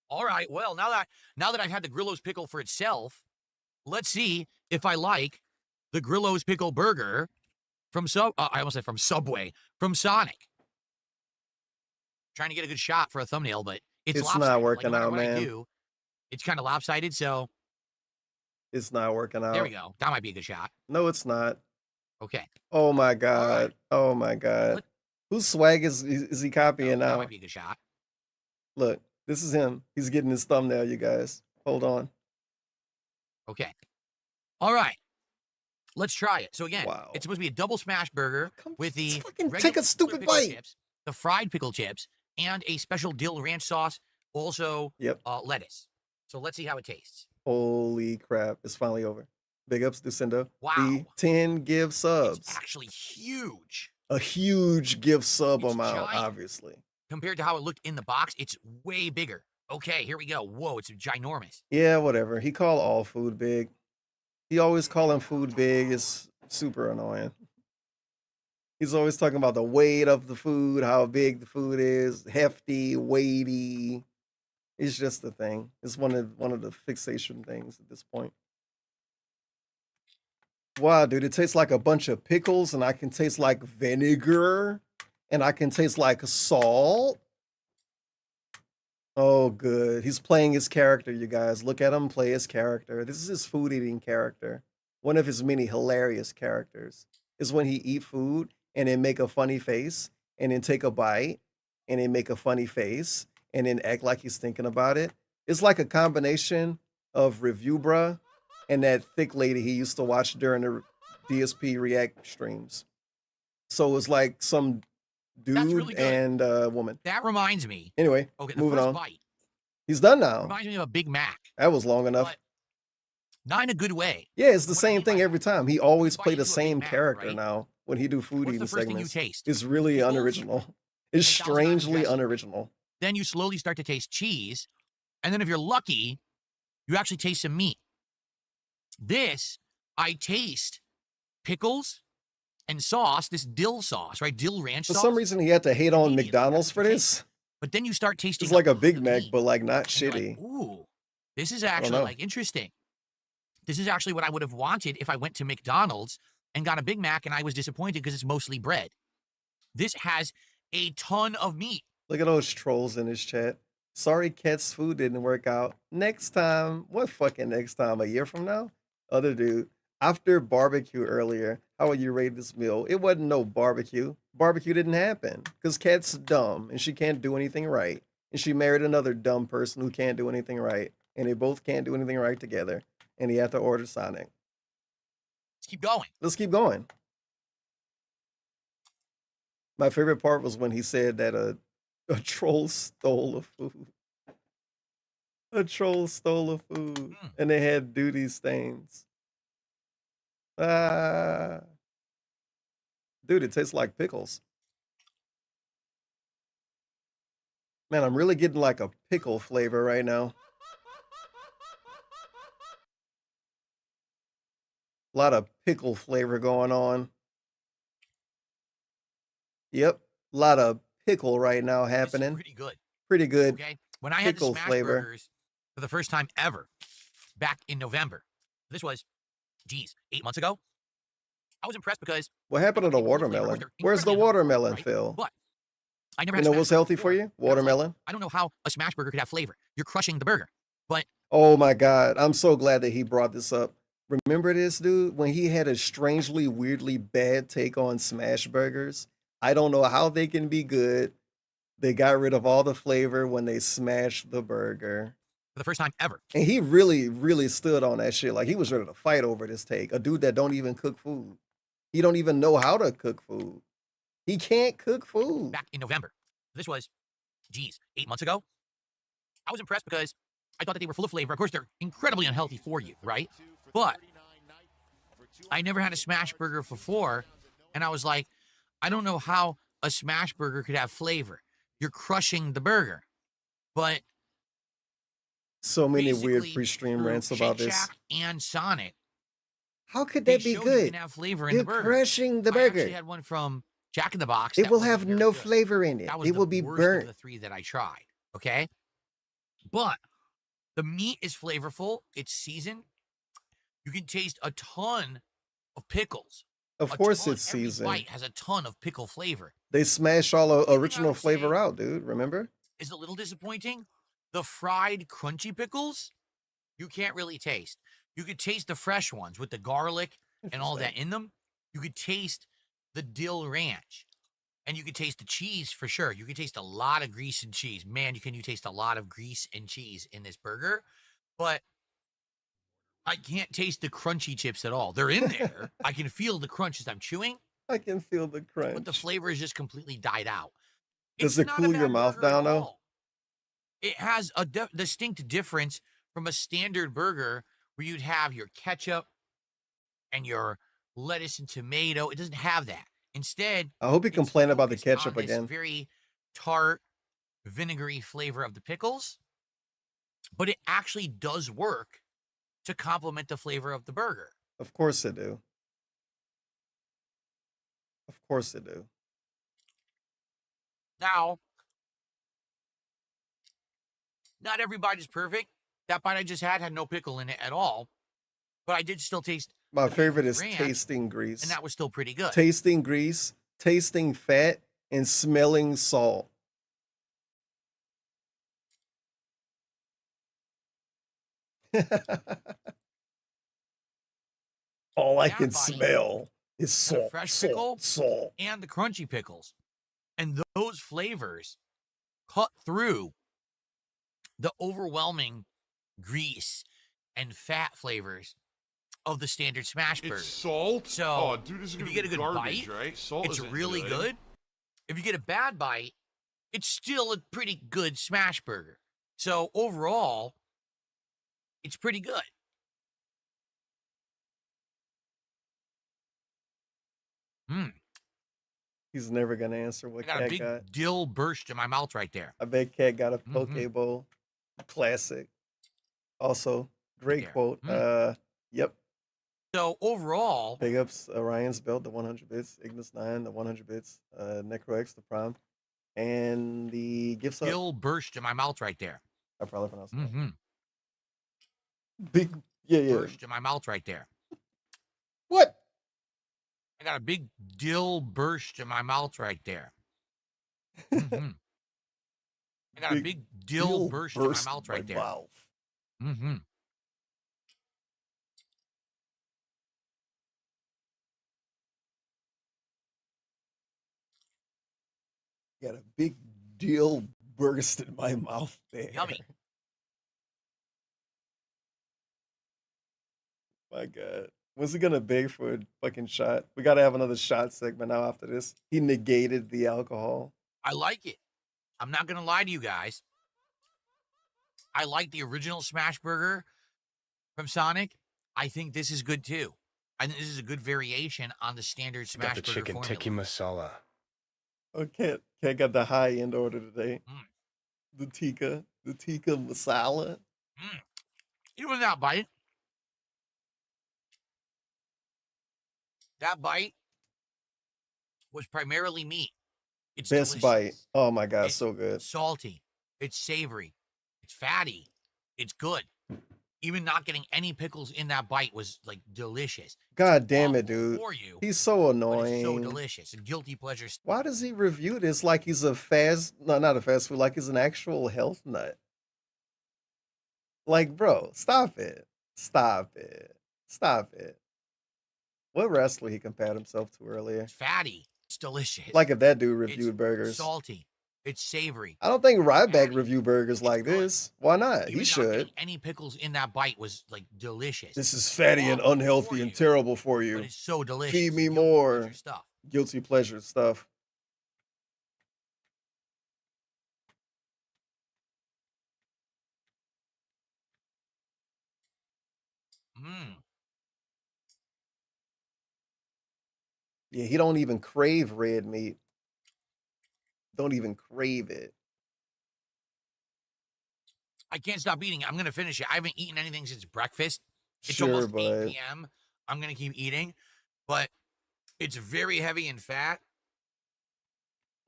All right. Well, now that I've had the Grillo's pickle for itself, let's see if I like the Grillo's pickle burger from I almost said from Subway, from Sonic. Trying to get a good shot for a thumbnail, but it's It's lopsided. not Like, working no matter out, what I man. do, it's kind of lopsided. So It's not working out. there we go. That might be a good shot. No, it's not. Okay. Oh my God. Oh my God. Whose swag is he copying That now? might be a good shot. Look, this is him. He's getting his thumbnail, you guys. Hold on. Okay. All right. Let's try it. So again, Wow. it's supposed to be a double smash burger with the fucking regular take a stupid pickle bite. chips, the fried pickle chips, and a special dill ranch sauce. Also, Yep. lettuce. So let's see how it tastes. Holy crap. It's finally over. Big ups, Lucinda. Wow. The 10 give subs. It's actually huge A huge gift sub It's amount, giant. obviously. compared to how it looked in the box. It's way bigger. Okay, here we go. Whoa, it's ginormous. Yeah, whatever. He called all food big. He always calling food big. It's super annoying. He's always talking about the weight of the food, how big the food is, hefty, weighty. It's just a thing. It's one of the fixation things at this point. Wow, dude, it tastes like a bunch of pickles, and I can taste like vinegar, and I can taste like salt. Oh, good. He's playing his character, you guys. Look at him play his character. This is his food eating character. One of his many hilarious characters is when he eat food and then make a funny face and then take a bite and then make a funny face and then act like he's thinking about it. It's like a combination of Review Bruh and that thick lady he used to watch during the DSP React streams. So it's like some dude really good. and a woman. That reminds me. Anyway, Okay, the moving first on. bite He's done now. reminds me of a Big Mac, That was long enough. but not in a good way. Yeah, it's the What I same mean by thing that, every time. He always bite play the into a Big same Mac, character right? now when he do food What's eating the first thing you segments. taste? It's really Pickles unoriginal. It's 10,000 times strangely dressing. unoriginal. Then you slowly start to taste cheese, and then if you're lucky, you actually taste some meat. This, I taste pickles and sauce, this dill sauce, right? Dill ranch For sauce. some reason, he had to hate on Immediately, McDonald's that's for what you this. But then you start tasting It's like a all Big the Mac, meat, but like not and you're like, shitty. ooh, this is I don't actually know. like interesting. This is actually what I would have wanted if I went to McDonald's and got a Big Mac and I was disappointed because it's mostly bread. This has a ton of meat. Look at those trolls in his chat. Sorry, Cat's food didn't work out. Next time. What fucking next time? A year from now? Other dude. After barbecue earlier, how would you rate this meal? It wasn't no barbecue. Barbecue didn't happen because Cat's dumb and she can't do anything right. And she married another dumb person who can't do anything right. And they both can't do anything right together. And he had to order Sonic. Let's keep going. Let's keep going. My favorite part was when he said that a troll stole a food. A troll stole a food. And they had duty stains. Ah. Dude, it tastes like pickles. Man, I'm really getting like a pickle flavor right now. A lot of pickle flavor going on. Yep. A lot of pickle right now This is happening. pretty good. Pretty good. Okay. When I had the Pickle smash flavor. burgers for the first time ever back in November, this was, 8 months ago. I was impressed because What happened to the pickles with flavor, of course, watermelon? they're Where's the incredibly unhealthy, watermelon, right? Phil? But I never You had know a what's smash burger healthy for before. you? And I was like, Watermelon. I don't know how a smash burger could have flavor. You're crushing the burger. But Oh my God. I'm so glad that he brought this up. Remember this, dude? When he had a strangely, weirdly bad take on smash burgers? I don't know how they can be good. They got rid of all the flavor when they smashed the burger. for the first time ever, And he really, really stood on that shit. Like he was ready to fight over this take. A dude that don't even cook food. He don't even know how to cook food. He can't cook food. back in November. This was, 8 months ago. I was impressed because I thought that they were full of flavor. Of course, they're incredibly unhealthy for you, right? But I never had a smash burger before, and I was like, I don't know how a smash burger could have flavor. You're crushing the burger. But So many weird basically, pre-stream through rants about Shake this. Shack and Sonic, How could they that be showed you good? can have flavor in You're the burger. crushing the I actually burger. had one from Jack in the Box. It that will wasn't have very no good. flavor in it. That was It the will be worst burnt. of the 3 that I tried. Okay, but the meat is flavorful. It's seasoned. You can taste a ton of pickles. Of A course ton. it's Every seasoned. bite has a ton of pickle flavor. They smash all the Only thing I original would flavor say out, dude. Remember? is a little disappointing. The fried crunchy pickles, you can't really taste. You could taste the fresh ones with the garlic and all that in them. You could taste the dill ranch. And you could taste the cheese for sure. You could taste a lot of grease and cheese. Man, you taste a lot of grease and cheese in this burger. But I can't taste the crunchy chips at all. They're in there. I can feel the crunch as I'm chewing, I can feel the crunch. but the flavor is just completely died out. Does It's it not a cool your bad mouth burger at down though? all. It has a distinct difference from a standard burger where you'd have your ketchup and your lettuce and tomato. It doesn't have that. Instead, I hope you it's complain about the focused on ketchup this again. very tart, vinegary flavor of the pickles, but it actually does work to complement the flavor of the burger. Of course they do. Of course they do. Not everybody's perfect. That bite I just had no pickle in it at all, but I did still taste. My favorite is ranch, tasting grease. and that was still pretty good. Tasting grease, tasting fat, and smelling salt. All I can smell is And a salt, fresh pickle, salt, salt. and the crunchy pickles. And those flavors cut through the overwhelming grease and fat flavors of the standard smash burger. It's salt? So, Oh, dude, this is if gonna you get be a good garbage, bite, right? Salt it's isn't really good. If you get a bad bite, it's still a pretty good smash burger. So overall, it's pretty good. He's never gonna answer I what got a Cat big got. dill burst in my mouth right there. I bet Cat got a poke bowl. Classic. Also, great quote. Yep. So overall, Big ups Orion's Belt, the 100 bits, Ignis 9, the 100 bits, Necrox, the Prime, and the gifts up. dill burst in my mouth right there. I probably pronounced that. Mm-hmm. Big, yeah. Burst in my mouth right there. What? I got a big dill burst in my mouth right there. Mm-hmm. I got a big dill burst in my mouth right there. Mm-hmm. Got a big dill burst in my mouth there. Yummy. My God. When's he gonna beg for a fucking shot? We gotta have another shot segment now after this. He negated the alcohol. I like it. I'm not going to lie to you guys. I like the original Smash Burger from Sonic. I think this is good too. I think this is a good variation on the standard Smash Got the Burger chicken formula. tikka masala. Oh, Cat got the high end order today. The tikka masala. You know that bite? That bite was primarily meat. It's Best delicious. bite. Oh my God, It's so good. salty. It's savory. It's fatty. It's good. Even not getting any pickles in that bite was like delicious. God damn it, dude. For you, He's so but annoying. it's so delicious. A guilty pleasure. Why does he review this like he's a fast, no, not a fast food, like he's an actual health nut? Like, bro, stop it. Stop it. Stop it. What wrestler he compared himself to earlier? It's fatty. It's delicious. Like if that dude reviewed It's burgers. salty. It's savory. I don't think Ryback review burgers like this. Why not? Even He not should. getting any pickles in that bite was like delicious. This is fatty and unhealthy and terrible for you. But it's so delicious. Feed me Guilty more. pleasure stuff. Guilty pleasure stuff. Yeah, he don't even crave red meat. Don't even crave it. I can't stop eating it. I'm gonna finish it. I haven't eaten anything since breakfast. It's Sure, almost 8 bud. p.m. I'm gonna keep eating, but it's very heavy in fat.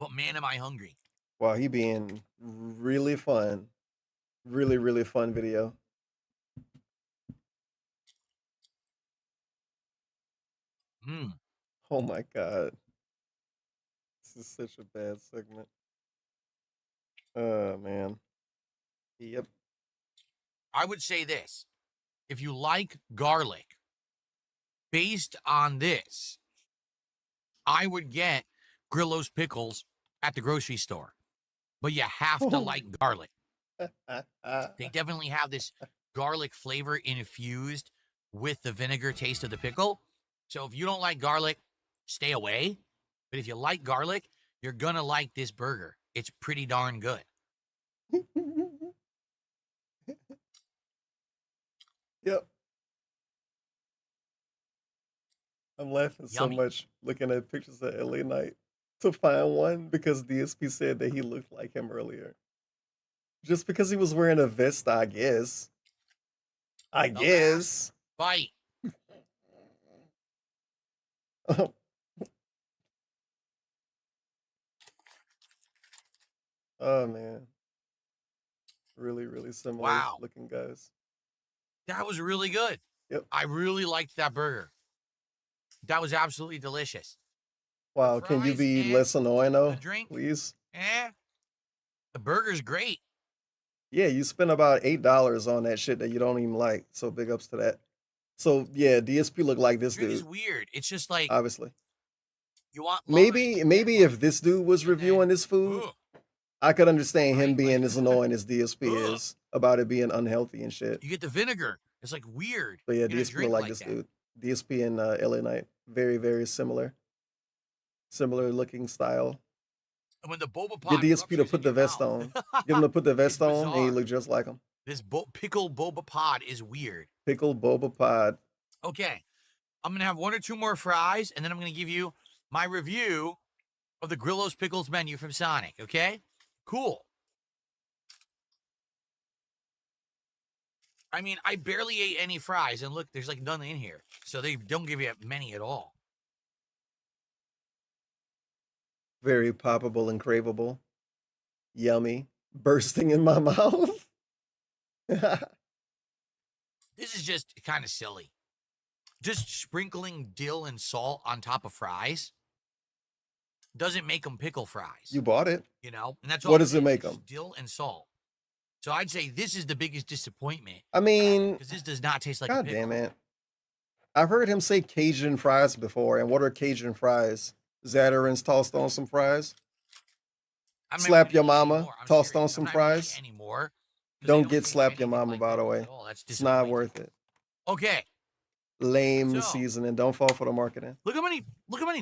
But man, am I hungry. Wow, he being really fun. Really, really fun video. Oh my God. This is such a bad segment. Oh man. Yep. I would say this. If you like garlic, based on this, I would get Grillo's pickles at the grocery store. But you have to like garlic. They definitely have this garlic flavor infused with the vinegar taste of the pickle. So if you don't like garlic, stay away. But if you like garlic, you're gonna like this burger. It's pretty darn good. Yep. I'm laughing so Yummy. much looking at pictures of LA Knight to find one because DSP said that he looked like him earlier. Just because he was wearing a vest, I guess. I guess. Bite. Oh man. Really, really similar Wow. looking guys. That was really good. Yep. I really liked that burger. That was absolutely delicious. Wow, can you fries, be less annoying though? The drink, Please. the burger's great. Yeah, you spent about $8 on that shit that you don't even like. So big ups to that. So yeah, DSP look like this Drink dude. is weird. It's just like Obviously. you want Maybe if this dude was reviewing this food, I could understand him being as annoying as DSP is about it being unhealthy and shit. you get the vinegar. It's like weird. But yeah, in a DSP look drink like like this that. dude. DSP and LA Knight. Very, very similar. Similar looking style. And when the boba Get pod DSP to ruptures put in the your vest mouth, on. Get him to put the vest on, and he bizarre. look just like him. This pickle boba pod is weird. Pickle boba pod. Okay, I'm gonna have one or two more fries, and then I'm gonna give you my review of the Grillo's Pickles menu from Sonic. Okay, cool. I mean, I barely ate any fries, and look, there's like none in here, so they don't give you many at all. Very poppable and craveable. Yummy. Bursting in my mouth. This is just kind of silly. Just sprinkling dill and salt on top of fries doesn't make them pickle fries. You bought it. You know, and that's all. What does it make is, them? Dill and salt. So I'd say this is the biggest disappointment. I mean, because this does not taste like God a pickle. damn it. I've heard him say Cajun fries before. And what are Cajun fries? Zatarain's tossed on some fries. I'm not Slap even your gonna eat mama, anymore. I'm tossed serious. on some I'm not even gonna fries. eat anymore. 'Cause they Don't don't get taste slap your anything mama, like by that the at way. all. That's It's not disappointing. worth it. Okay, Lame So- seasoning. Don't fall for the marketing. look how many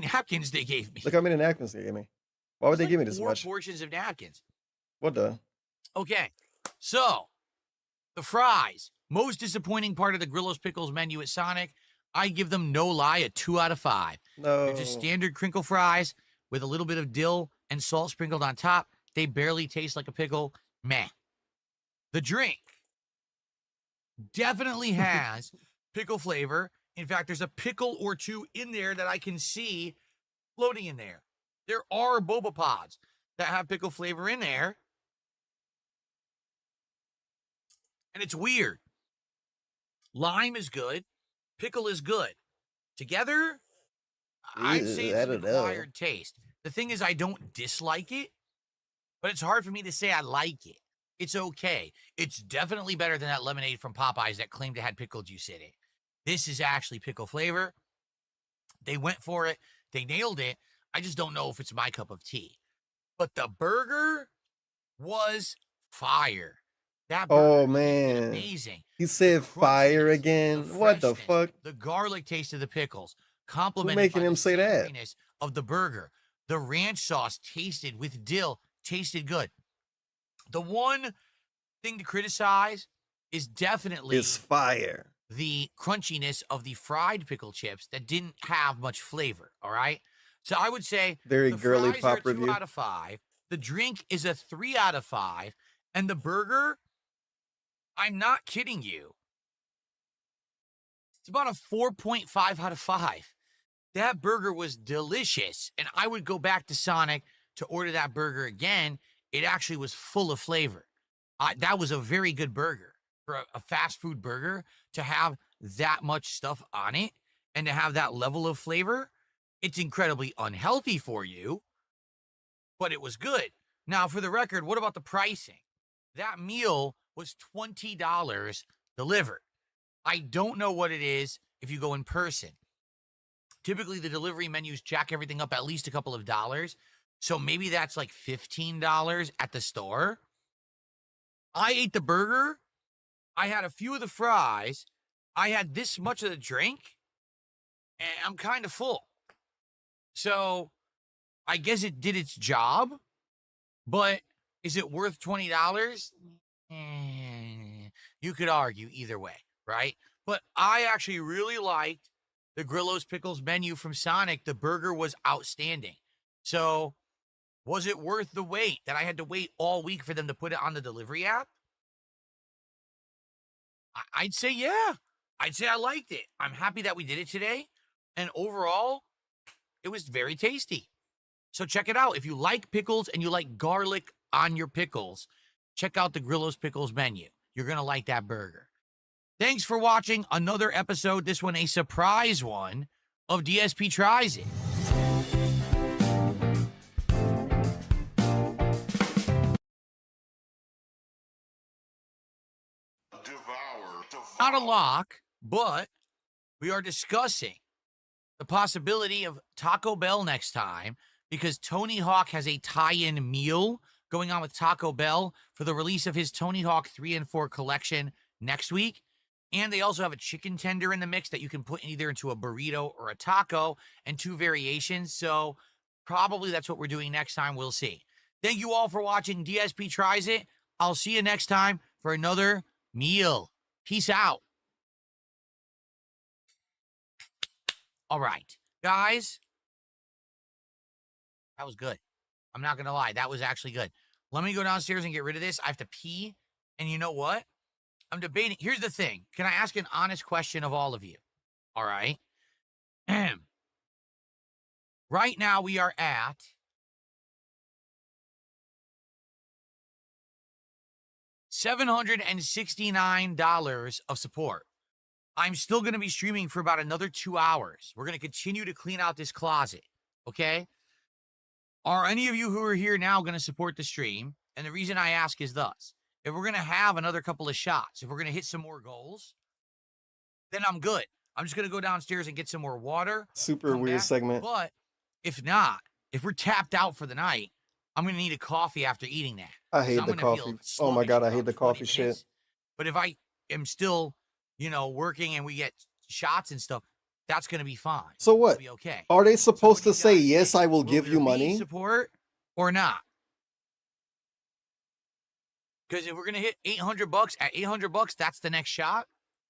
napkins they gave me. Look how many napkins they gave me. Why would It's they like give me this 4 much? portions of napkins. What the? Okay, so the fries, most disappointing part of the Grillo's Pickles menu at Sonic. I give them, no lie, a 2 out of 5. No. They're just standard crinkle fries with a little bit of dill and salt sprinkled on top. They barely taste like a pickle. Meh. The drink definitely has pickle flavor. In fact, there's a pickle or two in there that I can see floating in there. There are boba pods that have pickle flavor in there. And it's weird. Lime is good. Pickle is good. Together, I'd say I it's an don't know. acquired taste. The thing is, I don't dislike it, but it's hard for me to say I like it. It's okay. It's definitely better than that lemonade from Popeyes that claimed it had pickle juice in it. This is actually pickle flavor. They went for it. They nailed it. I just don't know if it's my cup of tea. But the burger was fire. That burger Oh is man. amazing. He said fire again. What the fuck? The garlic taste of the pickles, Who complemented making by him the say that? savoriness of the burger. The ranch sauce tasted with dill, tasted good. The one thing to criticize is definitely It's fire. the crunchiness of the fried pickle chips that didn't have much flavor. All right. So I would say Very the girly fries are pop a 2 review. out of 5. The drink is a 3 out of 5. And the burger, I'm not kidding you, it's about a 4.5 out of 5. That burger was delicious. And I would go back to Sonic to order that burger again. It actually was full of flavor. That was a very good burger for a fast food burger to have that much stuff on it and to have that level of flavor. It's incredibly unhealthy for you, but it was good. Now, for the record, what about the pricing? That meal was $20 delivered. I don't know what it is if you go in person. Typically, the delivery menus jack everything up at least a couple of dollars. So maybe that's like $15 at the store. I ate the burger. I had a few of the fries. I had this much of the drink. And I'm kind of full. So I guess it did its job. But is it worth $20? You could argue either way, right? But I actually really liked the Grillo's Pickles menu from Sonic. The burger was outstanding. So was it worth the wait that I had to wait all week for them to put it on the delivery app? I'd say yeah. I'd say I liked it. I'm happy that we did it today. And overall, it was very tasty. So check it out. If you like pickles and you like garlic on your pickles, check out the Grillos Pickles menu. You're going to like that burger. Thanks for watching another episode, this one a surprise one, of DSP Tries It. Not a lock, but we are discussing the possibility of Taco Bell next time because Tony Hawk has a tie-in meal going on with Taco Bell for the release of his Tony Hawk 3 and 4 collection next week. And they also have a chicken tender in the mix that you can put either into a burrito or a taco and 2 variations. So probably that's what we're doing next time. We'll see. Thank you all for watching DSP Tries It. I'll see you next time for another meal. Peace out. All right, guys. That was good. I'm not going to lie. That was actually good. Let me go downstairs and get rid of this. I have to pee. And you know what? I'm debating. Here's the thing. Can I ask an honest question of all of you? All right. Right now we are at $769 of support. I'm still going to be streaming for about another 2 hours. We're going to continue to clean out this closet, okay? Are any of you who are here now going to support the stream? And the reason I ask is thus. If we're going to have another couple of shots, if we're going to hit some more goals, then I'm good. I'm just going to go downstairs and get some more water. Super weird segment. But if not, if we're tapped out for the night, I'm going to need a coffee after eating that. I hate the coffee. Oh my God, I hate the coffee shit. But if I am still, you know, working and we get shots and stuff, that's going to be fine. So what? It'll be okay. Are they supposed to say, yes, I will give you money? Support or not? Because if we're going to hit $800, at $800, that's the next shot.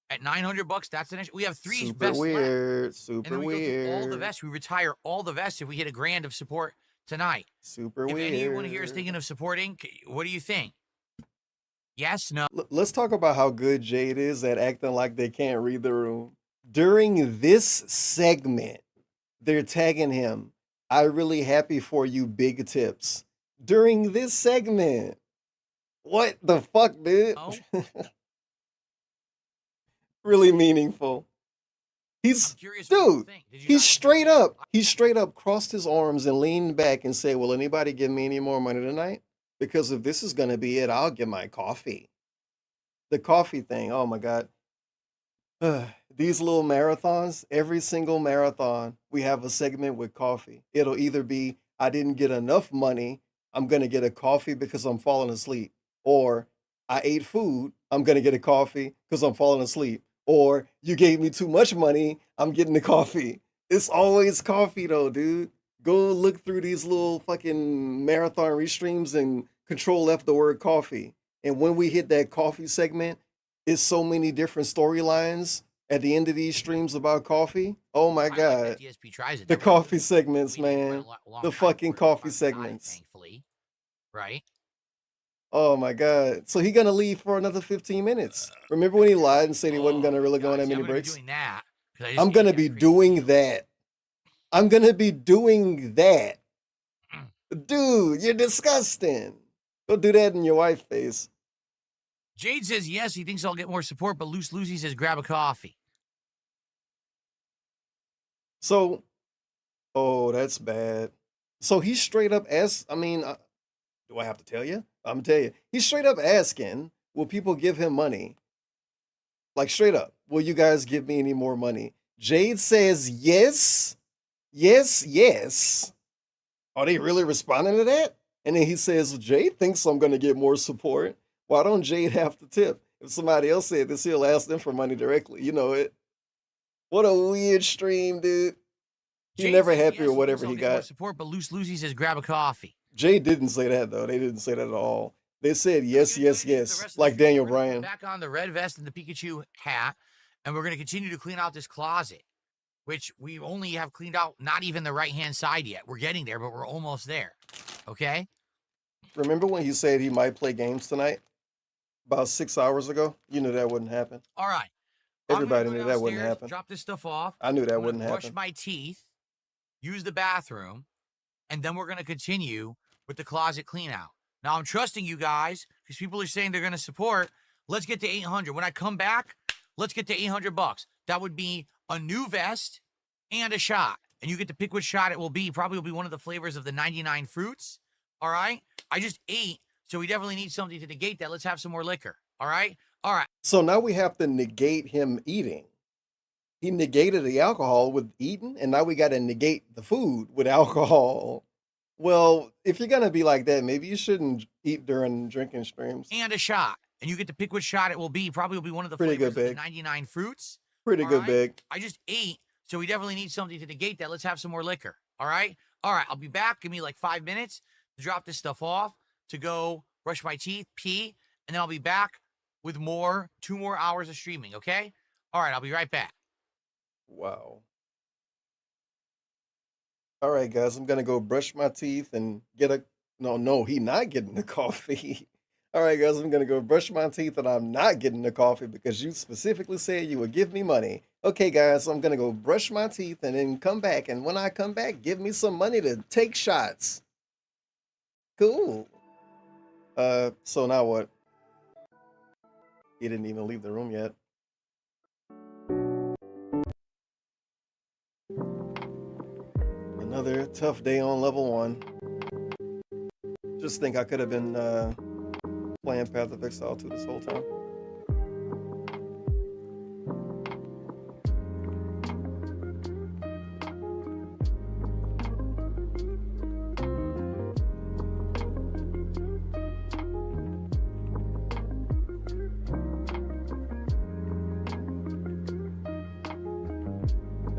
At $900, that's the next. We have 3 Super vests weird. left. Super and then we weird. go through all the vests. We retire all the vests if we hit $1,000 of support tonight. Super if weird. anyone here is thinking of supporting, what do you think? Yes, no. Let's talk about how good Jade is at acting like they can't read the room. During this segment, they're tagging him. I'm really happy for you, big tips. During this segment. What the fuck, dude? Oh. Really meaningful. He's, dude, he straight up crossed his arms and leaned back and said, will anybody give me any more money tonight? Because if this is going to be it, I'll get my coffee. The coffee thing, oh my God. These little marathons, every single marathon, we have a segment with coffee. It'll either be, I didn't get enough money, I'm going to get a coffee because I'm falling asleep. Or I ate food, I'm going to get a coffee because I'm falling asleep. Or you gave me too much money, I'm getting the coffee. It's always coffee though, dude. Go look through these little fucking marathon restreams and control F the word coffee. And when we hit that coffee segment, it's so many different storylines at the end of these streams about coffee. Oh my God. Like DSP tries it. The coffee segments, man. The fucking coffee segments. Thankfully, right? Oh my God. So he gonna leave for another 15 minutes. Remember when he lied and said he wasn't gonna really go on that many breaks? I'm gonna be doing that. I'm gonna be doing that. Dude, you're disgusting. Go do that in your wife's face. Jade says yes, he thinks I'll get more support, but Loose Lucy says grab a coffee. So, oh, that's bad. So he straight up asked, I mean, do I have to tell you? I'm gonna tell you. He's straight up asking, will people give him money? Like straight up, will you guys give me any more money? Jade says yes, yes, yes. Are they really responding to that? And then he says, Jade thinks I'm gonna get more support. Why don't Jade have to tip? If somebody else said this, he'll ask them for money directly. You know it. What a weird stream, dude. He's never happy with whatever he got. Support, but Loose Lucy says grab a coffee. Jay didn't say that though. They didn't say that at all. They said yes, yes, yes, like Daniel Bryan. Back on the red vest and the Pikachu hat, and we're going to continue to clean out this closet, which we only have cleaned out not even the right-hand side yet. We're getting there, but we're almost there. Okay? Remember when he said he might play games tonight? About 6 hours ago? You knew that wouldn't happen. All right. Everybody knew that wouldn't happen. Drop this stuff off. I knew that wouldn't happen. Brush my teeth, use the bathroom, and then we're going to continue with the closet clean out. Now I'm trusting you guys because people are saying they're going to support. Let's get to 800. When I come back, let's get to $800. That would be a new vest and a shot. And you get to pick which shot it will be. Probably will be one of the flavors of the 99 fruits. All right. I just ate, so we definitely need something to negate that. Let's have some more liquor. All right. All right. So now we have to negate him eating. He negated the alcohol with eating, and now we got to negate the food with alcohol. Well, if you're going to be like that, maybe you shouldn't eat during drinking streams. And a shot. And you get to pick which shot it will be. Probably will be one of the Pretty flavors good, of the Big. 99 fruits. Pretty All good, right? Big. I just ate, so we definitely need something to negate that. Let's have some more liquor. All right? All right, I'll be back. Give me like 5 minutes to drop this stuff off, to go brush my teeth, pee, and then I'll be back with 2 more hours of streaming, okay? All right, I'll be right back. Wow. All right, guys, I'm going to go brush my teeth and get a... No, he not getting the coffee. All right, guys, I'm going to go brush my teeth and I'm not getting the coffee because you specifically said you would give me money. Okay, guys, so I'm going to go brush my teeth and then come back. And when I come back, give me some money to take shots. Cool. So now what? He didn't even leave the room yet. Another tough day on level 1. Just think I could have been playing Path of Exile 2 this whole time.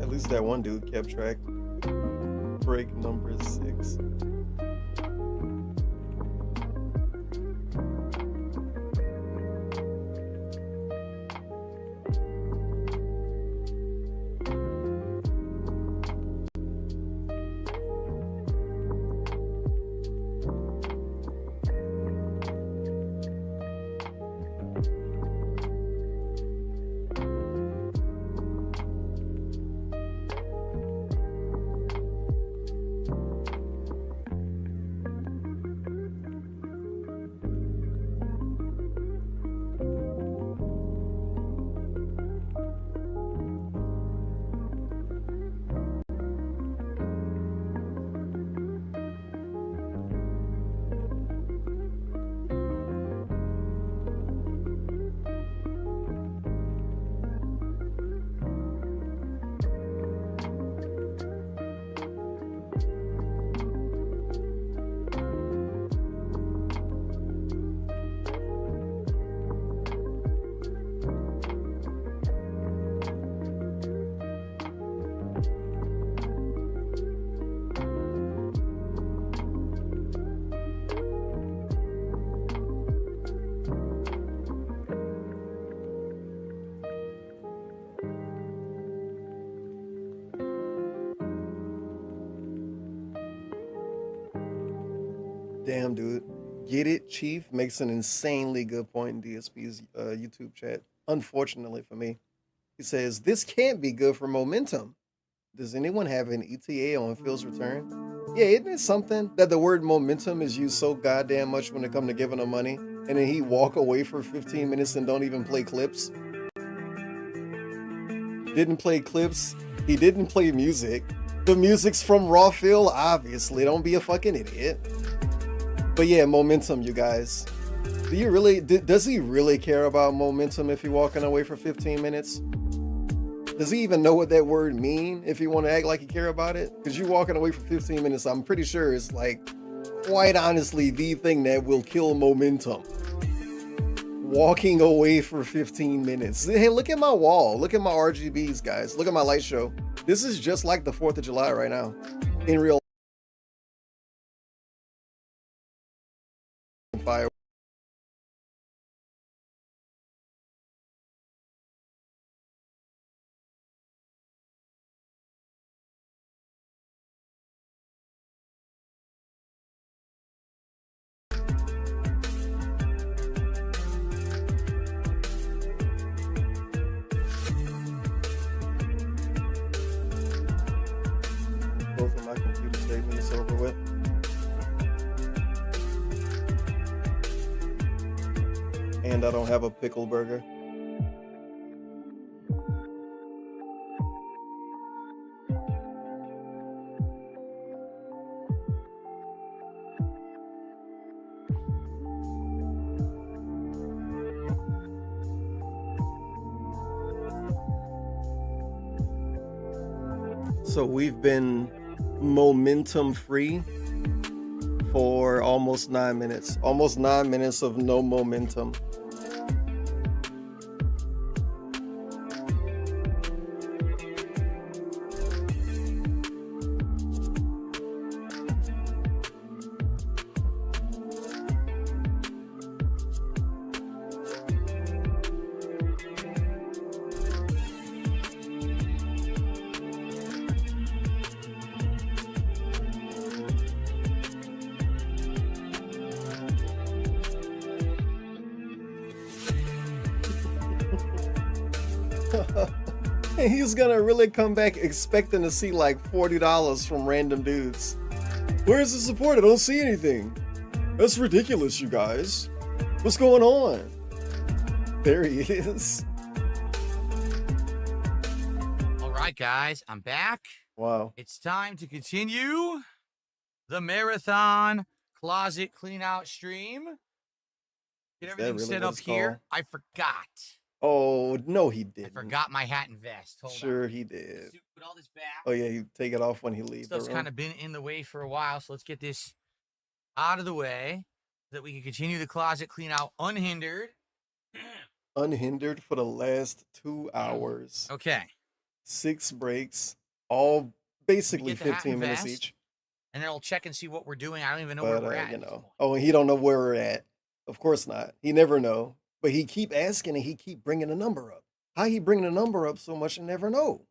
At least that one dude kept track. Break number 6. Damn, dude. Get it, Chief makes an insanely good point in DSP's YouTube chat. Unfortunately for me. He says, this can't be good for momentum. Does anyone have an ETA on Phil's return? Yeah, isn't it something that the word momentum is used so goddamn much when it comes to giving him money? And then he walk away for 15 minutes and don't even play clips? Didn't play clips. He didn't play music. The music's from Raw Phil, obviously. Don't be a fucking idiot. But yeah, momentum, you guys. Do you really, does he really care about momentum if you're walking away for 15 minutes? Does he even know what that word mean if you want to act like you care about it? Because you walking away for 15 minutes, I'm pretty sure it's like, quite honestly, the thing that will kill momentum. Walking away for 15 minutes. Hey, look at my wall. Look at my RGBs, guys. Look at my light show. This is just like the 4th of July right now. In real fire. Both of my computer statements over with. And I don't have a pickle burger. So we've been momentum free for almost 9 minutes. Almost 9 minutes of no momentum. He's gonna really come back expecting to see like $40 from random dudes. Where's the support? I don't see anything. That's ridiculous, you guys. What's going on? There he is. All right, guys, I'm back. Wow. It's time to continue the marathon closet clean out stream. Get everything really set what up it's here. called? I forgot. Oh, no, he didn't. I forgot my hat and vest. Hold Sure on. he did. Put all this back. Oh yeah, you take it off when he leaves the Stuff's room. kind of been in the way for a while, so let's get this out of the way so that we can continue the closet clean out unhindered. Unhindered for the last 2 hours. Okay. 6 breaks, all basically Get the hat 15 and minutes vest, each. And then I'll check and see what we're doing. I don't even know where But we're at. you know, oh, and he don't know where we're at. Of course not. He never know. But he keep asking and he keep bringing the number up. How he bring the number up so much and never know?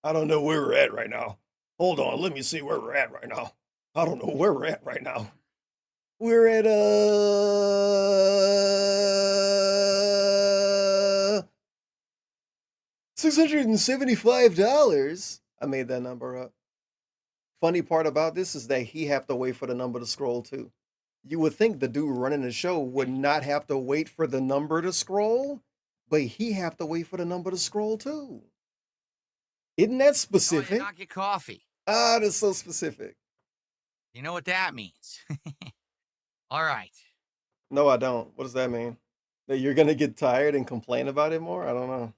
I don't know where we're at right now. Hold on, let me see where we're at right now. I don't know where we're at right now. We're at $675. I made that number up. Funny part about this is that he have to wait for the number to scroll too. You would think the dude running the show would not have to wait for the number to scroll, but he have to wait for the number to scroll too. Isn't that No, I did specific? not get coffee. Ah, that's so specific. You know what that means. All right. No, I don't. What does that mean? That you're gonna get tired and complain about it more? I don't know.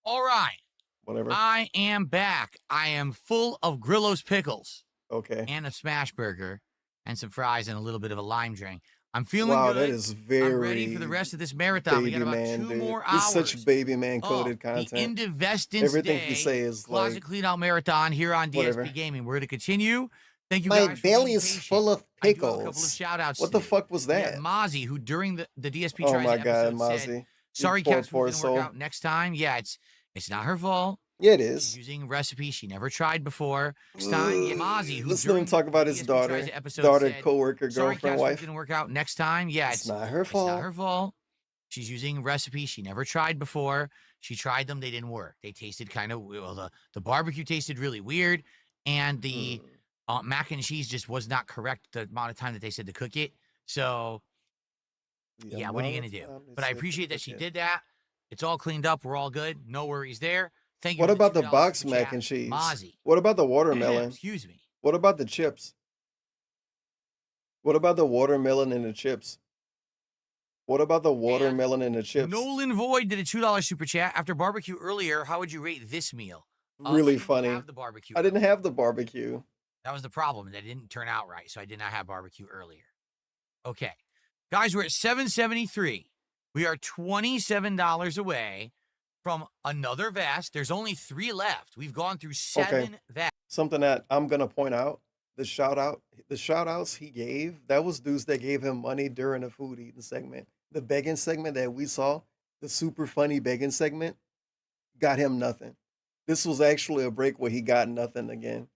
All right. Whatever. I am back. I am full of Grillo's pickles. Okay. And a smash burger and some fries and a little bit of a lime drink. I'm feeling Wow, good. that is very I'm ready for the rest of this marathon. We got baby about man, 2 dude. more This hours. is such baby man coded The content. Indivestance Everything Day he say is Closet like Clean Out Marathon here on DSP whatever. Gaming. We're going to continue. Thank you My guys for belly being is patient. full of I do have a couple of pickles. shout outs. What the fuck was We had that? Mozzie, who during the DSP Oh Tries my It god, episode said, Mozzie. sorry, You poor, Caps, poor didn't work soul. out next time. Yeah, it's not her fault. Yeah, it She's is. using a recipe she never tried before. Next time, yeah, Mozzie, who Listen to him during talk about the his DSP daughter, Tries It episode daughter, said, coworker, sorry, girlfriend, Caps, wife. didn't work out next time. Yeah, It's not her it's fault. not her fault. She's using a recipe she never tried before. She tried them, they didn't work. They tasted kind of well. The barbecue tasted really weird, and the mac and cheese just was not correct the amount of time that they said to cook it. So yeah, what are you gonna do? But I appreciate that she did that. It's all cleaned up. We're all good. No worries there. Thank you. What for about the $2 box super mac chat, and cheese? Mozzie. What about the watermelon? Excuse me. What about the chips? What about the watermelon and the chips? What about the watermelon and the chips? Nolan Void did a $2 super chat after barbecue earlier. How would you rate this meal? Really I funny. didn't have the barbecue. I didn't have the barbecue. That was the problem. That didn't turn out right, so I did not have barbecue earlier. Okay, guys, we're at 773. We are $27 away from another vest. There's only 3 left. We've gone through 7 vests. Something that I'm gonna point out: the shout outs he gave, that was dudes that gave him money during the food eating segment. The begging segment that we saw, the super funny begging segment, got him nothing. This was actually a break where he got nothing again.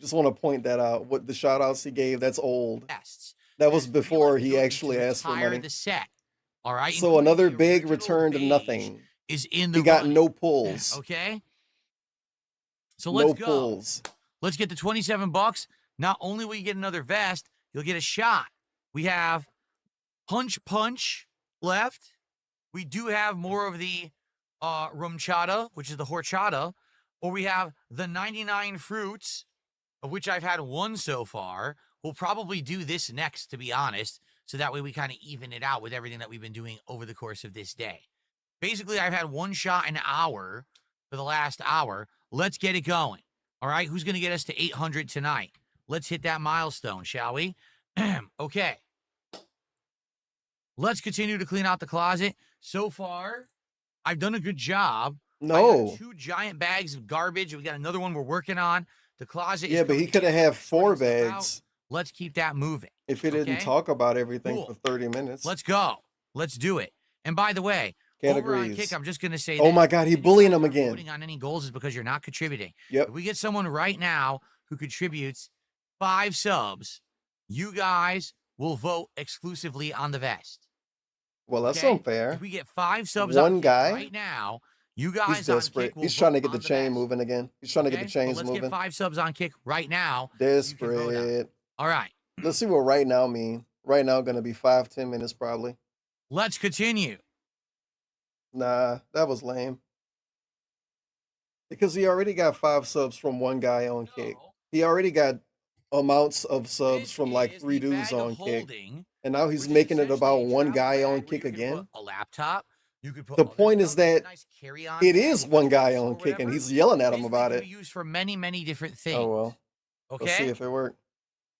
Just want to point that out. What the shout outs he gave, that's old. That was before he actually asked for money. The set. All right. So another big return to nothing. Is in the he got running. no pulls. Okay. So let's No go. pulls. Let's get the $27. Not only will you get another vest, you'll get a shot. We have Punch left. We do have more of the rumchata, which is the horchata, or we have the 99 fruits, of which I've had one so far. We'll probably do this next, to be honest, so that way we kind of even it out with everything that we've been doing over the course of this day. Basically, I've had one shot an hour for the last hour. Let's get it going. All right, who's going to get us to 800 tonight? Let's hit that milestone, shall we? Okay. Let's continue to clean out the closet. So far, I've done a good job. No. I got 2 giant bags of garbage. We got another one we're working on. The closet. Yeah, is but he could have had 4 bags. Let's keep that moving. If he didn't talk about everything for 30 minutes. Let's go. Let's do it. And by the way, over on Categories. Kick, I'm just going to say Oh my God, he bullying him again. Voting on any goals is because you're not contributing. Yep. If we get someone right now who contributes 5 subs, you guys will vote exclusively on the vest. Well, that's Okay? unfair. If we get 5 subs One on Kick guy? right now, you guys He's desperate. on Kick will He's trying to vote get the on chain vest. moving again. He's trying to get Okay? the chains Well, let's moving. get 5 subs on Kick right now. Desperate. All right. Let's see what right now mean. Right now going to be 5-10 minutes probably. Let's continue. Nah, that was lame. Because he already got 5 subs from one guy on Kick. He already got amounts of subs from like 3 dudes on Kick. And now he's making it about one guy on Kick again. A laptop. You could put The point is that carry-on it is one guy on Kick and he's yelling at him about It it. can be used for many, many different things. Oh well. Okay. Let's see if it worked.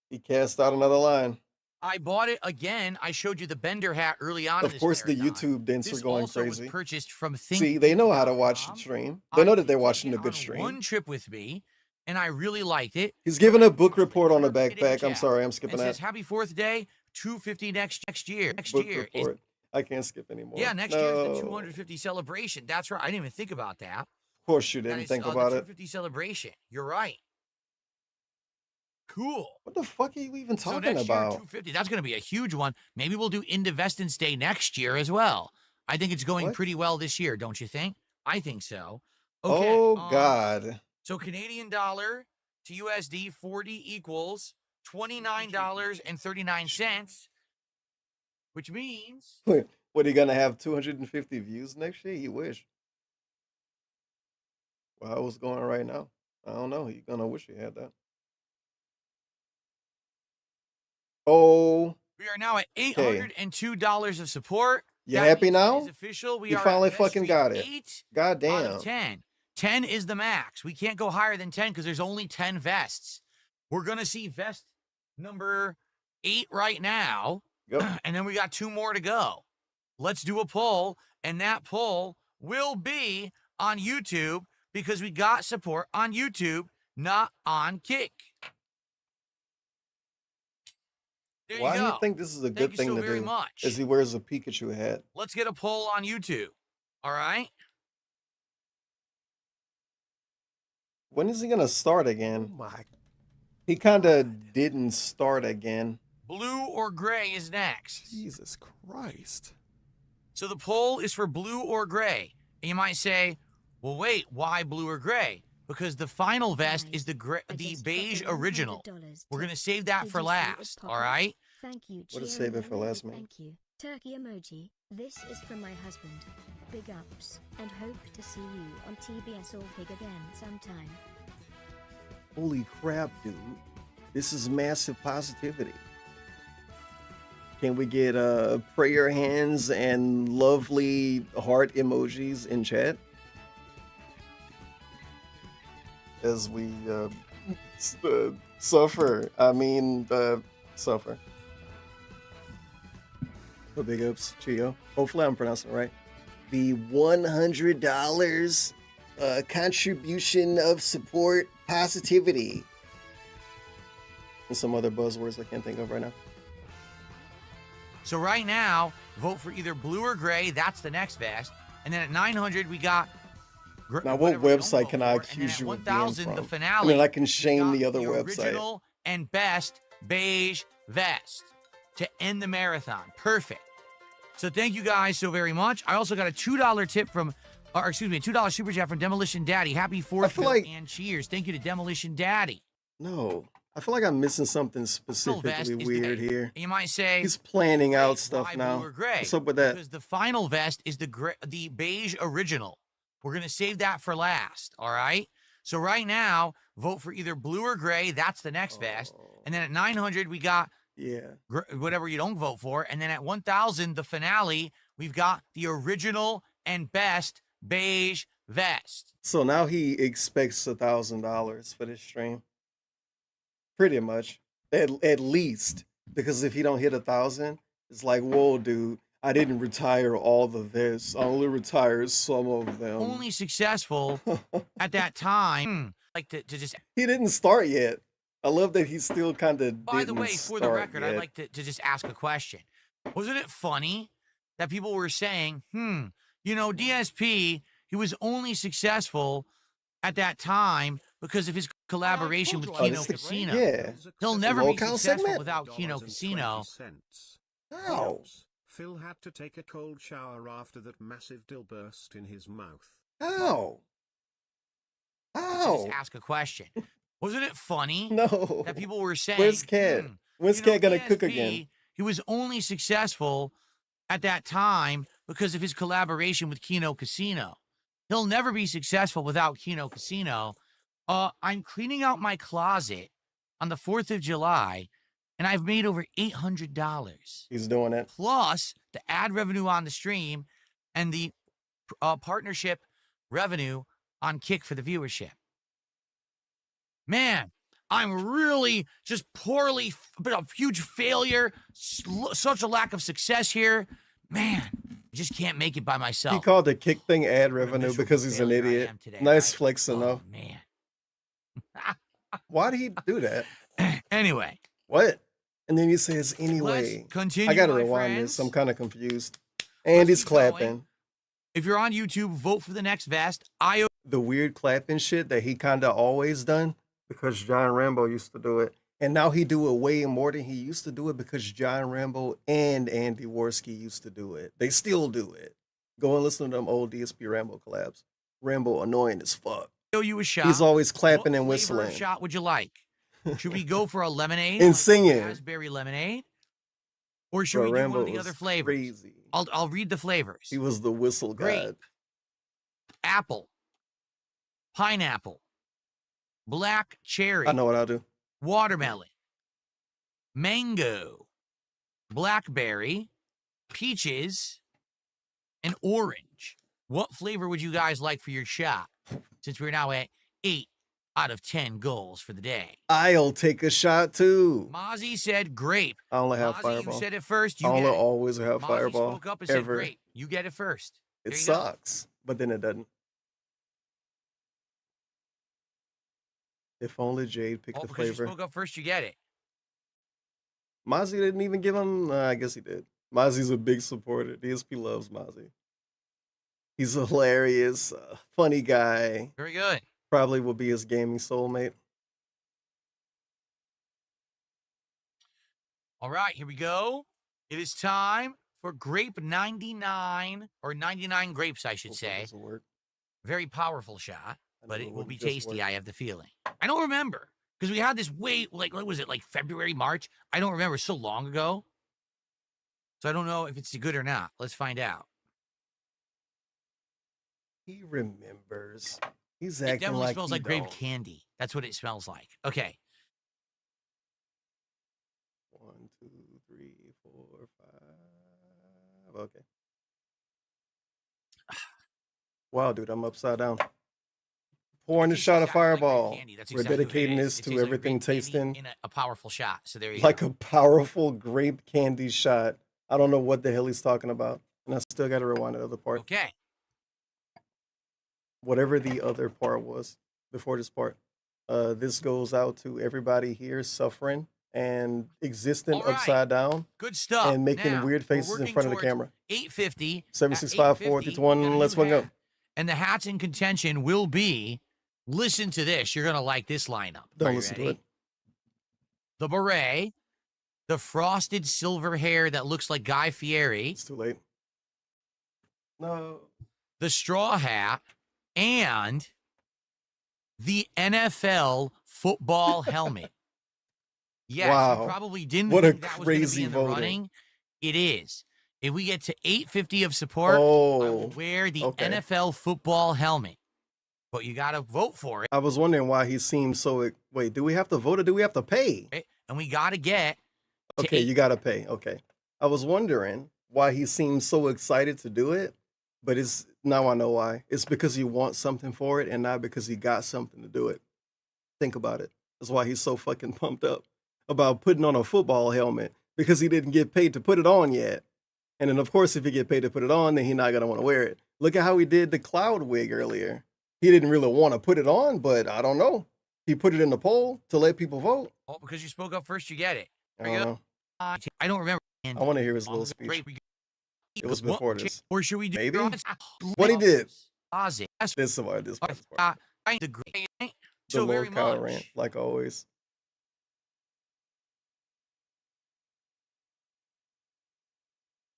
He cast out another line. I bought it again. I showed you the Bender hat early on. Of course, the YouTube dents are going crazy. Was purchased from See, they know how to watch the stream. They know that they're watching a good stream. One trip with me, and I really liked it. He's giving a book report on the backpack. I'm sorry, I'm skipping It that. says Happy 4th Day, 250 next year. Next Book year. report. I can't skip anymore. Yeah, next year is the 250 celebration. That's right. I didn't even think about that. Of course you That didn't is, think the about it. 250 celebration. You're right. Cool. What the fuck are you even So talking next year, about? 250. That's going to be a huge one. Maybe we'll do Indivestance Day next year as well. I think it's going pretty well this year, don't you think? I think so. Okay. Oh God. So Canadian dollar to USD 40 equals $29.39, which means What are you gonna have 250 views next year? You wish. Well, how it's going right now? I don't know. You're gonna wish you had that. Oh, we are now at $802 of support. you That happy means it now? is official. We You are finally at best fucking streak got it. 8 God out damn. of 10. 10 is the max. We can't go higher than 10 because there's only 10 vests. We're gonna see vest number 8 right now. Yep. And then we got 2 more to go. Let's do a poll, and that poll will be on YouTube because we got support on YouTube, not on Kick. There Why you do go. you think this is a Thank good you thing so to very do? much. As he wears a Pikachu hat. Let's get a poll on YouTube. All right? When is he gonna start again? Oh My, he kind of didn't start again. Blue or gray is next. Jesus Christ. So the poll is for blue or gray. And you might say, well, wait, why blue or gray? Because the final vest is the beige original. We're going to save that for last, all right? Thank you. What does save it for last, man? Thank you. Turkey emoji. This is from my husband. Big ups, and hope to see you on TBS or Pig again sometime. Holy crap, dude. This is massive positivity. Can we get prayer hands and lovely heart emojis in chat? As we suffer. Suffer. Oh, big ups, Chio. Hopefully I'm pronouncing it right. The $100 contribution of support positivity. And some other buzzwords I can't think of right now. So right now, vote for either blue or gray. That's the next vest. And then at 900, we got... Now, what website can I accuse you of being 1,000, from? the finale. I mean, I can shame the other the website. Original and best beige vest to end the marathon. Perfect. So thank you guys so very much. I also got a $2 tip from, or excuse me, a $2 super chat from Demolition Daddy. Happy 4th feel like- and cheers. Thank you to Demolition Daddy. No, I feel like I'm missing something Final vest specifically is the weird gray. here. You might say He's planning out "Great, stuff why now. blue or gray?" What's up with that? Because the final vest is the beige original. We're gonna save that for last. All right. So right now, vote for either blue or gray. That's the next vest. And then at 900, we got Yeah. whatever you don't vote for. And then at 1,000, the finale, we've got the original and best beige vest. So now he expects $1,000 for this stream. Pretty much. At least. Because if he don't hit 1,000, it's like, whoa, dude, I didn't retire all the vests. I only retired some of them. Only successful at that time. Like to just. He didn't start yet. I love that he still kind of. By the way, for the record, yet. I'd like to just ask a question. Wasn't it funny that people were saying, DSP, he was only successful at that time because of his collaboration with Kino Casino. Yeah. He'll never be Local successful segment? without Kino Casino. How? Phil had to take a cold shower after that massive dill burst in his mouth. How? Just ask a question. Wasn't it funny No. that people were saying, Where's Cat? When's Cat gonna cook DSP, again? He was only successful at that time because of his collaboration with Kino Casino. He'll never be successful without Kino Casino. I'm cleaning out my closet on the 4th of July, and I've made over $800. He's doing it. Plus the ad revenue on the stream and the partnership revenue on Kick for the viewership. Man, I'm really just poorly, but a huge failure, such a lack of success here. Man, I just can't make it by myself. He called the Kick thing ad revenue because he's an failure I idiot. am today, Nice right? flexing though. Man. Why did he do that? Anyway. What? And then he says, anyway. Let's continue, I gotta my rewind friends. this. I'm kind of confused. And he's keep going. clapping. If you're on YouTube, vote for the next vest. The weird clapping shit that he kind of always done because John Rambo used to do it. And now he do it way more than he used to do it because John Rambo and Andy Worski used to do it. They still do it. Go and listen to them old DSP Rambo collabs. Rambo annoying as fuck. You a shot. He's always clapping What and flavor of whistling. shot would you like? Should we go for a lemonade And singing. raspberry lemonade, or should Bro, we do Rambo one of the was other flavors? crazy. I'll read the flavors. He was the whistle Grape, god. apple, pineapple, black cherry. I know what I'll do. Watermelon, mango, blackberry, peaches, and orange. What flavor would you guys like for your shot? Since we're now at 8 out of 10 goals for the day. I'll take a shot too. Mozzie said grape. I only have Mozzie, Fireball. you said it first. You I only get it. always have Mozzie Fireball. spoke up and said Ever. grape. You get it first. It There you go. sucks, but then it doesn't. If only Jade picked the Because you flavor. spoke up first, you get it. Mozzie didn't even give him. I guess he did. Mozzie's a big supporter. DSP loves Mozzie. He's a hilarious, funny guy. Very good. Probably will be his gaming soulmate. All right, here we go. It is time for grape 99, or 99 grapes, I should Hopefully say. this'll work. Very powerful shot, I but know it it will be wouldn't just tasty, work. I have the feeling. I don't remember, because we had this what was it, like February, March? I don't remember, so long ago. So I don't know if it's good or not. Let's find out. He remembers. He's It acting definitely like smells he like grape don't. candy. That's what it smells like. Okay. 1, 2, 3, 4, 5. Okay. Wow, dude, I'm upside down. Pouring a Tastes shot of exactly like grape Fireball. candy. That's We're exactly what it dedicating is. this It to tastes like everything grape candy tasting in a powerful shot. So there you like go. a powerful grape candy shot. I don't know what the hell he's talking about. And I still got to rewind the other part. Okay. Whatever the other part was before this part. This goes out to everybody here suffering and existing All right. upside down Good stuff. and making Now, weird we're faces in working front of the towards camera. 850. 765 At 850, 451. we got a Let's new one go. hat. And the hats in contention will be, listen to this. You're going to like this lineup. Are Don't you listen to ready? it. The beret, the frosted silver hair that looks like Guy Fieri, It's too late. No. the straw hat, and the NFL football helmet. Yes, Wow. you probably didn't What a think that was going to be crazy in the voting. running. It is. If we get to 850 of support, I will wear the NFL football helmet. But you got to vote for it. I was wondering why he seemed so. Wait, do we have to vote or do we have to pay? And we got to get to Okay, you got to pay. Okay. I was wondering why he seemed so excited to do it, but now I know why. It's because he wants something for it and not because he got something to do it. Think about it. That's why he's so fucking pumped up about putting on a football helmet, because he didn't get paid to put it on yet. And then, of course, if he get paid to put it on, then he's not going to want to wear it. Look at how he did the cloud wig earlier. He didn't really want to put it on, but I don't know. He put it in the poll to let people vote. Oh, because you spoke up first, you get it. I don't know. I don't remember. I want to hear his little speech. It was before this. Or should we do Maybe? What he did. This part. The so Lord very Kyle much. rant, like always.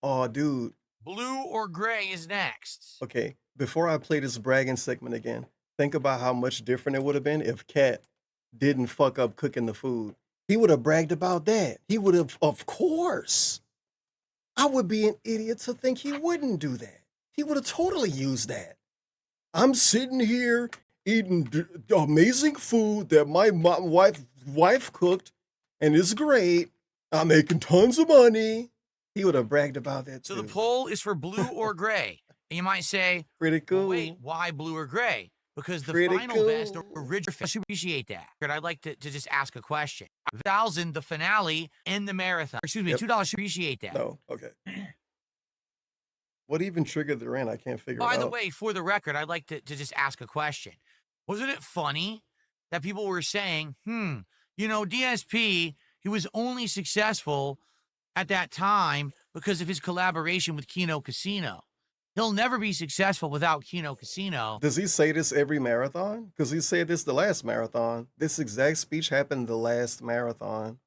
Oh, dude. Blue or gray is next. Okay, before I play this bragging segment again, think about how much different it would have been if Cat didn't fuck up cooking the food. He would have bragged about that. He would have, of course. I would be an idiot to think he wouldn't do that. He would have totally used that. I'm sitting here eating amazing food that my wife cooked, and it's great. I'm making tons of money. He would have bragged about that too. So the poll is for blue or gray. And you might say, pretty cool. Wait, why blue or gray? Because the Pretty final cool. best or original, I appreciate that. But I'd like to just ask a question. 1,000, the finale, and the marathon. Excuse me, $2, appreciate that. No, okay. What even triggered the rant? I can't figure it out. By the way, for the record, I'd like to just ask a question. Wasn't it funny that people were saying, DSP, he was only successful at that time because of his collaboration with Kino Casino. He'll never be successful without Kino Casino. Does he say this every marathon? Because he said this the last marathon. This exact speech happened the last marathon.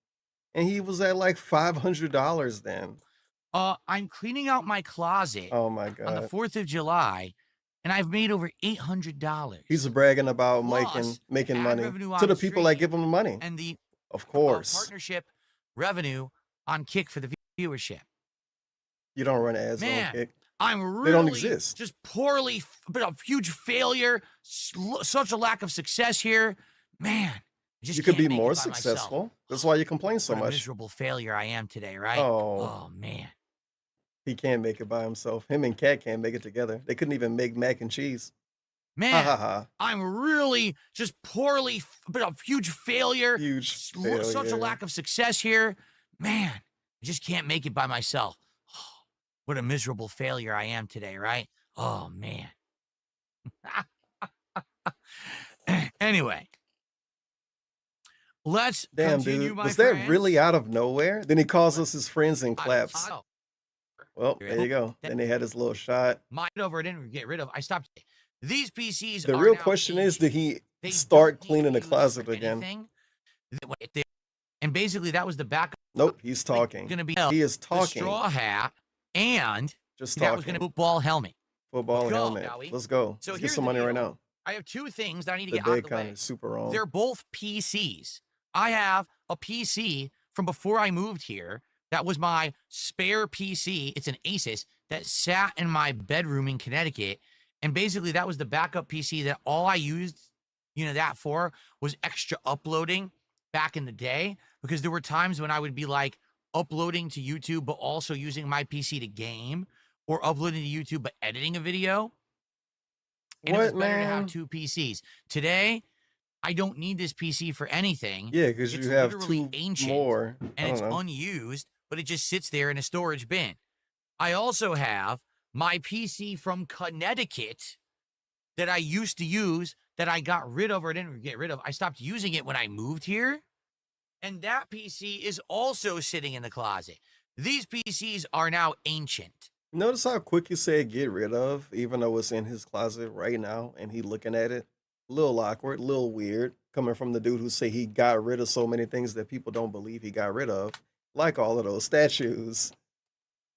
And he was at like $500 then. I'm cleaning out my closet. Oh my God. On the 4th of July, and I've made over $800. He's bragging about making money to the people that give him money. And the of course partnership revenue on Kick for the viewership. You don't run ads on Kick. I'm really they don't exist. Just poorly, but a huge failure, such a lack of success here. Man, you could be more successful. That's why you complain so much. Miserable failure I am today, right? Oh man. He can't make it by himself. Him and Cat can't make it together. They couldn't even make mac and cheese. Man, I'm really just poorly, but a huge failure. Such a lack of success here. Man, I just can't make it by myself. What a miserable failure I am today, right? Oh, man. Anyway. Let's continue, dude. my Was friends. that really out of nowhere? Then he calls us his friends and claps. Well, there you go. Then they had his little shot. Mind over, I didn't get rid of. I stopped. These PCs The are real now question is, did he They start don't cleaning the use closet for again? anything. And basically, that was the backup. Nope, he's talking. Going to be He is the talking. straw hat and Just that was talking. going to be football helmet. Football Let's go, helmet. shall we? Let's go. So Let's get here's some the money right deal. now. I have two things that I need to The get out day of the count way. is super on. They're both PCs. I have a PC from before I moved here. That was my spare PC. It's an Asus that sat in my bedroom in Connecticut. And basically that was the backup PC that all I used, that for was extra uploading back in the day, because there were times when I would be like uploading to YouTube, but also using my PC to game, or uploading to YouTube, but editing a video. And it was better to have two PCs. Today, I don't need this PC for anything. Yeah, because you have two more. And it's unused, but it just sits there in a storage bin. I also have my PC from Connecticut that I used to use that I got rid of, or I didn't get rid of. I stopped using it when I moved here. And that PC is also sitting in the closet. These PCs are now ancient. Notice how quick you said get rid of, even though it's in his closet right now and he looking at it. A little awkward, a little weird, coming from the dude who say he got rid of so many things that people don't believe he got rid of, like all of those statues.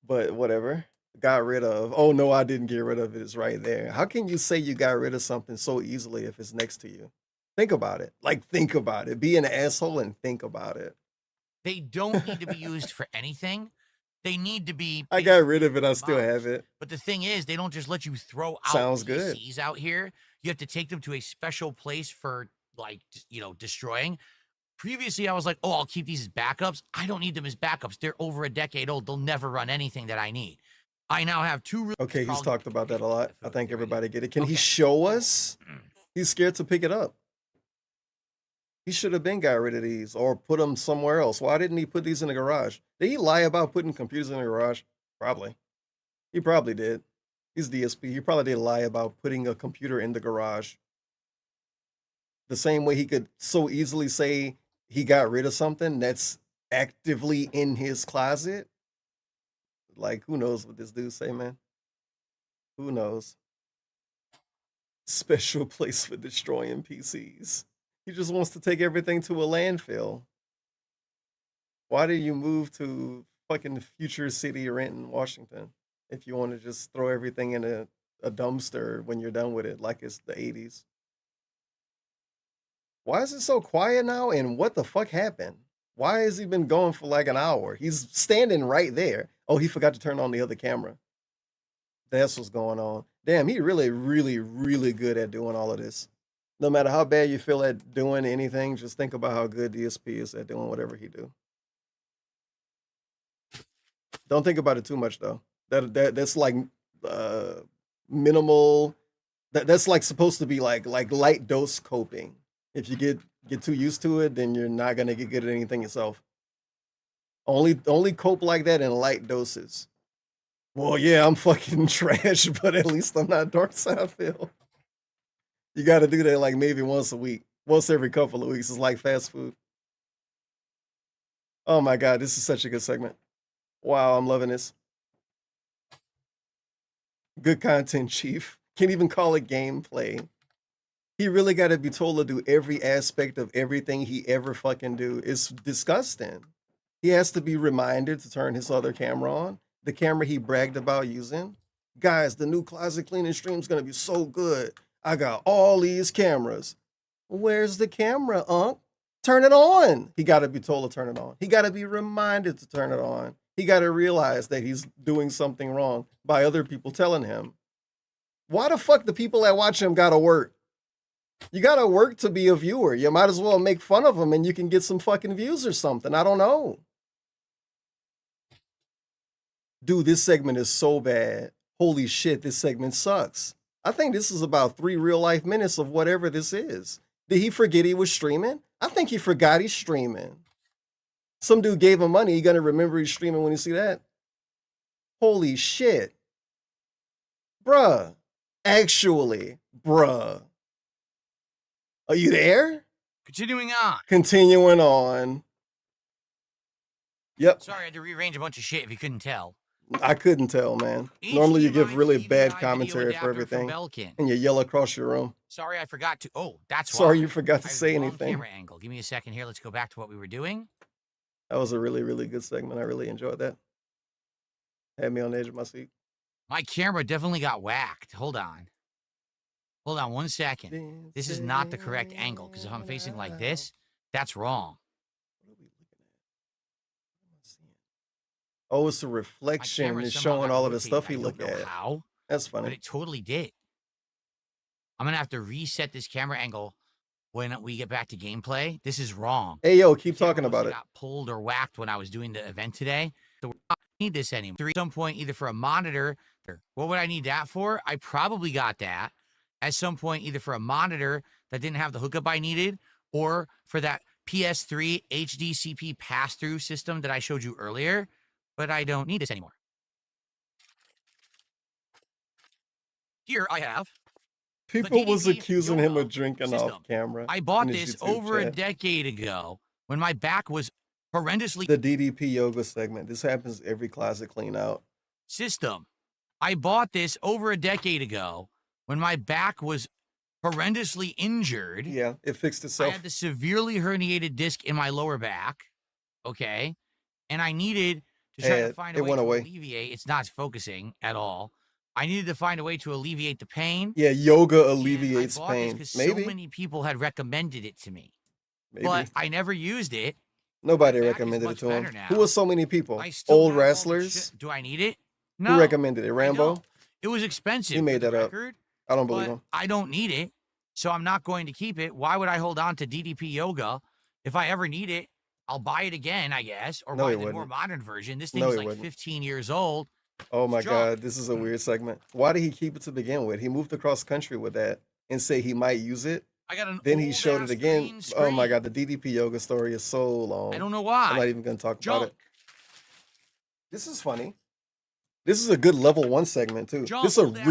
But whatever, got rid of. Oh no, I didn't get rid of it. It's right there. How can you say you got rid of something so easily if it's next to you? Think about it. Like, think about it. Be an asshole and think about it. They don't need to be used for anything. They need to be. I got rid of it. I still bombs. have it. But the thing is, they don't just let you throw out Sounds good. PCs out here. You have to take them to a special place for, like, you know, destroying. Previously, I was like, oh, I'll keep these as backups. I don't need them as backups. They're over a decade old. They'll never run anything that I need. I now have two. Okay, he's talked about that a lot. I think everybody get it. Can he Okay. show us? He's scared to pick it up. He should have been got rid of these or put them somewhere else. Why didn't he put these in the garage? Did he lie about putting computers in the garage? Probably. He probably did. He's DSP. He probably did lie about putting a computer in the garage. The same way he could so easily say he got rid of something that's actively in his closet. Like, who knows what this dude say, man? Who knows? Special place for destroying PCs. He just wants to take everything to a landfill. Why did you move to fucking Future City, Renton, Washington, if you want to just throw everything in a dumpster when you're done with it, like it's the 80s? Why is it so quiet now? And what the fuck happened? Why has he been going for like an hour? He's standing right there. Oh, he forgot to turn on the other camera. That's what's going on. Damn, he really, really, really good at doing all of this. No matter how bad you feel at doing anything, just think about how good DSP is at doing whatever he do. Don't think about it too much though. That's like minimal. That's like supposed to be like light dose coping. If you get too used to it, then you're not gonna get good at anything yourself. Only cope like that in light doses. Well, yeah, I'm fucking trash, but at least I'm not dark side Phil. You got to do that like maybe once a week, once every couple of weeks. It's like fast food. Oh my God, this is such a good segment. Wow, I'm loving this. Good content, Chief. Can't even call it gameplay. He really got to be told to do every aspect of everything he ever fucking do. It's disgusting. He has to be reminded to turn his other camera on. The camera he bragged about using. Guys, the new closet cleaning stream is going to be so good. I got all these cameras. Where's the camera, Unc? Turn it on. He got to be told to turn it on. He got to be reminded to turn it on. He got to realize that he's doing something wrong by other people telling him. Why the fuck the people that watch him got to work? You got to work to be a viewer. You might as well make fun of him and you can get some fucking views or something. I don't know. Dude, this segment is so bad. Holy shit, this segment sucks. I think this is about 3 real life minutes of whatever this is. Did he forget he was streaming? I think he forgot he's streaming. Some dude gave him money. He gonna remember he's streaming when you see that? Holy shit. Bruh. Actually, bruh. Are you there? Continuing on. Continuing on. Yep. Sorry, I had to rearrange a bunch of shit if you couldn't tell. I couldn't tell, man. Normally you give really bad commentary for everything, and you yell across your room. Sorry, I forgot to. Oh, that's why. Sorry you forgot to say anything. Camera angle. Give me a second here. Let's go back to what we were doing. That was a really, really good segment. I really enjoyed that. Had me on the edge of my seat. My camera definitely got whacked. Hold on. Hold on 1 second. This is not the correct angle, because if I'm facing like this, that's wrong. Oh, it's a reflection. It's showing all of the stuff he looked at. How? That's funny. But it totally did. I'm going to have to reset this camera angle when we get back to gameplay. This is wrong. Hey, yo, keep talking about it. Got pulled or whacked when I was doing the event today. So I don't need this anymore. At some point, either for a monitor. What would I need that for? I probably got that at some point, either for a monitor that didn't have the hookup I needed, or for that PS3 HDCP pass-through system that I showed you earlier. But I don't need this anymore. Here I have. People was accusing him of drinking off camera. I bought this over a decade ago when my back was horrendously. The DDP yoga segment. This happens every closet clean out. System. I bought this over a decade ago when my back was horrendously injured. Yeah, it fixed itself. I had the severely herniated disc in my lower back. Okay. And I needed to try to find a way to alleviate. It's not focusing at all. I needed to find a way to alleviate the pain. Yeah, yoga alleviates pain. Maybe. So many people had recommended it to me. But I never used it. Nobody My back is recommended it much to him. better now. Who was so many people? I still Old have all the wrestlers? Do I need it? Who No. recommended it? I Rambo? don't. It was expensive. He made for the that up. record, I don't believe but him. I don't need it, so I'm not going to keep it. Why would I hold on to DDP Yoga? If I ever need it, I'll buy it again, I guess, or No, buy he the more wouldn't. modern version. This No, thing's he like wouldn't. 15 years old. Oh my It's junk. God, this is a weird segment. Why did he keep it to begin with? He moved across country with that and say he might use it. I got an Then he old showed ass it again. green Oh my screen. God, the DDP yoga story is so long. I don't know I'm why. not even going to talk about Junk. it. This is funny. This is a good level 1 segment too. Junk, This is old a ass.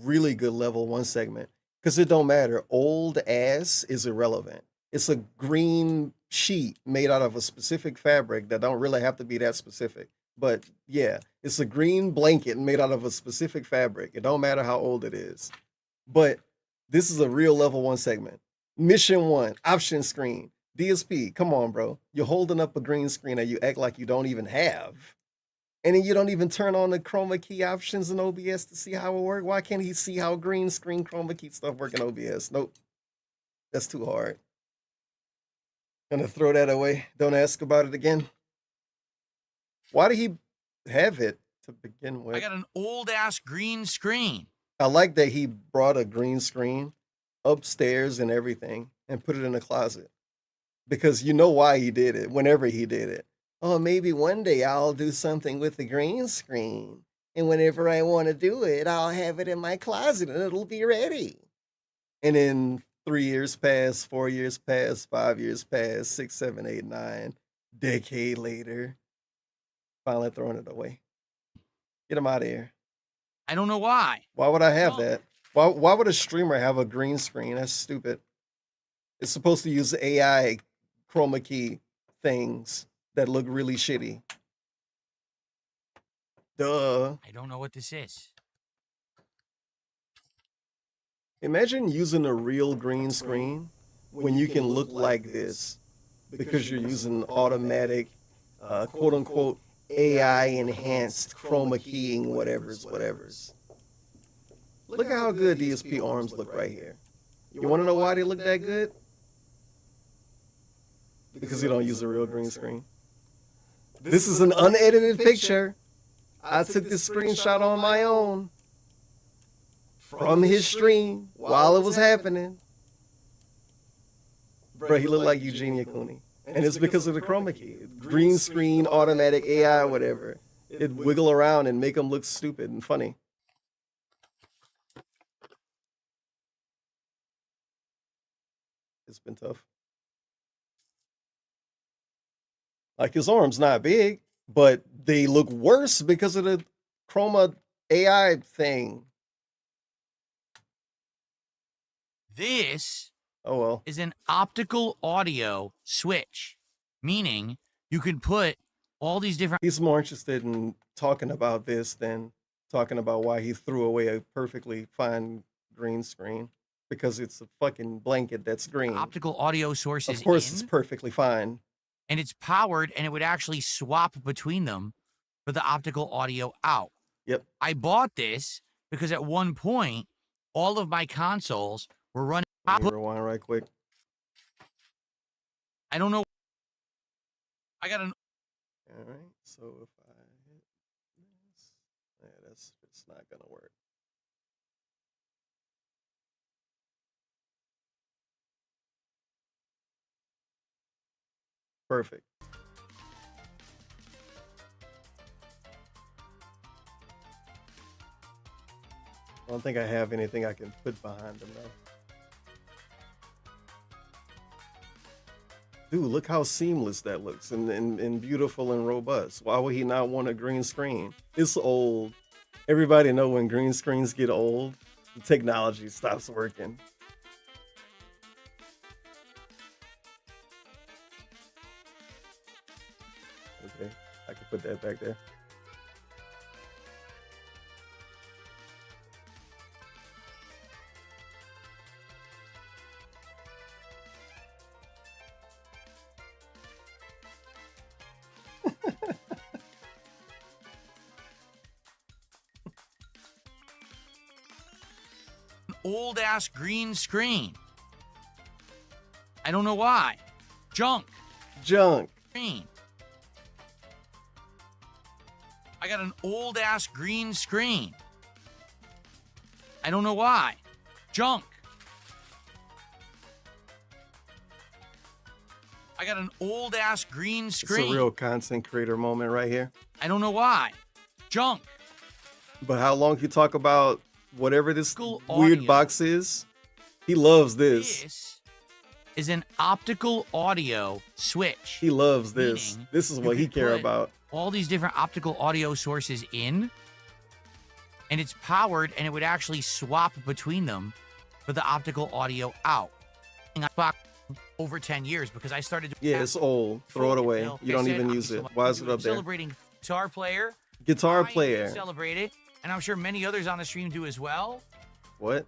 really good level 1 segment because it don't matter. Old ass is irrelevant. It's a green sheet made out of a specific fabric that don't really have to be that specific. But yeah, it's a green blanket made out of a specific fabric. It don't matter how old it is. But this is a real level 1 segment. Mission 1, option screen. DSP, come on, bro. You're holding up a green screen and you act like you don't even have. And then you don't even turn on the chroma key options in OBS to see how it works. Why can't he see how green screen chroma key stuff work in OBS? Nope. That's too hard. Gonna throw that away. Don't ask about it again. Why did he have it to begin with? I got an old ass green screen. I like that he brought a green screen upstairs and everything and put it in a closet. Because you know why he did it, whenever he did it. Oh, maybe one day I'll do something with the green screen. And whenever I want to do it, I'll have it in my closet and it'll be ready. And then 3 years pass, 4 years pass, 5 years pass, 6, 7, 8, 9. Decade later, finally throwing it away. Get him out of here. I don't know why. Why would I have Junk. that? Why would a streamer have a green screen? That's stupid. It's supposed to use AI chroma key things that look really shitty. Duh. I don't know what this is. Imagine using a real green screen when you can look like this because you're using automatic, quote unquote, AI enhanced chroma keying whatevers. Look at how good DSP arms look right here. You want to know why they look that good? Because you don't use a real green screen. This is an unedited picture. I took this screenshot on my own from his stream while it was happening. Bro, he looked like Eugenia Cooney. And it's because of the chroma key. Green screen, automatic AI, whatever. It wiggle around and make him look stupid and funny. It's been tough. Like his arms not big, but they look worse because of the chroma AI thing. This Oh well. is an optical audio switch, meaning you can put all these different. He's more interested in talking about this than talking about why he threw away a perfectly fine green screen because it's a fucking blanket that's green. optical audio sources Of course, in, it's perfectly fine. and it's powered, and it would actually swap between them for the optical audio out. Yep. I bought this because at one point, all of my consoles were running. Let me rewind right quick. I don't know. I got an. All right. So if I hit this, yeah, it's not gonna work. Perfect. I don't think I have anything I can put behind them though. Dude, look how seamless that looks and beautiful and robust. Why would he not want a green screen? It's old. Everybody know when green screens get old, the technology stops working. Okay, I can put that back there. Old ass green screen. I don't know why. Junk. Junk. I got an old ass green screen. I don't know why. Junk. I got an old ass green screen. It's a real content creator moment right here. I don't know why. Junk. But how long you talk about whatever this Optical weird audio. box is? He loves this. This is an optical audio switch. He loves this. Meaning This is you what he could care put about. all these different optical audio sources in, and it's powered, and it would actually swap between them for the optical audio out. And I bought over 10 years because I started. Yeah, it's old. Throw it away. Like You I don't said, even I'm use it. cele- Why is it I'm up there? Celebrating guitar player. Guitar I did player. celebrate it, and I'm sure many others on the stream do as well. What?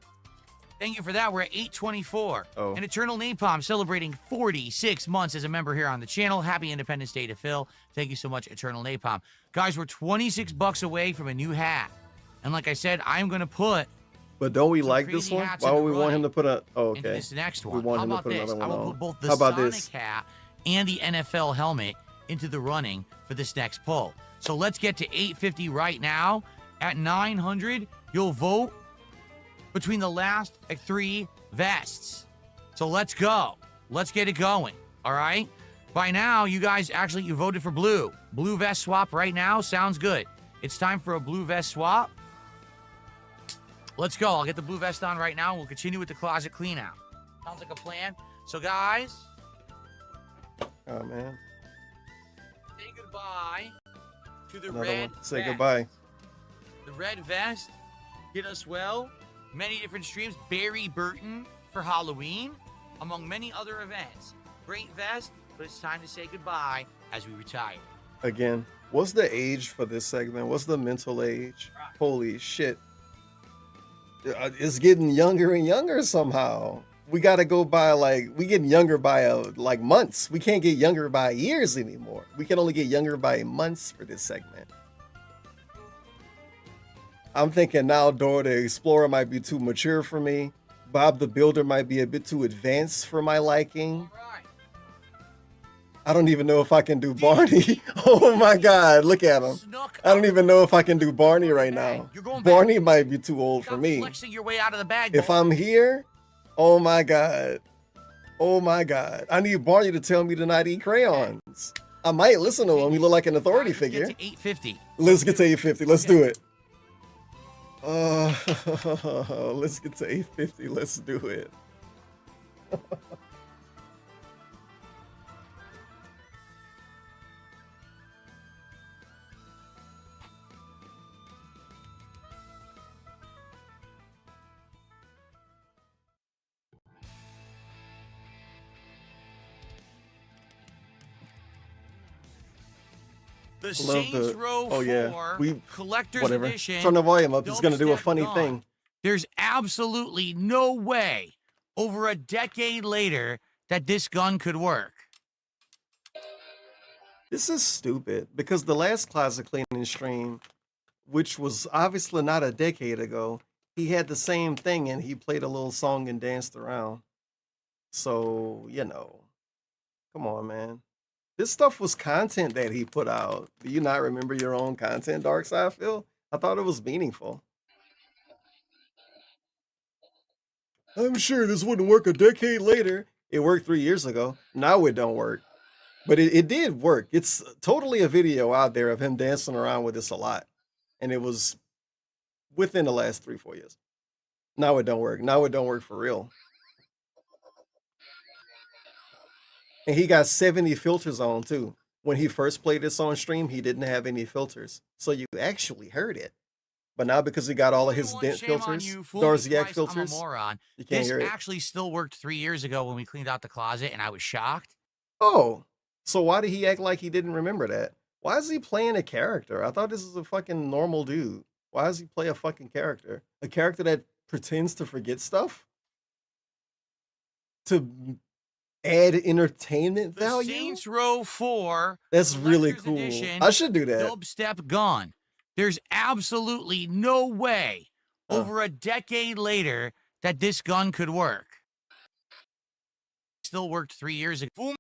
Thank you for that. We're at 824. Oh. And Eternal Napalm celebrating 46 months as a member here on the channel. Happy Independence Day to Phil. Thank you so much, Eternal Napalm. Guys, we're 26 bucks away from a new hat. And like I said, I'm going to put But don't we some like this crazy one? hats Why in would the we want him running to put a... Oh, into okay. this next We one. want How him to about put this? another I one will on. put both the How about Sonic this? hat and the NFL helmet into the running for this next poll. So let's get to 850 right now. At 900, you'll vote between the last three vests. So let's go. Let's get it going. All right. By now, you guys you voted for blue. Blue vest swap right now. Sounds good. It's time for a blue vest swap. Let's go. I'll get the blue vest on right now. We'll continue with the closet clean out. Sounds like a plan. So guys, Oh, man. say goodbye to the Another red one. Say vest. goodbye. The red vest did us well. Many different streams. Barry Burton for Halloween, among many other events. Great vest, but it's time to say goodbye as we retire. Again, what's the age for this segment? What's the mental age? Holy shit. It's getting younger and younger somehow. We got to go by we getting younger by months. We can't get younger by years anymore. We can only get younger by months for this segment. I'm thinking now Dora the Explorer might be too mature for me. Bob the Builder might be a bit too advanced for my liking. I don't even know if I can do Barney. Oh my God, look at him. I don't even know if I can do Barney right now. Barney might be too old for me. Flexing your way out of the bag. If I'm here, oh my God. Oh my God. I need Barney to tell me to not eat crayons. I might listen to him. He look like an authority figure. Get to 850. Let's get to 850. Let's do it. Let's get to 850. Let's do it. The Love Saints Row 4 Collector's whatever. Edition. Turn the volume up. It's gonna do a dubstep funny gun. thing. There's absolutely no way over a decade later that this gun could work. This is stupid because the last closet cleaning stream, which was obviously not a decade ago, he had the same thing and he played a little song and danced around. So, come on, man. This stuff was content that he put out. Do you not remember your own content, Darkside Phil? I thought it was meaningful. I'm sure this wouldn't work a decade later. It worked 3 years ago. Now it don't work. But it did work. It's totally a video out there of him dancing around with this a lot. And it was within the last 3-4 years. Now it don't work. Now it don't work for real. And he got 70 filters on too. When he first played this on stream, he didn't have any filters. So you actually heard it. But now because he got all of his dent Shame on filters, you, fool me Darziak twice, filters, I'm a moron. you can't This hear it. actually still worked 3 years ago when we cleaned out the closet, and I was shocked. Oh, so why did he act like he didn't remember that? Why is he playing a character? I thought this was a fucking normal dude. Why does he play a fucking character? A character that pretends to forget stuff? To add entertainment The value? Saints Row 4 That's really Collector's cool. Edition I should do that. dubstep gun. There's absolutely no way over a decade later that this gun could work. Still worked 3 years ago.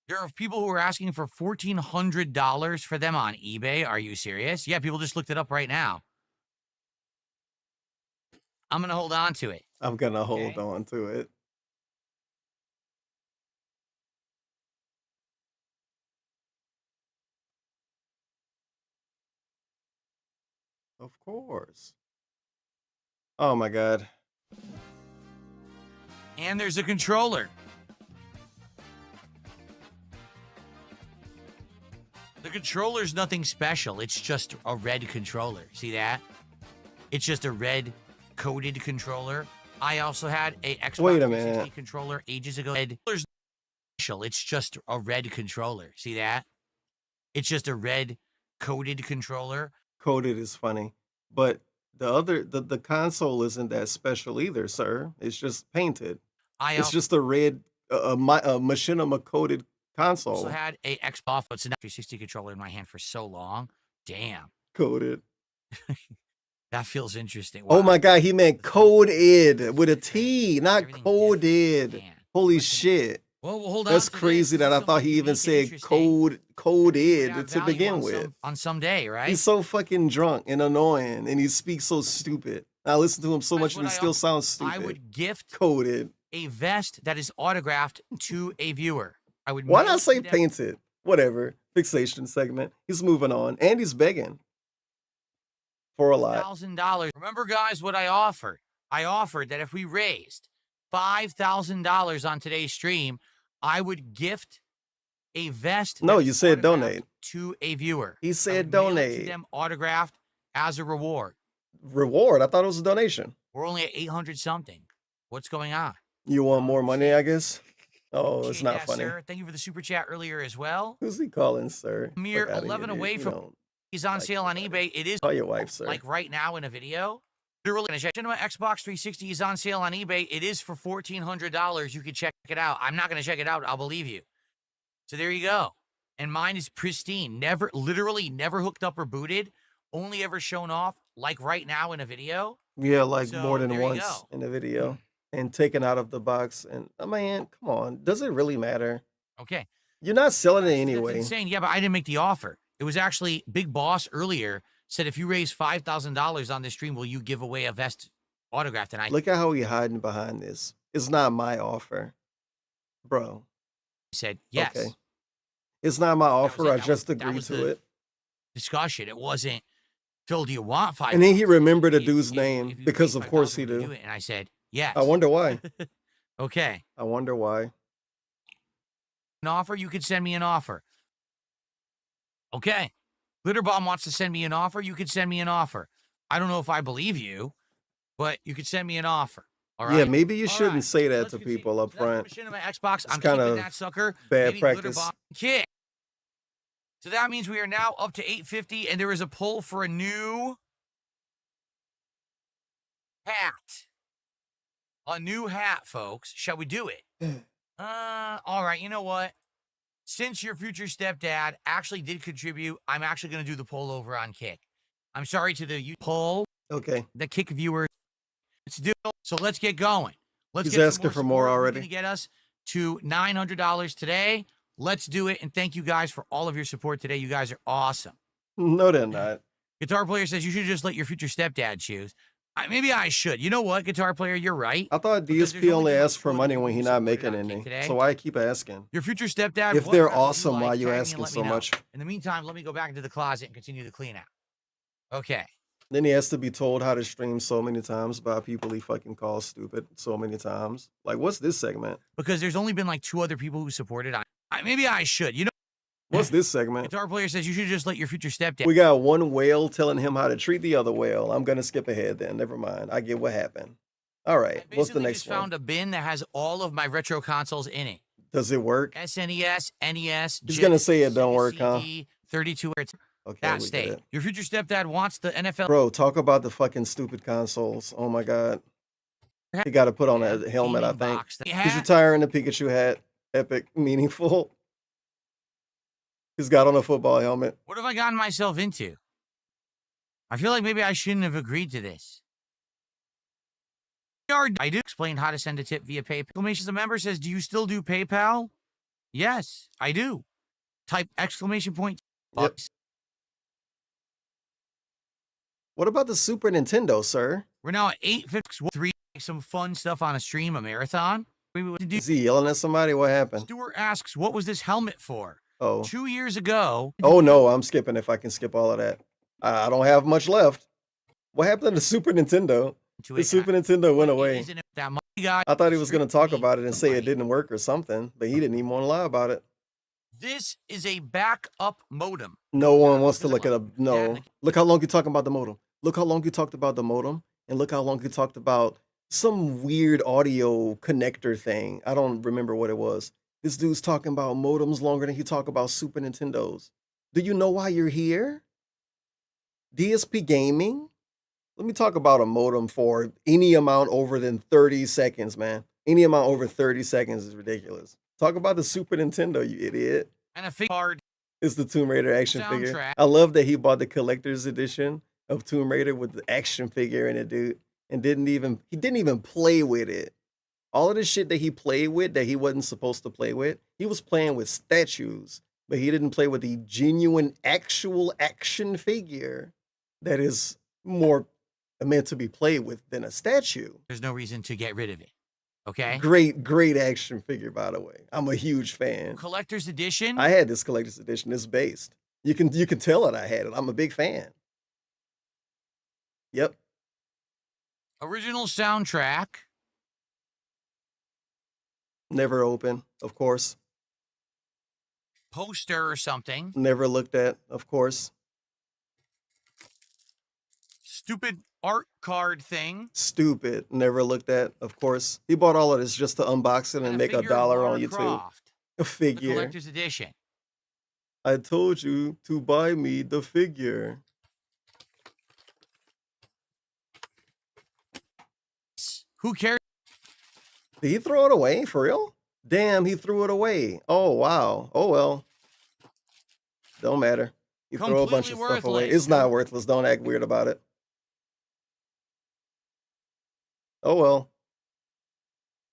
There are people who are asking for $1,400 for them on eBay. Are you serious? Yeah, people just looked it up right now. I'm going to hold on to it. I'm gonna hold on to it. Of course. Oh my god. And there's a controller. The controller's nothing special. It's just a red controller. See that? It's just a red coded controller. I also had a Xbox Wait a 360 minute. controller ages ago. Controller's special. It's just a red controller. See that? It's just a red coded controller. Coded is funny, but the console isn't that special either, sir. It's just painted. It's just a red machinima coded console. Also had a Xbox, but it's an 360 controller in my hand for so long. Damn. Coded. That feels interesting. Oh Wow. my god, he meant coded with a T, not coded. Holy shit. Well, we'll hold on That's to crazy this. that I This thought is he even something unique and said coded have to value begin on with. on some day, right? He's so fucking drunk and annoying, and he speaks so stupid. I listen to him so much, and he still sounds stupid. I would gift Coded. a vest that is autographed to a viewer. I would. Why mail not it say to them. painted? Whatever. Fixation segment. He's moving on, and he's begging for a lot. $1,000. Remember, guys, what I offered? I offered that if we raised $5,000 on today's stream, I would gift a vest. No, that you is said autographed donate. to a viewer. He I said would mail it to donate. them autographed as a reward. Reward? I thought it was a donation. We're only at 800 something. What's going on? You want more money, I guess? Oh, it's Appreciate not that, funny. Sir. Thank you for the super chat earlier as well. Who's he calling, sir? Mere Fuck outta 11 here, away dude. You from don't he's on sale on eBay. It is call your wife, sir. like right now in a video. Literally, Cinema Xbox 360 is on sale on eBay. It is for $1,400. You can check it out. I'm not going to check it out. I'll believe you. So there you go. And mine is pristine. Literally never hooked up or booted. Only ever shown off like right now in a video. Yeah, like So, more than there you once go. in the video. And taken out of the box. And man, come on. Does it really matter? Okay. You're not selling it That's anyway. insane. Yeah, but I didn't make the offer. It was actually Big Boss earlier said, if you raise $5,000 on this stream, will you give away a vest autographed? And I Look at how he hiding behind this. It's not my offer. Bro. said, yes. Okay. It's not my offer. it. I That just was- that agreed was to the it. Discussion. It wasn't, Phil, do you want $5,000? And then he remembered the If- dude's if- name if you because raise of course he $5,000, will you do. it? And I said, yes. I wonder why. Okay. I wonder why. An offer? You could send me an offer. Okay. Glitterbomb wants to send me an offer. You could send me an offer. I don't know if I believe you, but you could send me an offer. All right. Yeah, maybe you All shouldn't right. say that Let's to continue. people up So that's front. Machinima Xbox. It's I'm kind keeping of that sucker. bad Maybe practice. Glitterbomb kick. So that means we are now up to 850, and there is a poll for a new hat. A new hat, folks. Shall we do it? All right. You know what? Since your future stepdad actually did contribute, I'm actually going to do the poll over on Kick. I'm sorry to the poll, Okay. the Kick viewers. Let's do it. So let's get going. Let's He's get asking for more support. We're already. going to get us to $900 today. Let's do it. And thank you guys for all of your support today. You guys are awesome. No, they're not. Guitar player says you should just let your future stepdad choose. Maybe I should. You know what, guitar player? You're right. I thought Because DSP there's only been, like, asks for 2 money other when people he's not who supported making on Kick any. today. So why keep asking? Your future stepdad. If what they're rap would you awesome, like? why you Tag me and asking let so me know. much? In the meantime, let me go back into the closet and continue the clean out. Okay. Then he has to be told how to stream so many times by people he fucking calls stupid so many times. Like, what's this segment? Because there's only been like 2 other people who supported. Maybe I should. You know, What's this segment? guitar player says you should just let your future stepdad. We got one whale telling him how to treat the other whale. I'm gonna skip ahead then. Never mind. I get what happened. All right. I What's the basically next just one? found a bin that has all of my retro consoles in it. Does it work? SNES, NES. He's gonna say it don't work, huh? CD, 32. It's Okay, that we get state. it. Your future stepdad wants the NFL. Bro, talk about the fucking stupid consoles. Oh my god. He got to put on a helmet, I gaming think. box that he He's had. retiring the Pikachu hat. Epic, meaningful. He's got on a football helmet. What have I gotten myself into? I feel like maybe I shouldn't have agreed to this. I do explain how to send a tip via PayPal. Exclamations a member says, do you still do PayPal? Yes, I do. Type exclamation point. Yep. Bucks. What about the Super Nintendo, sir? We're now at 8:53. Some fun stuff on a stream, a marathon. Is he yelling at somebody? What happened? Stuart asks, what was this helmet for? Oh. 2 years ago. Oh no, I'm skipping if I can skip all of that. I don't have much left. What happened to the Super Nintendo? The Super Nintendo went away. I thought he was going to talk about it and say it didn't work or something, but he didn't even want to lie about it. This is a backup modem. No one wants to look at a no. Look how long you talking about the modem. Look how long you talked about the modem, and look how long you talked about some weird audio connector thing. I don't remember what it was. This dude's talking about modems longer than he talk about Super Nintendos. Do you know why you're here? DSP Gaming? Let me talk about a modem for any amount over than 30 seconds, man. Any amount over 30 seconds is ridiculous. Talk about the Super Nintendo, you idiot. And a fig card. It's the Tomb Raider action figure. I love that he bought the collector's edition of Tomb Raider with the action figure in it, dude. And he didn't even play with it. All of the shit that he played with that he wasn't supposed to play with, he was playing with statues, but he didn't play with the genuine actual action figure that is more meant to be played with than a statue. There's no reason to get rid of it. Okay. Great action figure, by the way. I'm a huge fan. Collector's edition. I had this collector's edition. It's based. You can tell that I had it. I'm a big fan. Yep. Original soundtrack. Never open, of course. Poster or something. Never looked at, of course. Stupid art card thing. Stupid. Never looked at, of course. He bought all of this just to unbox it and make $1 on YouTube. A figure. The collector's edition. I told you to buy me the figure. Who cares? Did he throw it away? For real? Damn, he threw it away. Oh, wow. Oh, well. Don't matter. He threw a bunch of stuff away. It's not worthless. Don't act weird about it. Oh, well.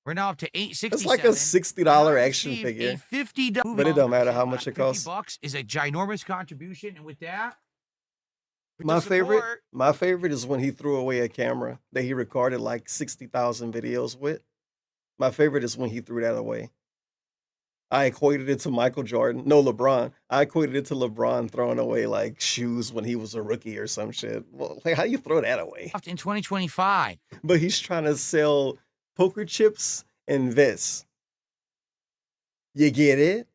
We're now up to $867. It's like a $60 action figure. $50. But it don't matter how much it costs. $50 is a ginormous contribution. And with that, my favorite is when he threw away a camera that he recorded like 60,000 videos with. My favorite is when he threw that away. I equated it to Michael Jordan. No, LeBron. I equated it to LeBron throwing away like shoes when he was a rookie or some shit. Well, like, how you throw that away? In 2025. But he's trying to sell poker chips and vests. You get it?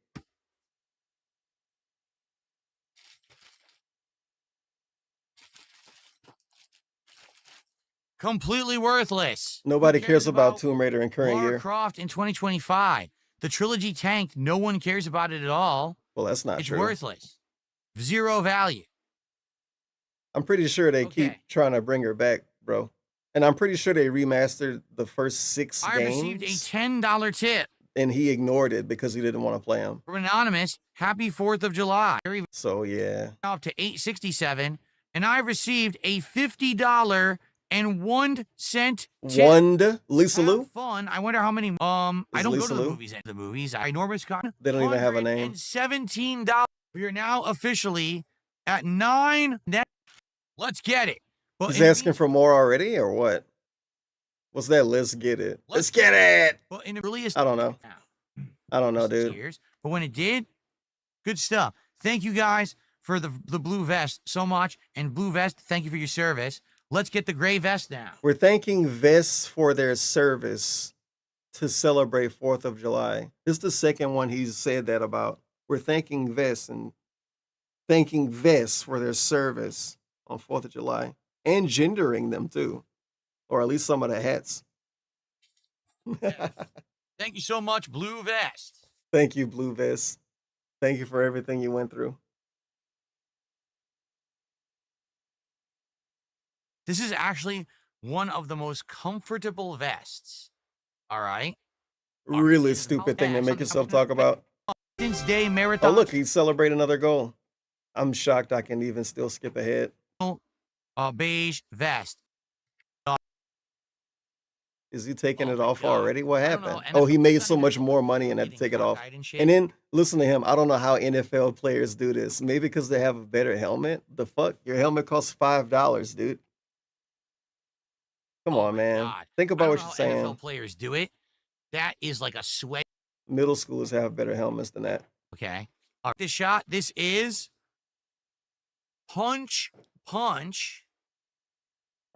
Completely worthless. Nobody cares about Tomb Raider in current year. Croft in 2025. The trilogy tanked. No one cares about it at all. Well, that's not true. It's worthless. Zero value. I'm pretty sure they keep trying to bring her back, bro. And I'm pretty sure they remastered the first 6 games. I received a $10 tip. And he ignored it because he didn't want to play them. From Anonymous, happy 4th of July. So, yeah. Up to $867. And I received a $50 and 1 cent tip. Lisa Lou? Fun. I wonder how many. I don't go to the movies. I enormous con. They don't even have a name. $17. We are now officially at 9. Let's get it. Well, he's asking for more already, or what? What's that? Let's get it. Let's get it. Well, in the earliest, I don't know. I don't know, dude. Years, but when it did, good stuff. Thank you guys for the blue vest so much. And blue vest, thank you for your service. Let's get the gray vest now. We're thanking vests for their service to celebrate 4th of July. This is the second one he's said that about. We're thanking vests and thanking vests for their service on 4th of July. And gendering them too. Or at least some of the hats. Yes. Thank you so much, blue vest. Thank you, blue vest. Thank you for everything you went through. This is actually one of the most comfortable vests. All right. Really stupid thing to make yourself talk about. Day marathon. Oh, look, he's celebrating another goal. I'm shocked I can even still skip ahead. Beige vest. Is he taking Oh it my off God. already? What I don't know. happened? Oh, he NFL's made not so even much more money and had to getting take it off. cockeyed and shit. And then listen to him. I don't know how NFL players do this. Maybe because they have a better helmet. The fuck? Your helmet costs $5, dude. Come Oh on, my man. God. Think I about don't what know you're how saying. NFL players do it. That is like a sweat. Middle schoolers have better helmets than that. Okay. All right. This shot. This is punch, punch,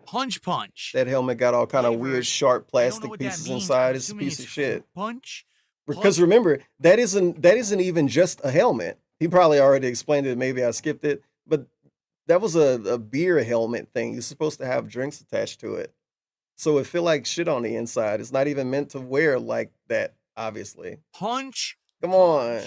punch, punch. That helmet got all kind of weird, Flavored. sharp I don't know plastic what that pieces means. inside. I'm It's a assuming piece it's of shit. punch. Because remember, that isn't even just a helmet. He probably already explained it. Maybe I skipped it, but that was a beer helmet thing. You're supposed to have drinks attached to it, so it feel like shit on the inside. It's not even meant to wear like that. Obviously, punch. Come on.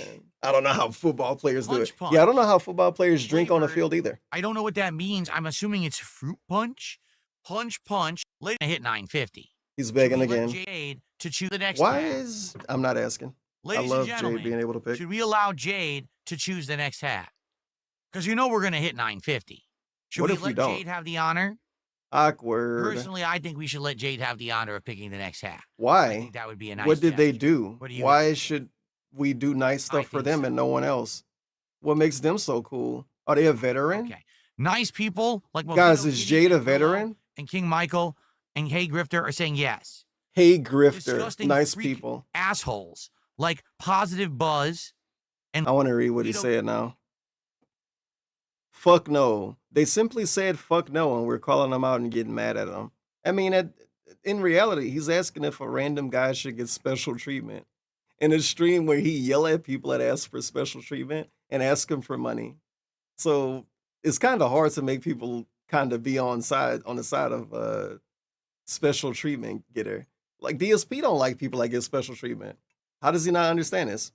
I don't know how football players do it. Punch, Yeah, I don't know how football players drink on the Flavored. field either. I don't know what that means. I'm assuming it's fruit punch. Punch, punch. Later, I hit 950. He's begging Should we let again. Jade to choose the next Why hat? is I'm not asking. Ladies I love and gentlemen, Jade being able to pick. should we allow Jade to choose the next hat? Because you know we're going to hit 950. Should What we if we let don't? Jade have the honor? Awkward. Personally, I think we should let Jade have the honor of picking the next hat. I Why? think that would be a nice What did they gesture. do? What do you Why should we do nice stuff for think them so. and no one else? What makes them so cool? Are they a veteran? Okay. Nice people like Guys, Mojito is Kitty Jade a and Willow veteran? and King Michael and Hey Grifter are saying yes. Hey, Grifter. Disgusting Nice freak people. assholes like Positive Buzz and I want to read what he said now. Fuck no. They simply said fuck no, and we're calling them out and getting mad at them. I mean, in reality, he's asking if a random guy should get special treatment in a stream where he yell at people that ask for special treatment and ask them for money. So it's kind of hard to make people kind of be on the side of special treatment getter. Like DSP don't like people that get special treatment. How does he not understand this?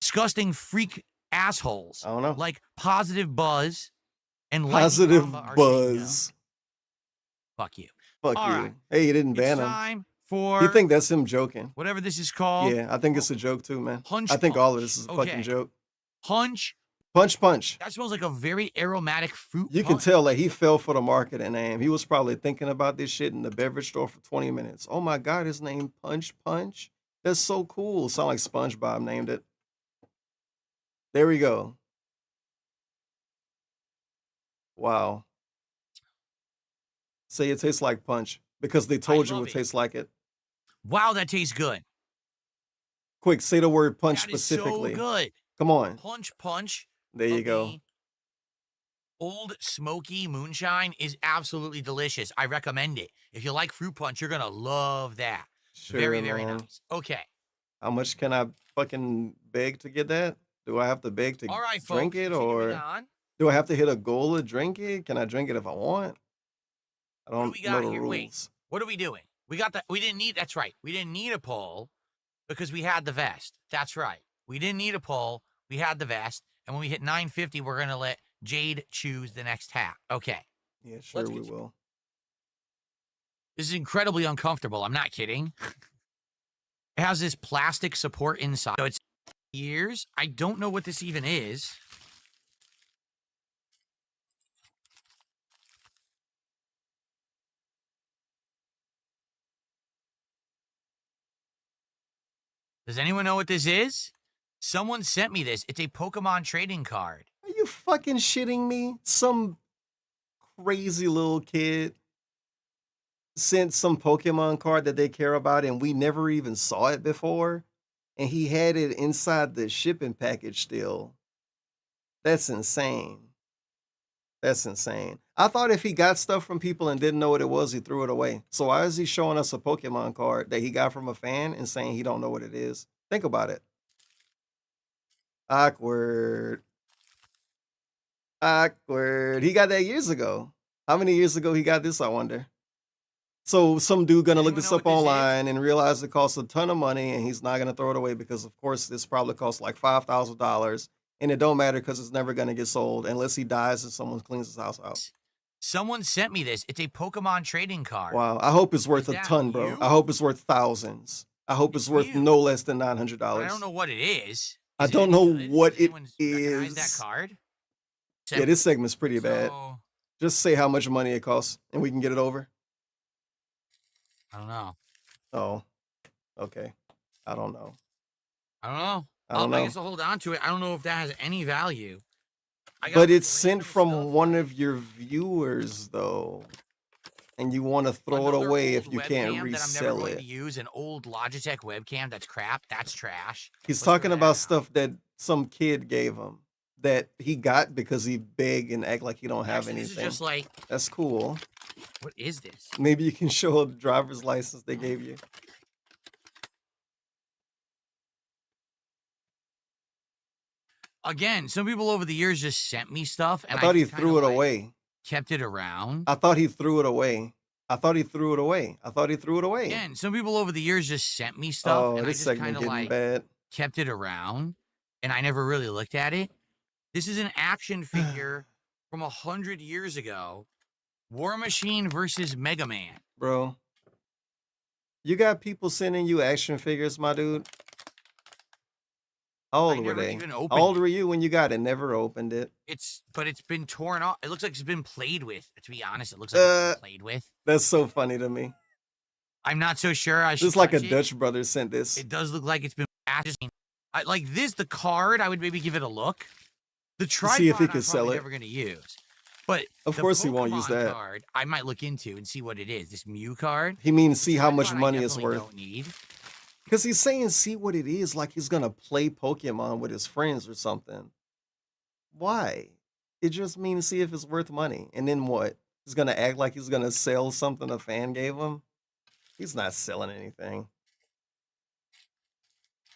disgusting freak assholes. I don't know. Like Positive Buzz and Lightning Positive Mamba are saying no. Buzz. Fuck you. Fuck All you. right. Hey, you didn't It's ban him. time for You think that's him joking? whatever this is called. Yeah, I think it's a joke too, man. Punch I think all of punch. this is a Okay. fucking joke. Punch. Punch. That smells like a very aromatic fruit. You can punch. tell that he fell for the marketing name. He was probably thinking about this shit in the beverage store for 20 minutes. Oh my God, his name Punch. That's so cool. Sound like SpongeBob named it. There we go. Wow. Say it tastes like punch because they told you it love would it. taste like it. Wow, that tastes good. Quick, say the word punch That is specifically. so good. Come on. Punch. There you of go. the Old Smoky Moonshine is absolutely delicious. I recommend it. If you like fruit punch, you're going to love that. Sure, very, very man. nice. Okay. How much can I fucking beg to get that? Do I have to beg to All right, drink folks. it, continuing or on. do I have to hit a goal to drink it? Can I drink it if I want? I What do don't we know got the here? rules. Wait. What are we doing? We didn't need, that's right. We didn't need a poll because we had the vest. That's right. We didn't need a poll. We had the vest. And when we hit 950, we're going to let Jade choose the next hat. Okay. Yeah, sure Let's we get- will. This is incredibly uncomfortable. I'm not kidding. It has this plastic support inside. So it's years. I don't know what this even is. Does anyone know what this is? Someone sent me this. It's a Pokemon trading card. Are you fucking shitting me? Some crazy little kid sent some Pokemon card that they care about and we never even saw it before. And he had it inside the shipping package still. That's insane. That's insane. I thought if he got stuff from people and didn't know what it was, he threw it away. So why is he showing us a Pokemon card that he got from a fan and saying he don't know what it is? Think about it. Awkward. He got that years ago. How many years ago he got this, I wonder? So some dude gonna look Anyone this know up what this is? online and realize it costs a ton of money and he's not gonna throw it away because of course this probably costs like $5,000 and it don't matter because it's never gonna get sold unless he dies and someone cleans his house out. Someone sent me this. It's a Pokemon trading card. Wow, I hope it's worth Is a that ton, bro. you? I hope it's worth thousands. I hope it's worth you. no less than $900. But I don't know what it is. I Is it don't know any good? what Does it anyone recognize that is. card? Yeah, this segment's pretty bad. So, Just say how much money it costs and we can get it over. I don't know. Oh, okay. I don't know. I don't know. I don't I know. guess I'll hold on to it. I don't know if that has any value. But it's sent from one of your viewers, though. And you want to throw it away if you can't that I'm never resell going it. to use, an old Logitech webcam that's crap. That's trash. He's talking about stuff that some kid gave him that he got because he beg and act like he don't have anything. This is just like, that's cool. what is this? Maybe you can show a driver's license they gave you. Again, some people over the years just sent me stuff, and I thought he just threw it kinda, like, away. kept it around. I thought he threw it away. I thought he threw it away. I thought he threw it away. Again, some people over the years just sent me stuff, Oh, and I this just segment kind of getting like bad. kept it around, and I never really looked at it. This is an action figure from 100 years ago. War Machine versus Mega Man. Bro, you got people sending you action figures, my dude? How old were never they? even How opened old were you when you got it? Never opened it. But it's been torn off. It looks like it's been played with. To be honest, it looks like it's been played with. That's so funny to me. I'm not so sure. I should Just like a touch it. Dutch brother sent this. It does look like it's been like this. The card, I would maybe give it a look. The tripod, see if he I'm could sell probably it. never going to use. But Of the course he won't use Pokemon that. Card, I might look into and see what it is. This Mew card. He means see how much tripod I money it's definitely worth. don't need. Because he's saying see what it is, like he's gonna play Pokemon with his friends or something. Why? It just means see if it's worth money. And then what? He's gonna act like he's gonna sell something a fan gave him? He's not selling anything.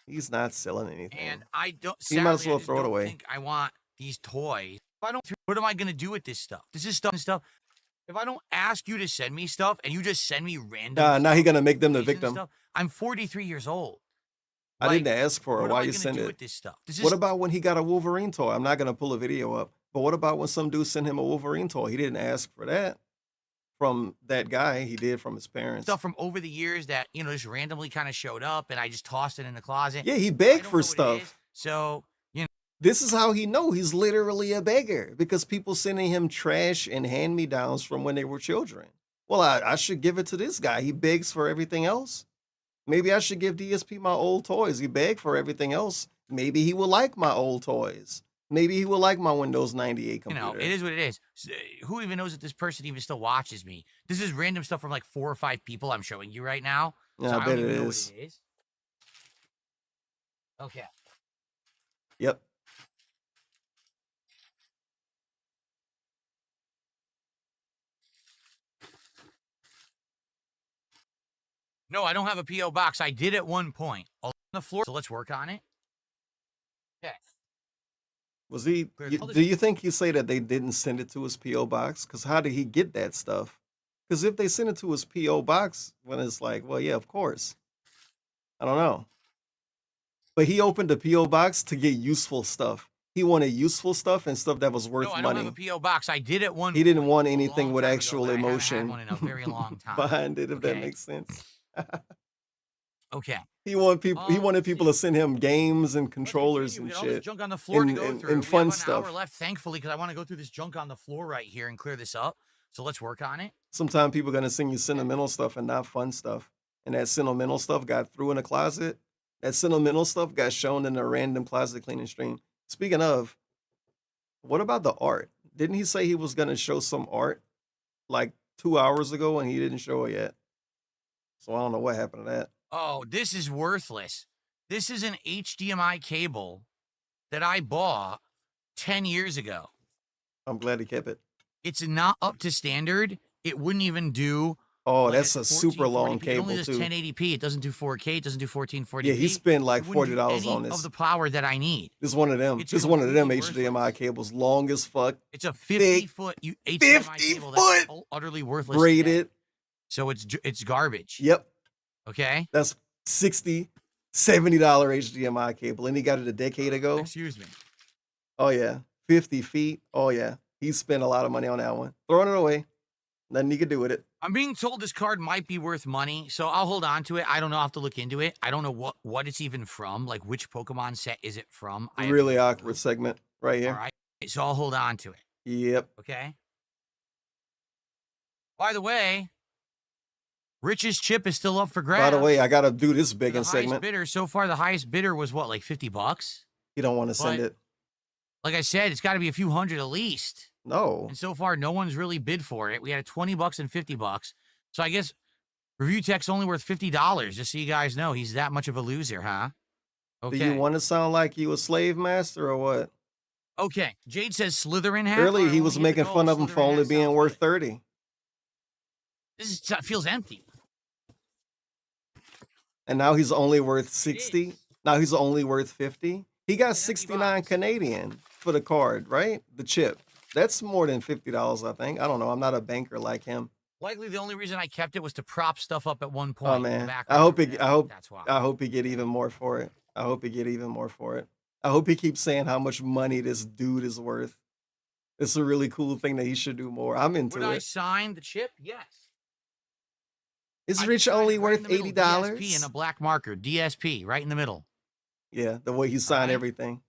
He's not selling anything. And I don't. He might as sadly, I well just throw it don't away. think I want these toys. If I don't, what am I going to do with this stuff? This is stuff. If I don't ask you to send me stuff and you just send me random. Now he's gonna make them the and victim. stuff, I'm 43 years old. I didn't ask for it. What am Why I you gonna send do it? with this stuff? What about when he got a Wolverine toy? I'm not gonna pull a video up. But what about when some dude sent him a Wolverine toy? He didn't ask for that from that guy. He did from his parents. Stuff from over the years that just randomly kind of showed up, and I just tossed it in the closet. Yeah, he I begged don't for know what it is, stuff. So This is how he know he's literally a beggar because people sending him trash and hand-me-downs from when they were children. Well, I should give it to this guy. He begs for everything else. Maybe I should give DSP my old toys. He begged for everything else. Maybe he will like my old toys. Maybe he will like my Windows 98 computer. it is what it is. Who even knows that this person even still watches me? This is random stuff from like 4 or 5 people I'm showing you right now. Yeah, So I I bet don't it even know is. what it is. Okay. Yep. No, I don't have a P.O. box. I did at one point. On the floor, so let's work on it. Okay. Was he? Do you think he say that they didn't send it to his PO box? Because how did he get that stuff? Because if they send it to his PO box, when it's like, well, yeah, of course. I don't know. But he opened a PO box to get useful stuff. He wanted useful stuff and stuff that was worth No, I money. don't have a P.O. box. I did at one He didn't point, want a anything long with time ago, actual but I haven't had emotion one in a very long time. behind it, if that Okay? makes sense. Okay. He wanted people to send him games and controllers We and got all this shit junk on the floor to go and, through. and We fun have an stuff. hour left, thankfully, because I want to go through this junk on the floor right here and clear this up. So let's work on it. Sometimes people are gonna send you sentimental stuff and not fun stuff. And that sentimental stuff got threw in a closet. That sentimental stuff got shown in a random closet cleaning stream. Speaking of, what about the art? Didn't he say he was gonna show some art like 2 hours ago and he didn't show it yet? So I don't know what happened to that. Oh, this is worthless. This is an HDMI cable that I bought 10 years ago. I'm glad he kept it. It's not up to standard. It wouldn't even do. Oh, like, that's a super long 1440p. It cable only does too. 1080p. It doesn't do 4K. It doesn't do 1440p. Yeah, he spent like It wouldn't do $40 any on this. of the power that I need. This is one of them. It's This is one of them completely HDMI cables, long as fuck. It's a thick, 50-foot HDMI cable that's utterly worthless. braided. today. So it's garbage. Yep. Okay. That's $60, $70 HDMI cable, and he got it a decade ago. Excuse me. Oh yeah, 50 feet. Oh yeah, he spent a lot of money on that one. Throwing it away. Nothing he could do with it. I'm being told this card might be worth money, so I'll hold on to it. I don't know. I'll have to look into it. I don't know what it's even from. Like, which Pokemon set is it from? I have Really no awkward segment right here. All right. So I'll hold on to it. Yep. Okay. By the way, Rich's chip is still up for grabs. By the way, I gotta do this The big in highest segment. bidder so far, the highest bidder was what, like $50? You don't want to send But- it. Like I said, it's got to be a few hundred at least. No. And so far, no one's really bid for it. We had $20 and $50. So I guess Review Tech's only worth $50. Just so you guys know, he's that much of a loser, huh? Okay. Do you want to sound like you a slave master or what? Okay. Jade says Slytherin hat. Earlier, he Only was hit the making goal. fun of him Slytherin for only hat being sounds worth good. 30. Feels empty. And now he's only worth 60. is. Now he's only worth 50. He got It's empty 69 box. Canadian for the card, right? The chip. That's more than $50, I think. I don't know. I'm not a banker like him. Likely the only reason I kept it was to prop stuff up at one point. Oh in the man. background. I hope That's why. I hope he get even more for it. I hope he get even more for it. I hope he keeps saying how much money this dude is worth. It's a really cool thing that he should do more. I'm into Would I it. sign the chip? Yes. Is I Rich signed only it right in worth the middle, $80? DSP in a black marker. DSP right in the middle. Yeah, the way he signed right. everything.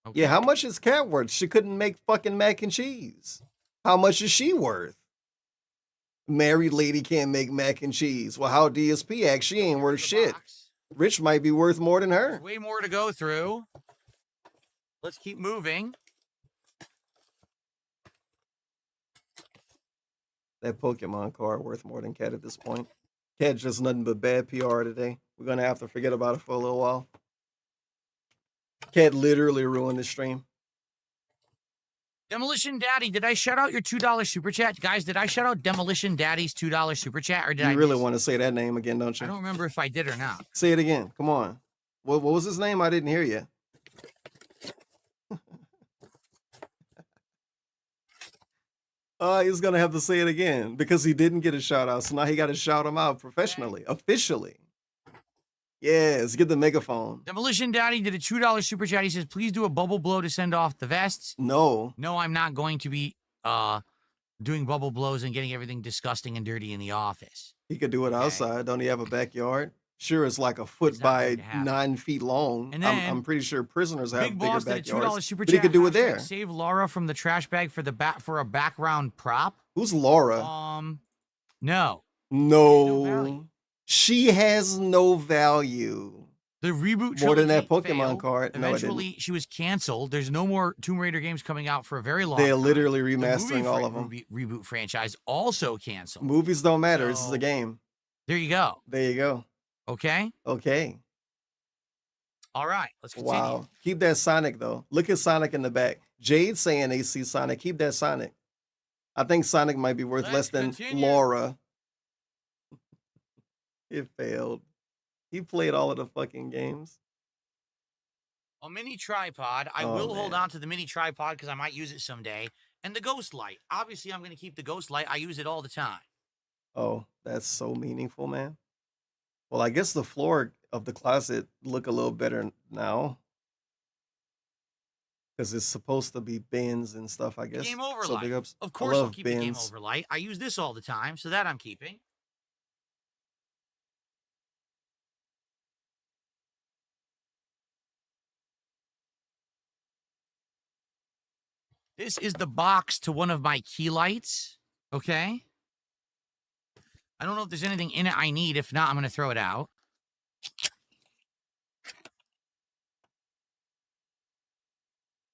Okay. Yeah, how much is Cat worth? She couldn't make fucking mac and cheese. How much is she worth? Married lady can't make mac and cheese. Well, how DSP act? She ain't worth The shit. box. Rich might be worth more than her. Way more to go through. Let's keep moving. That Pokemon card worth more than Cat at this point. Cat just nothing but bad PR today. We're gonna have to forget about it for a little while. Cat literally ruined the stream. Demolition Daddy, did I shout out your $2 super chat? Guys, did I shout out Demolition Daddy's $2 super chat? Or did I You really miss- want to say that name again, don't I you? don't remember if I did or not. Say it again. Come on. What was his name? I didn't hear you. He's gonna have to say it again because he didn't get a shout out. So now he got to shout him out professionally, officially. Yes, get the megaphone. Demolition Daddy did a $2 super chat. He says, please do a bubble blow to send off the vests. No. No, I'm not going to be doing bubble blows and getting everything disgusting and dirty in the office. He could do it outside. Don't he have a backyard? Sure, it's like a foot It's not by going to happen. 9 feet long. And I'm then pretty sure prisoners have Big bigger Boss did a $2 backyards. super But he chat. could do it Hashtag there. Save Laura from the trash bag for a background prop. Who's Laura? No. No. value. She has no value. The reboot More than that trilogy Pokemon failed. card. No, it didn't. Eventually, she was canceled. There's no more Tomb Raider games coming out for a very long They're time. literally The remastering movie all of them. Reboot franchise also canceled. Movies don't matter. This is So- a game. There you go. There you go. Okay. Okay. All right. Let's continue. Wow. Keep that Sonic, though. Look at Sonic in the back. Jade saying they see Sonic. Keep that Sonic. I think Sonic might be worth less than continue. Laura. It failed. He played all of the fucking games. A mini tripod. I Oh, will hold man. on to the mini tripod because I might use it someday. And the ghost light. Obviously, I'm going to keep the ghost light. I use it all the time. Oh, that's so meaningful, man. Well, I guess the floor of the closet look a little better now. Because it's supposed to be bins and stuff, I guess. Game over So light. big ups. Of I course, I'll love keep the game bins. over light. I use this all the time, so that I'm keeping. This is the box to one of my key lights. Okay. I don't know if there's anything in it I need. If not, I'm going to throw it out.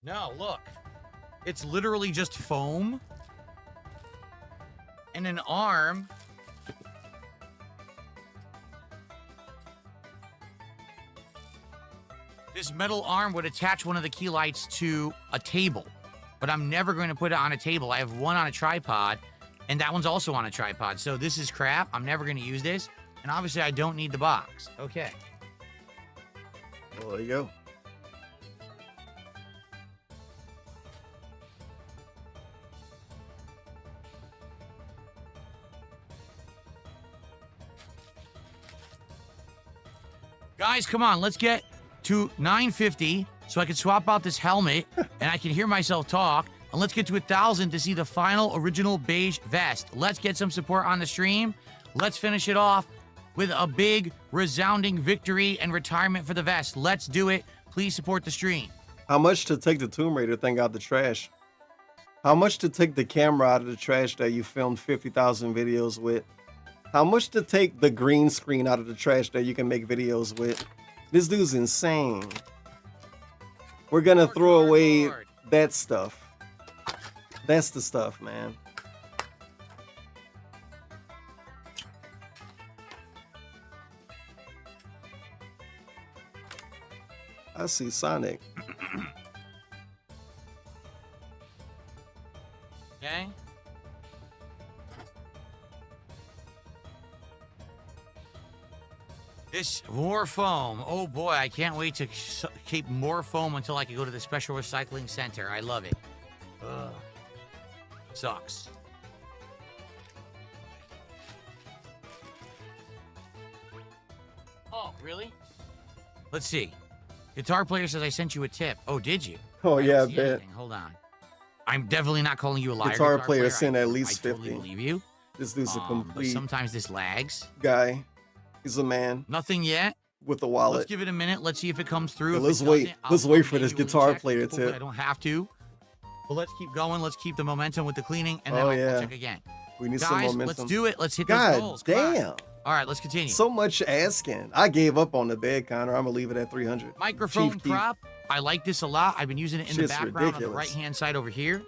No, look. It's literally just foam and an arm. This metal arm would attach one of the key lights to a table, but I'm never going to put it on a table. I have one on a tripod, and that one's also on a tripod. So this is crap. I'm never going to use this. And obviously, I don't need the box. Okay. Well, there you go. Guys, come on. Let's get to 950 so I can swap out this helmet and I can hear myself talk. And let's get to 1,000 to see the final original beige vest. Let's get some support on the stream. Let's finish it off with a big, resounding victory and retirement for the vest. Let's do it. Please support the stream. How much to take the Tomb Raider thing out the trash? How much to take the camera out of the trash that you filmed 50,000 videos with? How much to take the green screen out of the trash that you can make videos with? This dude's insane. We're gonna throw away that stuff. That's the stuff, man. I see Sonic. Okay. This more foam. Oh boy, I can't wait to keep more foam until I can go to the special recycling center. I love it. Ugh. Sucks. Oh, really? Let's see. Guitar player says I sent you a tip. Oh, did you? Oh, yeah, I see bet. anything. Hold on. I'm definitely not calling you a liar. Guitar player sent at least I 50. totally believe you. This dude's a But complete sometimes this lags. guy. He's a man Nothing yet. with a Let's wallet. give it a minute. Let's see if it comes through. Yeah, If let's it wait. doesn't, Let's I'll wait for this manually guitar check. player Hopefully tip. I don't have to. But let's keep going. Let's keep the momentum with the cleaning, and then Oh, I'll yeah. check again. We need Guys, some momentum. let's do it. Let's hit those God goals. Come on. damn. All right, let's continue. So much asking. I gave up on the bed counter. I'm gonna leave it at 300. Microphone Chief Keef. prop. I like this a lot. I've been using it in the Shit's background on the ridiculous. right-hand side over here.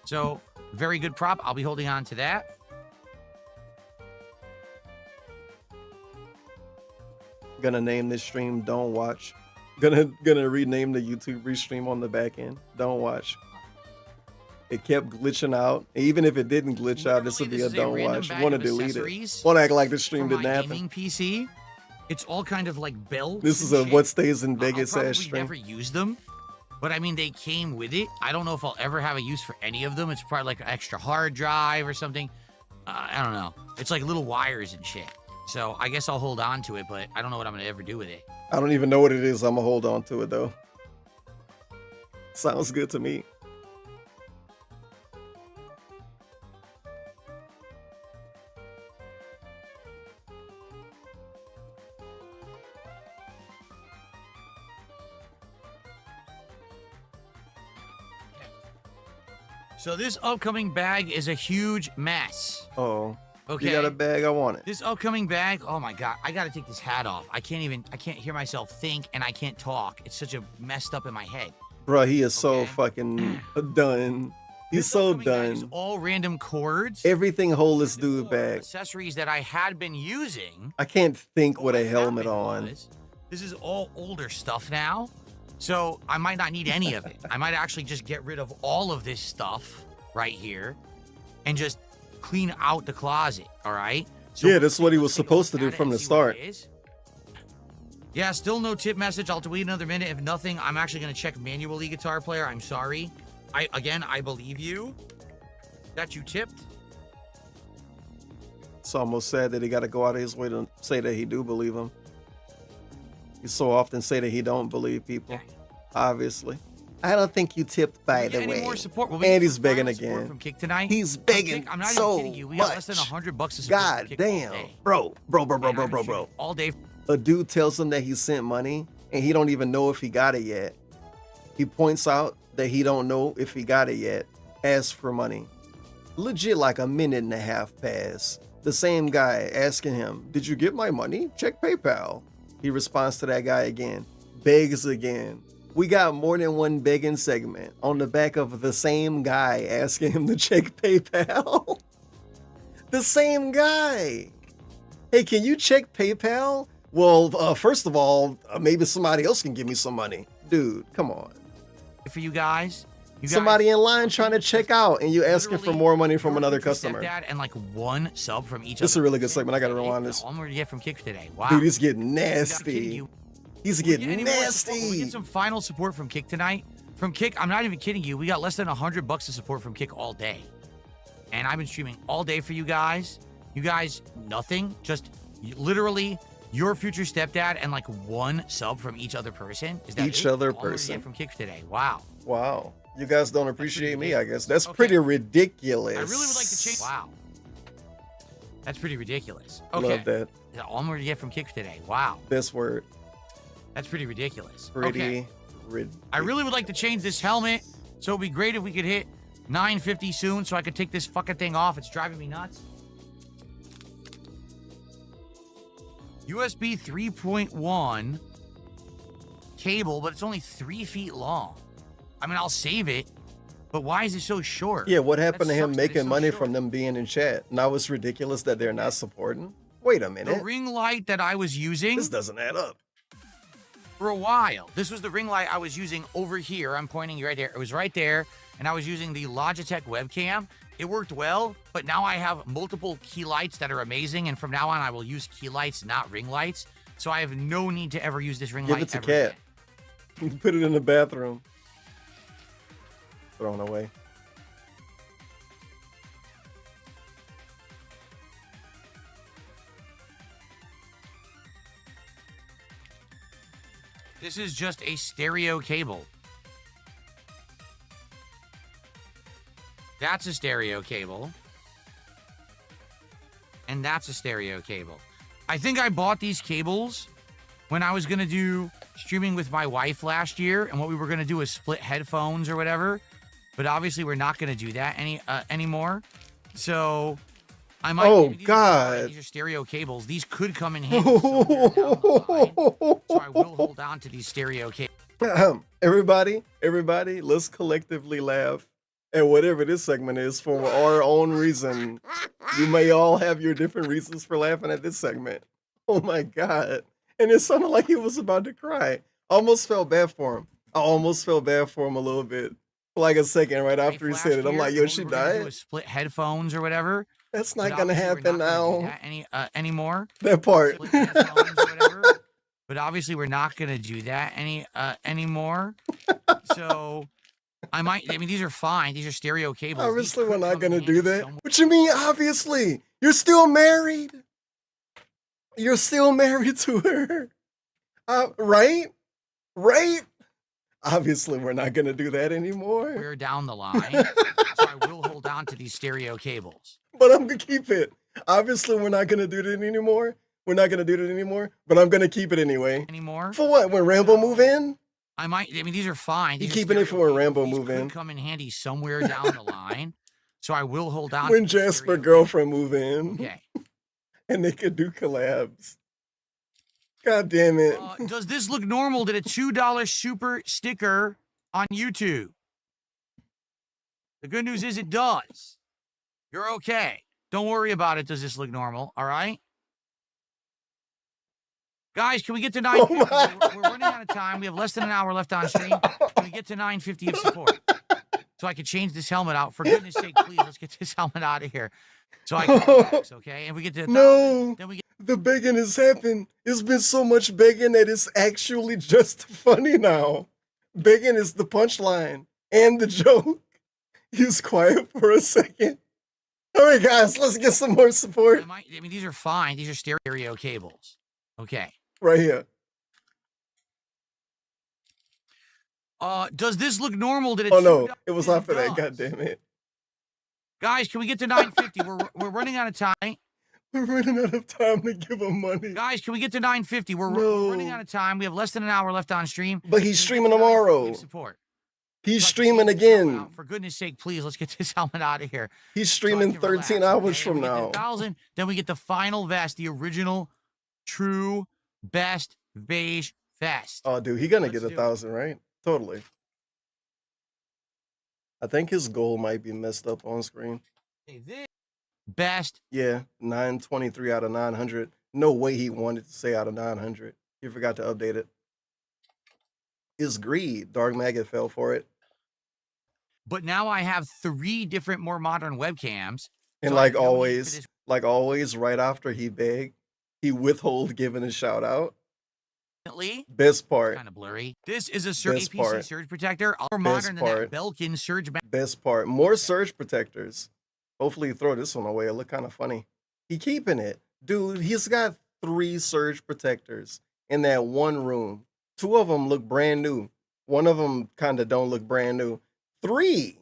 So, very good prop. I'll be holding on to that. Gonna name this stream Don't Watch. Gonna rename the YouTube restream on the back end. Don't Watch. It kept glitching out. Even if it didn't glitch out, this would be a This is Don't random Watch. bag Want to of delete accessories it. Want to act like the stream for didn't my happen. gaming PC. It's all kind of like belts. This is and a shit. what stays in I'll Vegas probably ass stream. never use them, but I mean they came with it. I don't know if I'll ever have a use for any of them. It's probably like an extra hard drive or something. I don't know. It's like little wires and shit. So I guess I'll hold on to it, but I don't know what I'm gonna ever do with it. I don't even know what it is. I'm gonna hold on to it though. Sounds good to me. So this upcoming bag is a huge mess. Oh. Okay. You got a bag? I want it. This upcoming bag, oh my god, I gotta take this hat off. I can't hear myself think, and I can't talk. It's such a messed up in my head. Bro, he is so fucking done. He's so done. All random cords. Everything hold this dude back. Accessories that I had been using. I can't think with a helmet on. This is all older stuff now. So I might not need any of it. I might actually just get rid of all of this stuff right here and just clean out the closet, all right? So Yeah, that's what he was supposed to do from the start. Yeah, still no tip message. I'll wait another minute. If nothing, I'm actually going to check manually, guitar player. I'm sorry. I believe you that you tipped. It's almost sad that he got to go out of his way to say that he do believe him. He so often say that he don't believe people. Obviously. I don't think you tipped, by the way. More support? And he's begging again. From Kick tonight. He's begging Kick, I'm not so even kidding you. We got less than much. $100 to support God from Kick all damn. day. Bro. All day. A dude tells him that he sent money and he don't even know if he got it yet. He points out that he don't know if he got it yet. Asks for money. Legit like a minute and a half pass. The same guy asking him, "Did you get my money? Check PayPal." He responds to that guy again. Begs again. We got more than one begging segment on the back of the same guy asking him to check PayPal. The same guy. Hey, can you check PayPal? Well, first of all, maybe somebody else can give me some money. Dude, come on. For you guys. Somebody in line trying to check out and you asking for more money from another customer. Stepdad and like one sub from each This is a other. really good segment. I gotta rewind this. All I'm gonna get from Kick today. Wow. Dude, he's getting nasty. He's getting We nasty. get some final support from Kick tonight. From Kick, I'm not even kidding you. We got less than $100 to support from Kick all day. And I've been streaming all day for you guys. You guys, nothing. Just literally your future stepdad and like one sub from each other person. Is that Each it? other All I'm gonna person. get from Kick today. Wow. Wow. You guys don't appreciate me, I guess. That's pretty ridiculous. I really would like to change. Wow. That's pretty ridiculous. Okay. Love that. All I'm going to get from Kick today. Wow. Best word. That's pretty ridiculous. Pretty Okay. I really would like to change this helmet, so it'd be great if we could hit 950 soon so I could take this fucking thing off. It's driving me nuts. USB 3.1 cable, but it's only 3 feet long. I mean, I'll save it, but why is it so short? Yeah, what happened to him sucks that it's making so money short. from them being in chat? Now it's ridiculous that they're not supporting? Wait a minute. The ring light that I was using This doesn't add up. for a while. This was the ring light I was using over here. I'm pointing you right there. It was right there, and I was using the Logitech webcam. It worked well, but now I have multiple key lights that are amazing, and from now on, I will use key lights, not ring lights. So I have no need to ever use this ring Give light it to ever Cat. again. Put it in the bathroom. Thrown away. This is just a stereo cable. That's a stereo cable. And that's a stereo cable. I think I bought these cables when I was going to do streaming with my wife last year. And what we were going to do is split headphones or whatever. But obviously, we're not going to do that anymore. So I might. Oh, these God. These are stereo cables. These could come in handy somewhere down the line. So I will hold on to these stereo cables. Everybody, let's collectively laugh at whatever this segment is for our own reason. You may all have your different reasons for laughing at this segment. Oh my God. And it sounded like he was about to cry. Almost felt bad for him. I almost felt bad for him a little bit. For like a second right after he said it. I'm like, yo, she died? Split headphones or whatever. That's not going to happen now. Anymore. That part. Split headphones or whatever. But obviously, we're not going to do that anymore. So I mean, these are fine. These are stereo cables. Obviously, we're not going to do that. What you mean, obviously? You're still married. You're still married to her. Right? Right? Obviously, we're not going to do that anymore. We're down the line. So I will hold on to these stereo cables. But I'm going to keep it. Obviously, we're not going to do that anymore. We're not going to do that anymore, but I'm going to keep it anyway. Anymore? For what? When Rambo move in? I mean, these are fine. You keeping it for when Rambo move in? Could come in handy somewhere down the line. So I will hold on. When Jasper girlfriend move in. Okay. And they could do collabs. God damn it. Does this look normal? Did a $2 super sticker on YouTube? The good news is it does. You're okay. Don't worry about it. Does this look normal? All right? Guys, can we get to 950? We're running out of time. We have less than an hour left on stream. Can we get to 950 of support? So I can change this helmet out. For goodness sake, please, let's get this helmet out of here. So I can relax, okay? And we get to 1,000, No, then we get the begging has happened. It's been so much begging that it's actually just funny now. Begging is the punchline and the joke. He's quiet for a second. All right, guys, let's get some more support. I mean, these are fine. These are stereo cables. Okay. Right here. Does this look normal? Did it? Oh no, it was after that. God damn it. Guys, can we get to 950? We're running out of time. We're running out of time to give him money. Guys, can we get to 950? We're running out of time. We have less than an hour left on stream. But he's streaming tomorrow. Support. He's streaming again. For goodness sake, please, let's get this helmet out of here. He's streaming 13 hours from now. 1,000. Then we get the final vest, the original, true, best beige vest. Oh, dude, he gonna get 1,000, right? Totally. I think his goal might be messed up on screen. Hey, this best. Yeah, 923 out of 900. No way he wanted to say out of 900. He forgot to update it. His greed. Dark Maggot fell for it. But now I have 3 different, more modern webcams. And so like always, right after he begged, he withhold giving a shout out. Best part. Kind of blurry. This is a APC part. surge protector. More modern than that Belkin surge. Best part. More surge protectors. Hopefully you throw this one away. It look kind of funny. He keeping it. Dude, he's got 3 surge protectors in that one room. 2 of them look brand new. One of them kind of don't look brand new. 3.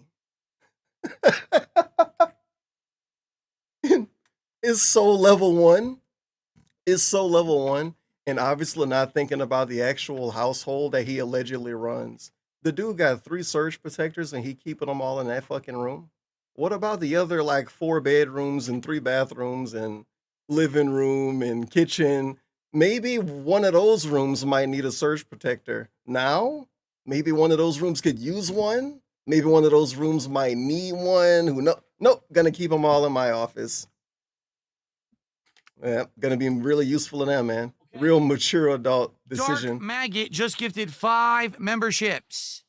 It's so level 1. It's so level 1. and obviously not thinking about the actual household that he allegedly runs. The dude got 3 surge protectors and he keeping them all in that fucking room. What about the other like 4 bedrooms and 3 bathrooms and living room and kitchen? Maybe one of those rooms might need a surge protector. Now, maybe one of those rooms could use one. Maybe one of those rooms might need one. Who know? Nope, gonna keep them all in my office. Yeah, gonna be really useful to them, man. Okay. Real mature adult decision. Dark Maggot just gifted 5 memberships.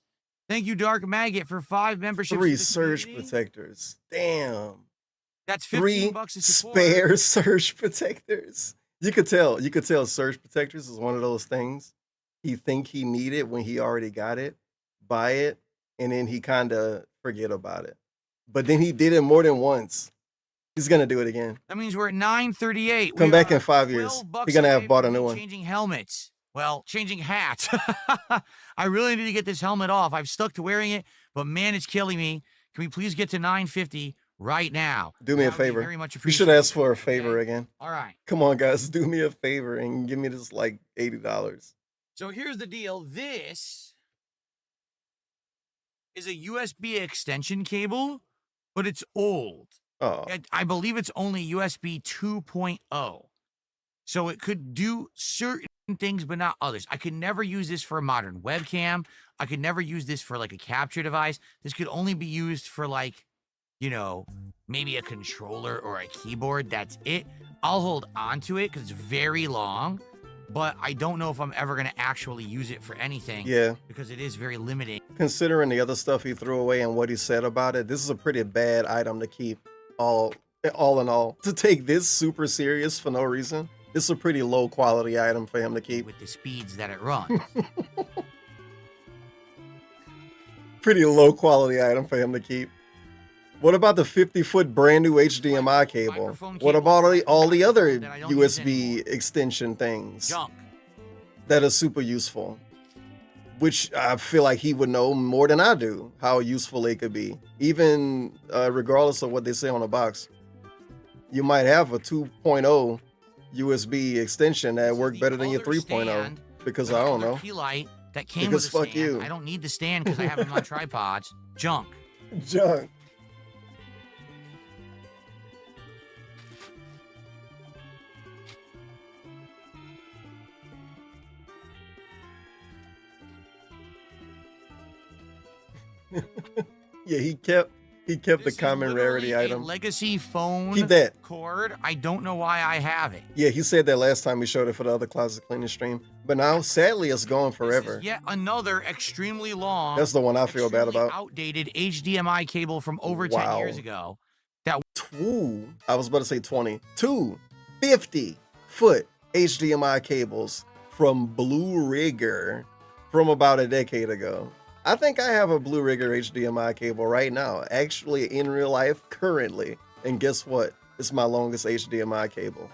Thank you, Dark Maggot, for 5 memberships. 3 to the surge community. protectors. Damn. That's 3 $15 to support. spare surge protectors. You could tell surge protectors is one of those things he think he need it when he already got it, buy it, and then he kind of forget about it. But then he did it more than once. He's gonna do it again. That means we're at 938. Come We back are in 5 years. 12 bucks He's gonna away have bought a from new me one. Changing helmets. Well, changing hats. I really need to get this helmet off. I've stuck to wearing it, but man, it's killing me. Can we please get to 950 right now? Do me a That would be favor. Very much You appreciated. should ask for a favor again. All right. Come on, guys, do me a favor and give me this like $80. So here's the deal. This is a USB extension cable, but it's old. Oh, I believe it's only USB 2.0. So it could do certain things, but not others. I could never use this for a modern webcam. I could never use this for like a capture device. This could only be used for like, you know, maybe a controller or a keyboard. That's it. I'll hold on to it because it's very long, but I don't know if I'm ever going to actually use it for anything. yeah. Because it is very limiting. Considering the other stuff he threw away and what he said about it, this is a pretty bad item to keep. All in all, to take this super serious for no reason, this is a pretty low quality item for him to keep. With the speeds that it runs. Pretty low quality item for him to keep. What about the 50-foot brand new HDMI cable? Microphone What cable about all the other that I don't use USB anymore. extension things Junk. that are super useful? Which I feel like he would know more than I do how useful they could be, even regardless of what they say on the box. You might have a 2.0 USB extension that work better than your 3.0 because I don't know. Light that came Because with a fuck stand. you. I don't need the stand because I have them on tripods. Junk. Junk. Yeah, he kept the This common is rarity literally item. a legacy phone Keep that. cord. I don't know why I have it. Yeah, he said that last time we showed it for the other closet cleaning stream. But now, sadly, it's gone forever. This is yet another extremely long. That's the one I feel bad extremely about. Outdated HDMI cable from over 10 years ago. That I was about to say 20. 2 50-foot HDMI cables from Blue Rigger from about a decade ago. I think I have a Blue Rigger HDMI cable right now, actually in real life currently. And guess what? It's my longest HDMI cable.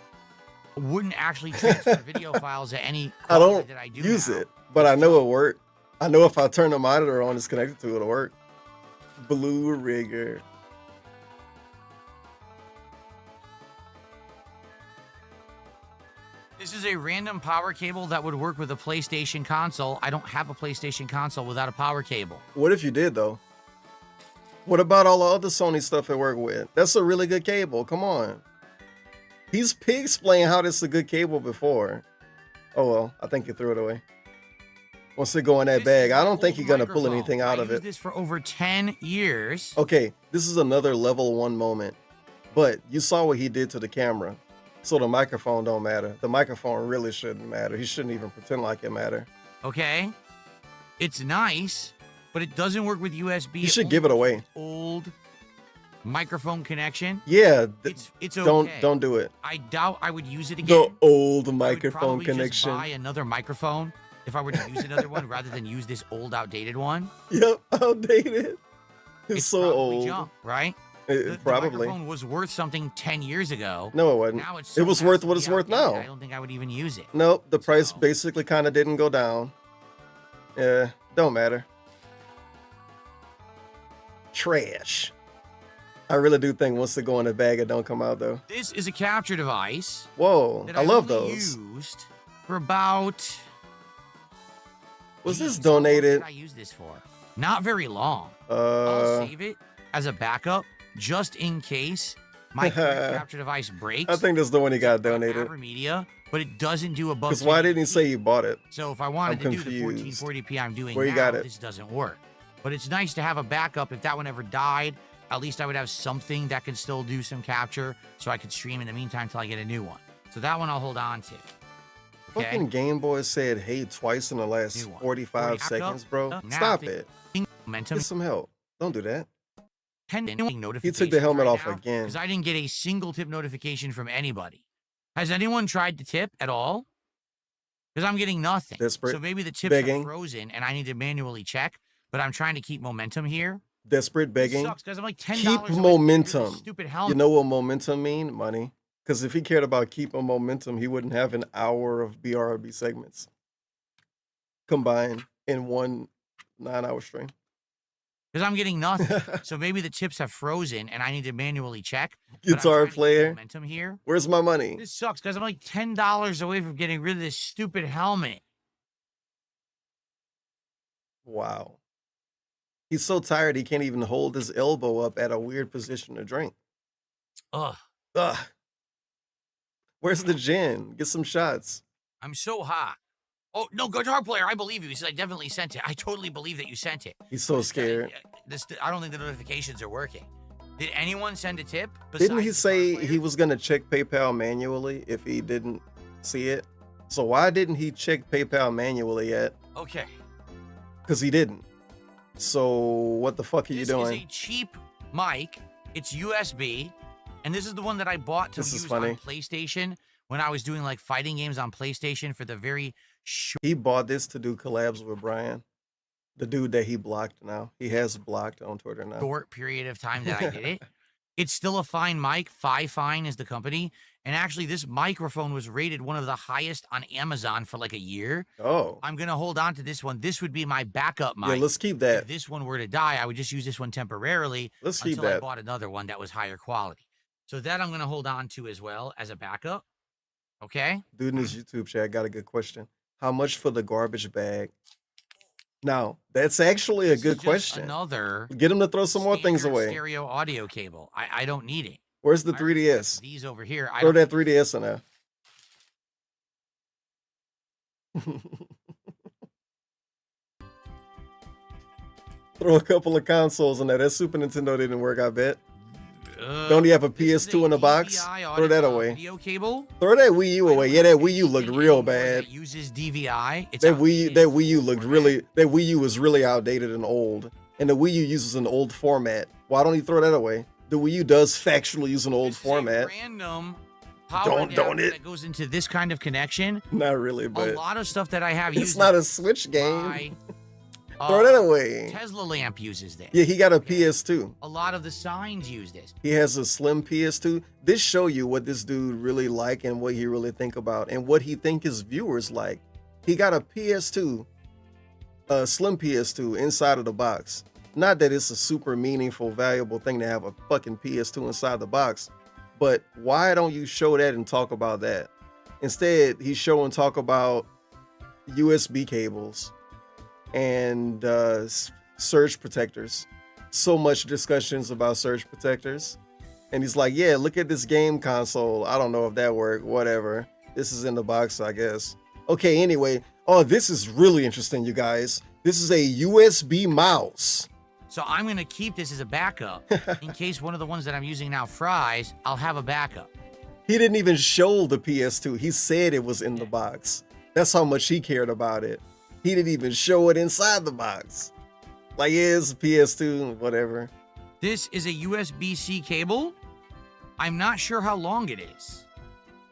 wouldn't actually transfer video files at any I don't quality that I do use now. it, but I know it worked. I know if I turn the monitor on, it's connected to it, it'll work. Blue Rigger. This is a random power cable that would work with a PlayStation console. I don't have a PlayStation console without a power cable. What if you did, though? What about all the other Sony stuff it work with? That's a really good cable. Come on. He's explained how this is a good cable before. Oh, well, I think he threw it away. Once it go in that bag, I don't think you're going to pull anything out of I used it. this for over 10 years. Okay, this is another level 1 moment. But you saw what he did to the camera. So the microphone don't matter. The microphone really shouldn't matter. He shouldn't even pretend like it matter. Okay. It's nice, but it doesn't work with USB. You should give it away. Old microphone connection. Yeah, it's okay. Don't do it. I doubt I would use it again. The old I would microphone probably connection. Just buy another microphone if I were to use another one rather than use this old outdated one. Yep, outdated. It's so probably old. junk, right? The The microphone was worth something 10 years ago. No, it wasn't. Now it's It was worth what it's worth now. I don't think I would even use it. Nope, the price basically kind of didn't go down. Yeah, don't matter. Trash. I really do think once they go in the bag, it don't come out though. This is a capture device. Whoa, that I love only those. Used for about... Was this Jeez, how long donated? did I use this for? Not very long. I'll save it as a backup just in case my current capture device breaks. I think that's the one he got donated. Media, but it doesn't do above. Because why didn't he say he bought it? So if I wanted to do the confused. 1440p I'm doing Where you now, got it? this doesn't work. But it's nice to have a backup. If that one ever died, at least I would have something that can still do some capture so I could stream in the meantime till I get a new one. So that one I'll hold on to. Okay? Fucking Game Boy said hey twice in the last 45 seconds, bro. Stop it. Momentum. Get some help. Don't do that. He took the helmet off again. Because I didn't get a single tip notification from anybody. Has anyone tried to tip at all? Because I'm getting nothing. Desperate. So maybe the tips Begging. are frozen and I need to manually check. But I'm trying to keep momentum here. Desperate begging. Sucks because I'm like $10. Keep away from momentum. this stupid helmet. You know what momentum mean? Money. Because if he cared about keeping momentum, he wouldn't have an hour of BRB segments combined in one 9-hour stream. Because I'm getting nothing. So maybe the tips have frozen and I need to manually check. But I'm Guitar trying to keep player. momentum here. Where's my money? This sucks because I'm like $10 away from getting rid of this stupid helmet. Wow. He's so tired he can't even hold his elbow up at a weird position to drink. Ugh. Ugh. Where's the gin? Get some shots. I'm so hot. Oh, no, guitar player, I believe you. He said, I definitely sent it. I totally believe that you sent it. He's so scared. I don't think the notifications are working. Did anyone send a tip? Didn't he say he was going to check PayPal manually if he didn't see it? So why didn't he check PayPal manually yet? Okay. Because he didn't. So what the fuck are you doing? This is a cheap mic. It's USB. And this is the one that I bought to use on PlayStation when I was doing like fighting games on PlayStation for the very short. He bought this to do collabs with Brian, the dude that he blocked now. He has blocked on Twitter now. Short period of time that I did it. It's still a fine mic. Fine is the company. And actually, this microphone was rated one of the highest on Amazon for like a year. Oh. I'm going to hold on to this one. This would be my backup mic. Yeah, let's keep that. If this one were to die, I would just use this one temporarily until I bought another one that was higher quality. So that I'm going to hold on to as well as a backup. Okay? Dude in his YouTube chat got a good question. How much for the garbage bag? Now, that's actually a good question. Another Get him to throw some more things away. Stereo audio cable. I don't need it. Where's the 3DS? These over here. Throw that 3DS in there. Throw a couple of consoles in there. That Super Nintendo didn't work, I bet. Don't you have a PS2 in the box? Throw that away. Video cable. Throw that Wii U away. Yeah, that Wii U looked real bad. Uses DVI. That Wii U looked really. That Wii U was really outdated and old. And the Wii U uses an old format. Why don't you throw that away? The Wii U does factually use an old format. Random power don't it? That goes into this kind of connection. Not really, but a lot of stuff that I have. It's not a Switch game. My, throw that away. Tesla lamp uses this. Yeah, he got a PS2. A lot of the signs use this. He has a slim PS2. This show you what this dude really like and what he really think about and what he think his viewers like. He got a PS2, a slim PS2 inside of the box. Not that it's a super meaningful, valuable thing to have a fucking PS2 inside the box, but why don't you show that and talk about that? Instead, he show and talk about USB cables and surge protectors. So much discussions about surge protectors. And he's like, yeah, look at this game console. I don't know if that worked, whatever. This is in the box, I guess. Okay, anyway. Oh, this is really interesting, you guys. This is a USB mouse. So I'm going to keep this as a backup. In case one of the ones that I'm using now fries, I'll have a backup. He didn't even show the PS2. He said it was in the box. That's how much he cared about it. He didn't even show it inside the box. Like, yeah, it's a PS2, whatever. This is a USB-C cable. I'm not sure how long it is.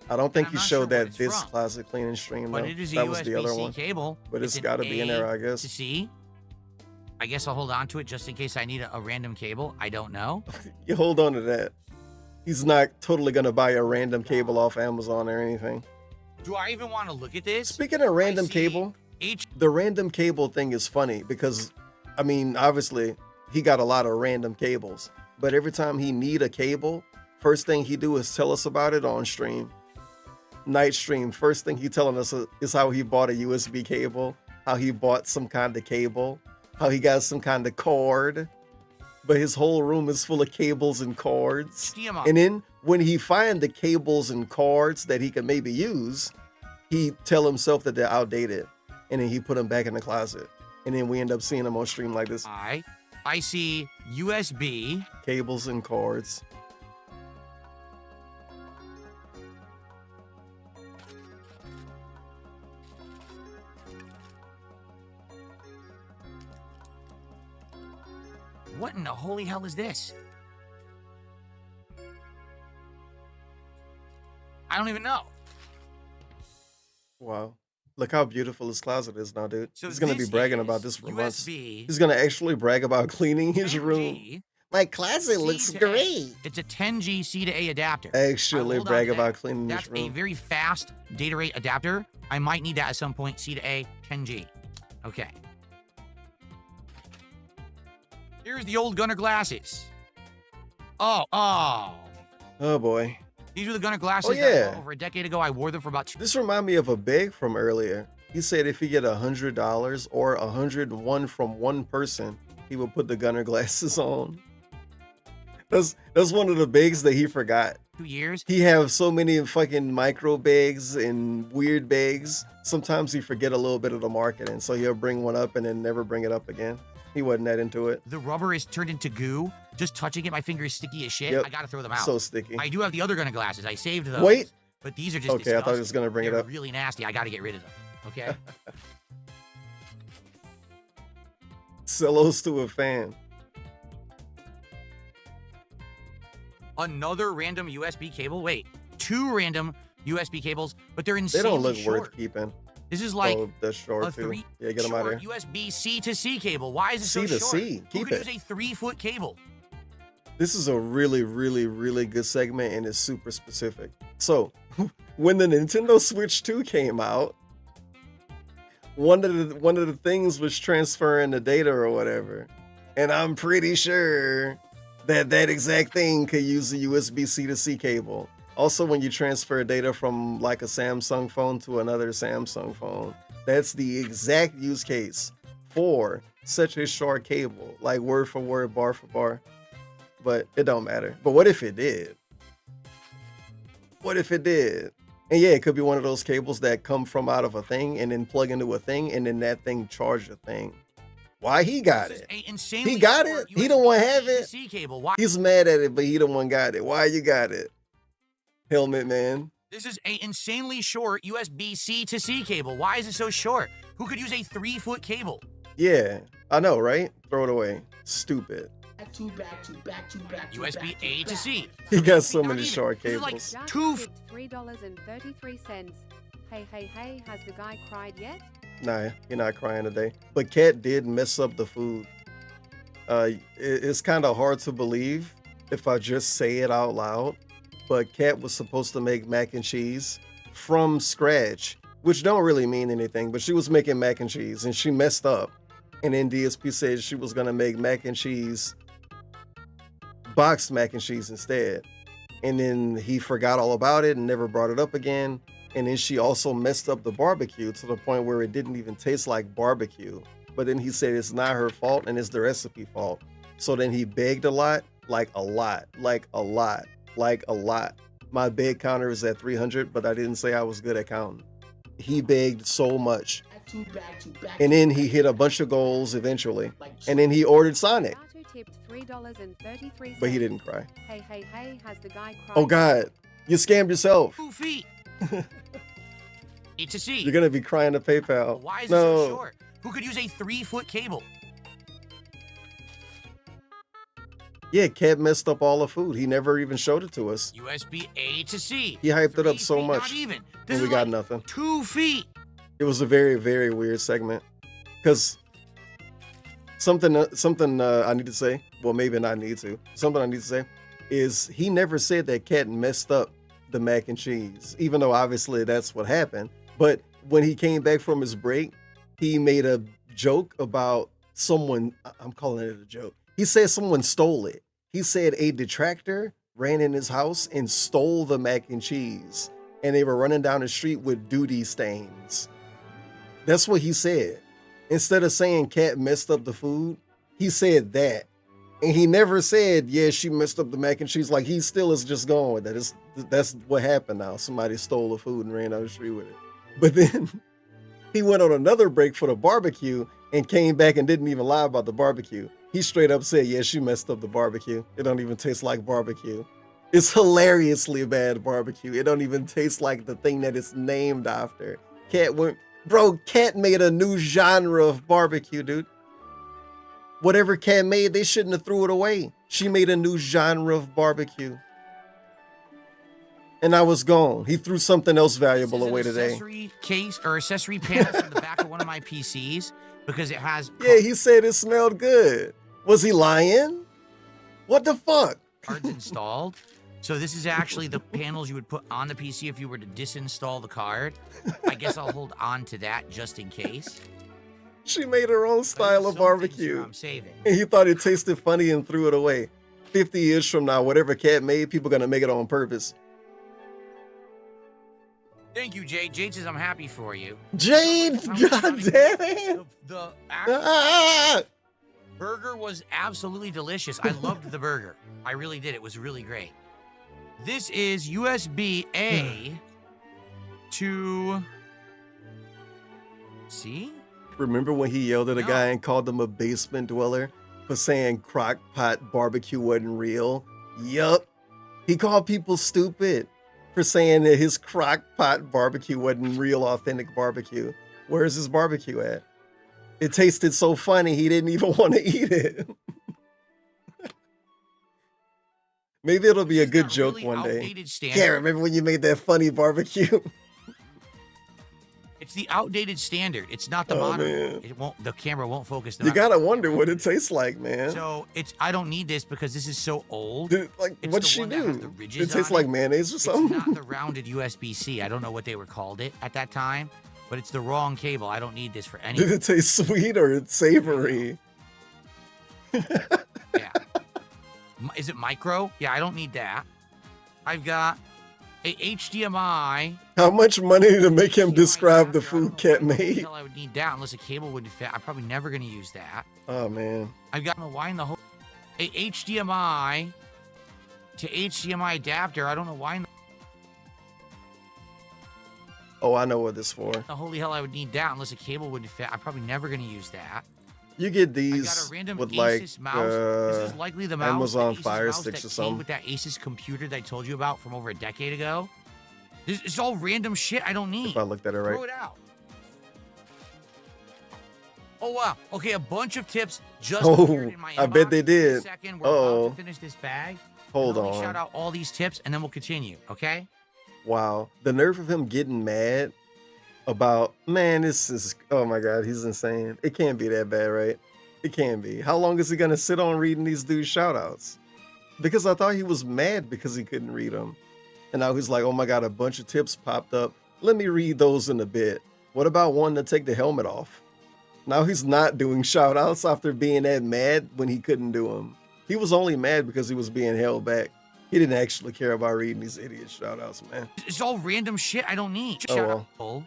I don't think he showed that this closet cleaning stream, though. But it is a that was the other USB-C one. cable. But it's got to be in there, I guess. To C. I guess I'll hold on to it just in case I need a random cable. I don't know. You hold on to that. He's not totally going to buy a random cable off Amazon or anything. Do I even want to look at this? Speaking of random cable, the random cable thing is funny because, I mean, obviously, he got a lot of random cables. But every time he need a cable, first thing he do is tell us about it on stream. night stream, first thing he telling us is how he bought a USB cable, how he bought some kind of cable, how he got some kind of cord, but his whole room is full of cables and cords. And then when he find the cables and cords that he can maybe use, he tell himself that they're outdated, and then he put them back in the closet. And then we end up seeing him on stream like this. I see USB. Cables and cords. What in the holy hell is this? I don't even know. Wow. Look how beautiful his closet is now, dude. So He's going to be this bragging is about this for months. USB. He's going to actually brag about cleaning his 10G, room. My closet looks C to A. great. It's a 10G C to A adapter. Actually Hold on brag to that. about cleaning That's his room. a very fast data rate adapter. I might need that at some point. C to A, 10G. Okay. Here's the old Gunner glasses. Oh. Oh boy. These were the Gunner glasses yeah. that over a decade ago. I wore them for about 2. This remind me of a beg from earlier. He said if he get $100 or 101 from one person, he would put the Gunner glasses on. That's one of the begs that he forgot. 2 years. He have so many fucking micro begs and weird begs. Sometimes he forget a little bit of the marketing, so he'll bring one up and then never bring it up again. He wasn't that into it. The rubber is turned into goo. Just touching it, my finger is sticky as shit. Yep. I gotta throw them out. So sticky. I do have the other Gunner glasses. I saved those. Wait. But these are just Okay, I thought he was disgusting. gonna bring it They're up. really nasty. I gotta get rid of them. Okay. Sell those to a fan. Another random USB cable. Wait, 2 random USB cables, but they're They insanely don't look short. worth keeping. This is like oh, that's short a too. Yeah, get them out of here. USB C to C cable. Why is it C so to short? C. Who Keep could it. use a 3-foot cable? This is a really, really, really good segment and it's super specific. So, when the Nintendo Switch 2 came out, one of the things was transferring the data or whatever. And I'm pretty sure that exact thing could use a USB C to C cable. Also, when you transfer data from like a Samsung phone to another Samsung phone, that's the exact use case for such a short cable, like word for word, bar for bar. But it don't matter. But what if it did? What if it did? And yeah, it could be one of those cables that come from out of a thing and then plug into a thing and then that thing charge a thing. Why he got it? He got it. He don't want to have it. C cable. Why? He's mad at it, but he don't want got it. Why you got it? Helmet man. This is a insanely short USB C to C cable. Why is it so short? Who could use a 3-foot cable? Yeah, I know, right? Throw it away. Stupid. USB A to C. He got so Not many even. short This is cables. like two. $3.33. Hey, has the guy cried yet? Nah, you're not crying today. But Cat did mess up the food. It's kind of hard to believe if I just say it out loud, but Cat was supposed to make mac and cheese from scratch, which don't really mean anything, but she was making mac and cheese and she messed up. And then DSP said she was gonna make mac and cheese, boxed mac and cheese instead. And then he forgot all about it and never brought it up again. And then she also messed up the barbecue to the point where it didn't even taste like barbecue. But then he said it's not her fault and it's the recipe fault. So then he begged a lot, like a lot, like a lot, like a lot. My beg counter is at 300, but I didn't say I was good at counting. He begged so much. And then he hit a bunch of goals eventually. And then he ordered Sonic. But he didn't cry. Hey, has the guy cried? Oh God, you scammed yourself. 2 feet. A to C. You're gonna be crying to PayPal. Why is no. it so short? Who could use a 3-foot cable? Yeah, Cat messed up all the food. He never even showed it to us. USB A to C. He hyped it 3 up so feet, much. Not even. And This we is got like nothing. 2 feet. It was a very, very weird segment. Because something I need to say, well, maybe not need to. Something I need to say is he never said that Cat messed up the mac and cheese, even though obviously that's what happened. But when he came back from his break, he made a joke about someone, I'm calling it a joke. He said someone stole it. He said a detractor ran in his house and stole the mac and cheese. and they were running down the street with duty stains. That's what he said. Instead of saying Cat messed up the food, he said that. And he never said, yeah, she messed up the mac and cheese. Like, he still is just going with that. That's what happened now. Somebody stole the food and ran down the street with it. But then he went on another break for the barbecue and came back and didn't even lie about the barbecue. He straight up said, yeah, she messed up the barbecue. It don't even taste like barbecue. It's hilariously bad barbecue. It don't even taste like the thing that it's named after. Cat made a new genre of barbecue, dude. Whatever Cat made, they shouldn't have threw it away. She made a new genre of barbecue. And I was gone. He threw something else valuable away today. Accessory case or accessory panel on the back of one of my PCs because it has. Yeah, he said it smelled good. Was he lying? What the fuck? Cards installed. So this is actually the panels you would put on the PC if you were to disinstall the card. I guess I'll hold on to that just in case. She made her own style of barbecue. I'm saving. And he thought it tasted funny and threw it away. 50 years from now, whatever Cat made, people are going to make it on purpose. Thank you, Jade. Jade says I'm happy for you. Jade, god damn it. The actual burger was absolutely delicious. I loved the burger. I really did. It was really great. This is USB-A to... See? Remember when he yelled at a guy and called him a basement dweller for saying crock pot barbecue wasn't real? Yup. He called people stupid for saying that his crock pot barbecue wasn't real authentic barbecue. Where's his barbecue at? It tasted so funny he didn't even want to eat it. Maybe it'll be a good joke really one day. Standard. Yeah, remember when you made that funny barbecue? It's the outdated standard. It's not the modern. It won't. The camera won't focus. You gotta wonder what it tastes like, man. So I don't need this because this is so old. Dude, like, what'd she do? It tastes like mayonnaise or something? It's not the rounded USB-C. I don't know what they were called it at that time, but it's the wrong cable. I don't need this for anything. Did it taste sweet or savory? Yeah. Is it micro? Yeah, I don't need that. I've got a HDMI. How much money to make him describe the food Cat made? I would need that unless a cable wouldn't fit. I'm probably never going to use that. Oh, man. I've got why in the whole a HDMI to HDMI adapter. I don't know why in the Oh, I know what this is for. the holy hell I would need that unless a cable wouldn't fit. I'm probably never going to use that. You get I these got a random with Asus mouse. This is likely the mouse, Amazon the Asus Fire mouse Sticks that or came something. with that Asus computer that I told you about from over a decade ago. It's all random shit I don't need. If I looked at it right. Throw it out. Oh, wow. Okay, a bunch of tips just appeared in my I bet inbox. they Give me a did. second. We're about to finish this bag. Hold Let me on. shout out all these tips, and then we'll continue, okay? Wow. The nerve of him getting mad about, man, this is, oh my God, he's insane. It can't be that bad, right? It can't be. How long is he going to sit on reading these dudes' shout outs? Because I thought he was mad because he couldn't read them. And now he's like, oh my God, a bunch of tips popped up. Let me read those in a bit. What about one to take the helmet off? Now he's not doing shout outs after being that mad when he couldn't do them. He was only mad because he was being held back. He didn't actually care about reading these idiot shout outs, man. It's all random shit I don't need. Oh, Shout well. out,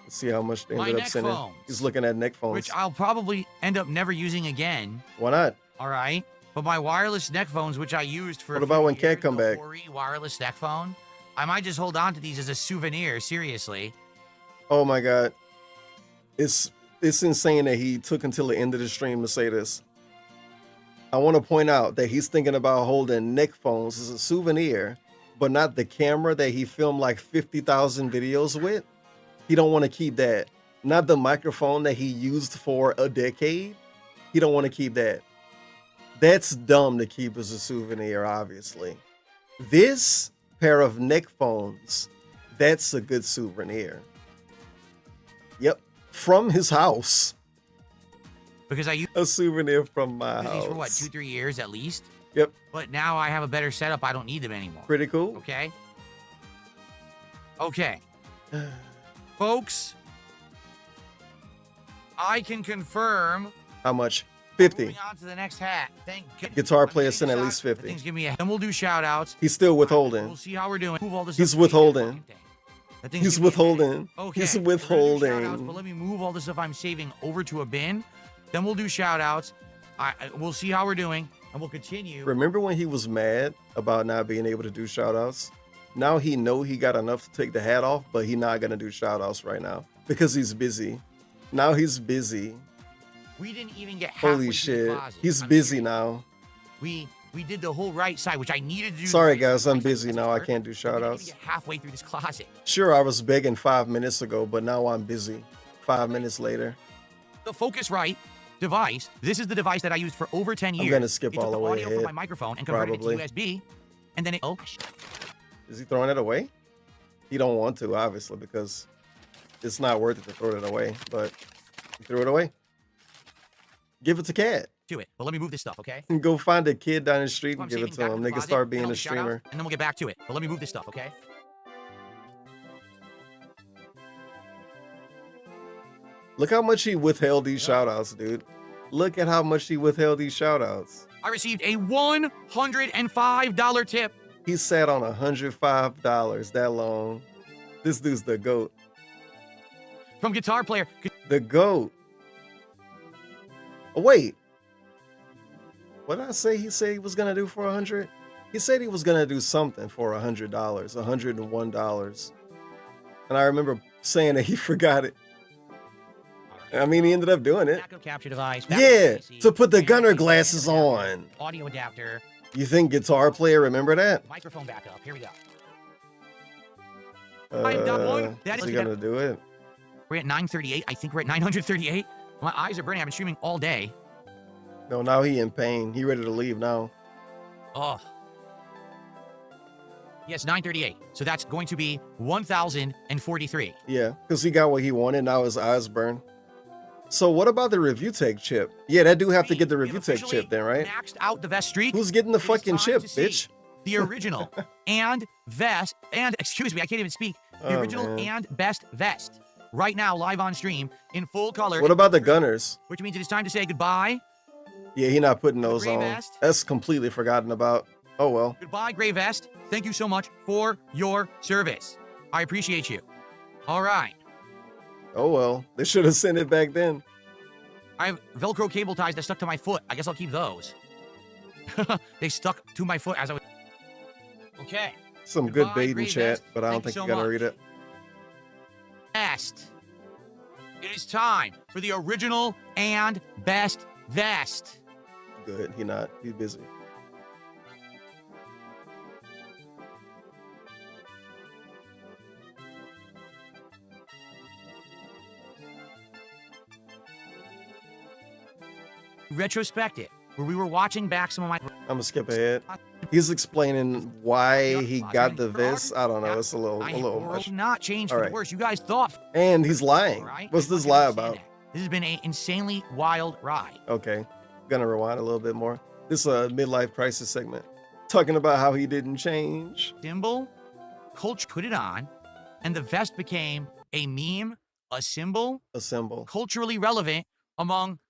Let's see how much they My ended up neck sending. phones. He's looking at neck phones. which I'll probably end up never using again. Why not? All right. But my wireless neck phones, which I used for What about when Cat come back? Ori wireless neck phone, I might just hold on to these as a souvenir. Seriously. Oh my God. It's insane that he took until the end of the stream to say this. I want to point out that he's thinking about holding neck phones as a souvenir, but not the camera that he filmed like 50,000 videos with. He don't want to keep that. Not the microphone that he used for a decade. He don't want to keep that. That's dumb to keep as a souvenir, obviously. This pair of neck phones, that's a good souvenir. Yep. From his house. Because I used a souvenir from my house. these for what, 2-3 years at least? Yep. But now I have a better setup. I don't need them anymore. Pretty cool. Okay. Okay. Folks, I can confirm. How much? 50. Moving on to the next hat. Thank God. Guitar player sent at least 50. Things give me a. Then we'll do shout outs. He's still withholding. We'll see how we're doing. Move all this He's up. withholding. That thing's He's gonna be a minute. withholding. Okay. He's we're gonna do shout-outs, but withholding. let me move all the stuff I'm saving over to a bin. Then we'll do shout outs. We'll see how we're doing, and we'll continue. Remember when he was mad about not being able to do shoutouts? Now he know he got enough to take the hat off, but he not gonna do shoutouts right now because he's busy. Now he's busy. We didn't even get halfway Holy through the shit. closet. He's I'm busy serious. now. We did the whole right side, which I needed to do. Sorry the right guys, side. I'm busy now. I can't do We didn't even shoutouts. get halfway through this closet. Sure, I was begging 5 minutes ago, but now I'm busy. 5 minutes later. The Focusrite device. This is the device that I used for over 10 years. I'm gonna skip It took all the the way audio from ahead, my microphone and converted probably. it to USB, and then it. Oh, Is he throwing it away? He don't want to, obviously, because it's not worth it to throw it away, but he threw it away. Give it to Cat. do it. But let me move this stuff, okay? And go find a kid down the street I'm and give it saving to back him. in the They can closet, start then being I'll a do shout-outs, streamer. and then we'll get back to it. But let me move this stuff, okay? Look how much he withheld these shoutouts, dude. Look at how much he withheld these shoutouts. I received a $105 tip. He sat on $105 that long. This dude's the GOAT. From guitar player. The GOAT. Oh, wait. What did I say he said he was going to do for 100? He said he was going to do something for $100, $101. And I remember saying that he forgot it. I mean, he ended up doing it. Backup capture device. Yeah, PC, to put the and gunner PC glasses on. Audio adapter. You think guitar player remember that? Microphone backup. Here we go. Is he gonna do it? We're at 938. I think we're at 938. My eyes are burning. I've been streaming all day. No, now he in pain. He ready to leave now. Oh. Yes, 938. So that's going to be 1,043. Yeah, because he got what he wanted. Now his eyes burn. So what about the review tech chip? Yeah, that do have to get the review tech chip then, right? Maxed out the vest streak. Who's getting the fucking chip, bitch? The original and vest and excuse me, I can't even speak. The Oh, original man. and best vest. Right now, live on stream in full color. What about the gunners? Which means it is time to say goodbye. Yeah, he not putting those gray on. vest. That's completely forgotten about. Oh well. Goodbye, Gray Vest. Thank you so much for your service. I appreciate you. All right. Oh well. They should have sent it back then. I have Velcro cable ties that stuck to my foot. I guess I'll keep those. They stuck to my foot as I was. Okay. Some good Goodbye, bait in Gray chat, Vest. but I don't Thank think you you're so gonna much. read it. Vest. It is time for the original and best vest. Good. He not. He's busy. Retrospective, where we were watching back some of my. I'm gonna skip ahead. He's explaining why he got the vest. I don't know. It's a little much. Not changed All for right. the worse. You guys thought. And he's lying. Right? What's I this want you to lie understand about? that. This has been an insanely wild ride. Okay, gonna rewind a little bit more. This is a midlife crisis segment, talking about how he didn't change. Symbol, culture put it on, and the vest became a meme, a symbol, A symbol culturally relevant among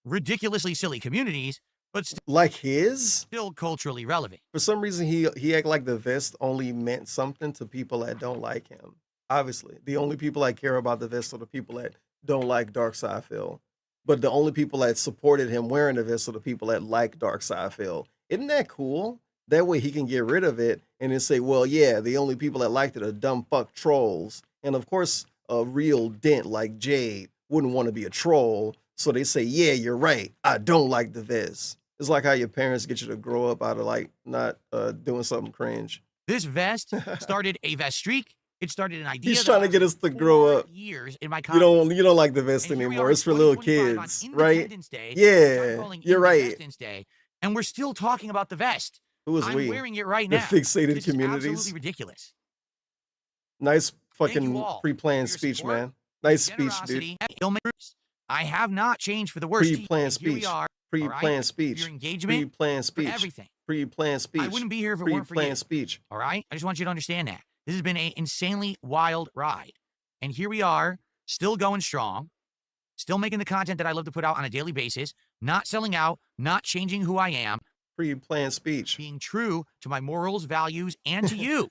ridiculously silly communities, but like his. still culturally relevant. For some reason, he act like the vest only meant something to people that don't like him. Obviously, the only people that care about the vest are the people that don't like Darkseid Phil. But the only people that supported him wearing the vest are the people that like Darkseid Phil. Isn't that cool? That way he can get rid of it and then say, well, yeah, the only people that liked it are dumb fuck trolls. And of course, a real dent like Jade wouldn't want to be a troll. So they say, yeah, you're right. I don't like the vest. It's like how your parents get you to grow up out of like not doing something cringe. This vest started a vest streak. It started an idea. He's that trying to get us to grow up. Years in my You don't like the vest And here we anymore. are It's in for little 2025 on kids, right? Independence Day. Start Yeah, calling you're right. Independence Day, and we're still talking about the vest. Who is I'm we? wearing it right The now. fixated This communities. Is absolutely ridiculous. Nice Thank you fucking all pre-planned for your speech, support, man. Nice speech, Generosity, dude. and filmmakers. I have not changed for the worse. Pre-planned Here we speech. are. Pre-planned all right? speech. Your engagement. Pre-planned for speech. everything. Pre-planned speech. I wouldn't be here if it weren't for you. Pre-planned speech. All right? I just want you to understand that. This has been an insanely wild ride. And here we are, still going strong, still making the content that I love to put out on a daily basis, not selling out, not changing who I am. Pre-planned speech. Being true to my morals, values, and to you.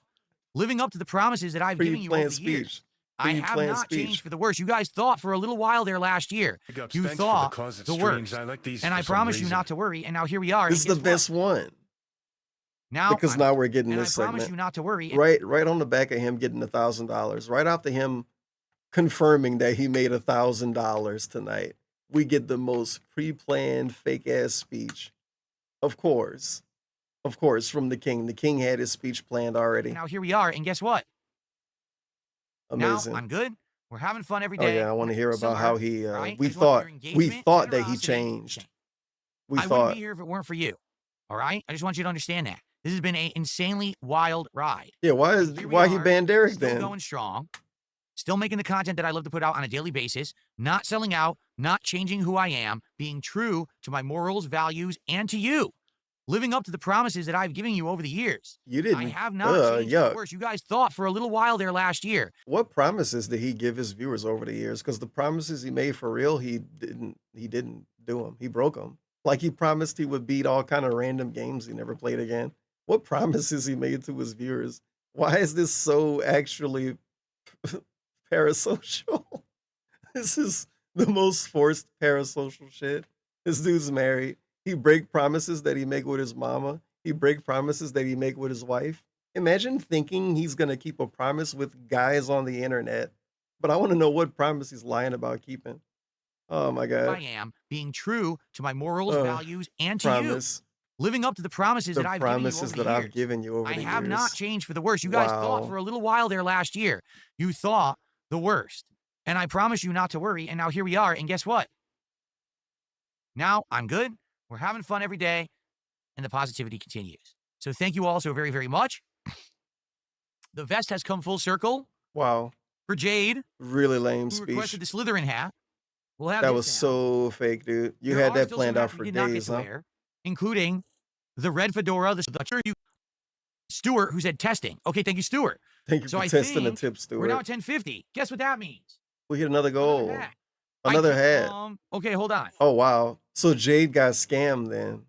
living up to the promises that I've given you over the years. I have not changed for the worse. You guys thought for a little while there last year. You thought the worst. And I promised you not to worry, and now here we are. This is the best one. Now, because now we're getting this segment. I promise you not to worry. Right on the back of him getting $1,000. Right after him confirming that he made $1,000 tonight, we get the most pre-planned fake ass speech. Of course, from the king. The king had his speech planned already. Now here we are, and guess what? Amazing. Now I'm good. We're having fun every day. Oh yeah, I want to hear about how he. Right? We thought that he changed. I wouldn't be here if it weren't for you. All right, I just want you to understand that this has been an insanely wild ride. Yeah, why he banned Derek still then? Going strong, still making the content that I love to put out on a daily basis, not selling out, not changing who I am, being true to my morals, values, and to you. Living up to the promises that I've given you over the years. You didn't. I have not changed for the worse. You guys thought for a little while there last year. What promises did he give his viewers over the years? Because the promises he made for real, he didn't do them. He broke them. Like he promised he would beat all kind of random games he never played again. What promises he made to his viewers? Why is this so actually parasocial? This is the most forced parasocial shit. This dude's married. He break promises that he make with his mama. He break promises that he make with his wife. Imagine thinking he's going to keep a promise with guys on the internet. But I want to know what promise he's lying about keeping. Oh my God. I am being true to my morals, values, and to you. Living up to the promises that I've given you over the years. I've given you over the years. I have not changed for the worse. You guys thought for a little while there last year. You thought the worst. And I promise you not to worry. And now here we are. And guess what? Now I'm good. We're having fun every day. And the positivity continues. So thank you all so very, very much. The vest has come full circle. Wow. For Jade. Really lame who speech. Requested the Slytherin hat. We'll have that was so fake, dude. You had that planned out for days, huh? Including the red fedora, the Stuart, who said testing. Okay, thank you, Stuart. Thank you for testing the tip, Stuart. We're now at 1050. Guess what that means? We hit another goal. Another hat. Okay, hold on. Oh, wow. So Jade got scammed then.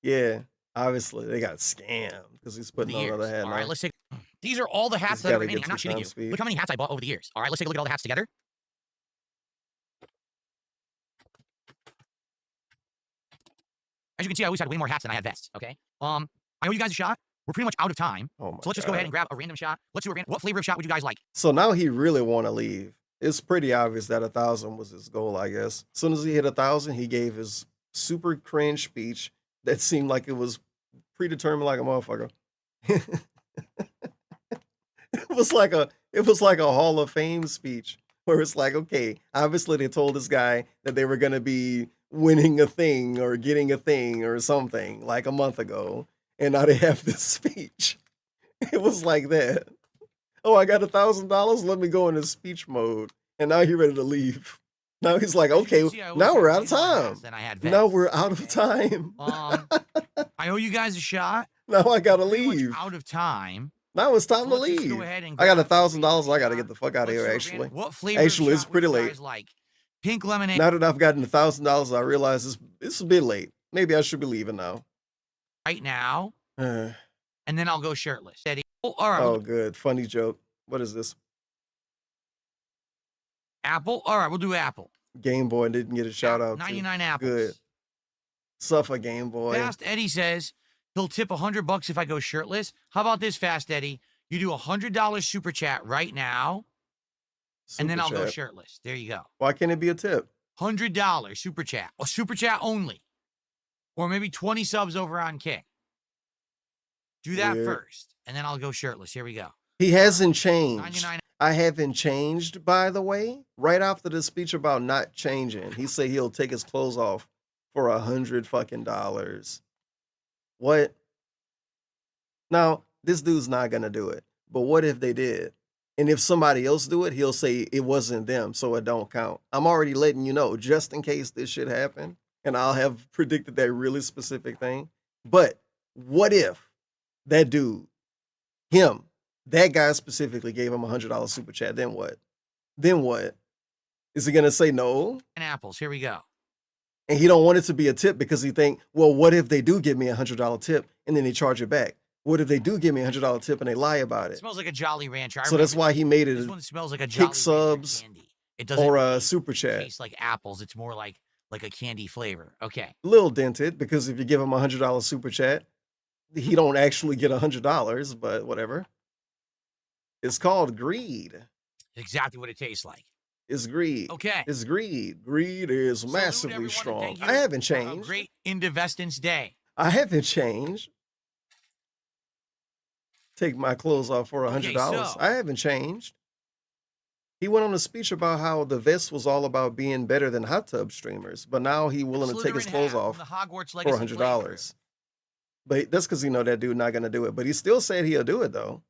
Yeah, obviously they got scammed because he's putting on another hat. All right, let's take. These are all the hats that are remaining. I'm not shitting you. Look how many hats I bought over the years. All right, let's take a look at all the hats together. As you can see, I always had way more hats than I had vests, okay? I owe you guys a shot. We're pretty much out of time. Oh my so let's just go ahead and grab a random shot. Let's do a random. What flavor of shot would you guys like? So now he really want to leave. It's pretty obvious that 1,000 was his goal, I guess. As soon as he hit 1,000, he gave his super cringe speech that seemed like it was predetermined like a motherfucker. It was like a Hall of Fame speech where it's like, okay, obviously they told this guy that they were going to be winning a thing or getting a thing or something like a month ago, and now they have this speech. It was like that. Oh, I got $1,000. Let me go into speech mode, and now he's ready to leave. Now he's like, okay, now we're out of time. Now we're out of time. I owe you guys a shot. Now I gotta leave. Out of time. Now it's time to leave. I got $1,000. I gotta get the fuck out of here. Actually, what flavor? Actually, it's pretty late. Like pink lemonade. Now that I've gotten $1,000, I realize it's a bit late. Maybe I should be leaving now. Right now, and then I'll go shirtless. Steady. Oh, all right. Oh, good. Funny joke. What is this? Apple. All right, we'll do Apple. Game Boy didn't get a shout out. 99 apples. Good. Suffer Game Boy. Fast Eddie says he'll tip $100 if I go shirtless. How about this, Fast Eddie? You do $100 super chat right now, and then I'll go shirtless. There you go. Why can't it be a tip? $100 super chat. Or super chat only. Or maybe 20 subs over on King. Do that first, and then I'll go shirtless. Here we go. He hasn't changed. 99. I haven't changed, by the way. Right after the speech about not changing, he said he'll take his clothes off for $100 fucking dollars. What? Now, this dude's not gonna do it. But what if they did? And if somebody else do it, he'll say it wasn't them, so it don't count. I'm already letting you know, just in case this shit happened, and I'll have predicted that really specific thing. But what if that dude, him, that guy specifically gave him $100 super chat? Then what? Then what? Is he gonna say no? And apples. Here we go. And he don't want it to be a tip because he think, well, what if they do give me $100 tip and then they charge it back? What if they do give me $100 tip and they lie about It it? smells like a Jolly Rancher. I So that's remember why he made it this a one smells like a Jolly kick subs Rancher candy. It doesn't or a really super chat. taste like apples. It's more like a candy flavor. Okay. Little dented because if you give him $100 super chat, he don't actually get $100, but whatever. It's called greed. Exactly what it tastes like. It's greed. Okay. It's greed. Greed is Salute massively everyone and strong. thank you I haven't for a changed. great Indivestance Day. I haven't changed. Take my clothes off for $100. Okay, so- I haven't changed. He went on a speech about how the vest was all about being better than hot tub streamers, but now he willing to take his Slytherin clothes hat off from the Hogwarts for Legacy $100. playthrough. But that's because that dude not gonna do it. But he still said he'll do it though.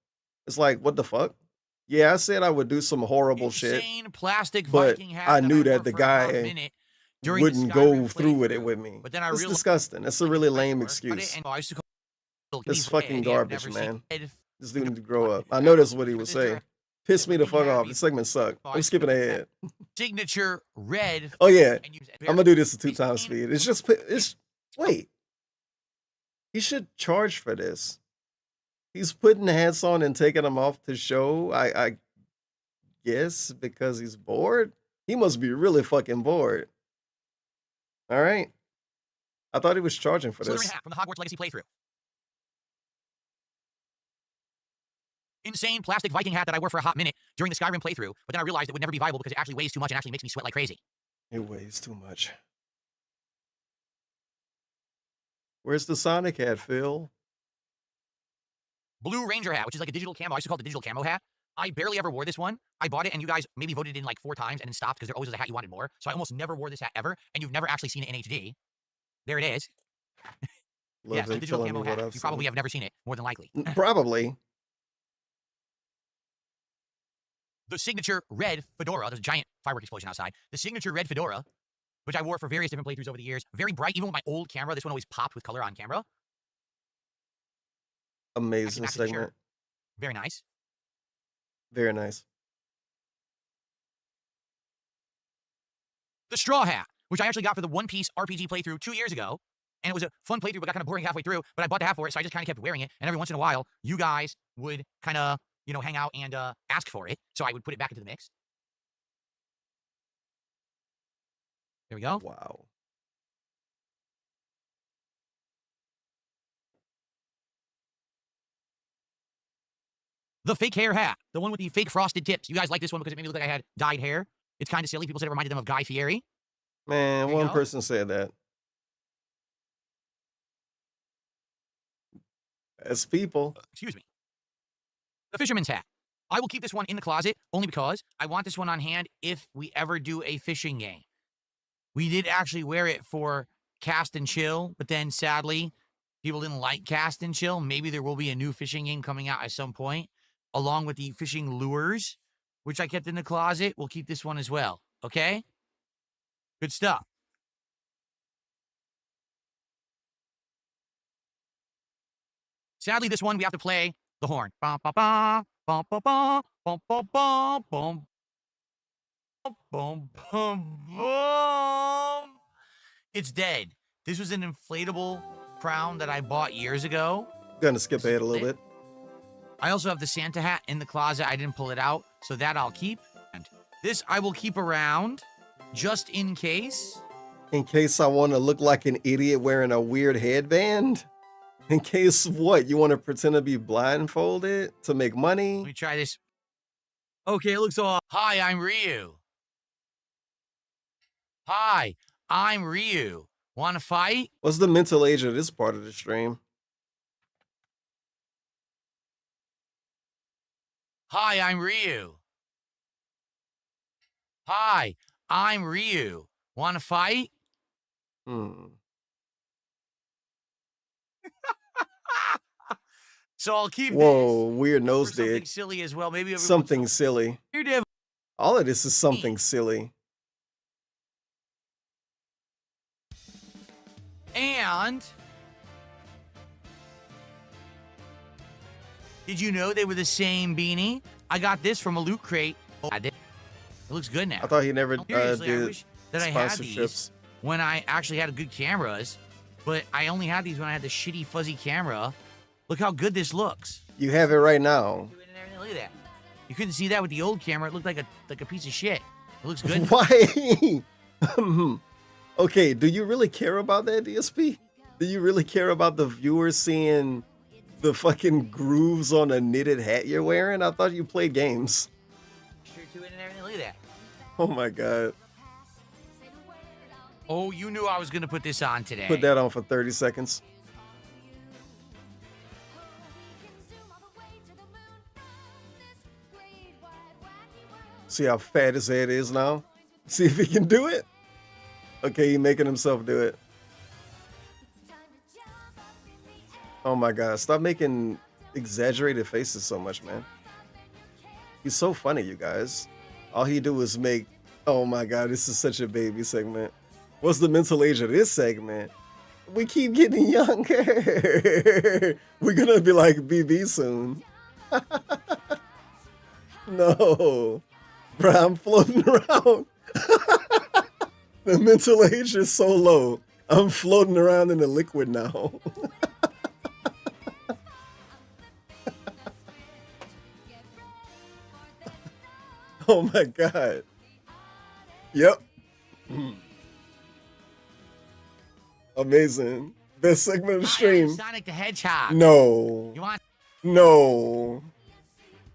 It's like, what the fuck? Yeah, I said I would do some horrible shit, Insane plastic but Viking hat I knew wore that the for a hot guy minute during the wouldn't Skyrim go through with it playthrough. with me. But then I It's realized disgusting. That's a really lame but excuse. I used to call That's Keith fucking Red. I've garbage, never seen man. Red. This dude need to grow up. I know that's what he would say. Piss me the fuck off. This segment sucked. I'm skipping ahead. Signature red. Oh yeah, and use I'm gonna do this at 2 times speed. It's just wait. He should charge for this. He's putting hats on and taking them off to show. I guess because he's bored. He must be really fucking bored. All right. I thought he was charging for Slytherin this. hat from the Hogwarts Legacy playthrough. Insane plastic Viking hat that I wore for a hot minute during the Skyrim playthrough, but then I realized it would never be viable because it actually weighs too much and actually makes me sweat like crazy. It weighs too much. Where's the Sonic hat, Phil? Blue Ranger hat, which is like a digital camo. I used to call it the digital camo hat. I barely ever wore this one. I bought it, and you guys maybe voted in like 4 times and then stopped because there always was a hat you wanted more. So I almost never wore this hat ever, and you've never actually seen it in HD. There it is. Love Yes, the him digital telling me camo what hat. I've You probably seen. have never seen it, more than likely. Probably. The signature red fedora. There's a giant firework explosion outside. The signature red fedora, which I wore for various different playthroughs over the years. Very bright, even with my old camera. This one always popped with color on camera. Amazing matches the segment. shirt. Very nice. Very nice. The straw hat, which I actually got for the One Piece RPG playthrough 2 years ago. And it was a fun playthrough, but got kind of boring halfway through. But I bought the hat for it, so I just kind of kept wearing it. And every once in a while, you guys would kind of, hang out and ask for it. So I would put it back into the mix. There we go. Wow. The fake hair hat, the one with the fake frosted tips. You guys like this one because it made me look like I had dyed hair. It's kind of silly. People said it reminded them of Guy Fieri. Man, There you one go. person said that. As people. Excuse me. The fisherman's hat. I will keep this one in the closet only because I want this one on hand if we ever do a fishing game. We did actually wear it for Cast and Chill, but then sadly, people didn't like Cast and Chill. Maybe there will be a new fishing game coming out at some point, along with the fishing lures, which I kept in the closet. We'll keep this one as well. Okay? Good stuff. Sadly, this one we have to play the horn. Bum, ba, ba, bum, ba, ba, bum, ba, ba, bum. Bum, bum, bum. It's dead. This was an inflatable crown that I bought years ago. Gonna skip ahead a little bit. I also have the Santa hat in the closet. I didn't pull it out, so that I'll keep. And this I will keep around just in case. In case I want to look like an idiot wearing a weird headband? In case what? You want to pretend to be blindfolded to make money? Let me try this. Okay, it looks all. Hi, I'm Ryu. Hi, I'm Ryu. Want to fight? What's the mental age of this part of the stream? Hi, I'm Ryu. Hi, I'm Ryu. Want to fight? So I'll keep Whoa, weird this nose for something dig. silly as well. Maybe everyone's Something silly. weird to have- All of this is something silly. And did you know they were the same beanie? I got this from a loot crate. Oh, I did. It looks good now. I thought he never Seriously, I did wish that I had these sponsorships. when I actually had good cameras, but I only had these when I had the shitty fuzzy camera. Look how good this looks. You have it right now. Look at that. You couldn't see that with the old camera. It looked like a piece of shit. It looks good. Why? Okay, do you really care about that, DSP? Do you really care about the viewers seeing the fucking grooves on a knitted hat you're wearing? I thought you played games. Sure to it and everything. Look at that. Oh my god. Oh, you knew I was going to put this on today. Put that on for 30 seconds. See how fat his head is now? See if he can do it? Okay, he's making himself do it. Oh my god, stop making exaggerated faces so much, man. He's so funny, you guys. All he do is make, oh my god, this is such a baby segment. What's the mental age of this segment? We keep getting younger. We're gonna be like BB soon. No. Bruh, I'm floating around. The mental age is so low. I'm floating around in the liquid now. Oh my god. Yep. Amazing. Best segment of the stream. Hi, I'm Sonic the Hedgehog. No. You want? No.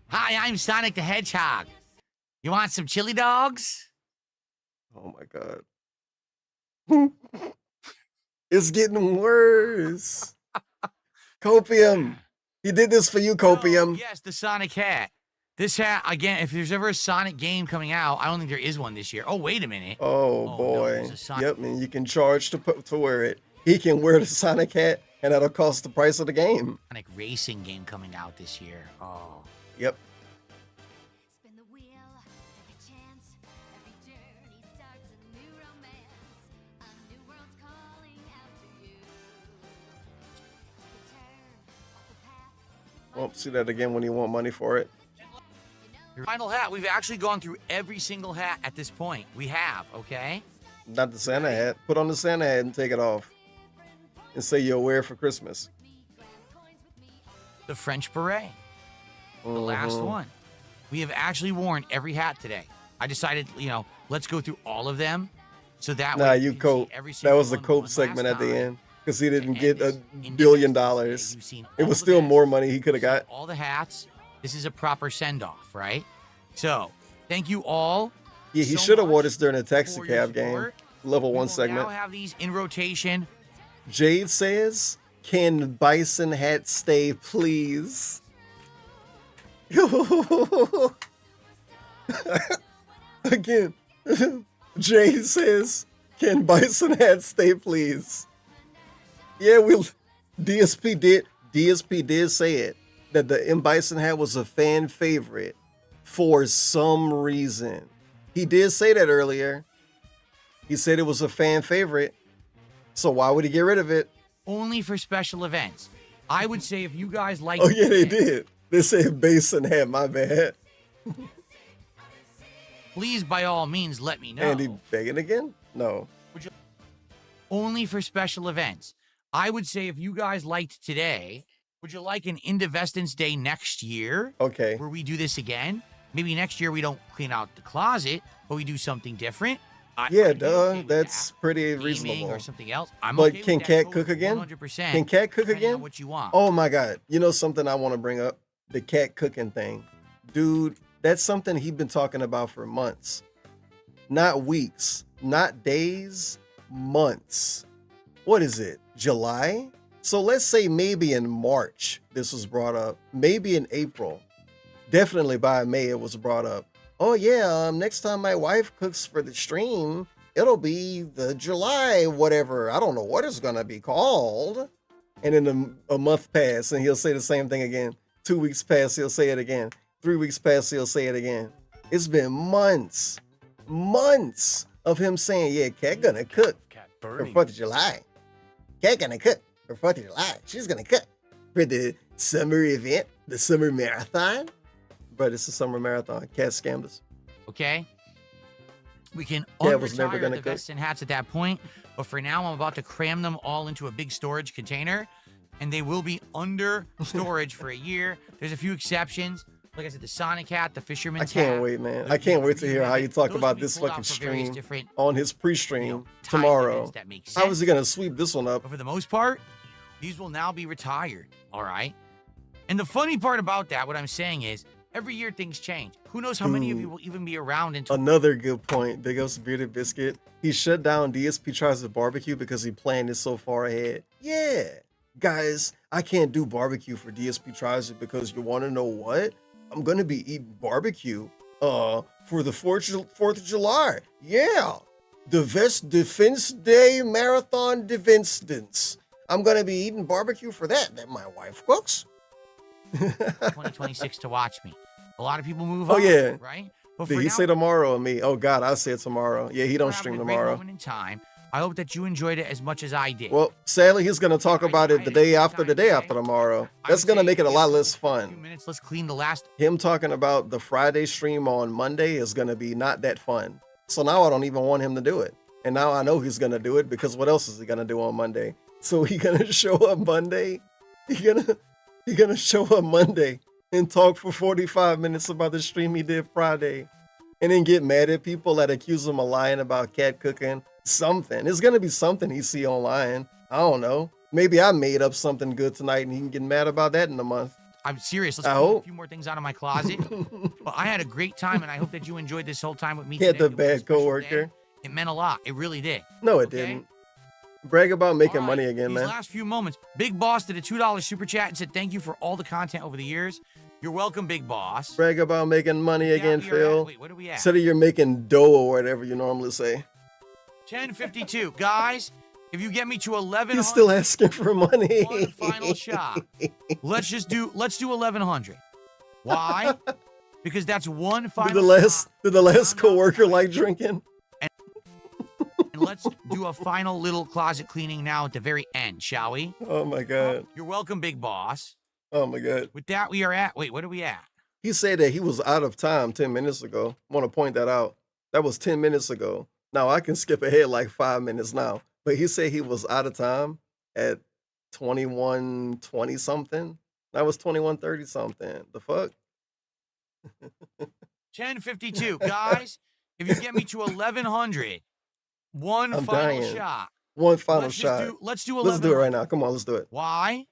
Hi, I'm Sonic the Hedgehog. You want some chili dogs? Oh my god. It's getting worse. Copium. He did this for you, Copium. Oh, yes, the Sonic hat. This hat, again, if there's ever a Sonic game coming out, I don't think there is one this year. Oh, wait a minute. Oh boy. No, yep, and you can charge to wear it. He can wear the Sonic hat, and that'll cost the price of the game. Sonic racing game coming out this year. Oh. Yep. Won't see that again when you want money for it. Your final hat. We've actually gone through every single hat at this point. We have, okay? Not the Santa hat. Put on the Santa hat and take it off. And say you'll wear it for Christmas. The French beret. The last one. We have actually worn every hat today. I decided, let's go through all of them. So that nah, way you cope. That was the cope segment at the end. Because he didn't get $1 billion. It was still more money he could have got. All the hats. This is a proper send-off, right? So, thank you all. Yeah, he should have wore this during a taxi cab game. Level 1 segment. Now have these in rotation. Jade says, "Can Bison hat stay, please?" Again, Jade says, "Can Bison hat stay, please?" Yeah, DSP did say it, that the M. Bison hat was a fan favorite for some reason. He did say that earlier. He said it was a fan favorite. So why would he get rid of it? Only for special events. I would say if you guys like... Oh, yeah, they did. They said Bison hat, my bad. Please, by all means, let me know. Andy begging again? No. Only for special events. I would say if you guys liked today, would you like an Indivestance Day next year? Okay. Where we do this again? Maybe next year we don't clean out the closet, but we do something different. Yeah, duh. That's pretty reasonable. Or something else. But can Cat cook again? 100%. Can Cat cook again? What you want. Oh my God. You know something I want to bring up? The cat cooking thing. Dude, that's something he's been talking about for months. Not weeks, not days, months. What is it? July? So let's say maybe in March this was brought up. Maybe in April. Definitely by May it was brought up. Oh yeah, next time my wife cooks for the stream, it'll be the July whatever. I don't know what it's gonna be called. And then a month passed and he'll say the same thing again. 2 weeks pass, he'll say it again. 3 weeks pass, he'll say it again. It's been months of him saying, yeah, Cat gonna cook for 4th of July. Cat gonna cook for 4th of July. She's gonna cook for the summer event, the summer marathon. But it's a summer marathon. Cat scammed us. Okay. We can was never unretire gonna the cook. vests and hats at that point. But for now, I'm about to cram them all into a big storage container. and they will be under storage for a year. There's a few exceptions. Like I said, the Sonic hat, the Fisherman's I can't hat. wait, man. I can't wait to hear how you talk about this fucking stream on his pre-stream tomorrow. How is he gonna sweep this one up? But for the most part, these will now be retired. All right. And the funny part about that, what I'm saying is, every year things change. Who knows how many of you will even be around in Another good point. Big ups Bearded Biscuit. He shut down DSP Tries to Barbecue because he planned it so far ahead. Yeah. Guys, I can't do barbecue for DSP Tries It because you want to know what? I'm going to be eating barbecue for the 4th of July. Yeah. The Defense Day Marathon Defense. I'm going to be eating barbecue for that my wife cooks. 2026 to watch me. A lot of people move on, yeah. right? But did he say tomorrow or me? Oh God, I said tomorrow. Yeah, he don't stream tomorrow. Moment in time. I hope that you enjoyed it as much as I did. Well, sadly, he's gonna talk about it the day after tomorrow. That's gonna make it a lot less fun. Let's clean the last. Him talking about the Friday stream on Monday is gonna be not that fun. So now I don't even want him to do it. And now I know he's gonna do it because what else is he gonna do on Monday? So he gonna show up Monday. He gonna show up Monday and talk for 45 minutes about the stream he did Friday, and then get mad at people that accuse him of lying about cat cooking. Something. It's gonna be something he see online. I don't know. Maybe I made up something good tonight and he can get mad about that in a month. I'm serious. Let's pull a few more things out of my closet. But I had a great time, and I hope that you enjoyed this whole time with me. He had the bad coworker. It meant a lot. It really did. No, it didn't. Brag about making money again, man. These last few moments. Big Boss did a $2 super chat and said thank you for all the content over the years. You're welcome, Big Boss. Brag about making money again, Phil. Wait, what are we at? Instead of you're making dough or whatever you normally say. 10:52. Guys, if you get me to 1100. He's still asking for money. One final shot. Let's do 1100. Why? Because that's one final Did the last coworker like drinking? And let's do a final little closet cleaning now at the very end, shall we? Oh my God. You're welcome, Big Boss. Oh my God. With that, we are at, wait, what are we at? He said that he was out of time 10 minutes ago. I want to point that out. That was 10 minutes ago. Now I can skip ahead like 5 minutes now. But he said he was out of time at 21:20 something. That was 21:30 something. The fuck? 10:52. Guys, if you get me to 1100, one final shot. One final shot. Let's do 1100. Let's do it right now. Come on, let's do it. Why?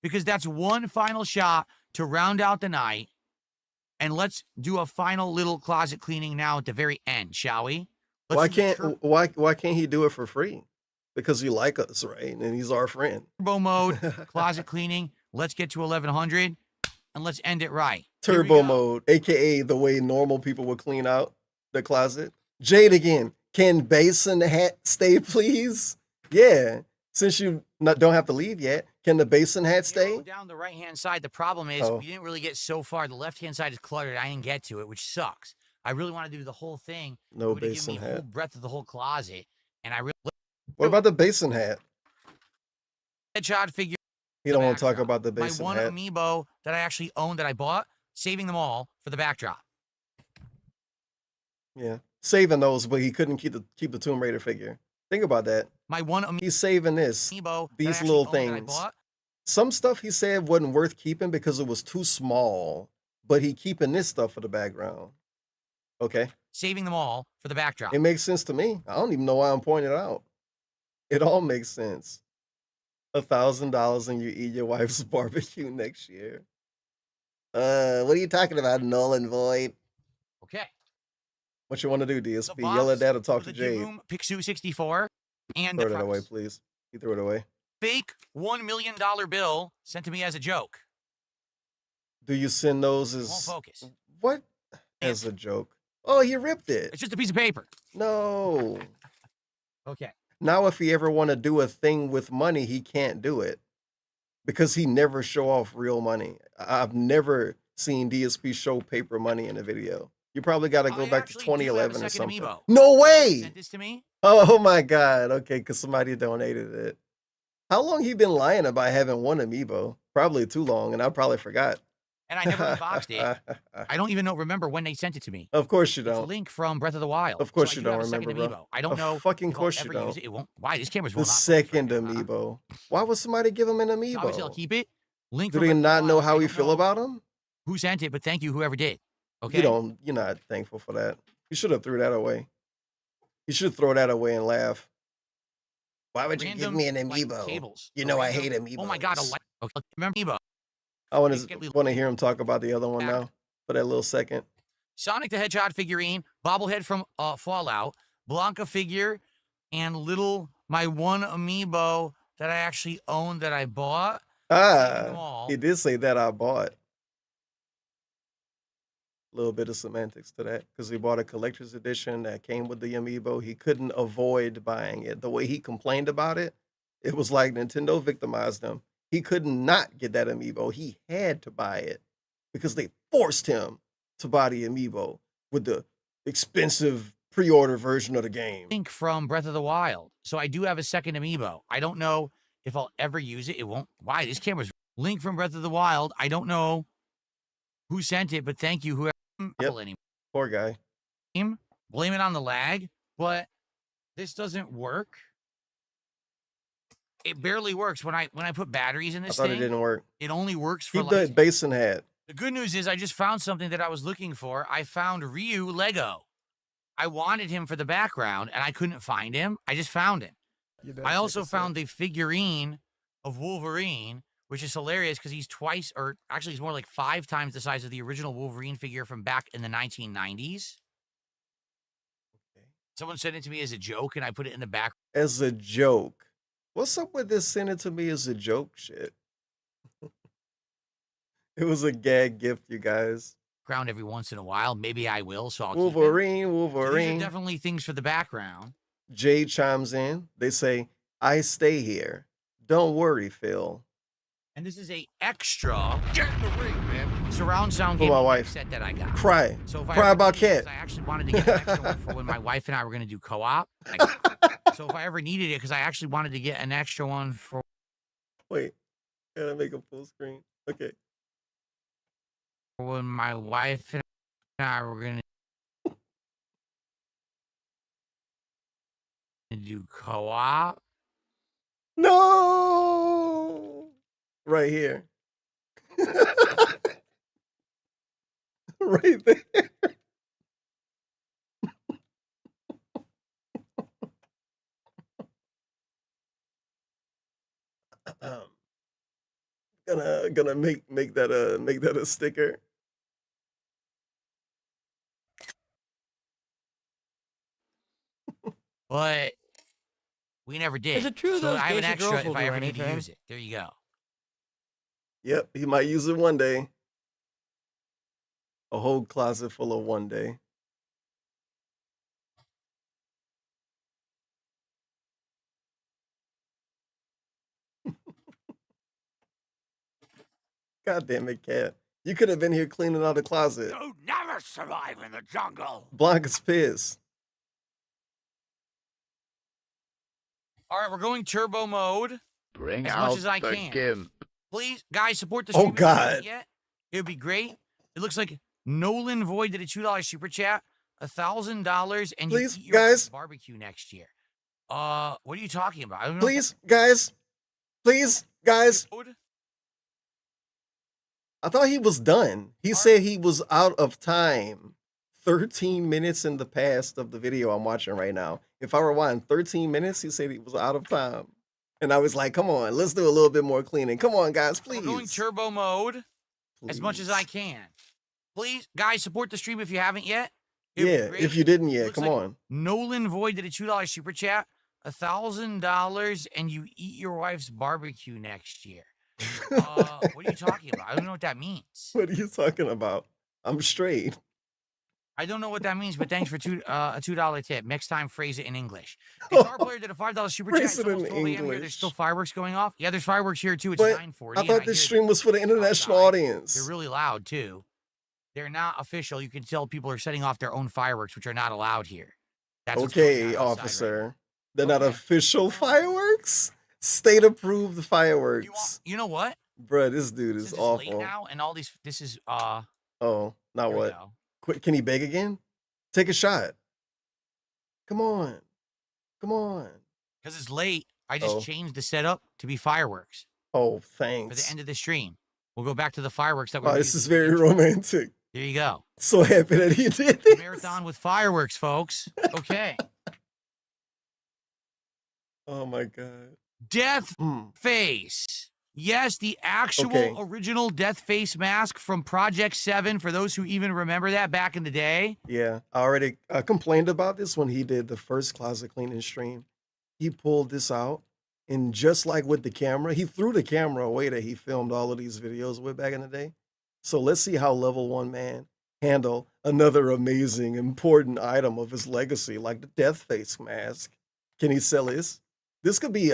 Because that's one final shot to round out the night. And let's do a final little closet cleaning now at the very end, shall we? Why can't he do it for free? Because you like us, right? And he's our friend. Turbo mode, closet cleaning. Let's get to 1100 and let's end it right. Turbo mode, aka the way normal people would clean out the closet. Jade again. Can basin hat stay, please? Yeah. Since you don't have to leave yet, can the basin hat stay? Down the right-hand side, the problem is we didn't really get so far. The left-hand side is cluttered. I didn't get to it, which sucks. I really want to do the whole thing. No basin give me hat. Full breadth of the whole closet, and I really. What about the basin hat? Headshot figure. He don't want to talk about the basin hat. My one amiibo that I actually own that I bought, saving them all for the backdrop. Yeah, saving those, but he couldn't keep the Tomb Raider figure. Think about that. My one he's saving these little things. Some stuff he said wasn't worth keeping because it was too small, but he keeping this stuff for the background. Okay. Saving them all for the backdrop. It makes sense to me. I don't even know why I'm pointing it out. It all makes sense. $1,000 and you eat your wife's barbecue next year. What are you talking about, null and void? Okay. What you want to do, DSP? Yell at that or talk to Jade. Pixu 64 and throw that away, please. You threw it away. Fake $1 million bill sent to me as a joke. Do you send those as won't focus? What? As a joke? Oh, he ripped it. It's just a piece of paper. No. Okay. Now, if he ever want to do a thing with money, he can't do it because he never show off real money. I've never seen DSP show paper money in a video. You probably got to go back to 2011 or something. Amiibo. No way. Sent this to me? Oh my God. Okay, because somebody donated it. How long he been lying about having one amiibo? Probably too long, and I probably forgot. and I never unboxed it. I don't even remember when they sent it to me. Of course you It's a don't. link from Breath of the Wild. Of course So you I do don't have a second remember, bro. amiibo. I don't know Fucking if I'll course you ever don't. use it. It won't. Why? These cameras The will not. second amiibo. Why would somebody give him an amiibo? So obviously, I'll keep it. Link Do from they Breath of the not know Wild. how I we don't feel know about him? who sent it, but thank you, whoever did. Okay. You're not thankful for that. You should have threw that away. You should throw that away and laugh. Why would you give me an amiibo? Cables. You know I hate amiibos. Oh my god, okay, remember amiibo. I want to hear him talk about the other one now for that little second. Sonic the Hedgehog figurine, bobblehead from Fallout, Blanca figure, and my one amiibo that I actually owned that I bought. He did say that I bought. A little bit of semantics to that because he bought a collector's edition that came with the amiibo. He couldn't avoid buying it. The way he complained about it, it was like Nintendo victimized him. He could not get that amiibo. He had to buy it because they forced him to buy the amiibo with the expensive pre-order version of the game. Link from Breath of the Wild. So I do have a second amiibo. I don't know if I'll ever use it. It won't. Why? This camera's Link from Breath of the Wild. I don't know who sent it, but thank you, whoever. Yep. Poor guy. Blame it on the lag, but this doesn't work. It barely works when I put batteries in this I thought thing. it didn't work. It only works for Keep the basin hat. The good news is I just found something that I was looking for. I found Ryu Lego. I wanted him for the background, and I couldn't find him. I just found him. I also found the figurine of Wolverine, which is hilarious because he's twice, or actually he's more like 5 times the size of the original Wolverine figure from back in the 1990s. Okay. Someone sent it to me as a joke, and I put it in the back. As a joke. What's up with this send it to me as a joke shit? It was a gag gift, you guys. Background every once in a while. Maybe I will, so I'll Wolverine, keep it. Wolverine. So these are definitely things for the background. Jade chimes in. They say, I stay here. Don't worry, Phil. And this is a extra get in the ring, man. Surround sound For game my wife. set that I got. Cry. So if Cry about Cat. I actually wanted to get an extra one for when my wife and I were going to do co-op. So if I ever needed it, because I actually wanted to get an extra one for. Wait, gotta make a full screen. Okay. When my wife and I were going to do co-op. No. Right here. Right there. Gonna make that a sticker. But we never did. Is it true so those I have an Daisy extra girls will if I do ever need to anything? use it. There you go. Yep, he might use it one day. A whole closet full of one day. God damn it, Cat. You could have been here cleaning out the closet. You never survive in the jungle. Blanca's pissed. All right, we're going turbo mode. Bring as out much as I the can. gimp. Please, guys, support the Oh, stream. If you haven't God. Yet. It would be great. It looks like Nolan Void did a $2 super chat. $1,000 and Please, you eat your guys. barbecue next year. What are you talking about? I don't know. Please, guys. Please, guys. I thought he was done. He said he was out of time. 13 minutes in the past of the video I'm watching right now. If I rewind 13 minutes, he said he was out of time. And I was like, come on, let's do a little bit more cleaning. Come on, guys, please. We're going turbo mode as much as I can. Please, guys, support the stream if you haven't yet. It would be Yeah, great. if you didn't yet, Looks come like on. Nolan Void did a $2 super chat. $1,000 and you eat your wife's barbecue next year. What are you talking about? I don't know what that means. What are you talking about? I'm straight. I don't know what that means, but thanks for a $2 tip. Next time, phrase it in English. Guitar player did a $5 super chat. Phrase It's it almost in 12 a.m. here. English. There's still fireworks going off. Yeah, there's fireworks here too. It's But 9:40. I thought this stream was for the international audience. They're really loud too. They're not official. You can tell people are setting off their own fireworks, which are not allowed here. That's what's going Okay, on outside officer. They're not official fireworks? State approved fireworks. You know what? Bruh, this dude is Since it's late awful. now, and all these. This is Oh, now Here we what? go. Quit. Can he beg again? Take a shot. Come on. Come on. Because it's late. I just Oh. changed the setup to be fireworks Oh, for the thanks. end of the stream. We'll go back to the fireworks that we Oh, were this using is for the very intro. romantic. There you go. So happy that he did this. Marathon with fireworks, folks. Okay. Oh my god. Death Mm. Face. Yes, the actual Okay. original Death Face mask from Project 7, for those who even remember that back in the day. Yeah, I already complained about this when he did the first closet cleaning stream. He pulled this out, and just like with the camera, he threw the camera away that he filmed all of these videos with back in the day. So let's see how level 1 man handle another amazing, important item of his legacy, like the Death Face mask. Can he sell this? This could be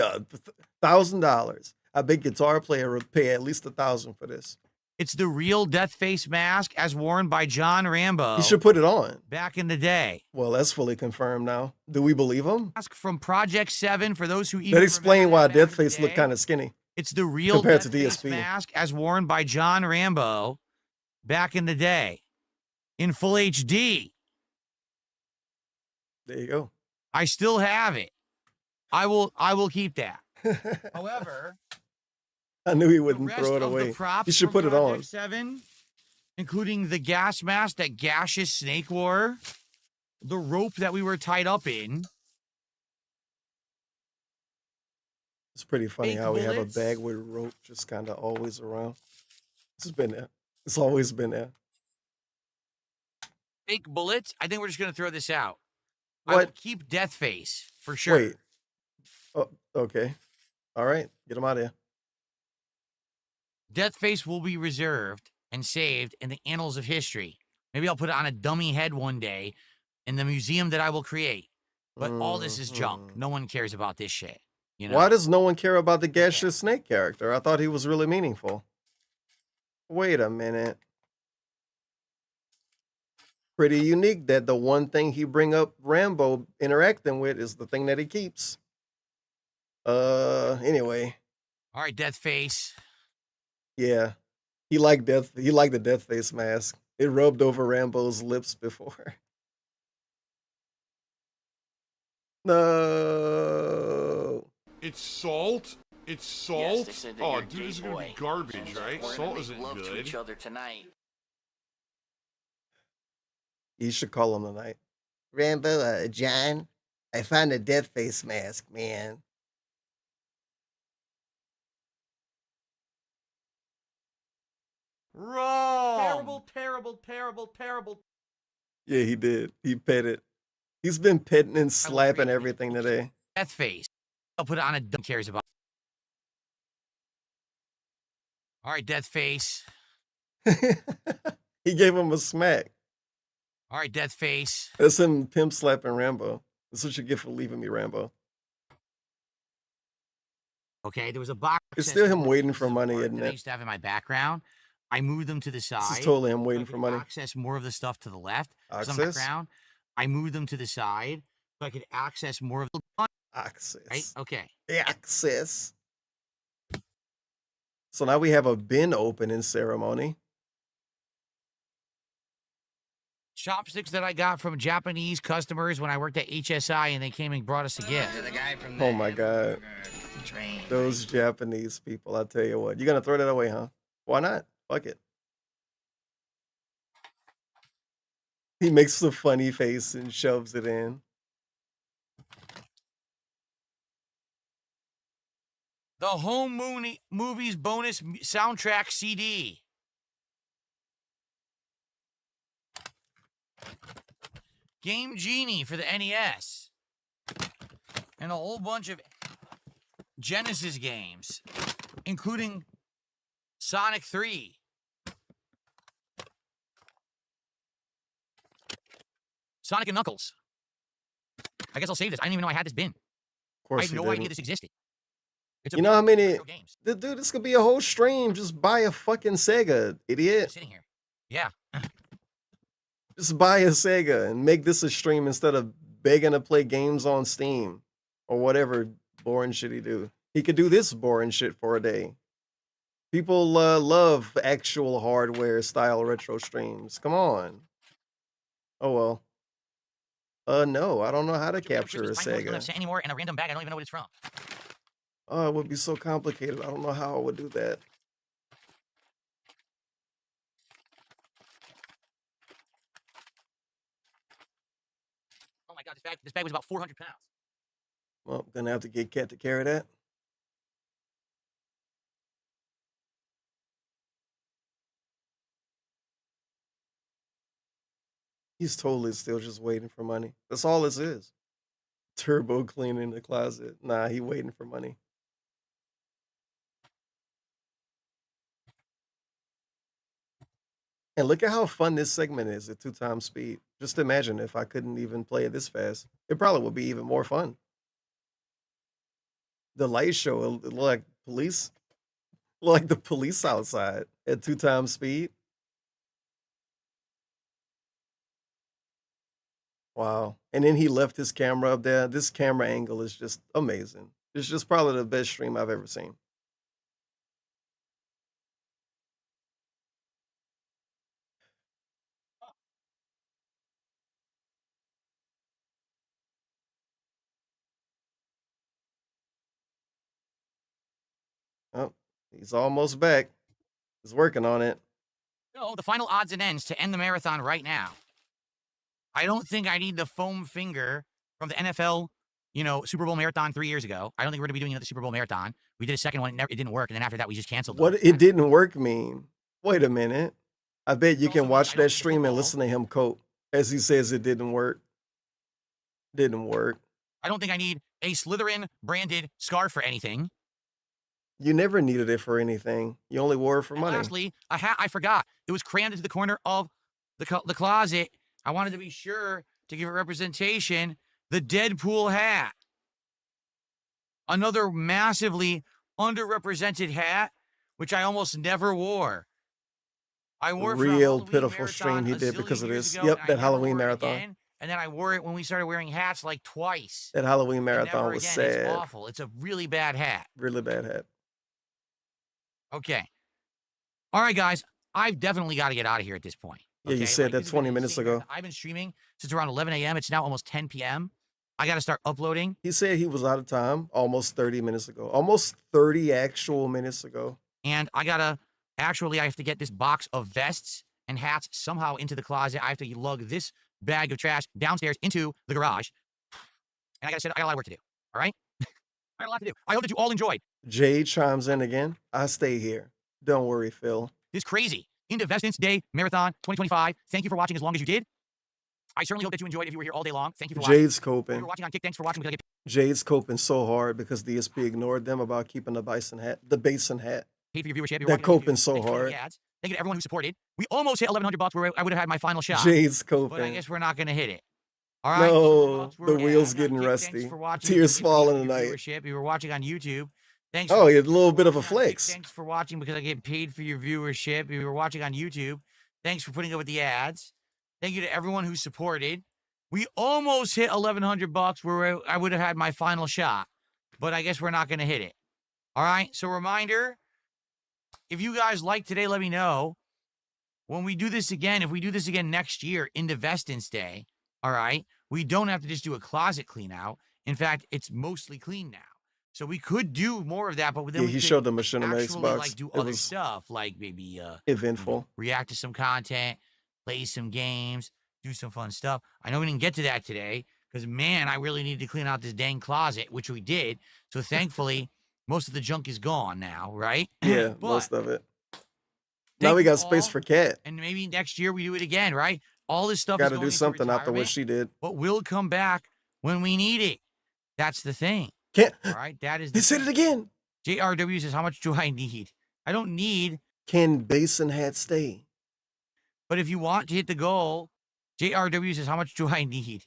$1,000. I bet Guitar Player would pay at least $1,000 for this. It's the real Death Face mask as worn by John Rambo He should put it on. back in the day. Well, that's fully confirmed now. Do we believe him? Mask from Project 7, for those who even That explain remember why that back in Death the Face looked day. kind of skinny. It's the real compared Death to Face DSP. mask as worn by John Rambo back in the day in full HD. There you go. I still have it. I will keep that. However, I knew he the wouldn't rest throw it of away. the props You should from put it Project on. 7, including the gas mask that Gaseous Snake wore, the rope that we were tied up in. It's pretty funny Fake how we have a bullets. bag with rope just kind of always around. It's been there. It's always been there. Fake bullets. I think we're just gonna throw this out. I will What? keep Death Face for sure. Wait. Oh, okay. All right. Get him out of here. Death Face will be reserved and saved in the annals of history. Maybe I'll put it on a dummy head one day in the museum that I will create. But all this is junk. No one cares about this shit. You know? Why does no one care about the Gaseous Snake character? I thought he was really meaningful. Wait a minute. Pretty unique that the one thing he bring up Rambo interacting with is the thing that he keeps. Anyway. All right, Death Face. Yeah. He liked the Death Face mask. It rubbed over Rambo's lips before. No. It's salt? It's salt? Yes, they said that Oh, you're a dude, gay this is gonna boy. be garbage, right? We're gonna Salt make isn't love to good. each other tonight. You should call him tonight. Rambo, John, I found a Death Face mask, man. Wrong. Terrible, terrible, terrible, terrible. Yeah, he did. He pet it. He's been petting and slapping everything today. Death Face. I'll put it on a dumb cares about. All right, Death Face. He gave him a smack. All right, Death Face. That's him pimp slapping Rambo. That's what you get for leaving me, Rambo. Okay, there was a box. It's set still full him of waiting pieces for of money, art isn't that I it? used to have in my background. I moved them to the side. This is totally him so I waiting could for money. access more of the stuff to the left. 'cause on Access? the ground. I moved them to the side so I could access more of the Access. right. Okay. Access. So now we have a bin opening ceremony. Chopsticks that I got from Japanese customers when I worked at HSI, and they came and brought us a gift. Oh my God. Those Japanese people, I tell you what. You're going to throw that away, huh? Why not? Fuck it. He makes a funny face and shoves it in. The Home Movies bonus soundtrack CD. Game Genie for the NES. And a whole bunch of Genesis games, including Sonic 3. Sonic and Knuckles. I guess I'll save this. I didn't even know I had this bin. Of course I had he no didn't. idea this existed. It's a You know how many? retro games Dude, this could be a whole stream. Just buy a fucking Sega, idiot. sitting here. Yeah. Just buy a Sega and make this a stream instead of begging to play games on Steam or whatever boring shit he do. He could do this boring shit for a day. People love actual hardware style retro streams. Come on. Oh well. No, I don't know how to capture a I don't have Sega. sent anymore, and a random bag. I don't even know what it's from. Oh, it would be so complicated. I don't know how I would do that. Oh my god, this bag was about 400 pounds. Well, gonna have to get Cat to carry that. He's totally still just waiting for money. That's all this is. Turbo cleaning the closet. Nah, he waiting for money. And look at how fun this segment is at 2x speed. Just imagine if I couldn't even play it this fast. It probably would be even more fun. The light show it look like police, like the police outside at 2x speed. Wow. And then he left his camera up there. This camera angle is just amazing. It's just probably the best stream I've ever seen. Oh, he's almost back. He's working on it. So, the final odds and ends to end the marathon right now. I don't think I need the foam finger from the NFL, Super Bowl marathon 3 years ago. I don't think we're going to be doing another Super Bowl marathon. We did a second one. It didn't work. And then after that, we just canceled What it didn't work mean? Wait a minute. I bet you can watch that stream and listen to him cope as he says it didn't work. Didn't work. I don't think I need a Slytherin branded scarf for anything. You never needed it for anything. You only wore it for money. Lastly, a hat I forgot. It was crammed into the corner of the closet. I wanted to be sure to give it representation. The Deadpool hat. Another massively underrepresented hat, which I almost never wore. I wore it for a Real Halloween pitiful stream marathon he a did zillion because of years this. ago, Yep, and I that never Halloween wore it marathon. again, and then I wore it when we started wearing hats like twice. That Halloween And marathon never was again. sad. It's awful. It's a really bad hat. Really bad hat. Okay. All right, guys. I've definitely got to get out of here at this point. Yeah, you said that 20 minutes ago. I've been streaming since around 11 a.m. It's now almost 10 p.m. I got to start uploading. He said he was out of time almost 30 minutes ago. Almost 30 actual minutes ago. And I have to get this box of vests and hats somehow into the closet. I have to lug this bag of trash downstairs into the garage. And I got a lot of work to do. All right? I got a lot to do. I hope that you all enjoyed. Jade chimes in again. I stay here. Don't worry, Phil. This crazy Indivestance Day Marathon 2025. Thank you for watching as long as you did. I certainly hope that you enjoyed if you were here all day long. Thank you for watching. Jade's If you coping. were watching on Kick, thanks for watching. Jade's coping so hard because DSP ignored them about keeping the basin hat. Paid for your viewership. They're coping so hard. Thank you to everyone who supported. We almost hit $1,100 where I would have had my final shot. Jade's But I coping. guess we're not going to hit it. All right. No, so the wheels I'm getting Kick, rusty. Thanks for watching. Tears If you fall paid in the for your night. viewership, if you were watching on YouTube. Thanks. Oh, for he had a little bit of a watching on Kick, flex. Thanks for watching because I get paid for your viewership. If you were watching on YouTube, thanks for putting up with the ads. Thank you to everyone who supported. We almost hit $1,100 where I would have had my final shot, but I guess we're not going to hit it. All right. So reminder, if you guys like today, let me know. When we do this again, if we do this again next year, Indivestance Day, all right, we don't have to just do a closet clean out. In fact, it's mostly clean now. So we could do more of that, but then Yeah, we he could showed them a Xbox. actually like do It other was stuff, like maybe eventful. react to some content, play some games, do some fun stuff. I know we didn't get to that today because, man, I really needed to clean out this dang closet, which we did. So thankfully, most of the junk is gone now, right? Yeah, But most of it. thank Now we you got space all, for Cat. and maybe next year we do it again, right? All this stuff Got is to going do into something after what retirement, she did. but we'll come back when we need it. That's the thing. Can't. All right, that is. He said it again. JRW says, "How much do I need? I don't need. Can Basin hat stay? But if you want to hit the goal, JRW says, how much do I need?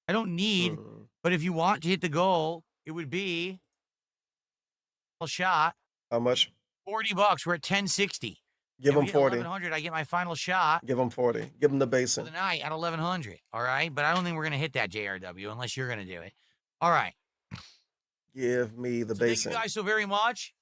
I don't need. But if you want to hit the goal, it would be a shot. How much? $40. We're at 1060. Give him 40. 1100. I get my final shot. Give him 40. Give him the For Basin. the night at 1100. All right. But I don't think we're going to hit that JRW unless you're going to do it. All right. Give me the So thank basin. you guys so very much.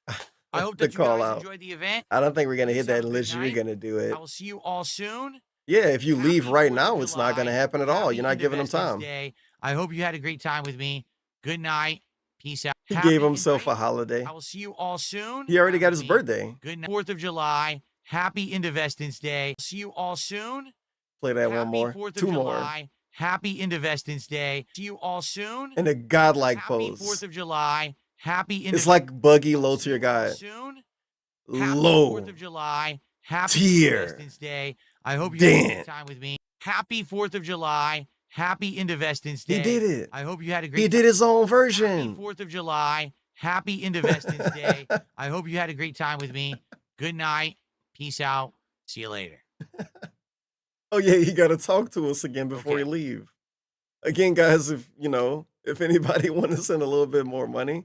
I hope The that you call guys out. enjoyed the event. I don't think we're gonna hit Have that a good unless you're night. gonna do it. I will see you all soon. Yeah, if you leave Happy right 4th now, of it's not gonna July. happen at all. Happy You're not giving them Independence time. Day. I hope you had a great time with me. Good night. Peace out. He Happy gave himself a Independence- holiday. I will see you all soon. He already got his Me. birthday. Good night. 4th of July. Happy Independence Day. See you all soon. Play that one Happy more. 4th of Two more. July. Happy Independence Day. See you all soon. In a godlike Happy pose. 4th of July. Happy It's Independence like Buggy low tier guy. soon. Low 4th of July. Happy tier. Independence Day. I hope you had a Damn. great time with me. Happy 4th of July. Happy Independence Day. He did it. I hope you had a great He did his own version. Happy 4th of July. Happy Independence Day. I hope you had a great time with me. Good night. Peace out. See you later. Oh yeah, he got to talk to us again before he leave. Again, guys, if anybody want to send a little bit more money,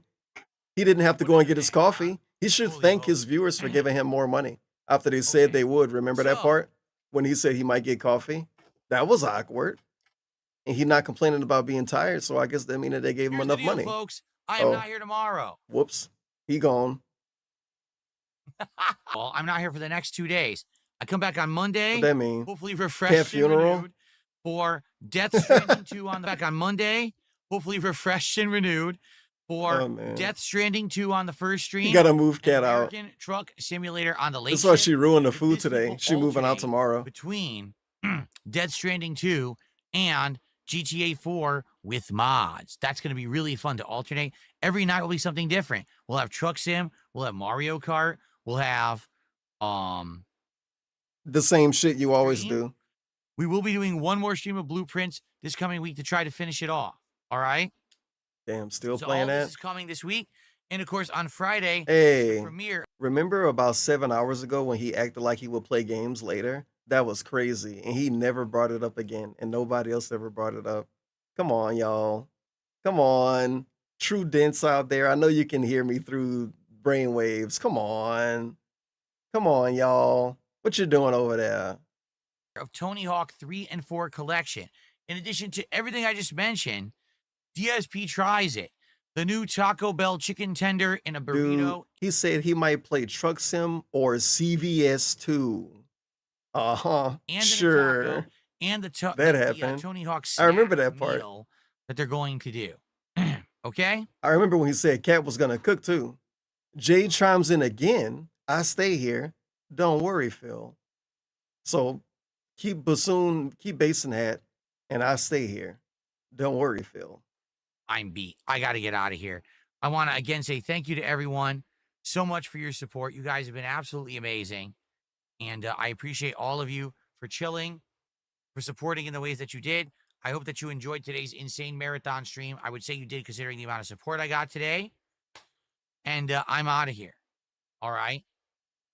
he didn't have to go and get his coffee. He should thank his viewers for giving him more money after they said they would. Remember that part when he said he might get coffee? That was awkward. And he's not complaining about being tired, so I guess that means that they gave him Here's the enough deal, money. folks. I am not here tomorrow. Whoops, he gone. Well, I'm not here for the next 2 days. I come back on Monday. What that mean? Hopefully refreshed and funeral? renewed for Death Stranding 2 on the back on Monday. Hopefully refreshed and renewed for Oh, man. Death Stranding 2 on the first stream. You gotta move Cat and out. American Truck Simulator on the late That's why shift. she ruined the If food this today. people She moving out alternate tomorrow. Between Death Stranding 2 and GTA 4 with mods. That's going to be really fun to alternate. Every night will be something different. We'll have Truck Sim. We'll have Mario Kart. We'll have The same shit you always do. we will be doing one more stream of Blueprints this coming week to try to finish it off. All right? Damn, still So playing all that? this is coming this week. And of course, on Friday, Hey, the premiere. remember about 7 hours ago when he acted like he would play games later? That was crazy. And he never brought it up again. And nobody else ever brought it up. Come on, y'all. Come on. True dents out there. I know you can hear me through brainwaves. Come on. Come on, y'all. What you doing over there? Of Tony Hawk 3 and 4 collection. In addition to everything I just mentioned, DSP tries it. The new Taco Bell chicken tender in a burrito. Dude, he said he might play Truck Sim or CVS 2. Uh-huh. And Sure. taco, and That the, happened. Tony Hawk I remember snack that part. meal that they're going to do. Okay? I remember when he said Cat was gonna cook too. Jay chimes in again. I stay here. Don't worry, Phil. So keep basing that, and I stay here. Don't worry, Phil. I'm beat. I got to get out of here. I want to again say thank you to everyone so much for your support. You guys have been absolutely amazing. And I appreciate all of you for chilling, for supporting in the ways that you did. I hope that you enjoyed today's insane marathon stream. I would say you did considering the amount of support I got today. And I'm out of here. All right.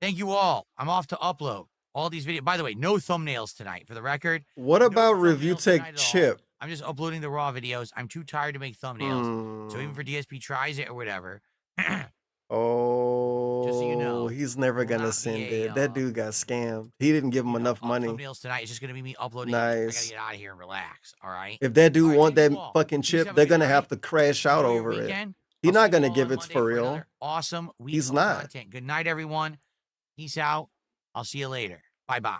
Thank you all. I'm off to upload all these videos. By the way, no thumbnails tonight for the record. What about Review Tech Chip? I'm just uploading the raw videos. I'm too tired to make thumbnails. So even for DSP tries it or whatever. Oh, Just so you know, he's never gonna send it. That dude got scammed. He didn't give him enough money. thumbnails tonight. It's just gonna be me uploading. I gotta Nice. get out of here and relax. All right. If that dude want that you all. fucking Please chip, have a they're good gonna night. have to crash out Enjoy your over it. weekend. He's I'll see not you gonna all give on it Monday for for real. another awesome week He's of not. content. Good night, everyone. Peace out. I'll see you later. Bye-bye.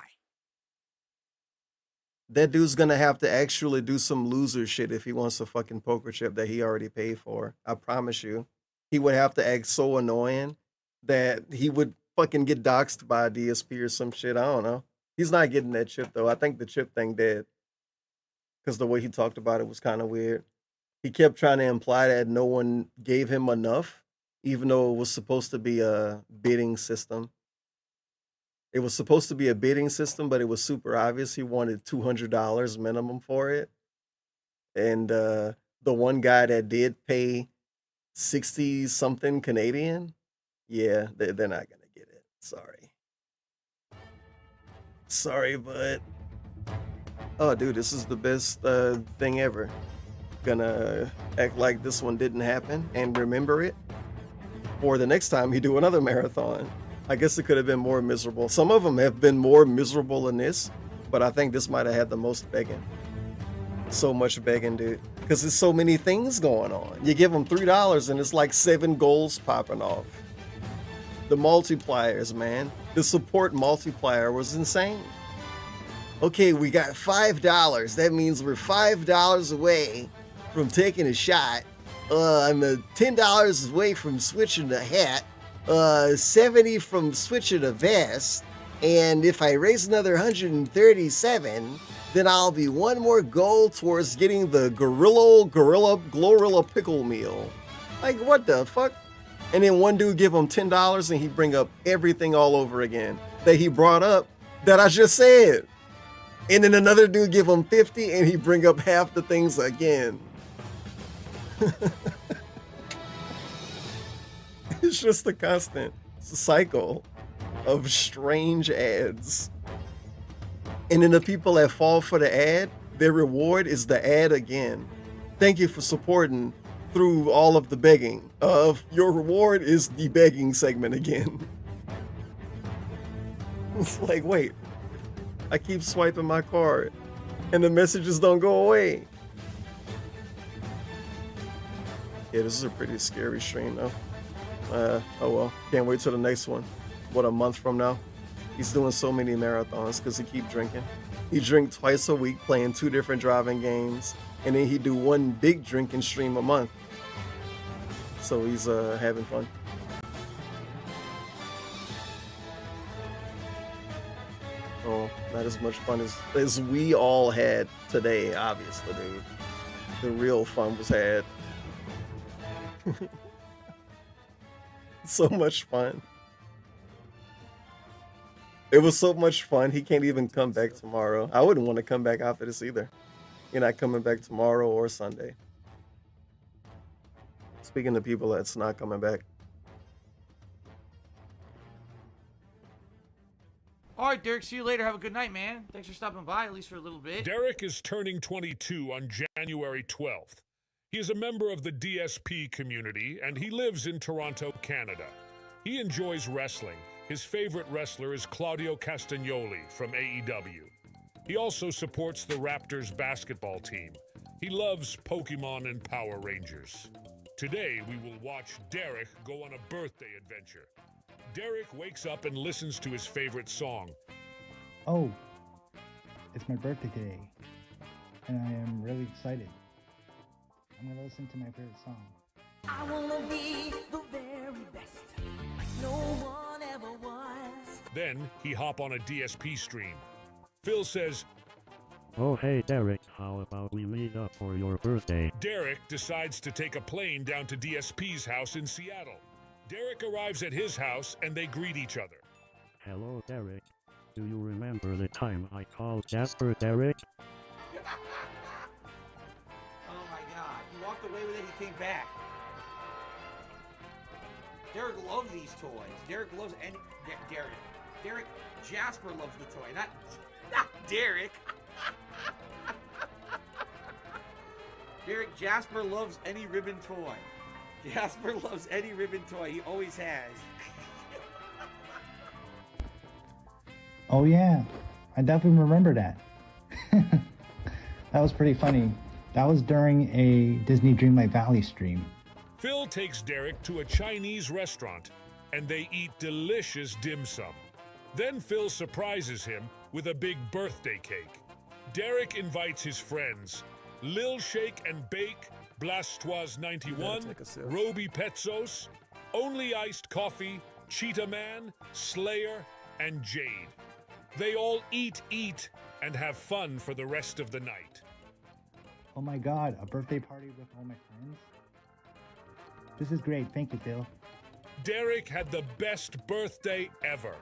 That dude's gonna have to actually do some loser shit if he wants a fucking poker chip that he already paid for. I promise you. He would have to act so annoying that he would fucking get doxxed by a DSP or some shit. I don't know. He's not getting that chip though. I think the chip thing dead. Because the way he talked about it was kind of weird. He kept trying to imply that no one gave him enough, even though it was supposed to be a bidding system. It was supposed to be a bidding system, but it was super obvious he wanted $200 minimum for it. And the one guy that did pay 60 something Canadian, yeah, they're not gonna get it. Sorry, but oh, dude, this is the best thing ever. Gonna act like this one didn't happen and remember it for the next time you do another marathon. I guess it could have been more miserable. Some of them have been more miserable than this, but I think this might have had the most begging. So much begging, dude. Because there's so many things going on. You give them $3 and it's like 7 goals popping off. The multipliers, man. The support multiplier was insane. Okay, we got $5. That means we're $5 away from taking a shot. I'm $10 away from switching the hat. 70 from switching a vest. And if I raise another 137, then I'll be one more goal towards getting the Glorilla pickle meal. Like, what the fuck? And then one dude give him $10 and he bring up everything all over again that he brought up that I just said. And then another dude give him 50 and he bring up half the things again. It's just a constant cycle of strange ads. And then the people that fall for the ad, their reward is the ad again. Thank you for supporting through all of the begging. Your reward is the begging segment again. It's like, wait, I keep swiping my card and the messages don't go away. Yeah, this is a pretty scary stream though. Oh well, can't wait till the next one. What, a month from now? He's doing so many marathons because he keep drinking. He drink twice a week, playing 2 different driving games, and then he do 1 big drinking stream a month. So he's having fun. Oh, not as much fun as we all had today, obviously, dude. The real fun was had. So much fun. It was so much fun. He can't even come back tomorrow. I wouldn't want to come back after this either. You're not coming back tomorrow or Sunday. Speaking of people that's not coming back. All right, Derek, see you later. Have a good night, man. Thanks for stopping by, at least for a little bit. Derek is turning 22 on January 12th. He is a member of the DSP community, and he lives in Toronto, Canada. He enjoys wrestling. His favorite wrestler is Claudio Castagnoli from AEW. He also supports the Raptors basketball team. He loves Pokemon and Power Rangers. Today, we will watch Derek go on a birthday adventure. Derek wakes up and listens to his favorite song. Oh, it's my birthday today, and I am really excited. I'm gonna listen to my favorite song. I wanna be the very best, like no one ever was. Then, he hop on a DSP stream. Phil says, "Oh hey Derek, how about we meet up for your birthday?" Derek decides to take a plane down to DSP's house in Seattle. Derek arrives at his house and they greet each other. "Hello Derek, do you remember the time I called Jasper Derek?" Oh my god, he walked away with it, he came back. Derek loves these toys. Derek loves any... Derek, Jasper loves the toy, not Derek. Derek, Jasper loves any ribbon toy. Jasper loves any ribbon toy. He always has. Oh yeah, I definitely remember that. That was pretty funny. That was during a Disney Dreamlight Valley stream. Phil takes Derek to a Chinese restaurant, and they eat delicious dim sum. Then Phil surprises him with a big birthday cake. Derek invites his friends, Lil Shake and Bake, Blastoise 91, Roby Petzos, Only Iced Coffee, Cheetah Man, Slayer, and Jade. They all eat, and have fun for the rest of the night. Oh my god, a birthday party with all my friends? This is great, thank you, Phil. Derek had the best birthday ever.